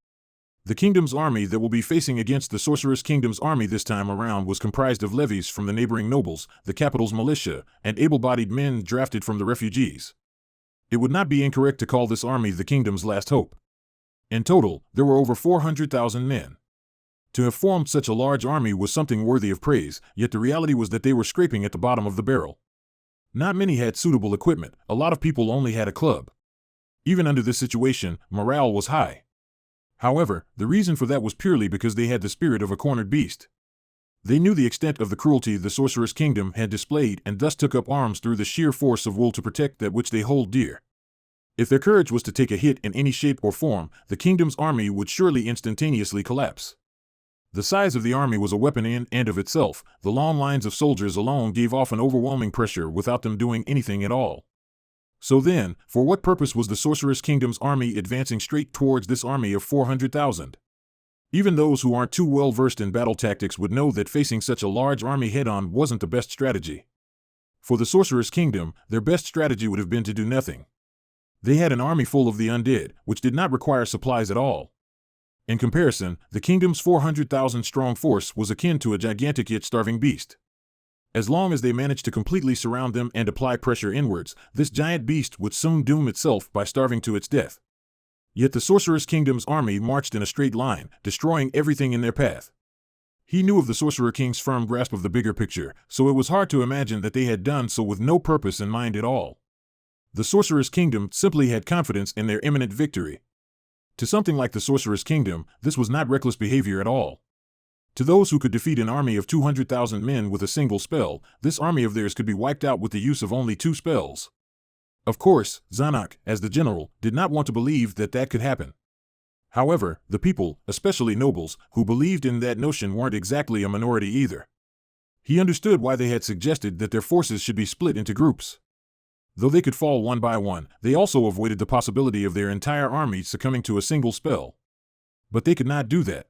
Speaker 1: The kingdom's army that will be facing against the Sorcerer's Kingdom's army this time around was comprised of levies from the neighboring nobles, the capital's militia, and able-bodied men drafted from the refugees. It would not be incorrect to call this army the kingdom's last hope. In total, there were over 400,000 men. To have formed such a large army was something worthy of praise, yet the reality was that they were scraping at the bottom of the barrel. Not many had suitable equipment, a lot of people only had a club. Even under this situation, morale was high. However, the reason for that was purely because they had the spirit of a cornered beast. They knew the extent of the cruelty the Sorcerer's Kingdom had displayed and thus took up arms through the sheer force of will to protect that which they hold dear. If their courage was to take a hit in any shape or form, the kingdom's army would surely instantaneously collapse. The size of the army was a weapon in and of itself. The long lines of soldiers alone gave off an overwhelming pressure without them doing anything at all. So then, for what purpose was the Sorcerer's Kingdom's army advancing straight towards this army of 400,000? Even those who aren't too well versed in battle tactics would know that facing such a large army head-on wasn't the best strategy. For the Sorcerer's Kingdom, their best strategy would have been to do nothing. They had an army full of the undead, which did not require supplies at all. In comparison, the kingdom's 400,000 strong force was akin to a gigantic yet starving beast. As long as they managed to completely surround them and apply pressure inwards, this giant beast would soon doom itself by starving to its death. Yet the Sorcerer's Kingdom's army marched in a straight line, destroying everything in their path. He knew of the Sorcerer King's firm grasp of the bigger picture, so it was hard to imagine that they had done so with no purpose in mind at all. The Sorcerer's Kingdom simply had confidence in their imminent victory. To something like the Sorcerer's Kingdom, this was not reckless behavior at all. To those who could defeat an army of 200,000 men with a single spell, this army of theirs could be wiped out with the use of only 2 spells. Of course, Zanuck, as the general, did not want to believe that that could happen. However, the people, especially nobles, who believed in that notion weren't exactly a minority either. He understood why they had suggested that their forces should be split into groups. Though they could fall one by one, they also avoided the possibility of their entire army succumbing to a single spell. But they could not do that.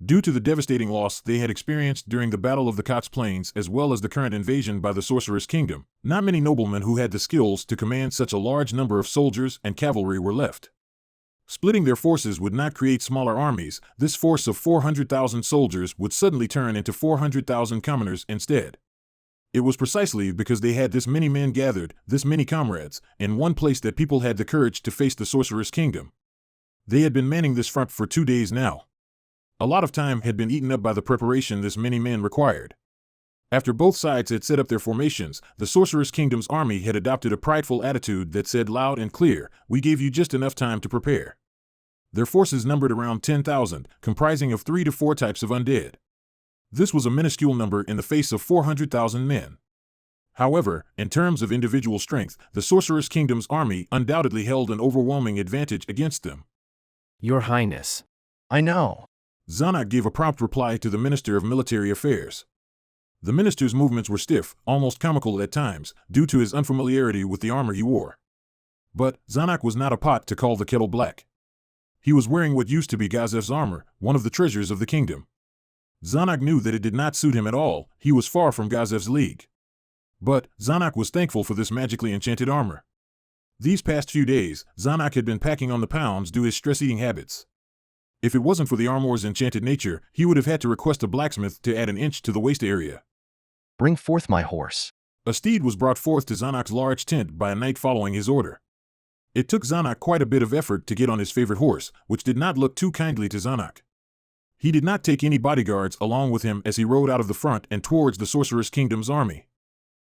Speaker 1: Due to the devastating loss they had experienced during the Battle of the Kots Plains as well as the current invasion by the Sorcerer's Kingdom, not many noblemen who had the skills to command such a large number of soldiers and cavalry were left. Splitting their forces would not create smaller armies. This force of 400,000 soldiers would suddenly turn into 400,000 commoners instead. It was precisely because they had this many men gathered, this many comrades, in one place that people had the courage to face the Sorcerer's Kingdom. They had been manning this front for 2 days now. A lot of time had been eaten up by the preparation this many men required. After both sides had set up their formations, the Sorcerer's Kingdom's army had adopted a prideful attitude that said loud and clear, "We gave you just enough time to prepare." Their forces numbered around 10,000, comprising of 3 to 4 types of undead. This was a minuscule number in the face of 400,000 men. However, in terms of individual strength, the Sorcerer's Kingdom's army undoubtedly held an overwhelming advantage against them.
Speaker 4: Your Highness.
Speaker 3: I know.
Speaker 1: Zanuck gave a prompt reply to the Minister of Military Affairs. The minister's movements were stiff, almost comical at times, due to his unfamiliarity with the armor he wore. But Zanuck was not a pot to call the kettle black. He was wearing what used to be Gazef's armor, one of the treasures of the kingdom. Zanuck knew that it did not suit him at all. He was far from Gazef's league. But Zanuck was thankful for this magically enchanted armor. These past few days, Zanuck had been packing on the pounds due to his stress-eating habits. If it wasn't for the armor's enchanted nature, he would have had to request a blacksmith to add an inch to the waist area.
Speaker 3: Bring forth my horse.
Speaker 1: A steed was brought forth to Zanuck's large tent by a knight following his order. It took Zanuck quite a bit of effort to get on his favorite horse, which did not look too kindly to Zanuck. He did not take any bodyguards along with him as he rode out of the front and towards the Sorcerer's Kingdom's army.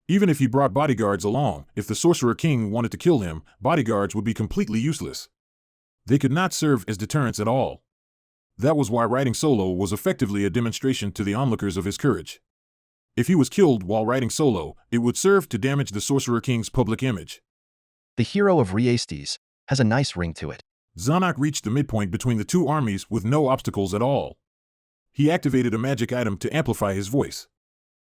Speaker 1: Even if he brought bodyguards along, if the Sorcerer King wanted to kill him, bodyguards would be completely useless. They could not serve as deterrents at all. That was why riding solo was effectively a demonstration to the onlookers of his courage. If he was killed while riding solo, it would serve to damage the Sorcerer King's public image.
Speaker 3: The hero of Riestes has a nice ring to it.
Speaker 1: Zanuck reached the midpoint between the two armies with no obstacles at all. He activated a magic item to amplify his voice.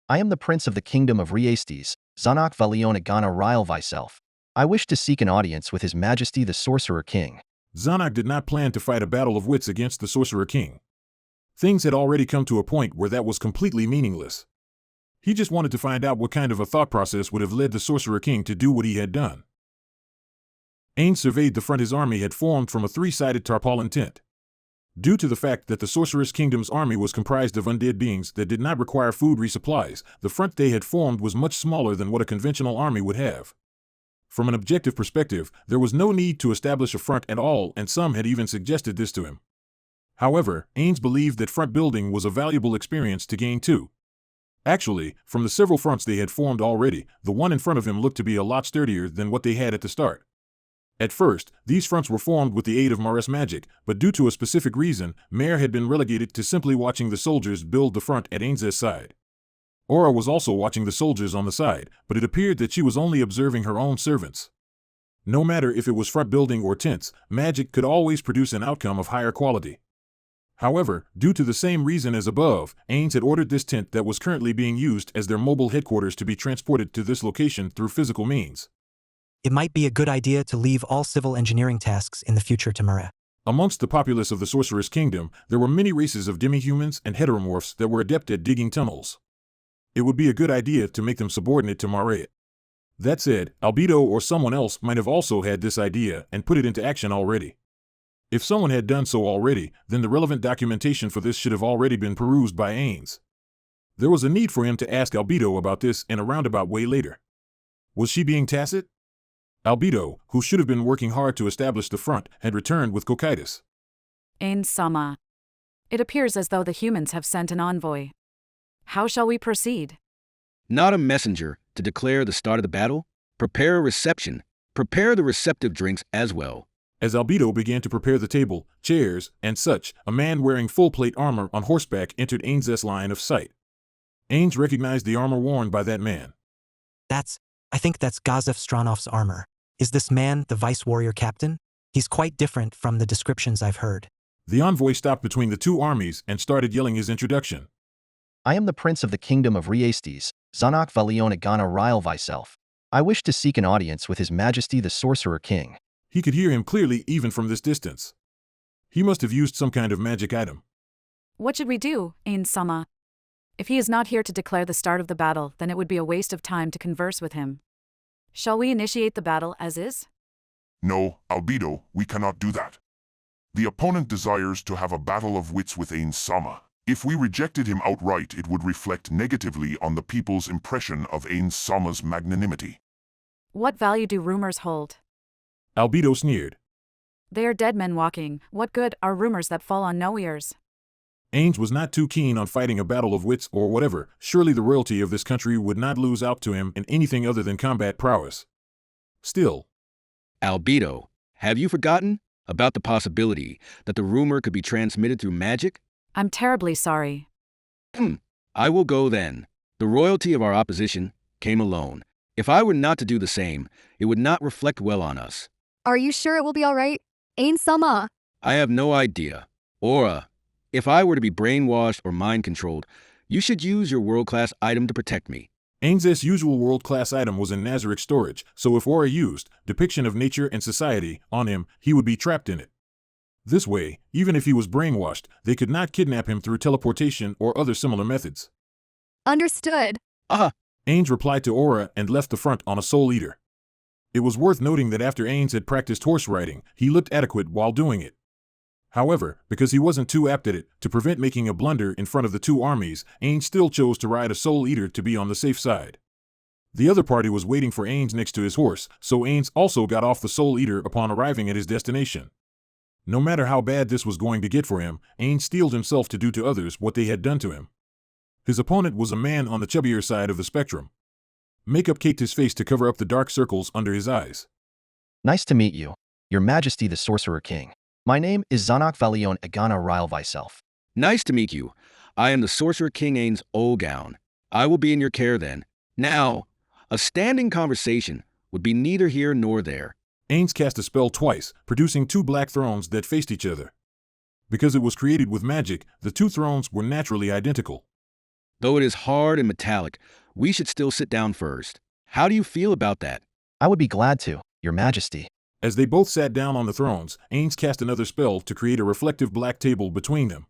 Speaker 3: I am the Prince of the Kingdom of Riestes, Zanuck Valionagana Ryle Vyself. I wish to seek an audience with His Majesty the Sorcerer King.
Speaker 1: Zanuck did not plan to fight a battle of wits against the Sorcerer King. Things had already come to a point where that was completely meaningless. He just wanted to find out what kind of a thought process would have led the Sorcerer King to do what he had done. Ain surveyed the front his army had formed from a 3-sided tarpaulin tent. Due to the fact that the Sorcerer's Kingdom's army was comprised of undead beings that did not require food resupplies, the front they had formed was much smaller than what a conventional army would have. From an objective perspective, there was no need to establish a front at all, and some had even suggested this to him. However, Ains believed that front building was a valuable experience to gain too. Actually, from the several fronts they had formed already, the one in front of him looked to be a lot sturdier than what they had at the start. At first, these fronts were formed with the aid of Mares magic, but due to a specific reason, Mare had been relegated to simply watching the soldiers build the front at Ains's side. Aura was also watching the soldiers on the side, but it appeared that she was only observing her own servants. No matter if it was front building or tents, magic could always produce an outcome of higher quality. However, due to the same reason as above, Ains had ordered this tent that was currently being used as their mobile headquarters to be transported to this location through physical means.
Speaker 5: It might be a good idea to leave all civil engineering tasks in the future to Mare.
Speaker 1: Amongst the populace of the Sorcerer's Kingdom, there were many races of demi-humans and heteromorphs that were adept at digging tunnels. It would be a good idea to make them subordinate to Mare. That said, Albedo or someone else might have also had this idea and put it into action already. If someone had done so already, then the relevant documentation for this should have already been perused by Ains. There was a need for him to ask Albedo about this in a roundabout way later. Was she being tacit? Albedo, who should have been working hard to establish the front, had returned with Cocytus.
Speaker 12: Ain-sama. It appears as though the humans have sent an envoy. How shall we proceed?
Speaker 16: Not a messenger to declare the start of the battle. Prepare a reception. Prepare the receptive drinks as well.
Speaker 1: As Albedo began to prepare the table, chairs, and such, a man wearing full-plate armor on horseback entered Ain's line of sight. Ains recognized the armor worn by that man.
Speaker 5: I think that's Gazef Stranov's armor. Is this man the Vice Warrior Captain? He's quite different from the descriptions I've heard.
Speaker 1: The envoy stopped between the two armies and started yelling his introduction.
Speaker 3: I am the Prince of the Kingdom of Riestes, Zanak Valion Agana Ryle Vyself. I wish to seek an audience with His Majesty the Sorcerer King.
Speaker 1: He could hear him clearly even from this distance. He must have used some kind of magic item.
Speaker 12: What should we do, Ain-sama? If he is not here to declare the start of the battle, then it would be a waste of time to converse with him. Shall we initiate the battle as is?
Speaker 21: No, Albedo, we cannot do that. The opponent desires to have a battle of wits with Ain-sama. If we rejected him outright, it would reflect negatively on the people's impression of Ain-sama's magnanimity.
Speaker 12: What value do rumors hold?
Speaker 1: Albedo sneered.
Speaker 12: They are dead men walking. What good are rumors that fall on no ears?
Speaker 1: Ains was not too keen on fighting a battle of wits or whatever. Surely the royalty of this country would not lose out to him in anything other than combat prowess. Still.
Speaker 16: Albedo, have you forgotten about the possibility that the rumor could be transmitted through magic?
Speaker 12: I'm terribly sorry.
Speaker 16: I will go then. The royalty of our opposition came alone. If I were not to do the same, it would not reflect well on us.
Speaker 24: Are you sure it will be all right? Ain-sama.
Speaker 16: I have no idea. Aura, if I were to be brainwashed or mind-controlled, you should use your world-class item to protect me.
Speaker 1: Ain's usual world-class item was in Nazareth storage, so if Aura used depiction of nature and society on him, he would be trapped in it. This way, even if he was brainwashed, they could not kidnap him through teleportation or other similar methods.
Speaker 24: Understood.
Speaker 1: Ains replied to Aura and left the front on a Soul Eater. It was worth noting that after Ains had practiced horse riding, he looked adequate while doing it. However, because he wasn't too apt at it, to prevent making a blunder in front of the two armies, Ains still chose to ride a Soul Eater to be on the safe side. The other party was waiting for Ains next to his horse, so Ains also got off the Soul Eater upon arriving at his destination. No matter how bad this was going to get for him, Ains steeled himself to do to others what they had done to him. His opponent was a man on the chubbier side of the spectrum. Makeup caked his face to cover up the dark circles under his eyes.
Speaker 3: Nice to meet you, Your Majesty the Sorcerer King. My name is Zanak Valion Agana Ryle Vyself.
Speaker 16: Nice to meet you. I am the Sorcerer King Ains Olgown. I will be in your care then. Now, a standing conversation would be neither here nor there.
Speaker 1: Ains cast a spell twice, producing two black thrones that faced each other. Because it was created with magic, the two thrones were naturally identical.
Speaker 16: Though it is hard and metallic, we should still sit down first. How do you feel about that?
Speaker 3: I would be glad to, Your Majesty.
Speaker 1: As they both sat down on the thrones, Ains cast another spell to create a reflective black table between them.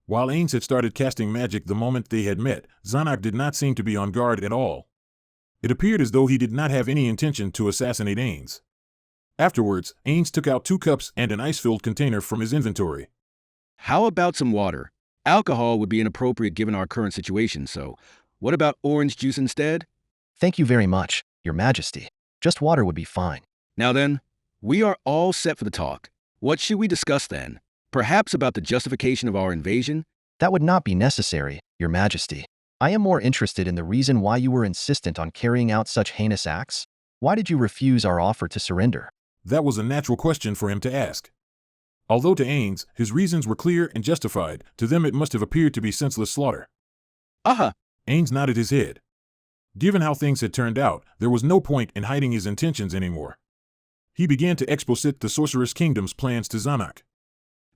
Speaker 1: While Ains had started casting magic the moment they had met, Zanak did not seem to be on guard at all. It appeared as though he did not have any intention to assassinate Ains. Afterwards, Ains took out 2 cups and an ice-filled container from his inventory.
Speaker 16: How about some water? Alcohol would be inappropriate given our current situation, so what about orange juice instead?
Speaker 3: Thank you very much, Your Majesty. Just water would be fine.
Speaker 16: Now then, we are all set for the talk. What should we discuss then? Perhaps about the justification of our invasion?
Speaker 3: That would not be necessary, Your Majesty. I am more interested in the reason why you were insistent on carrying out such heinous acts. Why did you refuse our offer to surrender?
Speaker 1: That was a natural question for him to ask. Although to Ains, his reasons were clear and justified, to them it must have appeared to be senseless slaughter. Ains nodded his head. Given how things had turned out, there was no point in hiding his intentions anymore. He began to exposit the Sorceress Kingdom's plans to Zanak.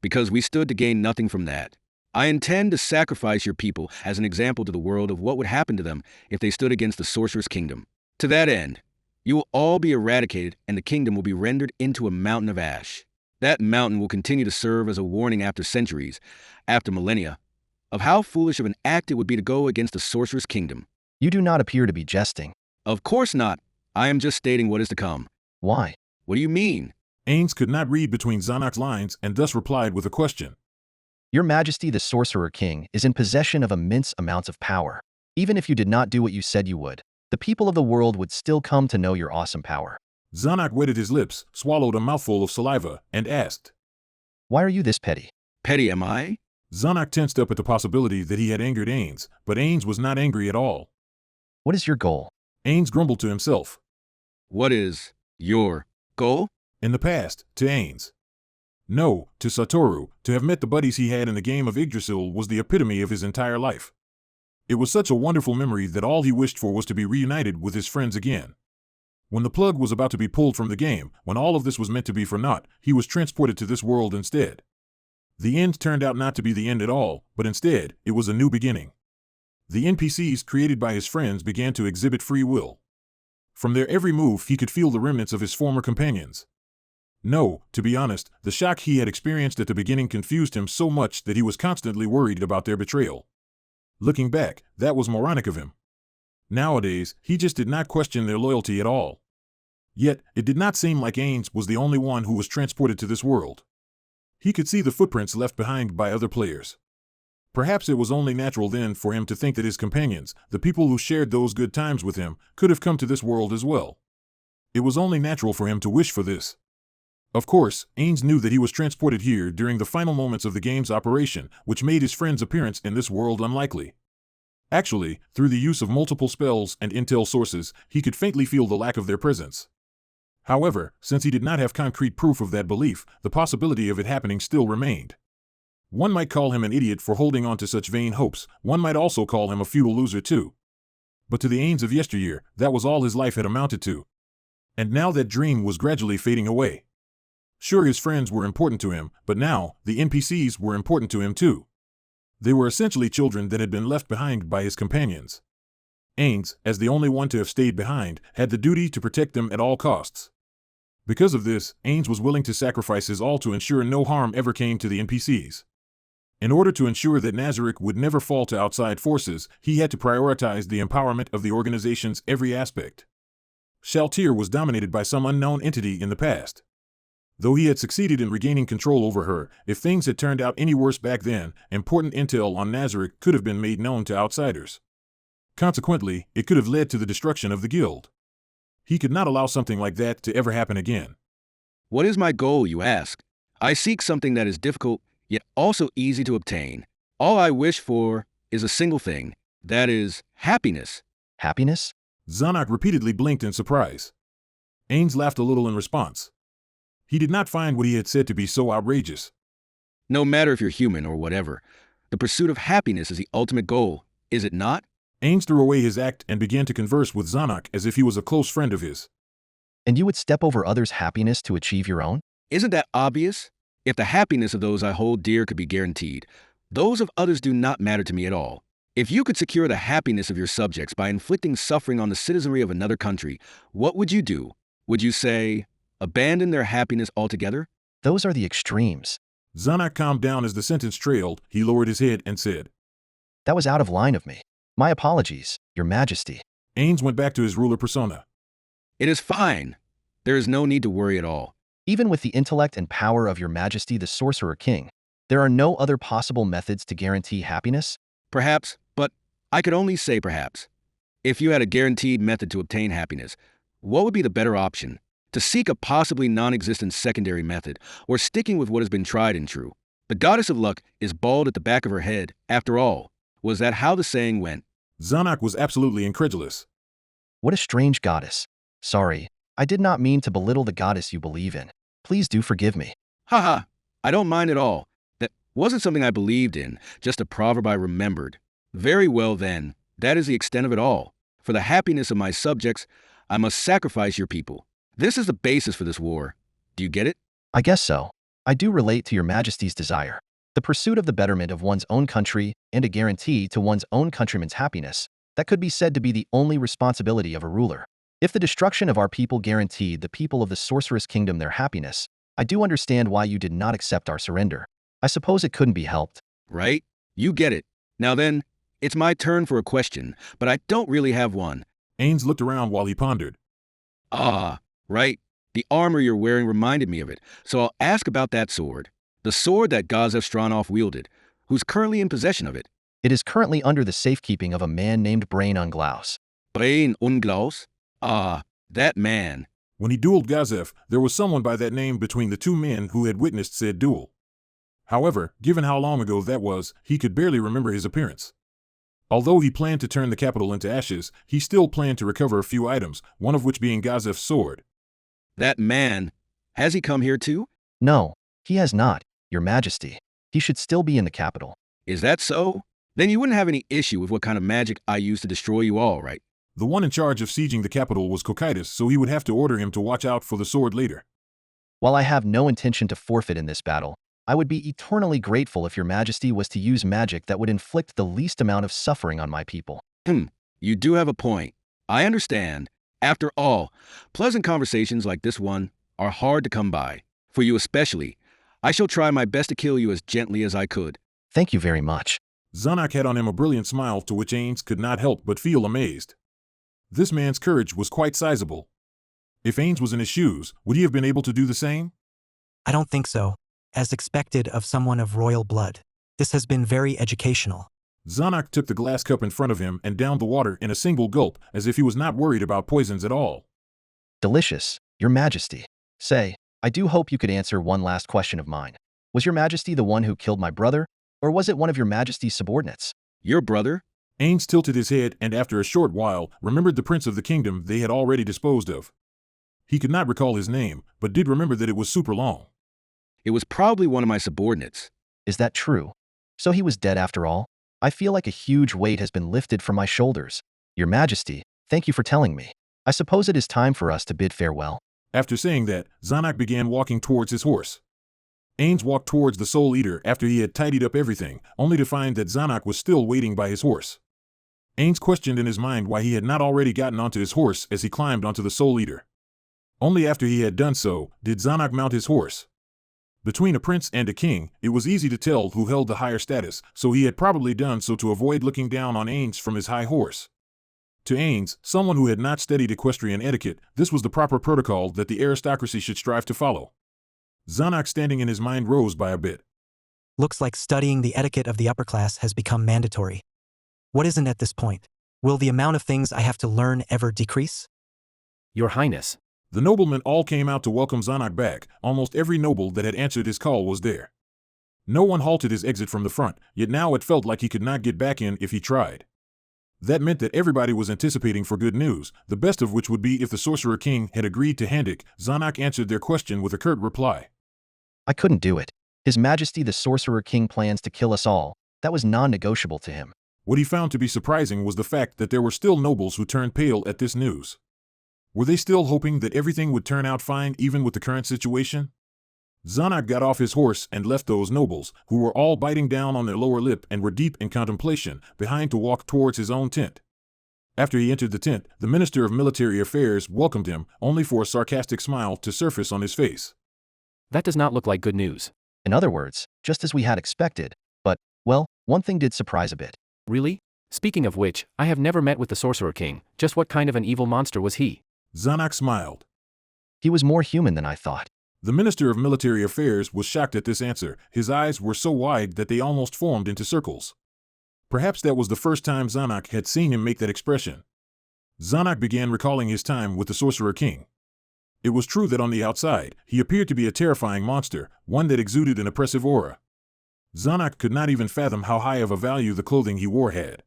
Speaker 16: Because we stood to gain nothing from that. I intend to sacrifice your people as an example to the world of what would happen to them if they stood against the Sorceress Kingdom. To that end, you will all be eradicated and the kingdom will be rendered into a mountain of ash. That mountain will continue to serve as a warning after centuries, after millennia, of how foolish of an act it would be to go against the Sorceress Kingdom.
Speaker 3: You do not appear to be jesting.
Speaker 16: Of course not. I am just stating what is to come.
Speaker 3: Why?
Speaker 16: What do you mean?
Speaker 1: Ains could not read between Zanak's lines and thus replied with a question.
Speaker 3: Your Majesty the Sorcerer King is in possession of immense amounts of power. Even if you did not do what you said you would, the people of the world would still come to know your awesome power.
Speaker 1: Zanuck wetted his lips, swallowed a mouthful of saliva, and asked,
Speaker 3: Why are you this petty?
Speaker 16: Petty am I?
Speaker 1: Zanuck tensed up at the possibility that he had angered Ains, but Ains was not angry at all.
Speaker 3: What is your goal?
Speaker 1: Ains grumbled to himself.
Speaker 16: What is your goal?
Speaker 1: In the past, to Ains. No, to Satoru, to have met the buddies he had in the game of Yggdrasil was the epitome of his entire life. It was such a wonderful memory that all he wished for was to be reunited with his friends again. When the plug was about to be pulled from the game, when all of this was meant to be for naught, he was transported to this world instead. The end turned out not to be the end at all, but instead, it was a new beginning. The NPCs created by his friends began to exhibit free will. From their every move, he could feel the remnants of his former companions. No, to be honest, the shock he had experienced at the beginning confused him so much that he was constantly worried about their betrayal. Looking back, that was moronic of him. Nowadays, he just did not question their loyalty at all. Yet, it did not seem like Ains was the only one who was transported to this world. He could see the footprints left behind by other players. Perhaps it was only natural then for him to think that his companions, the people who shared those good times with him, could have come to this world as well. It was only natural for him to wish for this. Of course, Ains knew that he was transported here during the final moments of the game's operation, which made his friend's appearance in this world unlikely. Actually, through the use of multiple spells and intel sources, he could faintly feel the lack of their presence. However, since he did not have concrete proof of that belief, the possibility of it happening still remained. One might call him an idiot for holding on to such vain hopes, one might also call him a futile loser too. But to the Ains of yesteryear, that was all his life had amounted to. And now that dream was gradually fading away. Sure, his friends were important to him, but now, the NPCs were important to him too. They were essentially children that had been left behind by his companions. Ains, as the only one to have stayed behind, had the duty to protect them at all costs. Because of this, Ains was willing to sacrifice his all to ensure no harm ever came to the NPCs. In order to ensure that Nazarick would never fall to outside forces, he had to prioritize the empowerment of the organization's every aspect. Shaltir was dominated by some unknown entity in the past. Though he had succeeded in regaining control over her, if things had turned out any worse back then, important intel on Nazarick could have been made known to outsiders. Consequently, it could have led to the destruction of the guild. He could not allow something like that to ever happen again.
Speaker 16: What is my goal, you ask? I seek something that is difficult, yet also easy to obtain. All I wish for is a single thing, that is, happiness.
Speaker 3: Happiness?
Speaker 1: Zanuck repeatedly blinked in surprise. Ains laughed a little in response. He did not find what he had said to be so outrageous.
Speaker 16: No matter if you're human or whatever, the pursuit of happiness is the ultimate goal, is it not?
Speaker 1: Ains threw away his act and began to converse with Zanuck as if he was a close friend of his.
Speaker 3: And you would step over others' happiness to achieve your own?
Speaker 16: Isn't that obvious? If the happiness of those I hold dear could be guaranteed, those of others do not matter to me at all. If you could secure the happiness of your subjects by inflicting suffering on the citizenry of another country, what would you do? Would you say, abandon their happiness altogether?
Speaker 3: Those are the extremes.
Speaker 1: Zanuck calmed down as the sentence trailed. He lowered his head and said,
Speaker 3: That was out of line of me. My apologies, Your Majesty.
Speaker 1: Ains went back to his ruler persona.
Speaker 16: It is fine. There is no need to worry at all.
Speaker 3: Even with the intellect and power of Your Majesty the Sorcerer King, there are no other possible methods to guarantee happiness?
Speaker 16: Perhaps, but I could only say perhaps. If you had a guaranteed method to obtain happiness, what would be the better option? To seek a possibly non-existent secondary method, or sticking with what has been tried and true? The goddess of luck is bald at the back of her head, after all. Was that how the saying went?
Speaker 1: Zanuck was absolutely incredulous.
Speaker 3: What a strange goddess. Sorry, I did not mean to belittle the goddess you believe in. Please do forgive me.
Speaker 16: Haha, I don't mind at all. That wasn't something I believed in, just a proverb I remembered. Very well then, that is the extent of it all. For the happiness of my subjects, I must sacrifice your people. This is the basis for this war. Do you get it?
Speaker 3: I guess so. I do relate to Your Majesty's desire. The pursuit of the betterment of one's own country and a guarantee to one's own countrymen's happiness, that could be said to be the only responsibility of a ruler. If the destruction of our people guaranteed the people of the Sorceress Kingdom their happiness, I do understand why you did not accept our surrender. I suppose it couldn't be helped.
Speaker 16: Right? You get it. Now then, it's my turn for a question, but I don't really have one.
Speaker 1: Ains looked around while he pondered.
Speaker 16: Ah, right. The armor you're wearing reminded me of it, so I'll ask about that sword. The sword that Gazev Stronov wielded, who's currently in possession of it.
Speaker 3: It is currently under the safekeeping of a man named Brain Unglaus.
Speaker 16: Brain Unglaus? Ah, that man.
Speaker 1: When he dueled Gazev, there was someone by that name between the two men who had witnessed said duel. However, given how long ago that was, he could barely remember his appearance. Although he planned to turn the capital into ashes, he still planned to recover a few items, one of which being Gazev's sword.
Speaker 16: That man, has he come here too?
Speaker 3: No, he has not, Your Majesty. He should still be in the capital.
Speaker 16: Is that so? Then you wouldn't have any issue with what kind of magic I use to destroy you all, right?
Speaker 1: The one in charge of sieging the capital was Cocytus, so he would have to order him to watch out for the sword later.
Speaker 3: While I have no intention to forfeit in this battle, I would be eternally grateful if Your Majesty was to use magic that would inflict the least amount of suffering on my people.
Speaker 16: You do have a point. I understand. After all, pleasant conversations like this one are hard to come by. For you especially. I shall try my best to kill you as gently as I could.
Speaker 3: Thank you very much.
Speaker 1: Zanak had on him a brilliant smile to which Ains could not help but feel amazed. This man's courage was quite sizable. If Ains was in his shoes, would he have been able to do the same?
Speaker 5: I don't think so. As expected of someone of royal blood. This has been very educational.
Speaker 1: Zanak took the glass cup in front of him and downed the water in a single gulp, as if he was not worried about poisons at all.
Speaker 3: Delicious, Your Majesty. Say, I do hope you could answer one last question of mine. Was Your Majesty the one who killed my brother, or was it one of Your Majesty's subordinates?
Speaker 16: Your brother?
Speaker 1: Ains tilted his head and after a short while remembered the prince of the kingdom they had already disposed of. He could not recall his name, but did remember that it was super long.
Speaker 16: It was probably one of my subordinates.
Speaker 3: Is that true? So he was dead after all? I feel like a huge weight has been lifted from my shoulders. Your Majesty, thank you for telling me. I suppose it is time for us to bid farewell.
Speaker 1: After saying that, Zanak began walking towards his horse. Ains walked towards the Soul Eater after he had tidied up everything, only to find that Zanak was still waiting by his horse. Ains questioned in his mind why he had not already gotten onto his horse as he climbed onto the Soul Eater. Only after he had done so, did Zanak mount his horse. Between a prince and a king, it was easy to tell who held the higher status, so he had probably done so to avoid looking down on Ains from his high horse. To Ains, someone who had not studied equestrian etiquette, this was the proper protocol that the aristocracy should strive to follow. Zanak standing in his mind rose by a bit.
Speaker 5: Looks like studying the etiquette of the upper class has become mandatory. What isn't at this point? Will the amount of things I have to learn ever decrease?
Speaker 4: Your Highness.
Speaker 1: The noblemen all came out to welcome Zanak back. Almost every noble that had answered his call was there. No one halted his exit from the front, yet now it felt like he could not get back in if he tried. That meant that everybody was anticipating for good news, the best of which would be if the Sorcerer King had agreed to hand it. Zanak answered their question with a curt reply.
Speaker 3: I couldn't do it. His Majesty the Sorcerer King plans to kill us all. That was non-negotiable to him.
Speaker 1: What he found to be surprising was the fact that there were still nobles who turned pale at this news. Were they still hoping that everything would turn out fine even with the current situation? Zanak got off his horse and left those nobles, who were all biting down on their lower lip and were deep in contemplation, behind to walk towards his own tent. After he entered the tent, the Minister of Military Affairs welcomed him, only for a sarcastic smile to surface on his face.
Speaker 4: That does not look like good news.
Speaker 3: In other words, just as we had expected, but, well, one thing did surprise a bit.
Speaker 4: Really? Speaking of which, I have never met with the Sorcerer King. Just what kind of an evil monster was he?
Speaker 1: Zanak smiled.
Speaker 3: He was more human than I thought.
Speaker 1: The Minister of Military Affairs was shocked at this answer. His eyes were so wide that they almost formed into circles. Perhaps that was the first time Zanak had seen him make that expression. Zanak began recalling his time with the Sorcerer King. It was true that on the outside, he appeared to be a terrifying monster, one that exuded an oppressive aura. Zanak could not even fathom how high of a value the clothing he wore had.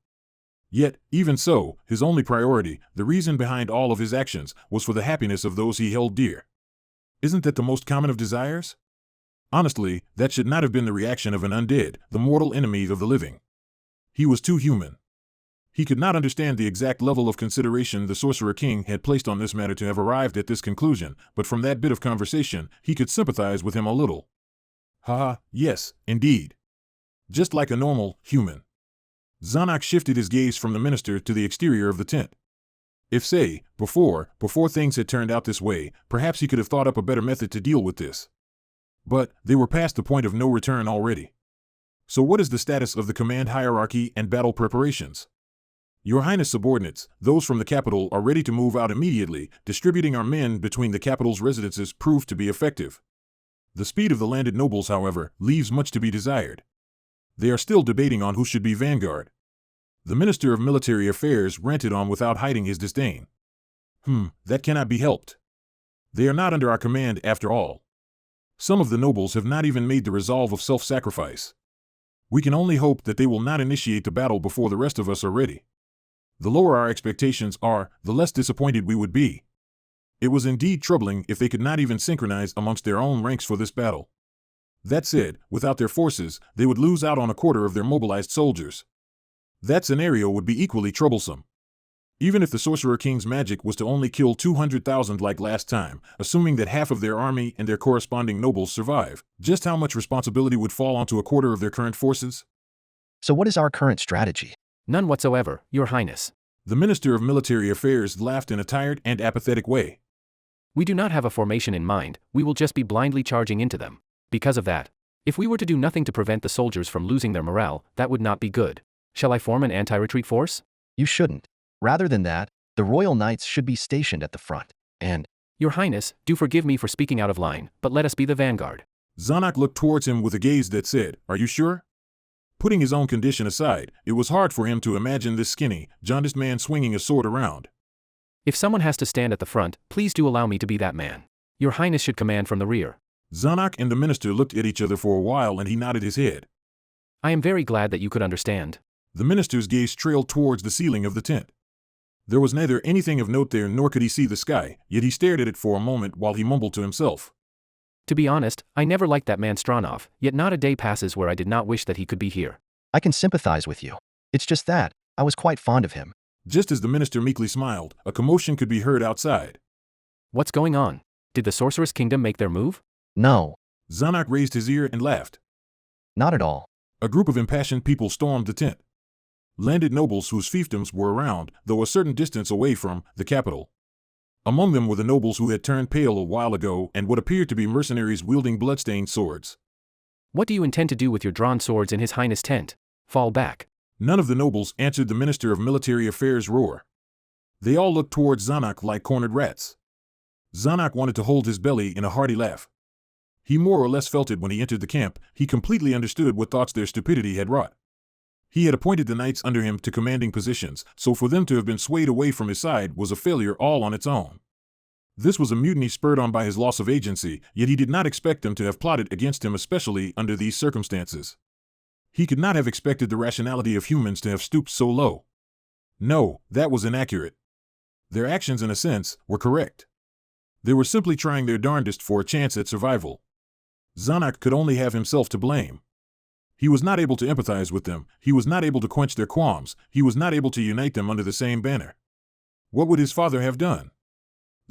Speaker 1: Yet, even so, his only priority, the reason behind all of his actions, was for the happiness of those he held dear. Isn't that the most common of desires? Honestly, that should not have been the reaction of an undead, the mortal enemy of the living. He was too human. He could not understand the exact level of consideration the Sorcerer King had placed on this matter to have arrived at this conclusion, but from that bit of conversation, he could sympathize with him a little. Haha, yes, indeed. Just like a normal human. Zanak shifted his gaze from the minister to the exterior of the tent. If, say, before things had turned out this way, perhaps he could have thought up a better method to deal with this. But they were past the point of no return already. So what is the status of the command hierarchy and battle preparations? Your Highness subordinates, those from the capital, are ready to move out immediately. Distributing our men between the capital's residences proved to be effective. The speed of the landed nobles, however, leaves much to be desired. They are still debating on who should be vanguard. The Minister of Military Affairs ranted on without hiding his disdain. That cannot be helped. They are not under our command after all. Some of the nobles have not even made the resolve of self-sacrifice. We can only hope that they will not initiate the battle before the rest of us are ready. The lower our expectations are, the less disappointed we would be. It was indeed troubling if they could not even synchronize amongst their own ranks for this battle. That said, without their forces, they would lose out on a quarter of their mobilized soldiers. That scenario would be equally troublesome. Even if the Sorcerer King's magic was to only kill 200,000 like last time, assuming that half of their army and their corresponding nobles survive, just how much responsibility would fall onto a quarter of their current forces?
Speaker 3: So what is our current strategy?
Speaker 4: None whatsoever, Your Highness.
Speaker 1: The Minister of Military Affairs laughed in a tired and apathetic way.
Speaker 4: We do not have a formation in mind, we will just be blindly charging into them. Because of that, if we were to do nothing to prevent the soldiers from losing their morale, that would not be good. Shall I form an anti-retreat force?
Speaker 3: You shouldn't. Rather than that, the Royal Knights should be stationed at the front, and…
Speaker 4: Your Highness, do forgive me for speaking out of line, but let us be the vanguard.
Speaker 1: Zanak looked towards him with a gaze that said, "Are you sure?" Putting his own condition aside, it was hard for him to imagine this skinny, jaundiced man swinging a sword around.
Speaker 4: If someone has to stand at the front, please do allow me to be that man. Your Highness should command from the rear.
Speaker 1: Zanak and the minister looked at each other for a while and he nodded his head.
Speaker 4: I am very glad that you could understand.
Speaker 1: The minister's gaze trailed towards the ceiling of the tent. There was neither anything of note there nor could he see the sky, yet he stared at it for a moment while he mumbled to himself.
Speaker 4: To be honest, I never liked that man Stronov, yet not a day passes where I did not wish that he could be here.
Speaker 3: I can sympathize with you. It's just that, I was quite fond of him.
Speaker 1: Just as the minister meekly smiled, a commotion could be heard outside.
Speaker 4: What's going on? Did the Sorceress Kingdom make their move?
Speaker 3: No.
Speaker 1: Zanak raised his ear and laughed.
Speaker 3: Not at all.
Speaker 1: A group of impassioned people stormed the tent. Landed nobles whose fiefdoms were around, though a certain distance away from, the capital. Among them were the nobles who had turned pale a while ago and what appeared to be mercenaries wielding blood-stained swords.
Speaker 4: What do you intend to do with your drawn swords in His Highness' tent? Fall back.
Speaker 1: None of the nobles answered the Minister of Military Affairs' roar. They all looked towards Zanak like cornered rats. Zanak wanted to hold his belly in a hearty laugh. He more or less felt it when he entered the camp. He completely understood what thoughts their stupidity had wrought. He had appointed the knights under him to commanding positions, so for them to have been swayed away from his side was a failure all on its own. This was a mutiny spurred on by his loss of agency, yet he did not expect them to have plotted against him, especially under these circumstances. He could not have expected the rationality of humans to have stooped so low. No, that was inaccurate. Their actions, in a sense, were correct. They were simply trying their darndest for a chance at survival. Zanak could only have himself to blame. He was not able to empathize with them, he was not able to quench their qualms, he was not able to unite them under the same banner. What would his father have done?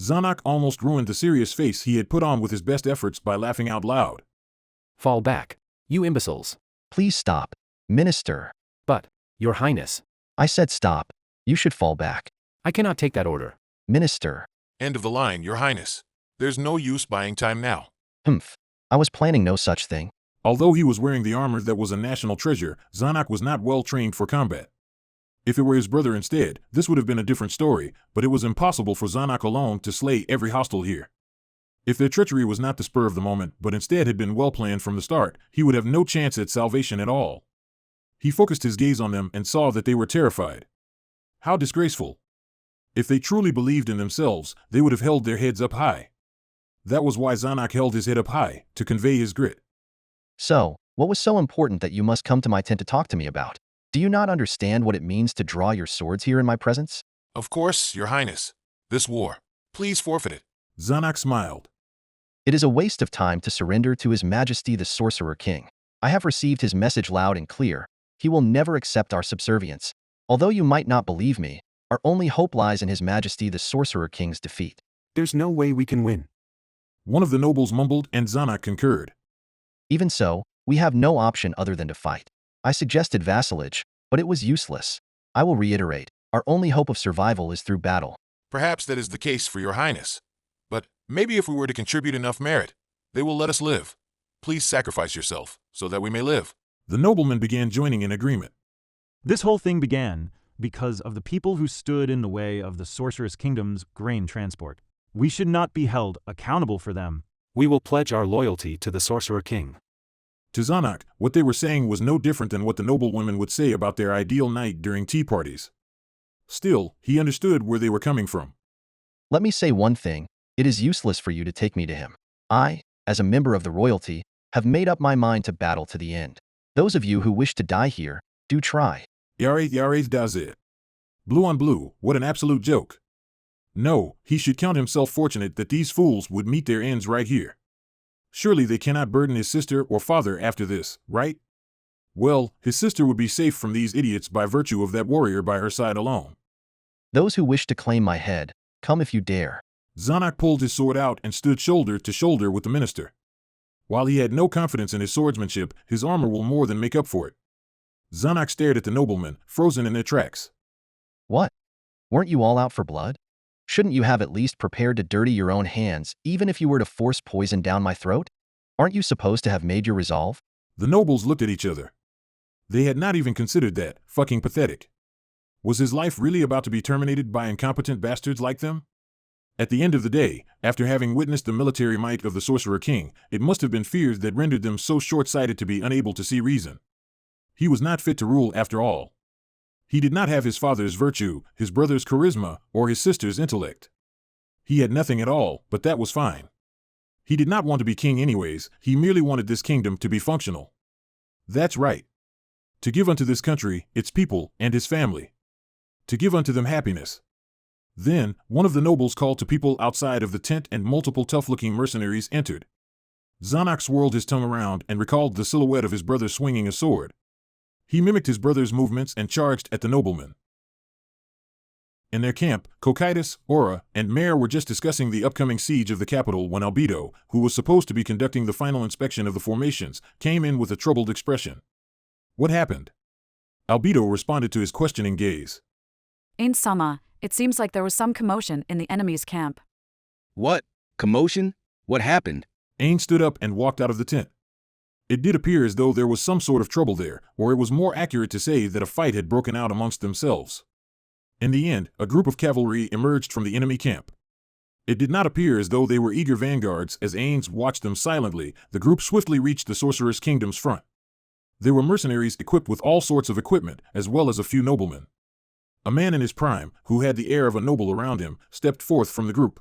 Speaker 1: Zanak almost ruined the serious face he had put on with his best efforts by laughing out loud.
Speaker 4: Fall back. You imbeciles.
Speaker 3: Please stop. Minister.
Speaker 4: But, Your Highness.
Speaker 3: I said stop. You should fall back.
Speaker 4: I cannot take that order.
Speaker 3: Minister.
Speaker 21: End of the line, Your Highness. There's no use buying time now.
Speaker 3: I was planning no such thing.
Speaker 1: Although he was wearing the armor that was a national treasure, Zanak was not well trained for combat. If it were his brother instead, this would have been a different story, but it was impossible for Zanak alone to slay every hostile here. If their treachery was not the spur of the moment, but instead had been well planned from the start, he would have no chance at salvation at all. He focused his gaze on them and saw that they were terrified. How disgraceful. If they truly believed in themselves, they would have held their heads up high. That was why Zanak held his head up high, to convey his grit.
Speaker 3: So, what was so important that you must come to my tent to talk to me about? Do you not understand what it means to draw your swords here in my presence?
Speaker 21: Of course, Your Highness. This war. Please forfeit it.
Speaker 1: Zanak smiled.
Speaker 3: It is a waste of time to surrender to His Majesty the Sorcerer King. I have received his message loud and clear. He will never accept our subservience. Although you might not believe me, our only hope lies in His Majesty the Sorcerer King's defeat.
Speaker 13: There's no way we can win.
Speaker 1: One of the nobles mumbled and Zanak concurred.
Speaker 3: Even so, we have no option other than to fight. I suggested vassalage, but it was useless. I will reiterate, our only hope of survival is through battle.
Speaker 21: Perhaps that is the case for Your Highness. But maybe if we were to contribute enough merit, they will let us live. Please sacrifice yourself, so that we may live.
Speaker 1: The noblemen began joining in agreement.
Speaker 7: This whole thing began because of the people who stood in the way of the Sorceress Kingdom's grain transport. We should not be held accountable for them.
Speaker 13: We will pledge our loyalty to the Sorcerer King.
Speaker 1: To Zanak, what they were saying was no different than what the noblewomen would say about their ideal night during tea parties. Still, he understood where they were coming from.
Speaker 3: Let me say one thing, it is useless for you to take me to him. I, as a member of the royalty, have made up my mind to battle to the end. Those of you who wish to die here, do try.
Speaker 1: Yare does it. Blue on blue, what an absolute joke. No, he should count himself fortunate that these fools would meet their ends right here. Surely they cannot burden his sister or father after this, right? Well, his sister would be safe from these idiots by virtue of that warrior by her side alone.
Speaker 3: Those who wish to claim my head, come if you dare.
Speaker 1: Zanak pulled his sword out and stood shoulder to shoulder with the minister. While he had no confidence in his swordsmanship, his armor will more than make up for it. Zanak stared at the noblemen, frozen in their tracks.
Speaker 3: What? Weren't you all out for blood? Shouldn't you have at least prepared to dirty your own hands, even if you were to force poison down my throat? Aren't you supposed to have made your resolve?
Speaker 1: The nobles looked at each other. They had not even considered that. Fucking pathetic. Was his life really about to be terminated by incompetent bastards like them? At the end of the day, after having witnessed the military might of the Sorcerer King, it must have been fears that rendered them so short-sighted to be unable to see reason. He was not fit to rule after all. He did not have his father's virtue, his brother's charisma, or his sister's intellect. He had nothing at all, but that was fine. He did not want to be king anyways, he merely wanted this kingdom to be functional. That's right. To give unto this country, its people, and his family. To give unto them happiness. Then, one of the nobles called to people outside of the tent and multiple tough-looking mercenaries entered. Zanak swirled his tongue around and recalled the silhouette of his brother swinging a sword. He mimicked his brother's movements and charged at the noblemen. In their camp, Cocytus, Aura, and Mare were just discussing the upcoming siege of the capital when Albedo, who was supposed to be conducting the final inspection of the formations, came in with a troubled expression. What happened? Albedo responded to his questioning gaze.
Speaker 12: Ain Sama, it seems like there was some commotion in the enemy's camp.
Speaker 16: What? Commotion? What happened?
Speaker 1: Ain stood up and walked out of the tent. It did appear as though there was some sort of trouble there, or it was more accurate to say that a fight had broken out amongst themselves. In the end, a group of cavalry emerged from the enemy camp. It did not appear as though they were eager vanguards. As Ains watched them silently, the group swiftly reached the Sorcerer's Kingdom's front. They were mercenaries equipped with all sorts of equipment, as well as a few noblemen. A man in his prime, who had the air of a noble around him, stepped forth from the group.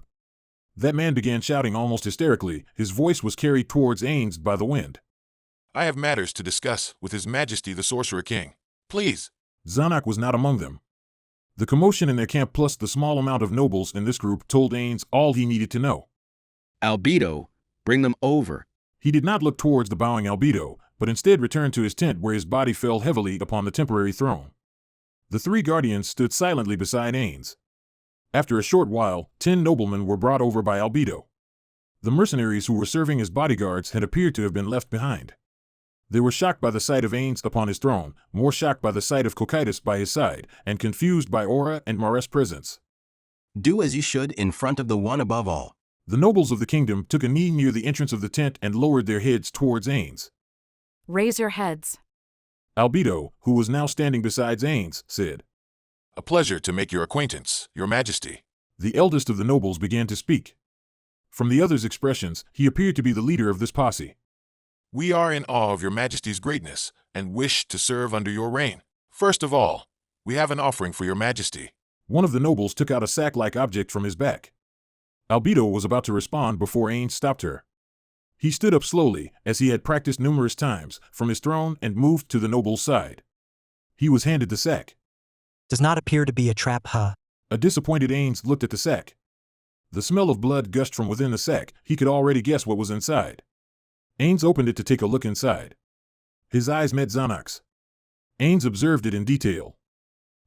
Speaker 1: That man began shouting almost hysterically. His voice was carried towards Ains by the wind.
Speaker 15: I have matters to discuss with His Majesty the Sorcerer King. Please.
Speaker 1: Zanak was not among them. The commotion in their camp plus the small amount of nobles in this group told Ains all he needed to know.
Speaker 16: Albedo, bring them over.
Speaker 1: He did not look towards the bowing Albedo, but instead returned to his tent where his body fell heavily upon the temporary throne. The three guardians stood silently beside Ains. After a short while, 10 noblemen were brought over by Albedo. The mercenaries who were serving as bodyguards had appeared to have been left behind. They were shocked by the sight of Ains upon his throne, more shocked by the sight of Cocytus by his side, and confused by Aura and Mare's presence.
Speaker 14: Do as you should in front of the one above all.
Speaker 1: The nobles of the kingdom took a knee near the entrance of the tent and lowered their heads towards Ains.
Speaker 12: Raise your heads.
Speaker 1: Albedo, who was now standing beside Ains, said,
Speaker 15: A pleasure to make your acquaintance, Your Majesty.
Speaker 1: The eldest of the nobles began to speak. From the others' expressions, he appeared to be the leader of this posse.
Speaker 15: We are in awe of Your Majesty's greatness, and wish to serve under your reign. First of all, we have an offering for Your Majesty.
Speaker 1: One of the nobles took out a sack-like object from his back. Albedo was about to respond before Ains stopped her. He stood up slowly, as he had practiced numerous times, from his throne and moved to the noble's side. He was handed the sack.
Speaker 5: Does not appear to be a trap, huh?
Speaker 1: A disappointed Ains looked at the sack. The smell of blood gushed from within the sack. He could already guess what was inside. Ains opened it to take a look inside. His eyes met Zanak's. Ains observed it in detail.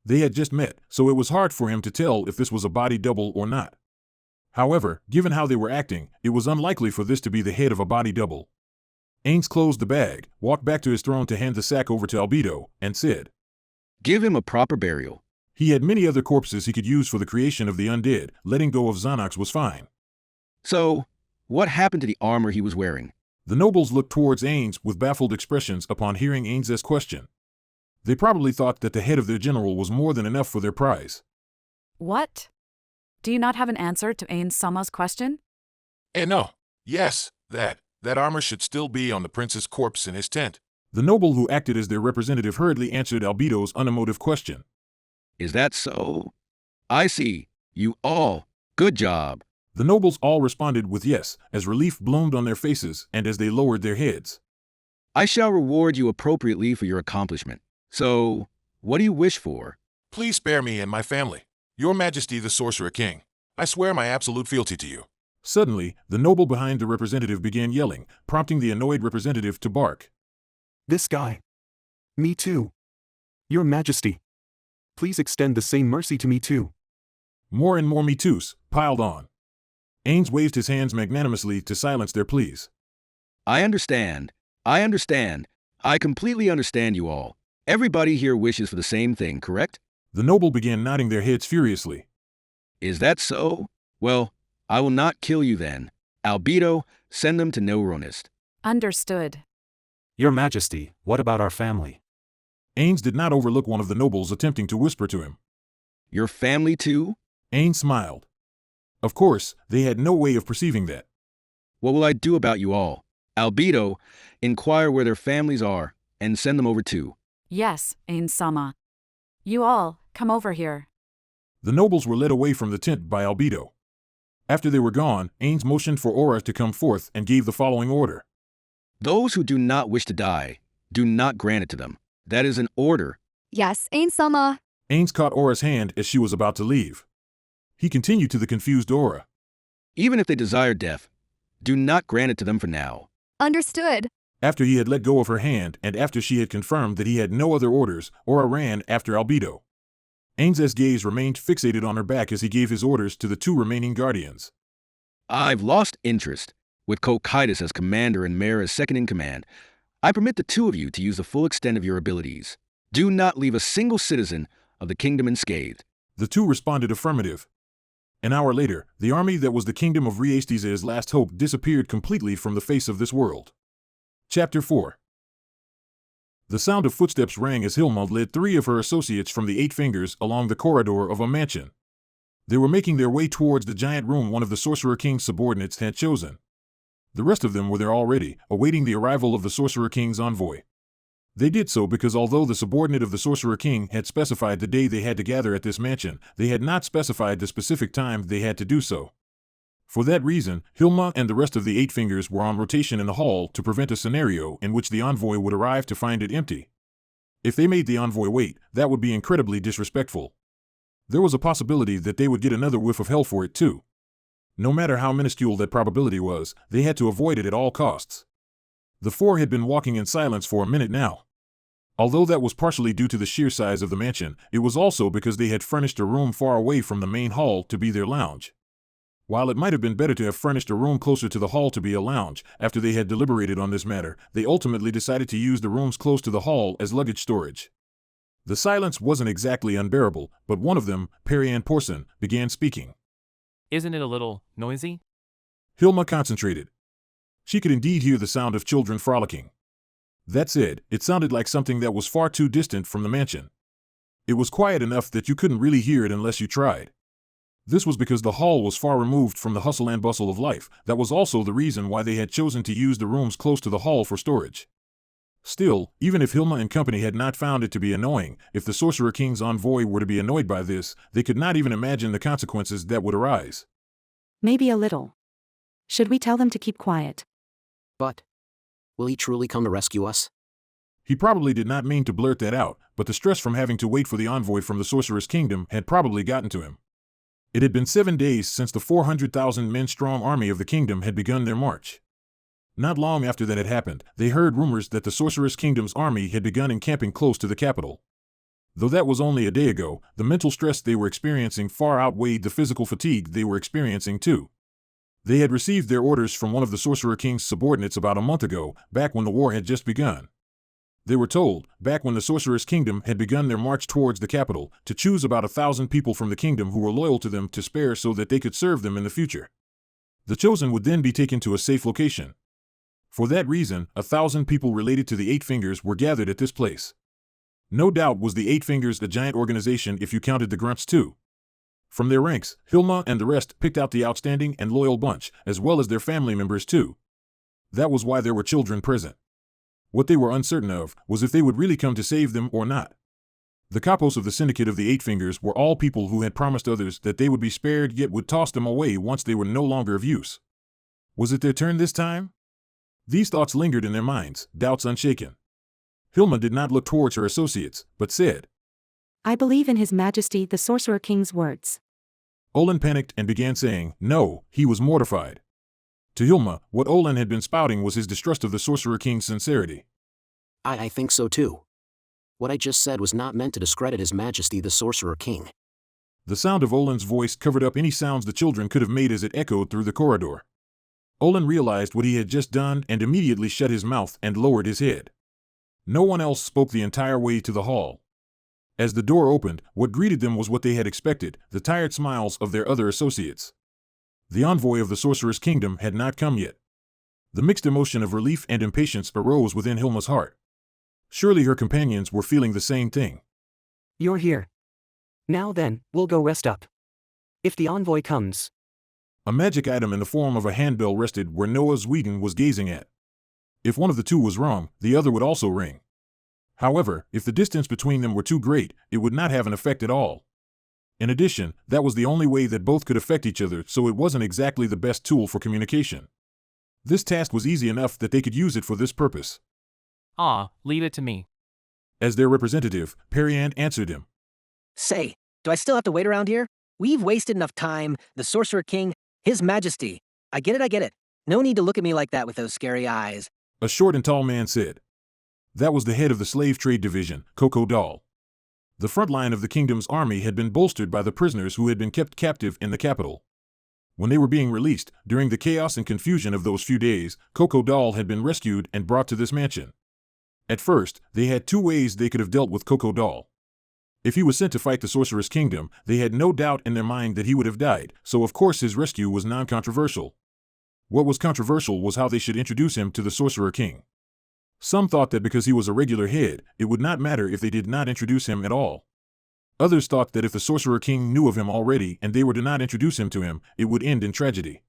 Speaker 1: They had just met, so it was hard for him to tell if this was a body double or not. However, given how they were acting, it was unlikely for this to be the head of a body double. Ains closed the bag, walked back to his throne to hand the sack over to Albedo, and said,
Speaker 16: Give him a proper burial.
Speaker 1: He had many other corpses he could use for the creation of the undead. Letting go of Zanak's was fine.
Speaker 16: So, what happened to the armor he was wearing?
Speaker 1: The nobles looked towards Ains with baffled expressions upon hearing Ains's question. They probably thought that the head of their general was more than enough for their prize.
Speaker 12: What? Do you not have an answer to Ain Sama's question?
Speaker 15: No. Yes, That armor should still be on the prince's corpse in his tent.
Speaker 1: The noble who acted as their representative hurriedly answered Albedo's unemotive question.
Speaker 16: Is that so? I see. You all. Good job.
Speaker 1: The nobles all responded with yes, as relief bloomed on their faces and as they lowered their heads.
Speaker 16: I shall reward you appropriately for your accomplishment. So, what do you wish for?
Speaker 15: Please spare me and my family. Your Majesty the Sorcerer King, I swear my absolute fealty to you.
Speaker 1: Suddenly, the noble behind the representative began yelling, prompting the annoyed representative to bark.
Speaker 13: This guy. Me too. Your Majesty. Please extend the same mercy to me too.
Speaker 1: More and more Me Too's piled on. Ains waved his hands magnanimously to silence their pleas.
Speaker 16: I understand. I completely understand you all. Everybody here wishes for the same thing, correct?
Speaker 1: The noble began nodding their heads furiously.
Speaker 16: Is that so? Well, I will not kill you then. Albedo, send them to Neuronist.
Speaker 12: Understood.
Speaker 13: Your Majesty, what about our family?
Speaker 1: Ains did not overlook one of the nobles attempting to whisper to him.
Speaker 16: Your family too?
Speaker 1: Ains smiled. Of course, they had no way of perceiving that.
Speaker 16: What will I do about you all? Albedo, inquire where their families are, and send them over too.
Speaker 12: Yes, Ain-sama. You all, come over here.
Speaker 1: The nobles were led away from the tent by Albedo. After they were gone, Ains motioned for Aura to come forth and gave the following order.
Speaker 16: Those who do not wish to die, do not grant it to them. That is an order.
Speaker 24: Yes, Ain-sama.
Speaker 1: Ains caught Aura's hand as she was about to leave. He continued to the confused Aura.
Speaker 16: Even if they desire death, do not grant it to them for now.
Speaker 24: Understood.
Speaker 1: After he had let go of her hand and after she had confirmed that he had no other orders, Aura ran after Albedo. Ains's gaze remained fixated on her back as he gave his orders to the two remaining guardians.
Speaker 16: I've lost interest. With Kokaitis as commander and Mare as second in command, I permit the two of you to use the full extent of your abilities. Do not leave a single citizen of the kingdom unscathed.
Speaker 1: The two responded affirmative. An hour later, the army that was the kingdom of Riestiz's last hope disappeared completely from the face of this world. Chapter 4. The sound of footsteps rang as Hilma led three of her associates from the Eight Fingers along the corridor of a mansion. They were making their way towards the giant room one of the Sorcerer King's subordinates had chosen. The rest of them were there already, awaiting the arrival of the Sorcerer King's envoy. They did so because although the subordinate of the Sorcerer King had specified the day they had to gather at this mansion, they had not specified the specific time they had to do so. For that reason, Hilma and the rest of the Eight Fingers were on rotation in the hall to prevent a scenario in which the envoy would arrive to find it empty. If they made the envoy wait, that would be incredibly disrespectful. There was a possibility that they would get another whiff of hell for it too. No matter how minuscule that probability was, they had to avoid it at all costs. The four had been walking in silence for a minute now. Although that was partially due to the sheer size of the mansion, it was also because they had furnished a room far away from the main hall to be their lounge. While it might have been better to have furnished a room closer to the hall to be a lounge, after they had deliberated on this matter, they ultimately decided to use the rooms close to the hall as luggage storage. The silence wasn't exactly unbearable, but one of them, Perianne Porson, began speaking.
Speaker 4: Isn't it a little noisy?
Speaker 1: Hilma concentrated. She could indeed hear the sound of children frolicking. That said, it sounded like something that was far too distant from the mansion. It was quiet enough that you couldn't really hear it unless you tried. This was because the hall was far removed from the hustle and bustle of life. That was also the reason why they had chosen to use the rooms close to the hall for storage. Still, even if Hilma and company had not found it to be annoying, if the Sorcerer King's envoy were to be annoyed by this, they could not even imagine the consequences that would arise.
Speaker 18: Maybe a little. Should we tell them to keep quiet?
Speaker 19: But will he truly come to rescue us?
Speaker 1: He probably did not mean to blurt that out, but the stress from having to wait for the envoy from the Sorcerer's Kingdom had probably gotten to him. It had been 7 days since the 400,000 men-strong army of the kingdom had begun their march. Not long after that had happened, they heard rumors that the Sorcerer's Kingdom's army had begun encamping close to the capital. Though that was only a day ago, the mental stress they were experiencing far outweighed the physical fatigue they were experiencing too. They had received their orders from one of the Sorcerer King's subordinates about a month ago, back when the war had just begun. They were told, back when the Sorcerer's Kingdom had begun their march towards the capital, to choose about 1,000 people from the kingdom who were loyal to them to spare so that they could serve them in the future. The chosen would then be taken to a safe location. For that reason, 1,000 people related to the Eight Fingers were gathered at this place. No doubt was the Eight Fingers a giant organization if you counted the grunts too. From their ranks, Hilma and the rest picked out the outstanding and loyal bunch, as well as their family members too. That was why there were children present. What they were uncertain of was if they would really come to save them or not. The capos of the Syndicate of the Eight Fingers were all people who had promised others that they would be spared yet would toss them away once they were no longer of use. Was it their turn this time? These thoughts lingered in their minds, doubts unshaken. Hilma did not look towards her associates, but said,
Speaker 18: I believe in His Majesty the Sorcerer King's words.
Speaker 1: Olin panicked and began saying, no, he was mortified. To Hilma, what Olin had been spouting was his distrust of the Sorcerer King's sincerity.
Speaker 19: I think so too. What I just said was not meant to discredit His Majesty the Sorcerer King.
Speaker 1: The sound of Olin's voice covered up any sounds the children could have made as it echoed through the corridor. Olin realized what he had just done and immediately shut his mouth and lowered his head. No one else spoke the entire way to the hall. As the door opened, what greeted them was what they had expected, the tired smiles of their other associates. The envoy of the Sorcerer's Kingdom had not come yet. The mixed emotion of relief and impatience arose within Hilma's heart. Surely her companions were feeling the same thing.
Speaker 10: You're here. Now then, we'll go rest up. If the envoy comes.
Speaker 1: A magic item in the form of a handbell rested where Noah Zweden was gazing at. If one of the two was wrong, the other would also ring. However, if the distance between them were too great, it would not have an effect at all. In addition, that was the only way that both could affect each other, so it wasn't exactly the best tool for communication. This task was easy enough that they could use it for this purpose.
Speaker 11: Leave it to me.
Speaker 1: As their representative, Perianne answered him.
Speaker 20: Say, do I still have to wait around here? We've wasted enough time, the Sorcerer King, His Majesty. I get it. No need to look at me like that with those scary eyes.
Speaker 1: A short and tall man said. That was the head of the Slave Trade Division, Coco Doll. The front line of the kingdom's army had been bolstered by the prisoners who had been kept captive in the capital. When they were being released, during the chaos and confusion of those few days, Coco Doll had been rescued and brought to this mansion. At first, they had two ways they could have dealt with Coco Doll. If he was sent to fight the Sorcerer's Kingdom, they had no doubt in their mind that he would have died, so of course his rescue was non-controversial. What was controversial was how they should introduce him to the Sorcerer King. Some thought that because he was a regular head, it would not matter if they did not introduce him at all. Others thought that if the Sorcerer King knew of him already and they were to not introduce him to him, it would end in tragedy.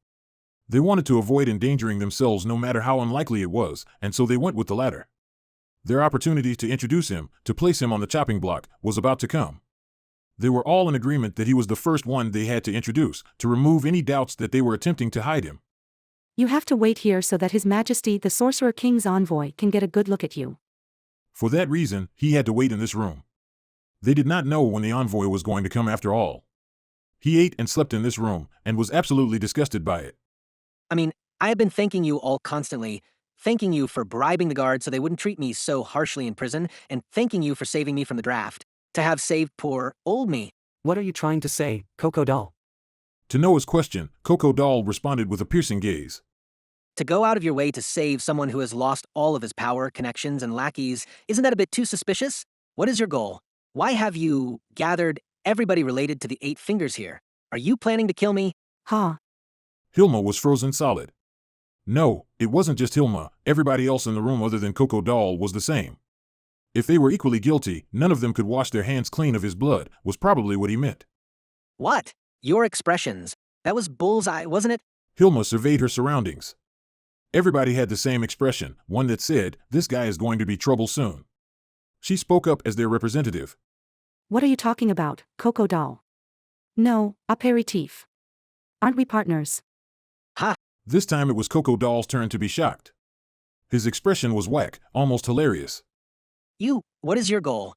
Speaker 1: They wanted to avoid endangering themselves no matter how unlikely it was, and so they went with the latter. Their opportunity to introduce him, to place him on the chopping block, was about to come. They were all in agreement that he was the first one they had to introduce, to remove any doubts that they were attempting to hide him.
Speaker 18: You have to wait here so that His Majesty the Sorcerer King's envoy can get a good look at you.
Speaker 1: For that reason, he had to wait in this room. They did not know when the envoy was going to come after all. He ate and slept in this room, and was absolutely disgusted by it.
Speaker 20: I have been thanking you all constantly, thanking you for bribing the guards so they wouldn't treat me so harshly in prison, and thanking you for saving me from the draft. To have saved poor, old me.
Speaker 10: What are you trying to say, Coco Doll?
Speaker 1: To Noah's question, Coco Doll responded with a piercing gaze.
Speaker 20: To go out of your way to save someone who has lost all of his power, connections, and lackeys, isn't that a bit too suspicious? What is your goal? Why have you gathered everybody related to the Eight Fingers here? Are you planning to kill me?
Speaker 1: Hilma was frozen solid. No, it wasn't just Hilma, everybody else in the room other than Coco Doll was the same. If they were equally guilty, none of them could wash their hands clean of his blood, was probably what he meant.
Speaker 20: What? Your expressions. That was bullseye, wasn't it?
Speaker 1: Hilma surveyed her surroundings. Everybody had the same expression, one that said, this guy is going to be trouble soon. She spoke up as their representative.
Speaker 18: What are you talking about, Coco Doll? No, aperitif. Aren't we partners?
Speaker 1: This time it was Coco Doll's turn to be shocked. His expression was whack, almost hilarious.
Speaker 20: What is your goal?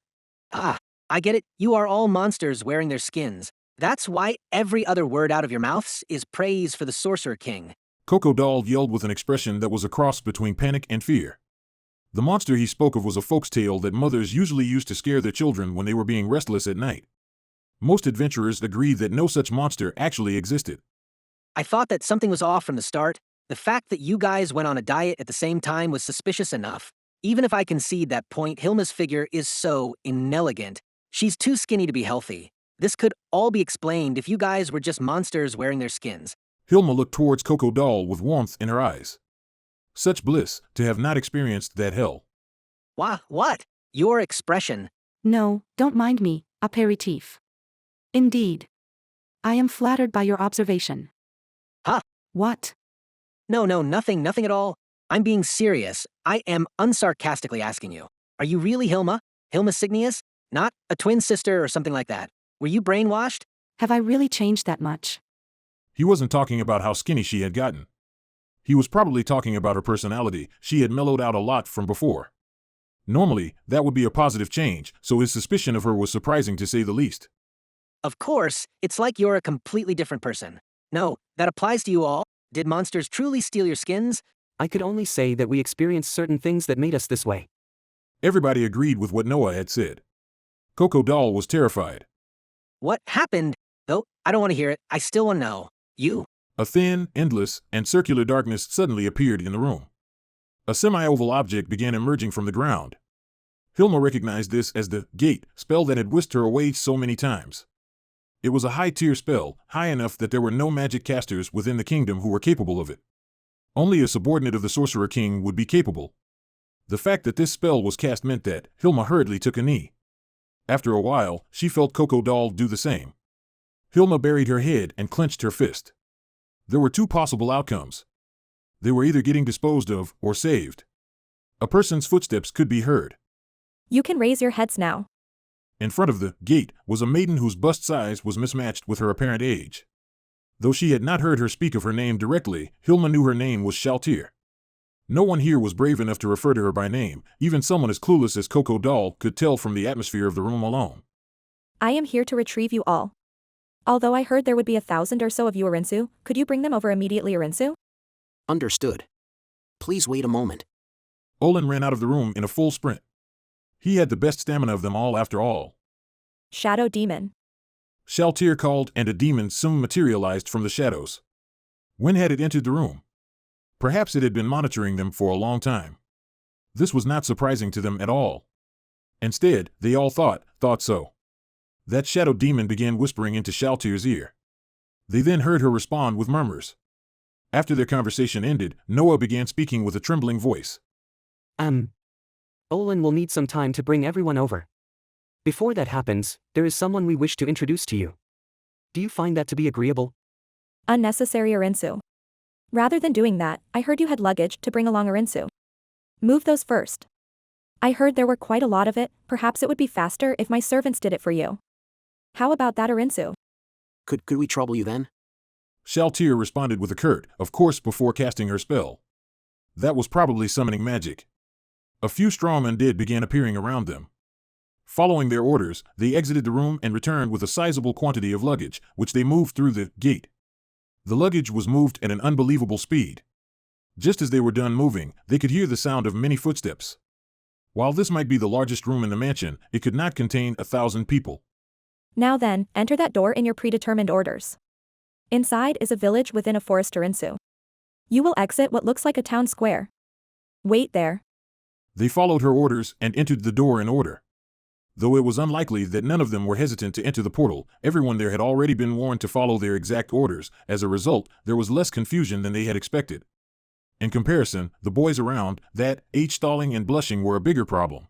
Speaker 20: I get it. You are all monsters wearing their skins. That's why every other word out of your mouths is praise for the Sorcerer King.
Speaker 1: Coco Doll yelled with an expression that was a cross between panic and fear. The monster he spoke of was a folk's tale that mothers usually used to scare their children when they were being restless at night. Most adventurers agreed that no such monster actually existed.
Speaker 20: I thought that something was off from the start. The fact that you guys went on a diet at the same time was suspicious enough. Even if I concede that point, Hilma's figure is so inelegant. She's too skinny to be healthy. This could all be explained if you guys were just monsters wearing their skins.
Speaker 1: Hilma looked towards Coco Doll with warmth in her eyes. Such bliss, to have not experienced that hell.
Speaker 20: What? Your expression.
Speaker 18: No, don't mind me, aperitif. Indeed. I am flattered by your observation.
Speaker 20: Huh?
Speaker 18: What?
Speaker 20: No, nothing at all. I'm being serious. I am unsarcastically asking you. Are you really Hilma? Hilma Signius? Not a twin sister or something like that. Were you brainwashed?
Speaker 18: Have I really changed that much?
Speaker 1: He wasn't talking about how skinny she had gotten. He was probably talking about her personality. She had mellowed out a lot from before. Normally, that would be a positive change, so his suspicion of her was surprising to say the least.
Speaker 20: Of course, it's like you're a completely different person. No, that applies to you all. Did monsters truly steal your skins?
Speaker 10: I could only say that we experienced certain things that made us this way.
Speaker 1: Everybody agreed with what Noah had said. Coco Doll was terrified.
Speaker 20: What happened? Though, I don't want to hear it. I still want to know. You.
Speaker 1: A thin, endless, and circular darkness suddenly appeared in the room. A semi-oval object began emerging from the ground. Hilma recognized this as the gate spell that had whisked her away so many times. It was a high-tier spell, high enough that there were no magic casters within the kingdom who were capable of it. Only a subordinate of the Sorcerer King would be capable. The fact that this spell was cast meant that Hilma hurriedly took a knee. After a while, she felt Coco Doll do the same. Hilma buried her head and clenched her fist. There were two possible outcomes. They were either getting disposed of or saved. A person's footsteps could be heard.
Speaker 24: You can raise your heads now.
Speaker 1: In front of the gate was a maiden whose bust size was mismatched with her apparent age. Though she had not heard her speak of her name directly, Hilma knew her name was Shaltir. No one here was brave enough to refer to her by name. Even someone as clueless as Coco Doll could tell from the atmosphere of the room alone.
Speaker 24: I am here to retrieve you all. Although I heard there would be 1,000 or so of you Arinsu, could you bring them over immediately Arinsu?
Speaker 19: Understood. Please wait a moment.
Speaker 1: Olin ran out of the room in a full sprint. He had the best stamina of them all after all.
Speaker 24: Shadow Demon.
Speaker 1: Shaltir called, and a demon soon materialized from the shadows. When had it entered the room? Perhaps it had been monitoring them for a long time. This was not surprising to them at all. Instead, they all thought so. That shadow demon began whispering into Shaltir's ear. They then heard her respond with murmurs. After their conversation ended, Noah began speaking with a trembling voice.
Speaker 10: Olin will need some time to bring everyone over. Before that happens, there is someone we wish to introduce to you. Do you find that to be agreeable?
Speaker 24: Unnecessary Arinsu. Rather than doing that, I heard you had luggage to bring along Arinsu. Move those first. I heard there were quite a lot of it. Perhaps it would be faster if my servants did it for you. How about that Arinsu?
Speaker 19: Could we trouble you then?
Speaker 1: Shaltir responded with a curt, of course, before casting her spell. That was probably summoning magic. A few strong undead began appearing around them. Following their orders, they exited the room and returned with a sizable quantity of luggage, which they moved through the gate. The luggage was moved at an unbelievable speed. Just as they were done moving, they could hear the sound of many footsteps. While this might be the largest room in the mansion, it could not contain 1,000 people.
Speaker 24: Now then, enter that door in your predetermined orders. Inside is a village within a forest Arinsu. You will exit what looks like a town square. Wait there.
Speaker 1: They followed her orders and entered the door in order. Though it was unlikely that none of them were hesitant to enter the portal, everyone there had already been warned to follow their exact orders. As a result, there was less confusion than they had expected. In comparison, the boys around, stalling and blushing were a bigger problem.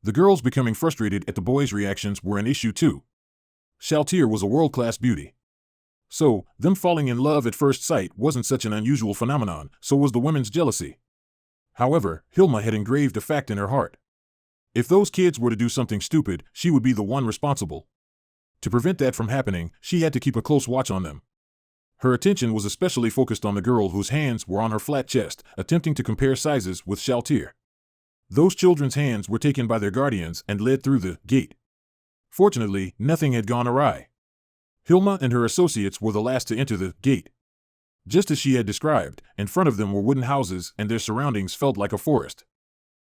Speaker 1: The girls becoming frustrated at the boys' reactions were an issue too. Shaltir was a world-class beauty. So, them falling in love at first sight wasn't such an unusual phenomenon, so was the women's jealousy. However, Hilma had engraved a fact in her heart. If those kids were to do something stupid, she would be the one responsible. To prevent that from happening, she had to keep a close watch on them. Her attention was especially focused on the girl whose hands were on her flat chest, attempting to compare sizes with Shaltir. Those children's hands were taken by their guardians and led through the gate. Fortunately, nothing had gone awry. Hilma and her associates were the last to enter the gate. Just as she had described, in front of them were wooden houses and their surroundings felt like a forest.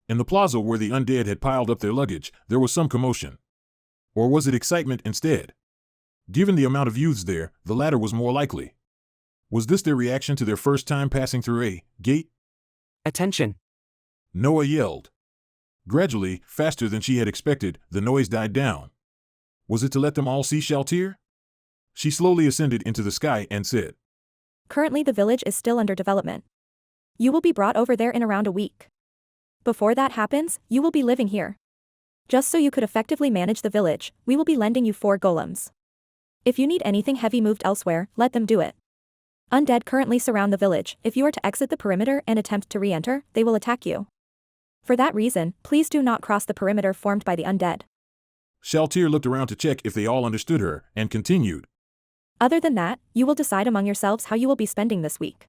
Speaker 1: In the plaza where the undead had piled up their luggage, there was some commotion. Or was it excitement instead? Given the amount of youths there, the latter was more likely. Was this their reaction to their first time passing through a gate?
Speaker 10: Attention!
Speaker 1: Noah yelled. Gradually, faster than she had expected, the noise died down. Was it to let them all see Shaltir? She slowly ascended into the sky and said,
Speaker 24: Currently the village is still under development. You will be brought over there in around a week. Before that happens, you will be living here. Just so you could effectively manage the village, we will be lending you 4 golems. If you need anything heavy moved elsewhere, let them do it. Undead currently surround the village. If you are to exit the perimeter and attempt to re-enter, they will attack you. For that reason, please do not cross the perimeter formed by the undead.
Speaker 1: Shaltir looked around to check if they all understood her, and continued.
Speaker 24: Other than that, you will decide among yourselves how you will be spending this week.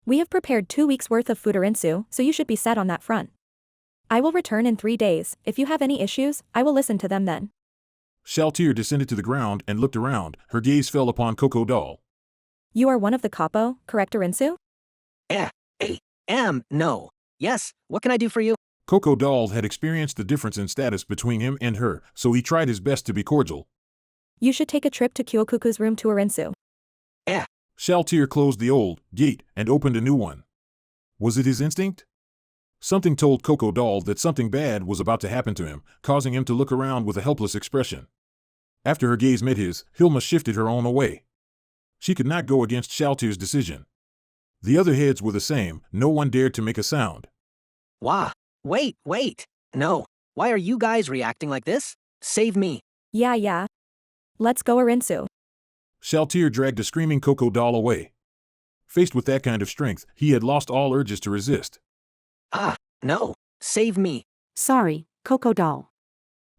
Speaker 24: We have prepared 2 weeks' worth of food Urinsu, so you should be set on that front. I will return in 3 days. If you have any issues, I will listen to them then.
Speaker 1: Shaltir descended to the ground and looked around. Her gaze fell upon Coco Doll.
Speaker 24: You are one of the capo, correct Urinsu?
Speaker 20: No. Yes, what can I do for you?
Speaker 1: Coco Doll had experienced the difference in status between him and her, so he tried his best to be cordial.
Speaker 24: You should take a trip to Kyokuku's room to Urinsu.
Speaker 1: Shaltir closed the old gate and opened a new one. Was it his instinct? Something told Coco Doll that something bad was about to happen to him, causing him to look around with a helpless expression. After her gaze met his, Hilma shifted her own away. She could not go against Shaltir's decision. The other heads were the same. No one dared to make a sound.
Speaker 20: Wah. Wait. No. Why are you guys reacting like this? Save me.
Speaker 24: Yeah. Let's go Urinsu.
Speaker 1: Shaltir dragged a screaming Coco Doll away. Faced with that kind of strength, he had lost all urges to resist.
Speaker 20: No. Save me.
Speaker 18: Sorry, Coco Doll.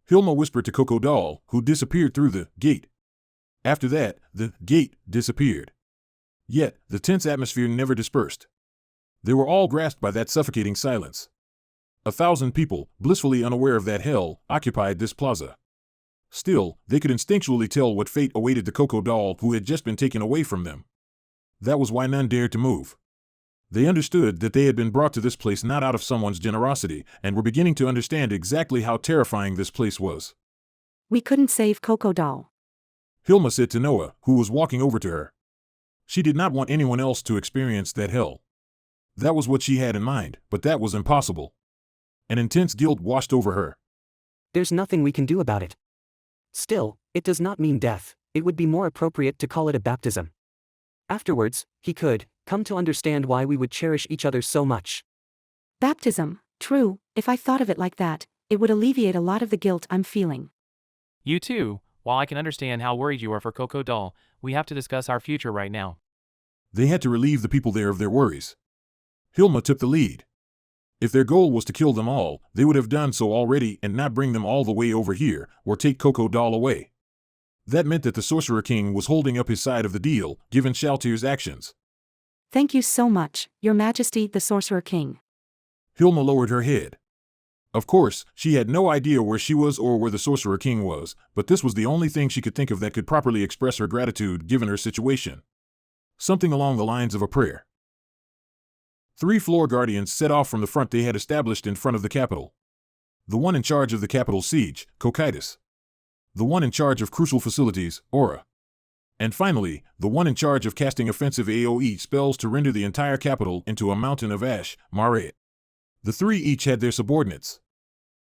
Speaker 1: Hilma whispered to Coco Doll, who disappeared through the gate. After that, the gate disappeared. Yet, the tense atmosphere never dispersed. They were all grasped by that suffocating silence. 1,000 people, blissfully unaware of that hell, occupied this plaza. Still, they could instinctually tell what fate awaited the Coco Doll who had just been taken away from them. That was why none dared to move. They understood that they had been brought to this place not out of someone's generosity, and were beginning to understand exactly how terrifying this place was.
Speaker 18: We couldn't save Coco Doll.
Speaker 1: Hilma said to Noah, who was walking over to her. She did not want anyone else to experience that hell. That was what she had in mind, but that was impossible. An intense guilt washed over her.
Speaker 10: There's nothing we can do about it. Still, it does not mean death. It would be more appropriate to call it a baptism. Afterwards, he could come to understand why we would cherish each other so much.
Speaker 18: Baptism, true, if I thought of it like that, it would alleviate a lot of the guilt I'm feeling.
Speaker 11: You too. While I can understand how worried you are for Coco Doll, we have to discuss our future right now.
Speaker 1: They had to relieve the people there of their worries. Hilma took the lead. If their goal was to kill them all, they would have done so already and not bring them all the way over here, or take Coco Doll away. That meant that the Sorcerer King was holding up his side of the deal, given Shaltir's actions.
Speaker 18: Thank you so much, Your Majesty the Sorcerer King.
Speaker 1: Hilma lowered her head. Of course, she had no idea where she was or where the Sorcerer King was, but this was the only thing she could think of that could properly express her gratitude given her situation. Something along the lines of a prayer. 3 floor guardians set off from the front they had established in front of the capital. The one in charge of the capital's siege, Cocytus. The one in charge of crucial facilities, Aura. And finally, the one in charge of casting offensive AoE spells to render the entire capital into a mountain of ash, Mare. The 3 each had their subordinates.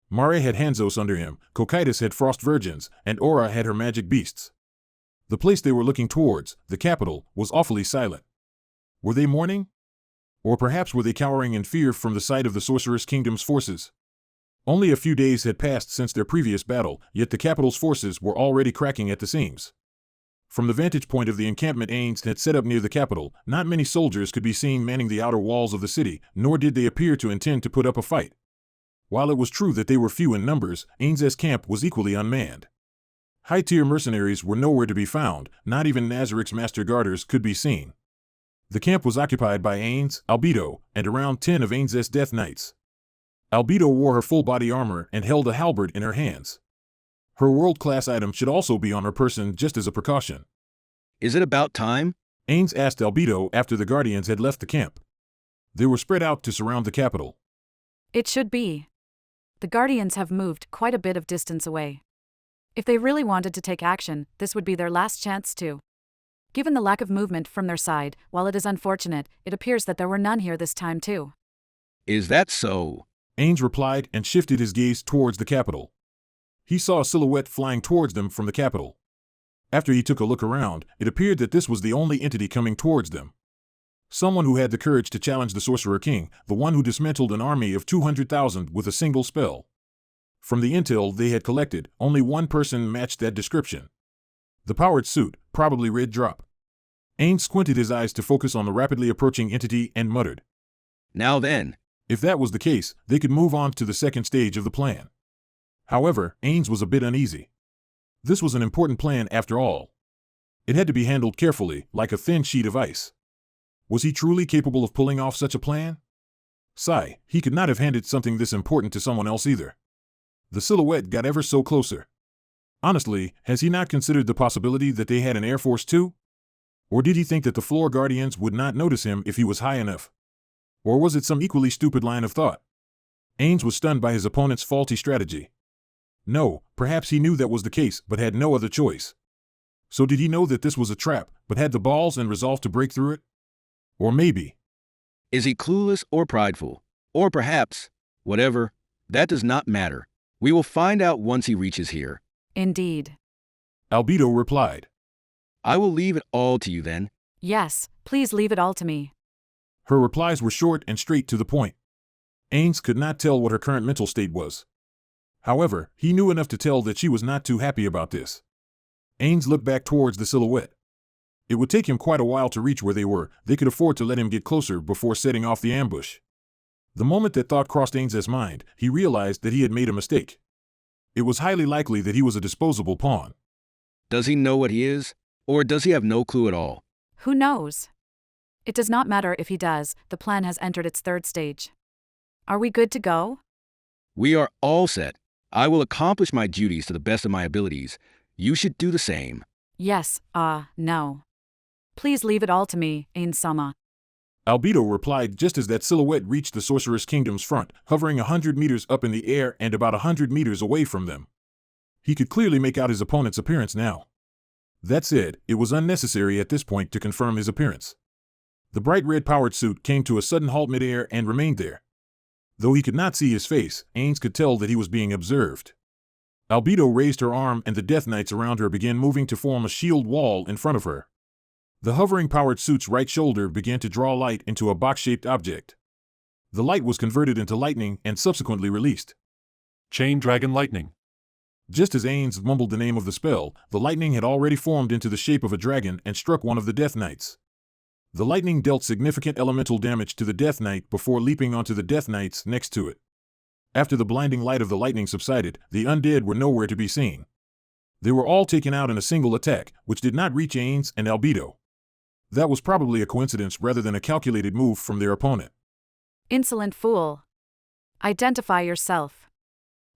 Speaker 1: Mare had Hanzos under him, Cocytus had Frost Virgins, and Aura had her magic beasts. The place they were looking towards, the capital, was awfully silent. Were they mourning? Or perhaps were they cowering in fear from the sight of the Sorceress Kingdom's forces? Only a few days had passed since their previous battle, yet the capital's forces were already cracking at the seams. From the vantage point of the encampment Ains had set up near the capital, not many soldiers could be seen manning the outer walls of the city, nor did they appear to intend to put up a fight. While it was true that they were few in numbers, Ains's camp was equally unmanned. High-tier mercenaries were nowhere to be found, not even Nazaric's master guarders could be seen. The camp was occupied by Ains, Albedo, and around 10 of Ains's Death Knights. Albedo wore her full-body armor and held a halberd in her hands. Her world-class item should also be on her person just as a precaution.
Speaker 16: Is it about time?
Speaker 1: Ains asked Albedo after the Guardians had left the camp. They were spread out to surround the capital.
Speaker 12: It should be. The Guardians have moved quite a bit of distance away. If they really wanted to take action, this would be their last chance to. Given the lack of movement from their side, while it is unfortunate, it appears that there were none here this time too.
Speaker 16: Is that so?
Speaker 1: Ains replied and shifted his gaze towards the capital. He saw a silhouette flying towards them from the capital. After he took a look around, it appeared that this was the only entity coming towards them. Someone who had the courage to challenge the Sorcerer King, the one who dismantled an army of 200,000 with a single spell. From the intel they had collected, only one person matched that description. The powered suit, probably Red Drop. Ains squinted his eyes to focus on the rapidly approaching entity and muttered,
Speaker 16: "Now then."
Speaker 1: If that was the case, they could move on to the second stage of the plan. However, Ains was a bit uneasy. This was an important plan after all. It had to be handled carefully, like a thin sheet of ice. Was he truly capable of pulling off such a plan? Sigh, he could not have handed something this important to someone else either. The silhouette got ever so closer. Honestly, has he not considered the possibility that they had an Air Force too? Or did he think that the floor guardians would not notice him if he was high enough? Or was it some equally stupid line of thought? Ains was stunned by his opponent's faulty strategy. No, perhaps he knew that was the case, but had no other choice. So did he know that this was a trap, but had the balls and resolve to break through it? Or maybe.
Speaker 16: Is he clueless or prideful? Or perhaps, whatever, that does not matter. We will find out once he reaches here.
Speaker 12: Indeed.
Speaker 1: Albedo replied.
Speaker 16: I will leave it all to you then.
Speaker 12: Yes, please leave it all to me.
Speaker 1: Her replies were short and straight to the point. Ains could not tell what her current mental state was. However, he knew enough to tell that she was not too happy about this. Ains looked back towards the silhouette. It would take him quite a while to reach where they were. They could afford to let him get closer before setting off the ambush. The moment that thought crossed Ains's mind, he realized that he had made a mistake. It was highly likely that he was a disposable pawn.
Speaker 16: Does he know what he is? Or does he have no clue at all?
Speaker 12: Who knows? It does not matter if he does, the plan has entered its third stage. Are we good to go?
Speaker 16: We are all set. I will accomplish my duties to the best of my abilities. You should do the same.
Speaker 12: Yes, no. Please leave it all to me, Ain-sama.
Speaker 1: Albedo replied just as that silhouette reached the Sorceress Kingdom's front, hovering 100 meters up in the air and about 100 meters away from them. He could clearly make out his opponent's appearance now. That said, it was unnecessary at this point to confirm his appearance. The bright red powered suit came to a sudden halt midair and remained there. Though he could not see his face, Ains could tell that he was being observed. Albedo raised her arm and the Death Knights around her began moving to form a shield wall in front of her. The hovering powered suit's right shoulder began to draw light into a box-shaped object. The light was converted into lightning and subsequently released.
Speaker 23: Chain Dragon Lightning.
Speaker 1: Just as Ains mumbled the name of the spell, the lightning had already formed into the shape of a dragon and struck one of the Death Knights. The lightning dealt significant elemental damage to the Death Knight before leaping onto the Death Knights next to it. After the blinding light of the lightning subsided, the undead were nowhere to be seen. They were all taken out in a single attack, which did not reach Ains and Albedo. That was probably a coincidence rather than a calculated move from their opponent.
Speaker 12: Insolent fool. Identify yourself.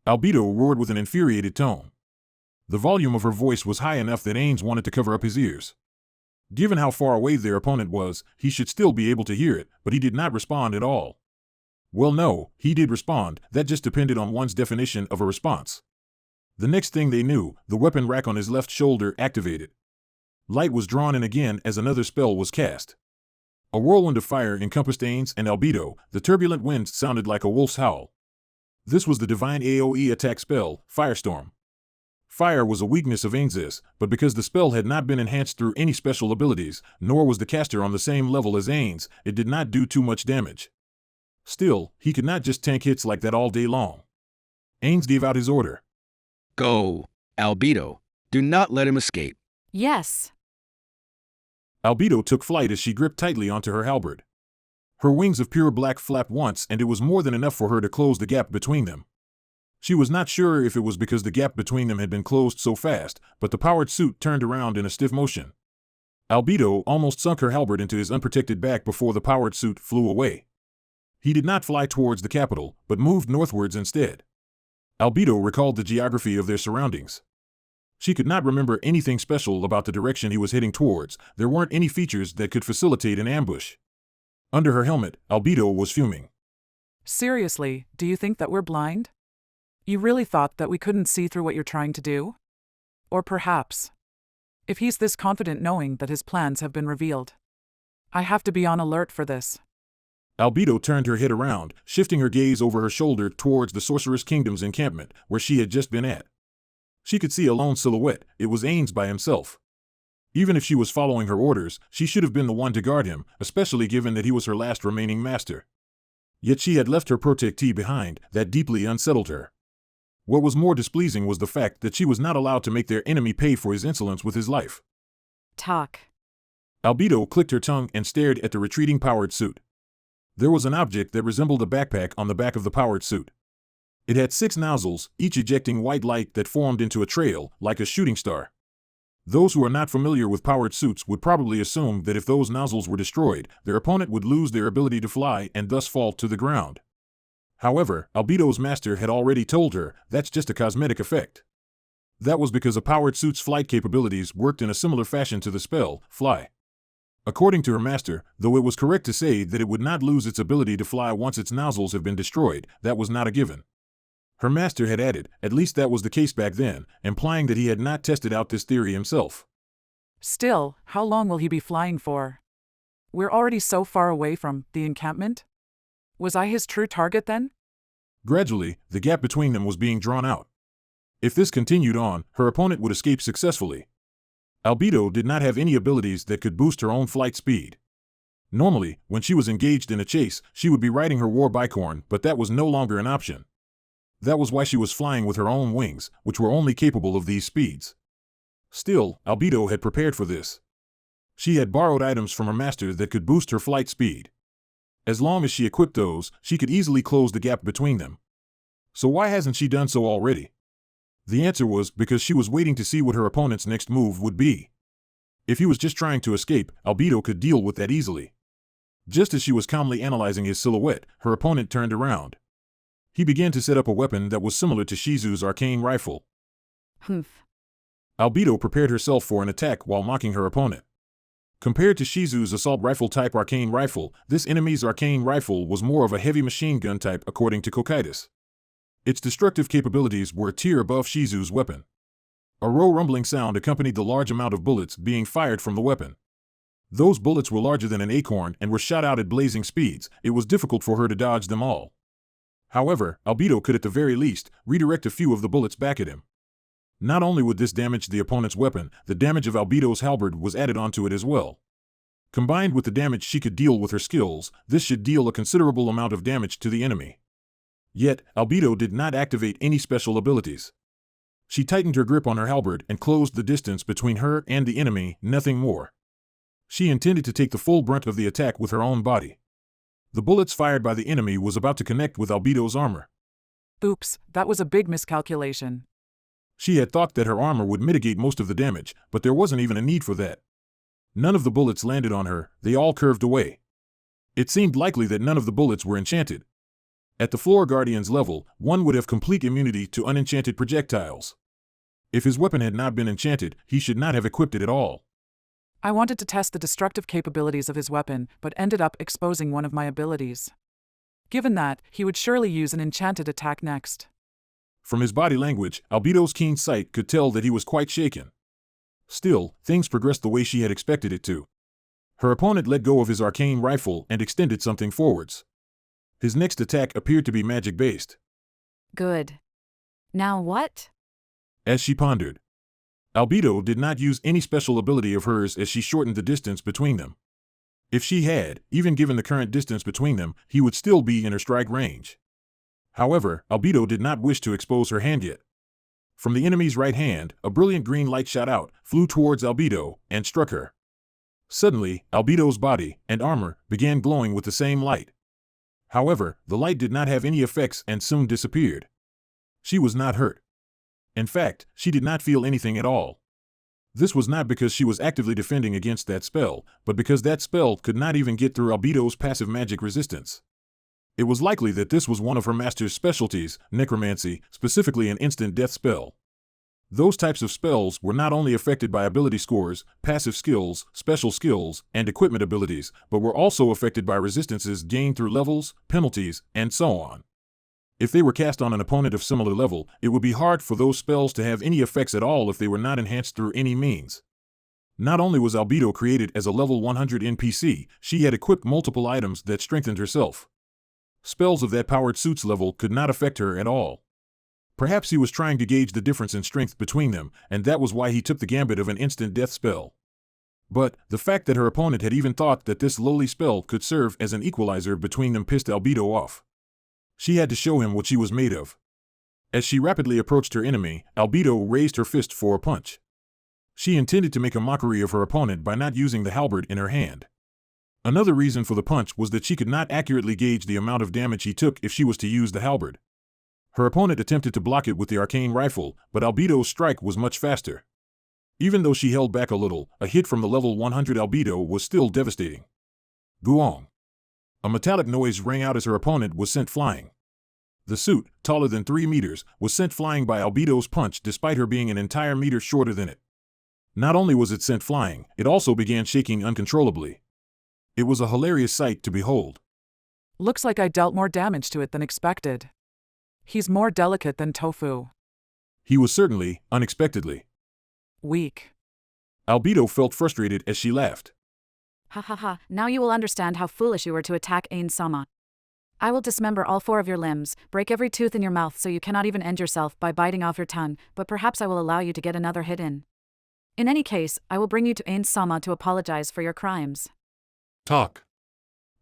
Speaker 1: Albedo roared with an infuriated tone. The volume of her voice was high enough that Ains wanted to cover up his ears. Given how far away their opponent was, he should still be able to hear it, but he did not respond at all. Well, no, he did respond, that just depended on one's definition of a response. The next thing they knew, the weapon rack on his left shoulder activated. Light was drawn in again as another spell was cast. A whirlwind of fire encompassed Ains and Albedo. The turbulent wind sounded like a wolf's howl. This was the divine AoE attack spell, Firestorm. Fire was a weakness of Ains's, but because the spell had not been enhanced through any special abilities, nor was the caster on the same level as Ains, it did not do too much damage. Still, he could not just tank hits like that all day long. Ains gave out his order.
Speaker 16: Go, Albedo. Do not let him escape.
Speaker 12: Yes.
Speaker 1: Albedo took flight as she gripped tightly onto her halberd. Her wings of pure black flapped once and it was more than enough for her to close the gap between them. She was not sure if it was because the gap between them had been closed so fast, but the powered suit turned around in a stiff motion. Albedo almost sunk her halberd into his unprotected back before the powered suit flew away. He did not fly towards the capital, but moved northwards instead. Albedo recalled the geography of their surroundings. She could not remember anything special about the direction he was heading towards. There weren't any features that could facilitate an ambush. Under her helmet, Albedo was fuming.
Speaker 2: Seriously, do you think that we're blind? You really thought that we couldn't see through what you're trying to do? Or perhaps, if he's this confident knowing that his plans have been revealed, I have to be on alert for this.
Speaker 1: Albedo turned her head around, shifting her gaze over her shoulder towards the Sorceress Kingdom's encampment, where she had just been at. She could see a lone silhouette. It was Ains by himself. Even if she was following her orders, she should have been the one to guard him, especially given that he was her last remaining master. Yet she had left her protectee behind. That deeply unsettled her. What was more displeasing was the fact that she was not allowed to make their enemy pay for his insolence with his life.
Speaker 12: Talk.
Speaker 1: Albedo clicked her tongue and stared at the retreating powered suit. There was an object that resembled a backpack on the back of the powered suit. It had 6 nozzles, each ejecting white light that formed into a trail, like a shooting star. Those who are not familiar with powered suits would probably assume that if those nozzles were destroyed, their opponent would lose their ability to fly and thus fall to the ground. However, Albedo's master had already told her that's just a cosmetic effect. That was because a powered suit's flight capabilities worked in a similar fashion to the spell, fly. According to her master, though it was correct to say that it would not lose its ability to fly once its nozzles have been destroyed, that was not a given. Her master had added, at least that was the case back then, implying that he had not tested out this theory himself.
Speaker 2: Still, how long will he be flying for? We're already so far away from the encampment? Was I his true target then?
Speaker 1: Gradually, the gap between them was being drawn out. If this continued on, her opponent would escape successfully. Albedo did not have any abilities that could boost her own flight speed. Normally, when she was engaged in a chase, she would be riding her war bicorn, but that was no longer an option. That was why she was flying with her own wings, which were only capable of these speeds. Still, Albedo had prepared for this. She had borrowed items from her master that could boost her flight speed. As long as she equipped those, she could easily close the gap between them. So why hasn't she done so already? The answer was because she was waiting to see what her opponent's next move would be. If he was just trying to escape, Albedo could deal with that easily. Just as she was calmly analyzing his silhouette, her opponent turned around. He began to set up a weapon that was similar to Shizu's arcane rifle. Albedo prepared herself for an attack while mocking her opponent. Compared to Shizu's assault rifle type arcane rifle, this enemy's arcane rifle was more of a heavy machine gun type according to Kokaitis. Its destructive capabilities were a tier above Shizu's weapon. A low rumbling sound accompanied the large amount of bullets being fired from the weapon. Those bullets were larger than an acorn and were shot out at blazing speeds. It was difficult for her to dodge them all. However, Albedo could at the very least redirect a few of the bullets back at him. Not only would this damage the opponent's weapon, the damage of Albedo's halberd was added onto it as well. Combined with the damage she could deal with her skills, this should deal a considerable amount of damage to the enemy. Yet, Albedo did not activate any special abilities. She tightened her grip on her halberd and closed the distance between her and the enemy, nothing more. She intended to take the full brunt of the attack with her own body. The bullets fired by the enemy was about to connect with Albedo's armor.
Speaker 2: Oops, that was a big miscalculation.
Speaker 1: She had thought that her armor would mitigate most of the damage, but there wasn't even a need for that. None of the bullets landed on her, they all curved away. It seemed likely that none of the bullets were enchanted. At the Floor Guardian's level, one would have complete immunity to unenchanted projectiles. If his weapon had not been enchanted, he should not have equipped it at all.
Speaker 2: I wanted to test the destructive capabilities of his weapon, but ended up exposing one of my abilities. Given that, he would surely use an enchanted attack next.
Speaker 1: From his body language, Albedo's keen sight could tell that he was quite shaken. Still, things progressed the way she had expected it to. Her opponent let go of his arcane rifle and extended something forwards. His next attack appeared to be magic-based.
Speaker 12: Good. Now what?
Speaker 1: As she pondered, Albedo did not use any special ability of hers as she shortened the distance between them. If she had, even given the current distance between them, he would still be in her strike range. However, Albedo did not wish to expose her hand yet. From the enemy's right hand, a brilliant green light shot out, flew towards Albedo, and struck her. Suddenly, Albedo's body and armor began glowing with the same light. However, the light did not have any effects and soon disappeared. She was not hurt. In fact, she did not feel anything at all. This was not because she was actively defending against that spell, but because that spell could not even get through Albedo's passive magic resistance. It was likely that this was one of her master's specialties, necromancy, specifically an instant death spell. Those types of spells were not only affected by ability scores, passive skills, special skills, and equipment abilities, but were also affected by resistances gained through levels, penalties, and so on. If they were cast on an opponent of similar level, it would be hard for those spells to have any effects at all if they were not enhanced through any means. Not only was Albedo created as a level 100 NPC, she had equipped multiple items that strengthened herself. Spells of that powered suit's level could not affect her at all. Perhaps he was trying to gauge the difference in strength between them, and that was why he took the gambit of an instant death spell. But the fact that her opponent had even thought that this lowly spell could serve as an equalizer between them pissed Albedo off. She had to show him what she was made of. As she rapidly approached her enemy, Albedo raised her fist for a punch. She intended to make a mockery of her opponent by not using the halberd in her hand. Another reason for the punch was that she could not accurately gauge the amount of damage he took if she was to use the halberd. Her opponent attempted to block it with the arcane rifle, but Albedo's strike was much faster. Even though she held back a little, a hit from the level 100 Albedo was still devastating. Guong. A metallic noise rang out as her opponent was sent flying. The suit, taller than 3 meters, was sent flying by Albedo's punch despite her being an entire meter shorter than it. Not only was it sent flying, it also began shaking uncontrollably. It was a hilarious sight to behold.
Speaker 2: Looks like I dealt more damage to it than expected. He's more delicate than tofu.
Speaker 1: He was certainly, unexpectedly,
Speaker 2: weak.
Speaker 1: Albedo felt frustrated as she laughed.
Speaker 12: Ha ha ha, now you will understand how foolish you were to attack Ain-sama. I will dismember all 4 of your limbs, break every tooth in your mouth so you cannot even end yourself by biting off your tongue, but perhaps I will allow you to get another hit in. In any case, I will bring you to Ain-sama to apologize for your crimes.
Speaker 23: Talk.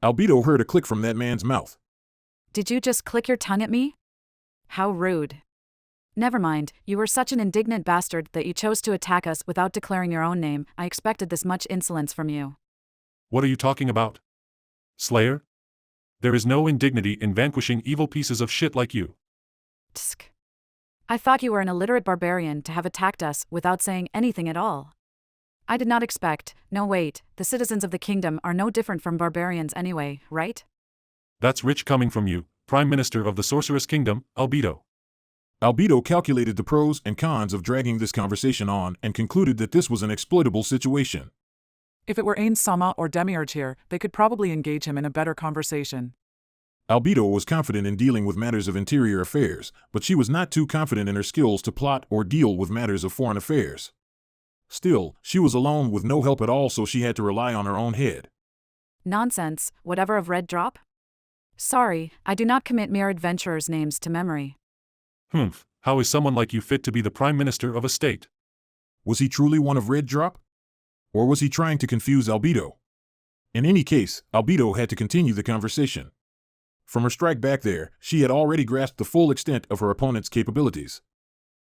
Speaker 1: Albedo heard a click from that man's mouth.
Speaker 12: Did you just click your tongue at me? How rude. Never mind, you were such an indignant bastard that you chose to attack us without declaring your own name. I expected this much insolence from you.
Speaker 23: What are you talking about? Slayer? There is no indignity in vanquishing evil pieces of shit like you.
Speaker 12: Tsk. I thought you were an illiterate barbarian to have attacked us without saying anything at all. I did not expect. No wait, the citizens of the kingdom are no different from barbarians anyway, right?
Speaker 23: That's rich coming from you, Prime Minister of the Sorceress Kingdom, Albedo.
Speaker 1: Albedo calculated the pros and cons of dragging this conversation on and concluded that this was an exploitable situation.
Speaker 2: If it were Ain-sama or Demiurge here, they could probably engage him in a better conversation.
Speaker 1: Albedo was confident in dealing with matters of interior affairs, but she was not too confident in her skills to plot or deal with matters of foreign affairs. Still, she was alone with no help at all, so she had to rely on her own head.
Speaker 12: Nonsense, whatever of Red Drop? Sorry, I do not commit mere adventurers' names to memory.
Speaker 23: How is someone like you fit to be the Prime Minister of a state?
Speaker 1: Was he truly one of Red Drop? Or was he trying to confuse Albedo? In any case, Albedo had to continue the conversation. From her strike back there, she had already grasped the full extent of her opponent's capabilities.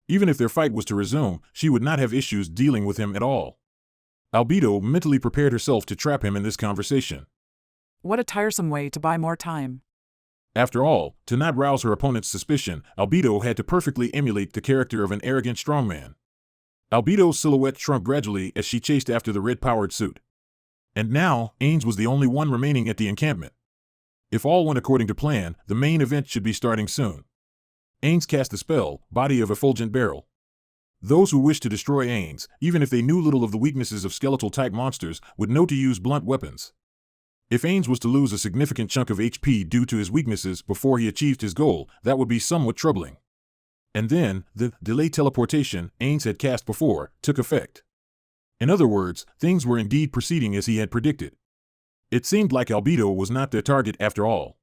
Speaker 1: Even if their fight was to resume, she would not have issues dealing with him at all. Albedo mentally prepared herself to trap him in this conversation.
Speaker 2: What a tiresome way to buy more time.
Speaker 1: After all, to not rouse her opponent's suspicion, Albedo had to perfectly emulate the character of an arrogant strongman. Albedo's silhouette shrunk gradually as she chased after the red-powered suit. And now, Ains was the only one remaining at the encampment. If all went according to plan, the main event should be starting soon. Ains cast the spell, Body of Effulgent Barrel. Those who wished to destroy Ains, even if they knew little of the weaknesses of skeletal-type monsters, would know to use blunt weapons. If Ains was to lose a significant chunk of HP due to his weaknesses before he achieved his goal, that would be somewhat troubling. And then, the delay teleportation Ains had cast before took effect. In other words, things were indeed proceeding as he had predicted. It seemed like Albedo was not their target after all.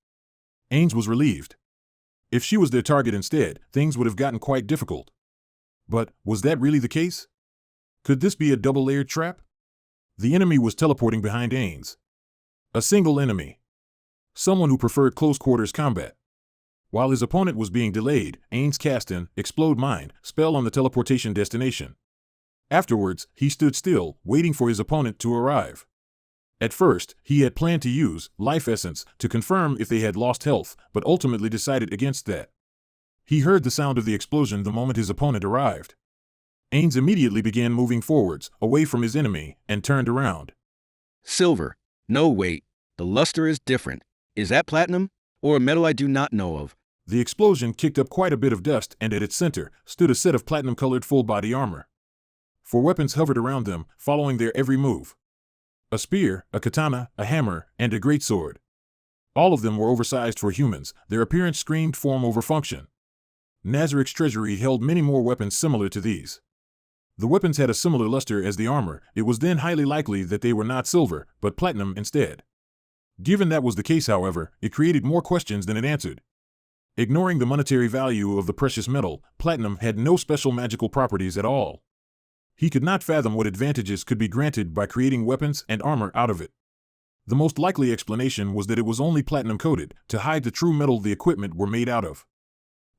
Speaker 1: Ains was relieved. If she was their target instead, things would have gotten quite difficult. But, was that really the case? Could this be a double-layered trap? The enemy was teleporting behind Ains. A single enemy. Someone who preferred close-quarters combat. While his opponent was being delayed, Ains cast an Explode Mind spell on the teleportation destination. Afterwards, he stood still, waiting for his opponent to arrive. At first, he had planned to use Life Essence to confirm if they had lost health, but ultimately decided against that. He heard the sound of the explosion the moment his opponent arrived. Ains immediately began moving forwards, away from his enemy, and turned around.
Speaker 16: Silver. No, wait. The luster is different. Is that platinum? Or a metal I do not know of?
Speaker 1: The explosion kicked up quite a bit of dust, and at its center stood a set of platinum-colored full-body armor. 4 weapons hovered around them, following their every move. A spear, a katana, a hammer, and a greatsword. All of them were oversized for humans. Their appearance screamed form over function. Nazarik's treasury held many more weapons similar to these. The weapons had a similar luster as the armor. It was then highly likely that they were not silver, but platinum instead. Given that was the case, however, it created more questions than it answered. Ignoring the monetary value of the precious metal, platinum had no special magical properties at all. He could not fathom what advantages could be granted by creating weapons and armor out of it. The most likely explanation was that it was only platinum-coated, to hide the true metal the equipment were made out of.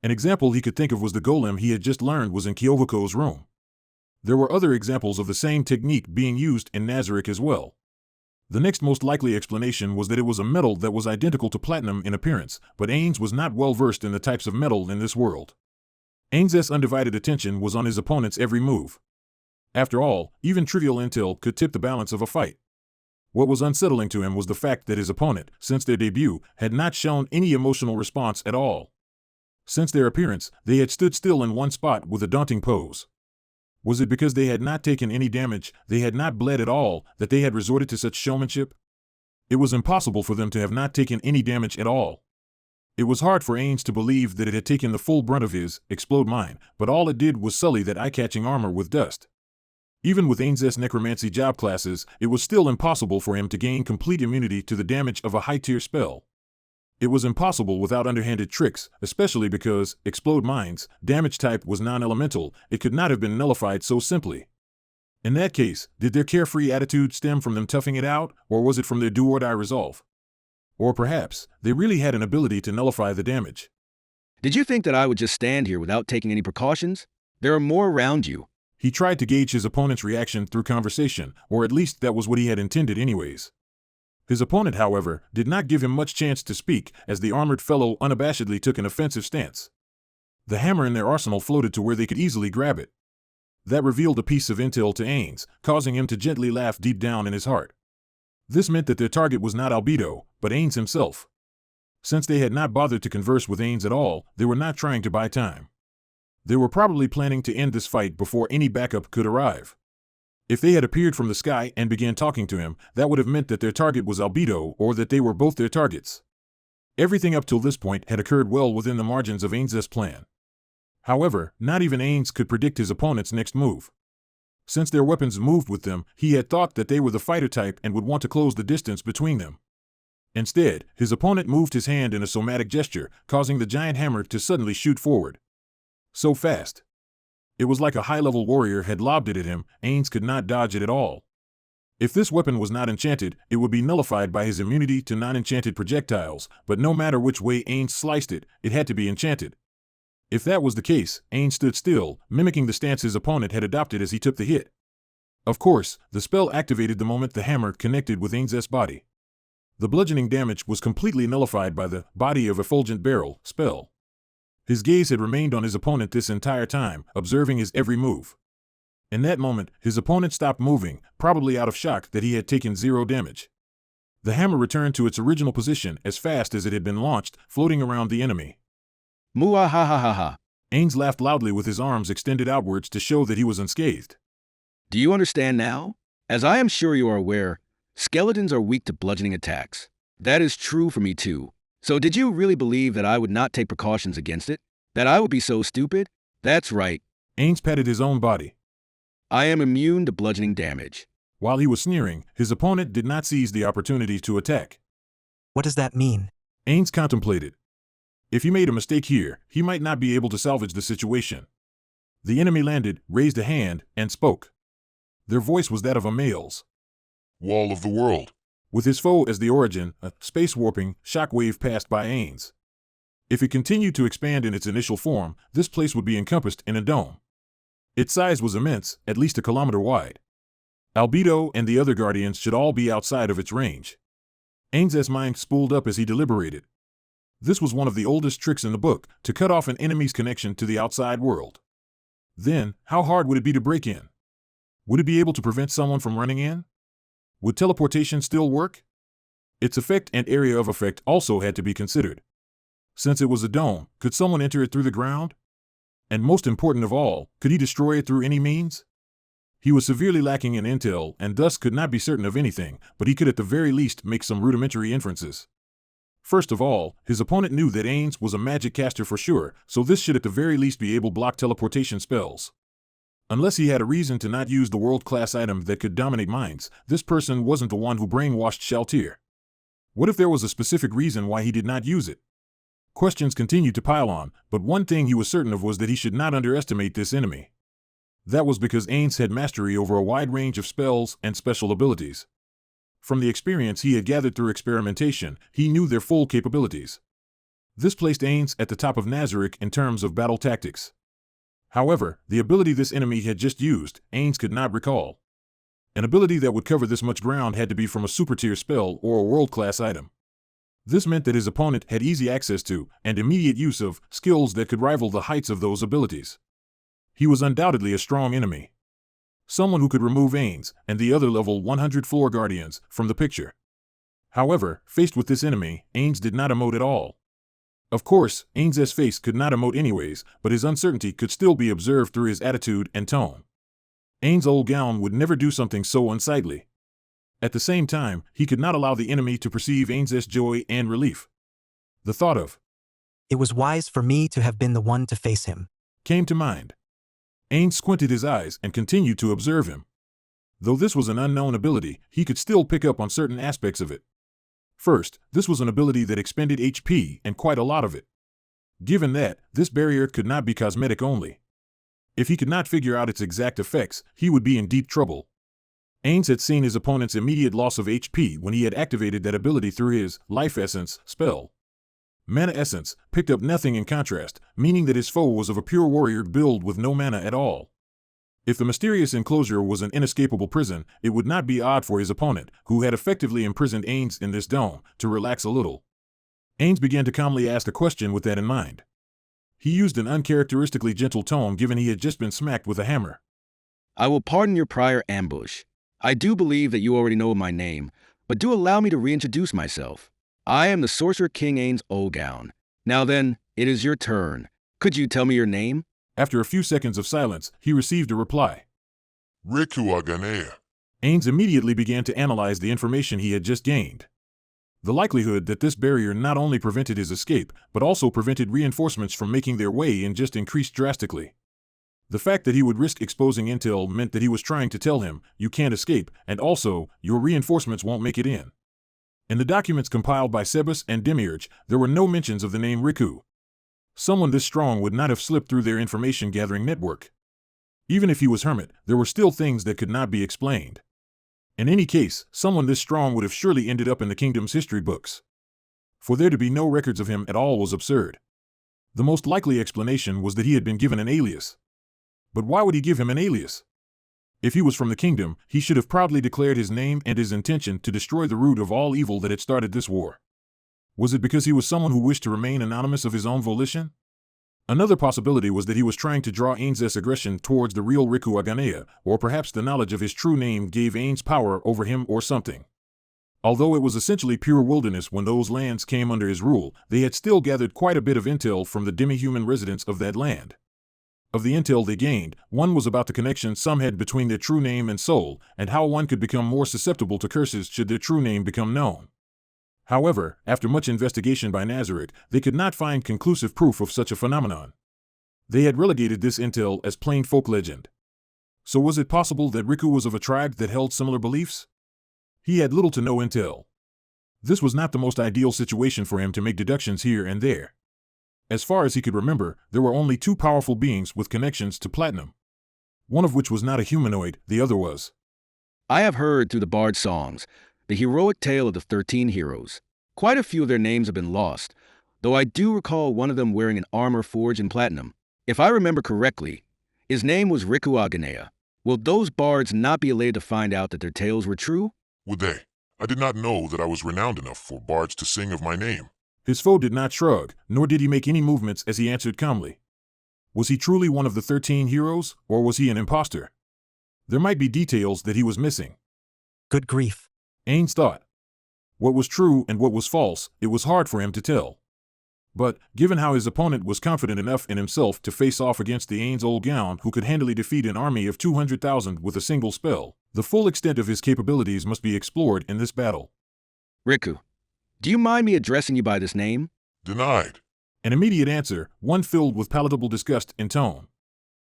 Speaker 1: An example he could think of was the golem he had just learned was in Kyovuko's room. There were other examples of the same technique being used in Nazarick as well. The next most likely explanation was that it was a metal that was identical to platinum in appearance, but Ains was not well versed in the types of metal in this world. Ains's undivided attention was on his opponent's every move. After all, even trivial intel could tip the balance of a fight. What was unsettling to him was the fact that his opponent, since their debut, had not shown any emotional response at all. Since their appearance, they had stood still in one spot with a daunting pose. Was it because they had not taken any damage, they had not bled at all, that they had resorted to such showmanship? It was impossible for them to have not taken any damage at all. It was hard for Ains to believe that it had taken the full brunt of his explode mine, but all it did was sully that eye-catching armor with dust. Even with Ains's necromancy job classes, it was still impossible for him to gain complete immunity to the damage of a high-tier spell. It was impossible without underhanded tricks, especially because Explode Mine's damage type was non-elemental. It could not have been nullified so simply. In that case, did their carefree attitude stem from them toughing it out, or was it from their do-or-die resolve? Or perhaps, they really had an ability to nullify the damage.
Speaker 16: Did you think that I would just stand here without taking any precautions? There are more around you.
Speaker 1: He tried to gauge his opponent's reaction through conversation, or at least that was what he had intended anyways. His opponent, however, did not give him much chance to speak, as the armored fellow unabashedly took an offensive stance. The hammer in their arsenal floated to where they could easily grab it. That revealed a piece of intel to Ains, causing him to gently laugh deep down in his heart. This meant that their target was not Albedo, but Ains himself. Since they had not bothered to converse with Ains at all, they were not trying to buy time. They were probably planning to end this fight before any backup could arrive. If they had appeared from the sky and began talking to him, that would have meant that their target was Albedo or that they were both their targets. Everything up till this point had occurred well within the margins of Ains's plan. However, not even Ains could predict his opponent's next move. Since their weapons moved with them, he had thought that they were the fighter type and would want to close the distance between them. Instead, his opponent moved his hand in a somatic gesture, causing the giant hammer to suddenly shoot forward. So fast. It was like a high-level warrior had lobbed it at him. Ains could not dodge it at all. If this weapon was not enchanted, it would be nullified by his immunity to non-enchanted projectiles, but no matter which way Ains sliced it, it had to be enchanted. If that was the case, Ains stood still, mimicking the stance his opponent had adopted as he took the hit. Of course, the spell activated the moment the hammer connected with Ains's body. The bludgeoning damage was completely nullified by the body of effulgent barrel spell. His gaze had remained on his opponent this entire time, observing his every move. In that moment, his opponent stopped moving, probably out of shock that he had taken 0 damage. The hammer returned to its original position as fast as it had been launched, floating around the enemy.
Speaker 16: Muahahaha.
Speaker 1: Ains laughed loudly with his arms extended outwards to show that he was unscathed.
Speaker 16: Do you understand now? As I am sure you are aware, skeletons are weak to bludgeoning attacks. That is true for me too. So did you really believe that I would not take precautions against it? That I would be so stupid? That's right.
Speaker 1: Ains patted his own body.
Speaker 16: I am immune to bludgeoning damage.
Speaker 1: While he was sneering, his opponent did not seize the opportunity to attack.
Speaker 5: What does that mean?
Speaker 1: Ains contemplated. If he made a mistake here, he might not be able to salvage the situation. The enemy landed, raised a hand, and spoke. Their voice was that of a male's.
Speaker 21: Wall of the world.
Speaker 1: With his foe as the origin, a space-warping shockwave passed by Ains. If it continued to expand in its initial form, this place would be encompassed in a dome. Its size was immense, at least a kilometer wide. Albedo and the other guardians should all be outside of its range. Ains's mind spooled up as he deliberated. This was one of the oldest tricks in the book, to cut off an enemy's connection to the outside world. Then, how hard would it be to break in? Would it be able to prevent someone from running in? Would teleportation still work? Its effect and area of effect also had to be considered. Since it was a dome, could someone enter it through the ground? And most important of all, could he destroy it through any means? He was severely lacking in intel and thus could not be certain of anything, but he could at the very least make some rudimentary inferences. First of all, his opponent knew that Ains was a magic caster for sure, so this should at the very least be able to block teleportation spells. Unless he had a reason to not use the world-class item that could dominate minds, this person wasn't the one who brainwashed Shaltir. What if there was a specific reason why he did not use it? Questions continued to pile on, but one thing he was certain of was that he should not underestimate this enemy. That was because Ains had mastery over a wide range of spells and special abilities. From the experience he had gathered through experimentation, he knew their full capabilities. This placed Ains at the top of Nazarick in terms of battle tactics. However, the ability this enemy had just used, Ains could not recall. An ability that would cover this much ground had to be from a super-tier spell or a world-class item. This meant that his opponent had easy access to, and immediate use of, skills that could rival the heights of those abilities. He was undoubtedly a strong enemy. Someone who could remove Ains, and the other level 100 floor guardians, from the picture. However, faced with this enemy, Ains did not emote at all. Of course, Ains's face could not emote anyways, but his uncertainty could still be observed through his attitude and tone. Ains' old gown would never do something so unsightly. At the same time, he could not allow the enemy to perceive Ains's joy and relief. The thought of,
Speaker 5: "It was wise for me to have been the one to face him,"
Speaker 1: came to mind. Ains squinted his eyes and continued to observe him. Though this was an unknown ability, he could still pick up on certain aspects of it. First, this was an ability that expended HP and quite a lot of it. Given that, this barrier could not be cosmetic only. If he could not figure out its exact effects, he would be in deep trouble. Ains had seen his opponent's immediate loss of HP when he had activated that ability through his Life Essence spell. Mana Essence picked up nothing in contrast, meaning that his foe was of a pure warrior build with no mana at all. If the mysterious enclosure was an inescapable prison, it would not be odd for his opponent, who had effectively imprisoned Ains in this dome, to relax a little. Ains began to calmly ask a question with that in mind. He used an uncharacteristically gentle tone given he had just been smacked with a hammer.
Speaker 16: I will pardon your prior ambush. I do believe that you already know my name, but do allow me to reintroduce myself. I am the Sorcerer King Ains Olgown. Now then, it is your turn. Could you tell me your name?
Speaker 1: After a few seconds of silence, he received a reply.
Speaker 21: Rikuaganea.
Speaker 1: Ains immediately began to analyze the information he had just gained. The likelihood that this barrier not only prevented his escape, but also prevented reinforcements from making their way in just increased drastically. The fact that he would risk exposing intel meant that he was trying to tell him, you can't escape, and also, your reinforcements won't make it in. In the documents compiled by Sebas and Demiurge, there were no mentions of the name Riku. Someone this strong would not have slipped through their information-gathering network. Even if he was Hermit, there were still things that could not be explained. In any case, someone this strong would have surely ended up in the kingdom's history books. For there to be no records of him at all was absurd. The most likely explanation was that he had been given an alias. But why would he give him an alias? If he was from the kingdom, he should have proudly declared his name and his intention to destroy the root of all evil that had started this war. Was it because he was someone who wished to remain anonymous of his own volition? Another possibility was that he was trying to draw Ains's aggression towards the real Rikuaganea, or perhaps the knowledge of his true name gave Ains power over him or something. Although it was essentially pure wilderness when those lands came under his rule, they had still gathered quite a bit of intel from the demi-human residents of that land. Of the intel they gained, one was about the connection some had between their true name and soul, and how one could become more susceptible to curses should their true name become known. However, after much investigation by Nazarick, they could not find conclusive proof of such a phenomenon. They had relegated this intel as plain folk legend. So was it possible that Riku was of a tribe that held similar beliefs? He had little to no intel. This was not the most ideal situation for him to make deductions here and there. As far as he could remember, there were only two powerful beings with connections to Platinum. One of which was not a humanoid, the other was.
Speaker 16: I have heard through the bard songs the heroic tale of the 13 heroes. Quite a few of their names have been lost, though I do recall one of them wearing an armor forged in platinum. If I remember correctly, his name was Rikuaganea. Will those bards not be elated to find out that their tales were true?
Speaker 21: Would they? I did not know that I was renowned enough for bards to sing of my name.
Speaker 1: His foe did not shrug, nor did he make any movements as he answered calmly. Was he truly one of the 13 heroes, or was he an imposter? There might be details that he was missing.
Speaker 5: Good grief.
Speaker 1: Ains thought. What was true and what was false, it was hard for him to tell. But, given how his opponent was confident enough in himself to face off against the Ains Olgown who could handily defeat an army of 200,000 with a single spell, the full extent of his capabilities must be explored in this battle.
Speaker 16: Riku, do you mind me addressing you by this name?
Speaker 21: Denied.
Speaker 1: An immediate answer, one filled with palatable disgust in tone.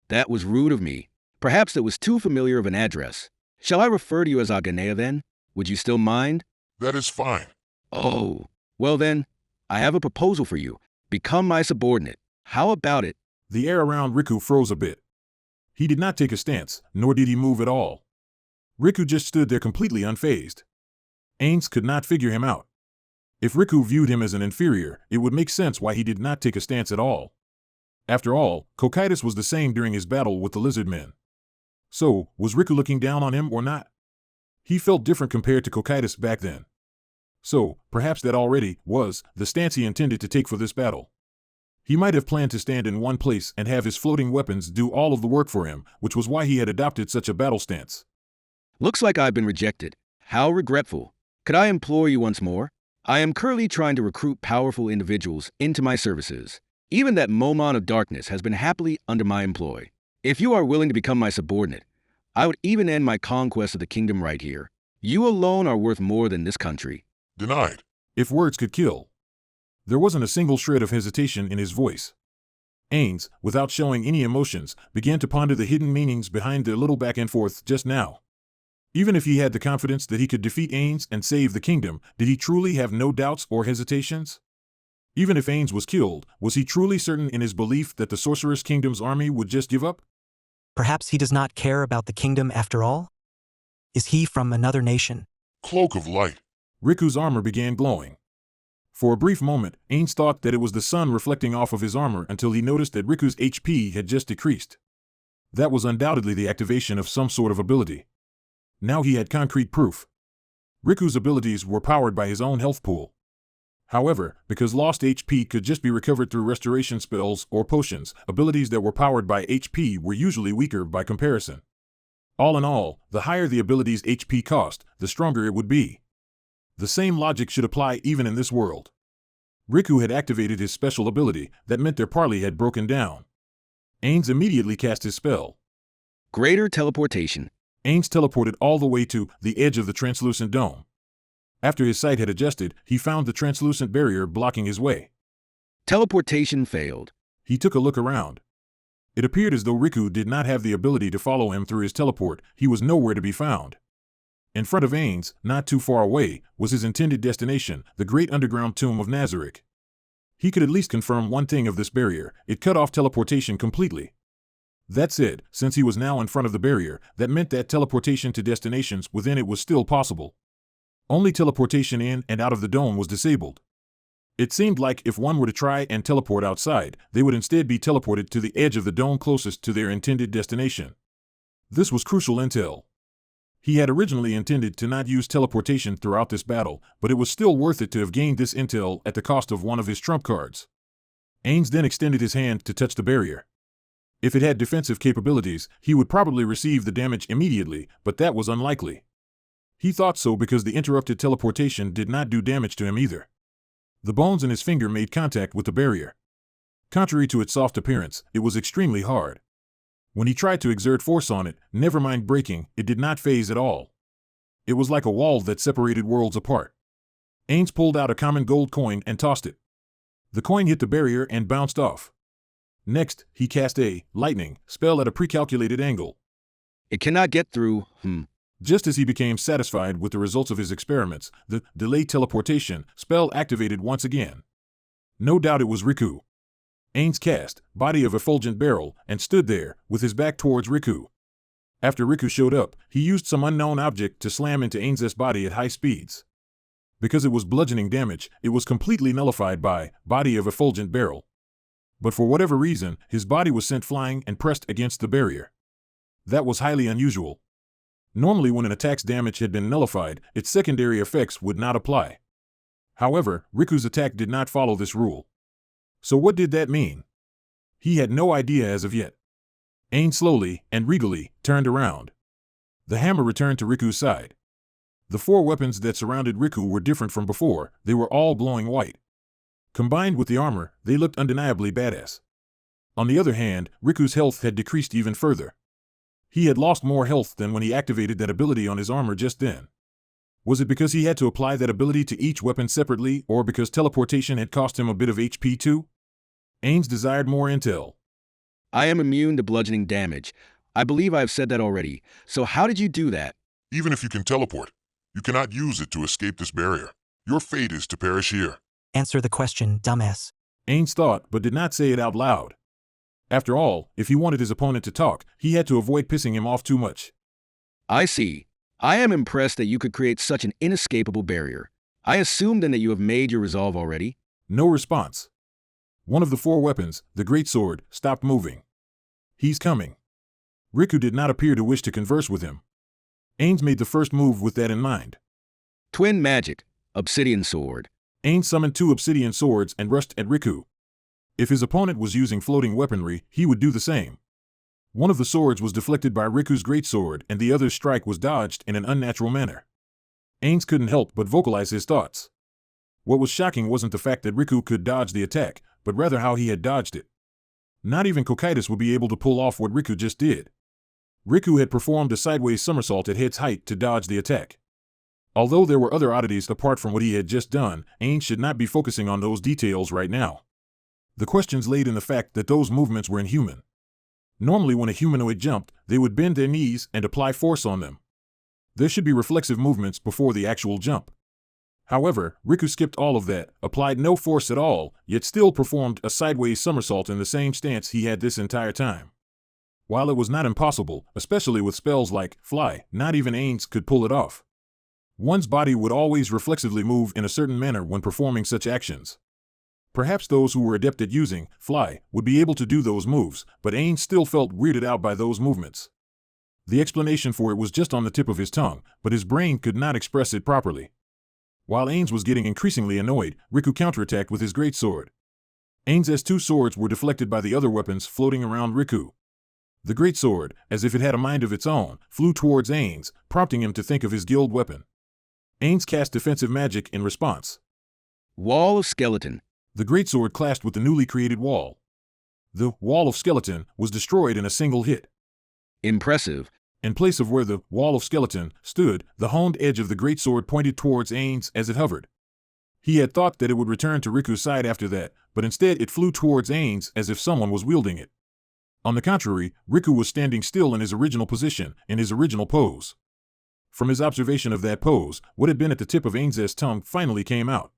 Speaker 16: That was rude of me. Perhaps it was too familiar of an address. Shall I refer to you as Aganea then? Would you still mind?
Speaker 21: That is fine.
Speaker 16: Oh, well then, I have a proposal for you. Become my subordinate. How about it?
Speaker 1: The air around Riku froze a bit. He did not take a stance, nor did he move at all. Riku just stood there completely unfazed. Ains could not figure him out. If Riku viewed him as an inferior, it would make sense why he did not take a stance at all. After all, Cocytus was the same during his battle with the lizard men. So, was Riku looking down on him or not? He felt different compared to Cocytus back then. So, perhaps that already was the stance he intended to take for this battle. He might have planned to stand in one place and have his floating weapons do all of the work for him, which was why he had adopted such a battle stance.
Speaker 16: Looks like I've been rejected. How regretful. Could I implore you once more? I am currently trying to recruit powerful individuals into my services. Even that Momon of Darkness has been happily under my employ. If you are willing to become my subordinate, I would even end my conquest of the kingdom right here. You alone are worth more than this country.
Speaker 15: Denied.
Speaker 1: If words could kill. There wasn't a single shred of hesitation in his voice. Ains, without showing any emotions, began to ponder the hidden meanings behind their little back and forth just now. Even if he had the confidence that he could defeat Ains and save the kingdom, did he truly have no doubts or hesitations? Even if Ains was killed, was he truly certain in his belief that the Sorceress Kingdom's army would just give up?
Speaker 5: Perhaps he does not care about the kingdom after all? Is he from another nation?
Speaker 15: Cloak of light.
Speaker 1: Riku's armor began glowing. For a brief moment, Ains thought that it was the sun reflecting off of his armor until he noticed that Riku's HP had just decreased. That was undoubtedly the activation of some sort of ability. Now he had concrete proof. Riku's abilities were powered by his own health pool. However, because lost HP could just be recovered through restoration spells or potions, abilities that were powered by HP were usually weaker by comparison. All in all, the higher the ability's HP cost, the stronger it would be. The same logic should apply even in this world. Riku had activated his special ability, that meant their parley had broken down. Ains immediately cast his spell.
Speaker 16: Greater teleportation.
Speaker 1: Ains teleported all the way to the edge of the translucent dome. After his sight had adjusted, he found the translucent barrier blocking his way.
Speaker 16: Teleportation failed.
Speaker 1: He took a look around. It appeared as though Riku did not have the ability to follow him through his teleport. He was nowhere to be found. In front of Ains, not too far away, was his intended destination, the great underground tomb of Nazarick. He could at least confirm one thing of this barrier: it cut off teleportation completely. That said, since he was now in front of the barrier, that meant that teleportation to destinations within it was still possible. Only teleportation in and out of the dome was disabled. It seemed like if one were to try and teleport outside, they would instead be teleported to the edge of the dome closest to their intended destination. This was crucial intel. He had originally intended to not use teleportation throughout this battle, but it was still worth it to have gained this intel at the cost of one of his trump cards. Ains then extended his hand to touch the barrier. If it had defensive capabilities, he would probably receive the damage immediately, but that was unlikely. He thought so because the interrupted teleportation did not do damage to him either. The bones in his finger made contact with the barrier. Contrary to its soft appearance, it was extremely hard. When he tried to exert force on it, never mind breaking, it did not phase at all. It was like a wall that separated worlds apart. Ains pulled out a common gold coin and tossed it. The coin hit the barrier and bounced off. Next, he cast a lightning spell at a pre-calculated angle.
Speaker 16: It cannot get through,
Speaker 1: Just as he became satisfied with the results of his experiments, the delayed teleportation spell activated once again. No doubt it was Riku. Ains cast Body of Effulgent Barrel and stood there, with his back towards Riku. After Riku showed up, he used some unknown object to slam into Ains's body at high speeds. Because it was bludgeoning damage, it was completely nullified by Body of Effulgent Barrel. But for whatever reason, his body was sent flying and pressed against the barrier. That was highly unusual. Normally when an attack's damage had been nullified, its secondary effects would not apply. However, Riku's attack did not follow this rule. So what did that mean? He had no idea as of yet. Ain slowly and regally turned around. The hammer returned to Riku's side. The four weapons that surrounded Riku were different from before, they were all glowing white. Combined with the armor, they looked undeniably badass. On the other hand, Riku's health had decreased even further. He had lost more health than when he activated that ability on his armor just then. Was it because he had to apply that ability to each weapon separately, or because teleportation had cost him a bit of HP too? Ains desired more intel.
Speaker 16: I am immune to bludgeoning damage. I believe I have said that already. So how did you do that?
Speaker 21: Even if you can teleport, you cannot use it to escape this barrier. Your fate is to perish here.
Speaker 5: Answer the question, dumbass.
Speaker 1: Ains thought, but did not say it out loud. After all, if he wanted his opponent to talk, he had to avoid pissing him off too much.
Speaker 16: I see. I am impressed that you could create such an inescapable barrier. I assume then that you have made your resolve already?
Speaker 1: No response. One of the 4 weapons, the greatsword, stopped moving. He's coming. Riku did not appear to wish to converse with him. Ains made the first move with that in mind.
Speaker 16: Twin magic, obsidian sword.
Speaker 1: Ains summoned 2 obsidian swords and rushed at Riku. If his opponent was using floating weaponry, he would do the same. One of the swords was deflected by Riku's greatsword and the other's strike was dodged in an unnatural manner. Ains couldn't help but vocalize his thoughts. What was shocking wasn't the fact that Riku could dodge the attack, but rather how he had dodged it. Not even Cocytus would be able to pull off what Riku just did. Riku had performed a sideways somersault at head's height to dodge the attack. Although there were other oddities apart from what he had just done, Ains should not be focusing on those details right now. The questions laid in the fact that those movements were inhuman. Normally when a humanoid jumped, they would bend their knees and apply force on them. There should be reflexive movements before the actual jump. However, Riku skipped all of that, applied no force at all, yet still performed a sideways somersault in the same stance he had this entire time. While it was not impossible, especially with spells like Fly, not even Ains could pull it off. One's body would always reflexively move in a certain manner when performing such actions. Perhaps those who were adept at using Fly would be able to do those moves, but Ains still felt weirded out by those movements. The explanation for it was just on the tip of his tongue, but his brain could not express it properly. While Ains was getting increasingly annoyed, Riku counterattacked with his greatsword. Ains's 2 swords were deflected by the other weapons floating around Riku. The greatsword, as if it had a mind of its own, flew towards Ains, prompting him to think of his guild weapon. Ains cast defensive magic in response.
Speaker 16: Wall of skeleton.
Speaker 1: The greatsword clashed with the newly created wall. The wall of skeleton was destroyed in a single hit.
Speaker 16: Impressive.
Speaker 1: In place of where the wall of skeleton stood, the honed edge of the greatsword pointed towards Ains as it hovered. He had thought that it would return to Riku's side after that, but instead it flew towards Ains as if someone was wielding it. On the contrary, Riku was standing still in his original position, in his original pose. From his observation of that pose, what had been at the tip of Ains's tongue finally came out.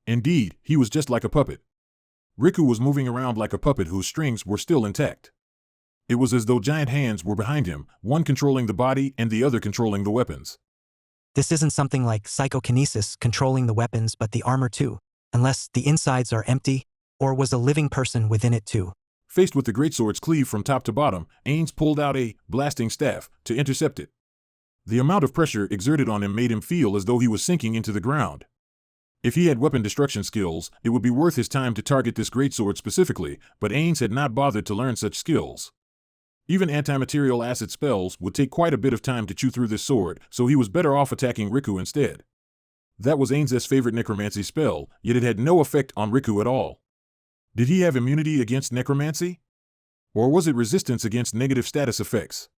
Speaker 1: Indeed, he was just like a puppet. Riku was moving around like a puppet whose strings were still intact. It was as though giant hands were behind him, one controlling the body and the other controlling the weapons.
Speaker 5: This isn't something like psychokinesis controlling the weapons but the armor too, unless the insides are empty, or was a living person within it too.
Speaker 1: Faced with the greatsword's cleave from top to bottom, Ains pulled out a blasting staff to intercept it. The amount of pressure exerted on him made him feel as though he was sinking into the ground. If he had weapon destruction skills, it would be worth his time to target this greatsword specifically, but Ains had not bothered to learn such skills. Even anti-material acid spells would take quite a bit of time to chew through this sword, so he was better off attacking Riku instead. That was Ains's favorite necromancy spell, yet it had no effect on Riku at all. Did he have immunity against necromancy? Or was it resistance against negative status effects?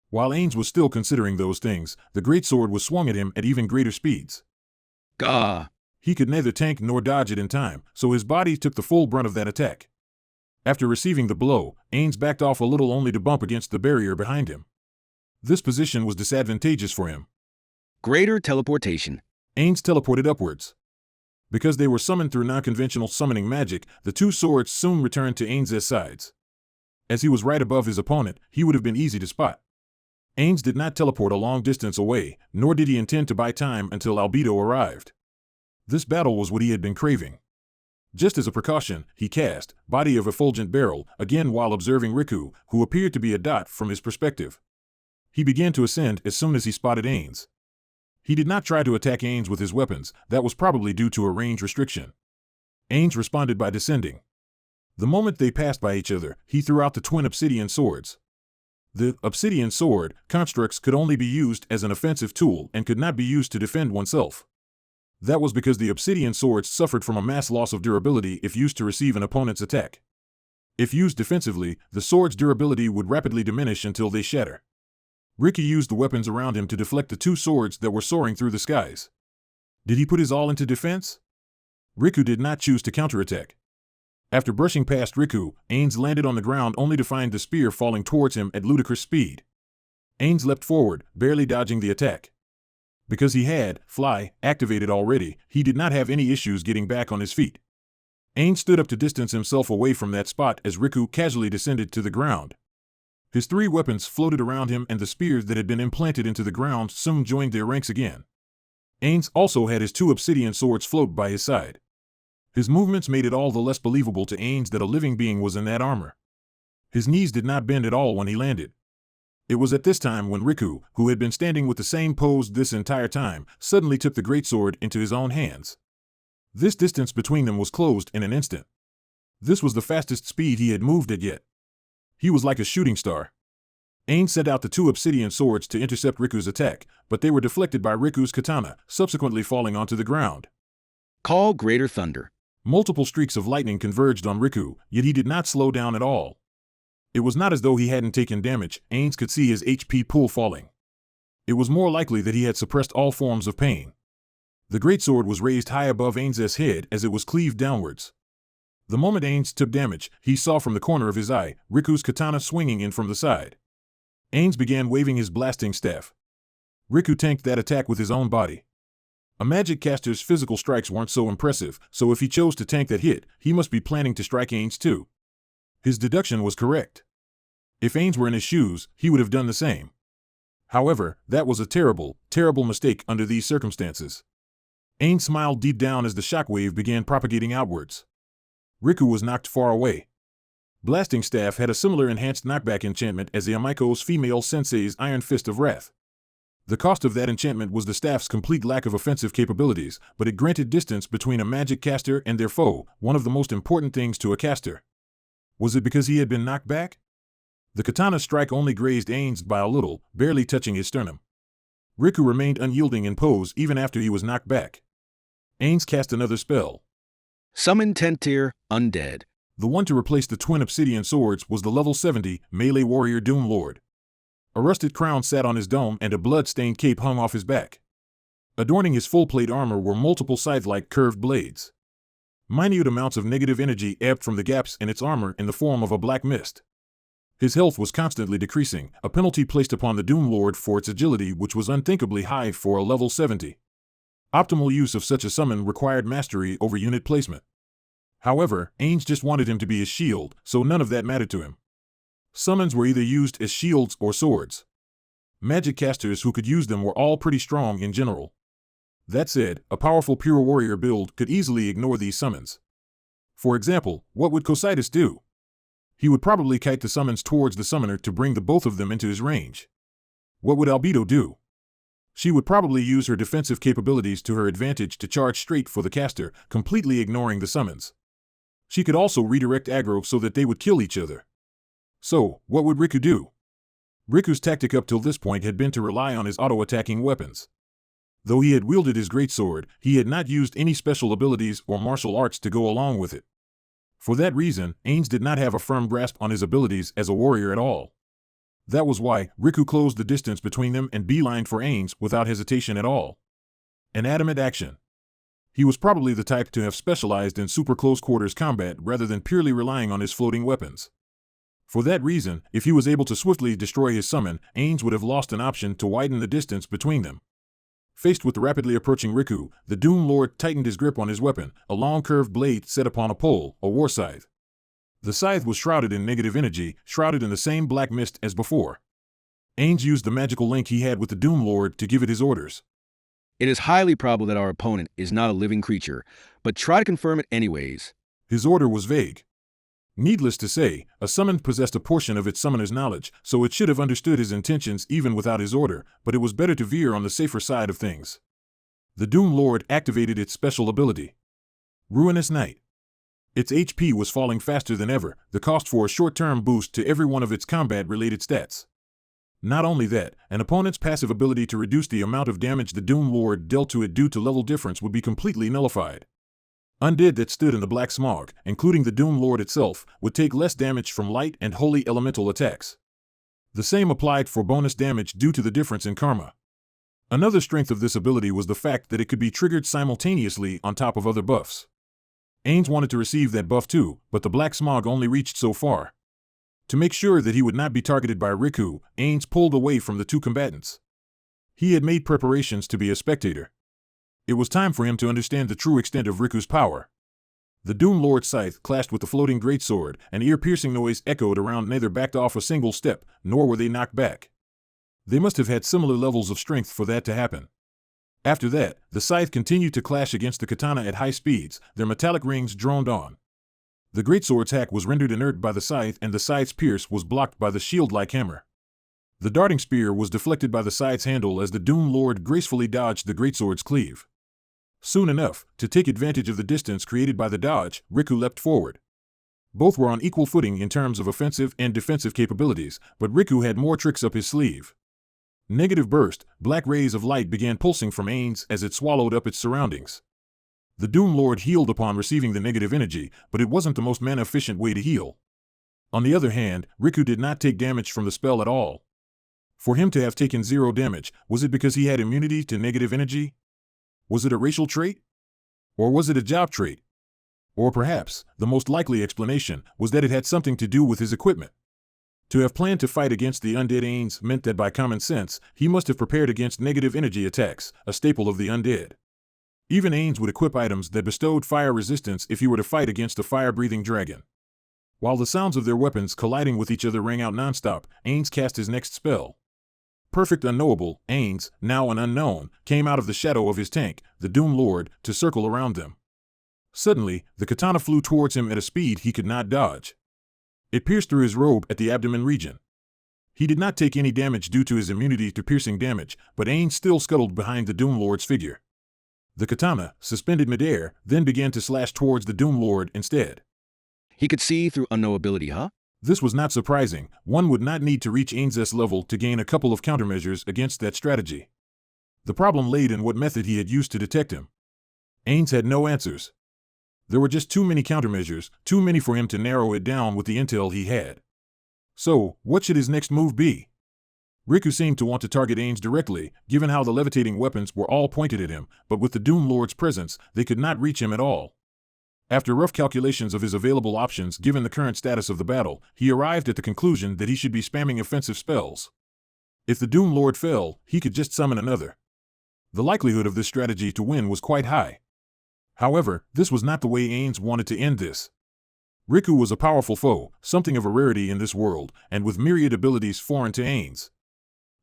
Speaker 1: While Ains was still considering those things, the greatsword was swung at him at even greater speeds.
Speaker 16: Gah!
Speaker 1: He could neither tank nor dodge it in time, so his body took the full brunt of that attack. After receiving the blow, Ains backed off a little only to bump against the barrier behind him. This position was disadvantageous for him.
Speaker 16: Greater teleportation.
Speaker 1: Ains teleported upwards. Because they were summoned through non-conventional summoning magic, the 2 swords soon returned to Ains's sides. As he was right above his opponent, he would have been easy to spot. Ains did not teleport a long distance away, nor did he intend to buy time until Albedo arrived. This battle was what he had been craving. Just as a precaution, he cast Body of Effulgent Barrel again while observing Riku, who appeared to be a dot from his perspective. He began to ascend as soon as he spotted Ains. He did not try to attack Ains with his weapons, that was probably due to a range restriction. Ains responded by descending. The moment they passed by each other, he threw out the twin obsidian swords. The obsidian sword constructs could only be used as an offensive tool and could not be used to defend oneself. That was because the obsidian swords suffered from a mass loss of durability if used to receive an opponent's attack. If used defensively, the sword's durability would rapidly diminish until they shatter. Riku used the weapons around him to deflect the 2 swords that were soaring through the skies. Did he put his all into defense? Riku did not choose to counterattack. After brushing past Riku, Ains landed on the ground only to find the spear falling towards him at ludicrous speed. Ains leapt forward, barely dodging the attack. Because he had Fly activated already, he did not have any issues getting back on his feet. Ains stood up to distance himself away from that spot as Riku casually descended to the ground. His 3 weapons floated around him and the spears that had been implanted into the ground soon joined their ranks again. Ains also had his 2 obsidian swords float by his side. His movements made it all the less believable to Ains that a living being was in that armor. His knees did not bend at all when he landed. It was at this time when Riku, who had been standing with the same pose this entire time, suddenly took the greatsword into his own hands. This distance between them was closed in an instant. This was the fastest speed he had moved at yet. He was like a shooting star. Ains sent out the two obsidian swords to intercept Riku's attack, but they were deflected by Riku's katana, subsequently falling onto the ground.
Speaker 16: Call greater thunder.
Speaker 1: Multiple streaks of lightning converged on Riku, yet he did not slow down at all. It was not as though he hadn't taken damage. Ains could see his HP pool falling. It was more likely that he had suppressed all forms of pain. The greatsword was raised high above Ains's head as it was cleaved downwards. The moment Ains took damage, he saw from the corner of his eye Riku's katana swinging in from the side. Ains began waving his blasting staff. Riku tanked that attack with his own body. A magic caster's physical strikes weren't so impressive, so if he chose to tank that hit, he must be planning to strike Ains too. His deduction was correct. If Ains were in his shoes, he would have done the same. However, that was a terrible, terrible mistake under these circumstances. Ains smiled deep down as the shockwave began propagating outwards. Riku was knocked far away. Blasting Staff had a similar enhanced knockback enchantment as the Amiko's female sensei's Iron Fist of Wrath. The cost of that enchantment was the staff's complete lack of offensive capabilities, but it granted distance between a magic caster and their foe, one of the most important things to a caster. Was it because he had been knocked back? The katana strike only grazed Ains by a little, barely touching his sternum. Riku remained unyielding in pose even after he was knocked back. Ains cast another spell.
Speaker 16: Summon 10th tier, Undead.
Speaker 1: The one to replace the twin obsidian swords was the level 70 melee warrior Doom Lord. A rusted crown sat on his dome and a blood-stained cape hung off his back. Adorning his full-plate armor were multiple scythe-like curved blades. Minute amounts of negative energy ebbed from the gaps in its armor in the form of a black mist. His health was constantly decreasing, a penalty placed upon the Doom Lord for its agility which was unthinkably high for a level 70. Optimal use of such a summon required mastery over unit placement. However, Ains just wanted him to be his shield, so none of that mattered to him. Summons were either used as shields or swords. Magic casters who could use them were all pretty strong in general. That said, a powerful pure warrior build could easily ignore these summons. For example, what would Cocytus do? He would probably kite the summons towards the summoner to bring the both of them into his range. What would Albedo do? She would probably use her defensive capabilities to her advantage to charge straight for the caster, completely ignoring the summons. She could also redirect aggro so that they would kill each other. So, what would Riku do? Riku's tactic up till this point had been to rely on his auto-attacking weapons. Though he had wielded his greatsword, he had not used any special abilities or martial arts to go along with it. For that reason, Ains did not have a firm grasp on his abilities as a warrior at all. That was why Riku closed the distance between them and beelined for Ains without hesitation at all. An adamant action. He was probably the type to have specialized in super close quarters combat rather than purely relying on his floating weapons. For that reason, if he was able to swiftly destroy his summon, Ains would have lost an option to widen the distance between them. Faced with the rapidly approaching Riku, the Doom Lord tightened his grip on his weapon, a long curved blade set upon a pole, a war scythe. The scythe was shrouded in negative energy, shrouded in the same black mist as before. Ains used the magical link he had with the Doom Lord to give it his orders.
Speaker 16: It is highly probable that our opponent is not a living creature, but try to confirm it anyways.
Speaker 1: His order was vague. Needless to say, a summon possessed a portion of its summoner's knowledge, so it should have understood his intentions even without his order, but it was better to veer on the safer side of things. The Doom Lord activated its special ability. Ruinous Night. Its HP was falling faster than ever, the cost for a short-term boost to every one of its combat-related stats. Not only that, an opponent's passive ability to reduce the amount of damage the Doom Lord dealt to it due to level difference would be completely nullified. Undead that stood in the black smog, including the Doom Lord itself, would take less damage from light and holy elemental attacks. The same applied for bonus damage due to the difference in karma. Another strength of this ability was the fact that it could be triggered simultaneously on top of other buffs. Ains wanted to receive that buff too, but the black smog only reached so far. To make sure that he would not be targeted by Riku, Ains pulled away from the two combatants. He had made preparations to be a spectator. It was time for him to understand the true extent of Riku's power. The Doom Lord's scythe clashed with the floating greatsword, an ear-piercing noise echoed around. Neither backed off a single step, nor were they knocked back. They must have had similar levels of strength for that to happen. After that, the scythe continued to clash against the katana at high speeds, their metallic rings droned on. The greatsword's hack was rendered inert by the scythe, and the scythe's pierce was blocked by the shield-like hammer. The darting spear was deflected by the scythe's handle as the Doom Lord gracefully dodged the greatsword's cleave. Soon enough, to take advantage of the distance created by the dodge, Riku leapt forward. Both were on equal footing in terms of offensive and defensive capabilities, but Riku had more tricks up his sleeve. Negative burst, black rays of light began pulsing from Ainz as it swallowed up its surroundings. The Doom Lord healed upon receiving the negative energy, but it wasn't the most mana-efficient way to heal. On the other hand, Riku did not take damage from the spell at all. For him to have taken 0 damage, was it because he had immunity to negative energy? Was it a racial trait? Or was it a job trait? Or perhaps, the most likely explanation was that it had something to do with his equipment. To have planned to fight against the undead Ainz meant that by common sense, he must have prepared against negative energy attacks, a staple of the undead. Even Ainz would equip items that bestowed fire resistance if he were to fight against a fire-breathing dragon. While the sounds of their weapons colliding with each other rang out nonstop, Ainz cast his next spell. Perfect Unknowable, Ainz, now an unknown, came out of the shadow of his tank, the Doom Lord, to circle around them. Suddenly, the katana flew towards him at a speed he could not dodge. It pierced through his robe at the abdomen region. He did not take any damage due to his immunity to piercing damage, but Ainz still scuttled behind the Doom Lord's figure. The katana, suspended midair, then began to slash towards the Doom Lord instead.
Speaker 16: He could see through unknowability, huh?
Speaker 1: This was not surprising. One would not need to reach Ainz's level to gain a couple of countermeasures against that strategy. The problem laid in what method he had used to detect him. Ainz had no answers. There were just too many countermeasures, too many for him to narrow it down with the intel he had. So, what should his next move be? Riku seemed to want to target Ainz directly, given how the levitating weapons were all pointed at him, but with the Doom Lord's presence, they could not reach him at all. After rough calculations of his available options given the current status of the battle, he arrived at the conclusion that he should be spamming offensive spells. If the Doom Lord fell, he could just summon another. The likelihood of this strategy to win was quite high. However, this was not the way Ainz wanted to end this. Riku was a powerful foe, something of a rarity in this world, and with myriad abilities foreign to Ainz.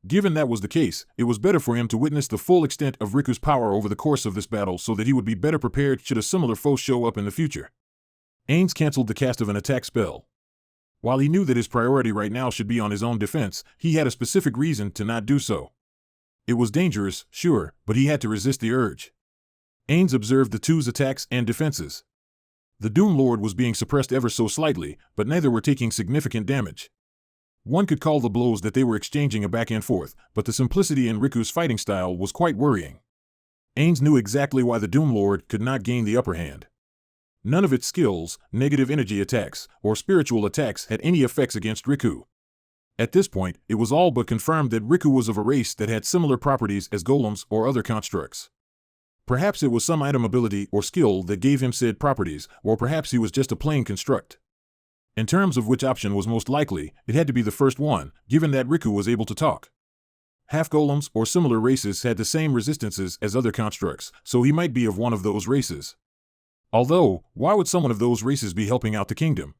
Speaker 1: Given that was the case, it was better for him to witness the full extent of Riku's power over the course of this battle so that he would be better prepared should a similar foe show up in the future. Ainz canceled the cast of an attack spell. While he knew that his priority right now should be on his own defense, he had a specific reason to not do so. It was dangerous, sure, but he had to resist the urge. Ainz observed the two's attacks and defenses. The Doom Lord was being suppressed ever so slightly, but neither were taking significant damage. One could call the blows that they were exchanging a back and forth, but the simplicity in Riku's fighting style was quite worrying. Ainz knew exactly why the Doom Lord could not gain the upper hand. None of its skills, negative energy attacks, or spiritual attacks had any effects against Riku. At this point, it was all but confirmed that Riku was of a race that had similar properties as golems or other constructs. Perhaps it was some item ability or skill that gave him said properties, or perhaps he was just a plain construct. In terms of which option was most likely, it had to be the first one, given that Riku was able to talk. Half-golems or similar races had the same resistances as other constructs, so he might be of one of those races. Although, why would someone of those races be helping out the kingdom?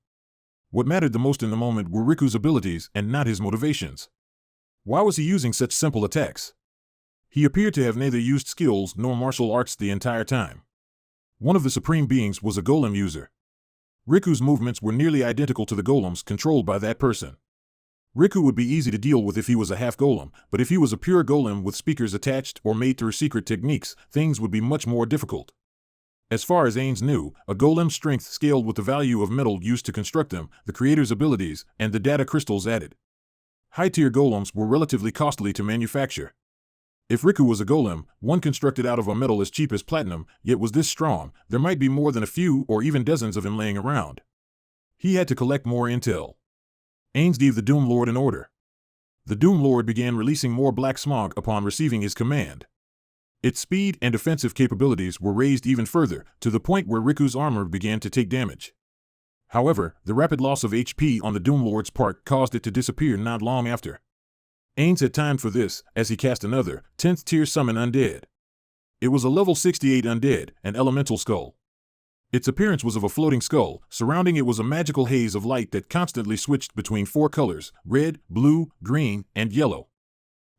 Speaker 1: What mattered the most in the moment were Riku's abilities and not his motivations. Why was he using such simple attacks? He appeared to have neither used skills nor martial arts the entire time. One of the supreme beings was a golem user. Riku's movements were nearly identical to the golems controlled by that person. Riku would be easy to deal with if he was a half-golem, but if he was a pure golem with speakers attached or made through secret techniques, things would be much more difficult. As far as Ainz knew, a golem's strength scaled with the value of metal used to construct them, the creator's abilities, and the data crystals added. High-tier golems were relatively costly to manufacture. If Riku was a golem, one constructed out of a metal as cheap as platinum, yet was this strong, there might be more than a few or even dozens of him laying around. He had to collect more intel. Ainz gave the Doom Lord an order. The Doom Lord began releasing more black smog upon receiving his command. Its speed and offensive capabilities were raised even further, to the point where Riku's armor began to take damage. However, the rapid loss of HP on the Doom Lord's part caused it to disappear not long after. Ainz had timed for this, as he cast another, 10th tier summon undead. It was a level 68 undead, an elemental skull. Its appearance was of a floating skull, surrounding it was a magical haze of light that constantly switched between 4 colors, red, blue, green, and yellow.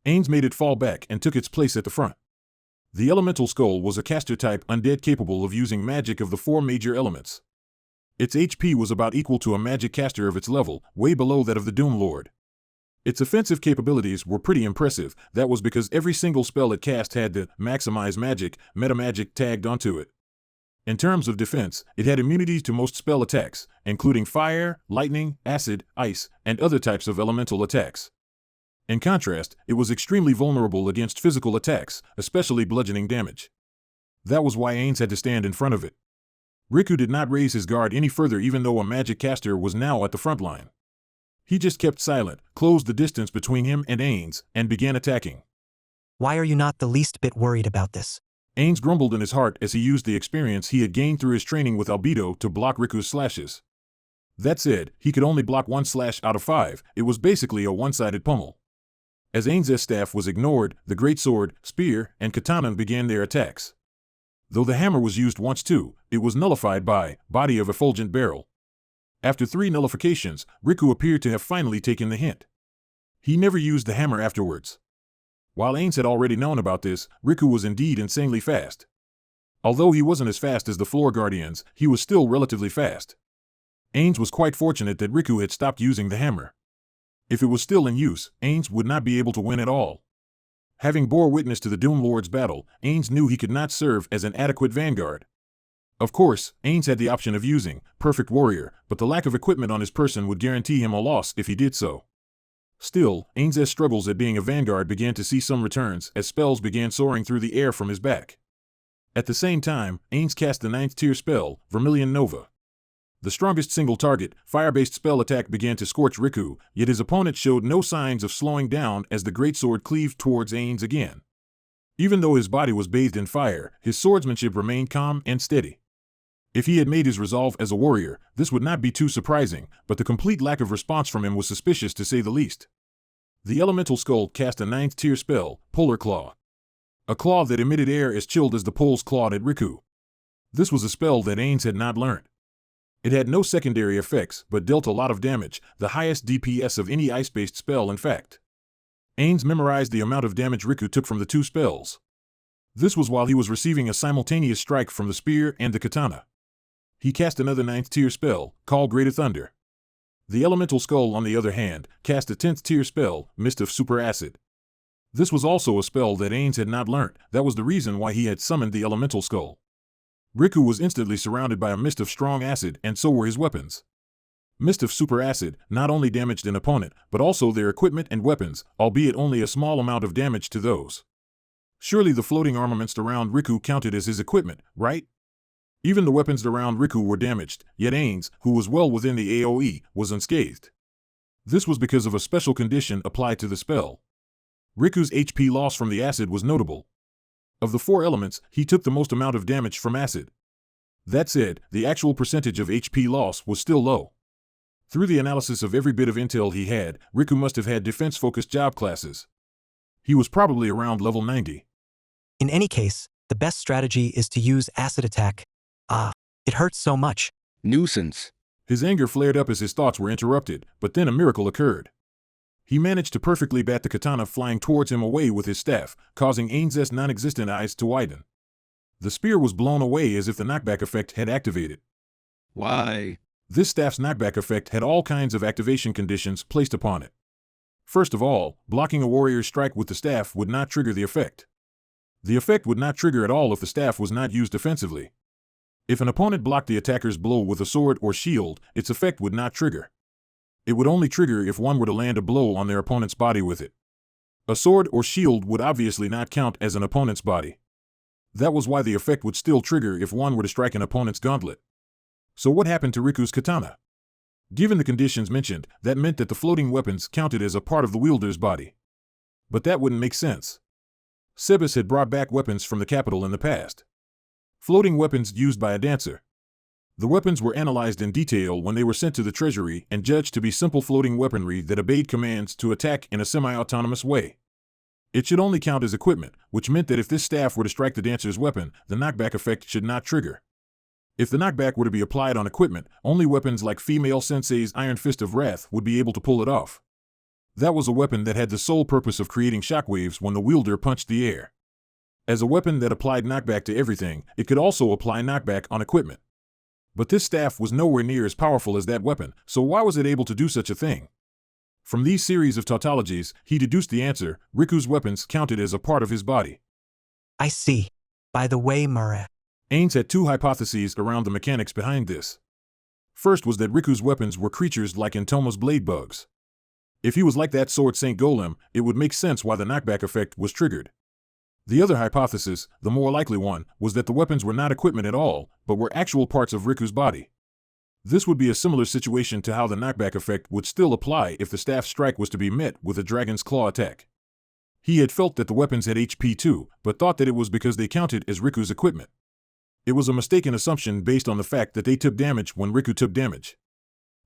Speaker 1: Ainz made it fall back and took its place at the front. The elemental skull was a caster-type undead capable of using magic of the 4 major elements. Its HP was about equal to a magic caster of its level, way below that of the Doom Lord. Its offensive capabilities were pretty impressive. That was because every single spell it cast had the Maximize Magic, Metamagic tagged onto it. In terms of defense, it had immunity to most spell attacks, including fire, lightning, acid, ice, and other types of elemental attacks. In contrast, it was extremely vulnerable against physical attacks, especially bludgeoning damage. That was why Ains had to stand in front of it. Riku did not raise his guard any further even though a magic caster was now at the front line. He just kept silent, closed the distance between him and Ains, and began attacking.
Speaker 5: Why are you not the least bit worried about this?
Speaker 1: Ains grumbled in his heart as he used the experience he had gained through his training with Albedo to block Riku's slashes. That said, he could only block 1 slash out of 5, it was basically a one-sided pummel. As Ains's staff was ignored, the greatsword, spear, and katana began their attacks. Though the hammer was used once too, it was nullified by Body of Effulgent Barrel. After 3 nullifications, Riku appeared to have finally taken the hint. He never used the hammer afterwards. While Ains had already known about this, Riku was indeed insanely fast. Although he wasn't as fast as the Floor Guardians, he was still relatively fast. Ains was quite fortunate that Riku had stopped using the hammer. If it was still in use, Ains would not be able to win at all. Having bore witness to the Doom Lord's battle, Ains knew he could not serve as an adequate vanguard. Of course, Ains had the option of using Perfect Warrior, but the lack of equipment on his person would guarantee him a loss if he did so. Still, Ains's struggles at being a vanguard began to see some returns as spells began soaring through the air from his back. At the same time, Ains cast the 9th tier spell, Vermilion Nova. The strongest single target, fire-based spell attack began to scorch Riku, yet his opponent showed no signs of slowing down as the greatsword cleaved towards Ains again. Even though his body was bathed in fire, his swordsmanship remained calm and steady. If he had made his resolve as a warrior, this would not be too surprising, but the complete lack of response from him was suspicious to say the least. The elemental skull cast a 9th tier spell, Polar Claw. A claw that emitted air as chilled as the poles clawed at Riku. This was a spell that Ains had not learned. It had no secondary effects, but dealt a lot of damage, the highest DPS of any ice-based spell in fact. Ains memorized the amount of damage Riku took from the 2 spells. This was while he was receiving a simultaneous strike from the spear and the katana. He cast another 9th tier spell, called Greater Thunder. The elemental skull, on the other hand, cast a 10th tier spell, Mist of Super Acid. This was also a spell that Ains had not learnt. That was the reason why he had summoned the elemental skull. Riku was instantly surrounded by a mist of strong acid, and so were his weapons. Mist of Super Acid not only damaged an opponent, but also their equipment and weapons, albeit only a small amount of damage to those. Surely the floating armaments around Riku counted as his equipment, right? Even the weapons around Riku were damaged, yet Ains, who was well within the AoE, was unscathed. This was because of a special condition applied to the spell. Riku's HP loss from the acid was notable. Of the 4 elements, he took the most amount of damage from acid. That said, the actual percentage of HP loss was still low. Through the analysis of every bit of intel he had, Riku must have had defense-focused job classes. He was probably around level 90.
Speaker 5: In any case, the best strategy is to use acid attack. It hurts so much.
Speaker 16: Nuisance.
Speaker 1: His anger flared up as his thoughts were interrupted, but then a miracle occurred. He managed to perfectly bat the katana flying towards him away with his staff, causing Ains's non-existent eyes to widen. The spear was blown away as if the knockback effect had activated.
Speaker 16: Why?
Speaker 1: This staff's knockback effect had all kinds of activation conditions placed upon it. First of all, blocking a warrior's strike with the staff would not trigger the effect. The effect would not trigger at all if the staff was not used defensively. If an opponent blocked the attacker's blow with a sword or shield, its effect would not trigger. It would only trigger if one were to land a blow on their opponent's body with it. A sword or shield would obviously not count as an opponent's body. That was why the effect would still trigger if one were to strike an opponent's gauntlet. So what happened to Riku's katana? Given the conditions mentioned, that meant that the floating weapons counted as a part of the wielder's body. But that wouldn't make sense. Sebas had brought back weapons from the capital in the past. Floating weapons used by a dancer. The weapons were analyzed in detail when they were sent to the treasury and judged to be simple floating weaponry that obeyed commands to attack in a semi-autonomous way. It should only count as equipment, which meant that if this staff were to strike the dancer's weapon, the knockback effect should not trigger. If the knockback were to be applied on equipment, only weapons like female sensei's Iron Fist of Wrath would be able to pull it off. That was a weapon that had the sole purpose of creating shockwaves when the wielder punched the air. As a weapon that applied knockback to everything, it could also apply knockback on equipment. But this staff was nowhere near as powerful as that weapon, so why was it able to do such a thing? From these series of tautologies, he deduced the answer: Riku's weapons counted as a part of his body.
Speaker 5: I see. By the way, Murray.
Speaker 1: Ains had two hypotheses around the mechanics behind this. First was that Riku's weapons were creatures like Entoma's blade bugs. If he was like that sword Saint Golem, it would make sense why the knockback effect was triggered. The other hypothesis, the more likely one, was that the weapons were not equipment at all, but were actual parts of Riku's body. This would be a similar situation to how the knockback effect would still apply if the staff strike was to be met with a dragon's claw attack. He had felt that the weapons had HP too, but thought that it was because they counted as Riku's equipment. It was a mistaken assumption based on the fact that they took damage when Riku took damage.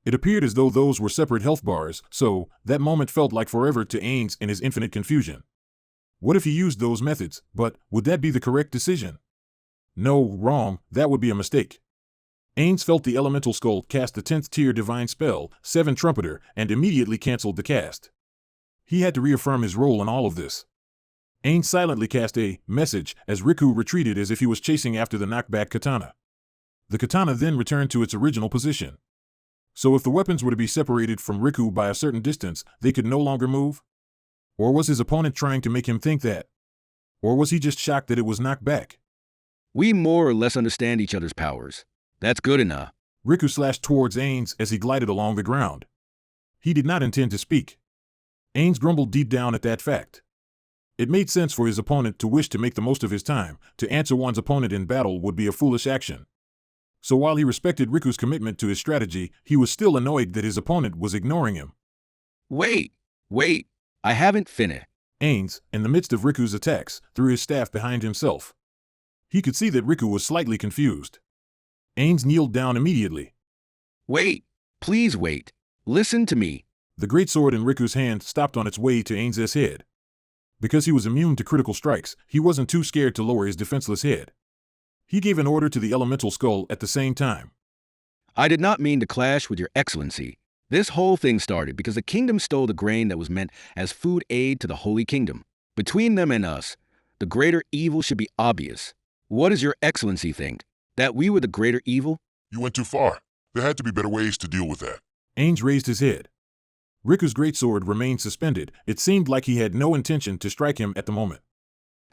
Speaker 1: It appeared as though those were separate health bars, so that moment felt like forever to Ains in his infinite confusion. What if he used those methods, but would that be the correct decision? No, wrong, that would be a mistake. Ains felt the elemental skull cast the 10th tier divine spell, 7 Trumpeter, and immediately cancelled the cast. He had to reaffirm his role in all of this. Ains silently cast a message as Riku retreated as if he was chasing after the knockback katana. The katana then returned to its original position. So if the weapons were to be separated from Riku by a certain distance, they could no longer move? Or was his opponent trying to make him think that? Or was he just shocked that it was knocked back?
Speaker 16: We more or less understand each other's powers. That's good enough.
Speaker 1: Riku slashed towards Ains as he glided along the ground. He did not intend to speak. Ains grumbled deep down at that fact. It made sense for his opponent to wish to make the most of his time. To answer one's opponent in battle would be a foolish action. So while he respected Riku's commitment to his strategy, he was still annoyed that his opponent was ignoring him.
Speaker 16: Wait, I haven't finished.
Speaker 1: Ains, in the midst of Riku's attacks, threw his staff behind himself. He could see that Riku was slightly confused. Ains kneeled down immediately.
Speaker 16: Wait, please wait. Listen to me.
Speaker 1: The great sword in Riku's hand stopped on its way to Ains's head. Because he was immune to critical strikes, he wasn't too scared to lower his defenseless head. He gave an order to the elemental skull at the same time.
Speaker 16: I did not mean to clash with your excellency. This whole thing started because the kingdom stole the grain that was meant as food aid to the Holy Kingdom. Between them and us, the greater evil should be obvious. What does your excellency think? That we were the greater evil?
Speaker 21: You went too far. There had to be better ways to deal with that.
Speaker 1: Ains raised his head. Riku's greatsword remained suspended. It seemed like he had no intention to strike him at the moment.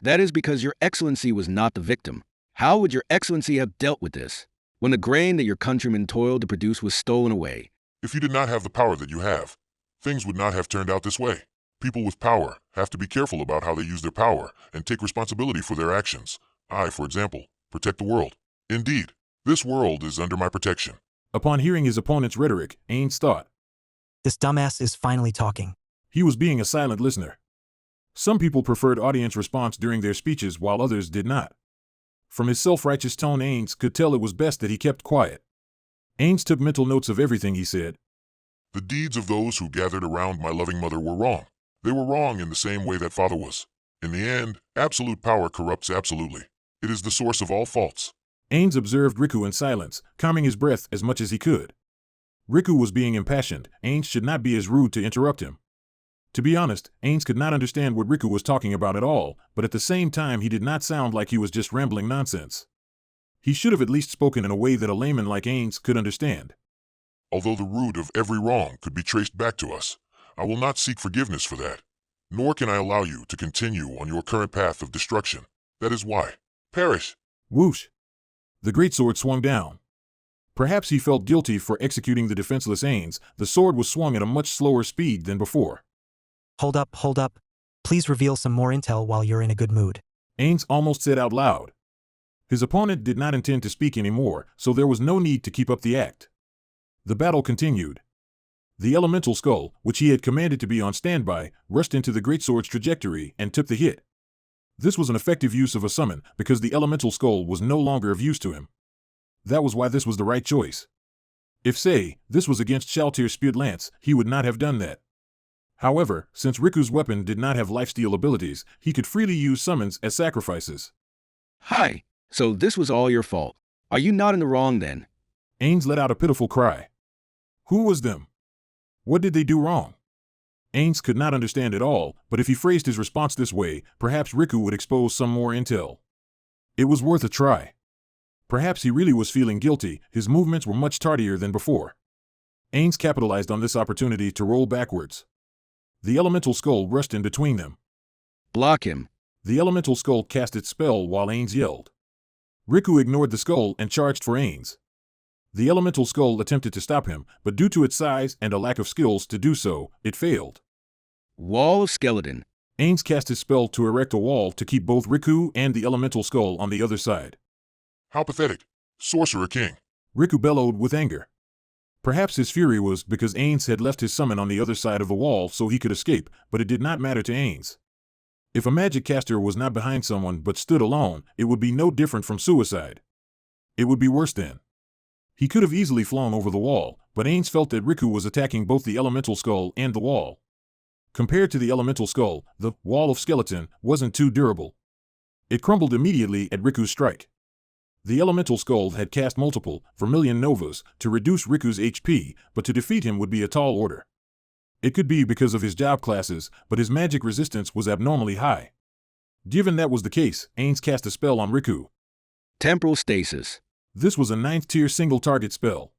Speaker 16: That is because your excellency was not the victim. How would your excellency have dealt with this, when the grain that your countrymen toiled to produce was stolen away?
Speaker 21: If you did not have the power that you have, things would not have turned out this way. People with power have to be careful about how they use their power and take responsibility for their actions. I, for example, protect the world. Indeed, this world is under my protection.
Speaker 1: Upon hearing his opponent's rhetoric, Ains thought,
Speaker 5: This dumbass is finally talking.
Speaker 1: He was being a silent listener. Some people preferred audience response during their speeches while others did not. From his self-righteous tone, Ains could tell it was best that he kept quiet. Ains took mental notes of everything he said.
Speaker 21: The deeds of those who gathered around my loving mother were wrong. They were wrong in the same way that father was. In the end, absolute power corrupts absolutely. It is the source of all faults.
Speaker 1: Ains observed Riku in silence, calming his breath as much as he could. Riku was being impassioned. Ains should not be as rude to interrupt him. To be honest, Ains could not understand what Riku was talking about at all, but at the same time he did not sound like he was just rambling nonsense. He should have at least spoken in a way that a layman like Ains could understand.
Speaker 21: Although the root of every wrong could be traced back to us, I will not seek forgiveness for that. Nor can I allow you to continue on your current path of destruction. That is why. Perish!
Speaker 1: Whoosh! The greatsword swung down. Perhaps he felt guilty for executing the defenseless Ains. The sword was swung at a much slower speed than before.
Speaker 5: Hold up. Please reveal some more intel while you're in a good mood.
Speaker 1: Ains almost said out loud. His opponent did not intend to speak anymore, so there was no need to keep up the act. The battle continued. The elemental skull, which he had commanded to be on standby, rushed into the greatsword's trajectory and took the hit. This was an effective use of a summon, because the elemental skull was no longer of use to him. That was why this was the right choice. If, say, this was against Shaltir's Spewed Lance, he would not have done that. However, since Riku's weapon did not have lifesteal abilities, he could freely use summons as sacrifices.
Speaker 16: Hi, so this was all your fault. Are you not in the wrong then?
Speaker 1: Ains let out a pitiful cry. Who was them? What did they do wrong? Ains could not understand it all, but if he phrased his response this way, perhaps Riku would expose some more intel. It was worth a try. Perhaps he really was feeling guilty, his movements were much tardier than before. Ains capitalized on this opportunity to roll backwards. The elemental skull rushed in between them.
Speaker 16: Block him.
Speaker 1: The elemental skull cast its spell while Ains yelled. Riku ignored the skull and charged for Ains. The elemental skull attempted to stop him, but due to its size and a lack of skills to do so, it failed.
Speaker 16: Wall of skeleton.
Speaker 1: Ains cast his spell to erect a wall to keep both Riku and the elemental skull on the other side.
Speaker 21: How pathetic. Sorcerer King.
Speaker 1: Riku bellowed with anger. Perhaps his fury was because Ains had left his summon on the other side of the wall so he could escape, but it did not matter to Ains. If a magic caster was not behind someone but stood alone, it would be no different from suicide. It would be worse then. He could have easily flown over the wall, but Ains felt that Riku was attacking both the elemental skull and the wall. Compared to the elemental skull, the wall of skeleton wasn't too durable. It crumbled immediately at Riku's strike. The elemental skull had cast multiple, vermilion novas, to reduce Riku's HP, but to defeat him would be a tall order. It could be because of his job classes, but his magic resistance was abnormally high. Given that was the case, Ains cast a spell on Riku.
Speaker 16: Temporal stasis.
Speaker 1: This was a 9th-tier single-target spell.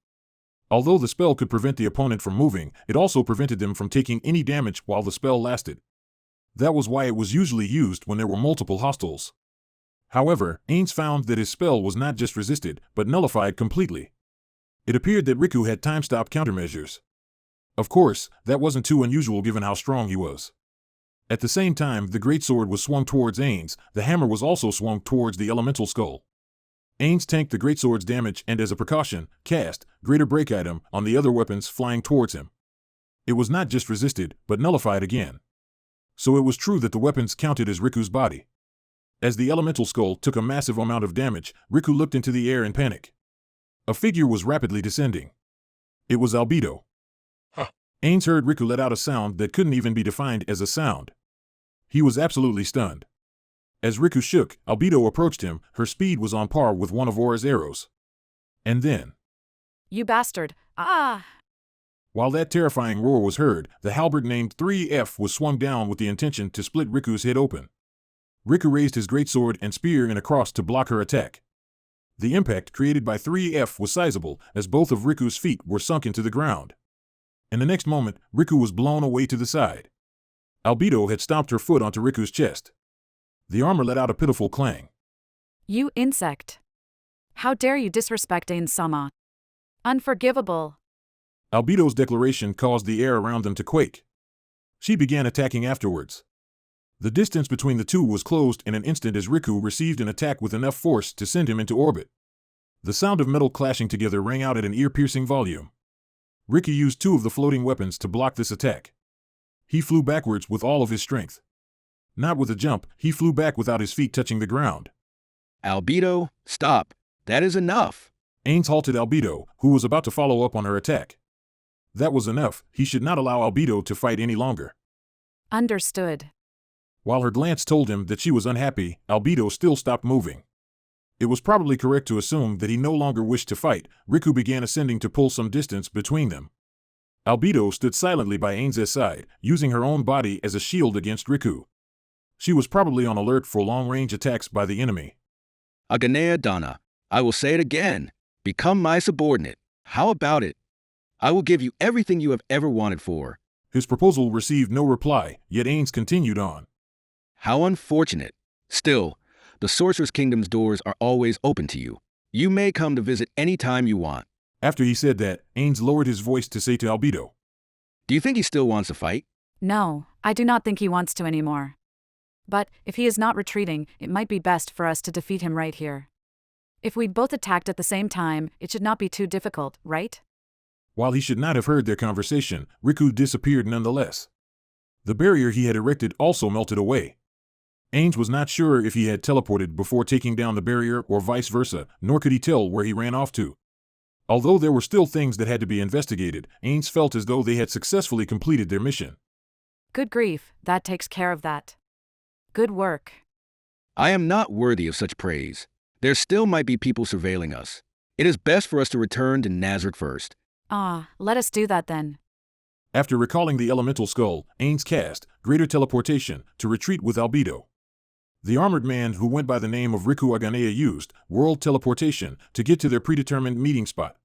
Speaker 1: Although the spell could prevent the opponent from moving, it also prevented them from taking any damage while the spell lasted. That was why it was usually used when there were multiple hostiles. However, Ains found that his spell was not just resisted, but nullified completely. It appeared that Riku had time-stop countermeasures. Of course, that wasn't too unusual given how strong he was. At the same time the greatsword was swung towards Ains, the hammer was also swung towards the elemental skull. Ains tanked the greatsword's damage and as a precaution, cast Greater Break Item on the other weapons flying towards him. It was not just resisted, but nullified again. So it was true that the weapons counted as Riku's body. As the elemental skull took a massive amount of damage, Riku looked into the air in panic. A figure was rapidly descending. It was Albedo.
Speaker 21: Huh.
Speaker 1: Ains heard Riku let out a sound that couldn't even be defined as a sound. He was absolutely stunned. As Riku shook, Albedo approached him, her speed was on par with one of Aura's arrows. And then...
Speaker 12: You bastard! Ah!
Speaker 1: While that terrifying roar was heard, the halberd named 3F was swung down with the intention to split Riku's head open. Riku raised his greatsword and spear in a cross to block her attack. The impact created by 3F was sizable, as both of Riku's feet were sunk into the ground. In the next moment, Riku was blown away to the side. Albedo had stomped her foot onto Riku's chest. The armor let out a pitiful clang.
Speaker 12: You insect! How dare you disrespect Ain-sama! Unforgivable!
Speaker 1: Albedo's declaration caused the air around them to quake. She began attacking afterwards. The distance between the two was closed in an instant as Riku received an attack with enough force to send him into orbit. The sound of metal clashing together rang out at an ear-piercing volume. Riku used two of the floating weapons to block this attack. He flew backwards with all of his strength. Not with a jump, he flew back without his feet touching the ground.
Speaker 16: Albedo, stop. That is enough.
Speaker 1: Ains halted Albedo, who was about to follow up on her attack. That was enough, he should not allow Albedo to fight any longer.
Speaker 12: Understood.
Speaker 1: While her glance told him that she was unhappy, Albedo still stopped moving. It was probably correct to assume that he no longer wished to fight. Riku began ascending to pull some distance between them. Albedo stood silently by Ains's side, using her own body as a shield against Riku. She was probably on alert for long-range attacks by the enemy.
Speaker 16: Aganea Donna, I will say it again. Become my subordinate. How about it? I will give you everything you have ever wanted for.
Speaker 1: His proposal received no reply, yet Ains continued on.
Speaker 16: How unfortunate. Still, the Sorcerer's Kingdom's doors are always open to you. You may come to visit any time you want.
Speaker 1: After he said that, Ains lowered his voice to say to Albedo.
Speaker 16: Do you think he still wants to fight?
Speaker 12: No, I do not think he wants to anymore. But, if he is not retreating, it might be best for us to defeat him right here. If we'd both attacked at the same time, it should not be too difficult, right?
Speaker 1: While he should not have heard their conversation, Riku disappeared nonetheless. The barrier he had erected also melted away. Ains was not sure if he had teleported before taking down the barrier or vice versa, nor could he tell where he ran off to. Although there were still things that had to be investigated, Ains felt as though they had successfully completed their mission.
Speaker 12: Good grief, that takes care of that. Good work.
Speaker 16: I am not worthy of such praise. There still might be people surveilling us. It is best for us to return to Nazareth first.
Speaker 12: Let us do that then.
Speaker 1: After recalling the elemental skull, Ains cast Greater Teleportation to retreat with Albedo. The armored man who went by the name of Riku Aganea used World Teleportation to get to their predetermined meeting spot.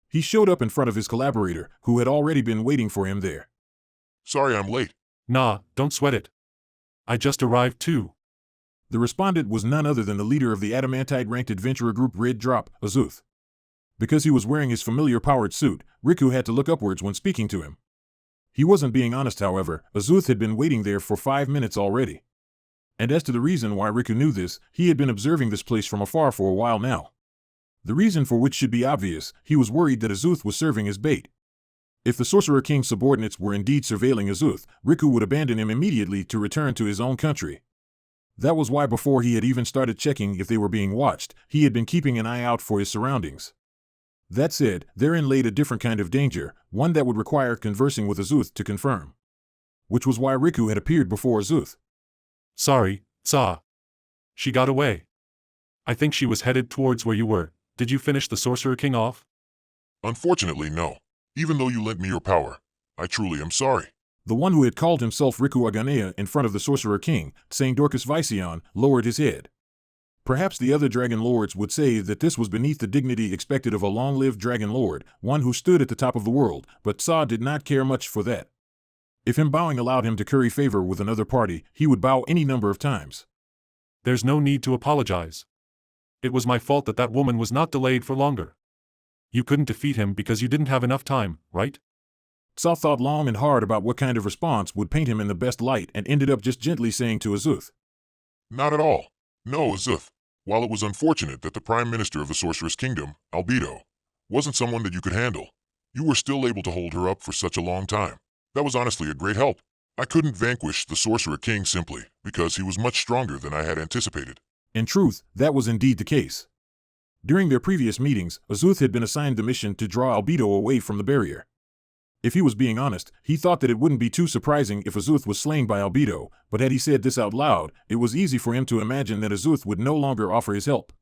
Speaker 1: He showed up in front of his collaborator, who had already been waiting for him there.
Speaker 21: Sorry I'm late.
Speaker 23: Nah, don't sweat it. I just arrived too.
Speaker 1: The respondent was none other than the leader of the Adamantite-ranked adventurer group Red Drop, Azuth. Because he was wearing his familiar powered suit, Riku had to look upwards when speaking to him. He wasn't being honest, however. Azuth had been waiting there for 5 minutes already. And as to the reason why Riku knew this, he had been observing this place from afar for a while now. The reason for which should be obvious: he was worried that Azuth was serving as bait. If the Sorcerer King's subordinates were indeed surveilling Azuth, Riku would abandon him immediately to return to his own country. That was why before he had even started checking if they were being watched, he had been keeping an eye out for his surroundings. That said, therein laid a different kind of danger, one that would require conversing with Azuth to confirm. Which was why Riku had appeared before Azuth.
Speaker 23: Sorry, Tsa. She got away. I think she was headed towards where you were. Did you finish the Sorcerer King off?
Speaker 21: Unfortunately, no. Even though you lent me your power, I truly am sorry.
Speaker 1: The one who had called himself Riku Aganea in front of the Sorcerer King, saying Dorcas Vision, lowered his head. Perhaps the other Dragon Lords would say that this was beneath the dignity expected of a long-lived Dragon Lord, one who stood at the top of the world, but Tsa did not care much for that. If him bowing allowed him to curry favor with another party, he would bow any number of times.
Speaker 23: There's no need to apologize. It was my fault that woman was not delayed for longer. You couldn't defeat him because you didn't have enough time, right?
Speaker 1: Tsa thought long and hard about what kind of response would paint him in the best light and ended up just gently saying to Azuth.
Speaker 21: Not at all. No, Azuth. While it was unfortunate that the Prime Minister of the Sorceress Kingdom, Albedo, wasn't someone that you could handle, you were still able to hold her up for such a long time. That was honestly a great help. I couldn't vanquish the Sorcerer King simply because he was much stronger than I had anticipated.
Speaker 1: In truth, that was indeed the case. During their previous meetings, Azuth had been assigned the mission to draw Albedo away from the barrier. If he was being honest, he thought that it wouldn't be too surprising if Azuth was slain by Albedo, but had he said this out loud, it was easy for him to imagine that Azuth would no longer offer his help.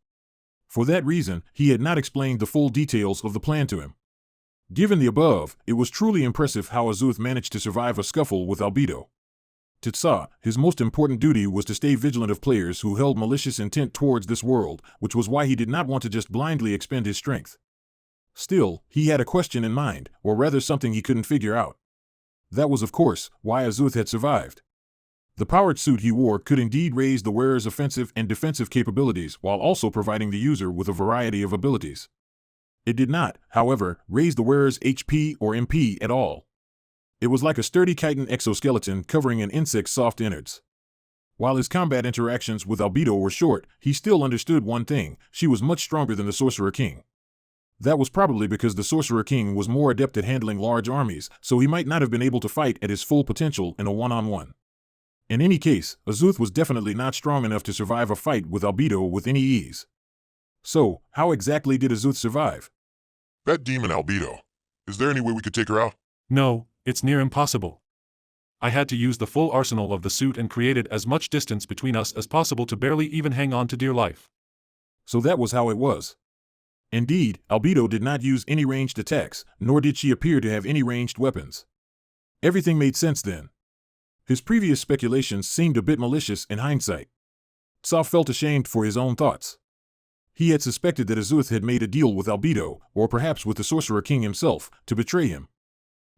Speaker 1: For that reason, he had not explained the full details of the plan to him. Given the above, it was truly impressive how Azuth managed to survive a scuffle with Albedo. To Tsa, his most important duty was to stay vigilant of players who held malicious intent towards this world, which was why he did not want to just blindly expend his strength. Still, he had a question in mind, or rather something he couldn't figure out. That was, of course, why Azuth had survived. The powered suit he wore could indeed raise the wearer's offensive and defensive capabilities while also providing the user with a variety of abilities. It did not, however, raise the wearer's HP or MP at all. It was like a sturdy chitin exoskeleton covering an insect's soft innards. While his combat interactions with Albedo were short, he still understood one thing: she was much stronger than the Sorcerer King. That was probably because the Sorcerer King was more adept at handling large armies, so he might not have been able to fight at his full potential in a one-on-one. In any case, Azuth was definitely not strong enough to survive a fight with Albedo with any ease. So, how exactly did Azuth survive?
Speaker 21: That demon Albedo. Is there any way we could take her out?
Speaker 23: No, it's near impossible. I had to use the full arsenal of the suit and created as much distance between us as possible to barely even hang on to dear life.
Speaker 1: So that was how it was. Indeed, Albedo did not use any ranged attacks, nor did she appear to have any ranged weapons. Everything made sense then. His previous speculations seemed a bit malicious in hindsight. Tsa felt ashamed for his own thoughts. He had suspected that Azuth had made a deal with Albedo, or perhaps with the Sorcerer King himself, to betray him.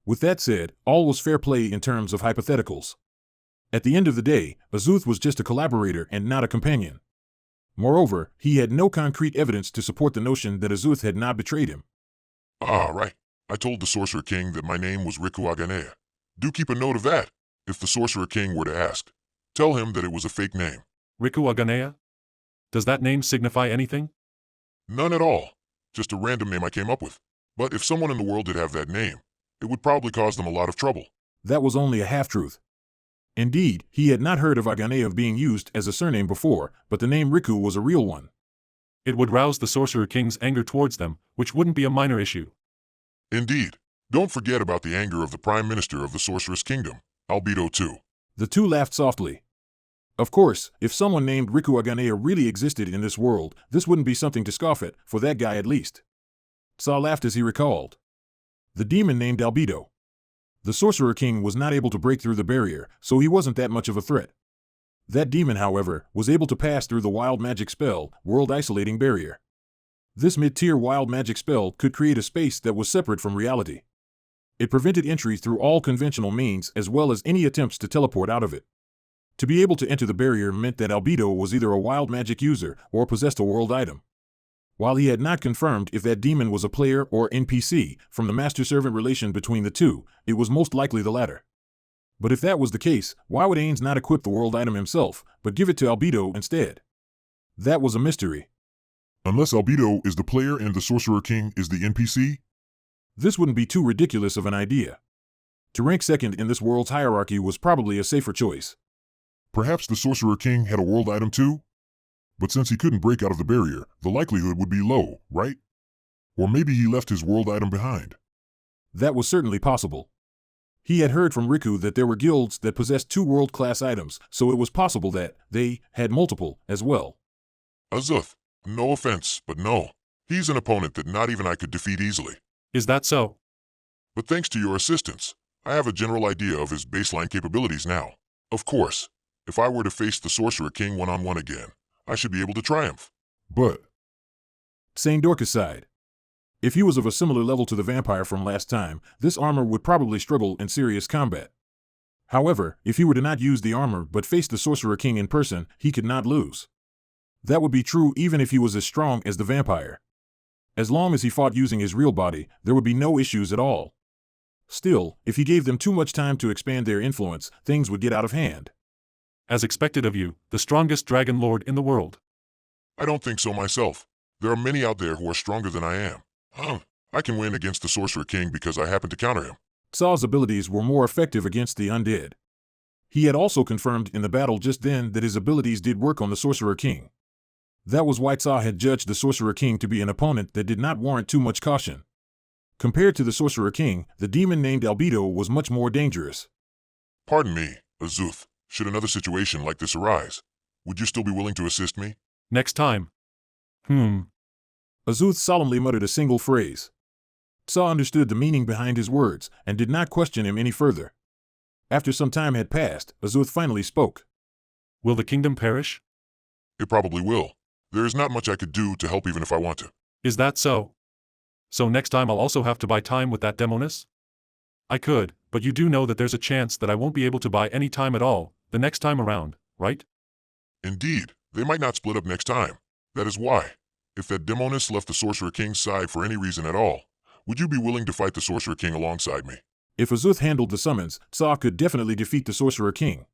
Speaker 1: With that said, all was fair play in terms of hypotheticals. At the end of the day, Azuth was just a collaborator and not a companion. Moreover, he had no concrete evidence to support the notion that Azuth had not betrayed him.
Speaker 21: Ah, right. I told the Sorcerer King that my name was Riku Aganea. Do keep a note of that, if the Sorcerer King were to ask. Tell him that it was a fake name.
Speaker 23: Riku Aganea? Does that name signify anything?
Speaker 21: None at all. Just a random name I came up with. But if someone in the world did have that name, it would probably cause them a lot of trouble.
Speaker 1: That was only a half-truth. Indeed, he had not heard of Aganea being used as a surname before, but the name Riku was a real one.
Speaker 23: It would rouse the Sorcerer King's anger towards them, which wouldn't be a minor issue.
Speaker 21: Indeed. Don't forget about the anger of the Prime Minister of the Sorceress Kingdom, Albedo too.
Speaker 1: The two laughed softly. Of course, if someone named Riku Aganea really existed in this world, this wouldn't be something to scoff at, for that guy at least. Tsa laughed as he recalled. The demon named Albedo. The Sorcerer King was not able to break through the barrier, so he wasn't that much of a threat. That demon, however, was able to pass through the wild magic spell, World Isolating Barrier. This mid-tier wild magic spell could create a space that was separate from reality. It prevented entry through all conventional means as well as any attempts to teleport out of it. To be able to enter the barrier meant that Albedo was either a wild magic user or possessed a world item. While he had not confirmed if that demon was a player or NPC, from the master-servant relation between the two, it was most likely the latter. But if that was the case, why would Ains not equip the world item himself, but give it to Albedo instead? That was a mystery.
Speaker 21: Unless Albedo is the player and the Sorcerer King is the NPC?
Speaker 1: This wouldn't be too ridiculous of an idea. To rank second in this world's hierarchy was probably a safer choice.
Speaker 21: Perhaps the Sorcerer King had a world item too? But since he couldn't break out of the barrier, the likelihood would be low, right? Or maybe he left his world item behind.
Speaker 1: That was certainly possible. He had heard from Riku that there were guilds that possessed 2 world-class items, so it was possible that they had multiple as well.
Speaker 21: Azuth, no offense, but no. He's an opponent that not even I could defeat easily.
Speaker 23: Is that so?
Speaker 21: But thanks to your assistance, I have a general idea of his baseline capabilities now. Of course, if I were to face the Sorcerer King one-on-one again, I should be able to triumph. But...
Speaker 1: Saint Dorcas sighed. If he was of a similar level to the vampire from last time, this armor would probably struggle in serious combat. However, if he were to not use the armor but face the Sorcerer King in person, he could not lose. That would be true even if he was as strong as the vampire. As long as he fought using his real body, there would be no issues at all. Still, if he gave them too much time to expand their influence, things would get out of hand.
Speaker 23: As expected of you, the strongest dragon lord in the world.
Speaker 21: I don't think so myself. There are many out there who are stronger than I am. I can win against the Sorcerer King because I happen to counter him.
Speaker 1: Saw's abilities were more effective against the undead. He had also confirmed in the battle just then that his abilities did work on the Sorcerer King. That was why Saw had judged the Sorcerer King to be an opponent that did not warrant too much caution. Compared to the Sorcerer King, the demon named Albedo was much more dangerous.
Speaker 21: Pardon me, Azuth. Should another situation like this arise, would you still be willing to assist me?
Speaker 23: Next time.
Speaker 1: Azuth solemnly muttered a single phrase. Saw understood the meaning behind his words and did not question him any further. After some time had passed, Azuth finally spoke.
Speaker 23: Will the kingdom perish?
Speaker 21: It probably will. There is not much I could do to help even if I want to.
Speaker 23: Is that so? So next time I'll also have to buy time with that demoness? I could, but you do know that there's a chance that I won't be able to buy any time at all, the next time around, right?
Speaker 21: Indeed, they might not split up next time. That is why, if that demoness left the Sorcerer King's side for any reason at all, would you be willing to fight the Sorcerer King alongside me?
Speaker 1: If Azuth handled the summons, Saw could definitely defeat the Sorcerer King.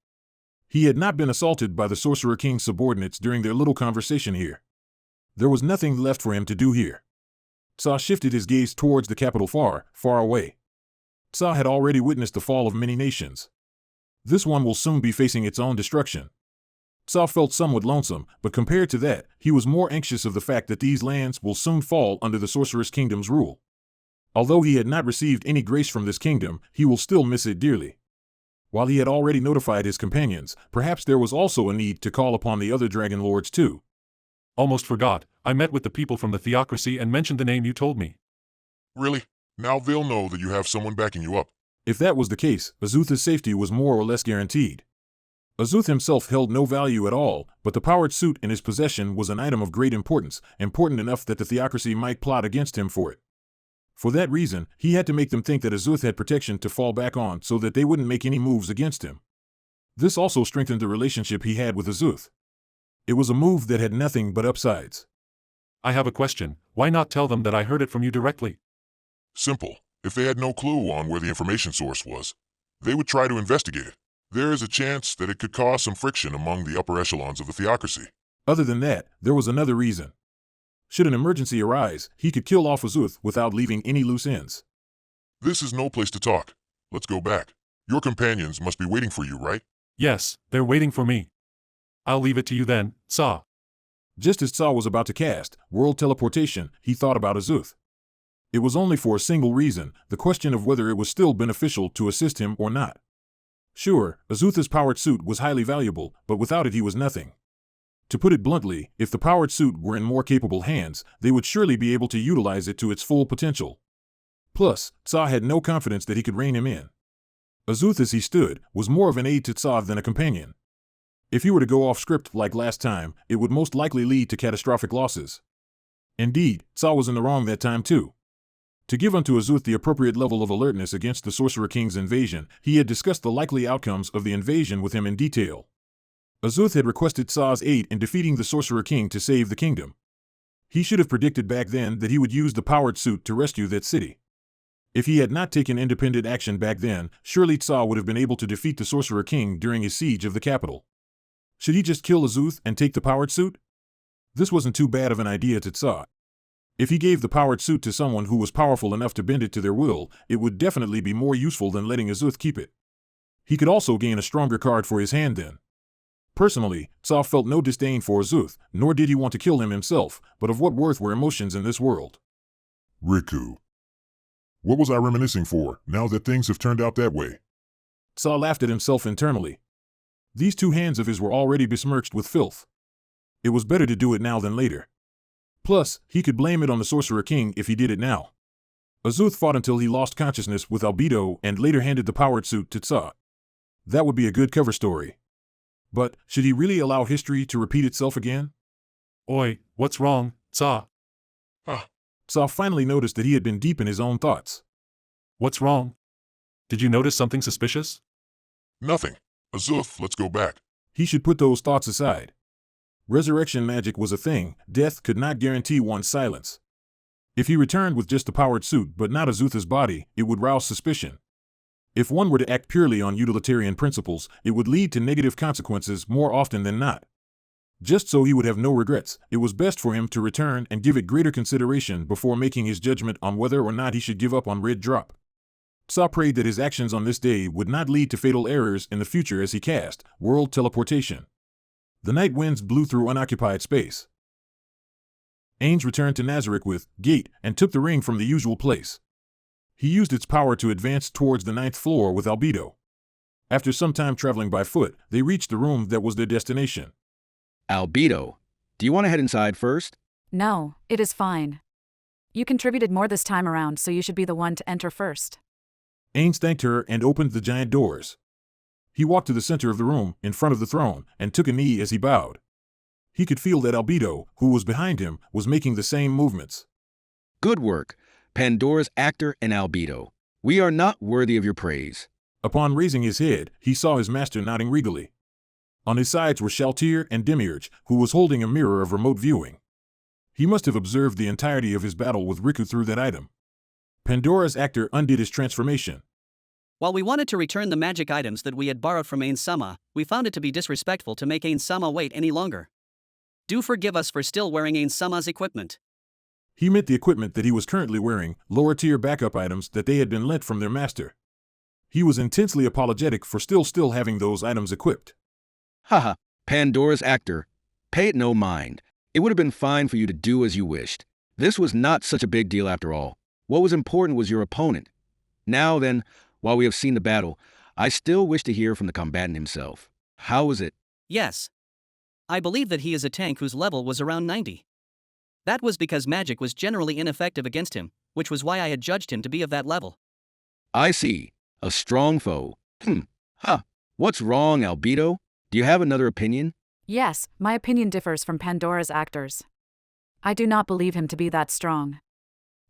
Speaker 1: He had not been assaulted by the Sorcerer King's subordinates during their little conversation here. There was nothing left for him to do here. Saw shifted his gaze towards the capital far, far away. Saw had already witnessed the fall of many nations. This one will soon be facing its own destruction. Saw felt somewhat lonesome, but compared to that, he was more anxious of the fact that these lands will soon fall under the Sorceress Kingdom's rule. Although he had not received any grace from this kingdom, he will still miss it dearly. While he had already notified his companions, perhaps there was also a need to call upon the other Dragon Lords too.
Speaker 23: Almost forgot, I met with the people from the Theocracy and mentioned the name you told me.
Speaker 21: Really? Now they'll know that you have someone backing you up.
Speaker 1: If that was the case, Azuth's safety was more or less guaranteed. Azuth himself held no value at all, but the powered suit in his possession was an item of great importance, important enough that the Theocracy might plot against him for it. For that reason, he had to make them think that Azuth had protection to fall back on so that they wouldn't make any moves against him. This also strengthened the relationship he had with Azuth. It was a move that had nothing but upsides.
Speaker 23: I have a question. Why not tell them that I heard it from you directly?
Speaker 21: Simple. If they had no clue on where the information source was, they would try to investigate it. There is a chance that it could cause some friction among the upper echelons of the Theocracy.
Speaker 1: Other than that, there was another reason. Should an emergency arise, he could kill off Azuth without leaving any loose ends.
Speaker 21: This is no place to talk. Let's go back. Your companions must be waiting for you, right?
Speaker 23: Yes, they're waiting for me. I'll leave it to you then, Saw.
Speaker 1: Just as Saw was about to cast World Teleportation, he thought about Azuth. It was only for a single reason, the question of whether it was still beneficial to assist him or not. Sure, Azuth's powered suit was highly valuable, but without it he was nothing. To put it bluntly, if the powered suit were in more capable hands, they would surely be able to utilize it to its full potential. Plus, Saw had no confidence that he could rein him in. Azuth, as he stood, was more of an aide to Tsav than a companion. If he were to go off script like last time, it would most likely lead to catastrophic losses. Indeed, Tsa was in the wrong that time too. To give unto Azuth the appropriate level of alertness against the Sorcerer King's invasion, he had discussed the likely outcomes of the invasion with him in detail. Azuth had requested Tsa's aid in defeating the Sorcerer King to save the kingdom. He should have predicted back then that he would use the powered suit to rescue that city. If he had not taken independent action back then, surely Tsa would have been able to defeat the Sorcerer King during his siege of the capital. Should he just kill Azuth and take the powered suit? This wasn't too bad of an idea to Tsa. If he gave the powered suit to someone who was powerful enough to bend it to their will, it would definitely be more useful than letting Azuth keep it. He could also gain a stronger card for his hand then. Personally, Tsa felt no disdain for Azuth, nor did he want to kill him himself, but of what worth were emotions in this world?
Speaker 21: Riku. What was I reminiscing for, now that things have turned out that way?
Speaker 1: Tsa laughed at himself internally. These two hands of his were already besmirched with filth. It was better to do it now than later. Plus, he could blame it on the Sorcerer King if he did it now. Azuth fought until he lost consciousness with Albedo and later handed the powered suit to Tsa. That would be a good cover story. But, should he really allow history to repeat itself again?
Speaker 23: Oi, what's wrong, Tsa?
Speaker 1: Tsa finally noticed that he had been deep in his own thoughts.
Speaker 23: What's wrong? Did you notice something suspicious?
Speaker 21: Nothing. Azuth, let's go back.
Speaker 1: He should put those thoughts aside. Resurrection magic was a thing. Death could not guarantee one's silence. If he returned with just the powered suit but not Azuth's body, it would rouse suspicion. If one were to act purely on utilitarian principles, it would lead to negative consequences more often than not. Just so he would have no regrets, it was best for him to return and give it greater consideration before making his judgment on whether or not he should give up on Red Drop. Tsa prayed that his actions on this day would not lead to fatal errors in the future as he cast World Teleportation. The night winds blew through unoccupied space. Ainge returned to Nazarick with Gate and took the ring from the usual place. He used its power to advance towards the 9th floor with Albedo. After some time traveling by foot, they reached the room that was their destination.
Speaker 16: Albedo, do you want to head inside first?
Speaker 12: No, it is fine. You contributed more this time around, so you should be the one to enter first.
Speaker 1: Ainge thanked her and opened the giant doors. He walked to the center of the room, in front of the throne, and took a knee as he bowed. He could feel that Albedo, who was behind him, was making the same movements.
Speaker 16: Good work, Pandora's actor and Albedo. We are not worthy of your praise.
Speaker 1: Upon raising his head, he saw his master nodding regally. On his sides were Shaltir and Demiurge, who was holding a mirror of remote viewing. He must have observed the entirety of his battle with Riku through that item. Pandora's actor undid his transformation.
Speaker 6: While we wanted to return the magic items that we had borrowed from Ain-sama, we found it to be disrespectful to make Ain-sama wait any longer. Do forgive us for still wearing Ain-sama's equipment.
Speaker 1: He meant the equipment that he was currently wearing, lower-tier backup items that they had been lent from their master. He was intensely apologetic for still having those items equipped.
Speaker 16: Haha, Pandora's actor. Pay it no mind. It would have been fine for you to do as you wished. This was not such a big deal after all. What was important was your opponent. Now then, while we have seen the battle, I still wish to hear from the combatant himself. How was it?
Speaker 6: Yes. I believe that he is a tank whose level was around 90. That was because magic was generally ineffective against him, which was why I had judged him to be of that level.
Speaker 16: I see. A strong foe. What's wrong, Albedo? Do you have another opinion?
Speaker 12: Yes, my opinion differs from Pandora's actors. I do not believe him to be that strong.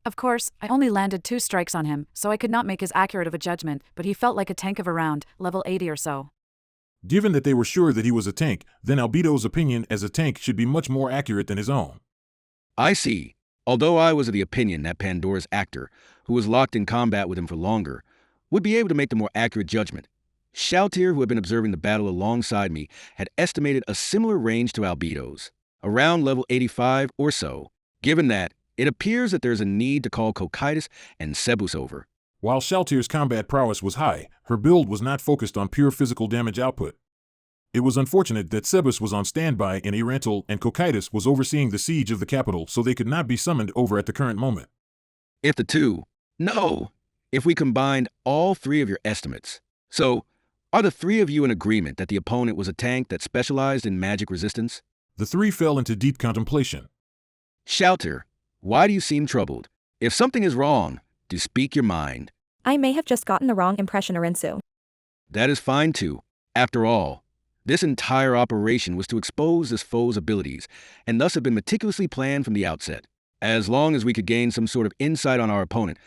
Speaker 12: Of course, I only landed 2 strikes on him, so I could not make as accurate of a judgment, but he felt like a tank of around level 80 or so.
Speaker 1: Given that they were sure that he was a tank, then Albedo's opinion as a tank should be much more accurate than his own.
Speaker 16: I see. Although I was of the opinion that Pandora's actor, who was locked in combat with him for longer, would be able to make the more accurate judgment. Shaltir, who had been observing the battle alongside me, had estimated a similar range to Albedo's, around level 85 or so. Given that, it appears that there's a need to call Cocytus and Sebus over.
Speaker 1: While Shaltir's combat prowess was high, her build was not focused on pure physical damage output. It was unfortunate that Sebus was on standby in Irantal and Cocytus was overseeing the siege of the capital, so they could not be summoned over at the current moment.
Speaker 16: If the two... No! If we combined all 3 of your estimates. So, are the 3 of you in agreement that the opponent was a tank that specialized in magic resistance?
Speaker 1: The 3 fell into deep contemplation.
Speaker 16: Shaltir, why do you seem troubled? If something is wrong, do speak your mind.
Speaker 24: I may have just gotten the wrong impression, Arinsu.
Speaker 16: That is fine too. After all, this entire operation was to expose this foe's abilities, and thus have been meticulously planned from the outset. As long as we could gain some sort of insight on our opponent,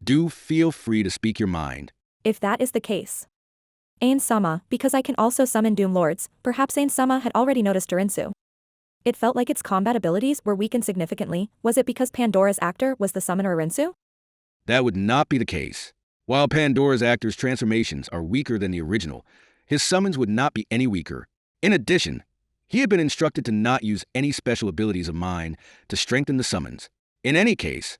Speaker 16: do feel free to speak your mind.
Speaker 24: If that is the case. Ain Sama, because I can also summon Doom Lords, perhaps Ain Sama had already noticed Urinsu. It felt like its combat abilities were weakened significantly. Was it because Pandora's actor was the summoner Urinsu?
Speaker 16: That would not be the case. While Pandora's actor's transformations are weaker than the original, his summons would not be any weaker. In addition, he had been instructed to not use any special abilities of mine to strengthen the summons. In any case,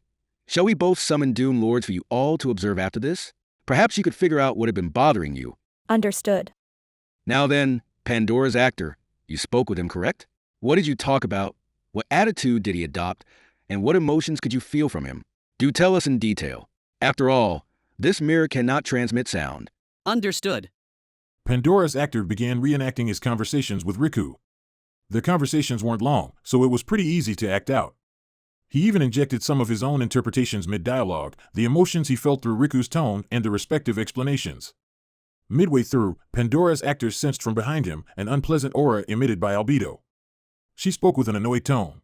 Speaker 16: shall we both summon Doom Lords for you all to observe after this? Perhaps you could figure out what had been bothering you.
Speaker 24: Understood.
Speaker 16: Now then, Pandora's actor, you spoke with him, correct? What did you talk about? What attitude did he adopt? And what emotions could you feel from him? Do tell us in detail. After all, this mirror cannot transmit sound.
Speaker 6: Understood.
Speaker 1: Pandora's actor began reenacting his conversations with Riku. Their conversations weren't long, so it was pretty easy to act out. He even injected some of his own interpretations mid-dialogue, the emotions he felt through Riku's tone and the respective explanations. Midway through, Pandora's actor sensed from behind him an unpleasant aura emitted by Albedo. She spoke with an annoyed tone.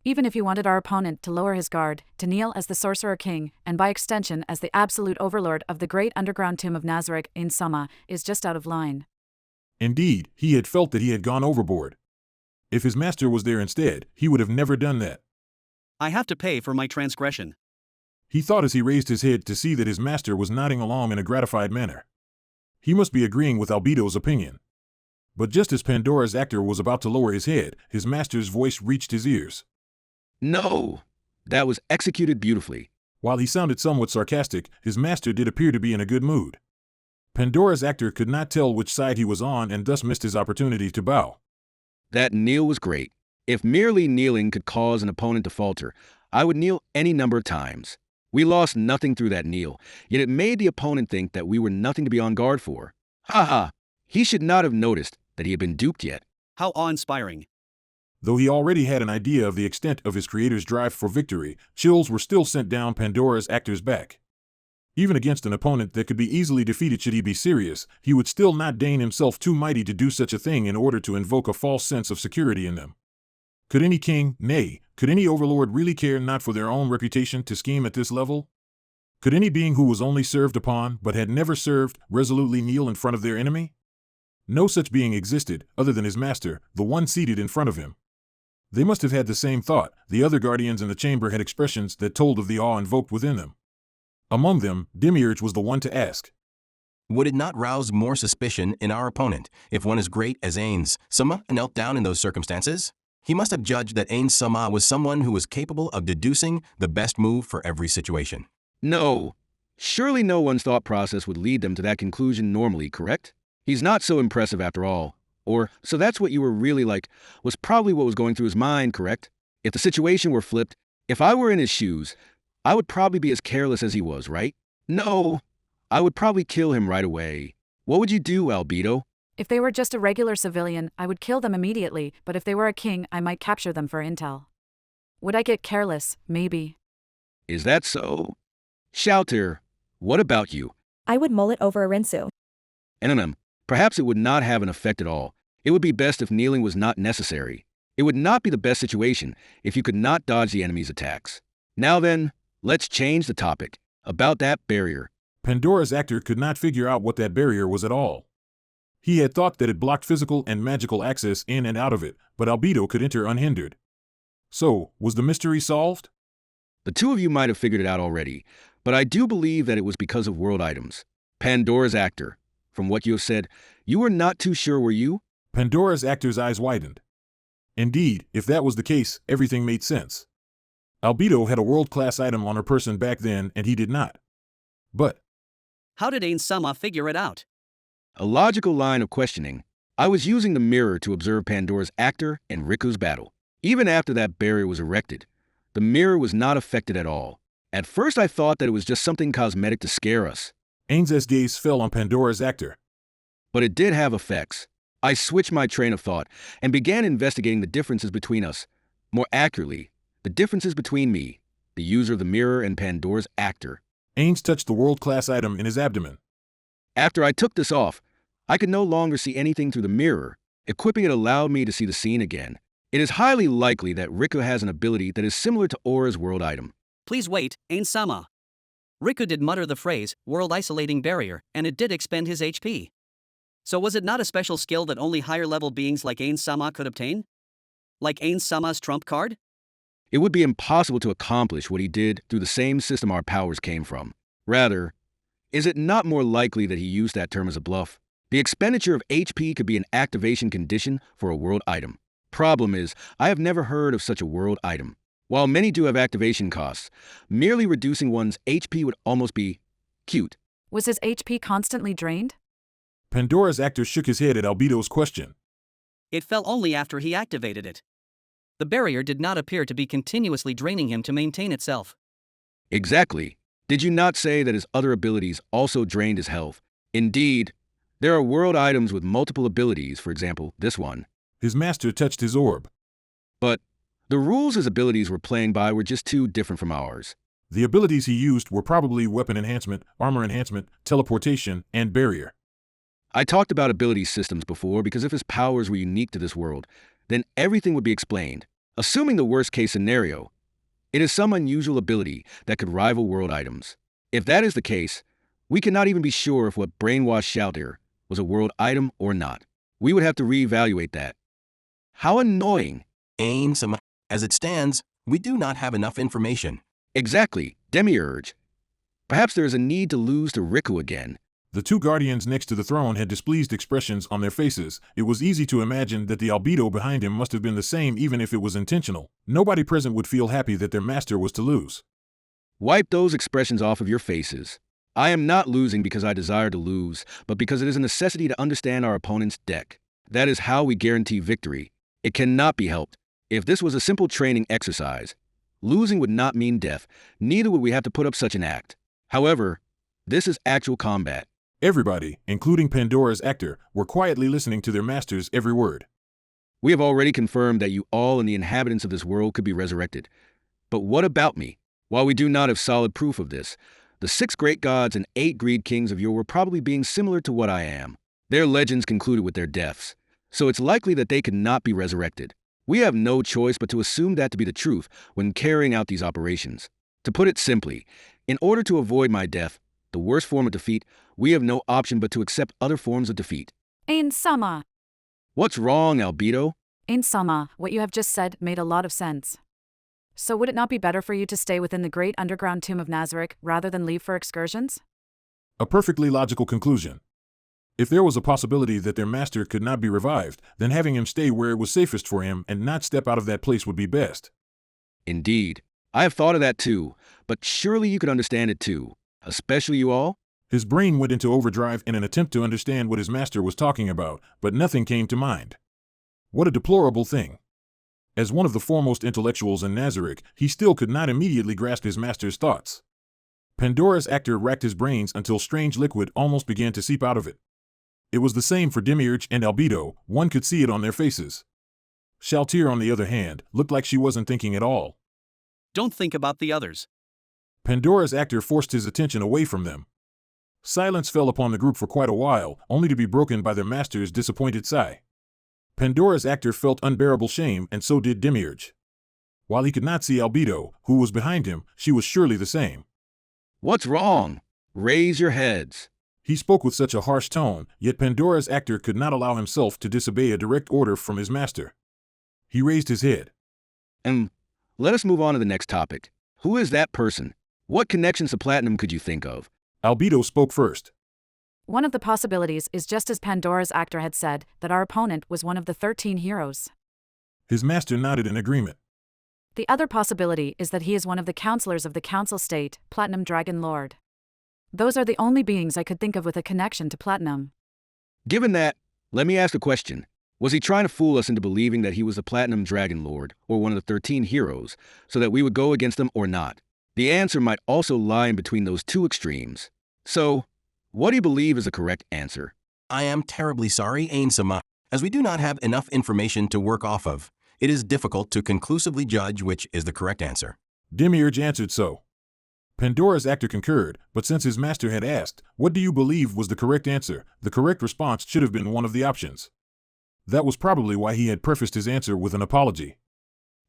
Speaker 12: Even if you wanted our opponent to lower his guard, to kneel as the Sorcerer King, and by extension as the absolute overlord of the great underground tomb of Nazarick Ain Sama, is just out of line.
Speaker 1: Indeed, he had felt that he had gone overboard. If his master was there instead, he would have never done that.
Speaker 6: I have to pay for my transgression.
Speaker 1: He thought as he raised his head to see that his master was nodding along in a gratified manner. He must be agreeing with Albedo's opinion. But just as Pandora's actor was about to lower his head, his master's voice reached his ears.
Speaker 16: No, that was executed beautifully.
Speaker 1: While he sounded somewhat sarcastic, his master did appear to be in a good mood. Pandora's actor could not tell which side he was on and thus missed his opportunity to bow.
Speaker 16: That kneel was great. If merely kneeling could cause an opponent to falter, I would kneel any number of times. We lost nothing through that kneel, yet it made the opponent think that we were nothing to be on guard for. Ha ha! He should not have noticed that he had been duped yet.
Speaker 6: How awe-inspiring.
Speaker 1: Though he already had an idea of the extent of his creator's drive for victory, chills were still sent down Pandora's actor's back. Even against an opponent that could be easily defeated should he be serious, he would still not deign himself too mighty to do such a thing in order to invoke a false sense of security in them. Could any king, nay, could any overlord really care not for their own reputation to scheme at this level? Could any being who was only served upon, but had never served, resolutely kneel in front of their enemy? No such being existed, other than his master, the one seated in front of him. They must have had the same thought. The other guardians in the chamber had expressions that told of the awe invoked within them. Among them, Demiurge was the one to ask.
Speaker 8: Would it not rouse more suspicion in our opponent if one as great as Ain Sama knelt down in those circumstances? He must have judged that Ain Sama was someone who was capable of deducing the best move for every situation.
Speaker 16: No. Surely no one's thought process would lead them to that conclusion normally, correct? He's not so impressive after all. Or, so that's what you were really like, was probably what was going through his mind, correct? If the situation were flipped, if I were in his shoes, I would probably be as careless as he was, right? No, I would probably kill him right away. What would you do, Albedo?
Speaker 12: If they were just a regular civilian, I would kill them immediately, but if they were a king, I might capture them for intel. Would I get careless? Maybe.
Speaker 16: Is that so? Shouter, what about you?
Speaker 24: I would mull it over Urinsu.
Speaker 16: Perhaps it would not have an effect at all. It would be best if kneeling was not necessary. It would not be the best situation if you could not dodge the enemy's attacks. Now then, let's change the topic. About that barrier.
Speaker 1: Pandora's actor could not figure out what that barrier was at all. He had thought that it blocked physical and magical access in and out of it, but Albedo could enter unhindered. So, was the mystery solved?
Speaker 16: The two of you might have figured it out already, but I do believe that it was because of world items. Pandora's actor. From what you have said, you were not too sure, were you?
Speaker 1: Pandora's actor's eyes widened. Indeed, if that was the case, everything made sense. Albedo had a world-class item on her person back then, and he did not. But
Speaker 6: how did Ain Sama figure it out?
Speaker 16: A logical line of questioning. I was using the mirror to observe Pandora's actor and Riku's battle. Even after that barrier was erected, the mirror was not affected at all. At first I thought that it was just something cosmetic to scare us.
Speaker 1: Ain's gaze fell on Pandora's actor.
Speaker 16: But it did have effects. I switched my train of thought and began investigating the differences between us. More accurately, the differences between me, the user of the mirror, and Pandora's actor.
Speaker 1: Ains touched the world-class item in his abdomen.
Speaker 16: After I took this off, I could no longer see anything through the mirror. Equipping it allowed me to see the scene again. It is highly likely that Riku has an ability that is similar to Aura's world item.
Speaker 6: Please wait, Ain-sama. Riku did mutter the phrase, world isolating barrier, and it did expend his HP. So was it not a special skill that only higher level beings like Ain-sama could obtain? Like Ain-sama's trump card?
Speaker 16: It would be impossible to accomplish what he did through the same system our powers came from. Rather, is it not more likely that he used that term as a bluff? The expenditure of HP could be an activation condition for a world item. Problem is, I have never heard of such a world item. While many do have activation costs, merely reducing one's HP would almost be cute.
Speaker 12: Was his HP constantly drained?
Speaker 1: Pandora's actor shook his head at Albedo's question.
Speaker 6: It fell only after he activated it. The barrier did not appear to be continuously draining him to maintain itself.
Speaker 16: Exactly. Did you not say that his other abilities also drained his health? Indeed, there are world items with multiple abilities, for example, this one.
Speaker 1: His master touched his orb.
Speaker 16: But the rules his abilities were playing by were just too different from ours.
Speaker 1: The abilities he used were probably weapon enhancement, armor enhancement, teleportation, and barrier.
Speaker 16: I talked about ability systems before because if his powers were unique to this world, then everything would be explained. Assuming the worst-case scenario, it is some unusual ability that could rival world items. If that is the case, we cannot even be sure if what brainwashed Shouter was a world item or not. We would have to reevaluate that. How annoying!
Speaker 8: Ain-sama. As it stands, we do not have enough information.
Speaker 16: Exactly, Demiurge. Perhaps there is a need to lose to Riku again.
Speaker 1: The two guardians next to the throne had displeased expressions on their faces. It was easy to imagine that the albedo behind him must have been the same even if it was intentional. Nobody present would feel happy that their master was to lose.
Speaker 16: Wipe those expressions off of your faces. I am not losing because I desire to lose, but because it is a necessity to understand our opponent's deck. That is how we guarantee victory. It cannot be helped. If this was a simple training exercise, losing would not mean death, neither would we have to put up such an act. However, this is actual combat.
Speaker 1: Everybody, including Pandora's actor, were quietly listening to their master's every word.
Speaker 16: We have already confirmed that you all and the inhabitants of this world could be resurrected. But what about me? While we do not have solid proof of this, the 6 great gods and 8 greed kings of yore were probably being similar to what I am. Their legends concluded with their deaths, so it's likely that they could not be resurrected. We have no choice but to assume that to be the truth when carrying out these operations. To put it simply, in order to avoid my death, the worst form of defeat, we have no option but to accept other forms of defeat.
Speaker 12: Ain-sama.
Speaker 16: What's wrong, Albedo?
Speaker 12: Ain-sama, what you have just said made a lot of sense. So would it not be better for you to stay within the great underground tomb of Nazarick rather than leave for excursions?
Speaker 1: A perfectly logical conclusion. If there was a possibility that their master could not be revived, then having him stay where it was safest for him and not step out of that place would be best.
Speaker 16: Indeed. I have thought of that too, but surely you could understand it too. Especially you all?
Speaker 1: His brain went into overdrive in an attempt to understand what his master was talking about, but nothing came to mind. What a deplorable thing. As one of the foremost intellectuals in Nazarick, he still could not immediately grasp his master's thoughts. Pandora's actor racked his brains until strange liquid almost began to seep out of it. It was the same for Demiurge and Albedo, one could see it on their faces. Shouter, on the other hand, looked like she wasn't thinking at all.
Speaker 6: Don't think about the others.
Speaker 1: Pandora's actor forced his attention away from them. Silence fell upon the group for quite a while, only to be broken by their master's disappointed sigh. Pandora's actor felt unbearable shame, and so did Demiurge. While he could not see Albedo, who was behind him, she was surely the same.
Speaker 16: What's wrong? Raise your heads.
Speaker 1: He spoke with such a harsh tone, yet Pandora's actor could not allow himself to disobey a direct order from his master. He raised his head.
Speaker 16: Let us move on to the next topic. Who is that person? What connections to Platinum could you think of?
Speaker 1: Albedo spoke first.
Speaker 12: One of the possibilities is just as Pandora's actor had said, that our opponent was one of the 13 heroes.
Speaker 1: His master nodded in agreement.
Speaker 12: The other possibility is that he is one of the counselors of the Council State, Platinum Dragon Lord. Those are the only beings I could think of with a connection to Platinum.
Speaker 16: Given that, let me ask a question. Was he trying to fool us into believing that he was the Platinum Dragon Lord, or one of the 13 heroes, so that we would go against them or not? The answer might also lie in between those two extremes. So, what do you believe is the correct answer?
Speaker 8: I am terribly sorry, Ain-sama. As we do not have enough information to work off of, it is difficult to conclusively judge which is the correct answer.
Speaker 1: Demiurge answered so. Pandora's actor concurred, but since his master had asked, "What do you believe was the correct answer?" the correct response should have been one of the options. That was probably why he had prefaced his answer with an apology.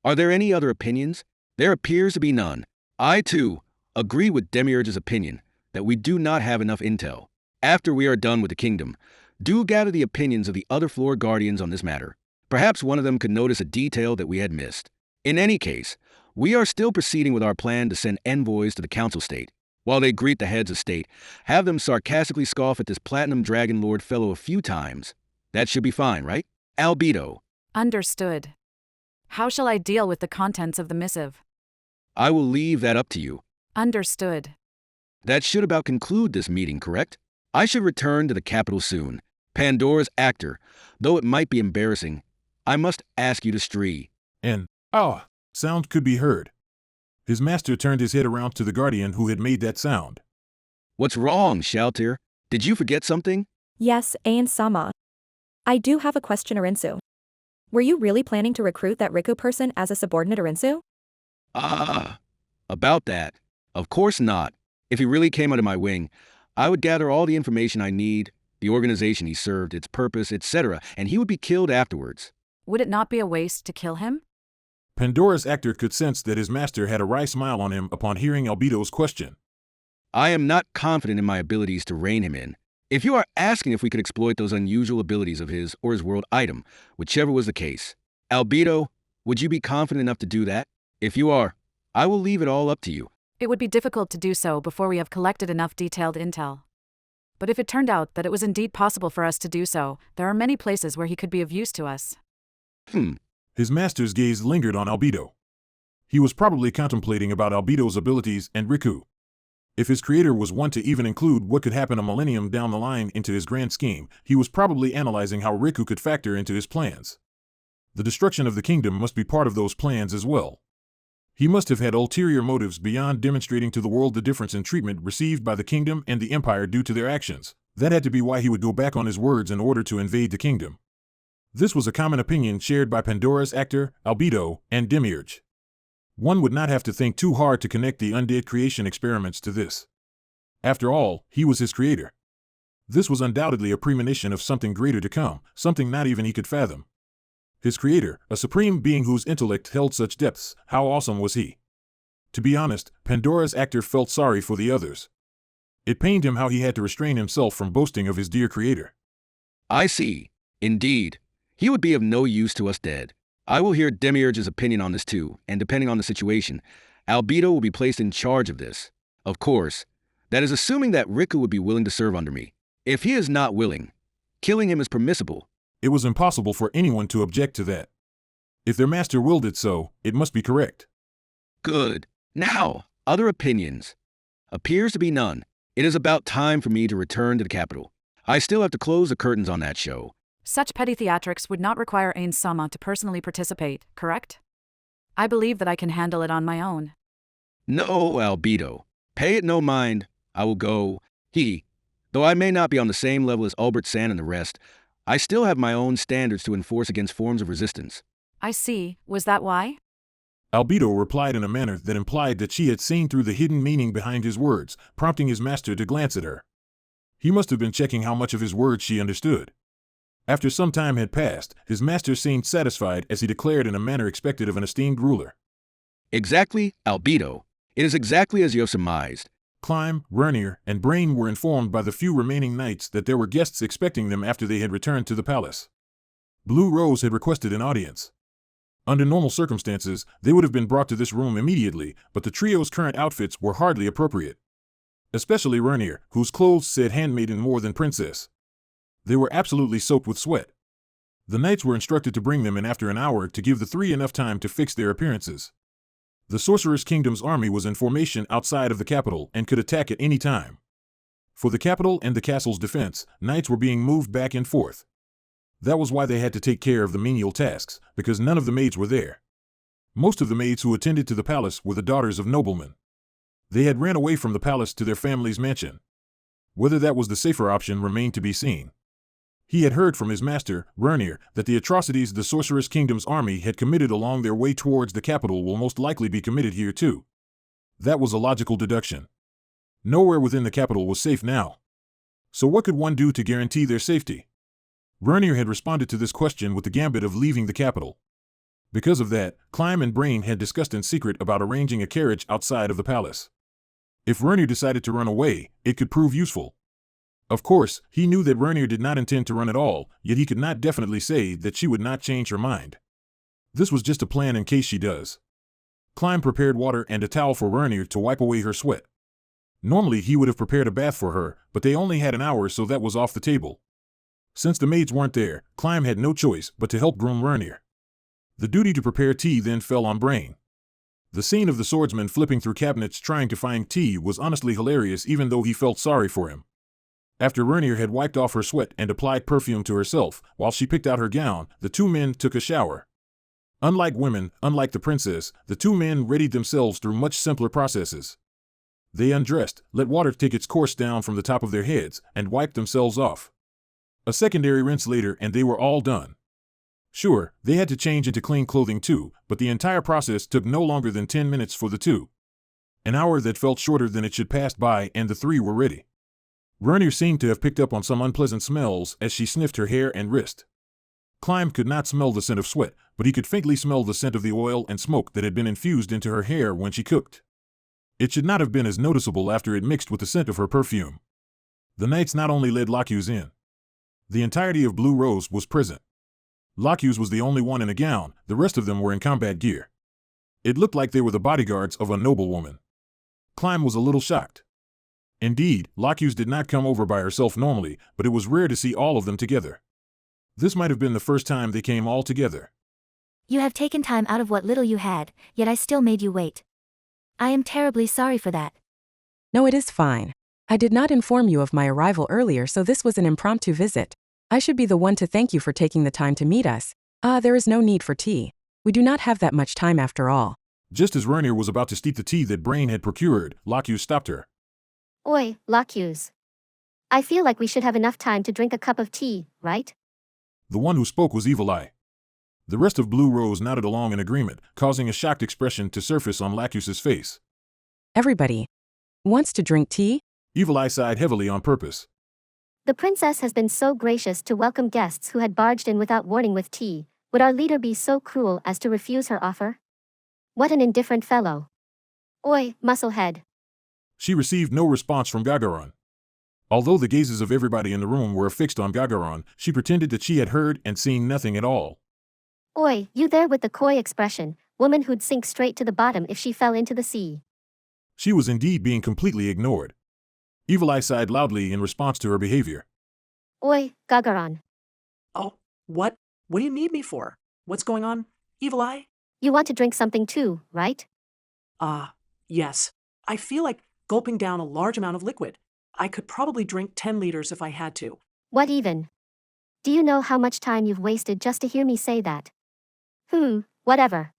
Speaker 16: Are there any other opinions? There appears to be none. I, too, agree with Demiurge's opinion that we do not have enough intel. After we are done with the kingdom, do gather the opinions of the other floor guardians on this matter. Perhaps one of them could notice a detail that we had missed. In any case, we are still proceeding with our plan to send envoys to the council state. While they greet the heads of state, have them sarcastically scoff at this platinum dragon lord fellow a few times. That should be fine, right? Albedo.
Speaker 12: Understood. How shall I deal with the contents of the missive?
Speaker 16: I will leave that up to you.
Speaker 12: Understood.
Speaker 16: That should about conclude this meeting, correct? I should return to the capital soon. Pandora's actor, though it might be embarrassing, I must ask you to stree.
Speaker 1: An sound could be heard. His master turned his head around to the guardian who had made that sound.
Speaker 16: What's wrong, Shaltir? Did you forget something?
Speaker 24: Yes, Ain-sama. I do have a question, Arinsu. Were you really planning to recruit that Riku person as a subordinate, Arinsu?
Speaker 16: About that. Of course not. If he really came under my wing, I would gather all the information I need, the organization he served, its purpose, etc., and he would be killed afterwards.
Speaker 12: Would it not be a waste to kill him?
Speaker 1: Pandora's actor could sense that his master had a wry smile on him upon hearing Albedo's question.
Speaker 16: I am not confident in my abilities to rein him in. If you are asking if we could exploit those unusual abilities of his or his world item, whichever was the case, Albedo, would you be confident enough to do that? If you are, I will leave it all up to you.
Speaker 12: It would be difficult to do so before we have collected enough detailed intel. But if it turned out that it was indeed possible for us to do so, there are many places where he could be of use to us.
Speaker 1: His master's gaze lingered on Albedo. He was probably contemplating about Albedo's abilities and Riku. If his creator was one to even include what could happen a millennium down the line into his grand scheme, he was probably analyzing how Riku could factor into his plans. The destruction of the kingdom must be part of those plans as well. He must have had ulterior motives beyond demonstrating to the world the difference in treatment received by the kingdom and the empire due to their actions. That had to be why he would go back on his words in order to invade the kingdom. This was a common opinion shared by Pandora's actor, Albedo, and Demiurge. One would not have to think too hard to connect the undead creation experiments to this. After all, he was his creator. This was undoubtedly a premonition of something greater to come, something not even he could fathom. His creator, a supreme being whose intellect held such depths, how awesome was he? To be honest, Pandora's actor felt sorry for the others. It pained him how he had to restrain himself from boasting of his dear creator.
Speaker 16: I see. Indeed. He would be of no use to us dead. I will hear Demiurge's opinion on this too, and depending on the situation, Albedo will be placed in charge of this. Of course, that is assuming that Riku would be willing to serve under me. If he is not willing, killing him is permissible.
Speaker 1: It was impossible for anyone to object to that. If their master willed it so, it must be correct.
Speaker 16: Good. Now, other opinions. Appears to be none. It is about time for me to return to the capital. I still have to close the curtains on that show.
Speaker 12: Such petty theatrics would not require Ain-sama to personally participate, correct? I believe that I can handle it on my own.
Speaker 16: No, Albedo. Pay it no mind. I will go. Though I may not be on the same level as Albert San and the rest, I still have my own standards to enforce against forms of resistance.
Speaker 12: I see. Was that why?
Speaker 1: Albedo replied in a manner that implied that she had seen through the hidden meaning behind his words, prompting his master to glance at her. He must have been checking how much of his words she understood. After some time had passed, his master seemed satisfied as he declared in a manner expected of an esteemed ruler.
Speaker 16: Exactly, Albedo. It is exactly as you have surmised.
Speaker 1: Climb, Vernier, and Brain were informed by the few remaining knights that there were guests expecting them after they had returned to the palace. Blue Rose had requested an audience. Under normal circumstances, they would have been brought to this room immediately, but the trio's current outfits were hardly appropriate. Especially Vernier, whose clothes said handmaiden more than princess. They were absolutely soaked with sweat. The knights were instructed to bring them in after an hour to give the three enough time to fix their appearances. The Sorcerer's Kingdom's army was in formation outside of the capital and could attack at any time. For the capital and the castle's defense, knights were being moved back and forth. That was why they had to take care of the menial tasks, because none of the maids were there. Most of the maids who attended to the palace were the daughters of noblemen. They had ran away from the palace to their family's mansion. Whether that was the safer option remained to be seen. He had heard from his master, Vernier, that the atrocities the Sorcerer's Kingdom's army had committed along their way towards the capital will most likely be committed here too. That was a logical deduction. Nowhere within the capital was safe now. So what could one do to guarantee their safety? Vernier had responded to this question with the gambit of leaving the capital. Because of that, Climb and Brain had discussed in secret about arranging a carriage outside of the palace. If Vernier decided to run away, it could prove useful. Of course, he knew that Vernier did not intend to run at all, yet he could not definitely say that she would not change her mind. This was just a plan in case she does. Climb prepared water and a towel for Vernier to wipe away her sweat. Normally he would have prepared a bath for her, but they only had an hour, so that was off the table. Since the maids weren't there, Climb had no choice but to help groom Vernier. The duty to prepare tea then fell on Brain. The scene of the swordsman flipping through cabinets trying to find tea was honestly hilarious, even though he felt sorry for him. After Vernier had wiped off her sweat and applied perfume to herself, while she picked out her gown, the two men took a shower. Unlike women, unlike the princess, the two men readied themselves through much simpler processes. They undressed, let water take its course down from the top of their heads, and wiped themselves off. A secondary rinse later and they were all done. Sure, they had to change into clean clothing too, but the entire process took no longer than 10 minutes for the two. An hour that felt shorter than it should passed by, and the three were ready. Vernier seemed to have picked up on some unpleasant smells as she sniffed her hair and wrist. Climb could not smell the scent of sweat, but he could faintly smell the scent of the oil and smoke that had been infused into her hair when she cooked. It should not have been as noticeable after it mixed with the scent of her perfume. The knights not only led Locuse in. The entirety of Blue Rose was present. Locuse was the only one in a gown, the rest of them were in combat gear. It looked like they were the bodyguards of a noblewoman. Climb was a little shocked. Indeed, Locuse did not come over by herself normally, but it was rare to see all of them together. This might have been the first time they came all together.
Speaker 7: You have taken time out of what little you had, yet I still made you wait. I am terribly sorry for that.
Speaker 9: No, it is fine. I did not inform you of my arrival earlier, so this was an impromptu visit. I should be the one to thank you for taking the time to meet us. There is no need for tea. We do not have that much time after all.
Speaker 1: Just as Vernier was about to steep the tea that Brain had procured, Locuse stopped her.
Speaker 17: Oi, Locuse. I feel like we should have enough time to drink a cup of tea, right?
Speaker 1: The one who spoke was Evil Eye. The rest of Blue Rose nodded along in agreement, causing a shocked expression to surface on Locuse's face.
Speaker 9: Everybody wants to drink tea?
Speaker 1: Evil Eye sighed heavily on purpose.
Speaker 17: The princess has been so gracious to welcome guests who had barged in without warning with tea. Would our leader be so cruel as to refuse her offer? What an indifferent fellow. Oi, Musclehead.
Speaker 1: She received no response from Gagaron. Although the gazes of everybody in the room were fixed on Gagaron, she pretended that she had heard and seen nothing at all.
Speaker 17: Oi, you there with the coy expression, woman who'd sink straight to the bottom if she fell into the sea.
Speaker 1: She was indeed being completely ignored. Evil Eye sighed loudly in response to her behavior.
Speaker 17: Oi, Gagaron.
Speaker 22: Oh, what? What do you need me for? What's going on, Evil Eye?
Speaker 17: You want to drink something too, right?
Speaker 22: Yes. I feel like gulping down a large amount of liquid. I could probably drink 10 liters if I had to.
Speaker 17: What even? Do you know how much time you've wasted just to hear me say that? Whatever.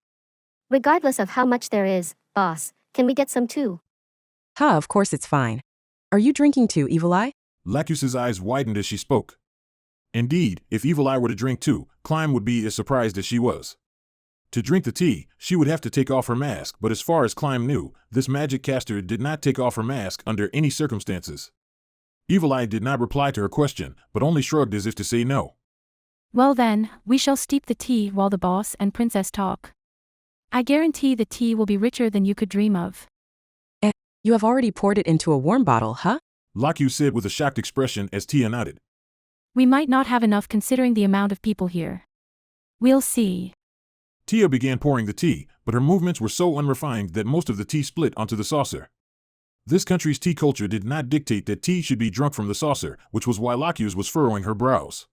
Speaker 17: Regardless of how much there is, boss, can we get some too?
Speaker 9: Of course it's fine. Are you drinking too, Evil Eye?
Speaker 1: Locuse's eyes widened as she spoke. Indeed, if Evil Eye were to drink too, Climb would be as surprised as she was. To drink the tea, she would have to take off her mask, but as far as Climb knew, this magic caster did not take off her mask under any circumstances. Evil Eye did not reply to her question, but only shrugged as if to say no.
Speaker 25: Well then, we shall steep the tea while the boss and princess talk. I guarantee the tea will be richer than you could dream of.
Speaker 9: You have already poured it into a warm bottle, huh?
Speaker 1: Locuse said with a shocked expression as Tia nodded.
Speaker 25: We might not have enough considering the amount of people here. We'll see.
Speaker 1: Tia began pouring the tea, but her movements were so unrefined that most of the tea split onto the saucer. This country's tea culture did not dictate that tea should be drunk from the saucer, which was why Locuse was furrowing her brows.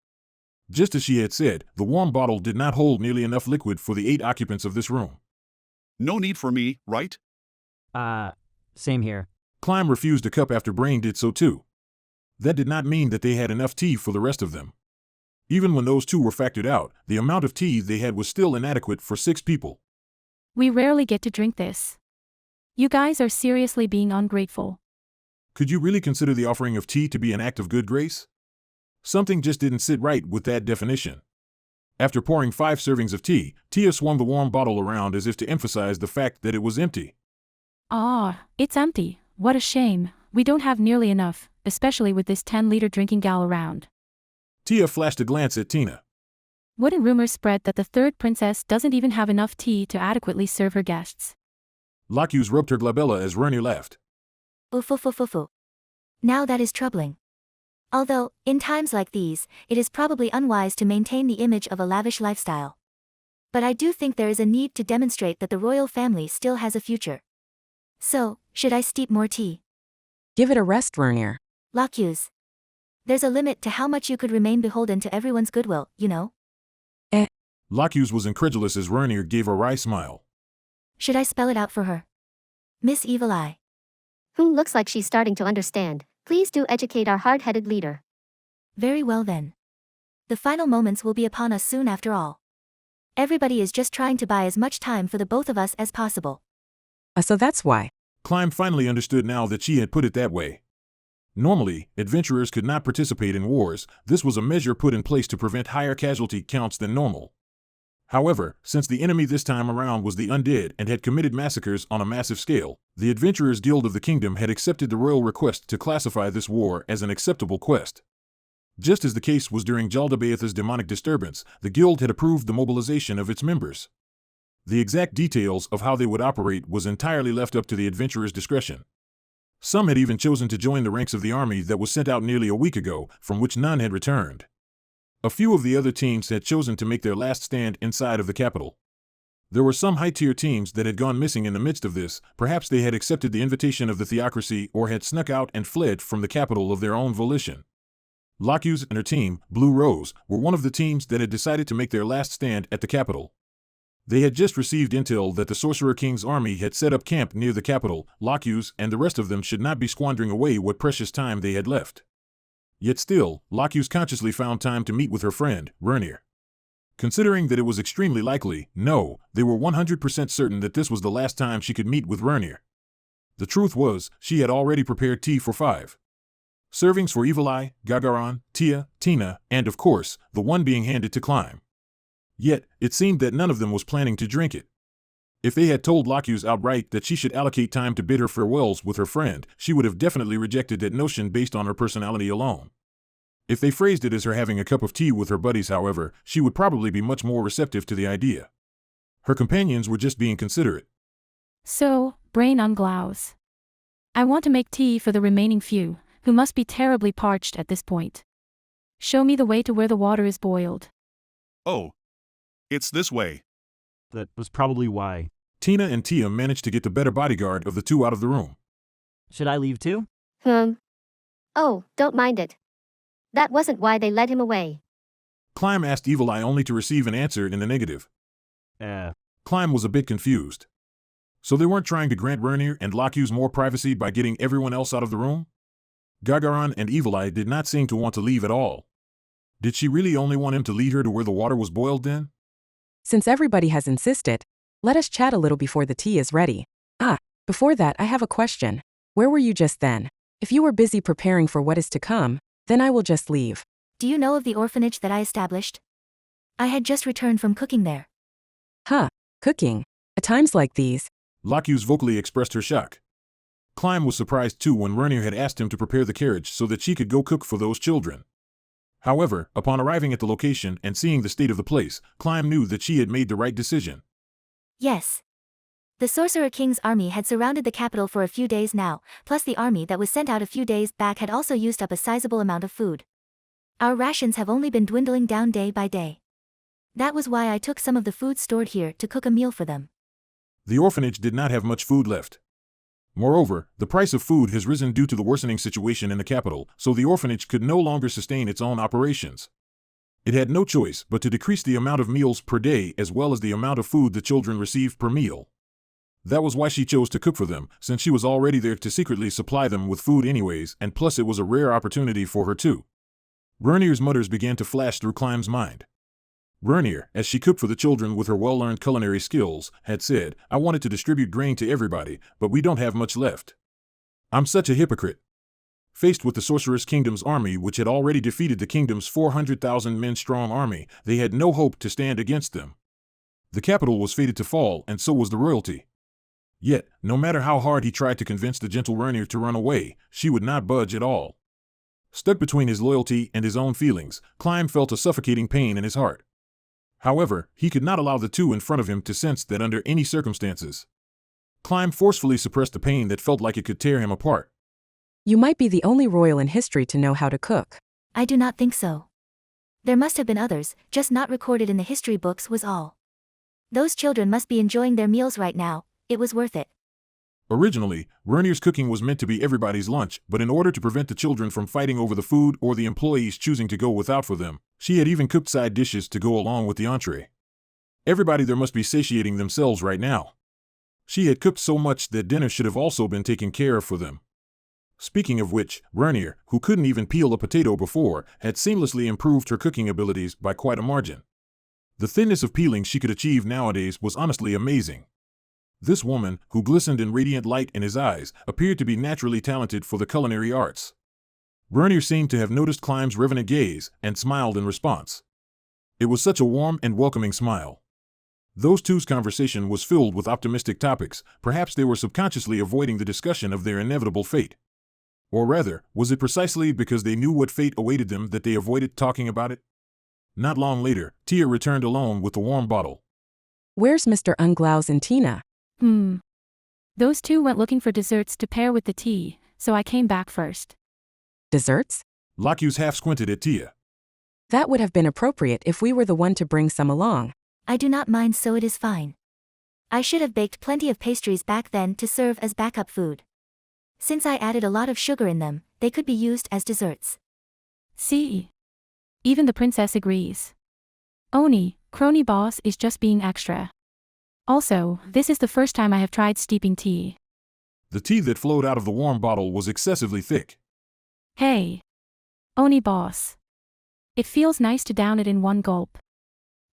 Speaker 1: Just as she had said, the warm bottle did not hold nearly enough liquid for the 8 occupants of this room.
Speaker 26: No need for me, right?
Speaker 27: Same here.
Speaker 1: Climb refused a cup after Brain did so too. That did not mean that they had enough tea for the rest of them. Even when those two were factored out, the amount of tea they had was still inadequate for 6 people.
Speaker 25: We rarely get to drink this. You guys are seriously being ungrateful.
Speaker 1: Could you really consider the offering of tea to be an act of good grace? Something just didn't sit right with that definition. After pouring 5 servings of tea, Tia swung the warm bottle around as if to emphasize the fact that it was empty.
Speaker 25: Ah, it's empty. What a shame. We don't have nearly enough, especially with this 10-liter drinking gal around.
Speaker 1: Tia flashed a glance at Tina.
Speaker 25: Wouldn't rumors spread that the third princess doesn't even have enough tea to adequately serve her guests?
Speaker 1: Locuse rubbed her glabella as Vernier laughed.
Speaker 7: Oof. Now that is troubling. Although, in times like these, it is probably unwise to maintain the image of a lavish lifestyle. But I do think there is a need to demonstrate that the royal family still has a future. So, should I steep more tea?
Speaker 9: Give it a rest, Vernier.
Speaker 7: Locuse. There's a limit to how much you could remain beholden to everyone's goodwill, you know?
Speaker 1: Locuse was incredulous as Vernier gave a wry smile.
Speaker 7: Should I spell it out for her? Miss Evil Eye.
Speaker 17: Looks like she's starting to understand. Please do educate our hard-headed leader.
Speaker 7: Very well then. The final moments will be upon us soon after all. Everybody is just trying to buy as much time for the both of us as possible.
Speaker 9: So that's why.
Speaker 1: Climb finally understood now that she had put it that way. Normally, adventurers could not participate in wars. This was a measure put in place to prevent higher casualty counts than normal. However, since the enemy this time around was the undead and had committed massacres on a massive scale, the Adventurers Guild of the Kingdom had accepted the royal request to classify this war as an acceptable quest. Just as the case was during Jaldabaoth's demonic disturbance, the guild had approved the mobilization of its members. The exact details of how they would operate was entirely left up to the adventurers' discretion. Some had even chosen to join the ranks of the army that was sent out nearly a week ago, from which none had returned. A few of the other teams had chosen to make their last stand inside of the capital. There were some high-tier teams that had gone missing in the midst of this. Perhaps they had accepted the invitation of the theocracy or had snuck out and fled from the capital of their own volition. Locuse and her team, Blue Rose, were one of the teams that had decided to make their last stand at the capital. They had just received intel that the Sorcerer King's army had set up camp near the capital. Locuse and the rest of them should not be squandering away what precious time they had left. Yet still, Locuse consciously found time to meet with her friend, Vernier. Considering that it was extremely likely, no, they were 100% certain that this was the last time she could meet with Vernier. The truth was, she had already prepared tea for 5 servings for Evil Eye, Gagaron, Tia, Tina, and of course, the one being handed to Climb. Yet, it seemed that none of them was planning to drink it. If they had told Locuse outright that she should allocate time to bid her farewells with her friend, she would have definitely rejected that notion based on her personality alone. If they phrased it as her having a cup of tea with her buddies, however, she would probably be much more receptive to the idea. Her companions were just being considerate.
Speaker 25: So, brain on glows. I want to make tea for the remaining few, who must be terribly parched at this point. Show me the way to where the water is boiled.
Speaker 26: Oh. It's this way.
Speaker 27: That was probably why.
Speaker 1: Tina and Tia managed to get the better bodyguard of the two out of the room.
Speaker 27: Should I leave too?
Speaker 17: Oh, don't mind it. That wasn't why they led him away.
Speaker 1: Climb asked Evil Eye only to receive an answer in the negative. Climb was a bit confused. So they weren't trying to grant Vernier and Locuse more privacy by getting everyone else out of the room? Gagaron and Evil Eye did not seem to want to leave at all. Did she really only want him to lead her to where the water was boiled then?
Speaker 9: Since everybody has insisted, let us chat a little before the tea is ready. Before that, I have a question. Where were you just then? If you were busy preparing for what is to come, then I will just leave.
Speaker 7: Do you know of the orphanage that I established? I had just returned from cooking there.
Speaker 9: Cooking. At times like these.
Speaker 1: Locuse vocally expressed her shock. Climb was surprised too when Vernier had asked him to prepare the carriage so that she could go cook for those children. However, upon arriving at the location and seeing the state of the place, Climb knew that she had made the right decision.
Speaker 7: Yes. The Sorcerer King's army had surrounded the capital for a few days now, plus the army that was sent out a few days back had also used up a sizable amount of food. Our rations have only been dwindling down day by day. That was why I took some of the food stored here to cook a meal for them.
Speaker 1: The orphanage did not have much food left. Moreover, the price of food has risen due to the worsening situation in the capital, so the orphanage could no longer sustain its own operations. It had no choice but to decrease the amount of meals per day as well as the amount of food the children received per meal. That was why she chose to cook for them, since she was already there to secretly supply them with food anyways, and plus it was a rare opportunity for her too. Vernier's mutters began to flash through Climb's mind. Vernier, as she cooked for the children with her well-learned culinary skills, had said, "I wanted to distribute grain to everybody, but we don't have much left. I'm such a hypocrite." Faced with the Sorcerer's Kingdom's army, which had already defeated the kingdom's 400,000 men strong army, they had no hope to stand against them. The capital was fated to fall, and so was the royalty. Yet, no matter how hard he tried to convince the gentle Vernier to run away, she would not budge at all. Stuck between his loyalty and his own feelings, Climb felt a suffocating pain in his heart. However, he could not allow the two in front of him to sense that under any circumstances. Climb forcefully suppressed the pain that felt like it could tear him apart.
Speaker 9: You might be the only royal in history to know how to cook.
Speaker 7: I do not think so. There must have been others, just not recorded in the history books was all. Those children must be enjoying their meals right now. It was worth it.
Speaker 1: Originally, Vernier's cooking was meant to be everybody's lunch, but in order to prevent the children from fighting over the food or the employees choosing to go without for them, she had even cooked side dishes to go along with the entree. Everybody there must be satiating themselves right now. She had cooked so much that dinner should have also been taken care of for them. Speaking of which, Vernier, who couldn't even peel a potato before, had seamlessly improved her cooking abilities by quite a margin. The thinness of peeling she could achieve nowadays was honestly amazing. This woman, who glistened in radiant light in his eyes, appeared to be naturally talented for the culinary arts. Vernier seemed to have noticed Climb's revenant gaze and smiled in response. It was such a warm and welcoming smile. Those two's conversation was filled with optimistic topics. Perhaps they were subconsciously avoiding the discussion of their inevitable fate. Or rather, was it precisely because they knew what fate awaited them that they avoided talking about it? Not long later, Tia returned alone with the warm bottle.
Speaker 9: Where's Mr. Unglaus and Tina?
Speaker 25: Those two went looking for desserts to pair with the tea, so I came back first.
Speaker 9: Desserts?
Speaker 1: Locus half squinted at Tia.
Speaker 9: That would have been appropriate if we were the one to bring some along.
Speaker 7: I do not mind, so it is fine. I should have baked plenty of pastries back then to serve as backup food. Since I added a lot of sugar in them, they could be used as desserts.
Speaker 25: See? Even the princess agrees. Oni, crony boss is just being extra. Also, this is the first time I have tried steeping tea.
Speaker 1: The tea that flowed out of the warm bottle was excessively thick.
Speaker 25: Hey. Oni boss. It feels nice to down it in one gulp.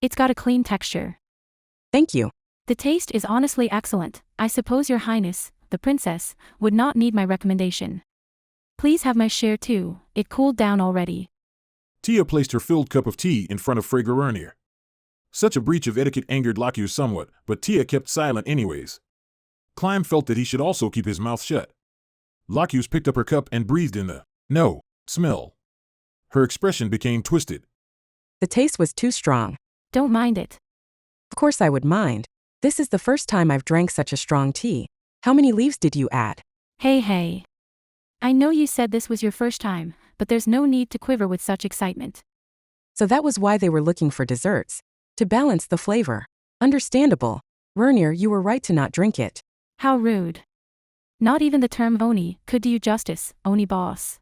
Speaker 25: It's got a clean texture.
Speaker 9: Thank you.
Speaker 25: The taste is honestly excellent. I suppose your highness, the princess, would not need my recommendation. Please have my share too, it cooled down already.
Speaker 1: Tia placed her filled cup of tea in front of Frager Vernier. Such a breach of etiquette angered Locus somewhat, but Tia kept silent anyways. Climb felt that he should also keep his mouth shut. Locus picked up her cup and breathed in the "no" smell. Her expression became twisted.
Speaker 9: The taste was too strong.
Speaker 25: Don't mind it.
Speaker 9: Of course I would mind. This is the first time I've drank such a strong tea. How many leaves did you add?
Speaker 25: Hey. I know you said this was your first time, but there's no need to quiver with such excitement.
Speaker 9: So that was why they were looking for desserts. To balance the flavor. Understandable. Vernier, you were right to not drink it.
Speaker 25: How rude. Not even the term Oni could do you justice, Oni boss.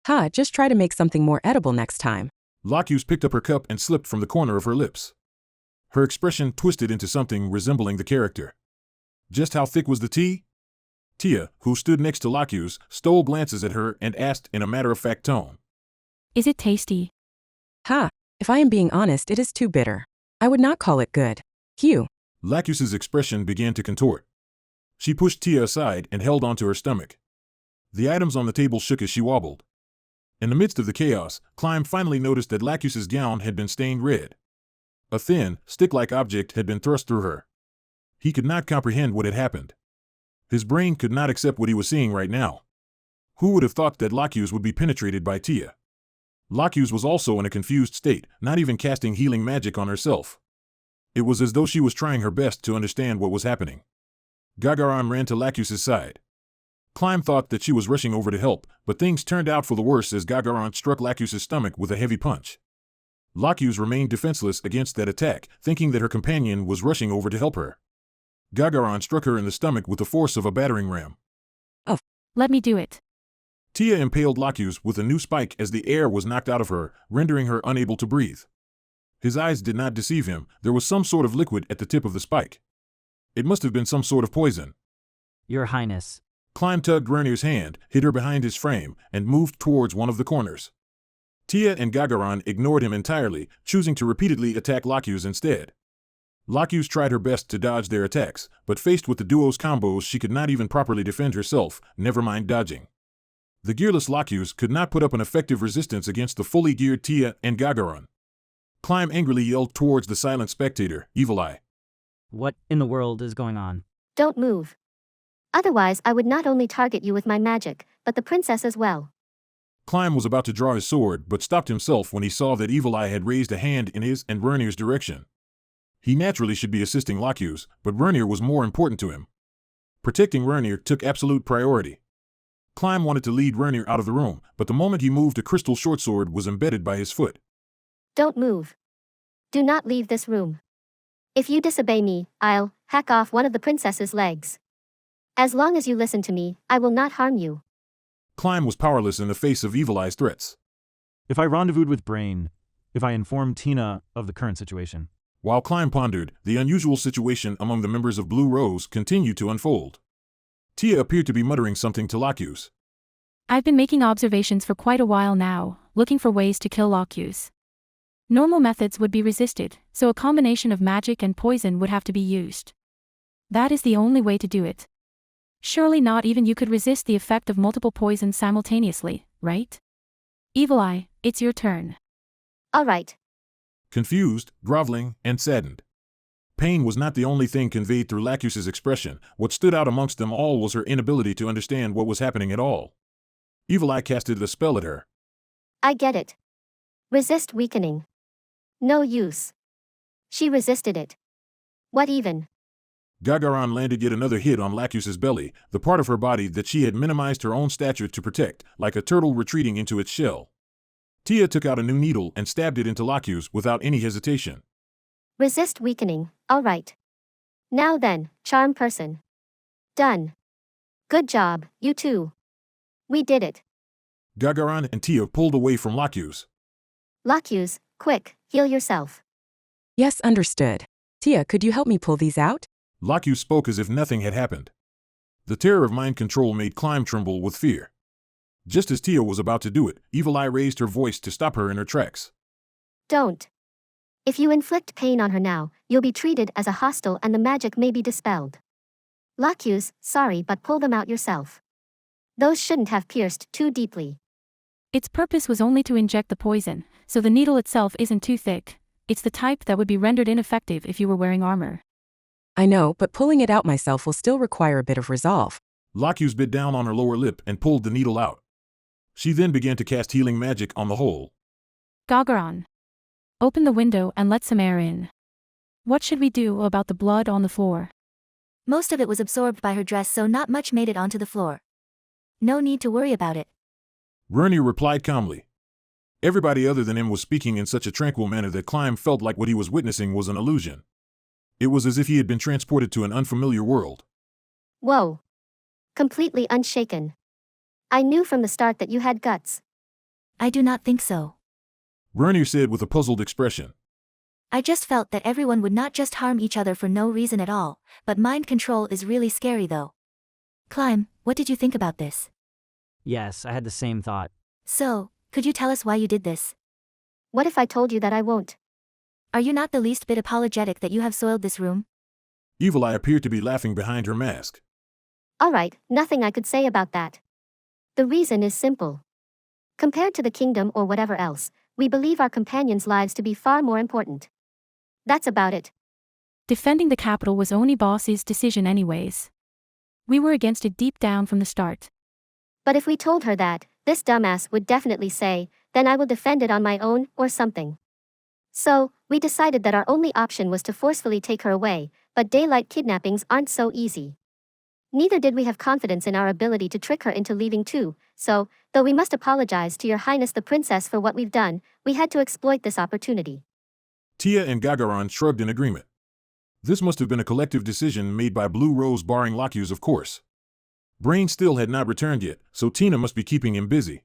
Speaker 9: Ha, just try to make something more edible next time.
Speaker 1: Locus picked up her cup and slipped from the corner of her lips. Her expression twisted into something resembling the character. Just how thick was the tea? Tia, who stood next to Locus, stole glances at her and asked in a matter-of-fact tone.
Speaker 25: Is it tasty?
Speaker 9: Ha, if I am being honest, it is too bitter. I would not call it good. Hugh.
Speaker 1: Locus's expression began to contort. She pushed Tia aside and held onto her stomach. The items on the table shook as she wobbled. In the midst of the chaos, Climb finally noticed that Locus's gown had been stained red. A thin, stick-like object had been thrust through her. He could not comprehend what had happened. His brain could not accept what he was seeing right now. Who would have thought that Locus would be penetrated by Tia? Locus was also in a confused state, not even casting healing magic on herself. It was as though she was trying her best to understand what was happening. Gagaron ran to Locus's side. Climb thought that she was rushing over to help, but things turned out for the worse as Gagaron struck Locus's stomach with a heavy punch. Locus remained defenseless against that attack, thinking that her companion was rushing over to help her. Gagaron struck her in the stomach with the force of a battering ram.
Speaker 25: Oh, let me do it.
Speaker 1: Tia impaled Locus with a new spike as the air was knocked out of her, rendering her unable to breathe. His eyes did not deceive him, there was some sort of liquid at the tip of the spike. It must have been some sort of poison.
Speaker 27: Your Highness.
Speaker 1: Climb tugged Vernier's hand, hid her behind his frame, and moved towards one of the corners. Tia and Gagaron ignored him entirely, choosing to repeatedly attack Locus instead. Locus tried her best to dodge their attacks, but faced with the duo's combos she could not even properly defend herself, never mind dodging. The gearless Locus could not put up an effective resistance against the fully geared Tia and Gagaron. Climb angrily yelled towards the silent spectator, Evil Eye.
Speaker 27: What in the world is going on?
Speaker 17: Don't move. Otherwise I would not only target you with my magic, but the princess as well.
Speaker 1: Climb was about to draw his sword, but stopped himself when he saw that Evil Eye had raised a hand in his and Vernier's direction. He naturally should be assisting Lockhughes, but Vernier was more important to him. Protecting Vernier took absolute priority. Climb wanted to lead Vernier out of the room, but the moment he moved, a crystal short sword was embedded by his foot.
Speaker 17: Don't move. Do not leave this room. If you disobey me, I'll hack off one of the princess's legs. As long as you listen to me, I will not harm you.
Speaker 1: Climb was powerless in the face of Evil Eye's threats.
Speaker 27: If I rendezvoused with Brain, if I informed Tina of the current situation.
Speaker 1: While Climb pondered, the unusual situation among the members of Blue Rose continued to unfold. Tia appeared to be muttering something to Lockhughes.
Speaker 25: I've been making observations for quite a while now, looking for ways to kill Lockhughes. Normal methods would be resisted, so a combination of magic and poison would have to be used. That is the only way to do it. Surely not even you could resist the effect of multiple poisons simultaneously, right? Evil Eye, it's your turn.
Speaker 17: All right.
Speaker 1: Confused, groveling, and saddened. Pain was not the only thing conveyed through Lockhughes' expression. What stood out amongst them all was her inability to understand what was happening at all. Evil Eye casted a spell at her.
Speaker 17: I get it. Resist weakening. No use. She resisted it. What even?
Speaker 1: Gagarin landed yet another hit on Lockhughes' belly, the part of her body that she had minimized her own stature to protect, like a turtle retreating into its shell. Tia took out a new needle and stabbed it into Lockhughes without any hesitation.
Speaker 17: Resist weakening, all right. Now then, charm person. Done. Good job, you two. We did it.
Speaker 1: Gagarin and Tia pulled away from Lockhughes.
Speaker 17: Lockhughes, quick, heal yourself.
Speaker 9: Yes, understood. Tia, could you help me pull these out?
Speaker 1: Lockhughes spoke as if nothing had happened. The terror of mind control made Climb tremble with fear. Just as Tia was about to do it, Evil Eye raised her voice to stop her in her tracks.
Speaker 17: Don't. If you inflict pain on her now, you'll be treated as a hostile and the magic may be dispelled. Lockhughes, sorry, but pull them out yourself. Those shouldn't have pierced too deeply.
Speaker 25: Its purpose was only to inject the poison, so the needle itself isn't too thick. It's the type that would be rendered ineffective if you were wearing armor.
Speaker 9: I know, but pulling it out myself will still require a bit of resolve.
Speaker 1: Lockhughes bit down on her lower lip and pulled the needle out. She then began to cast healing magic on the hole.
Speaker 25: Gagarin. Open the window and let some air in. What should we do about the blood on the floor?
Speaker 7: Most of it was absorbed by her dress, so not much made it onto the floor. No need to worry about it.
Speaker 1: Vernier replied calmly. Everybody other than him was speaking in such a tranquil manner that Climb felt like what he was witnessing was an illusion. It was as if he had been transported to an unfamiliar world.
Speaker 17: Whoa. Completely unshaken. I knew from the start that you had guts.
Speaker 7: I do not think so.
Speaker 1: Vernier said with a puzzled expression.
Speaker 7: I just felt that everyone would not just harm each other for no reason at all, but mind control is really scary though. Climb, what did you think about this?
Speaker 27: Yes, I had the same thought.
Speaker 7: So, could you tell us why you did this?
Speaker 17: What if I told you that I won't?
Speaker 7: Are you not the least bit apologetic that you have soiled this room?
Speaker 1: Evil Eye appeared to be laughing behind her mask.
Speaker 17: All right, nothing I could say about that. The reason is simple. Compared to the kingdom or whatever else, we believe our companions' lives to be far more important. That's about it.
Speaker 25: Defending the capital was Oni boss's decision anyways. We were against it deep down from the start.
Speaker 17: But if we told her that, this dumbass would definitely say, then I will defend it on my own, or something. So, we decided that our only option was to forcefully take her away, but daylight kidnappings aren't so easy. Neither did we have confidence in our ability to trick her into leaving too, so, though we must apologize to Your Highness the Princess for what we've done, we had to exploit this opportunity.
Speaker 1: Tia and Gagarin shrugged in agreement. This must have been a collective decision made by Blue Rose, barring Lockhughes, of course. Brain still had not returned yet, so Tina must be keeping him busy.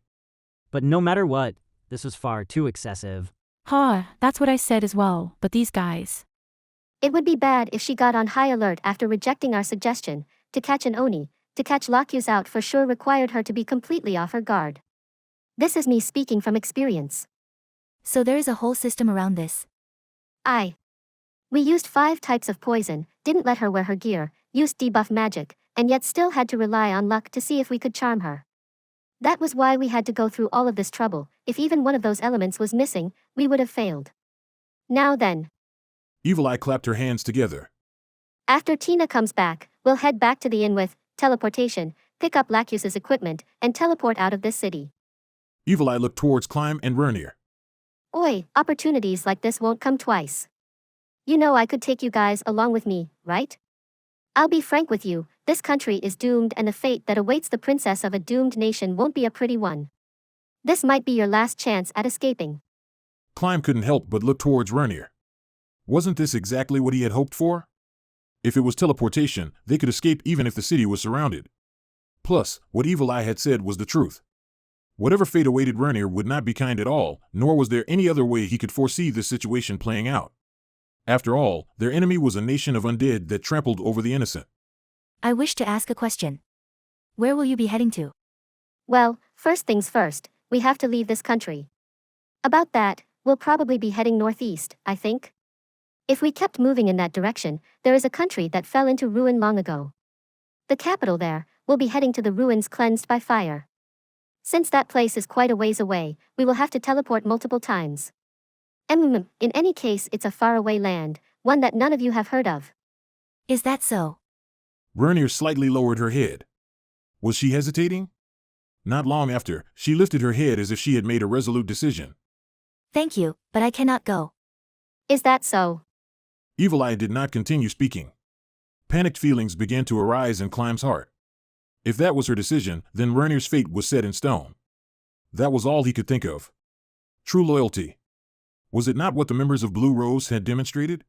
Speaker 27: But no matter what, this was far too excessive.
Speaker 25: That's what I said as well, but these guys.
Speaker 17: It would be bad if she got on high alert after rejecting our suggestion. To catch an Oni, to catch Lockhughes out for sure required her to be completely off her guard. This is me speaking from experience.
Speaker 7: So there is a whole system around this.
Speaker 17: We used 5 types of poison, didn't let her wear her gear, used debuff magic, and yet still had to rely on luck to see if we could charm her. That was why we had to go through all of this trouble. If even one of those elements was missing, we would have failed. Now then.
Speaker 1: Evil Eye clapped her hands together.
Speaker 17: After Tina comes back, we'll head back to the inn with teleportation, pick up Lacus's equipment, and teleport out of this city.
Speaker 1: Evil Eye looked towards Climb and Vernier.
Speaker 17: Oi, opportunities like this won't come twice. You know I could take you guys along with me, right? I'll be frank with you, this country is doomed and the fate that awaits the princess of a doomed nation won't be a pretty one. This might be your last chance at escaping.
Speaker 1: Climb couldn't help but look towards Vernier. Wasn't this exactly what he had hoped for? If it was teleportation, they could escape even if the city was surrounded. Plus, what Evil Eye had said was the truth. Whatever fate awaited Vernier would not be kind at all, nor was there any other way he could foresee this situation playing out. After all, their enemy was a nation of undead that trampled over the innocent.
Speaker 7: I wish to ask a question. Where will you be heading to?
Speaker 17: Well, first things first, we have to leave this country. About that, we'll probably be heading northeast, I think. If we kept moving in that direction, there is a country that fell into ruin long ago. The capital there, we'll be heading to the ruins cleansed by fire. Since that place is quite a ways away, we will have to teleport multiple times. In any case, it's a faraway land, one that none of you have heard of.
Speaker 7: Is that so?
Speaker 1: Vernier slightly lowered her head. Was she hesitating? Not long after, she lifted her head as if she had made a resolute decision.
Speaker 7: Thank you, but I cannot go.
Speaker 17: Is that so?
Speaker 1: Evil Eye did not continue speaking. Panicked feelings began to arise in Climb's heart. If that was her decision, then Vernier's fate was set in stone. That was all he could think of. True loyalty. Was it not what the members of Blue Rose had demonstrated?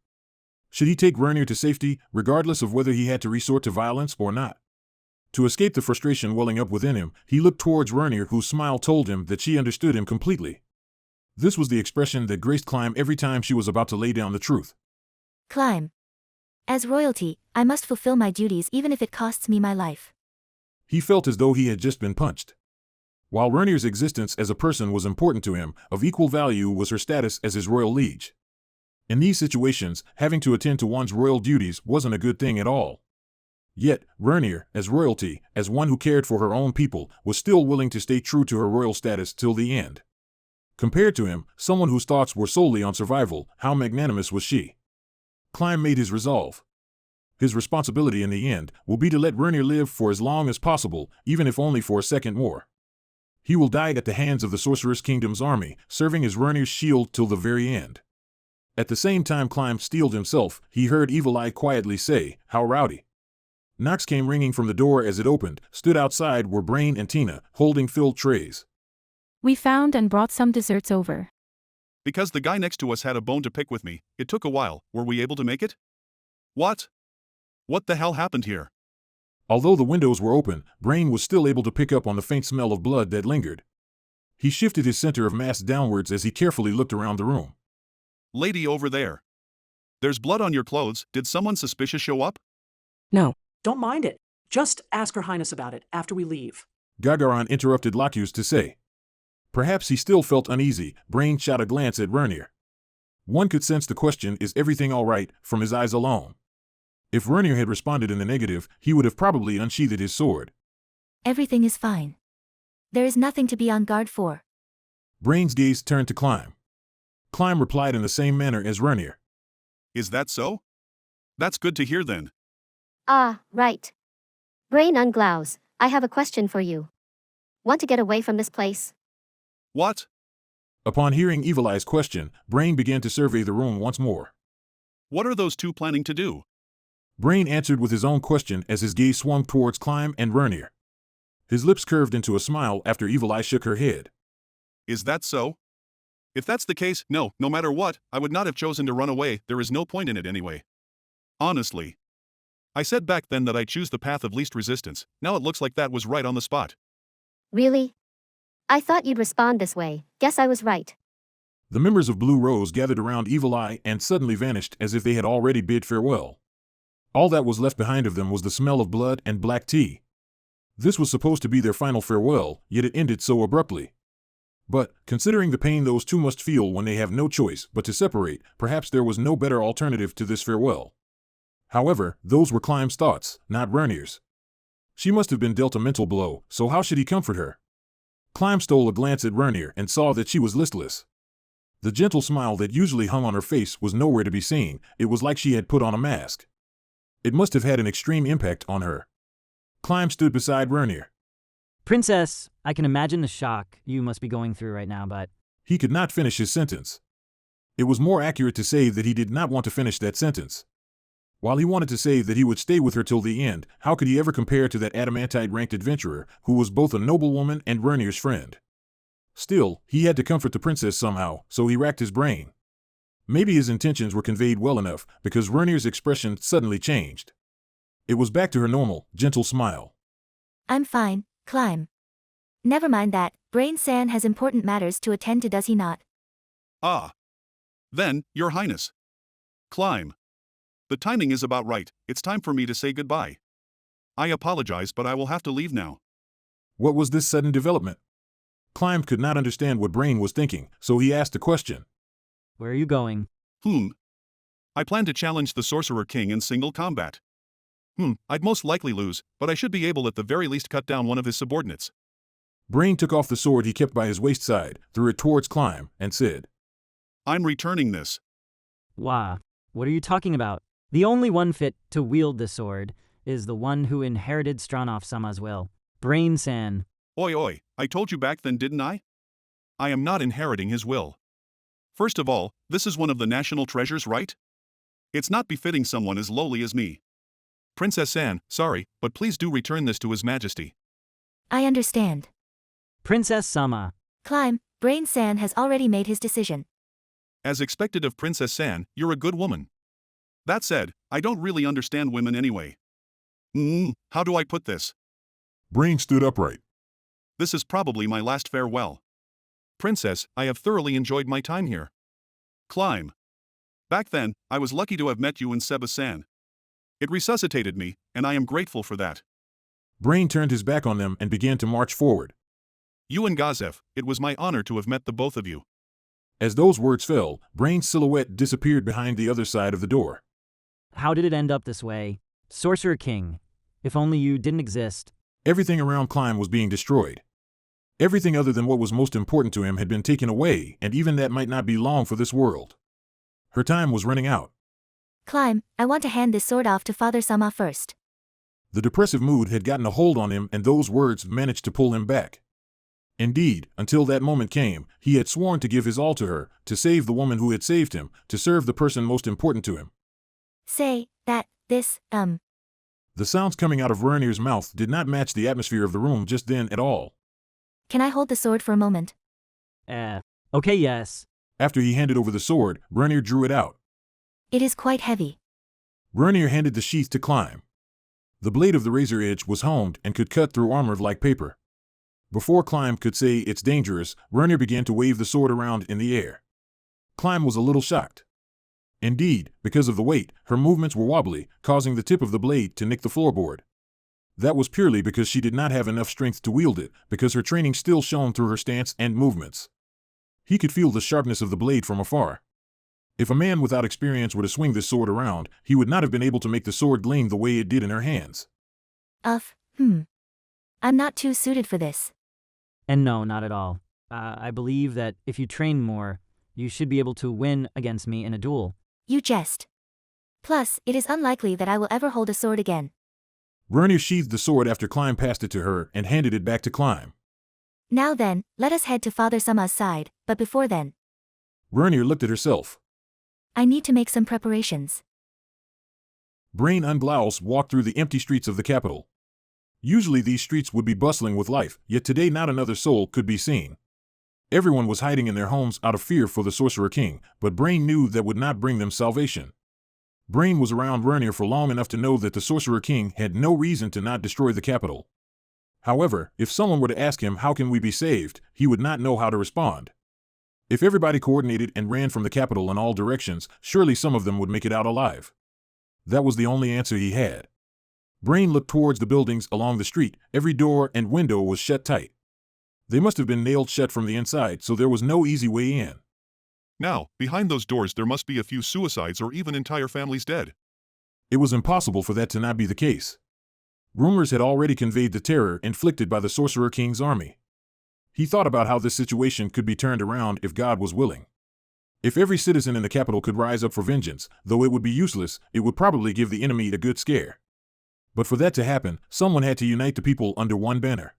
Speaker 1: Should he take Vernier to safety, regardless of whether he had to resort to violence or not? To escape the frustration welling up within him, he looked towards Vernier, whose smile told him that she understood him completely. This was the expression that graced Climb every time she was about to lay down the truth.
Speaker 7: Climb. As royalty, I must fulfill my duties even if it costs me my life.
Speaker 1: He felt as though he had just been punched. While Vernier's existence as a person was important to him, of equal value was her status as his royal liege. In these situations, having to attend to one's royal duties wasn't a good thing at all. Yet, Vernier, as royalty, as one who cared for her own people, was still willing to stay true to her royal status till the end. Compared to him, someone whose thoughts were solely on survival, how magnanimous was she? Climb made his resolve. His responsibility in the end will be to let Vernier live for as long as possible, even if only for a second more. He will die at the hands of the Sorcerer's Kingdom's army, serving as Vernier's shield till the very end. At the same time Climb steeled himself, he heard Evil Eye quietly say, "How rowdy." Knocks came ringing from the door as it opened. Stood outside were Brain and Tina, holding filled trays.
Speaker 25: We found and brought some desserts over.
Speaker 26: Because the guy next to us had a bone to pick with me, it took a while. Were we able to make it? What? What the hell happened here?
Speaker 1: Although the windows were open, Brain was still able to pick up on the faint smell of blood that lingered. He shifted his center of mass downwards as he carefully looked around the room.
Speaker 26: Lady over there. There's blood on your clothes. Did someone suspicious show up?
Speaker 9: No.
Speaker 22: Don't mind it. Just ask Her Highness about it after we leave.
Speaker 1: Gagaron interrupted Lacus to say. Perhaps he still felt uneasy. Brain shot a glance at Vernier. One could sense the question, "Is everything all right?" from his eyes alone. If Vernier had responded in the negative, he would have probably unsheathed his sword.
Speaker 7: Everything is fine. There is nothing to be on guard for.
Speaker 1: Brain's gaze turned to Climb. Climb replied in the same manner as Vernier.
Speaker 26: Is that so? That's good to hear then.
Speaker 17: Ah, right. Brain unglows, I have a question for you. Want to get away from this place?
Speaker 26: What?
Speaker 1: Upon hearing Evil Eye's question, Brain began to survey the room once more.
Speaker 26: What are those two planning to do?
Speaker 1: Brain answered with his own question as his gaze swung towards Climb and Vernier. His lips curved into a smile after Evil Eye shook her head.
Speaker 26: Is that so? If that's the case, no matter what, I would not have chosen to run away. There is no point in it anyway. Honestly. I said back then that I choose the path of least resistance. Now it looks like that was right on the spot.
Speaker 17: Really? I thought you'd respond this way. Guess I was right.
Speaker 1: The members of Blue Rose gathered around Evil Eye and suddenly vanished as if they had already bid farewell. All that was left behind of them was the smell of blood and black tea. This was supposed to be their final farewell, yet it ended so abruptly. But, considering the pain those two must feel when they have no choice but to separate, perhaps there was no better alternative to this farewell. However, those were Climb's thoughts, not Vernier's. She must have been dealt a mental blow, so how should he comfort her? Climb stole a glance at Vernier and saw that she was listless. The gentle smile that usually hung on her face was nowhere to be seen. It was like she had put on a mask. It must have had an extreme impact on her. Climb stood beside Vernier.
Speaker 3: Princess, I can imagine the shock you must be going through right now, but...
Speaker 1: He could not finish his sentence. It was more accurate to say that he did not want to finish that sentence. While he wanted to say that he would stay with her till the end, how could he ever compare to that adamantite-ranked adventurer, who was both a noblewoman and Vernier's friend? Still, he had to comfort the princess somehow, so he racked his brain. Maybe his intentions were conveyed well enough, because Vernier's expression suddenly changed. It was back to her normal, gentle smile.
Speaker 7: I'm fine, Climb. Never mind that, Brain San has important matters to attend to, does he not?
Speaker 26: Ah. Then, Your Highness. Climb. The timing is about right, it's time for me to say goodbye. I apologize, but I will have to leave now.
Speaker 1: What was this sudden development? Climb could not understand what Brain was thinking, so he asked a question.
Speaker 3: Where are you going?
Speaker 26: I plan to challenge the Sorcerer King in single combat. I'd most likely lose, but I should be able at the very least cut down one of his subordinates.
Speaker 1: Brain took off the sword he kept by his waist side, threw it towards Climb, and said,
Speaker 26: I'm returning this.
Speaker 3: Wah, what are you talking about? The only one fit to wield the sword is the one who inherited Stranoff-sama's will, Brain San.
Speaker 26: Oi, I told you back then, didn't I? I am not inheriting his will. First of all, this is one of the national treasures, right? It's not befitting someone as lowly as me. Princess San, sorry, but please do return this to His Majesty.
Speaker 7: I understand.
Speaker 3: Princess Sama.
Speaker 7: Climb, Brain San has already made his decision.
Speaker 26: As expected of Princess San, you're a good woman. That said, I don't really understand women anyway. How do I put this?
Speaker 21: Brain stood upright.
Speaker 26: This is probably my last farewell. Princess, I have thoroughly enjoyed my time here. Climb. Back then, I was lucky to have met you in Seba-san. It resuscitated me, and I am grateful for that.
Speaker 1: Brain turned his back on them and began to march forward.
Speaker 26: You and Gazef, it was my honor to have met the both of you.
Speaker 1: As those words fell, Brain's silhouette disappeared behind the other side of the door.
Speaker 3: How did it end up this way? Sorcerer King, if only you didn't exist.
Speaker 1: Everything around Climb was being destroyed. Everything other than what was most important to him had been taken away, and even that might not be long for this world. Her time was running out.
Speaker 7: Climb, I want to hand this sword off to Father Sama first.
Speaker 1: The depressive mood had gotten a hold on him, and those words managed to pull him back. Indeed, until that moment came, he had sworn to give his all to her, to save the woman who had saved him, to serve the person most important to him.
Speaker 7: Say, that, this,
Speaker 1: The sounds coming out of Vernier's mouth did not match the atmosphere of the room just then at all.
Speaker 7: Can I hold the sword for a moment?
Speaker 3: Okay, yes.
Speaker 1: After he handed over the sword, Vernier drew it out.
Speaker 7: It is quite heavy.
Speaker 1: Vernier handed the sheath to Climb. The blade of the razor edge was honed and could cut through armor like paper. Before Climb could say it's dangerous, Vernier began to wave the sword around in the air. Climb was a little shocked. Indeed, because of the weight, her movements were wobbly, causing the tip of the blade to nick the floorboard. That was purely because she did not have enough strength to wield it, because her training still shone through her stance and movements. He could feel the sharpness of the blade from afar. If a man without experience were to swing this sword around, he would not have been able to make the sword gleam the way it did in her hands.
Speaker 7: I'm not too suited for this.
Speaker 3: And no, not at all. I believe that if you train more, you should be able to win against me in a duel.
Speaker 7: You jest. Plus, it is unlikely that I will ever hold a sword again.
Speaker 1: Vernier sheathed the sword after Climb passed it to her and handed it back to Climb.
Speaker 7: Now then, let us head to Father Sama's side, but before then.
Speaker 1: Vernier looked at herself.
Speaker 7: I need to make some preparations.
Speaker 1: Brain unbloused walked through the empty streets of the capital. Usually these streets would be bustling with life, yet today not another soul could be seen. Everyone was hiding in their homes out of fear for the Sorcerer King, but Brain knew that would not bring them salvation. Brain was around Vernier for long enough to know that the Sorcerer King had no reason to not destroy the capital. However, if someone were to ask him how can we be saved, he would not know how to respond. If everybody coordinated and ran from the capital in all directions, surely some of them would make it out alive. That was the only answer he had. Brain looked towards the buildings along the street. Every door and window was shut tight. They must have been nailed shut from the inside, so there was no easy way in.
Speaker 26: Now, behind those doors there must be a few suicides or even entire families dead.
Speaker 1: It was impossible for that to not be the case. Rumors had already conveyed the terror inflicted by the Sorcerer King's army. He thought about how this situation could be turned around if God was willing. If every citizen in the capital could rise up for vengeance, though it would be useless, it would probably give the enemy a good scare. But for that to happen, someone had to unite the people under one banner.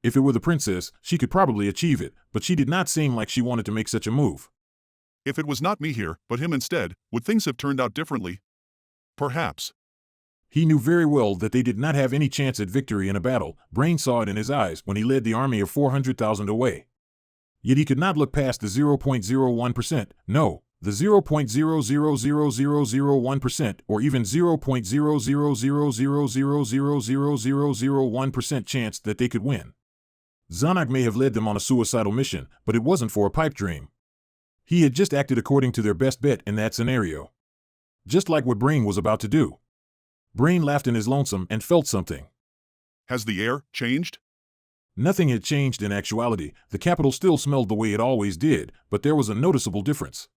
Speaker 1: If it were the princess, she could probably achieve it, but she did not seem like she wanted to make such a move.
Speaker 26: If it was not me here, but him instead, would things have turned out differently? Perhaps.
Speaker 1: He knew very well that they did not have any chance at victory in a battle. Brain saw it in his eyes when he led the army of 400,000 away. Yet he could not look past the 0.01%, no, the 0.0000001% or even 0.000000001% chance that they could win. Zanog may have led them on a suicidal mission, but it wasn't for a pipe dream. He had just acted according to their best bet in that scenario. Just like what Brain was about to do. Brain laughed in his lonesome and felt something.
Speaker 26: Has the air changed?
Speaker 1: Nothing had changed in actuality. The capital still smelled the way it always did, but there was a noticeable difference.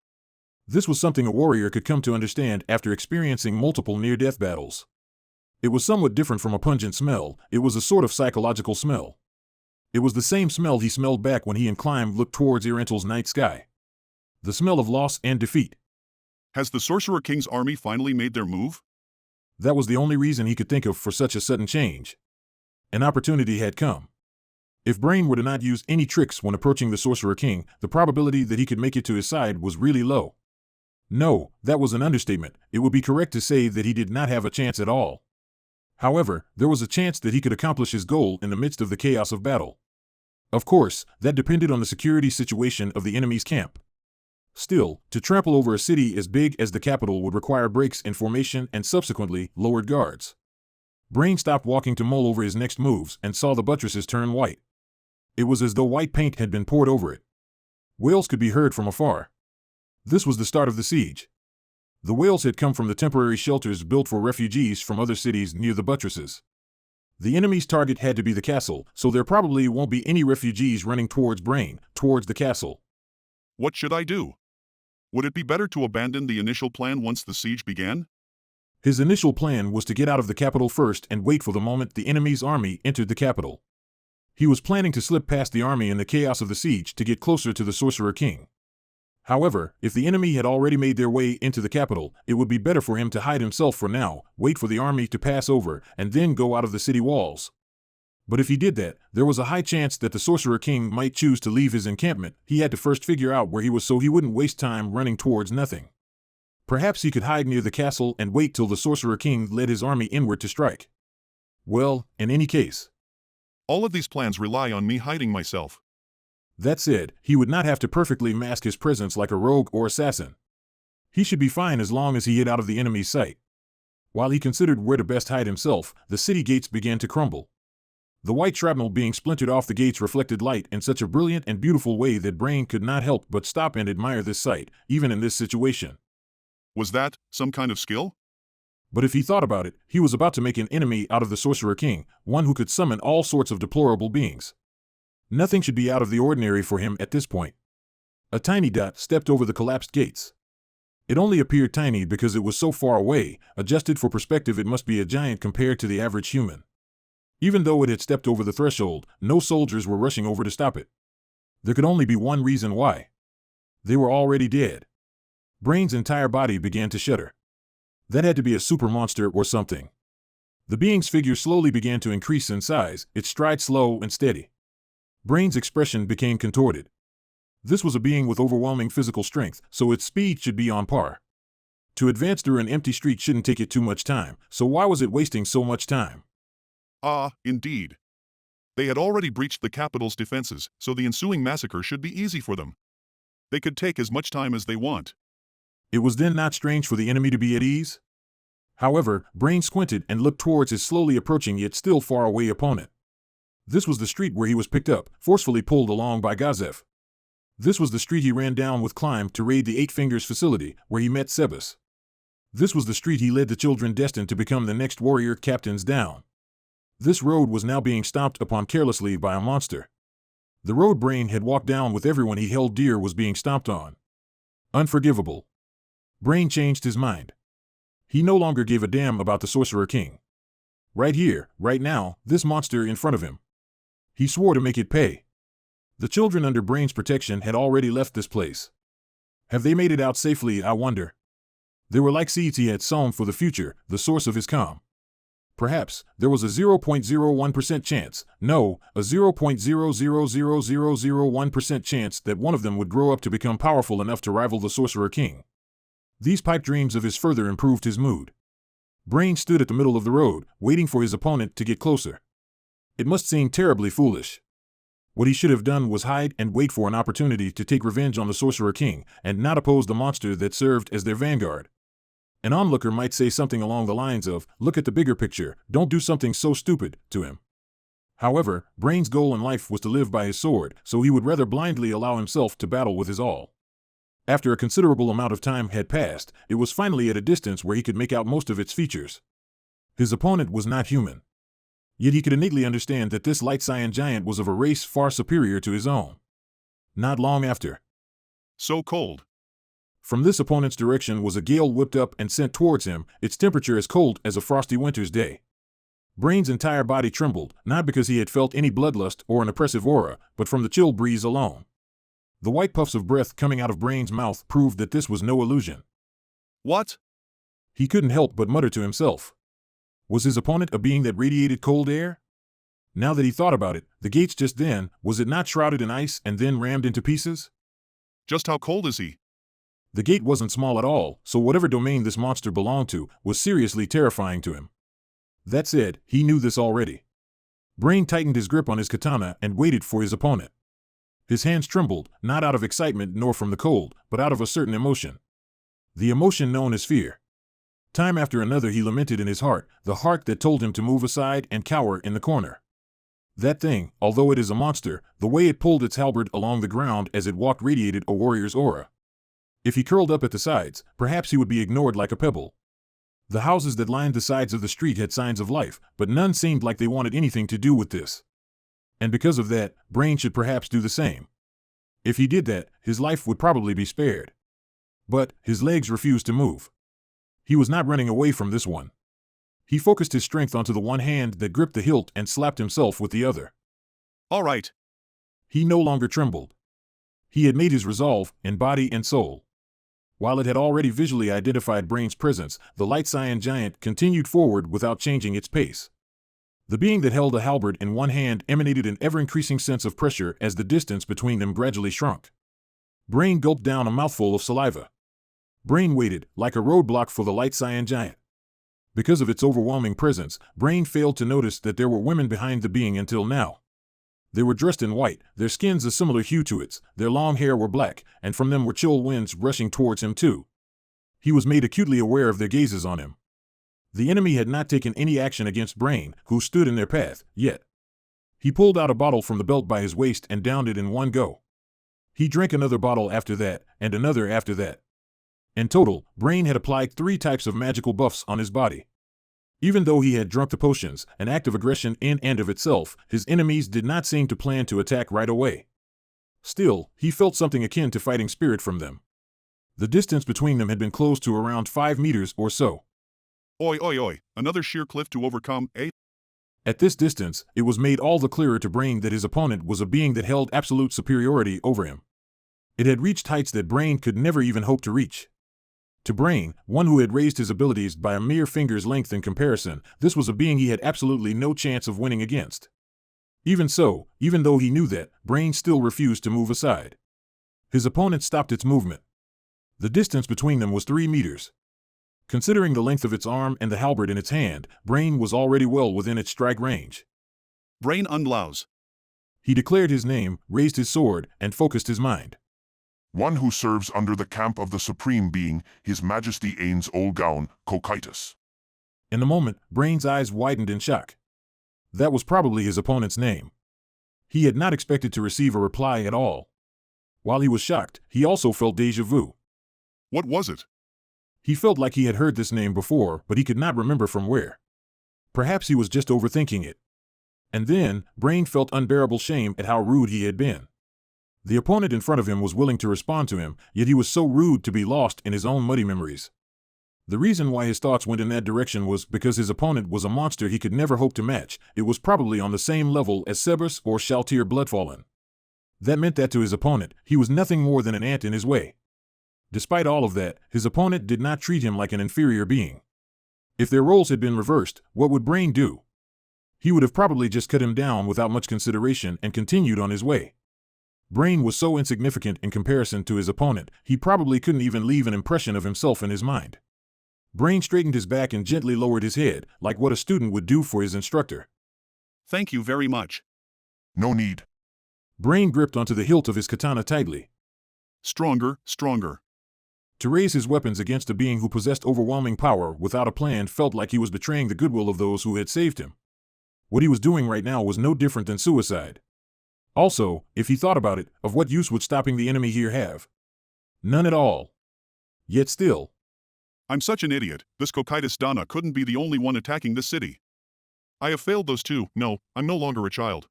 Speaker 1: This was something a warrior could come to understand after experiencing multiple near-death battles. It was somewhat different from a pungent smell. It was a sort of psychological smell. It was the same smell he smelled back when he and Climb looked towards Oriental's night sky. The smell of loss and defeat.
Speaker 26: Has the Sorcerer King's army finally made their move?
Speaker 1: That was the only reason he could think of for such a sudden change. An opportunity had come. If Brain were to not use any tricks when approaching the Sorcerer King, the probability that he could make it to his side was really low. No, that was an understatement. It would be correct to say that he did not have a chance at all. However, there was a chance that he could accomplish his goal in the midst of the chaos of battle. Of course, that depended on the security situation of the enemy's camp. Still, to trample over a city as big as the capital would require breaks in formation and subsequently lowered guards. Brain stopped walking to mull over his next moves and saw the buttresses turn white. It was as though white paint had been poured over it. Wails could be heard from afar. This was the start of the siege. The wails had come from the temporary shelters built for refugees from other cities near the buttresses. The enemy's target had to be the castle, so there probably won't be any refugees running towards Brain, towards the castle.
Speaker 26: What should I do? Would it be better to abandon the initial plan once the siege began?
Speaker 1: His initial plan was to get out of the capital first and wait for the moment the enemy's army entered the capital. He was planning to slip past the army in the chaos of the siege to get closer to the Sorcerer King. However, if the enemy had already made their way into the capital, it would be better for him to hide himself for now, wait for the army to pass over, and then go out of the city walls. But if he did that, there was a high chance that the Sorcerer King might choose to leave his encampment. He had to first figure out where he was so he wouldn't waste time running towards nothing. Perhaps he could hide near the castle and wait till the Sorcerer King led his army inward to strike. Well, in any case.
Speaker 26: All of these plans rely on me hiding myself.
Speaker 1: That said, he would not have to perfectly mask his presence like a rogue or assassin. He should be fine as long as he hid out of the enemy's sight. While he considered where to best hide himself, the city gates began to crumble. The white shrapnel being splintered off the gates reflected light in such a brilliant and beautiful way that Brain could not help but stop and admire this sight, even in this situation.
Speaker 26: Was that some kind of skill?
Speaker 1: But if he thought about it, he was about to make an enemy out of the Sorcerer King, one who could summon all sorts of deplorable beings. Nothing should be out of the ordinary for him at this point. A tiny dot stepped over the collapsed gates. It only appeared tiny because it was so far away. Adjusted for perspective, it must be a giant compared to the average human. Even though it had stepped over the threshold, no soldiers were rushing over to stop it. There could only be one reason why. They were already dead. Brain's entire body began to shudder. That had to be a super monster or something. The being's figure slowly began to increase in size, its stride slow and steady. Brain's expression became contorted. This was a being with overwhelming physical strength, so its speed should be on par. To advance through an empty street shouldn't take it too much time, so why was it wasting so much time?
Speaker 26: Ah, indeed. They had already breached the capital's defenses, so the ensuing massacre should be easy for them. They could take as much time as they want.
Speaker 1: It was then not strange for the enemy to be at ease? However, Brain squinted and looked towards his slowly approaching yet still far away opponent. This was the street where he was picked up, forcefully pulled along by Gazef. This was the street he ran down with Climb to raid the Eight Fingers facility, where he met Sebas. This was the street he led the children destined to become the next warrior captains down. This road was now being stomped upon carelessly by a monster. The road Brain had walked down with everyone he held dear was being stomped on. Unforgivable. Brain changed his mind. He no longer gave a damn about the Sorcerer King. Right here, right now, this monster in front of him. He swore to make it pay. The children under Brain's protection had already left this place. Have they made it out safely, I wonder? They were like seeds he had sown for the future, the source of his calm. Perhaps there was a 0.01% chance, no, a 0.0000001% chance that one of them would grow up to become powerful enough to rival the Sorcerer King. These pipe dreams of his further improved his mood. Brain stood at the middle of the road, waiting for his opponent to get closer. It must seem terribly foolish. What he should have done was hide and wait for an opportunity to take revenge on the Sorcerer King, and not oppose the monster that served as their vanguard. An onlooker might say something along the lines of, "Look at the bigger picture, don't do something so stupid," to him. However, Brain's goal in life was to live by his sword, so he would rather blindly allow himself to battle with his all. After a considerable amount of time had passed, it was finally at a distance where he could make out most of its features. His opponent was not human. Yet he could innately understand that this light cyan giant was of a race far superior to his own. Not long after.
Speaker 26: So cold.
Speaker 1: From this opponent's direction was a gale whipped up and sent towards him, its temperature as cold as a frosty winter's day. Brain's entire body trembled, not because he had felt any bloodlust or an oppressive aura, but from the chill breeze alone. The white puffs of breath coming out of Brain's mouth proved that this was no illusion.
Speaker 26: What?
Speaker 1: He couldn't help but mutter to himself. Was his opponent a being that radiated cold air? Now that he thought about it, the gates just then, was it not shrouded in ice and then rammed into pieces?
Speaker 26: Just how cold is he?
Speaker 1: The gate wasn't small at all, so whatever domain this monster belonged to was seriously terrifying to him. That said, he knew this already. Brain tightened his grip on his katana and waited for his opponent. His hands trembled, not out of excitement nor from the cold, but out of a certain emotion. The emotion known as fear. Time after another he lamented in his heart, the heart that told him to move aside and cower in the corner. That thing, although it is a monster, the way it pulled its halberd along the ground as it walked radiated a warrior's aura. If he curled up at the sides, perhaps he would be ignored like a pebble. The houses that lined the sides of the street had signs of life, but none seemed like they wanted anything to do with this. And because of that, Brain should perhaps do the same. If he did that, his life would probably be spared. But his legs refused to move. He was not running away from this one. He focused his strength onto the one hand that gripped the hilt and slapped himself with the other.
Speaker 26: All right.
Speaker 1: He no longer trembled. He had made his resolve, in body and soul. While it had already visually identified Brain's presence, the light cyan giant continued forward without changing its pace. The being that held a halberd in one hand emanated an ever-increasing sense of pressure as the distance between them gradually shrunk. Brain gulped down a mouthful of saliva. Brain waited, like a roadblock for the light cyan giant. Because of its overwhelming presence, Brain failed to notice that there were women behind the being until now. They were dressed in white, their skins a similar hue to its, their long hair were black, and from them were chill winds rushing towards him too. He was made acutely aware of their gazes on him. The enemy had not taken any action against Brain, who stood in their path, yet. He pulled out a bottle from the belt by his waist and downed it in one go. He drank another bottle after that, and another after that. In total, Brain had applied 3 types of magical buffs on his body. Even though he had drunk the potions, an act of aggression in and of itself, his enemies did not seem to plan to attack right away. Still, he felt something akin to fighting spirit from them. The distance between them had been close to around 5 meters or so.
Speaker 26: Oi, oi, oi, another sheer cliff to overcome, eh?
Speaker 1: At this distance, it was made all the clearer to Brain that his opponent was a being that held absolute superiority over him. It had reached heights that Brain could never even hope to reach. To Brain, one who had raised his abilities by a mere finger's length in comparison, this was a being he had absolutely no chance of winning against. Even so, even though he knew that, Brain still refused to move aside. His opponent stopped its movement. The distance between them was 3 meters. Considering the length of its arm and the halberd in its hand, Brain was already well within its strike range.
Speaker 26: Brain unlouse.
Speaker 1: He declared his name, raised his sword, and focused his mind.
Speaker 21: One who serves under the camp of the Supreme Being, His Majesty Ain's Olgaun, Cocytus.
Speaker 1: In a moment, Brain's eyes widened in shock. That was probably his opponent's name. He had not expected to receive a reply at all. While he was shocked, he also felt déjà vu.
Speaker 26: What was it?
Speaker 1: He felt like he had heard this name before, but he could not remember from where. Perhaps he was just overthinking it. And then, Brain felt unbearable shame at how rude he had been. The opponent in front of him was willing to respond to him, yet he was so rude to be lost in his own muddy memories. The reason why his thoughts went in that direction was because his opponent was a monster he could never hope to match. It was probably on the same level as Cerberus or Shaltir Bloodfallen. That meant that to his opponent, he was nothing more than an ant in his way. Despite all of that, his opponent did not treat him like an inferior being. If their roles had been reversed, what would Brain do? He would have probably just cut him down without much consideration and continued on his way. Brain was so insignificant in comparison to his opponent, he probably couldn't even leave an impression of himself in his mind. Brain straightened his back and gently lowered his head, like what a student would do for his instructor.
Speaker 26: Thank you very much.
Speaker 21: No need.
Speaker 1: Brain gripped onto the hilt of his katana tightly.
Speaker 26: Stronger, stronger.
Speaker 1: To raise his weapons against a being who possessed overwhelming power without a plan felt like he was betraying the goodwill of those who had saved him. What he was doing right now was no different than suicide. Also, if he thought about it, of what use would stopping the enemy here have? None at all. Yet still.
Speaker 26: I'm such an idiot. This Cocytus Donna couldn't be the only one attacking this city. I have failed those two. No, I'm no longer a child.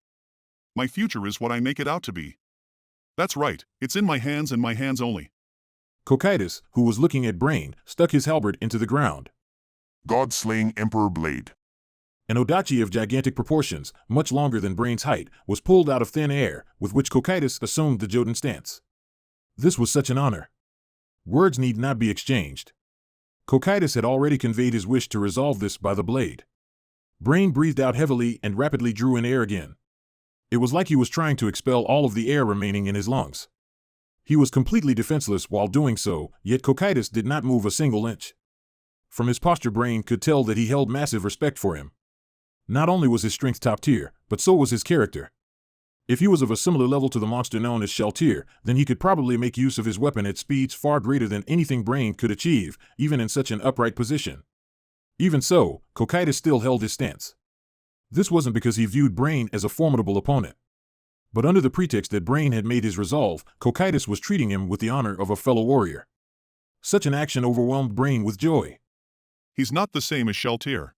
Speaker 26: My future is what I make it out to be. That's right, it's in my hands and my hands only.
Speaker 1: Cocytus, who was looking at Brain, stuck his halberd into the ground.
Speaker 21: God-slaying Emperor Blade.
Speaker 1: An odachi of gigantic proportions, much longer than Brain's height, was pulled out of thin air, with which Cocytus assumed the Joden stance. This was such an honor. Words need not be exchanged. Cocytus had already conveyed his wish to resolve this by the blade. Brain breathed out heavily and rapidly drew in air again. It was like he was trying to expel all of the air remaining in his lungs. He was completely defenseless while doing so, yet Cocytus did not move a single inch. From his posture, Brain could tell that he held massive respect for him. Not only was his strength top tier, but so was his character. If he was of a similar level to the monster known as Sheltir, then he could probably make use of his weapon at speeds far greater than anything Brain could achieve, even in such an upright position. Even so, Cocytus still held his stance. This wasn't because he viewed Brain as a formidable opponent. But under the pretext that Brain had made his resolve, Cocytus was treating him with the honor of a fellow warrior. Such an action overwhelmed Brain with joy.
Speaker 26: He's not the same as Sheltir.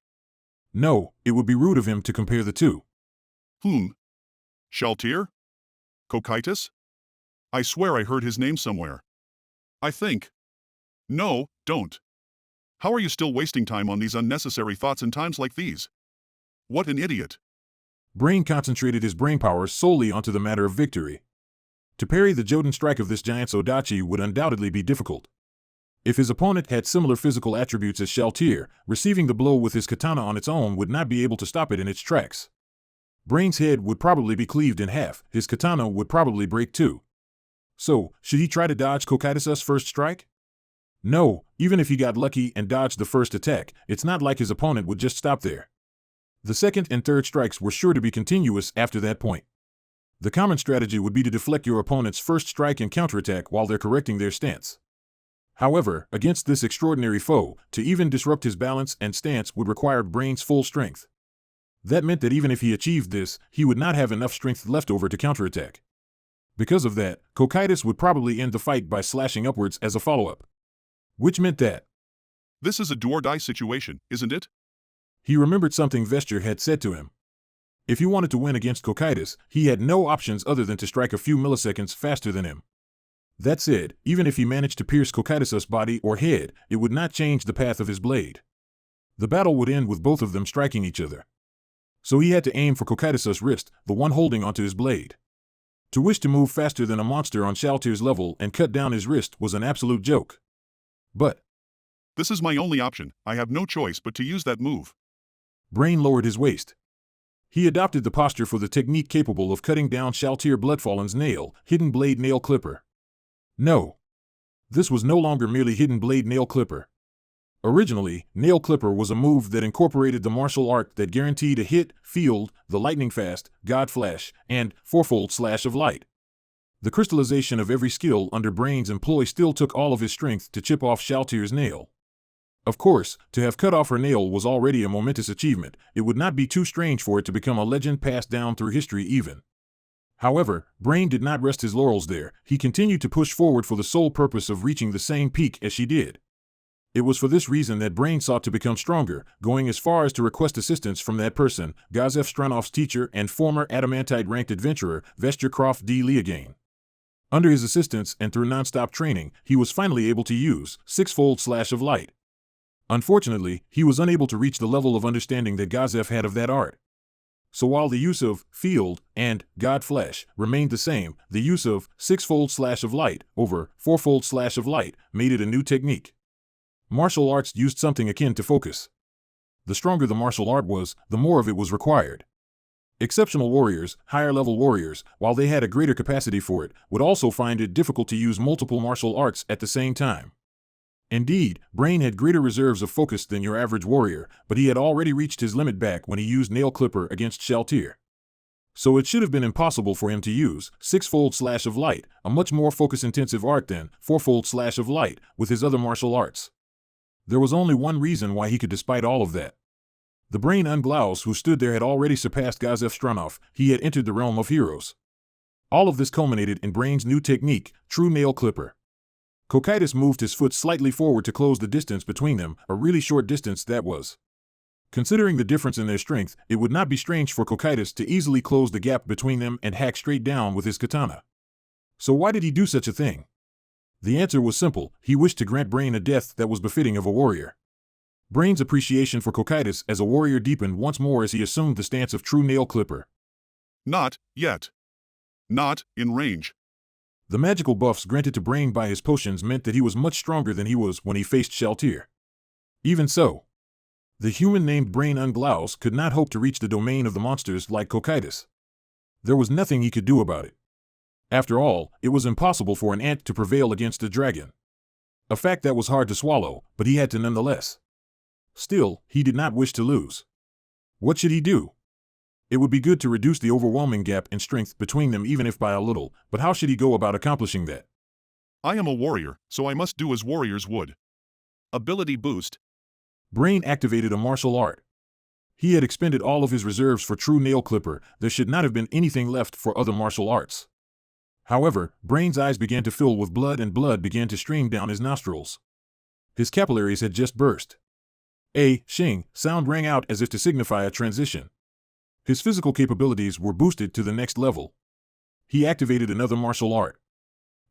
Speaker 1: No, it would be rude of him to compare the two.
Speaker 26: Sheltir? Cocytus? I swear I heard his name somewhere. I think. No, don't. How are you still wasting time on these unnecessary thoughts in times like these? What an idiot.
Speaker 1: Brain concentrated his brain power solely onto the matter of victory. To parry the Joden strike of this giant's odachi would undoubtedly be difficult. If his opponent had similar physical attributes as Sheltir, receiving the blow with his katana on its own would not be able to stop it in its tracks. Brain's head would probably be cleaved in half, his katana would probably break too. So, should he try to dodge Cocytus' first strike? No, even if he got lucky and dodged the first attack, it's not like his opponent would just stop there. The second and third strikes were sure to be continuous after that point. The common strategy would be to deflect your opponent's first strike and counterattack while they're correcting their stance. However, against this extraordinary foe, to even disrupt his balance and stance would require Brain's full strength. That meant that even if he achieved this, he would not have enough strength left over to counterattack. Because of that, Cocytus would probably end the fight by slashing upwards as a follow-up. Which meant that
Speaker 26: this is a do-or-die situation, isn't it?
Speaker 1: He remembered something Vesture had said to him. If he wanted to win against Cocytus, he had no options other than to strike a few milliseconds faster than him. That said, even if he managed to pierce Cocytus' body or head, it would not change the path of his blade. The battle would end with both of them striking each other. So he had to aim for Cocytus' wrist, the one holding onto his blade. To wish to move faster than a monster on Sheltir's level and cut down his wrist was an absolute joke. But
Speaker 26: this is my only option. I have no choice but to use that move.
Speaker 1: Brain lowered his waist. He adopted the posture for the technique capable of cutting down Sheltir Bloodfallen's nail, hidden blade nail clipper. No. This was no longer merely hidden blade nail clipper. Originally, nail clipper was a move that incorporated the martial art that guaranteed a hit, field, the lightning fast, god flash, and fourfold slash of light. The crystallization of every skill under Brain's employ still took all of his strength to chip off Sheltir's nail. Of course, to have cut off her nail was already a momentous achievement. It would not be too strange for it to become a legend passed down through history even. However, Brain did not rest his laurels there. He continued to push forward for the sole purpose of reaching the same peak as she did. It was for this reason that Brain sought to become stronger, going as far as to request assistance from that person, Gazef Stranov's teacher and former Adamantite-ranked adventurer, Vesture Croft D. Leogain. Under his assistance and through non-stop training, he was finally able to use sixfold slash of light. Unfortunately, he was unable to reach the level of understanding that Gazef had of that art. So while the use of field and god flash remained the same, the use of sixfold slash of light over fourfold slash of light made it a new technique. Martial arts used something akin to focus. The stronger the martial art was, the more of it was required. Exceptional warriors, higher-level warriors, while they had a greater capacity for it, would also find it difficult to use multiple martial arts at the same time. Indeed, Brain had greater reserves of focus than your average warrior, but he had already reached his limit back when he used Nail Clipper against Shaltir. So it should have been impossible for him to use Sixfold Slash of Light, a much more focus-intensive art than Fourfold Slash of Light, with his other martial arts. There was only one reason why he could despite all of that. The Brain Unglaus who stood there had already surpassed Gazef Stranov. He had entered the realm of heroes. All of this culminated in Brain's new technique, True Nail Clipper. Cocytus moved his foot slightly forward to close the distance between them, a really short distance that was. Considering the difference in their strength, it would not be strange for Cocytus to easily close the gap between them and hack straight down with his katana. So why did he do such a thing? The answer was simple: he wished to grant Brain a death that was befitting of a warrior. Brain's appreciation for Cocytus as a warrior deepened once more as he assumed the stance of True Nail Clipper.
Speaker 26: Not yet. Not in range.
Speaker 1: The magical buffs granted to Brain by his potions meant that he was much stronger than he was when he faced Shaltir. Even so, the human named Brain Unglaus could not hope to reach the domain of the monsters like Cocytus. There was nothing he could do about it. After all, it was impossible for an ant to prevail against a dragon. A fact that was hard to swallow, but he had to nonetheless. Still, he did not wish to lose. What should he do? It would be good to reduce the overwhelming gap in strength between them even if by a little, but how should he go about accomplishing that?
Speaker 26: I am a warrior, so I must do as warriors would. Ability boost.
Speaker 1: Brain activated a martial art. He had expended all of his reserves for True Nail Clipper. There should not have been anything left for other martial arts. However, Brain's eyes began to fill with blood and blood began to stream down his nostrils. His capillaries had just burst. A shing sound rang out as if to signify a transition. His physical capabilities were boosted to the next level. He activated another martial art.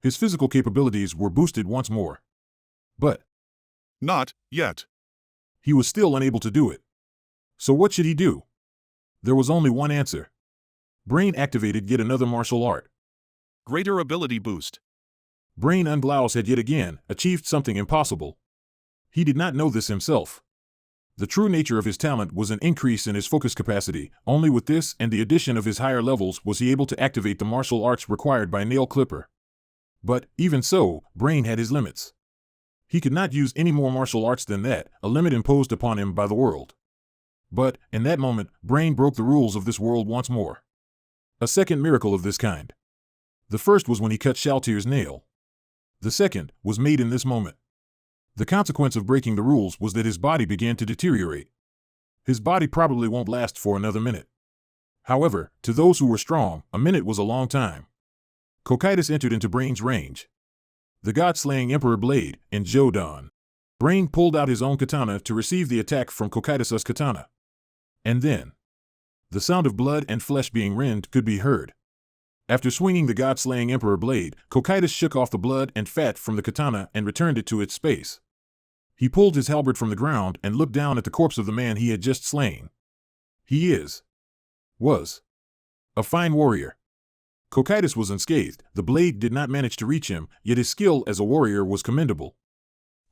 Speaker 1: His physical capabilities were boosted once more. But
Speaker 26: not yet.
Speaker 1: He was still unable to do it. So what should he do? There was only one answer. Brain activated yet another martial art.
Speaker 26: Greater ability boost.
Speaker 1: Brain Unglaus had yet again achieved something impossible. He did not know this himself. The true nature of his talent was an increase in his focus capacity. Only with this and the addition of his higher levels was he able to activate the martial arts required by Nail Clipper. But, even so, Brain had his limits. He could not use any more martial arts than that, a limit imposed upon him by the world. But, in that moment, Brain broke the rules of this world once more. A second miracle of this kind. The first was when he cut Shaltir's nail. The second was made in this moment. The consequence of breaking the rules was that his body began to deteriorate. His body probably won't last for another minute. However, to those who were strong, a minute was a long time. Cocytus entered into Brain's range. The god-slaying Emperor Blade, in Jodan. Brain pulled out his own katana to receive the attack from Cocytus's katana. And then, the sound of blood and flesh being rent could be heard. After swinging the god-slaying Emperor Blade, Cocytus shook off the blood and fat from the katana and returned it to its space. He pulled his halberd from the ground and looked down at the corpse of the man he had just slain. He was a fine warrior. Cocytus was unscathed. The blade did not manage to reach him, yet his skill as a warrior was commendable.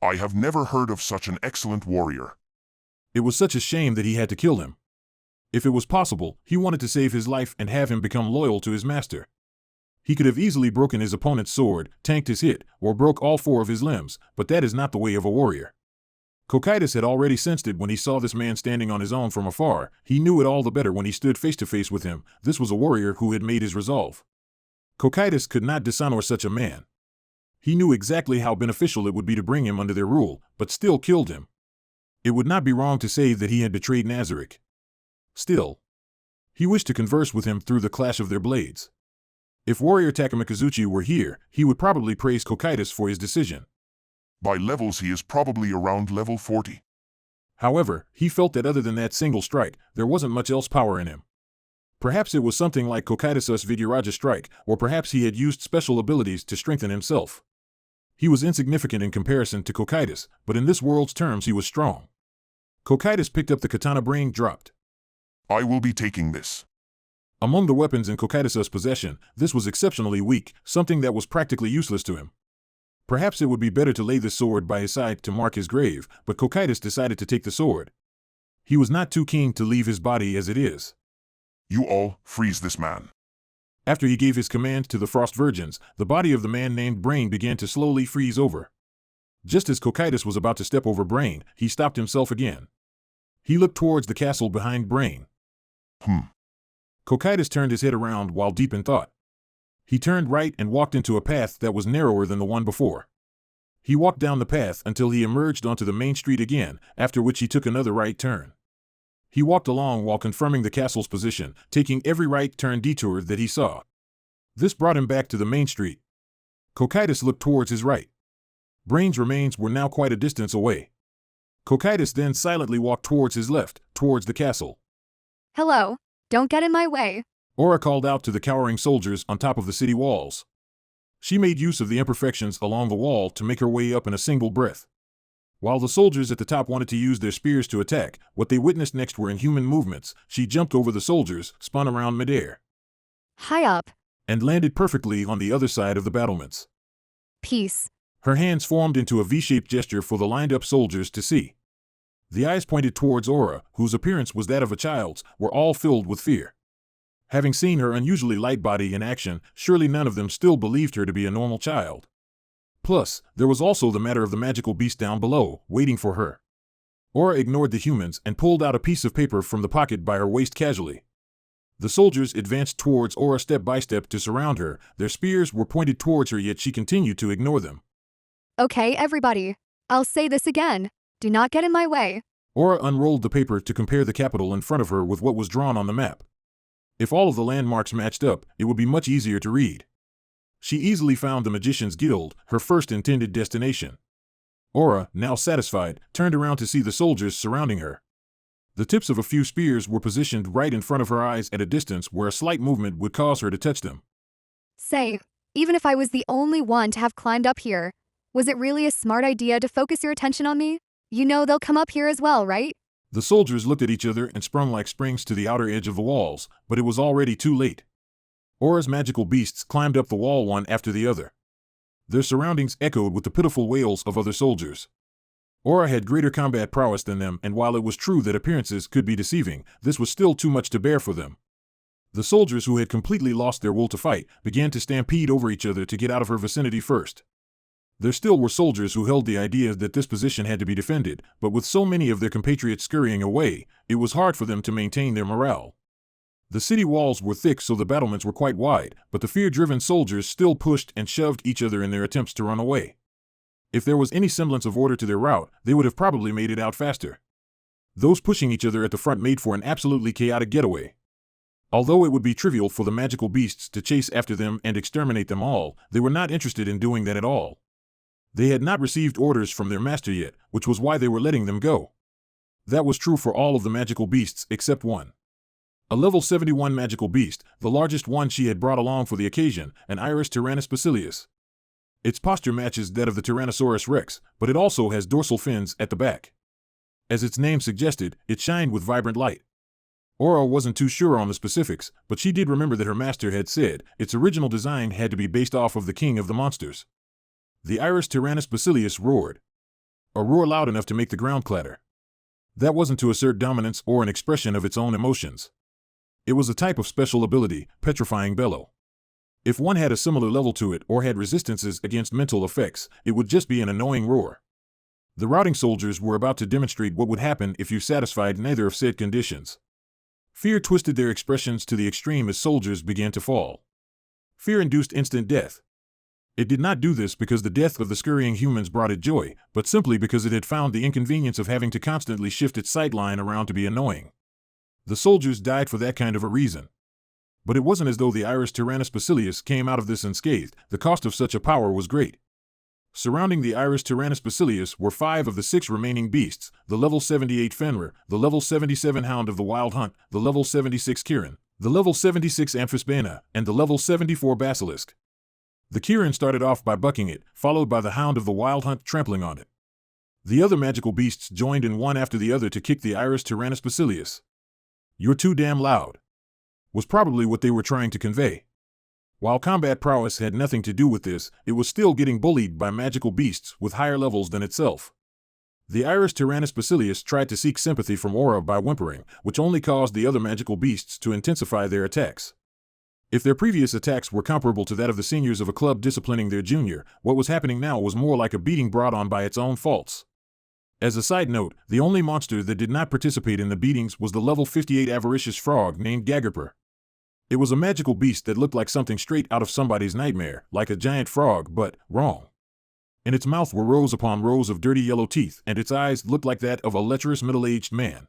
Speaker 21: I have never heard of such an excellent warrior.
Speaker 1: It was such a shame that he had to kill him. If it was possible, he wanted to save his life and have him become loyal to his master. He could have easily broken his opponent's sword, tanked his hit, or broke all 4 of his limbs, but that is not the way of a warrior. Cocytus had already sensed it when he saw this man standing on his own from afar. He knew it all the better when he stood face to face with him. This was a warrior who had made his resolve. Cocytus could not dishonor such a man. He knew exactly how beneficial it would be to bring him under their rule, but still killed him. It would not be wrong to say that he had betrayed Nazarick. Still, he wished to converse with him through the clash of their blades. If warrior Takamikazuchi were here, he would probably praise Cocytus for his decision.
Speaker 21: By levels he is probably around level 40.
Speaker 1: However, he felt that other than that single strike, there wasn't much else power in him. Perhaps it was something like Cocytus's Viguraja strike, or perhaps he had used special abilities to strengthen himself. He was insignificant in comparison to Cocytus, but in this world's terms he was strong. Cocytus picked up the katana. Brain dropped.
Speaker 21: I will be taking this.
Speaker 1: Among the weapons in Cocytus's possession, this was exceptionally weak, something that was practically useless to him. Perhaps it would be better to lay the sword by his side to mark his grave, but Cocytus decided to take the sword. He was not too keen to leave his body as it is.
Speaker 21: You all, freeze this man.
Speaker 1: After he gave his command to the Frost Virgins, the body of the man named Brain began to slowly freeze over. Just as Cocytus was about to step over Brain, he stopped himself again. He looked towards the castle behind Brain. Cocytus turned his head around while deep in thought. He turned right and walked into a path that was narrower than the one before. He walked down the path until he emerged onto the main street again, after which he took another right turn. He walked along while confirming the castle's position, taking every right turn detour that he saw. This brought him back to the main street. Cocytus looked towards his right. Brain's remains were now quite a distance away. Cocytus then silently walked towards his left, towards the castle.
Speaker 4: Hello, don't get in my way.
Speaker 1: Aura called out to the cowering soldiers on top of the city walls. She made use of the imperfections along the wall to make her way up in a single breath. While the soldiers at the top wanted to use their spears to attack, what they witnessed next were inhuman movements. She jumped over the soldiers, spun around midair,
Speaker 4: High up.
Speaker 1: and landed perfectly on the other side of the battlements.
Speaker 4: Peace.
Speaker 1: Her hands formed into a V-shaped gesture for the lined-up soldiers to see. The eyes pointed towards Aura, whose appearance was that of a child's, were all filled with fear. Having seen her unusually light body in action, surely none of them still believed her to be a normal child. Plus, there was also the matter of the magical beast down below, waiting for her. Aura ignored the humans and pulled out a piece of paper from the pocket by her waist casually. The soldiers advanced towards Aura step by step to surround her. Their spears were pointed towards her, yet she continued to ignore them.
Speaker 4: Okay, everybody. I'll say this again. Do not get in my way.
Speaker 1: Aura unrolled the paper to compare the capital in front of her with what was drawn on the map. If all of the landmarks matched up, it would be much easier to read. She easily found the Magician's Guild, her first intended destination. Aura, now satisfied, turned around to see the soldiers surrounding her. The tips of a few spears were positioned right in front of her eyes at a distance where a slight movement would cause her to touch them.
Speaker 4: Say, even if I was the only one to have climbed up here, was it really a smart idea to focus your attention on me? You know they'll come up here as well, right?
Speaker 1: The soldiers looked at each other and sprung like springs to the outer edge of the walls, but it was already too late. Aura's magical beasts climbed up the wall one after the other. Their surroundings echoed with the pitiful wails of other soldiers. Aura had greater combat prowess than them, and while it was true that appearances could be deceiving, this was still too much to bear for them. The soldiers who had completely lost their will to fight began to stampede over each other to get out of her vicinity first. There still were soldiers who held the idea that this position had to be defended, but with so many of their compatriots scurrying away, it was hard for them to maintain their morale. The city walls were thick, so the battlements were quite wide, but the fear-driven soldiers still pushed and shoved each other in their attempts to run away. If there was any semblance of order to their route, they would have probably made it out faster. Those pushing each other at the front made for an absolutely chaotic getaway. Although it would be trivial for the magical beasts to chase after them and exterminate them all, they were not interested in doing that at all. They had not received orders from their master yet, which was why they were letting them go. That was true for all of the magical beasts except one. A level 71 magical beast, the largest one she had brought along for the occasion, an Iris Tyrannus Basilius. Its posture matches that of the Tyrannosaurus Rex, but it also has dorsal fins at the back. As its name suggested, it shined with vibrant light. Aura wasn't too sure on the specifics, but she did remember that her master had said its original design had to be based off of the king of the monsters. The Iris Tyrannus Basilius roared. A roar loud enough to make the ground clatter. That wasn't to assert dominance or an expression of its own emotions. It was a type of special ability, petrifying bellow. If one had a similar level to it or had resistances against mental effects, it would just be an annoying roar. The routing soldiers were about to demonstrate what would happen if you satisfied neither of said conditions. Fear twisted their expressions to the extreme as soldiers began to fall. Fear induced instant death. It did not do this because the death of the scurrying humans brought it joy, but simply because it had found the inconvenience of having to constantly shift its sightline around to be annoying. The soldiers died for that kind of a reason. But it wasn't as though the Iris Tyrannus Basilius came out of this unscathed. The cost of such a power was great. Surrounding the Iris Tyrannus Basilius were 5 of the 6 remaining beasts, the level 78 Fenrir, the level 77 Hound of the Wild Hunt, the level 76 Kirin, the level 76 Amphisbaena, and the level 74 Basilisk. The Kirin started off by bucking it, followed by the Hound of the Wild Hunt trampling on it. The other magical beasts joined in one after the other to kick the Iris Tyrannus Basilius. "You're too damn loud," was probably what they were trying to convey. While combat prowess had nothing to do with this, it was still getting bullied by magical beasts with higher levels than itself. The Iris Tyrannus Basilius tried to seek sympathy from Aura by whimpering, which only caused the other magical beasts to intensify their attacks. If their previous attacks were comparable to that of the seniors of a club disciplining their junior, what was happening now was more like a beating brought on by its own faults. As a side note, the only monster that did not participate in the beatings was the level 58 avaricious frog named Gaggerper. It was a magical beast that looked like something straight out of somebody's nightmare, like a giant frog, but wrong. In its mouth were rows upon rows of dirty yellow teeth, and its eyes looked like that of a lecherous middle-aged man.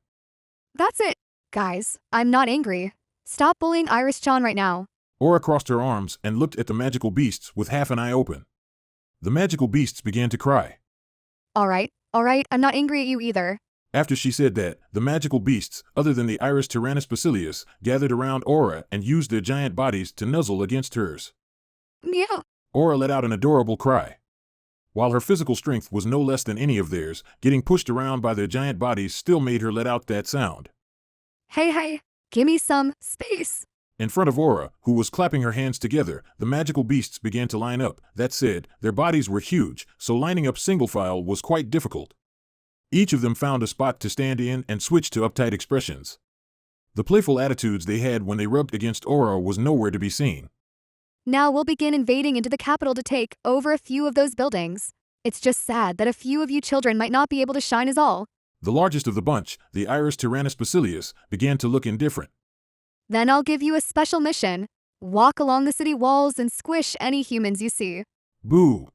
Speaker 4: That's it. Guys, I'm not angry. Stop bullying Iris-chan right now.
Speaker 1: Aura crossed her arms and looked at the magical beasts with half an eye open. The magical beasts began to cry.
Speaker 4: All right, I'm not angry at you either.
Speaker 1: After she said that, the magical beasts, other than the Iris Tyrannus Basilius, gathered around Aura and used their giant bodies to nuzzle against hers.
Speaker 4: Meow.
Speaker 1: Aura let out an adorable cry. While her physical strength was no less than any of theirs, getting pushed around by their giant bodies still made her let out that sound.
Speaker 4: Hey, give me some space.
Speaker 1: In front of Aura, who was clapping her hands together, the magical beasts began to line up. That said, their bodies were huge, so lining up single file was quite difficult. Each of them found a spot to stand in and switched to uptight expressions. The playful attitudes they had when they rubbed against Aura was nowhere to be seen.
Speaker 4: Now we'll begin invading into the capital to take over a few of those buildings. It's just sad that a few of you children might not be able to shine as all.
Speaker 1: The largest of the bunch, the Iris Tyrannus Basilius, began to look indifferent.
Speaker 4: Then I'll give you a special mission. Walk along the city walls and squish any humans you see.
Speaker 1: Boo!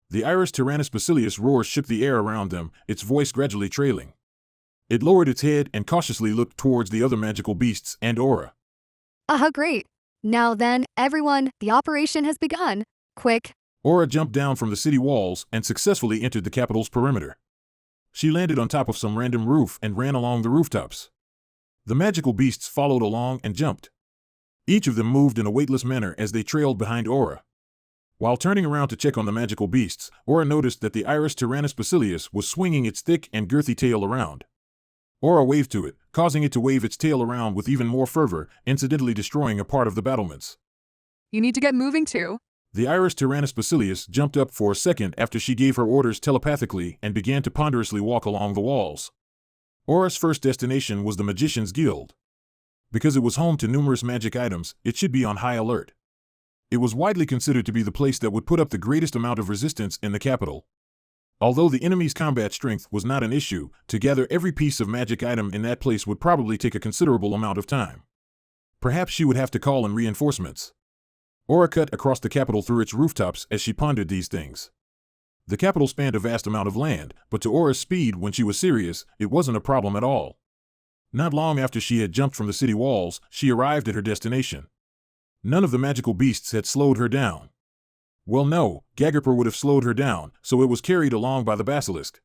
Speaker 1: The Iris Tyrannus Basilius roar shook the air around them, its voice gradually trailing. It lowered its head and cautiously looked towards the other magical beasts and Aura.
Speaker 4: Great. Now then, everyone, the operation has begun. Quick.
Speaker 1: Aura jumped down from the city walls and successfully entered the capital's perimeter. She landed on top of some random roof and ran along the rooftops. The magical beasts followed along and jumped. Each of them moved in a weightless manner as they trailed behind Aura. While turning around to check on the magical beasts, Aura noticed that the Iris Tyrannus Basilius was swinging its thick and girthy tail around. Aura waved to it, causing it to wave its tail around with even more fervor, incidentally destroying a part of the battlements.
Speaker 2: You need to get moving too.
Speaker 1: The Iris Tyrannus Basilius jumped up for a second after she gave her orders telepathically and began to ponderously walk along the walls. Aura's first destination was the Magician's Guild. Because it was home to numerous magic items, it should be on high alert. It was widely considered to be the place that would put up the greatest amount of resistance in the capital. Although the enemy's combat strength was not an issue, to gather every piece of magic item in that place would probably take a considerable amount of time. Perhaps she would have to call in reinforcements. Aura cut across the capital through its rooftops as she pondered these things. The capital spanned a vast amount of land, but to Aura's speed when she was serious, it wasn't a problem at all. Not long after she had jumped from the city walls, she arrived at her destination. None of the magical beasts had slowed her down. Well, no, Gaggerper would have slowed her down, so it was carried along by the basilisk.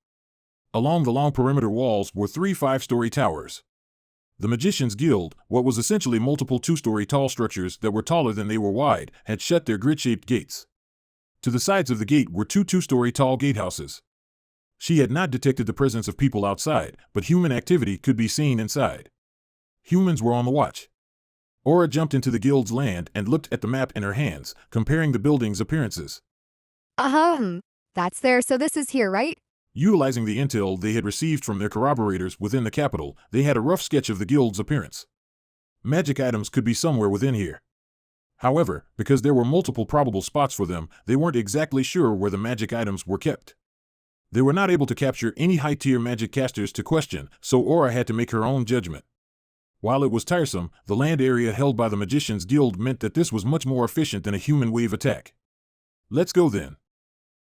Speaker 1: Along the long perimeter walls were 3 5-story towers. The Magician's Guild, what was essentially multiple 2-story tall structures that were taller than they were wide, had shut their grid-shaped gates. To the sides of the gate were 2 2-story tall gatehouses. She had not detected the presence of people outside, but human activity could be seen inside. Humans were on the watch. Aura jumped into the guild's land and looked at the map in her hands, comparing the building's appearances.
Speaker 4: That's there, so this is here, right?
Speaker 1: Utilizing the intel they had received from their corroborators within the capital, they had a rough sketch of the guild's appearance. Magic items could be somewhere within here. However, because there were multiple probable spots for them, they weren't exactly sure where the magic items were kept. They were not able to capture any high-tier magic casters to question, so Aura had to make her own judgment. While it was tiresome, the land area held by the Magician's Guild meant that this was much more efficient than a human wave attack. Let's go then.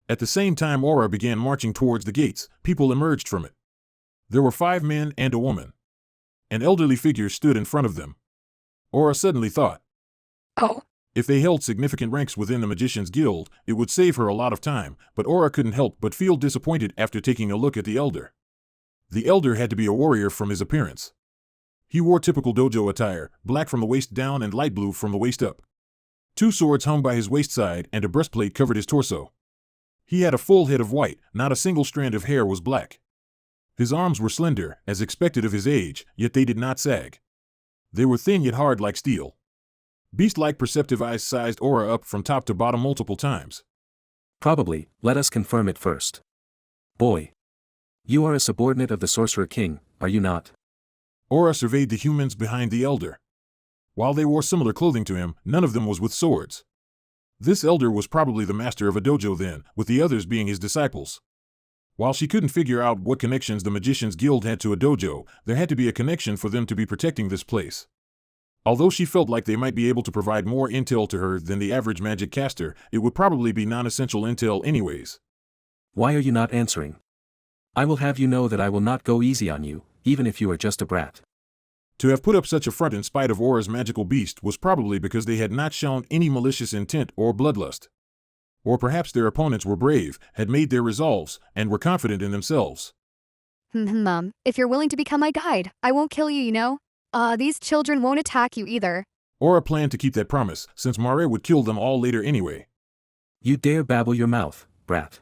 Speaker 1: At the same time Aura began marching towards the gates, people emerged from it. There were 5 men and a woman. An elderly figure stood in front of them. Aura suddenly thought,
Speaker 2: oh.
Speaker 1: If they held significant ranks within the Magician's Guild, it would save her a lot of time, but Aura couldn't help but feel disappointed after taking a look at the elder. The elder had to be a warrior from his appearance. He wore typical dojo attire, black from the waist down and light blue from the waist up. 2 swords hung by his waist side and a breastplate covered his torso. He had a full head of white, not a single strand of hair was black. His arms were slender, as expected of his age, yet they did not sag. They were thin yet hard like steel. Beast-like perceptive eyes sized Aura up from top to bottom multiple times.
Speaker 10: Probably, let us confirm it first. Boy. You are a subordinate of the Sorcerer King, are you not?
Speaker 1: Aura surveyed the humans behind the elder. While they wore similar clothing to him, none of them was with swords. This elder was probably the master of a dojo then, with the others being his disciples. While she couldn't figure out what connections the Magicians Guild had to a dojo, there had to be a connection for them to be protecting this place. Although she felt like they might be able to provide more intel to her than the average magic caster, it would probably be non-essential intel anyways.
Speaker 10: Why are you not answering? I will have you know that I will not go easy on you, even if you are just a brat.
Speaker 1: To have put up such a front in spite of Aura's magical beast was probably because they had not shown any malicious intent or bloodlust. Or perhaps their opponents were brave, had made their resolves, and were confident in themselves.
Speaker 4: Mom, if you're willing to become my guide, I won't kill you, you know? These children won't attack you either.
Speaker 1: Aura planned to keep that promise, since Mare would kill them all later anyway.
Speaker 10: You dare babble your mouth, brat.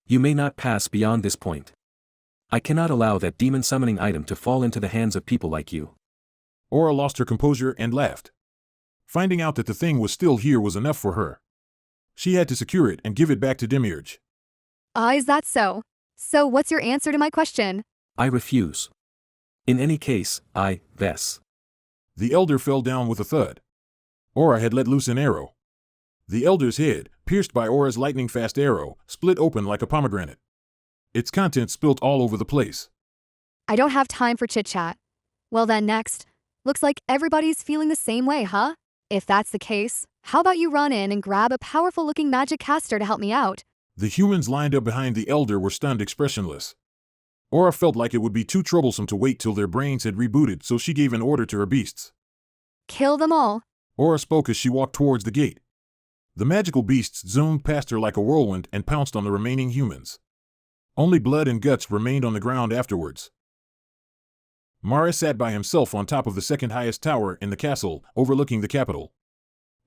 Speaker 10: You may not pass beyond this point. I cannot allow that demon summoning item to fall into the hands of people like you.
Speaker 1: Aura lost her composure and laughed. Finding out that the thing was still here was enough for her. She had to secure it and give it back to Demiurge.
Speaker 4: Is that so? So what's your answer to my question?
Speaker 10: I refuse. In any case, guess.
Speaker 1: The elder fell down with a thud. Aura had let loose an arrow. The elder's head, pierced by Aura's lightning-fast arrow, split open like a pomegranate. Its contents spilt all over the place.
Speaker 4: I don't have time for chit-chat. Well then, next. Looks like everybody's feeling the same way, huh? If that's the case, how about you run in and grab a powerful-looking magic caster to help me out?
Speaker 1: The humans lined up behind the elder were stunned expressionless. Aura felt like it would be too troublesome to wait till their brains had rebooted, so she gave an order to her beasts.
Speaker 4: Kill them all.
Speaker 1: Aura spoke as she walked towards the gate. The magical beasts zoomed past her like a whirlwind and pounced on the remaining humans. Only blood and guts remained on the ground afterwards. Mare sat by himself on top of the second highest tower in the castle, overlooking the capital.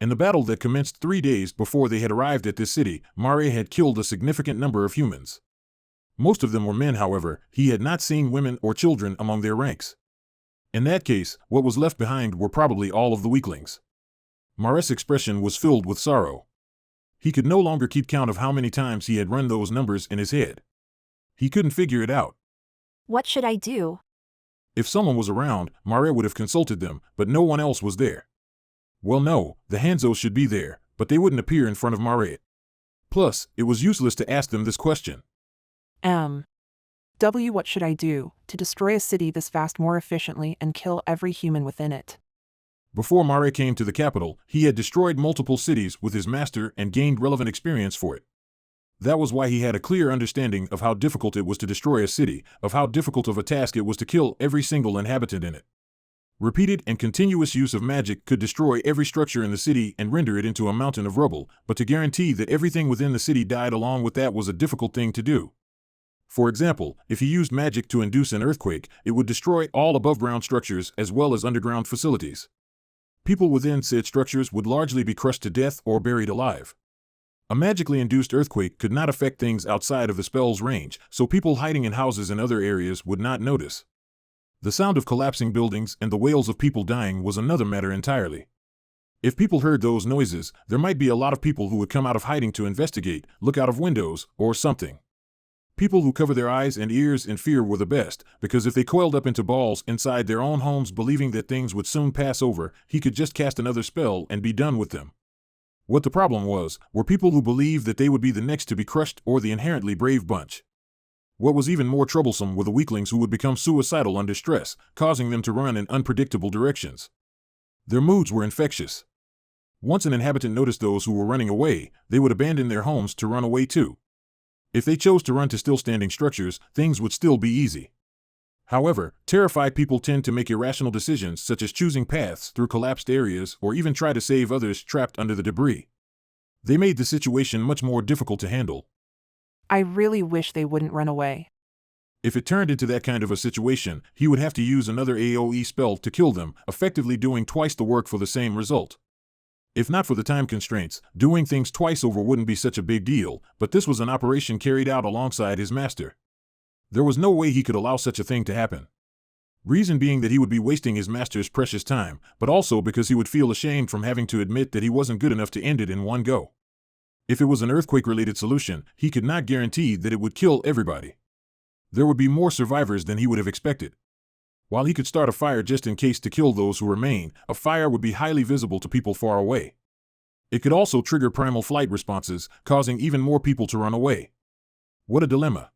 Speaker 1: In the battle that commenced 3 days before they had arrived at this city, Mare had killed a significant number of humans. Most of them were men, however. He had not seen women or children among their ranks. In that case, what was left behind were probably all of the weaklings. Mare's expression was filled with sorrow. He could no longer keep count of how many times he had run those numbers in his head. He couldn't figure it out.
Speaker 11: What should I do?
Speaker 1: If someone was around, Mare would have consulted them, but no one else was there. Well, no, the Hanzos should be there, but they wouldn't appear in front of Mare. Plus, it was useless to ask them this question.
Speaker 2: What should I do to destroy a city this vast more efficiently and kill every human within it?
Speaker 1: Before Mare came to the capital, he had destroyed multiple cities with his master and gained relevant experience for it. That was why he had a clear understanding of how difficult it was to destroy a city, of how difficult of a task it was to kill every single inhabitant in it. Repeated and continuous use of magic could destroy every structure in the city and render it into a mountain of rubble, but to guarantee that everything within the city died along with that was a difficult thing to do. For example, if he used magic to induce an earthquake, it would destroy all above-ground structures as well as underground facilities. People within said structures would largely be crushed to death or buried alive. A magically induced earthquake could not affect things outside of the spell's range, so people hiding in houses and other areas would not notice. The sound of collapsing buildings and the wails of people dying was another matter entirely. If people heard those noises, there might be a lot of people who would come out of hiding to investigate, look out of windows, or something. People who cover their eyes and ears in fear were the best, because if they coiled up into balls inside their own homes believing that things would soon pass over, he could just cast another spell and be done with them. What the problem was, were people who believed that they would be the next to be crushed or the inherently brave bunch. What was even more troublesome were the weaklings who would become suicidal under stress, causing them to run in unpredictable directions. Their moods were infectious. Once an inhabitant noticed those who were running away, they would abandon their homes to run away too. If they chose to run to still standing structures, things would still be easy. However, terrified people tend to make irrational decisions such as choosing paths through collapsed areas or even try to save others trapped under the debris. They made the situation much more difficult to handle.
Speaker 2: I really wish they wouldn't run away.
Speaker 1: If it turned into that kind of a situation, he would have to use another AoE spell to kill them, effectively doing twice the work for the same result. If not for the time constraints, doing things twice over wouldn't be such a big deal, but this was an operation carried out alongside his master. There was no way he could allow such a thing to happen. Reason being that he would be wasting his master's precious time, but also because he would feel ashamed from having to admit that he wasn't good enough to end it in one go. If it was an earthquake-related solution, he could not guarantee that it would kill everybody. There would be more survivors than he would have expected. While he could start a fire just in case to kill those who remain, a fire would be highly visible to people far away. It could also trigger primal flight responses, causing even more people to run away. What a dilemma.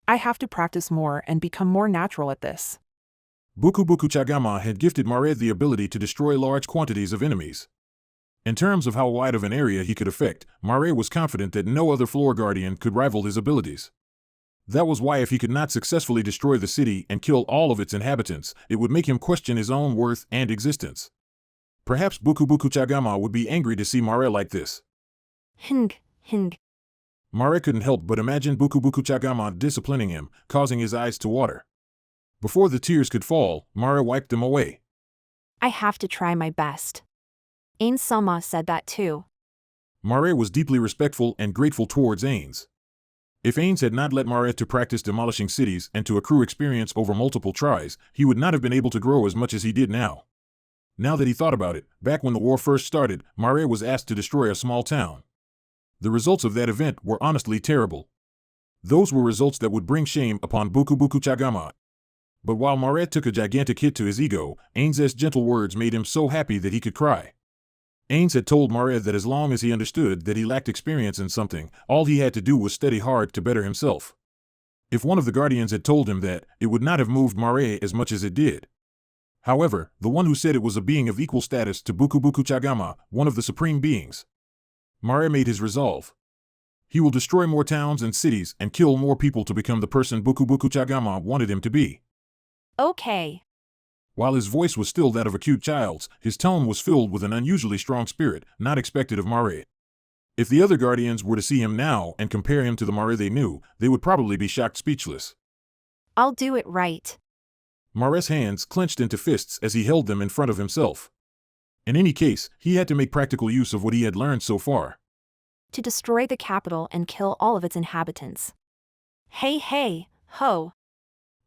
Speaker 5: I have to practice more and become more natural at this.
Speaker 1: Buku Buku Chagama had gifted Mare the ability to destroy large quantities of enemies. In terms of how wide of an area he could affect, Mare was confident that no other floor guardian could rival his abilities. That was why if he could not successfully destroy the city and kill all of its inhabitants, it would make him question his own worth and existence. Perhaps Buku Buku Chagama would be angry to see Mare like this.
Speaker 11: Hing.
Speaker 1: Mare couldn't help but imagine Buku Buku Chagama disciplining him, causing his eyes to water. Before the tears could fall, Mare wiped them away.
Speaker 11: I have to try my best. Ain Sama said that too.
Speaker 1: Mare was deeply respectful and grateful towards Ains. If Ains had not let Mare to practice demolishing cities and to accrue experience over multiple tries, he would not have been able to grow as much as he did now. Now that he thought about it, back when the war first started, Mare was asked to destroy a small town. The results of that event were honestly terrible. Those were results that would bring shame upon Buku Buku Chagama. But while Mare took a gigantic hit to his ego, Ains's gentle words made him so happy that he could cry. Ains had told Mare that as long as he understood that he lacked experience in something, all he had to do was study hard to better himself. If one of the guardians had told him that, it would not have moved Mare as much as it did. However, the one who said it was a being of equal status to Buku Buku Chagama, one of the supreme beings. Mare made his resolve. He will destroy more towns and cities and kill more people to become the person Buku Buku Chagama wanted him to be.
Speaker 11: Okay.
Speaker 1: While his voice was still that of a cute child's, his tone was filled with an unusually strong spirit, not expected of Mare. If the other guardians were to see him now and compare him to the Mare they knew, they would probably be shocked speechless.
Speaker 11: I'll do it right.
Speaker 1: Mare's hands clenched into fists as he held them in front of himself. In any case, he had to make practical use of what he had learned so far.
Speaker 11: To destroy the capital and kill all of its inhabitants. Hey, ho.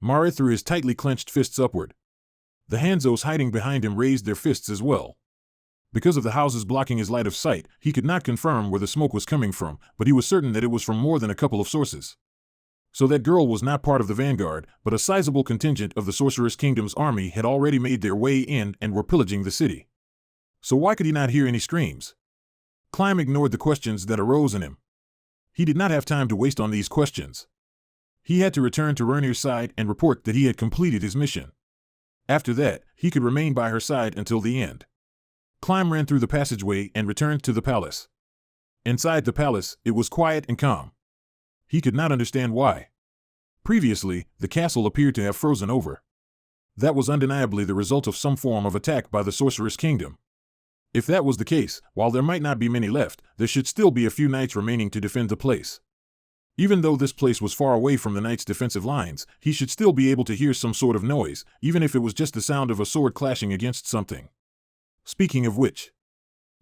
Speaker 1: Mare threw his tightly clenched fists upward. The Hanzos hiding behind him raised their fists as well. Because of the houses blocking his line of sight, he could not confirm where the smoke was coming from, but he was certain that it was from more than a couple of sources. So that girl was not part of the vanguard, but a sizable contingent of the Sorceress Kingdom's army had already made their way in and were pillaging the city. So why could he not hear any screams? Climb ignored the questions that arose in him. He did not have time to waste on these questions. He had to return to Rernir's side and report that he had completed his mission. After that, he could remain by her side until the end. Climb ran through the passageway and returned to the palace. Inside the palace, it was quiet and calm. He could not understand why. Previously, the castle appeared to have frozen over. That was undeniably the result of some form of attack by the Sorceress Kingdom. If that was the case, while there might not be many left, there should still be a few knights remaining to defend the place. Even though this place was far away from the knights' defensive lines, he should still be able to hear some sort of noise, even if it was just the sound of a sword clashing against something. Speaking of which,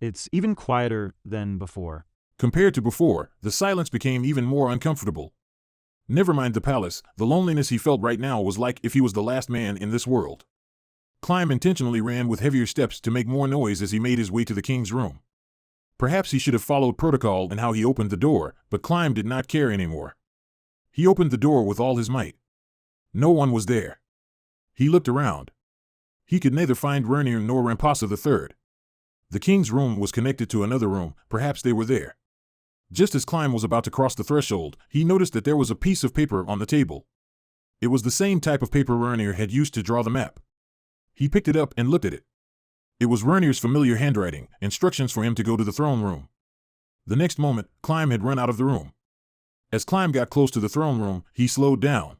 Speaker 27: it's even quieter than before.
Speaker 1: Compared to before, the silence became even more uncomfortable. Never mind the palace, the loneliness he felt right now was like if he was the last man in this world. Climb intentionally ran with heavier steps to make more noise as he made his way to the king's room. Perhaps he should have followed protocol in how he opened the door, but Climb did not care anymore. He opened the door with all his might. No one was there. He looked around. He could neither find Rernir nor Rampasa III. The king's room was connected to another room, perhaps they were there. Just as Climb was about to cross the threshold, he noticed that there was a piece of paper on the table. It was the same type of paper Rernir had used to draw the map. He picked it up and looked at it. It was Rernir's familiar handwriting, instructions for him to go to the throne room. The next moment, Climb had run out of the room. As Climb got close to the throne room, he slowed down.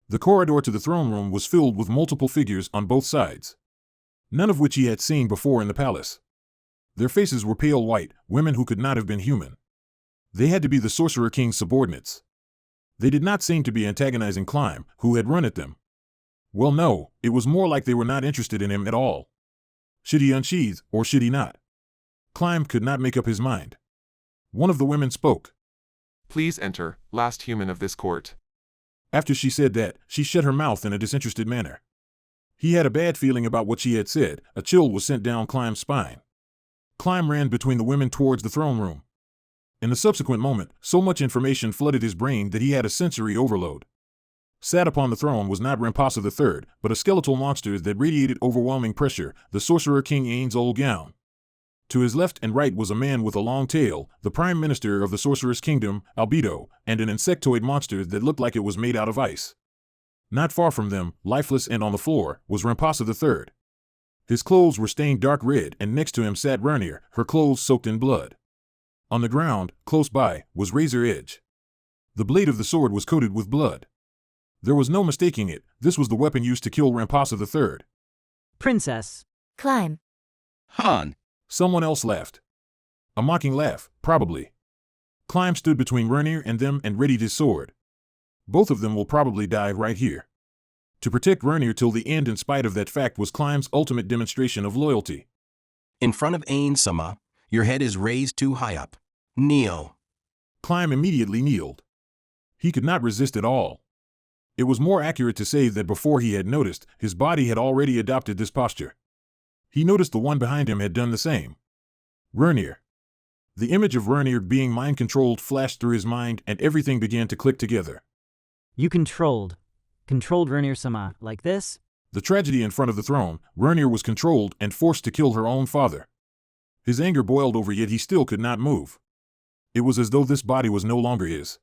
Speaker 1: The corridor to the throne room was filled with multiple figures on both sides, none of which he had seen before in the palace. Their faces were pale white, women who could not have been human. They had to be the Sorcerer King's subordinates. They did not seem to be antagonizing Climb, who had run at them. Well, no, it was more like they were not interested in him at all. Should he unsheath, or should he not? Climb could not make up his mind. One of the women spoke.
Speaker 13: Please enter, last human of this court.
Speaker 1: After she said that, she shut her mouth in a disinterested manner. He had a bad feeling about what she had said. A chill was sent down Climb's spine. Climb ran between the women towards the throne room. In the subsequent moment, so much information flooded his brain that he had a sensory overload. Sat upon the throne was not Rampasa III, but a skeletal monster that radiated overwhelming pressure, the Sorcerer King Ain's old gown. To his left and right was a man with a long tail, the Prime Minister of the Sorcerer's Kingdom, Albedo, and an insectoid monster that looked like it was made out of ice. Not far from them, lifeless and on the floor, was Rampasa III. His clothes were stained dark red, and next to him sat Rernir, her clothes soaked in blood. On the ground, close by, was Razor Edge. The blade of the sword was coated with blood. There was no mistaking it, this was the weapon used to kill Rampasa III.
Speaker 3: Princess.
Speaker 7: Climb.
Speaker 16: Han.
Speaker 1: Someone else laughed. A mocking laugh, probably. Climb stood between Rernir and them and readied his sword. Both of them will probably die right here. To protect Rernir till the end in spite of that fact was Climb's ultimate demonstration of loyalty.
Speaker 8: In front of Ain Sama, your head is raised too high up. Kneel.
Speaker 1: Climb immediately kneeled. He could not resist at all. It was more accurate to say that before he had noticed, his body had already adopted this posture. He noticed the one behind him had done the same. Rernir. The image of Rernir being mind-controlled flashed through his mind and everything began to click together.
Speaker 3: You controlled Rernir Sama like this?
Speaker 1: The tragedy in front of the throne, Rernir was controlled and forced to kill her own father. His anger boiled over, yet he still could not move. It was as though this body was no longer his.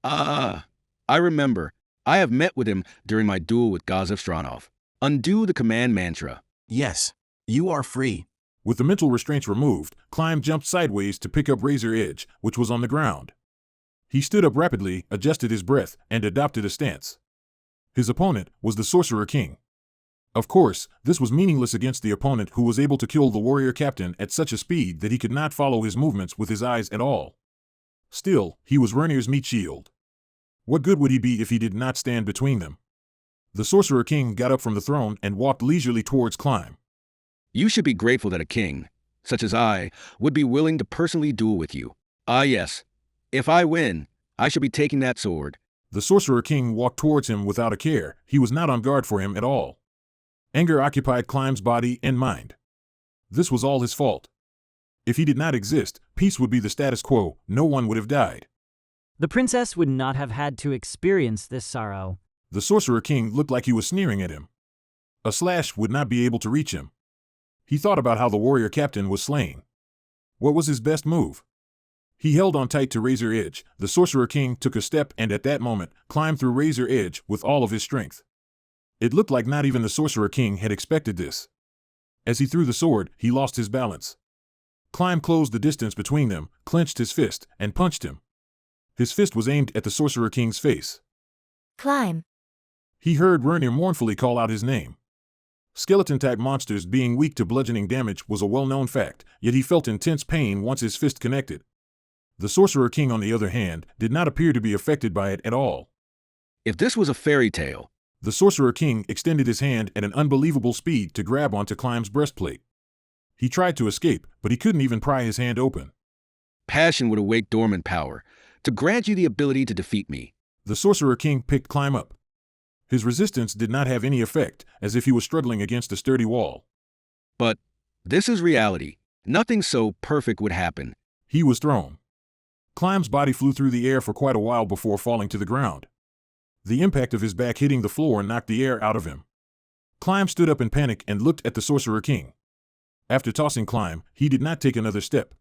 Speaker 16: I remember. I have met with him during my duel with Gazev Stronov. Undo the command mantra.
Speaker 8: Yes, you are free.
Speaker 1: With the mental restraints removed, Climb jumped sideways to pick up Razor Edge, which was on the ground. He stood up rapidly, adjusted his breath, and adopted a stance. His opponent was the Sorcerer King. Of course, this was meaningless against the opponent who was able to kill the warrior captain at such a speed that he could not follow his movements with his eyes at all. Still, he was Rernir's meat shield. What good would he be if he did not stand between them? The Sorcerer King got up from the throne and walked leisurely towards Climb.
Speaker 16: You should be grateful that a king, such as I, would be willing to personally duel with you. Ah yes, if I win, I shall be taking that sword.
Speaker 1: The Sorcerer King walked towards him without a care. He was not on guard for him at all. Anger occupied Climb's body and mind. This was all his fault. If he did not exist, peace would be the status quo, no one would have died.
Speaker 3: The princess would not have had to experience this sorrow.
Speaker 1: The Sorcerer King looked like he was sneering at him. A slash would not be able to reach him. He thought about how the warrior captain was slain. What was his best move? He held on tight to Razor Edge. The Sorcerer King took a step and at that moment, climbed through Razor Edge with all of his strength. It looked like not even the Sorcerer King had expected this. As he threw the sword, he lost his balance. Climb closed the distance between them, clenched his fist, and punched him. His fist was aimed at the Sorcerer King's face.
Speaker 7: Climb.
Speaker 1: He heard Rernir mournfully call out his name. Skeleton-type monsters being weak to bludgeoning damage was a well-known fact, yet he felt intense pain once his fist connected. The Sorcerer King, on the other hand, did not appear to be affected by it at all.
Speaker 16: If this was a fairy tale...
Speaker 1: The Sorcerer King extended his hand at an unbelievable speed to grab onto Climb's breastplate. He tried to escape, but he couldn't even pry his hand open.
Speaker 16: Passion would awake dormant power, to grant you the ability to defeat me.
Speaker 1: The Sorcerer King picked Climb up. His resistance did not have any effect, as if he was struggling against a sturdy wall.
Speaker 16: But this is reality. Nothing so perfect would happen.
Speaker 1: He was thrown. Climb's body flew through the air for quite a while before falling to the ground. The impact of his back hitting the floor knocked the air out of him. Climb stood up in panic and looked at the Sorcerer King. After tossing Climb, he did not take another step.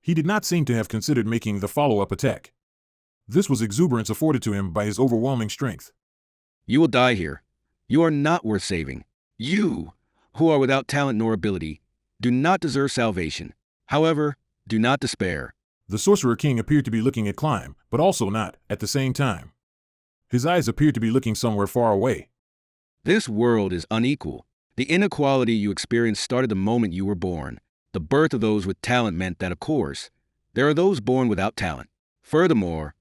Speaker 1: He did not seem to have considered making the follow-up attack. This was exuberance afforded to him by his overwhelming strength.
Speaker 16: You will die here. You are not worth saving. You, who are without talent nor ability, do not deserve salvation. However, do not despair.
Speaker 1: The Sorcerer King appeared to be looking at Climb, but also not, at the same time. His eyes appeared to be looking somewhere far away.
Speaker 16: This world is unequal. The inequality you experienced started the moment you were born. The birth of those with talent meant that, of course, there are those born without talent. Furthermore,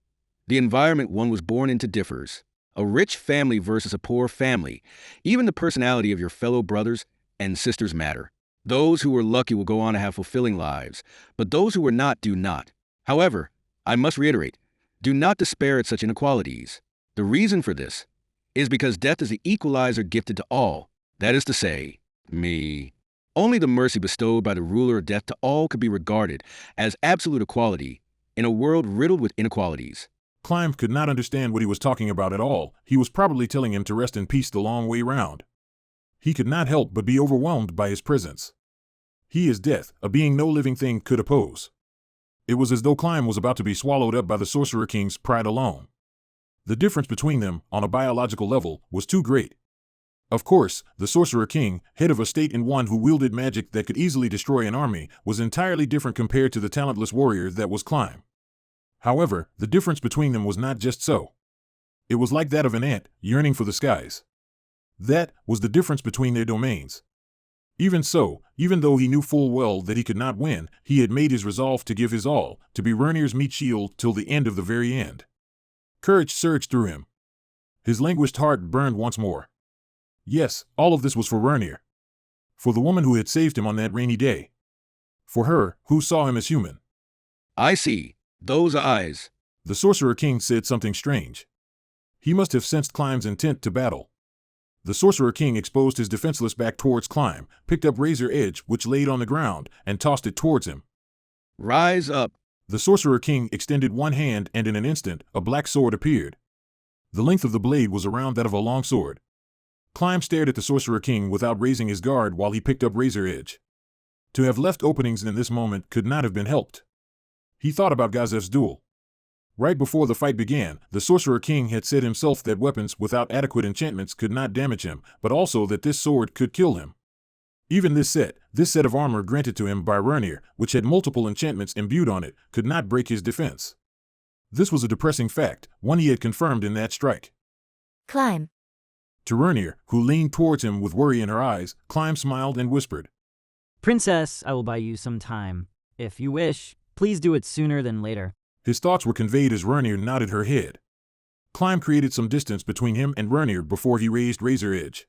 Speaker 16: the environment one was born into differs. A rich family versus a poor family. Even the personality of your fellow brothers and sisters matter. Those who were lucky will go on to have fulfilling lives, but those who were not do not. However, I must reiterate, do not despair at such inequalities. The reason for this is because death is the equalizer gifted to all, that is to say, me. Only the mercy bestowed by the ruler of death to all could be regarded as absolute equality in a world riddled with inequalities.
Speaker 1: Climb could not understand what he was talking about at all. He was probably telling him to rest in peace the long way round. He could not help but be overwhelmed by his presence. He is death, a being no living thing could oppose. It was as though Climb was about to be swallowed up by the Sorcerer King's pride alone. The difference between them, on a biological level, was too great. Of course, the Sorcerer King, head of a state and one who wielded magic that could easily destroy an army, was entirely different compared to the talentless warrior that was Climb. However, the difference between them was not just so. It was like that of an ant, yearning for the skies. That was the difference between their domains. Even so, even though he knew full well that he could not win, he had made his resolve to give his all, to be Vernir's meat shield till the end of the very end. Courage surged through him. His languished heart burned once more. Yes, all of this was for Vernir. For the woman who had saved him on that rainy day. For her, who saw him as human.
Speaker 16: I see. Those eyes.
Speaker 1: The Sorcerer King said something strange. He must have sensed Climb's intent to battle. The Sorcerer King exposed his defenseless back towards Climb, picked up Razor Edge which laid on the ground, and tossed it towards him.
Speaker 16: Rise up.
Speaker 1: The Sorcerer King extended one hand and in an instant, a black sword appeared. The length of the blade was around that of a long sword. Climb stared at the Sorcerer King without raising his guard while he picked up Razor Edge. To have left openings in this moment could not have been helped. He thought about Gazef's duel. Right before the fight began, the Sorcerer King had said himself that weapons without adequate enchantments could not damage him, but also that this sword could kill him. Even this set of armor granted to him by Vernir, which had multiple enchantments imbued on it, could not break his defense. This was a depressing fact, one he had confirmed in that strike.
Speaker 7: Climb.
Speaker 1: To Vernir, who leaned towards him with worry in her eyes, Climb smiled and whispered.
Speaker 3: Princess, I will buy you some time. If you wish, please do it sooner than later.
Speaker 1: His thoughts were conveyed as Vernir nodded her head. Climb created some distance between him and Vernir before he raised Razor Edge.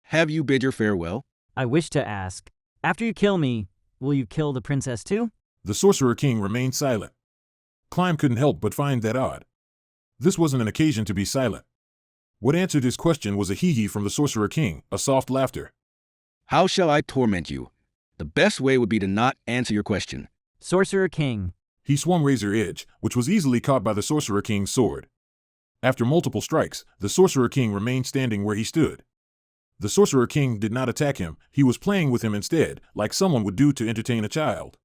Speaker 16: Have you bid your farewell?
Speaker 3: I wish to ask, after you kill me, will you kill the princess too?
Speaker 1: The Sorcerer King remained silent. Climb couldn't help but find that odd. This wasn't an occasion to be silent. What answered his question was a hee-hee from the Sorcerer King, a soft laughter.
Speaker 16: How shall I torment you? The best way would be to not answer your question.
Speaker 3: Sorcerer King.
Speaker 1: He swung Razor Edge, which was easily caught by the Sorcerer King's sword. After multiple strikes, the Sorcerer King remained standing where he stood. The Sorcerer King did not attack him, he was playing with him instead, like someone would do to entertain a child.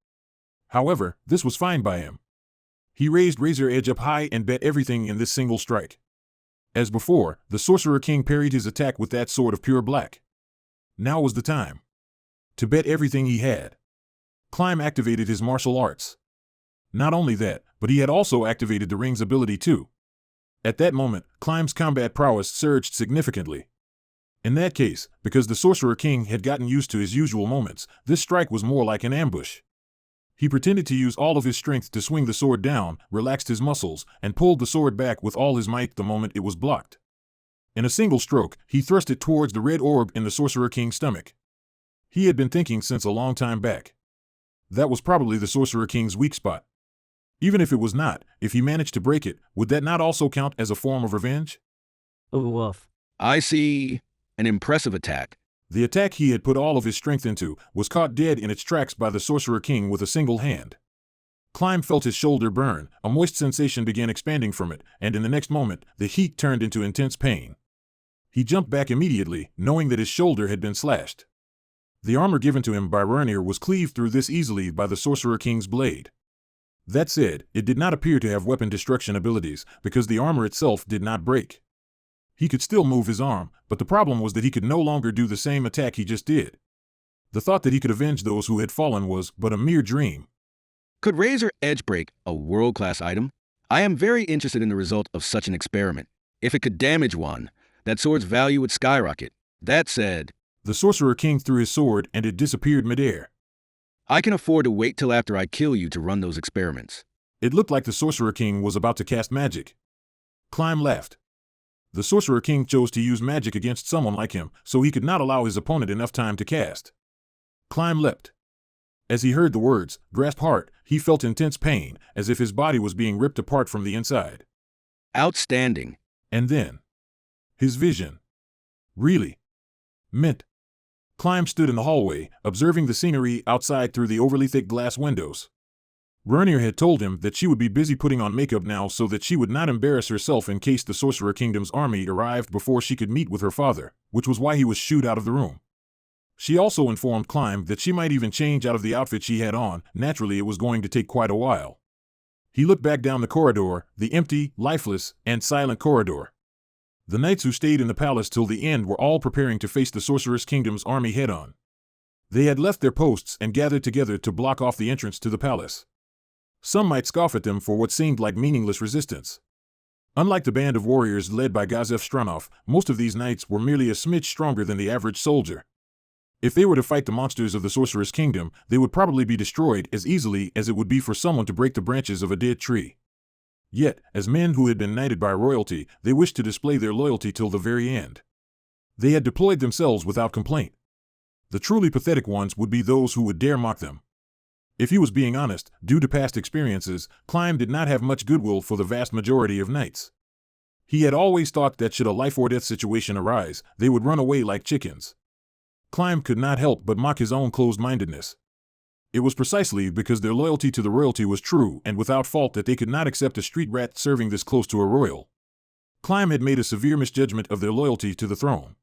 Speaker 1: However, this was fine by him. He raised Razor Edge up high and bet everything in this single strike. As before, the Sorcerer King parried his attack with that sword of pure black. Now was the time. To bet everything he had. Climb activated his martial arts. Not only that, but he had also activated the ring's ability too. At that moment, Climb's combat prowess surged significantly. In that case, because the Sorcerer King had gotten used to his usual moments, this strike was more like an ambush. He pretended to use all of his strength to swing the sword down, relaxed his muscles, and pulled the sword back with all his might the moment it was blocked. In a single stroke, he thrust it towards the red orb in the Sorcerer King's stomach. He had been thinking since a long time back. That was probably the Sorcerer King's weak spot. Even if it was not, if he managed to break it, would that not also count as a form of revenge?
Speaker 3: Woof.
Speaker 16: I see. An impressive attack.
Speaker 1: The attack he had put all of his strength into was caught dead in its tracks by the Sorcerer King with a single hand. Climb felt his shoulder burn, a moist sensation began expanding from it, and in the next moment, the heat turned into intense pain. He jumped back immediately, knowing that his shoulder had been slashed. The armor given to him by Vernir was cleaved through this easily by the Sorcerer King's blade. That said, it did not appear to have weapon destruction abilities, because the armor itself did not break. He could still move his arm, but the problem was that he could no longer do the same attack he just did. The thought that he could avenge those who had fallen was but a mere dream.
Speaker 16: Could Razor Edge break, a world-class item? I am very interested in the result of such an experiment. If it could damage one, that sword's value would skyrocket. That said,
Speaker 1: the Sorcerer King threw his sword and it disappeared midair.
Speaker 16: I can afford to wait till after I kill you to run those experiments.
Speaker 1: It looked like the Sorcerer King was about to cast magic. Climb laughed. The Sorcerer King chose to use magic against someone like him, so he could not allow his opponent enough time to cast. Climb leapt. As he heard the words, grasp heart, he felt intense pain, as if his body was being ripped apart from the inside.
Speaker 16: Outstanding.
Speaker 1: And then, his vision. Really? Meant. Climb stood in the hallway, observing the scenery outside through the overly thick glass windows. Rernir had told him that she would be busy putting on makeup now so that she would not embarrass herself in case the Sorcerer Kingdom's army arrived before she could meet with her father, which was why he was shooed out of the room. She also informed Climb that she might even change out of the outfit she had on. Naturally, it was going to take quite a while. He looked back down the corridor, the empty, lifeless, and silent corridor. The knights who stayed in the palace till the end were all preparing to face the Sorcerer's Kingdom's army head-on. They had left their posts and gathered together to block off the entrance to the palace. Some might scoff at them for what seemed like meaningless resistance. Unlike the band of warriors led by Gazef Stranov, most of these knights were merely a smidge stronger than the average soldier. If they were to fight the monsters of the Sorcerer's Kingdom, they would probably be destroyed as easily as it would be for someone to break the branches of a dead tree. Yet, as men who had been knighted by royalty, they wished to display their loyalty till the very end. They had deployed themselves without complaint. The truly pathetic ones would be those who would dare mock them. If he was being honest, due to past experiences, Climb did not have much goodwill for the vast majority of knights. He had always thought that should a life-or-death situation arise, they would run away like chickens. Climb could not help but mock his own closed-mindedness. It was precisely because their loyalty to the royalty was true and without fault that they could not accept a street rat serving this close to a royal. Climb had made a severe misjudgment of their loyalty to the throne.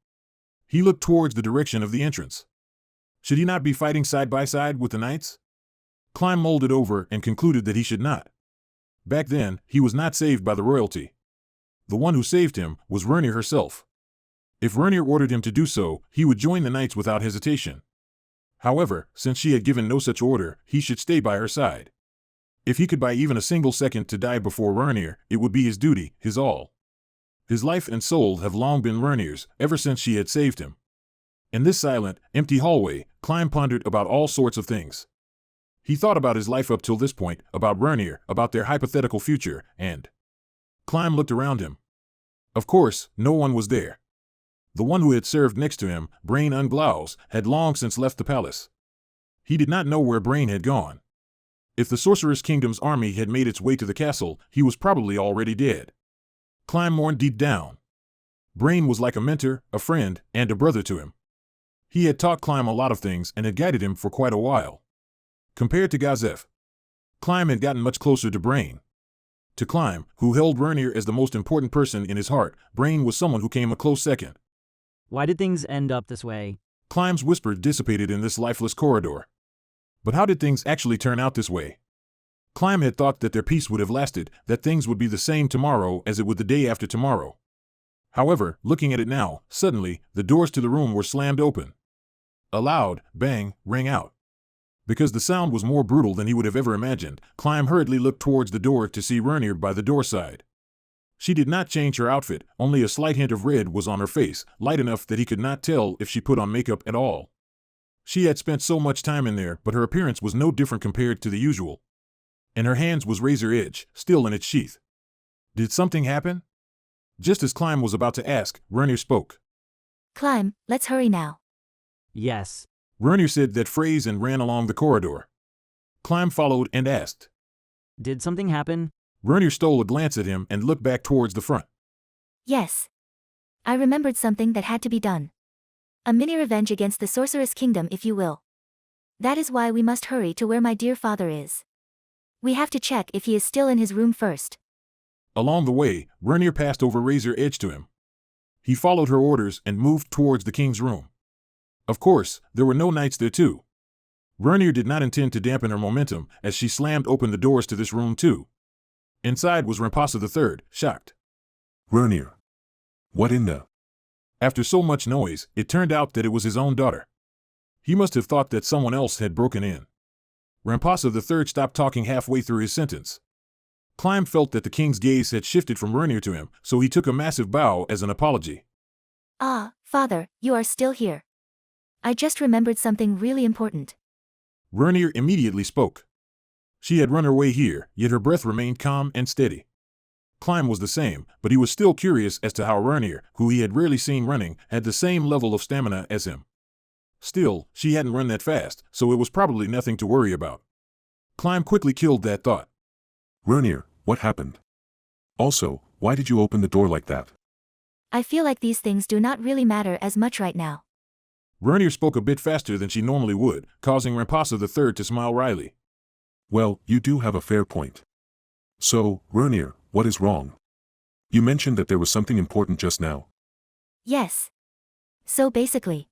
Speaker 1: He looked towards the direction of the entrance. Should he not be fighting side by side with the knights? Climb mulled it over and concluded that he should not. Back then, he was not saved by the royalty. The one who saved him was Rernir herself. If Rernir ordered him to do so, he would join the knights without hesitation. However, since she had given no such order, he should stay by her side. If he could buy even a single second to die before Rernir, it would be his duty, his all. His life and soul have long been Rernir's, ever since she had saved him. In this silent, empty hallway, Climb pondered about all sorts of things. He thought about his life up till this point, about Rernir, about their hypothetical future, and Climb looked around him. Of course, no one was there. The one who had served next to him, Brain Unglaus, had long since left the palace. He did not know where Brain had gone. If the Sorcerer's Kingdom's army had made its way to the castle, he was probably already dead. Climb mourned deep down. Brain was like a mentor, a friend, and a brother to him. He had taught Climb a lot of things and had guided him for quite a while. Compared to Gazef, Climb had gotten much closer to Brain. To Climb, who held Rernir as the most important person in his heart, Brain was someone who came a close second.
Speaker 3: Why did things end up this way?
Speaker 1: Climb's whisper dissipated in this lifeless corridor. But how did things actually turn out this way? Climb had thought that their peace would have lasted, that things would be the same tomorrow as it would the day after tomorrow. However, looking at it now, suddenly, the doors to the room were slammed open. A loud bang rang out. Because the sound was more brutal than he would have ever imagined, Climb hurriedly looked towards the door to see Rernir by the door side. She did not change her outfit, only a slight hint of red was on her face, light enough that he could not tell if she put on makeup at all. She had spent so much time in there, but her appearance was no different compared to the usual. In her hands was razor edge, still in its sheath. Did something happen? Just as Climb was about to ask, Rernir spoke.
Speaker 7: Climb, let's hurry now.
Speaker 3: Yes.
Speaker 1: Rernir said that phrase and ran along the corridor. Climb followed and asked.
Speaker 3: Did something happen?
Speaker 1: Rernir stole a glance at him and looked back towards the front.
Speaker 7: Yes. I remembered something that had to be done. A mini revenge against the Sorceress Kingdom, if you will. That is why we must hurry to where my dear father is. We have to check if he is still in his room first.
Speaker 1: Along the way, Rernir passed over Razor Edge to him. He followed her orders and moved towards the king's room. Of course, there were no knights there too. Rernir did not intend to dampen her momentum as she slammed open the doors to this room too. Inside was Rampasa III, shocked.
Speaker 21: Rernir. What in the?
Speaker 1: After so much noise, it turned out that it was his own daughter. He must have thought that someone else had broken in. Rampasa III stopped talking halfway through his sentence. Climb felt that the king's gaze had shifted from Rernir to him, so he took a massive bow as an apology.
Speaker 7: Ah, father, you are still here. I just remembered something really important.
Speaker 1: Rernir immediately spoke. She had run her way here, yet her breath remained calm and steady. Climb was the same, but he was still curious as to how Rernir, who he had rarely seen running, had the same level of stamina as him. Still, she hadn't run that fast, so it was probably nothing to worry about. Climb quickly killed that thought.
Speaker 21: Rernir, what happened? Also, why did you open the door like that?
Speaker 7: I feel like these things do not really matter as much right now.
Speaker 1: Rernir spoke a bit faster than she normally would, causing Rampasa III to smile wryly.
Speaker 10: Well, you do have a fair point. So, Rernir, what is wrong? You mentioned that there was something important just now.
Speaker 7: Yes. So basically,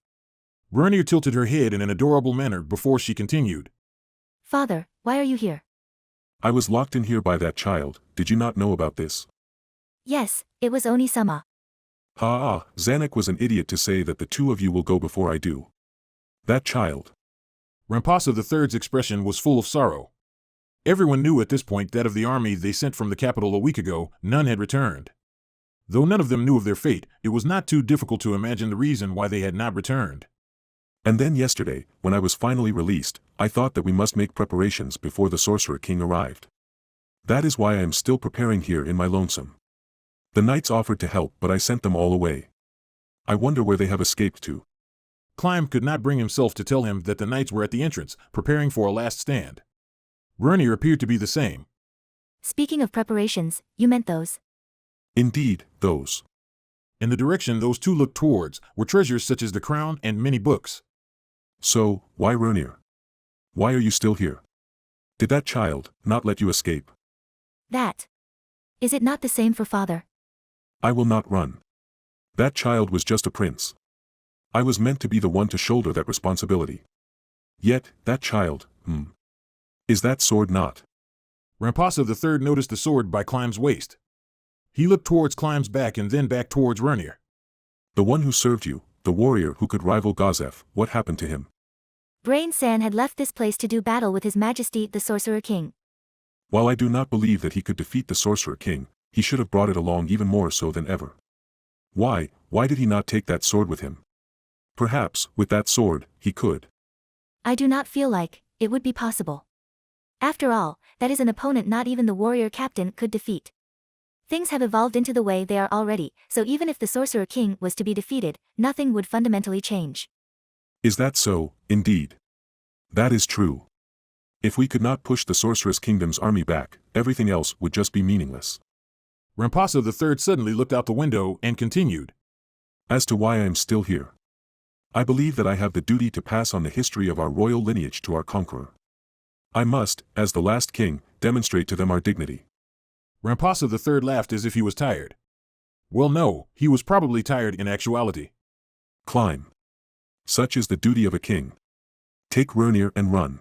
Speaker 1: Rernir tilted her head in an adorable manner before she continued.
Speaker 7: Father, why are you here?
Speaker 10: I was locked in here by that child, did you not know about this?
Speaker 7: Yes, it was Oni-sama.
Speaker 10: Zanuck was an idiot to say that the two of you will go before I do. That child.
Speaker 1: Rampasa III's expression was full of sorrow. Everyone knew at this point that of the army they sent from the capital a week ago, none had returned. Though none of them knew of their fate, it was not too difficult to imagine the reason why they had not returned.
Speaker 10: And then yesterday, when I was finally released, I thought that we must make preparations before the Sorcerer King arrived. That is why I am still preparing here in my lonesome. The knights offered to help, but I sent them all away. I wonder where they have escaped to.
Speaker 1: Climb could not bring himself to tell him that the knights were at the entrance, preparing for a last stand. Rernir appeared to be the same.
Speaker 7: Speaking of preparations, you meant those.
Speaker 10: Indeed, those.
Speaker 1: In the direction those two looked towards were treasures such as the crown and many books.
Speaker 10: So, why Rernir? Why are you still here? Did that child not let you escape?
Speaker 7: That. Is it not the same for father?
Speaker 10: I will not run. That child was just a prince. I was meant to be the one to shoulder that responsibility. Yet, that child, Is that sword not?
Speaker 1: Rampasa III noticed the sword by Climb's waist. He looked towards Climb's back and then back towards Rernir.
Speaker 10: The one who served you, the warrior who could rival Gazef, what happened to him?
Speaker 7: Brain-san had left this place to do battle with His Majesty the Sorcerer King.
Speaker 10: While I do not believe that he could defeat the Sorcerer King, he should have brought it along even more so than ever. Why did he not take that sword with him? Perhaps, with that sword, he could.
Speaker 7: I do not feel like it would be possible. After all, that is an opponent not even the warrior captain could defeat. Things have evolved into the way they are already, so even if the Sorcerer King was to be defeated, nothing would fundamentally change.
Speaker 10: Is that so, indeed? That is true. If we could not push the Sorceress Kingdom's army back, everything else would just be meaningless.
Speaker 1: Rampasa III suddenly looked out the window and continued.
Speaker 10: As to why I am still here. I believe that I have the duty to pass on the history of our royal lineage to our conqueror. I must, as the last king, demonstrate to them our dignity.
Speaker 1: Rampasa III laughed as if he was tired. Well, no, he was probably tired in actuality.
Speaker 10: Climb. Such is the duty of a king. Take Rernir and run.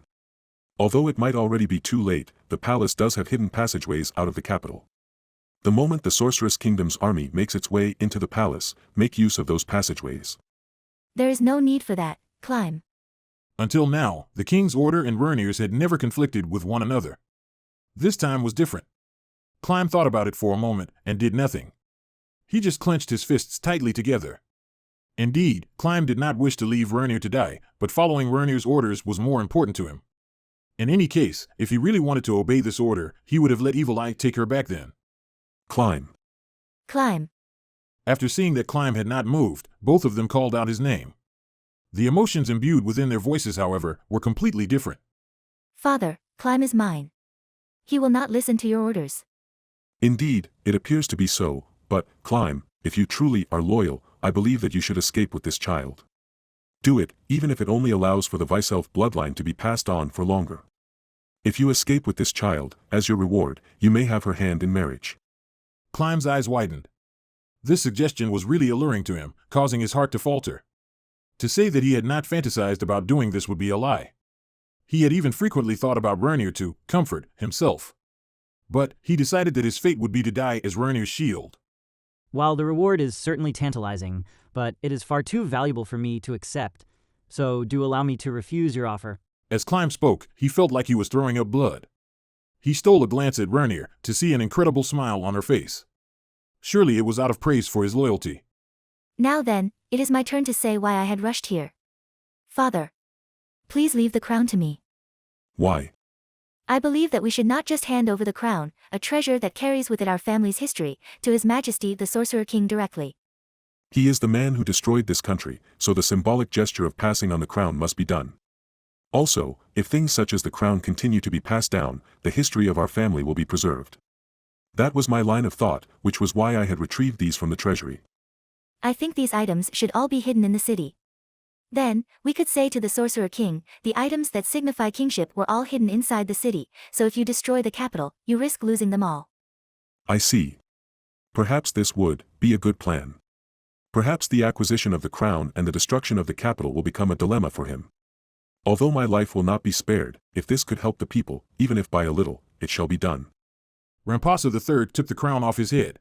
Speaker 10: Although it might already be too late, the palace does have hidden passageways out of the capital. The moment the Sorceress Kingdom's army makes its way into the palace, make use of those passageways.
Speaker 7: There is no need for that, Climb.
Speaker 1: Until now, the king's order and Rernir's had never conflicted with one another. This time was different. Climb thought about it for a moment and did nothing. He just clenched his fists tightly together. Indeed, Climb did not wish to leave Rernir to die, but following Rernir's orders was more important to him. In any case, if he really wanted to obey this order, he would have let Evil Eye take her back then.
Speaker 10: Climb.
Speaker 7: Climb.
Speaker 1: After seeing that Climb had not moved, both of them called out his name. The emotions imbued within their voices, however, were completely different.
Speaker 7: Father, Climb is mine. He will not listen to your orders.
Speaker 10: Indeed, it appears to be so, but, Climb, if you truly are loyal, I believe that you should escape with this child. Do it, even if it only allows for the Viself bloodline to be passed on for longer. If you escape with this child, as your reward, you may have her hand in marriage.
Speaker 1: Climb's eyes widened. This suggestion was really alluring to him, causing his heart to falter. To say that he had not fantasized about doing this would be a lie. He had even frequently thought about Rernir to comfort himself. But he decided that his fate would be to die as Rernir's shield.
Speaker 3: While the reward is certainly tantalizing, but it is far too valuable for me to accept, so do allow me to refuse your offer.
Speaker 1: As Climb spoke, he felt like he was throwing up blood. He stole a glance at Rernir to see an incredible smile on her face. Surely it was out of praise for his loyalty.
Speaker 7: Now then, it is my turn to say why I had rushed here. Father, please leave the crown to me.
Speaker 10: Why?
Speaker 7: I believe that we should not just hand over the crown, a treasure that carries with it our family's history, to His Majesty the Sorcerer King directly.
Speaker 10: He is the man who destroyed this country, so the symbolic gesture of passing on the crown must be done. Also, if things such as the crown continue to be passed down, the history of our family will be preserved. That was my line of thought, which was why I had retrieved these from the treasury.
Speaker 7: I think these items should all be hidden in the city. Then, we could say to the Sorcerer King, the items that signify kingship were all hidden inside the city, so if you destroy the capital, you risk losing them all.
Speaker 10: I see. Perhaps this would be a good plan. Perhaps the acquisition of the crown and the destruction of the capital will become a dilemma for him. Although my life will not be spared, if this could help the people, even if by a little, it shall be done.
Speaker 1: Rampasa III took the crown off his head.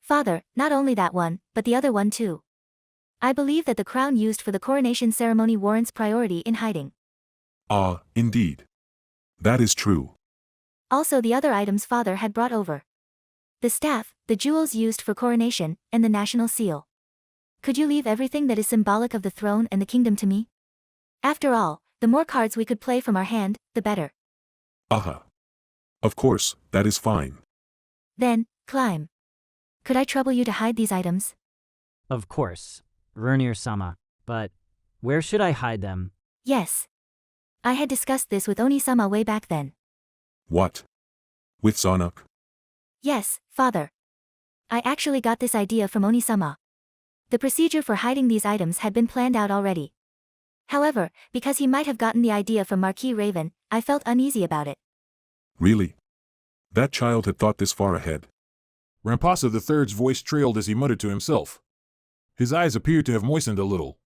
Speaker 7: Father, not only that one, but the other one too. I believe that the crown used for the coronation ceremony warrants priority in hiding.
Speaker 10: Ah, indeed. That is true.
Speaker 7: Also the other items father had brought over. The staff, the jewels used for coronation, and the national seal. Could you leave everything that is symbolic of the throne and the kingdom to me? After all, the more cards we could play from our hand, the better.
Speaker 10: Aha. Of course, that is fine.
Speaker 7: Then, climb. Could I trouble you to hide these items?
Speaker 3: Of course, Rurnir-sama. But where should I hide them?
Speaker 7: Yes. I had discussed this with Oni-sama way back then.
Speaker 10: What? With Zanuck?
Speaker 7: Yes, father. I actually got this idea from Oni-sama. The procedure for hiding these items had been planned out already. However, because he might have gotten the idea from Marquis Raven, I felt uneasy about it.
Speaker 10: Really? That child had thought this far ahead.
Speaker 1: Rampasa III's voice trailed as he muttered to himself. His eyes appeared to have moistened a little.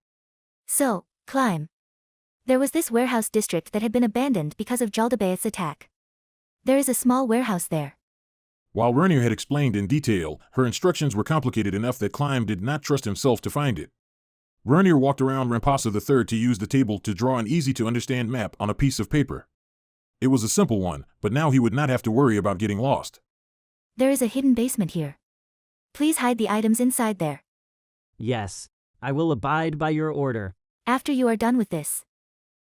Speaker 7: So, climb. There was this warehouse district that had been abandoned because of Jaldabaoth's attack. There is a small warehouse there.
Speaker 1: While Rurnir had explained in detail, her instructions were complicated enough that Climb did not trust himself to find it. Rurnir walked around Rampasa III to use the table to draw an easy-to-understand map on a piece of paper. It was a simple one, but now he would not have to worry about getting lost.
Speaker 7: There is a hidden basement here. Please hide the items inside there.
Speaker 3: Yes, I will abide by your order.
Speaker 7: After you are done with this.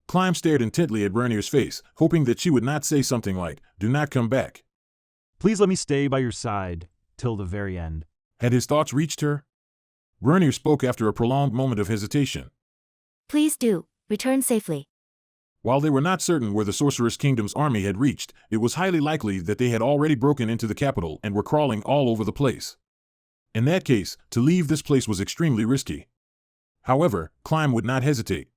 Speaker 1: Climb stared intently at Rurnir's face, hoping that she would not say something like, "Do not come back."
Speaker 27: Please let me stay by your side till the very end.
Speaker 1: Had his thoughts reached her? Rurnir spoke after a prolonged moment of hesitation.
Speaker 7: Please do, return safely.
Speaker 1: While they were not certain where the Sorceress Kingdom's army had reached, it was highly likely that they had already broken into the capital and were crawling all over the place. In that case, to leave this place was extremely risky. However, Climb would not hesitate.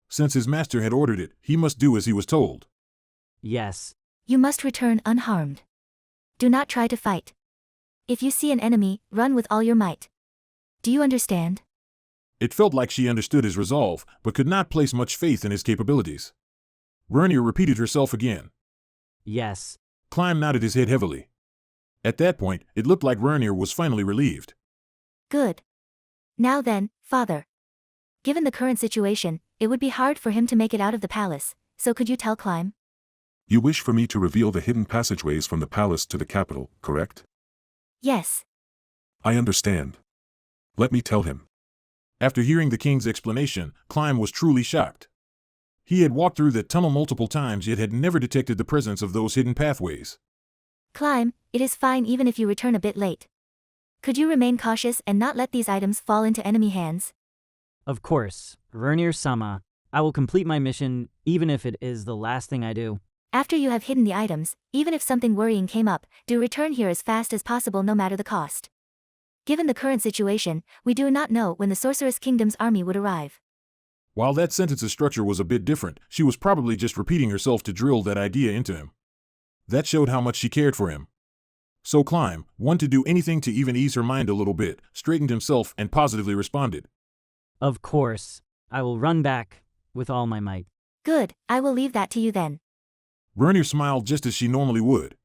Speaker 1: Since his master had ordered it, he must do as he was told.
Speaker 3: Yes.
Speaker 7: You must return unharmed. Do not try to fight. If you see an enemy, run with all your might. Do you understand?
Speaker 1: It felt like she understood his resolve, but could not place much faith in his capabilities. Rurnir repeated herself again.
Speaker 3: Yes.
Speaker 1: Climb nodded his head heavily. At that point, it looked like Rurnir was finally relieved.
Speaker 7: Good. Now then, father. Given the current situation, it would be hard for him to make it out of the palace, so could you tell Climb?
Speaker 10: You wish for me to reveal the hidden passageways from the palace to the capital, correct?
Speaker 7: Yes.
Speaker 10: I understand. Let me tell him.
Speaker 1: After hearing the king's explanation, Climb was truly shocked. He had walked through that tunnel multiple times yet had never detected the presence of those hidden pathways.
Speaker 7: Climb, it is fine even if you return a bit late. Could you remain cautious and not let these items fall into enemy hands?
Speaker 3: Of course, Rurnir-sama. I will complete my mission, even if it is the last thing I do.
Speaker 7: After you have hidden the items, even if something worrying came up, do return here as fast as possible no matter the cost. Given the current situation, we do not know when the Sorceress Kingdom's army would arrive.
Speaker 1: While that sentence's structure was a bit different, she was probably just repeating herself to drill that idea into him. That showed how much she cared for him. So Climb, one to do anything to even ease her mind a little bit, straightened himself and positively responded.
Speaker 3: Of course, I will run back, with all my might.
Speaker 7: Good, I will leave that to you then.
Speaker 1: Rurnir smiled just as she normally would.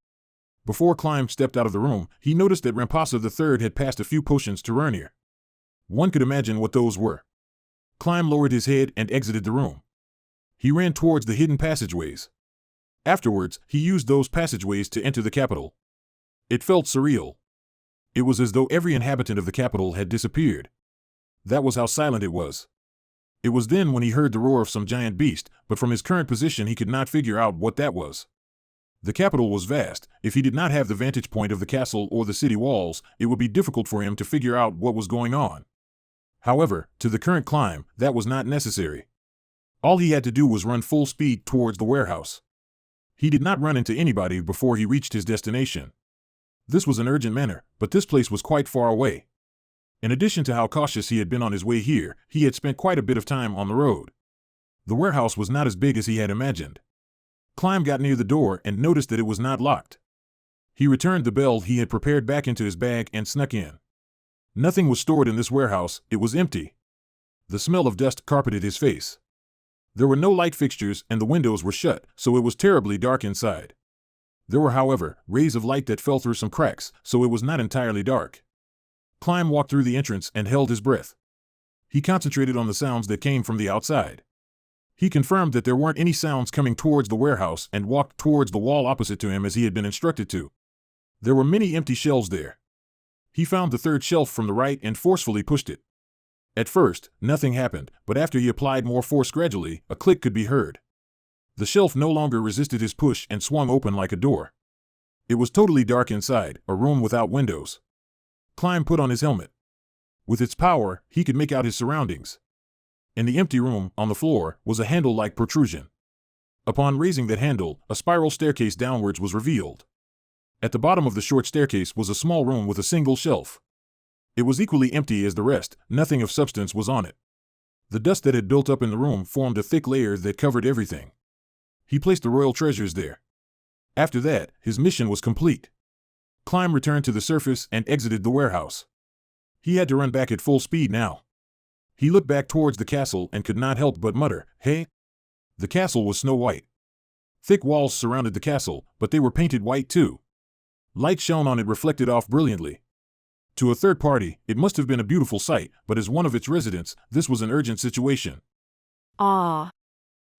Speaker 1: Before Climb stepped out of the room, he noticed that Rampasa III had passed a few potions to Rurnir. One could imagine what those were. Climb lowered his head and exited the room. He ran towards the hidden passageways. Afterwards, he used those passageways to enter the capital. It felt surreal. It was as though every inhabitant of the capital had disappeared. That was how silent it was. It was then when he heard the roar of some giant beast, but from his current position he could not figure out what that was. The capital was vast. If he did not have the vantage point of the castle or the city walls, it would be difficult for him to figure out what was going on. However, to the current Climb, that was not necessary. All he had to do was run full speed towards the warehouse. He did not run into anybody before he reached his destination. This was an urgent manner, but this place was quite far away. In addition to how cautious he had been on his way here, he had spent quite a bit of time on the road. The warehouse was not as big as he had imagined. Climb got near the door and noticed that it was not locked. He returned the bell he had prepared back into his bag and snuck in. Nothing was stored in this warehouse, it was empty. The smell of dust carpeted his face. There were no light fixtures and the windows were shut, so it was terribly dark inside. There were, however, rays of light that fell through some cracks, so it was not entirely dark. Climb walked through the entrance and held his breath. He concentrated on the sounds that came from the outside. He confirmed that there weren't any sounds coming towards the warehouse and walked towards the wall opposite to him as he had been instructed to. There were many empty shelves there. He found the third shelf from the right and forcefully pushed it. At first, nothing happened, but after he applied more force gradually, a click could be heard. The shelf no longer resisted his push and swung open like a door. It was totally dark inside, a room without windows. Climb put on his helmet. With its power, he could make out his surroundings. In the empty room, on the floor, was a handle-like protrusion. Upon raising that handle, a spiral staircase downwards was revealed. At the bottom of the short staircase was a small room with a single shelf. It was equally empty as the rest, nothing of substance was on it. The dust that had built up in the room formed a thick layer that covered everything. He placed the royal treasures there. After that, his mission was complete. Climb returned to the surface and exited the warehouse. He had to run back at full speed now. He looked back towards the castle and could not help but mutter, "Hey!" The castle was snow white. Thick walls surrounded the castle, but they were painted white too. Light shone on it reflected off brilliantly. To a third party, it must have been a beautiful sight, but as one of its residents, this was an urgent situation.
Speaker 11: Ah.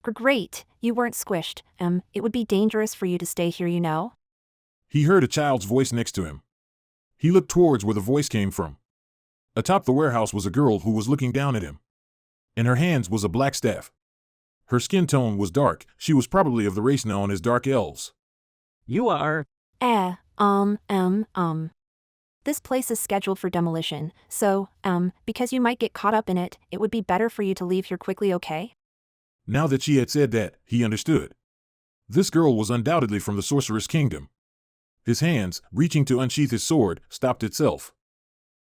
Speaker 11: Great, you weren't squished. It would be dangerous for you to stay here, you know?
Speaker 1: He heard a child's voice next to him. He looked towards where the voice came from. Atop the warehouse was a girl who was looking down at him. In her hands was a black staff. Her skin tone was dark, she was probably of the race known as dark elves.
Speaker 3: You are...
Speaker 11: This place is scheduled for demolition, so, because you might get caught up in it, it would be better for you to leave here quickly, okay?
Speaker 1: Now that she had said that, he understood. This girl was undoubtedly from the Sorcerer's Kingdom. His hands, reaching to unsheath his sword, stopped itself.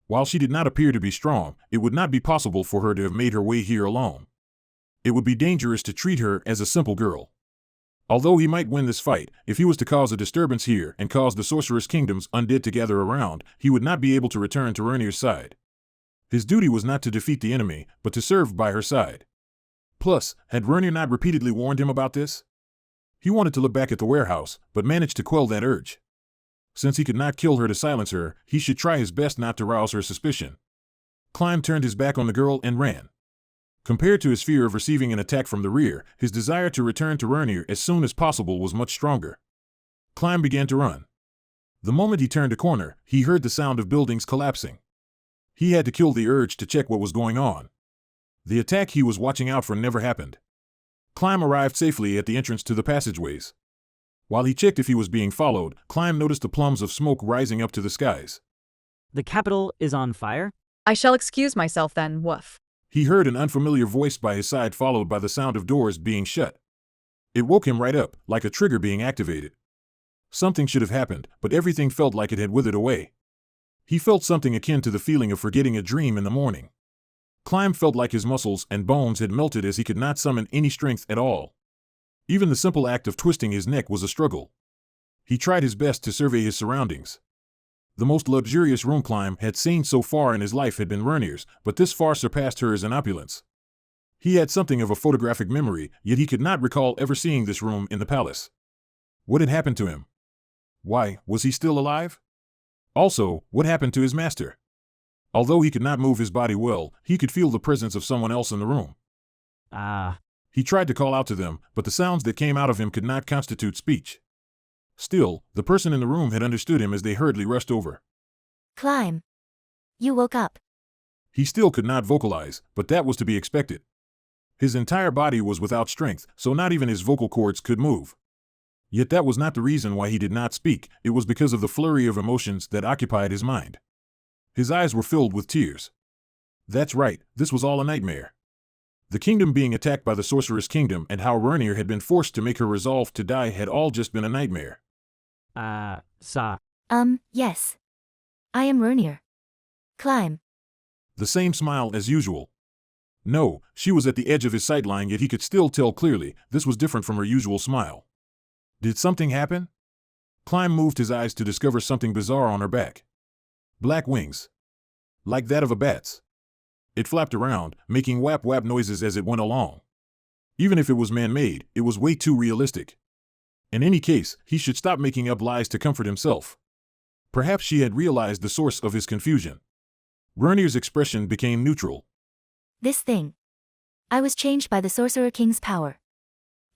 Speaker 1: While she did not appear to be strong, it would not be possible for her to have made her way here alone. It would be dangerous to treat her as a simple girl. Although he might win this fight, if he was to cause a disturbance here and cause the Sorcerer's Kingdom's undead to gather around, he would not be able to return to Rernir's side. His duty was not to defeat the enemy, but to serve by her side. Plus, had Rernir not repeatedly warned him about this? He wanted to look back at the warehouse, but managed to quell that urge. Since he could not kill her to silence her, he should try his best not to rouse her suspicion. Climb turned his back on the girl and ran. Compared to his fear of receiving an attack from the rear, his desire to return to Rernir as soon as possible was much stronger. Climb began to run. The moment he turned a corner, he heard the sound of buildings collapsing. He had to kill the urge to check what was going on. The attack he was watching out for never happened. Climb arrived safely at the entrance to the passageways. While he checked if he was being followed, Climb noticed the plumes of smoke rising up to the skies.
Speaker 3: The capital is on fire?
Speaker 6: I shall excuse myself then, woof.
Speaker 1: He heard an unfamiliar voice by his side followed by the sound of doors being shut. It woke him right up, like a trigger being activated. Something should have happened, but everything felt like it had withered away. He felt something akin to the feeling of forgetting a dream in the morning. Climb felt like his muscles and bones had melted as he could not summon any strength at all. Even the simple act of twisting his neck was a struggle. He tried his best to survey his surroundings. The most luxurious room Climb had seen so far in his life had been Rernir's, but this far surpassed hers in opulence. He had something of a photographic memory, yet he could not recall ever seeing this room in the palace. What had happened to him? Why, was he still alive? Also, what happened to his master? Although he could not move his body well, he could feel the presence of someone else in the room. He tried to call out to them, but the sounds that came out of him could not constitute speech. Still, the person in the room had understood him as they hurriedly rushed over.
Speaker 7: Climb. You woke up.
Speaker 1: He still could not vocalize, but that was to be expected. His entire body was without strength, so not even his vocal cords could move. Yet that was not the reason why he did not speak, it was because of the flurry of emotions that occupied his mind. His eyes were filled with tears. That's right, this was all a nightmare. The kingdom being attacked by the Sorcerer's Kingdom and how Rernir had been forced to make her resolve to die had all just been a nightmare.
Speaker 7: Yes. I am Rernir. Climb.
Speaker 1: The same smile as usual. No, she was at the edge of his sightline, yet he could still tell clearly this was different from her usual smile. Did something happen? Climb moved his eyes to discover something bizarre on her back. Black wings. Like that of a bat's. It flapped around, making whap-whap noises as it went along. Even if it was man-made, it was way too realistic. In any case, he should stop making up lies to comfort himself. Perhaps she had realized the source of his confusion. Vernier's expression became neutral.
Speaker 7: This thing. I was changed by the Sorcerer King's power.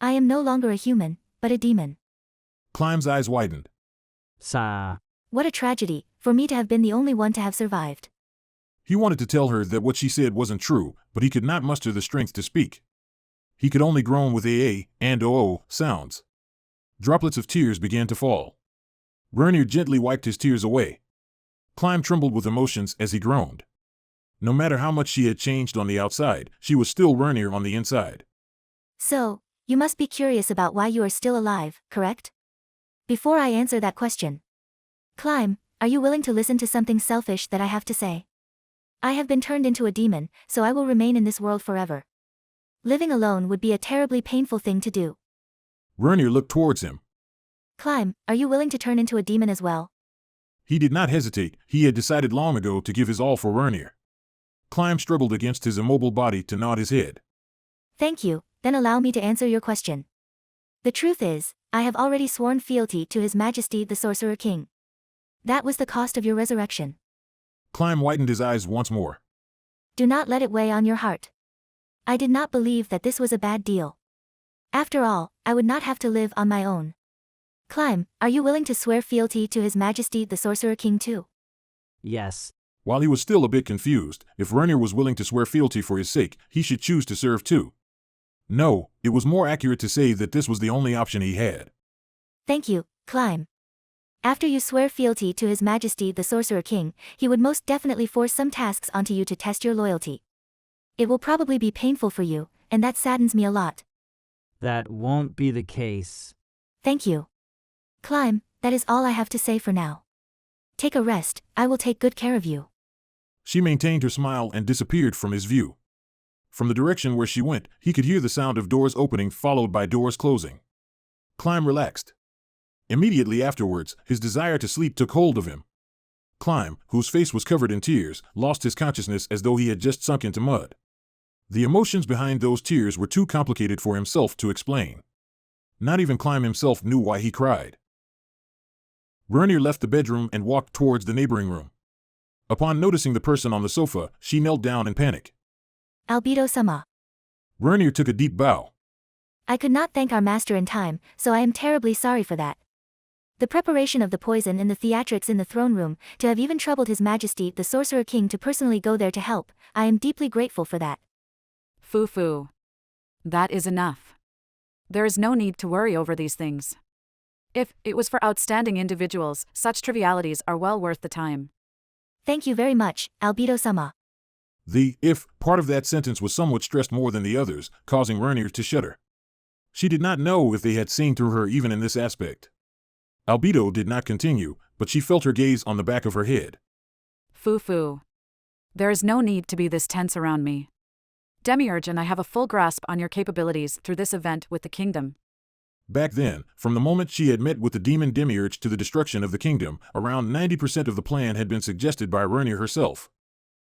Speaker 7: I am no longer a human, but a demon.
Speaker 1: Climb's eyes widened.
Speaker 7: What a tragedy, for me to have been the only one to have survived.
Speaker 1: He wanted to tell her that what she said wasn't true, but he could not muster the strength to speak. He could only groan with aa and oo sounds. Droplets of tears began to fall. Vernier gently wiped his tears away. Climb trembled with emotions as he groaned. No matter how much she had changed on the outside, she was still Vernier on the inside.
Speaker 7: So, you must be curious about why you are still alive, correct? Before I answer that question, Climb, are you willing to listen to something selfish that I have to say? I have been turned into a demon, so I will remain in this world forever. Living alone would be a terribly painful thing to do.
Speaker 1: Vernier looked towards him.
Speaker 7: Climb, are you willing to turn into a demon as well?
Speaker 1: He did not hesitate. He had decided long ago to give his all for Vernier. Climb struggled against his immobile body to nod his head.
Speaker 7: Thank you, then allow me to answer your question. The truth is, I have already sworn fealty to His Majesty the Sorcerer King. That was the cost of your resurrection.
Speaker 1: Climb widened his eyes once more.
Speaker 7: Do not let it weigh on your heart. I did not believe that this was a bad deal. After all, I would not have to live on my own. Climb, are you willing to swear fealty to His Majesty the Sorcerer King too?
Speaker 3: Yes.
Speaker 1: While he was still a bit confused, if Vernier was willing to swear fealty for his sake, he should choose to serve too. No, it was more accurate to say that this was the only option he had.
Speaker 7: Thank you, Climb. After you swear fealty to His Majesty the Sorcerer King, he would most definitely force some tasks onto you to test your loyalty. It will probably be painful for you, and that saddens me a lot.
Speaker 3: That won't be the case.
Speaker 7: Thank you. Climb, that is all I have to say for now. Take a rest, I will take good care of you.
Speaker 1: She maintained her smile and disappeared from his view. From the direction where she went, he could hear the sound of doors opening followed by doors closing. Climb relaxed. Immediately afterwards, his desire to sleep took hold of him. Climb, whose face was covered in tears, lost his consciousness as though he had just sunk into mud. The emotions behind those tears were too complicated for himself to explain. Not even Climb himself knew why he cried. Vernier left the bedroom and walked towards the neighboring room. Upon noticing the person on the sofa, she knelt down in panic.
Speaker 7: Albedo-sama.
Speaker 1: Vernier took a deep bow.
Speaker 7: I could not thank our master in time, so I am terribly sorry for that. The preparation of the poison and the theatrics in the throne room, to have even troubled His Majesty the Sorcerer King to personally go there to help, I am deeply grateful for that.
Speaker 12: Foo-foo. That is enough. There is no need to worry over these things. If it was for outstanding individuals, such trivialities are well worth the time.
Speaker 7: Thank you very much, Albedo-sama.
Speaker 1: The "if" part of that sentence was somewhat stressed more than the others, causing Vernier to shudder. She did not know if they had seen through her even in this aspect. Albedo did not continue, but she felt her gaze on the back of her head.
Speaker 12: Foo-foo. There is no need to be this tense around me. Demiurge and I have a full grasp on your capabilities through this event with the kingdom.
Speaker 1: Back then, from the moment she had met with the demon Demiurge to the destruction of the kingdom, around 90% of the plan had been suggested by Vernier herself.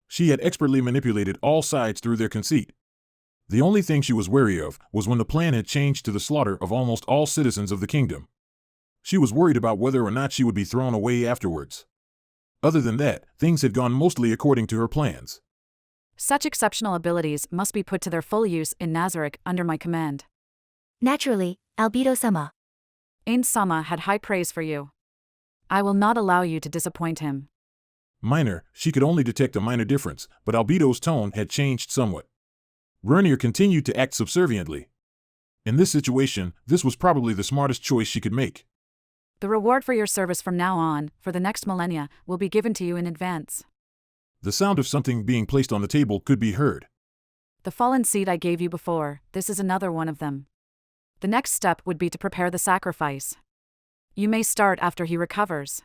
Speaker 1: She had expertly manipulated all sides through their conceit. The only thing she was wary of was when the plan had changed to the slaughter of almost all citizens of the kingdom. She was worried about whether or not she would be thrown away afterwards. Other than that, things had gone mostly according to her plans.
Speaker 12: Such exceptional abilities must be put to their full use in Nazarick under my command.
Speaker 7: Naturally, Albedo-sama.
Speaker 12: Ain-sama had high praise for you. I will not allow you to disappoint him.
Speaker 1: Minor, she could only detect a minor difference, but Albedo's tone had changed somewhat. Vernier continued to act subserviently. In this situation, this was probably the smartest choice she could make.
Speaker 12: The reward for your service from now on, for the next millennia, will be given to you in advance.
Speaker 1: The sound of something being placed on the table could be heard.
Speaker 12: The fallen seed I gave you before, this is another one of them. The next step would be to prepare the sacrifice. You may start after he recovers.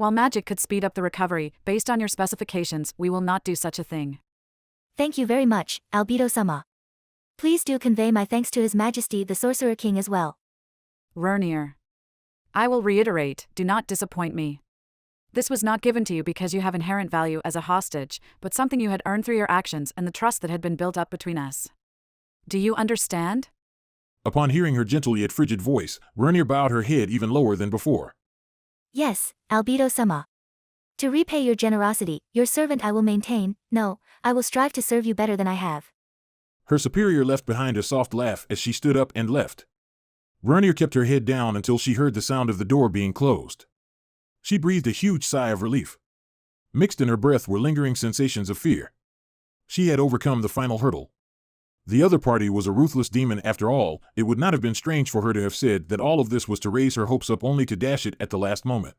Speaker 12: While magic could speed up the recovery, based on your specifications, we will not do such a thing.
Speaker 7: Thank you very much, Albedo-sama. Please do convey my thanks to His Majesty the Sorcerer King as well.
Speaker 12: Vernir. I will reiterate, do not disappoint me. This was not given to you because you have inherent value as a hostage, but something you had earned through your actions and the trust that had been built up between us. Do you understand?
Speaker 1: Upon hearing her gentle yet frigid voice, Vernir bowed her head even lower than before.
Speaker 7: Yes, Albedo-sama. To repay your generosity, your servant I will maintain, no, I will strive to serve you better than I have.
Speaker 1: Her superior left behind a soft laugh as she stood up and left. Vernir kept her head down until she heard the sound of the door being closed. She breathed a huge sigh of relief. Mixed in her breath were lingering sensations of fear. She had overcome the final hurdle. The other party was a ruthless demon after all. It would not have been strange for her to have said that all of this was to raise her hopes up only to dash it at the last moment.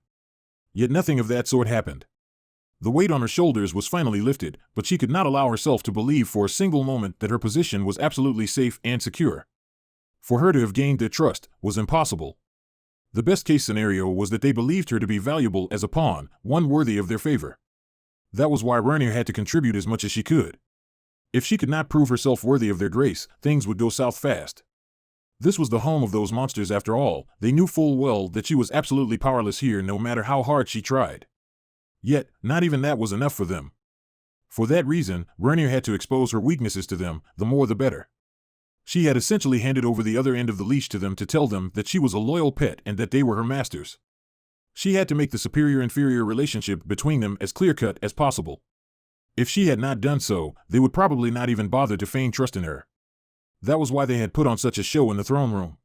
Speaker 1: Yet nothing of that sort happened. The weight on her shoulders was finally lifted, but she could not allow herself to believe for a single moment that her position was absolutely safe and secure. For her to have gained their trust was impossible. The best-case scenario was that they believed her to be valuable as a pawn, one worthy of their favor. That was why Vernir had to contribute as much as she could. If she could not prove herself worthy of their grace, things would go south fast. This was the home of those monsters after all. They knew full well that she was absolutely powerless here no matter how hard she tried. Yet, not even that was enough for them. For that reason, Vernir had to expose her weaknesses to them, the more the better. She had essentially handed over the other end of the leash to them to tell them that she was a loyal pet and that they were her masters. She had to make the superior-inferior relationship between them as clear-cut as possible. If she had not done so, they would probably not even bother to feign trust in her. That was why they had put on such a show in the throne room.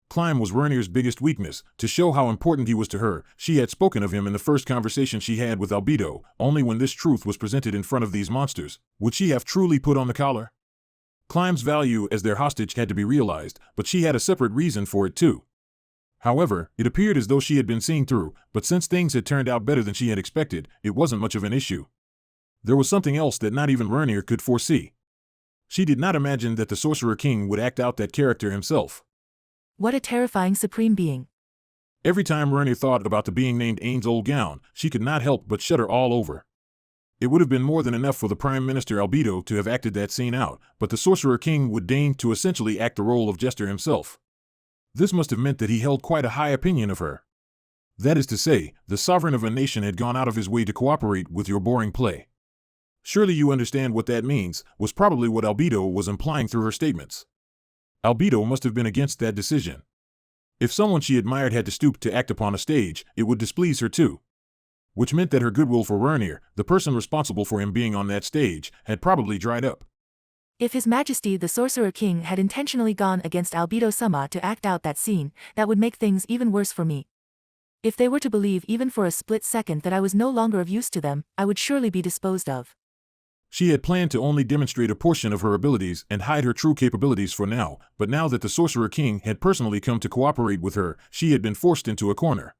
Speaker 1: Climb was Vernir's biggest weakness. To show how important he was to her, she had spoken of him in the first conversation she had with Albedo. Only when this truth was presented in front of these monsters would she have truly put on the collar. Climb's value as their hostage had to be realized, but she had a separate reason for it too. However, it appeared as though she had been seen through, but since things had turned out better than she had expected, it wasn't much of an issue. There was something else that not even Vernir could foresee. She did not imagine that the Sorcerer King would act out that character himself.
Speaker 14: What a terrifying supreme being.
Speaker 1: Every time Vernir thought about the being named Ain's old gown, she could not help but shudder all over. It would have been more than enough for the Prime Minister Albedo to have acted that scene out, but the Sorcerer King would deign to essentially act the role of jester himself. This must have meant that he held quite a high opinion of her. That is to say, the sovereign of a nation had gone out of his way to cooperate with your boring play. Surely you understand what that means, was probably what Albedo was implying through her statements. Albedo must have been against that decision. If someone she admired had to stoop to act upon a stage, it would displease her too. Which meant that her goodwill for Vernir, the person responsible for him being on that stage, had probably dried up.
Speaker 14: If His Majesty the Sorcerer King had intentionally gone against Albedo-sama to act out that scene, that would make things even worse for me. If they were to believe even for a split second that I was no longer of use to them, I would surely be disposed of.
Speaker 1: She had planned to only demonstrate a portion of her abilities and hide her true capabilities for now, but now that the Sorcerer King had personally come to cooperate with her, she had been forced into a corner.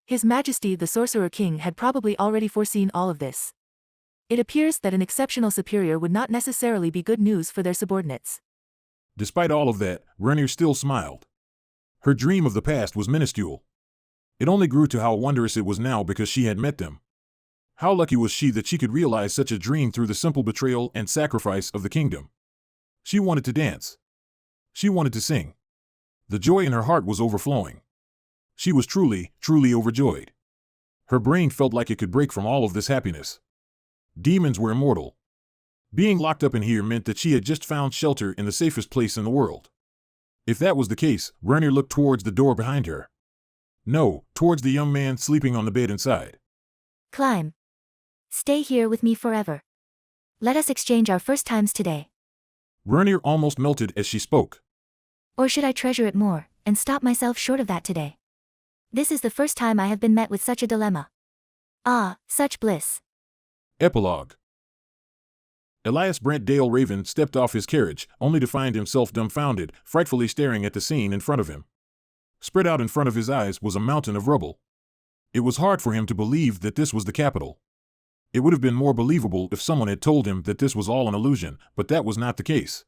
Speaker 14: His Majesty the Sorcerer King had probably already foreseen all of this. It appears that an exceptional superior would not necessarily be good news for their subordinates.
Speaker 1: Despite all of that, Vernir still smiled. Her dream of the past was minuscule. It only grew to how wondrous it was now because she had met them. How lucky was she that she could realize such a dream through the simple betrayal and sacrifice of the kingdom. She wanted to dance. She wanted to sing. The joy in her heart was overflowing. She was truly, truly overjoyed. Her brain felt like it could break from all of this happiness. Demons were immortal. Being locked up in here meant that she had just found shelter in the safest place in the world. If that was the case, Vernir looked towards the door behind her. No, towards the young man sleeping on the bed inside.
Speaker 7: Climb. Stay here with me forever. Let us exchange our first times today.
Speaker 1: Vernir almost melted as she spoke.
Speaker 7: Or should I treasure it more, and stop myself short of that today? This is the first time I have been met with such a dilemma. Ah, such bliss.
Speaker 1: Epilogue. Elias Brent Dale Raven stepped off his carriage, only to find himself dumbfounded, frightfully staring at the scene in front of him. Spread out in front of his eyes was a mountain of rubble. It was hard for him to believe that this was the capital. It would have been more believable if someone had told him that this was all an illusion, but that was not the case.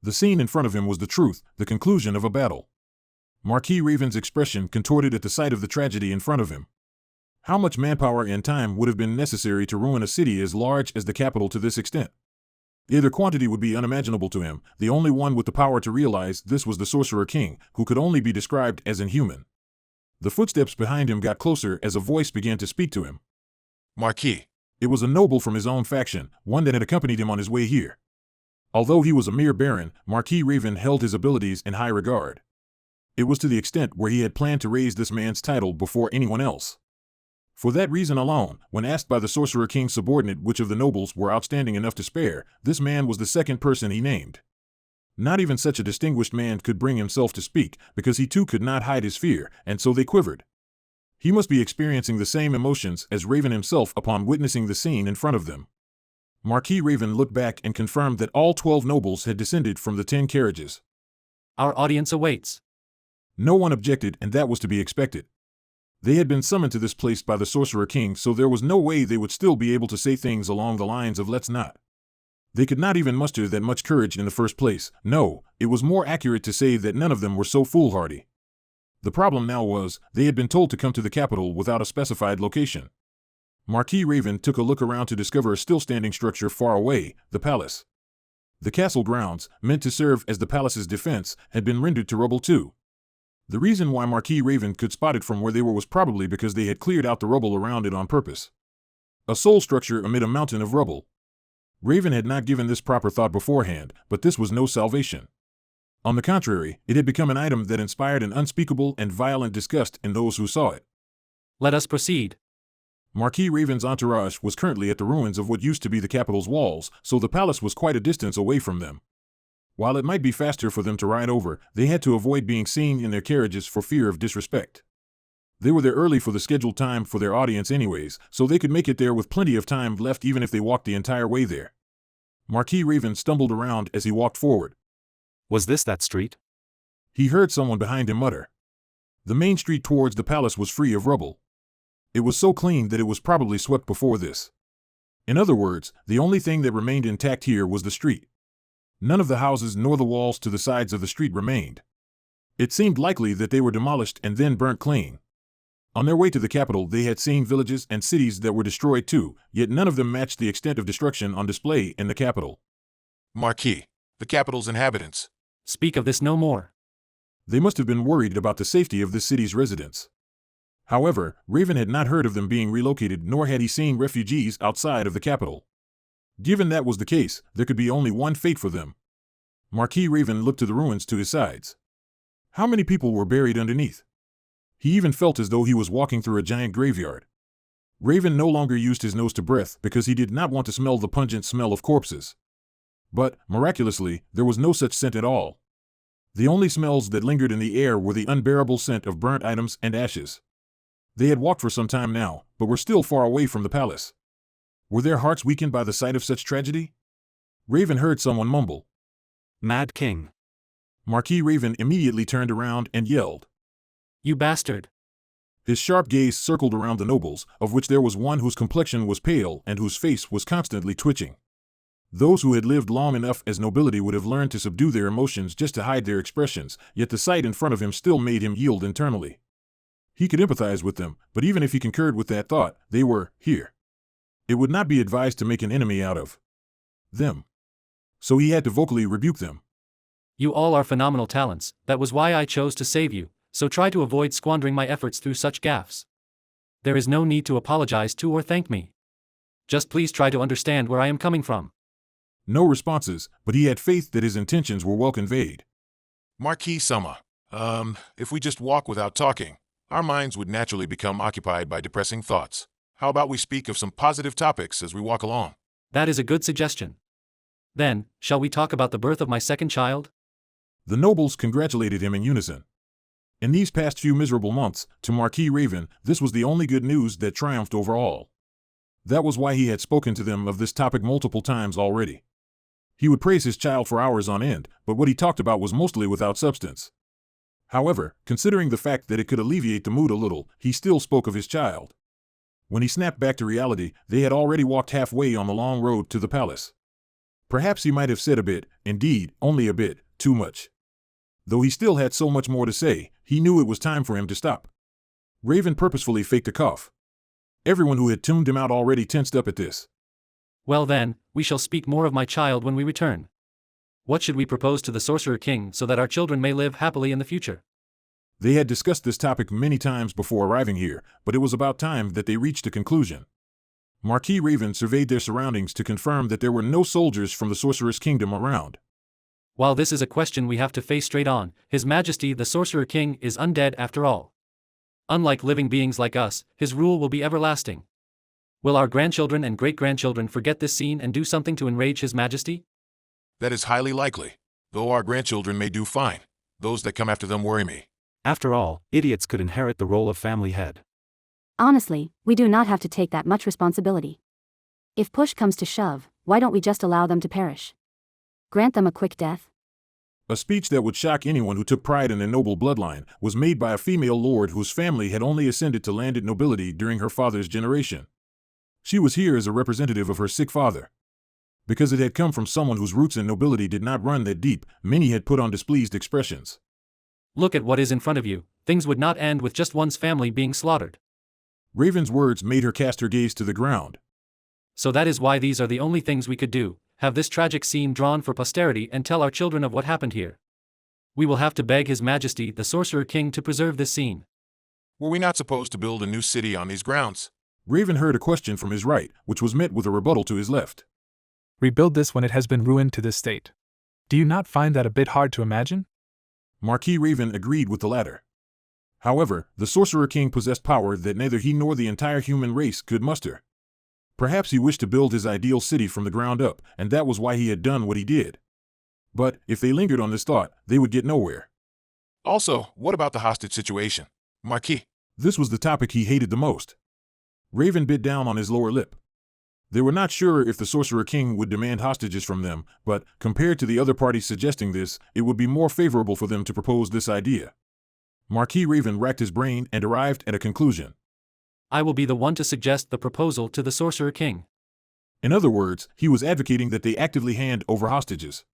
Speaker 1: The scene in front of him was the truth, the conclusion of a battle. Marquis Raven's expression contorted at the sight of the tragedy in front of him. How much manpower and time would have been necessary to ruin a city as large as the capital to this extent? Either quantity would be unimaginable to him. The only one with the power to realize this was the Sorcerer King, who could only be described as inhuman. The footsteps behind him got closer as a voice began to speak to him.
Speaker 15: Marquis.
Speaker 1: It was a noble from his own faction, one that had accompanied him on his way here. Although he was a mere baron, Marquis Raven held his abilities in high regard. It was to the extent where he had planned to raise this man's title before anyone else. For that reason alone, when asked by the Sorcerer King's subordinate which of the nobles were outstanding enough to spare, this man was the second person he named. Not even such a distinguished man could bring himself to speak, because he too could not hide his fear, and so they quivered. He must be experiencing the same emotions as Raven himself upon witnessing the scene in front of them. Marquis Raven looked back and confirmed that all 12 nobles had descended from the 10 carriages.
Speaker 18: Our audience awaits.
Speaker 1: No one objected, and that was to be expected. They had been summoned to this place by the Sorcerer King, so there was no way they would still be able to say things along the lines of "let's not." They could not even muster that much courage in the first place. No, it was more accurate to say that none of them were so foolhardy. The problem now was, they had been told to come to the capital without a specified location. Marquis Raven took a look around to discover a still-standing structure far away, the palace. The castle grounds, meant to serve as the palace's defense, had been rendered to rubble too. The reason why Marquis Raven could spot it from where they were was probably because they had cleared out the rubble around it on purpose. A sole structure amid a mountain of rubble. Raven had not given this proper thought beforehand, but this was no salvation. On the contrary, it had become an item that inspired an unspeakable and violent disgust in those who saw it.
Speaker 18: Let us proceed.
Speaker 1: Marquis Raven's entourage was currently at the ruins of what used to be the capital's walls, so the palace was quite a distance away from them. While it might be faster for them to ride over, they had to avoid being seen in their carriages for fear of disrespect. They were there early for the scheduled time for their audience anyways, so they could make it there with plenty of time left even if they walked the entire way there. Marquis Raven stumbled around as he walked forward.
Speaker 18: Was this that street?
Speaker 1: He heard someone behind him mutter. The main street towards the palace was free of rubble. It was so clean that it was probably swept before this. In other words, the only thing that remained intact here was the street. None of the houses nor the walls to the sides of the street remained. It seemed likely that they were demolished and then burnt clean. On their way to the capital, they had seen villages and cities that were destroyed too, yet none of them matched the extent of destruction on display in the capital.
Speaker 15: Marquis, the capital's inhabitants.
Speaker 18: Speak of this no more.
Speaker 1: They must have been worried about the safety of this city's residents. However, Raven had not heard of them being relocated, nor had he seen refugees outside of the capital. Given that was the case, there could be only one fate for them. Marquis Raven looked to the ruins to his sides. How many people were buried underneath? He even felt as though he was walking through a giant graveyard. Raven no longer used his nose to breath because he did not want to smell the pungent smell of corpses. But, miraculously, there was no such scent at all. The only smells that lingered in the air were the unbearable scent of burnt items and ashes. They had walked for some time now, but were still far away from the palace. Were their hearts weakened by the sight of such tragedy? Raven heard someone mumble.
Speaker 18: Mad King.
Speaker 1: Marquis Raven immediately turned around and yelled.
Speaker 18: You bastard!
Speaker 1: His sharp gaze circled around the nobles, of which there was one whose complexion was pale and whose face was constantly twitching. Those who had lived long enough as nobility would have learned to subdue their emotions just to hide their expressions, yet the sight in front of him still made him yield internally. He could empathize with them, but even if he concurred with that thought, they were here. It would not be advised to make an enemy out of them. So he had to vocally rebuke them.
Speaker 18: You all are phenomenal talents, that was why I chose to save you, so try to avoid squandering my efforts through such gaffes. There is no need to apologize to or thank me. Just please try to understand where I am coming from.
Speaker 1: No responses, but he had faith that his intentions were well conveyed.
Speaker 15: Marquis Summa, if we just walk without talking, our minds would naturally become occupied by depressing thoughts. How about we speak of some positive topics as we walk along?
Speaker 18: That is a good suggestion. Then, shall we talk about the birth of my second child?
Speaker 1: The nobles congratulated him in unison. In these past few miserable months, to Marquis Raven, this was the only good news that triumphed over all. That was why he had spoken to them of this topic multiple times already. He would praise his child for hours on end, but what he talked about was mostly without substance. However, considering the fact that it could alleviate the mood a little, he still spoke of his child. When he snapped back to reality, they had already walked halfway on the long road to the palace. Perhaps he might have said a bit, indeed, only a bit, too much. Though he still had so much more to say, he knew it was time for him to stop. Raven purposefully faked a cough. Everyone who had tuned him out already tensed up at this.
Speaker 18: Well then, we shall speak more of my child when we return. What should we propose to the Sorcerer King so that our children may live happily in the future?
Speaker 1: They had discussed this topic many times before arriving here, but it was about time that they reached a conclusion. Marquis Raven surveyed their surroundings to confirm that there were no soldiers from the Sorcerer's Kingdom around.
Speaker 18: While this is a question we have to face straight on, His Majesty the Sorcerer King is undead after all. Unlike living beings like us, his rule will be everlasting. Will our grandchildren and great-grandchildren forget this scene and do something to enrage His Majesty?
Speaker 15: That is highly likely. Though our grandchildren may do fine, those that come after them worry me.
Speaker 9: After all, idiots could inherit the role of family head.
Speaker 19: Honestly, we do not have to take that much responsibility. If push comes to shove, why don't we just allow them to perish? Grant them a quick death?
Speaker 1: A speech that would shock anyone who took pride in their noble bloodline was made by a female lord whose family had only ascended to landed nobility during her father's generation. She was here as a representative of her sick father. Because it had come from someone whose roots in nobility did not run that deep, many had put on displeased expressions.
Speaker 18: Look at what is in front of you. Things would not end with just one's family being slaughtered.
Speaker 1: Raven's words made her cast her gaze to the ground.
Speaker 18: So that is why these are the only things we could do, have this tragic scene drawn for posterity and tell our children of what happened here. We will have to beg His Majesty the Sorcerer King to preserve this scene.
Speaker 15: Were we not supposed to build a new city on these grounds?
Speaker 1: Raven heard a question from his right, which was met with a rebuttal to his left.
Speaker 20: Rebuild this when it has been ruined to this state. Do you not find that a bit hard to imagine?
Speaker 1: Marquis Raven agreed with the latter. However, the Sorcerer King possessed power that neither he nor the entire human race could muster. Perhaps he wished to build his ideal city from the ground up, and that was why he had done what he did. But, if they lingered on this thought, they would get nowhere.
Speaker 15: Also, what about the hostage situation, Marquis?
Speaker 1: This was the topic he hated the most. Raven bit down on his lower lip. They were not sure if the Sorcerer King would demand hostages from them, but, compared to the other parties suggesting this, it would be more favorable for them to propose this idea. Marquis Raven racked his brain and arrived at a conclusion.
Speaker 18: I will be the one to suggest the proposal to the Sorcerer King.
Speaker 1: In other words, he was advocating that they actively hand over hostages.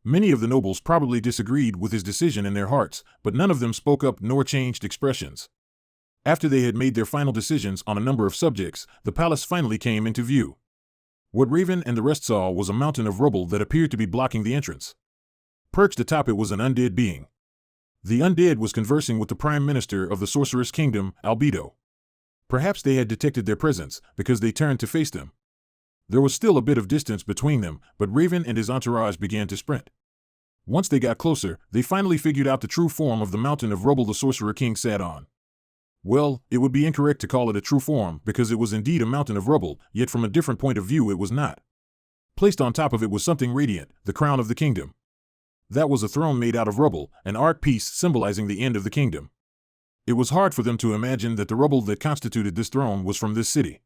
Speaker 1: Many of the nobles probably disagreed with his decision in their hearts, but none of them spoke up nor changed expressions. After they had made their final decisions on a number of subjects, the palace finally came into view. What Raven and the rest saw was a mountain of rubble that appeared to be blocking the entrance. Perched atop it was an undead being. The undead was conversing with the Prime Minister of the Sorcerer's Kingdom, Albedo. Perhaps they had detected their presence, because they turned to face them. There was still a bit of distance between them, but Raven and his entourage began to sprint. Once they got closer, they finally figured out the true form of the mountain of rubble the Sorcerer King sat on. Well, it would be incorrect to call it a true form because it was indeed a mountain of rubble, yet from a different point of view it was not. Placed on top of it was something radiant, the crown of the kingdom. That was a throne made out of rubble, an art piece symbolizing the end of the kingdom. It was hard for them to imagine that the rubble that constituted this throne was from this city.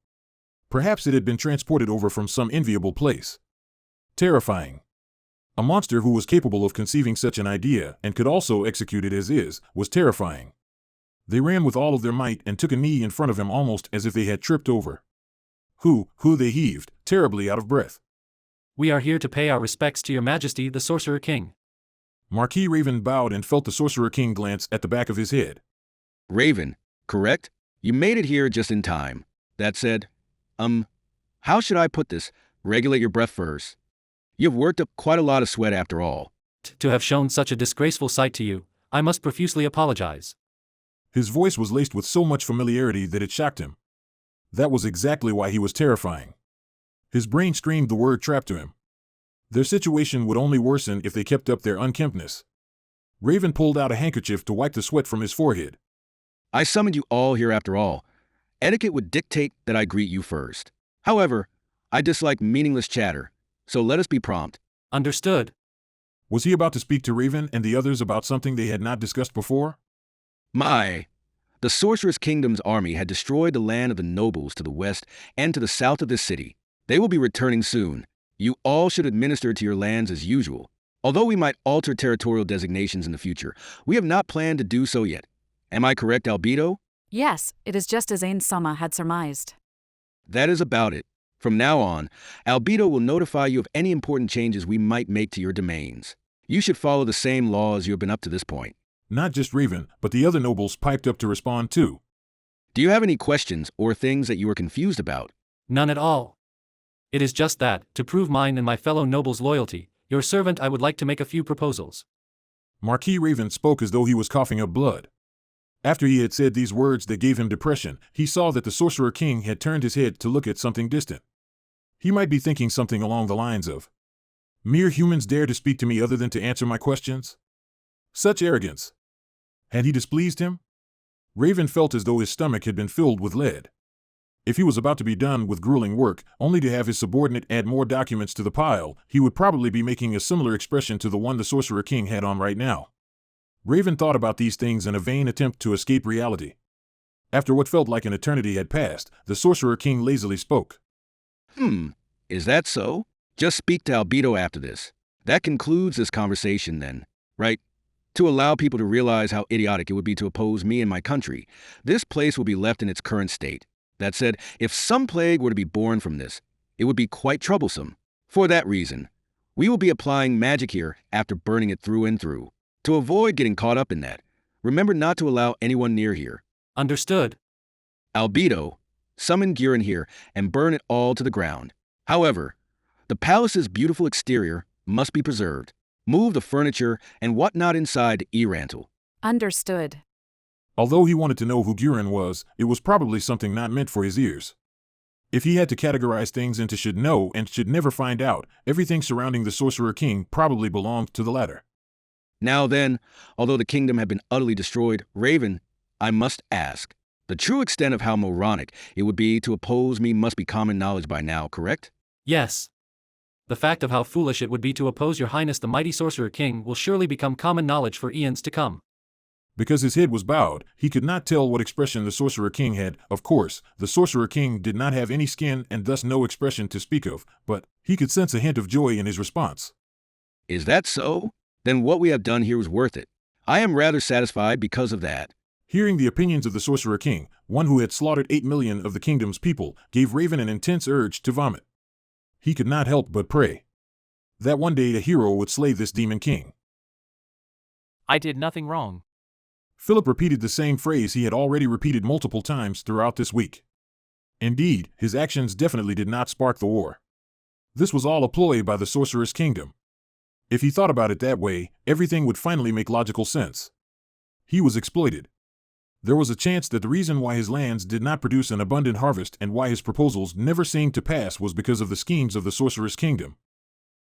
Speaker 1: Perhaps it had been transported over from some enviable place. Terrifying. A monster who was capable of conceiving such an idea and could also execute it as is, was terrifying. They ran with all of their might and took a knee in front of him almost as if they had tripped over. Who they heaved, terribly out of breath.
Speaker 18: We are here to pay our respects to Your Majesty the Sorcerer King.
Speaker 1: Marquis Raven bowed and felt the Sorcerer King glance at the back of his head.
Speaker 16: Raven, correct? You made it here just in time. That said, how should I put this? Regulate your breath first. You've worked up quite a lot of sweat after all.
Speaker 18: To have shown such a disgraceful sight to you, I must profusely apologize.
Speaker 1: His voice was laced with so much familiarity that it shocked him. That was exactly why he was terrifying. His brain screamed the word trap to him. Their situation would only worsen if they kept up their unkemptness. Raven pulled out a handkerchief to wipe the sweat from his forehead.
Speaker 16: I summoned you all here after all. Etiquette would dictate that I greet you first. However, I dislike meaningless chatter, so let us be prompt.
Speaker 18: Understood.
Speaker 1: Was he about to speak to Raven and the others about something they had not discussed before?
Speaker 16: The Sorcerer's Kingdom's army had destroyed the land of the nobles to the west and to the south of this city. They will be returning soon. You all should administer to your lands as usual. Although we might alter territorial designations in the future, we have not planned to do so yet. Am I correct, Albedo?
Speaker 12: Yes, it is just as Ain Sama had surmised.
Speaker 16: That is about it. From now on, Albedo will notify you of any important changes we might make to your domains. You should follow the same laws you have been up to this point.
Speaker 1: Not just Raven, but the other nobles piped up to respond too.
Speaker 16: Do you have any questions or things that you are confused about?
Speaker 18: None at all. It is just that, to prove mine and my fellow nobles' loyalty, your servant I would like to make a few proposals.
Speaker 1: Marquis Raven spoke as though he was coughing up blood. After he had said these words that gave him depression, he saw that the Sorcerer King had turned his head to look at something distant. He might be thinking something along the lines of, "Mere humans dare to speak to me other than to answer my questions?" Such arrogance. Had he displeased him? Raven felt as though his stomach had been filled with lead. If he was about to be done with grueling work, only to have his subordinate add more documents to the pile, he would probably be making a similar expression to the one the Sorcerer King had on right now. Raven thought about these things in a vain attempt to escape reality. After what felt like an eternity had passed, the Sorcerer King lazily spoke.
Speaker 16: Is that so? Just speak to Albedo after this. That concludes this conversation then, right? To allow people to realize how idiotic it would be to oppose me and my country, this place will be left in its current state. That said, if some plague were to be born from this, it would be quite troublesome. For that reason, we will be applying magic here after burning it through and through. To avoid getting caught up in that, remember not to allow anyone near here.
Speaker 18: Understood.
Speaker 16: Albedo, summon Giran here and burn it all to the ground. However, the palace's beautiful exterior must be preserved. Move the furniture and whatnot inside to Erantal.
Speaker 12: Understood.
Speaker 1: Although he wanted to know who Giran was, it was probably something not meant for his ears. If he had to categorize things into should know and should never find out, everything surrounding the Sorcerer King probably belonged to the latter.
Speaker 16: Now then, although the kingdom had been utterly destroyed, Raven, I must ask, the true extent of how moronic it would be to oppose me must be common knowledge by now, correct?
Speaker 18: Yes. The fact of how foolish it would be to oppose your highness the mighty Sorcerer King will surely become common knowledge for eons to come.
Speaker 1: Because his head was bowed, he could not tell what expression the Sorcerer King had. Of course, the Sorcerer King did not have any skin and thus no expression to speak of, but he could sense a hint of joy in his response.
Speaker 16: Is that so? Then what we have done here was worth it. I am rather satisfied because of that.
Speaker 1: Hearing the opinions of the Sorcerer King, one who had slaughtered 8 million of the kingdom's people, gave Raven an intense urge to vomit. He could not help but pray that one day a hero would slay this demon king.
Speaker 4: I did nothing wrong.
Speaker 1: Philip repeated the same phrase he had already repeated multiple times throughout this week. Indeed, his actions definitely did not spark the war. This was all a ploy by the Sorcerer's Kingdom. If he thought about it that way, everything would finally make logical sense. He was exploited. There was a chance that the reason why his lands did not produce an abundant harvest and why his proposals never seemed to pass was because of the schemes of the Sorcerer's Kingdom.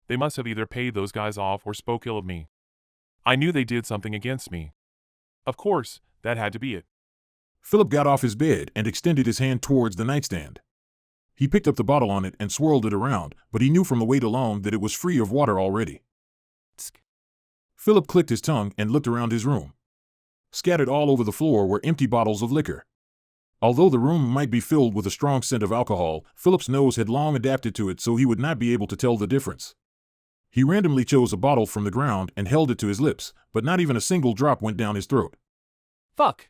Speaker 13: They must have either paid those guys off or spoke ill of me. I knew they did something against me. Of course, that had to be it.
Speaker 1: Philip got off his bed and extended his hand towards the nightstand. He picked up the bottle on it and swirled it around, but he knew from the weight alone that it was free of water already. Philip clicked his tongue and looked around his room. Scattered all over the floor were empty bottles of liquor. Although the room might be filled with a strong scent of alcohol, Philip's nose had long adapted to it so he would not be able to tell the difference. He randomly chose a bottle from the ground and held it to his lips, but not even a single drop went down his throat.
Speaker 4: Fuck!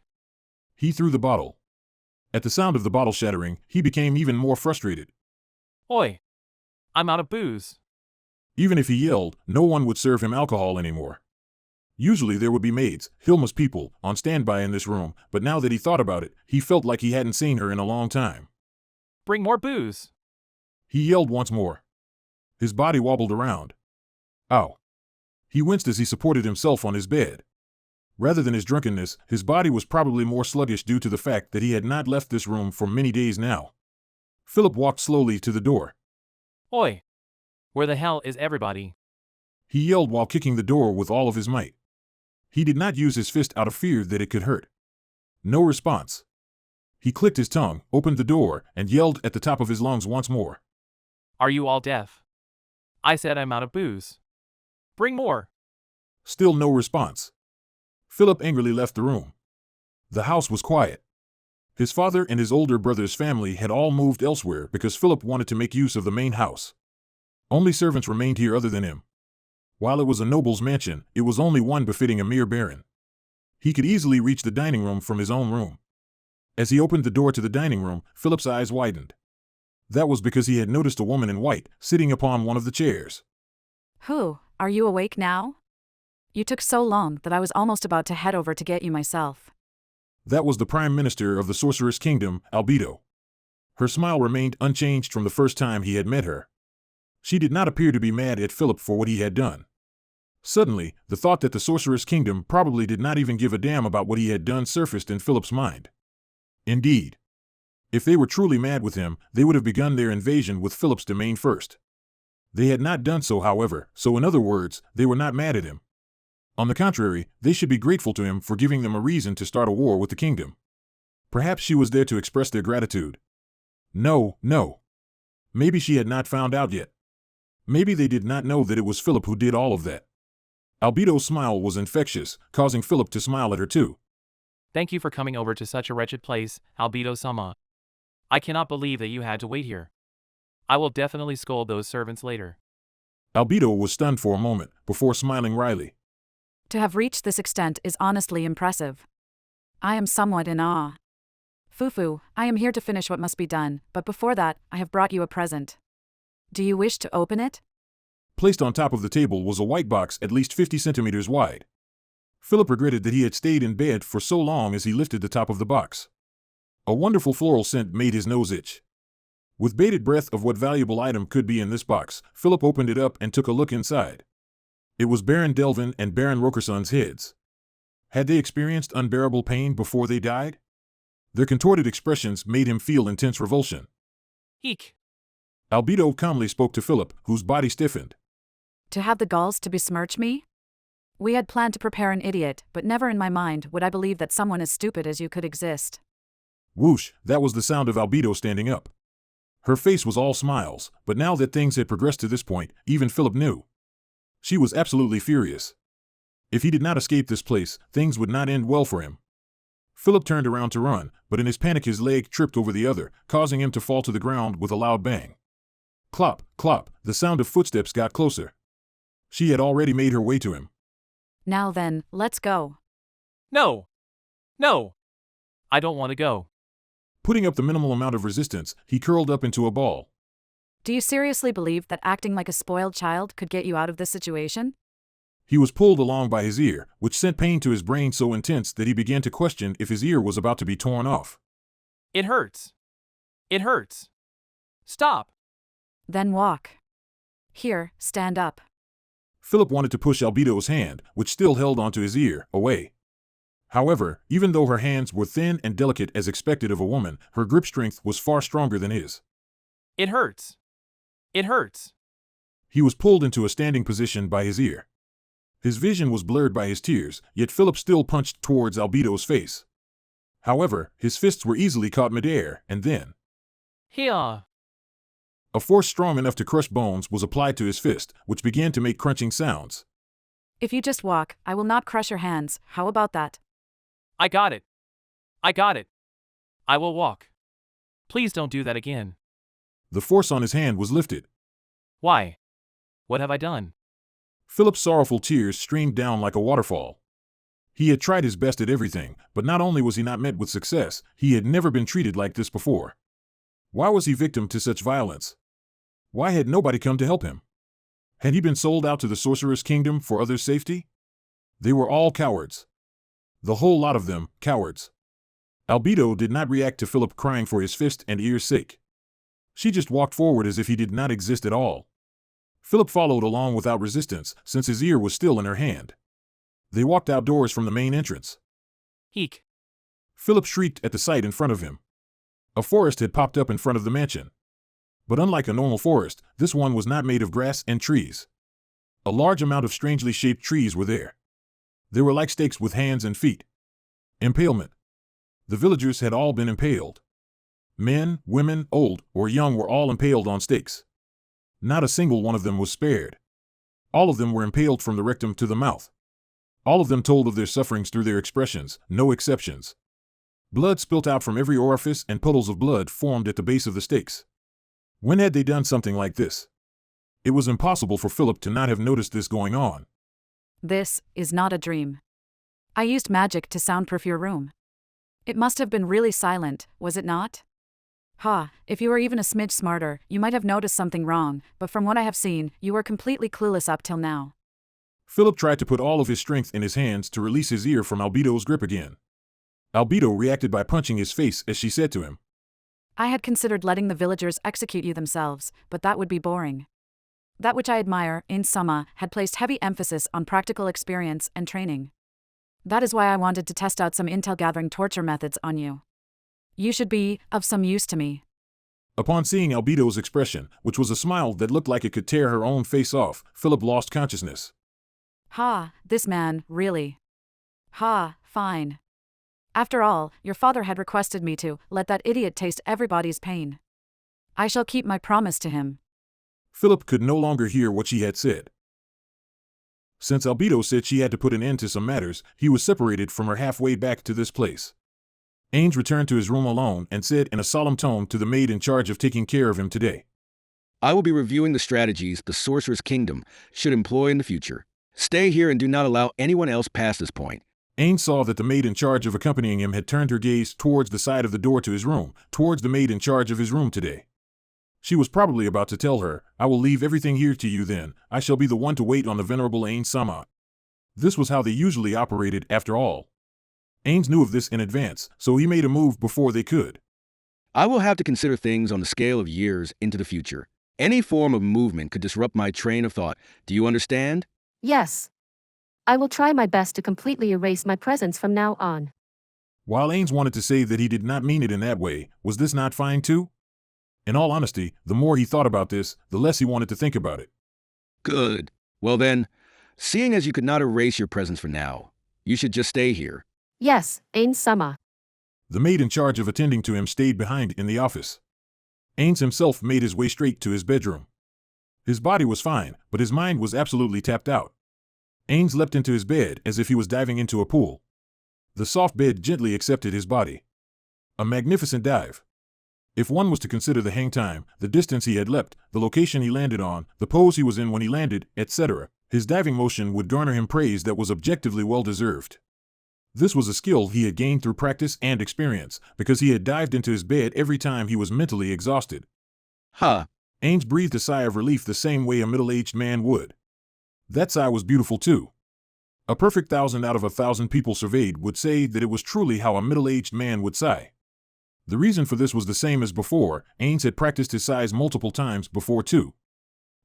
Speaker 1: He threw the bottle. At the sound of the bottle shattering, he became even more frustrated.
Speaker 4: Oi! I'm out of booze.
Speaker 1: Even if he yelled, no one would serve him alcohol anymore. Usually there would be maids, Hilma's people, on standby in this room, but now that he thought about it, he felt like he hadn't seen her in a long time.
Speaker 4: Bring more booze.
Speaker 1: He yelled once more. His body wobbled around. Ow. He winced as he supported himself on his bed. Rather than his drunkenness, his body was probably more sluggish due to the fact that he had not left this room for many days now. Philip walked slowly to the door.
Speaker 4: Oi! Where the hell is everybody?
Speaker 1: He yelled while kicking the door with all of his might. He did not use his fist out of fear that it could hurt. No response. He clicked his tongue, opened the door, and yelled at the top of his lungs once more.
Speaker 4: Are you all deaf? I said I'm out of booze. Bring more.
Speaker 1: Still no response. Philip angrily left the room. The house was quiet. His father and his older brother's family had all moved elsewhere because Philip wanted to make use of the main house. Only servants remained here other than him. While it was a noble's mansion, it was only one befitting a mere baron. He could easily reach the dining room from his own room. As he opened the door to the dining room, Philip's eyes widened. That was because he had noticed a woman in white, sitting upon one of the chairs.
Speaker 12: Who, are you awake now? You took so long that I was almost about to head over to get you myself.
Speaker 1: That was the Prime Minister of the Sorcerer's Kingdom, Albedo. Her smile remained unchanged from the first time he had met her. She did not appear to be mad at Philip for what he had done. Suddenly, the thought that the Sorcerer's Kingdom probably did not even give a damn about what he had done surfaced in Philip's mind. Indeed, if they were truly mad with him, they would have begun their invasion with Philip's domain first. They had not done so, however, so in other words, they were not mad at him. On the contrary, they should be grateful to him for giving them a reason to start a war with the kingdom. Perhaps she was there to express their gratitude. No. Maybe she had not found out yet. Maybe they did not know that it was Philip who did all of that. Albedo's smile was infectious, causing Philip to smile at her too.
Speaker 4: Thank you for coming over to such a wretched place, Albedo-sama. I cannot believe that you had to wait here. I will definitely scold those servants later.
Speaker 1: Albedo was stunned for a moment, before smiling wryly.
Speaker 12: To have reached this extent is honestly impressive. I am somewhat in awe. Fufu, I am here to finish what must be done, but before that, I have brought you a present. Do you wish to open it?
Speaker 1: Placed on top of the table was a white box at least 50 centimeters wide. Philip regretted that he had stayed in bed for so long as he lifted the top of the box. A wonderful floral scent made his nose itch. With bated breath of what valuable item could be in this box, Philip opened it up and took a look inside. It was Baron Delvin and Baron Rokerson's heads. Had they experienced unbearable pain before they died? Their contorted expressions made him feel intense revulsion.
Speaker 4: Eek!
Speaker 1: Albedo calmly spoke to Philip, whose body stiffened.
Speaker 12: To have the galls to besmirch me? We had planned to prepare an idiot, but never in my mind would I believe that someone as stupid as you could exist.
Speaker 1: Whoosh, that was the sound of Albedo standing up. Her face was all smiles, but now that things had progressed to this point, even Philip knew. She was absolutely furious. If he did not escape this place, things would not end well for him. Philip turned around to run, but in his panic his leg tripped over the other, causing him to fall to the ground with a loud bang. Clop, clop, the sound of footsteps got closer. She had already made her way to him.
Speaker 12: Now then, let's go.
Speaker 4: No! I don't want to go.
Speaker 1: Putting up the minimal amount of resistance, he curled up into a ball.
Speaker 12: Do you seriously believe that acting like a spoiled child could get you out of this situation?
Speaker 1: He was pulled along by his ear, which sent pain to his brain so intense that he began to question if his ear was about to be torn off.
Speaker 4: It hurts. Stop.
Speaker 12: Then walk. Here, stand up.
Speaker 1: Philip wanted to push Albedo's hand, which still held onto his ear, away. However, even though her hands were thin and delicate as expected of a woman, her grip strength was far stronger than his.
Speaker 4: It hurts.
Speaker 1: He was pulled into a standing position by his ear. His vision was blurred by his tears, yet Philip still punched towards Albedo's face. However, his fists were easily caught midair, and then...
Speaker 4: Here.
Speaker 1: A force strong enough to crush bones was applied to his fist, which began to make crunching sounds.
Speaker 12: If you just walk, I will not crush your hands. How about that?
Speaker 4: I got it. I will walk. Please don't do that again.
Speaker 1: The force on his hand was lifted.
Speaker 4: Why? What have I done?
Speaker 1: Philip's sorrowful tears streamed down like a waterfall. He had tried his best at everything, but not only was he not met with success, he had never been treated like this before. Why was he victim to such violence? Why had nobody come to help him? Had he been sold out to the Sorcerer's Kingdom for others' safety? They were all cowards. The whole lot of them, cowards. Albedo did not react to Philip crying for his fist and ear's sake. She just walked forward as if he did not exist at all. Philip followed along without resistance, since his ear was still in her hand. They walked outdoors from the main entrance.
Speaker 4: Eek!
Speaker 1: Philip shrieked at the sight in front of him. A forest had popped up in front of the mansion. But unlike a normal forest, this one was not made of grass and trees. A large amount of strangely shaped trees were there. They were like stakes with hands and feet. Impalement. The villagers had all been impaled. Men, women, old, or young were all impaled on stakes. Not a single one of them was spared. All of them were impaled from the rectum to the mouth. All of them told of their sufferings through their expressions, no exceptions. Blood spilt out from every orifice and puddles of blood formed at the base of the stakes. When had they done something like this? It was impossible for Philip to not have noticed this going on.
Speaker 12: This is not a dream. I used magic to soundproof your room. It must have been really silent, was it not? If you were even a smidge smarter, you might have noticed something wrong, but from what I have seen, you were completely clueless up till now.
Speaker 1: Philip tried to put all of his strength in his hands to release his ear from Albedo's grip again. Albedo reacted by punching his face as she said to him,
Speaker 12: I had considered letting the villagers execute you themselves, but that would be boring. That which I admire, in Sama, had placed heavy emphasis on practical experience and training. That is why I wanted to test out some intel-gathering torture methods on you. You should be of some use to me.
Speaker 1: Upon seeing Albedo's expression, which was a smile that looked like it could tear her own face off, Philip lost consciousness.
Speaker 12: Ha, this man, really. Ha, fine. After all, your father had requested me to let that idiot taste everybody's pain. I shall keep my promise to him.
Speaker 1: Philip could no longer hear what she had said. Since Albedo said she had to put an end to some matters, he was separated from her halfway back to this place. Ains returned to his room alone and said in a solemn tone to the maid in charge of taking care of him today,
Speaker 16: I will be reviewing the strategies the Sorcerer's Kingdom should employ in the future. Stay here and do not allow anyone else past this point.
Speaker 1: Ains saw that the maid in charge of accompanying him had turned her gaze towards the side of the door to his room, towards the maid in charge of his room today. She was probably about to tell her, I will leave everything here to you then, I shall be the one to wait on the venerable Ains Sama. This was how they usually operated after all. Ains knew of this in advance, so he made a move before they could.
Speaker 16: I will have to consider things on the scale of years into the future. Any form of movement could disrupt my train of thought. Do you understand?
Speaker 19: Yes. I will try my best to completely erase my presence from now on.
Speaker 1: While Ains wanted to say that he did not mean it in that way, was this not fine too? In all honesty, the more he thought about this, the less he wanted to think about it.
Speaker 16: Good. Well then, seeing as you could not erase your presence for now, you should just stay here.
Speaker 19: Yes, Ains Sama.
Speaker 1: The maid in charge of attending to him stayed behind in the office. Ains himself made his way straight to his bedroom. His body was fine, but his mind was absolutely tapped out. Ains leapt into his bed as if he was diving into a pool. The soft bed gently accepted his body. A magnificent dive. If one was to consider the hang time, the distance he had leapt, the location he landed on, the pose he was in when he landed, etc., his diving motion would garner him praise that was objectively well-deserved. This was a skill he had gained through practice and experience, because he had dived into his bed every time he was mentally exhausted.
Speaker 16: Huh.
Speaker 1: Ains breathed a sigh of relief the same way a middle-aged man would. That sigh was beautiful too. A perfect 1,000 out of 1,000 people surveyed would say that it was truly how a middle-aged man would sigh. The reason for this was the same as before. Ains had practiced his sighs multiple times before too.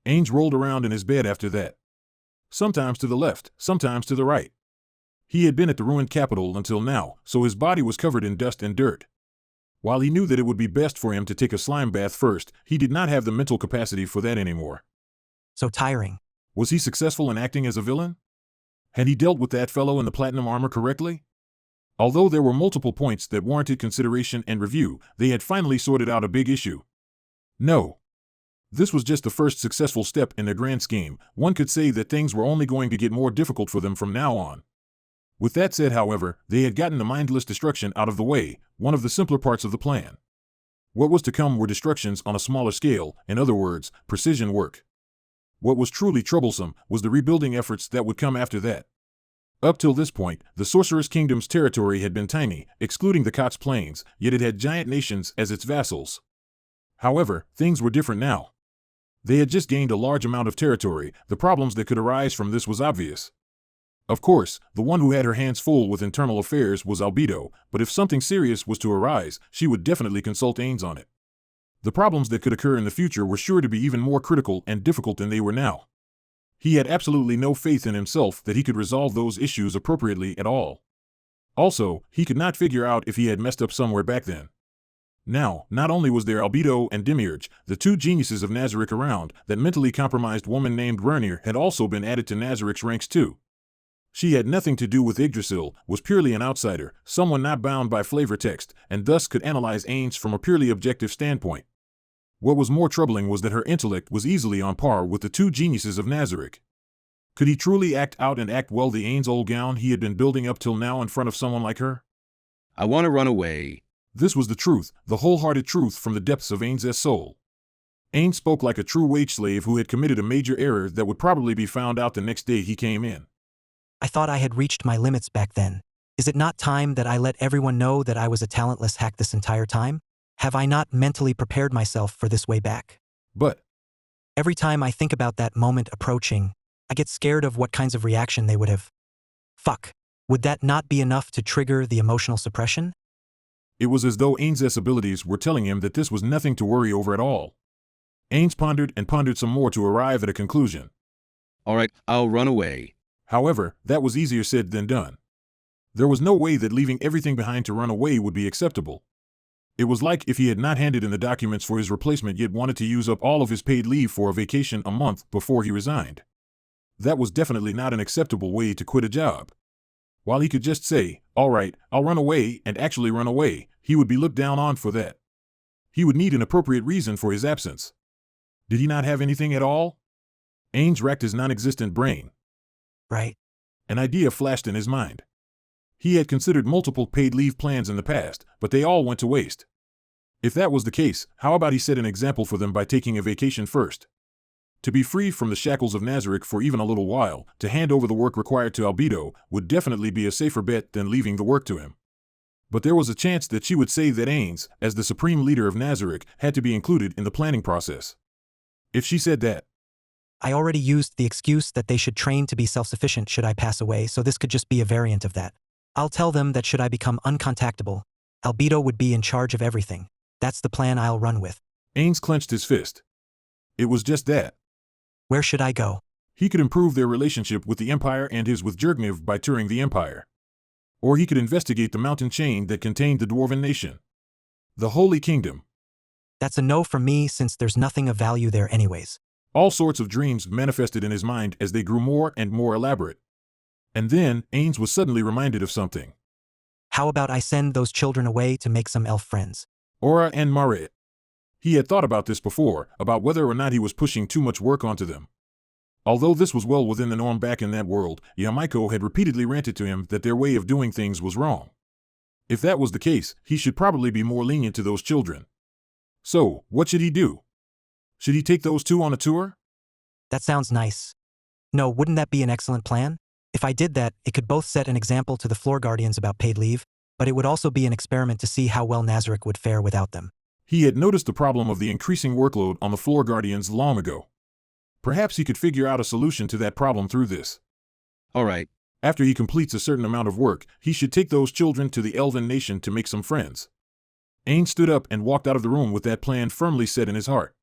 Speaker 1: Ains rolled around in his bed after that. Sometimes to the left, sometimes to the right. He had been at the ruined capital until now, so his body was covered in dust and dirt. While he knew that it would be best for him to take a slime bath first, he did not have the mental capacity for that anymore.
Speaker 2: So tiring.
Speaker 1: Was he successful in acting as a villain? Had he dealt with that fellow in the platinum armor correctly? Although there were multiple points that warranted consideration and review, they had finally sorted out a big issue. No. This was just the first successful step in their grand scheme. One could say that things were only going to get more difficult for them from now on. With that said, however, they had gotten the mindless destruction out of the way, one of the simpler parts of the plan. What was to come were destructions on a smaller scale, in other words, precision work. What was truly troublesome was the rebuilding efforts that would come after that. Up till this point, the Sorcerer's Kingdom's territory had been tiny, excluding the Kotz Plains, yet it had giant nations as its vassals. However, things were different now. They had just gained a large amount of territory. The problems that could arise from this was obvious. Of course, the one who had her hands full with internal affairs was Albedo, but if something serious was to arise, she would definitely consult Ains on it. The problems that could occur in the future were sure to be even more critical and difficult than they were now. He had absolutely no faith in himself that he could resolve those issues appropriately at all. Also, he could not figure out if he had messed up somewhere back then. Now, not only was there Albedo and Demiurge, the two geniuses of Nazarick around, that mentally compromised woman named Rernir had also been added to Nazarick's ranks too. She had nothing to do with Yggdrasil, was purely an outsider, someone not bound by flavor text, and thus could analyze Ains from a purely objective standpoint. What was more troubling was that her intellect was easily on par with the two geniuses of Nazarick. Could he truly act out and act well the Ains old gown he had been building up till now in front of someone like her?
Speaker 16: I want to run away.
Speaker 1: This was the truth, the wholehearted truth from the depths of Ains's soul. Ains spoke like a true wage slave who had committed a major error that would probably be found out the next day he came in.
Speaker 2: I thought I had reached my limits back then. Is it not time that I let everyone know that I was a talentless hack this entire time? Have I not mentally prepared myself for this way back?
Speaker 1: But
Speaker 2: every time I think about that moment approaching, I get scared of what kinds of reaction they would have. Fuck. Would that not be enough to trigger the emotional suppression?
Speaker 1: It was as though Ains's abilities were telling him that this was nothing to worry over at all. Ains pondered and pondered some more to arrive at a conclusion.
Speaker 16: All right, I'll run away.
Speaker 1: However, that was easier said than done. There was no way that leaving everything behind to run away would be acceptable. It was like if he had not handed in the documents for his replacement yet wanted to use up all of his paid leave for a vacation a month before he resigned. That was definitely not an acceptable way to quit a job. While he could just say, "All right, I'll run away," and actually run away, he would be looked down on for that. He would need an appropriate reason for his absence. Did he not have anything at all? Ains racked his non-existent brain.
Speaker 2: Right.
Speaker 1: An idea flashed in his mind. He had considered multiple paid leave plans in the past, but they all went to waste. If that was the case, how about he set an example for them by taking a vacation first? To be free from the shackles of Nazarick for even a little while, to hand over the work required to Albedo, would definitely be a safer bet than leaving the work to him. But there was a chance that she would say that Ains, as the supreme leader of Nazarick, had to be included in the planning process. If she said that,
Speaker 2: I already used the excuse that they should train to be self-sufficient should I pass away, so this could just be a variant of that. I'll tell them that should I become uncontactable, Albedo would be in charge of everything. That's the plan I'll run with.
Speaker 1: Ains clenched his fist. It was just that.
Speaker 2: Where should I go?
Speaker 1: He could improve their relationship with the Empire and his with Jurgniv by touring the Empire. Or he could investigate the mountain chain that contained the Dwarven nation. The Holy Kingdom.
Speaker 2: That's a no from me since there's nothing of value there anyways.
Speaker 1: All sorts of dreams manifested in his mind as they grew more and more elaborate. And then, Ains was suddenly reminded of something.
Speaker 2: How about I send those children away to make some elf friends?
Speaker 1: Aura and Marit. He had thought about this before, about whether or not he was pushing too much work onto them. Although this was well within the norm back in that world, Yamaiko had repeatedly ranted to him that their way of doing things was wrong. If that was the case, he should probably be more lenient to those children. So, what should he do? Should he take those two on a tour?
Speaker 2: That sounds nice. No, wouldn't that be an excellent plan? If I did that, it could both set an example to the floor guardians about paid leave, but it would also be an experiment to see how well Nazarick would fare without them.
Speaker 1: He had noticed the problem of the increasing workload on the floor guardians long ago. Perhaps he could figure out a solution to that problem through this.
Speaker 16: All right.
Speaker 1: After he completes a certain amount of work, he should take those children to the Elven nation to make some friends. Ains stood up and walked out of the room with that plan firmly set in his heart.